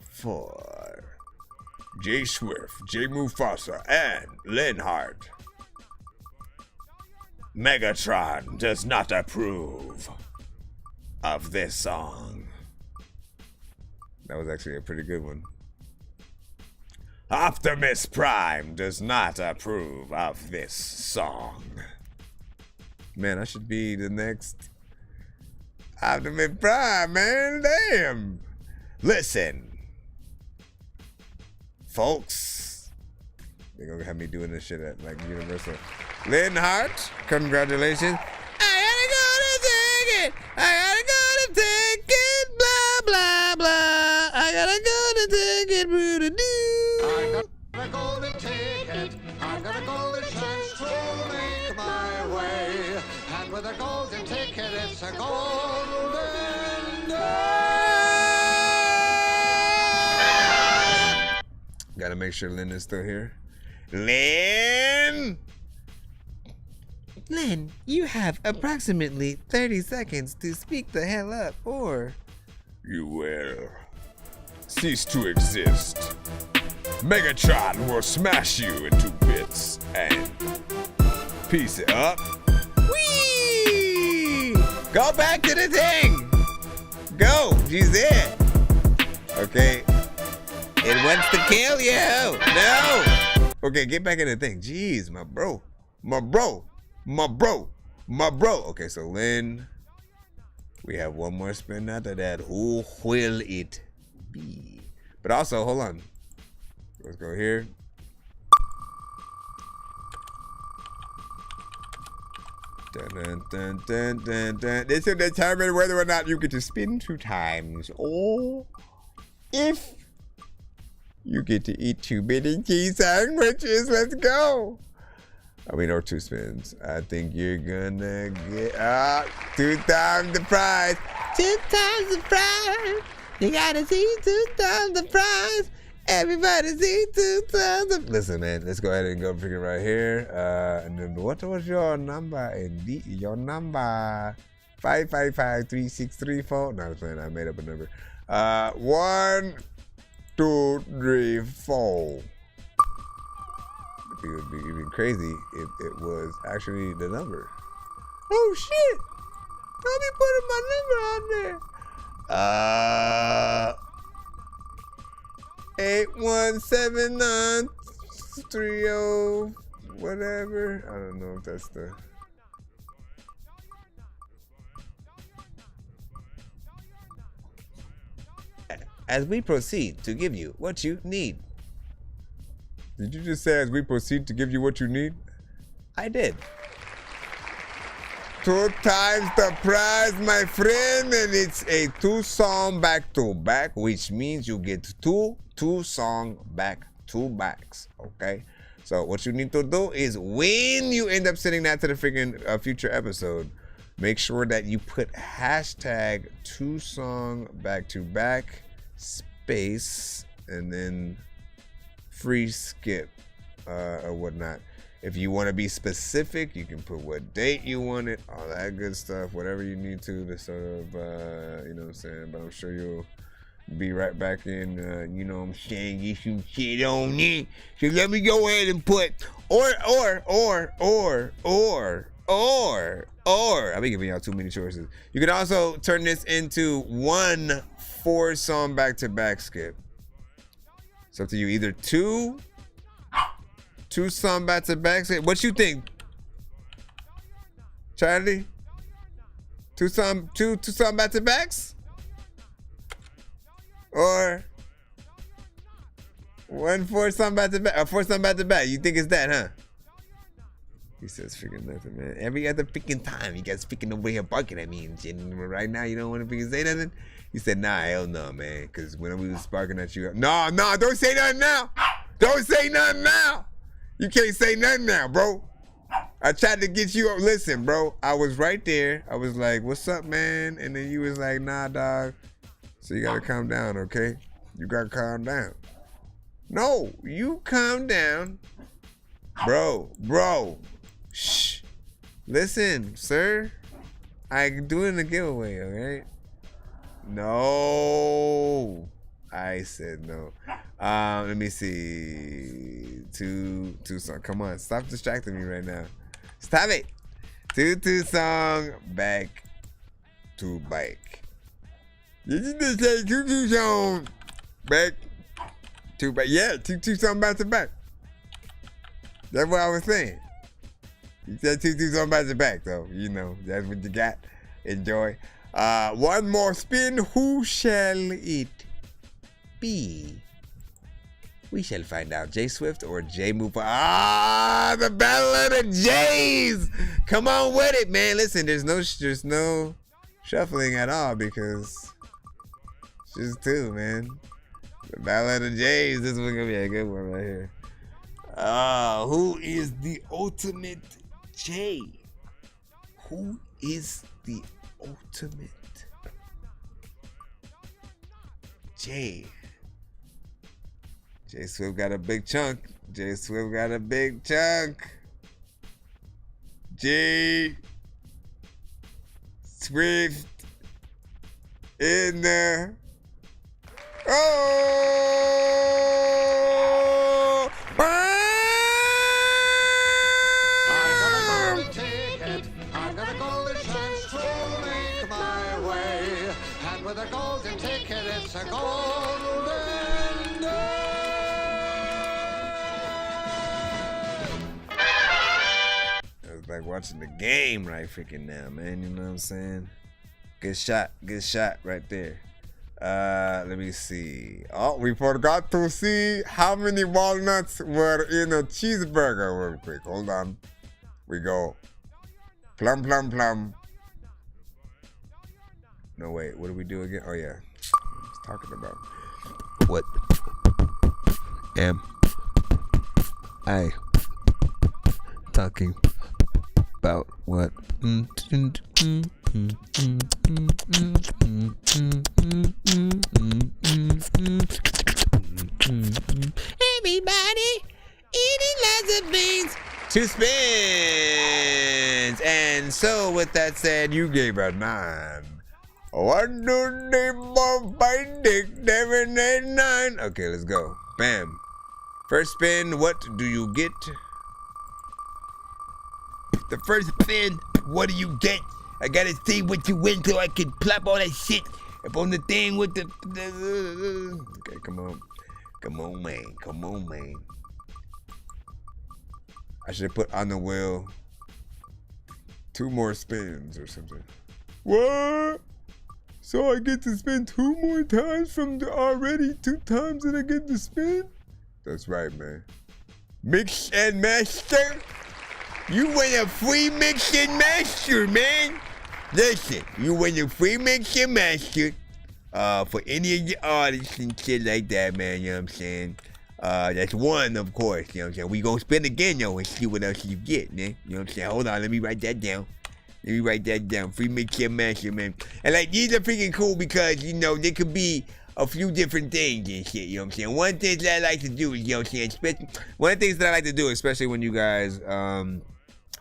4. J Swift, J Mufasa, and Lynn Hart. Megatron does not approve of this song. That was actually a pretty good one. Optimus Prime does not approve of this song. Man, I should be the next Optimus Prime, man. Damn. Listen, folks, they're gonna have me doing this shit at like Universal. Lynn Hart, congratulations. I gotta go to take it. I gotta go to take it. Blah blah blah. I gotta go to take it. I got a golden ticket. I got a golden chance to make my way. And with a golden ticket, it's a golden day. Gotta make sure Lynn is still here. Lynn! Lynn, you have approximately 30 seconds to speak the hell up, or You will cease to exist. Megatron will smash you into bits and piece it up. Whee! Go back to the thing! Go! She's there! Okay. It wants to kill you! No! Okay, get back in the thing. Jeez, my bro. My bro. My bro. My bro. Okay, so Lynn. We have one more spin after that. Who will it be? But also, hold on. Let's go here. Dun, dun, dun, dun, dun, dun. This will determine whether or not you get to spin 2 times, or if you get to eat 2 mini cheese sandwiches. Let's go. I mean, or 2 spins. I think you're gonna get 2 times the prize. 2 times the prize. You gotta see 2 times the prize. Everybody see 2 times the. Listen, man. Let's go ahead and go figure right here. And then what was your number? Indeed, your number 5553634. No, I was playing. I made up a number. 1, 2, 3, 4. It would be even crazy if it was actually the number. Oh shit! Don't be putting my number out there. 817930 whatever. I don't know if that's the. As we proceed to give you what you need. Did you just say as we proceed to give you what you need? I did. 2 times the prize, my friend, and it's a 2-song back-to-back, which means you get 2 2-song back-to-backs, okay? So what you need to do is when you end up sending that to the freaking future episode, make sure that you put hashtag 2-song back-to-back space and then free skip or whatnot. If you want to be specific, you can put what date you want it, all that good stuff, whatever you need to sort of, you know what I'm saying? But I'm sure you'll be right back in, you know what I'm saying, get some shit on it. So let me go ahead and put, or. I've been giving y'all too many choices. You can also turn this into 1 4-song back-to-back skip. It's up to you. Either 2 song back-to-back. What you think, Charlie? 2 song back-to-backs, or 1 4-song back-to-back, or 4-song back-to-back? You think it's that, huh? He says freaking nothing, man. Every other freaking time you guys freaking over here barking at me and shit. And right now you don't want to freaking say nothing. He said, nah, hell no, man. Because when we was sparking at you, no, don't say nothing now. Don't say nothing now. You can't say nothing now, bro. I tried to get you up. Listen, bro, I was right there. I was like, what's up, man? And then you was like, nah, dog. So you got to calm down, okay? You got to calm down. No, you calm down. Bro. Shh. Listen, sir. I'm doing a giveaway, alright? No. I said no. Let me see. 2 song. Come on, stop distracting me right now. Stop it. 2 song back to back. Did you just say 2 song back to back? Yeah, 2 song back to back. That's what I was saying. You said 2 song back to back, though. You know, that's what you got. Enjoy. 1 more spin. Who shall it be? We shall find out. J Swift or J Move? Ah, the battle of the J's. Come on with it, man. Listen, there's no shuffling at all because it's just 2, man. The battle of the J's. This one's gonna be a good one right here. Who is the ultimate J? Who is the ultimate J? J Swift got a big chunk. J Swift in there. Oh! I got a golden ticket. I got a golden chance to make my way. And with a golden ticket, it's a golden day. It's like watching the game right freaking now, man. You know what I'm saying? Good shot right there. Let me see. Oh, we forgot to see how many walnuts were in a cheeseburger real quick. Hold on. We go. Plum, plum, plum. No, wait. What do we do again? Oh, yeah. I was talking about. What am I talking about? What? Everybody eating lots of beans. 2 spins. And so with that said, you gave a 9. 1, 2, 3, 4, 5, 6, 7, 8, 9. Okay, let's go. Bam. First spin, what do you get? The first spin, what do you get? I gotta see what you win so I can plop all that shit up on the thing with the... Okay, come on. Come on, man. Come on, man. I should have put on the wheel 2 more spins or something. What? So I get to spin 2 more times from the already 2 times that I get to spin? That's right, man. Mix and master? You win a free mix and master, man. Listen, you win a free mix and master for any of the artists and shit like that, man. You know what I'm saying? That's 1, of course. You know what I'm saying? We gonna spin again, though, and see what else you get, man. You know what I'm saying? Hold on, let me write that down. Free mix and master, man. And like, these are freaking cool because, you know, they could be a few different things and shit, you know what I'm saying? One of the things that I like to do is, you know what I'm saying, one of the things that I like to do, especially when you guys,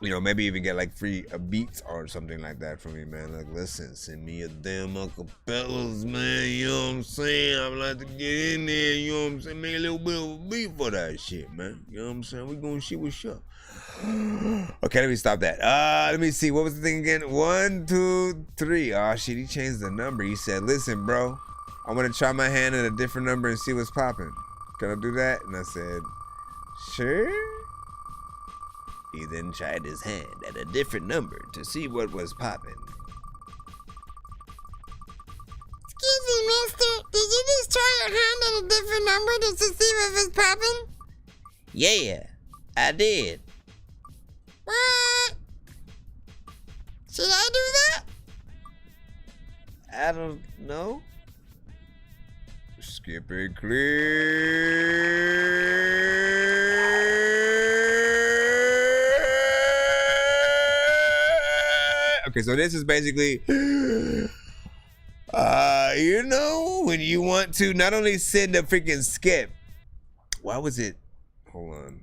you know, maybe even get like free beats or something like that from me, man. Like, listen, send me a damn acapellas, man, you know what I'm saying? I would like to get in there, you know what I'm saying? Make a little bit of a beat for that shit, man. You know what I'm saying? We gonna see what's up. Okay, let me stop that. Let me see. What was the thing again? 1, 2, 3. Oh, shit, he changed the number. He said, listen, bro, I want to try my hand at a different number and see what's popping. Can I do that? And I said, sure. He then tried his hand at a different number to see what was popping. Excuse me, mister. Did you just try your hand at a different number just to see what was popping? Yeah, I did. What? Should I do that? I don't know. Skip it clear. Okay, so this is basically, you know, when you want to not only send a freaking skip. Why was it? Hold on.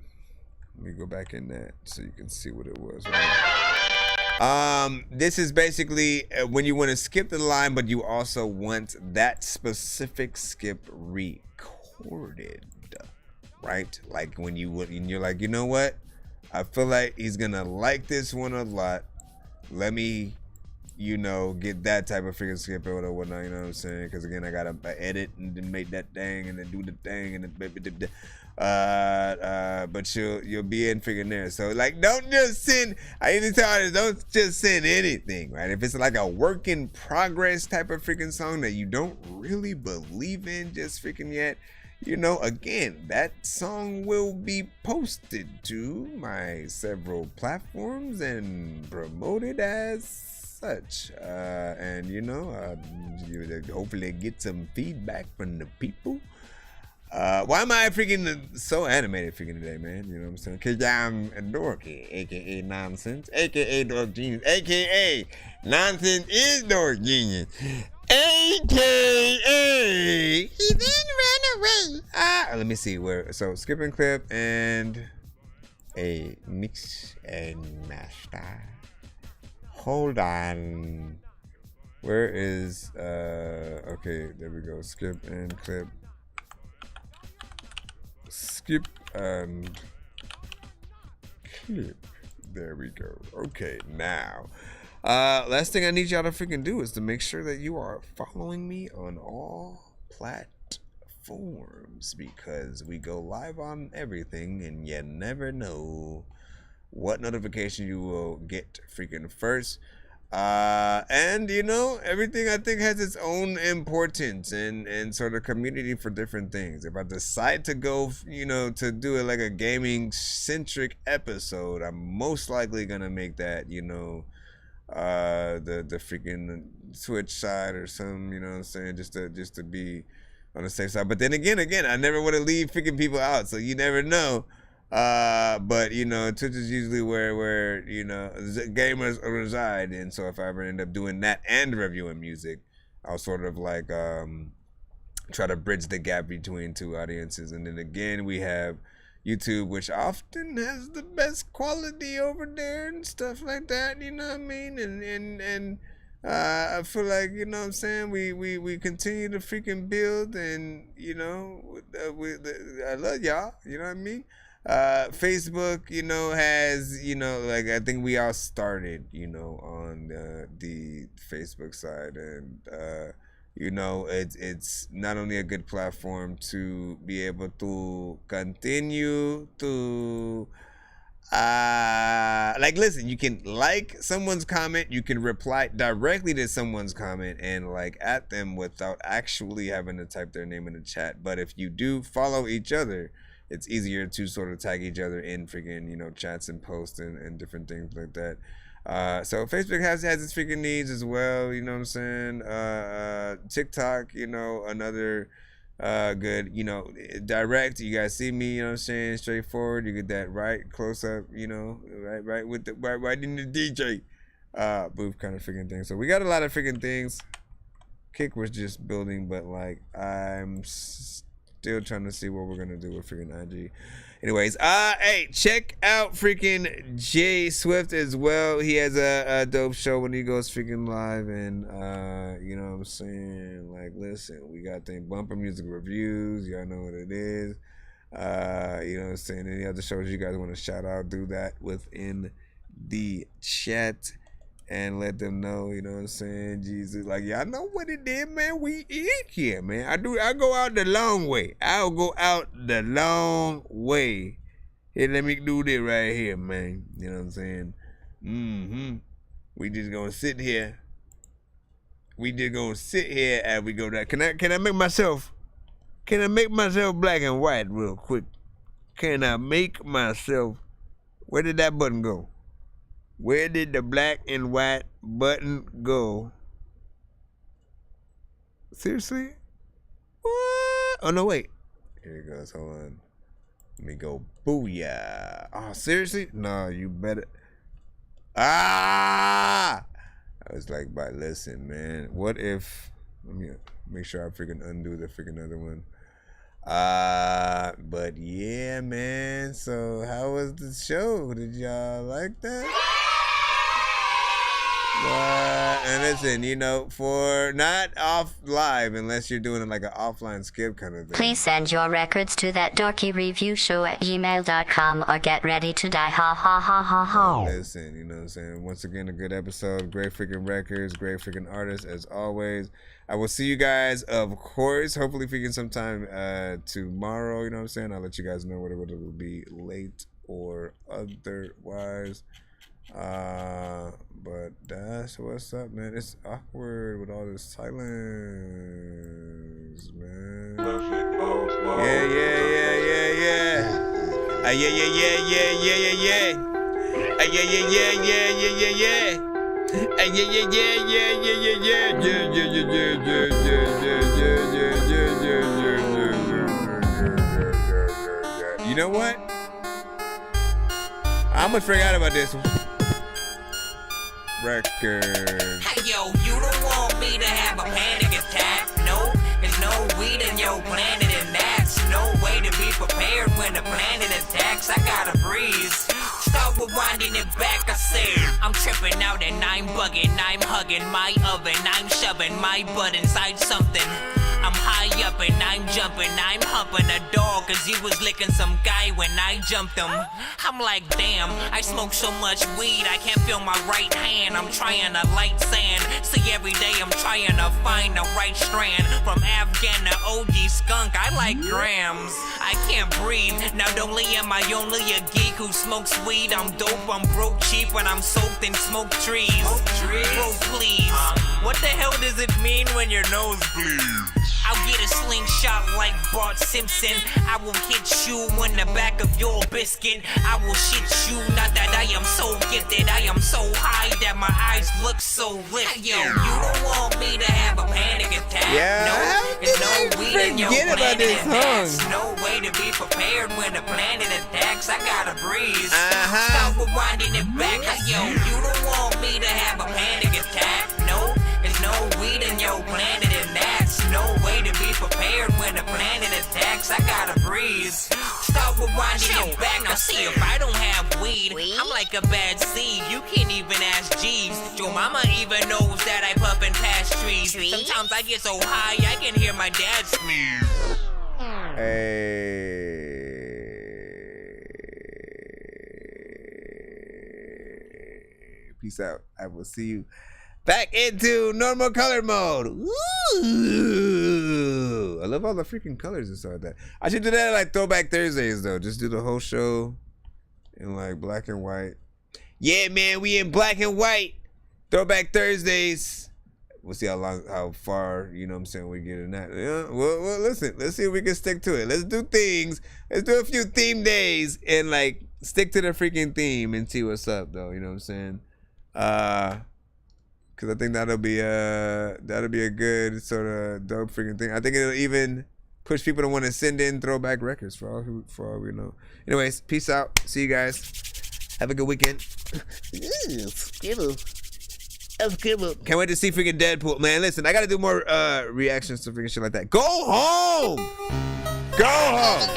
Let me go back in that so you can see what it was. Right? This is basically when you want to skip the line, but you also want that specific skip recorded, right? Like when you're like, you know what? I feel like he's gonna like this one a lot. Let me, you know, get that type of freaking skip or whatnot, you know what I'm saying? Because again, I gotta edit and then make that thing and then do the thing and then but you'll be in freaking there. So like, don't just send. I even tell artists, don't just send anything, right? If it's like a work in progress type of freaking song that you don't really believe in just freaking yet, you know, again, that song will be posted to my several platforms and promoted as such. And, you know, you hopefully get some feedback from the people. Why am I freaking so animated freaking today, man? You know what I'm saying? Because I'm Dorky, a.k.a. Nonsenze, a.k.a. Dork Genius, a.k.a. Nonsenze is Dork Genius. AKA he then ran away. Let me see where. So skipping clip and a mix and master. Hold on. Where is okay, there we go. Skip and clip. Skip and clip. There we go. Okay, now. Last thing I need y'all to freaking do is to make sure that you are following me on all platforms, because we go live on everything and you never know what notification you will get freaking first. And you know, everything I think has its own importance and sort of community for different things. If I decide to go, you know, to do it like a gaming centric episode, I'm most likely gonna make that, you know, the freaking Twitch side or something, you know what I'm saying, just to be on the safe side. But then again, I never want to leave freaking people out, so you never know. But you know, Twitch is usually where you know gamers reside, and so if I ever end up doing that and reviewing music, I'll sort of like try to bridge the gap between two audiences. And then again, we have YouTube, which often has the best quality over there and stuff like that, you know what I mean? And I feel like, you know what I'm saying, we continue to freaking build, and you know, I love y'all, you know what I mean? Facebook, you know, has, you know, like I think we all started, you know, on the Facebook side, and you know, it's not only a good platform to be able to continue to like, listen, you can like someone's comment, you can reply directly to someone's comment and like at them without actually having to type their name in the chat. But if you do follow each other, it's easier to sort of tag each other in freaking, you know, chats and posts and different things like that. So Facebook has its freaking needs as well, you know what I'm saying? TikTok, you know, another good, you know, direct, you guys see me, you know what I'm saying, straightforward, you get that right close up, you know, right with the right in the DJ booth kind of freaking thing. So we got a lot of freaking things. Kick was just building, but like I'm still trying to see what we're gonna do with freaking IG. Anyways, hey, check out freaking Jay Swift as well. He has a dope show when he goes freaking live, and you know what I'm saying, like, listen, we got the bumper music reviews, y'all know what it is. You know what I'm saying, any other shows you guys want to shout out, do that within the chat and let them know, you know what I'm saying, Jesus, like, y'all know what it is, man, we eat here, man. I go out the long way. I'll go out the long way. Here, let me do this right here, man, you know what I'm saying. We just gonna sit here. We just gonna sit here as we go down. Can I make myself black and white real quick? Can I make myself, where did that button go? Where did the black and white button go? Seriously? What? Oh, no, wait. Here it goes. Hold on. Let me go. Booyah. Oh, seriously? No, you better. I was like, but listen, man. What if. Let me make sure I freaking undo the freaking other one. But yeah, man. So, how was the show? Did y'all like that? And listen, you know, for not off live, unless you're doing it like an offline skip kind of thing. Please send your records to that dorky review show at gmail.com or get ready to die. Ha ha ha ha ha. Listen, you know what I'm saying? Once again, a good episode. Great freaking records. Great freaking artists, as always. I will see you guys, of course, hopefully freaking sometime tomorrow. You know what I'm saying? I'll let you guys know whether it will be late or otherwise. But that's what's up, man. It's awkward with all this silence, man. Yeah. You know what? I almost forgot about this one. Record. Hey yo, you don't want me to have a panic attack. No, there's no weed in your planet, and that's no way to be prepared when the planet attacks. I gotta breeze. Start rewinding it back, I say. I'm tripping out and I'm bugging. I'm hugging my oven. I'm shoving my butt inside something. I'm high up and I'm jumping. I'm humping a dog cause he was licking some guy when I jumped him. I'm like, damn, I smoke so much weed I can't feel my right hand. I'm trying to light sand. See, every day I'm trying to find the right strand. From Afghan to OG skunk, I like grams. I can't breathe. Not only am I only a geek who smokes weed, I'm dope, I'm broke, cheap, and I'm soaked in smoke trees. Bro, please. What the hell does it mean when your nose bleeds? I'll get a slingshot like Bart Simpson. I will hit you in the back of your biscuit. I will shit you, not that I am so gifted. I am so high that my eyes look so lit. Yo, you don't want me to have a panic attack. Yeah, no, there's no weed in your about planet this attacks. song. No way to be prepared when the planet attacks. I gotta breathe. Stop rewinding it back. Yo, you don't want me to have a panic attack. No, there's no weed in your planet and that's no way to be prepared when the planet attacks. I gotta breathe. Stop rewinding it back. Now see, if I don't have weed, I'm like a bad seed. You can't even ask Jeeves. Your mama even knows that I puff and pass trees. Sometimes I get so high I can hear my dad sneeze. Hey. Peace out. I will see you back into normal color mode. Ooh. I love all the freaking colors and stuff like that. I should do that at like Throwback Thursdays though. Just do the whole show in like black and white. Yeah, man, we in black and white. Throwback Thursdays. We'll see how far, you know what I'm saying, we get in that. Yeah, well, listen, let's see if we can stick to it. Let's do things. Let's do a few theme days and like stick to the freaking theme and see what's up though, you know what I'm saying? Cause I think that'll be a good sort of dope freaking thing. I think it'll even push people to want to send in throwback records for all we know. Anyways, peace out. See you guys. Have a good weekend. Can't wait to see freaking Deadpool. Man, listen, I gotta do more reactions to freaking shit like that. Go home! Go home!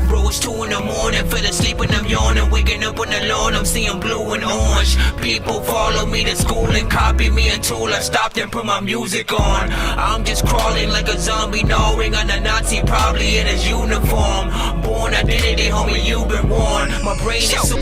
Bro, it's 2 in the morning, fell asleep and I'm yawning. Waking up on the lawn, I'm seeing blue and orange. People follow me to school and copy me until I stopped and put my music on. I'm just crawling like a zombie, gnawing on a Nazi, probably in his uniform. Born identity, homie, you've been warned. My brain is so...